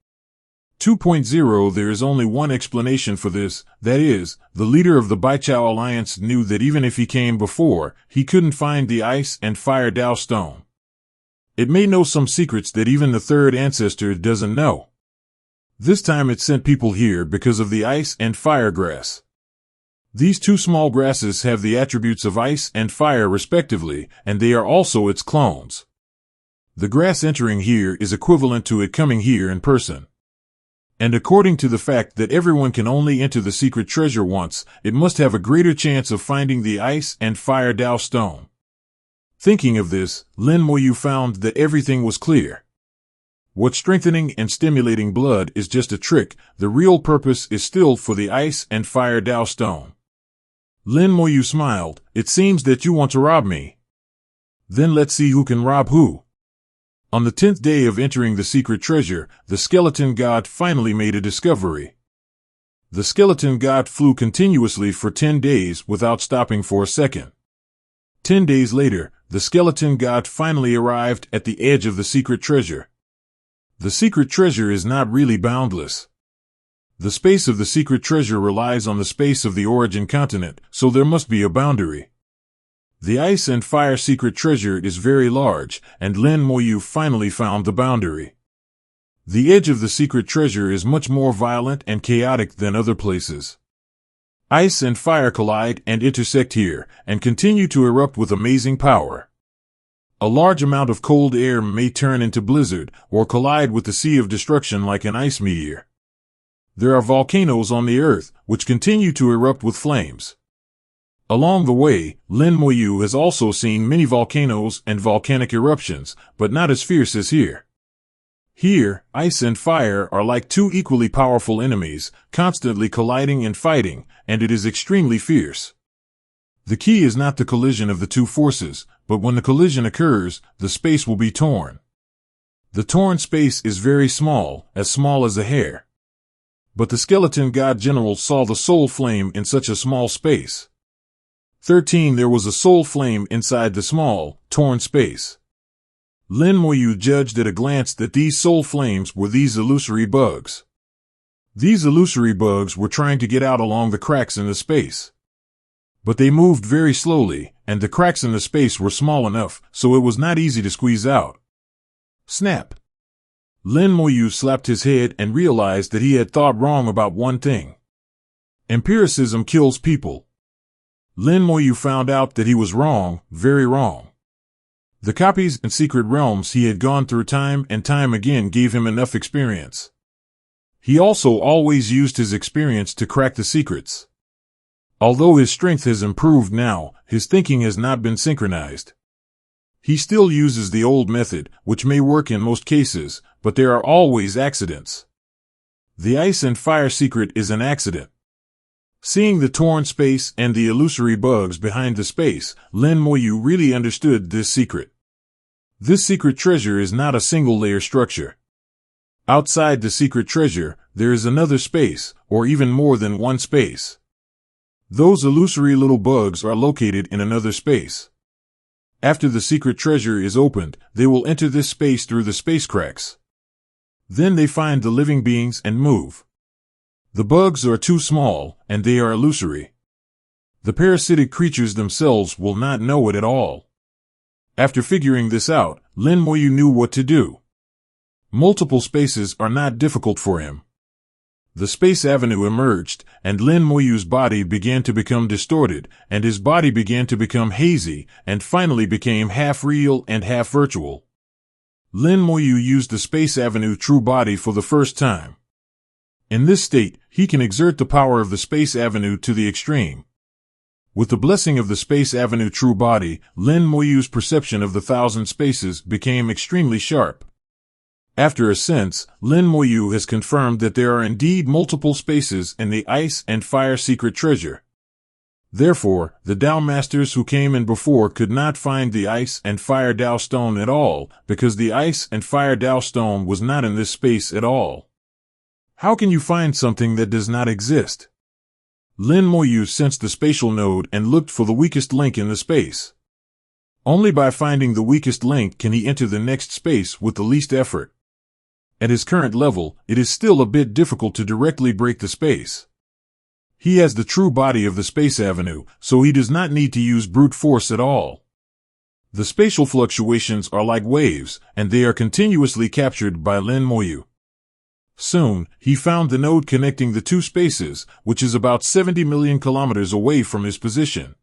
2.0 There is only one explanation for this, that is, the leader of the Beijou Alliance knew that even if he came before, he couldn't find the ice and fire Dao stone. It may know some secrets that even the 3rd ancestor doesn't know. This time it sent people here because of the ice and fire grass. These 2 small grasses have the attributes of ice and fire respectively, and they are also its clones. The grass entering here is equivalent to it coming here in person. And according to the fact that everyone can only enter the secret treasure once, it must have a greater chance of finding the ice and fire Dao stone. Thinking of this, Lin Moyu found that everything was clear. What strengthening and stimulating blood is just a trick, the real purpose is still for the ice and fire Dao stone. Lin Moyu smiled. It seems that you want to rob me. Then let's see who can rob who. On the 10th day of entering the secret treasure, the skeleton god finally made a discovery. The skeleton god flew continuously for 10 days without stopping for a second. 10 days later, the skeleton god finally arrived at the edge of the secret treasure. The secret treasure is not really boundless. The space of the secret treasure relies on the space of the origin continent, so there must be a boundary. The ice and fire secret treasure is very large, and Lin Moyu finally found the boundary. The edge of the secret treasure is much more violent and chaotic than other places. Ice and fire collide and intersect here, and continue to erupt with amazing power. A large amount of cold air may turn into blizzard, or collide with the sea of destruction like an ice meteor. There are volcanoes on the earth, which continue to erupt with flames. Along the way, Lin Moyu has also seen many volcanoes and volcanic eruptions, but not as fierce as here. Here, ice and fire are like 2 equally powerful enemies, constantly colliding and fighting, and it is extremely fierce. The key is not the collision of the 2 forces, but when the collision occurs, the space will be torn. The torn space is very small as a hair. But the skeleton god general saw the soul flame in such a small space. 13 There was a soul flame inside the small, torn space. Lin Moyu judged at a glance that these soul flames were these illusory bugs. These illusory bugs were trying to get out along the cracks in the space. But they moved very slowly, and the cracks in the space were small enough, so it was not easy to squeeze out. Snap! Lin Moyu slapped his head and realized that he had thought wrong about one thing. Empiricism kills people. Lin Moyu found out that he was wrong, very wrong. The copies and secret realms he had gone through time and time again gave him enough experience. He also always used his experience to crack the secrets. Although his strength has improved now, his thinking has not been synchronized. He still uses the old method, which may work in most cases, but there are always accidents. The ice and fire secret is an accident. Seeing the torn space and the illusory bugs behind the space, Lin Moyu really understood this secret. This secret treasure is not a single-layer structure. Outside the secret treasure, there is another space, or even more than one space. Those illusory little bugs are located in another space. After the secret treasure is opened, they will enter this space through the space cracks. Then they find the living beings and move. The bugs are too small, and they are illusory. The parasitic creatures themselves will not know it at all. After figuring this out, Lin Moyu knew what to do. Multiple spaces are not difficult for him. The space avenue emerged, and Lin Moyu's body began to become distorted, and his body began to become hazy, and finally became half real and half virtual. Lin Moyu used the space avenue true body for the first time. In this state, he can exert the power of the space avenue to the extreme. With the blessing of the space avenue true body, Lin Moyu's perception of the thousand spaces became extremely sharp. After a sense, Lin Moyu has confirmed that there are indeed multiple spaces in the ice and fire secret treasure. Therefore, the Dao Masters who came in before could not find the ice and fire Dao stone at all, because the ice and fire Dao stone was not in this space at all. How can you find something that does not exist? Lin Moyu sensed the spatial node and looked for the weakest link in the space. Only by finding the weakest link can he enter the next space with the least effort. At his current level, it is still a bit difficult to directly break the space. He has the true body of the space avenue, so he does not need to use brute force at all. The spatial fluctuations are like waves, and they are continuously captured by Lin Moyu. Soon, he found the node connecting the two spaces, which is about 70 million kilometers away from his position.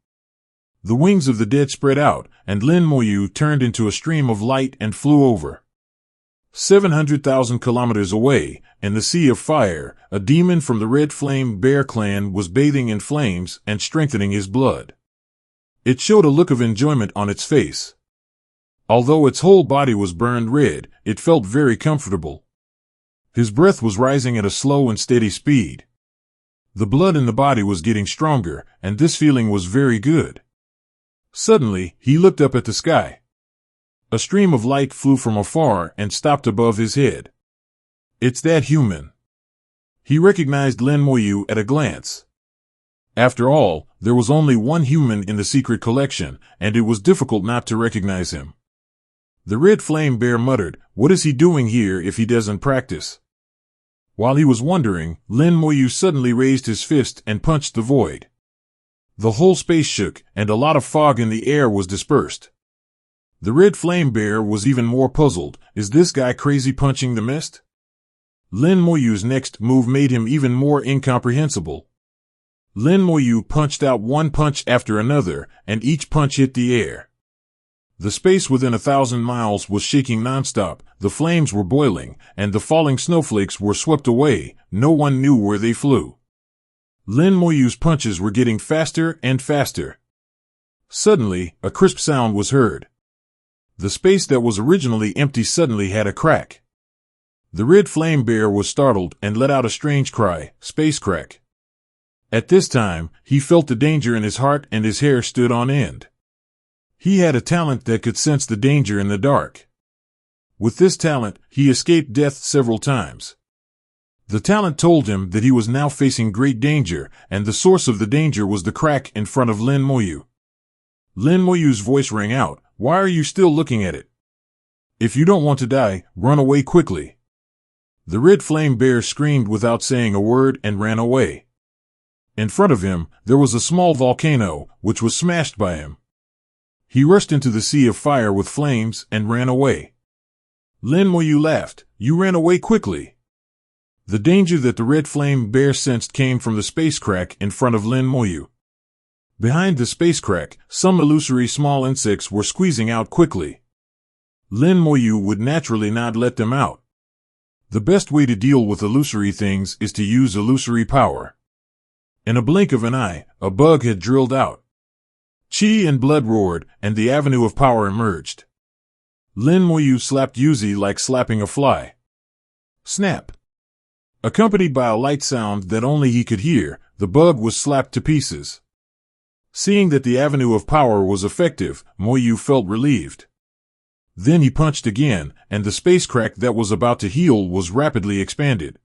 The wings of the dead spread out, and Lin Moyu turned into a stream of light and flew over. 700,000 kilometers away, in the Sea of Fire, a demon from the Red Flame Bear clan was bathing in flames and strengthening his blood. It showed a look of enjoyment on its face. Although its whole body was burned red, it felt very comfortable. His breath was rising at a slow and steady speed. The blood in the body was getting stronger, and this feeling was very good. Suddenly, he looked up at the sky. A stream of light flew from afar and stopped above his head. It's that human. He recognized Lin Moyu at a glance. After all, there was only one human in the secret collection, and it was difficult not to recognize him. The Red Flame Bear muttered, "What is he doing here if he doesn't practice?" While he was wondering, Lin Moyu suddenly raised his fist and punched the void. The whole space shook, and a lot of fog in the air was dispersed. The Red Flame Bear was even more puzzled. Is this guy crazy punching the mist? Lin Moyu's next move made him even more incomprehensible. Lin Moyu punched out one punch after another, and each punch hit the air. The space within 1,000 miles was shaking nonstop, the flames were boiling, and the falling snowflakes were swept away. No one knew where they flew. Lin Moyu's punches were getting faster and faster. Suddenly, a crisp sound was heard. The space that was originally empty suddenly had a crack. The Red Flame Bear was startled and let out a strange cry, "Space crack." At this time, he felt the danger in his heart and his hair stood on end. He had a talent that could sense the danger in the dark. With this talent, he escaped death several times. The talent told him that he was now facing great danger, and the source of the danger was the crack in front of Lin Moyu. Lin Moyu's voice rang out, "Why are you still looking at it? If you don't want to die, run away quickly." The Red Flame Bear screamed without saying a word and ran away. In front of him, there was a small volcano, which was smashed by him. He rushed into the Sea of Fire with flames and ran away. Lin Moyu laughed, "You ran away quickly." The danger that the Red Flame Bear sensed came from the space crack in front of Lin Moyu. Behind the space crack, some illusory small insects were squeezing out quickly. Lin Moyu would naturally not let them out. The best way to deal with illusory things is to use illusory power. In a blink of an eye, a bug had drilled out. Chi and blood roared, and the avenue of power emerged. Lin Moyu slapped Yuzi like slapping a fly. Snap! Accompanied by a light sound that only he could hear, the bug was slapped to pieces. Seeing that the avenue of power was effective, Moyu felt relieved. Then he punched again, and the space crack that was about to heal was rapidly expanded.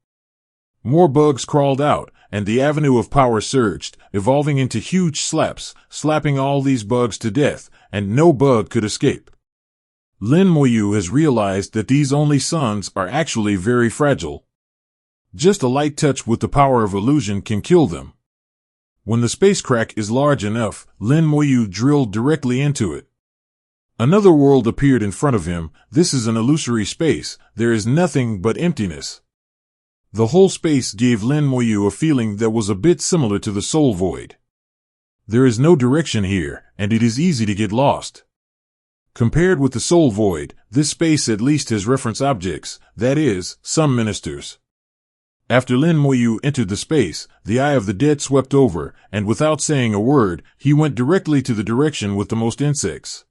More bugs crawled out, and the avenue of power surged, evolving into huge slaps, slapping all these bugs to death, and no bug could escape. Lin Moyu has realized that these only suns are actually very fragile. Just a light touch with the power of illusion can kill them. When the space crack is large enough, Lin Moyu drilled directly into it. Another world appeared in front of him. This is an illusory space. There is nothing but emptiness. The whole space gave Lin Moyu a feeling that was a bit similar to the soul void. There is no direction here, and it is easy to get lost. Compared with the soul void, this space at least has reference objects, that is, some ministers. After Lin Moyu entered the space, the Eye of the Dead swept over, and without saying a word, he went directly to the direction with the most insects.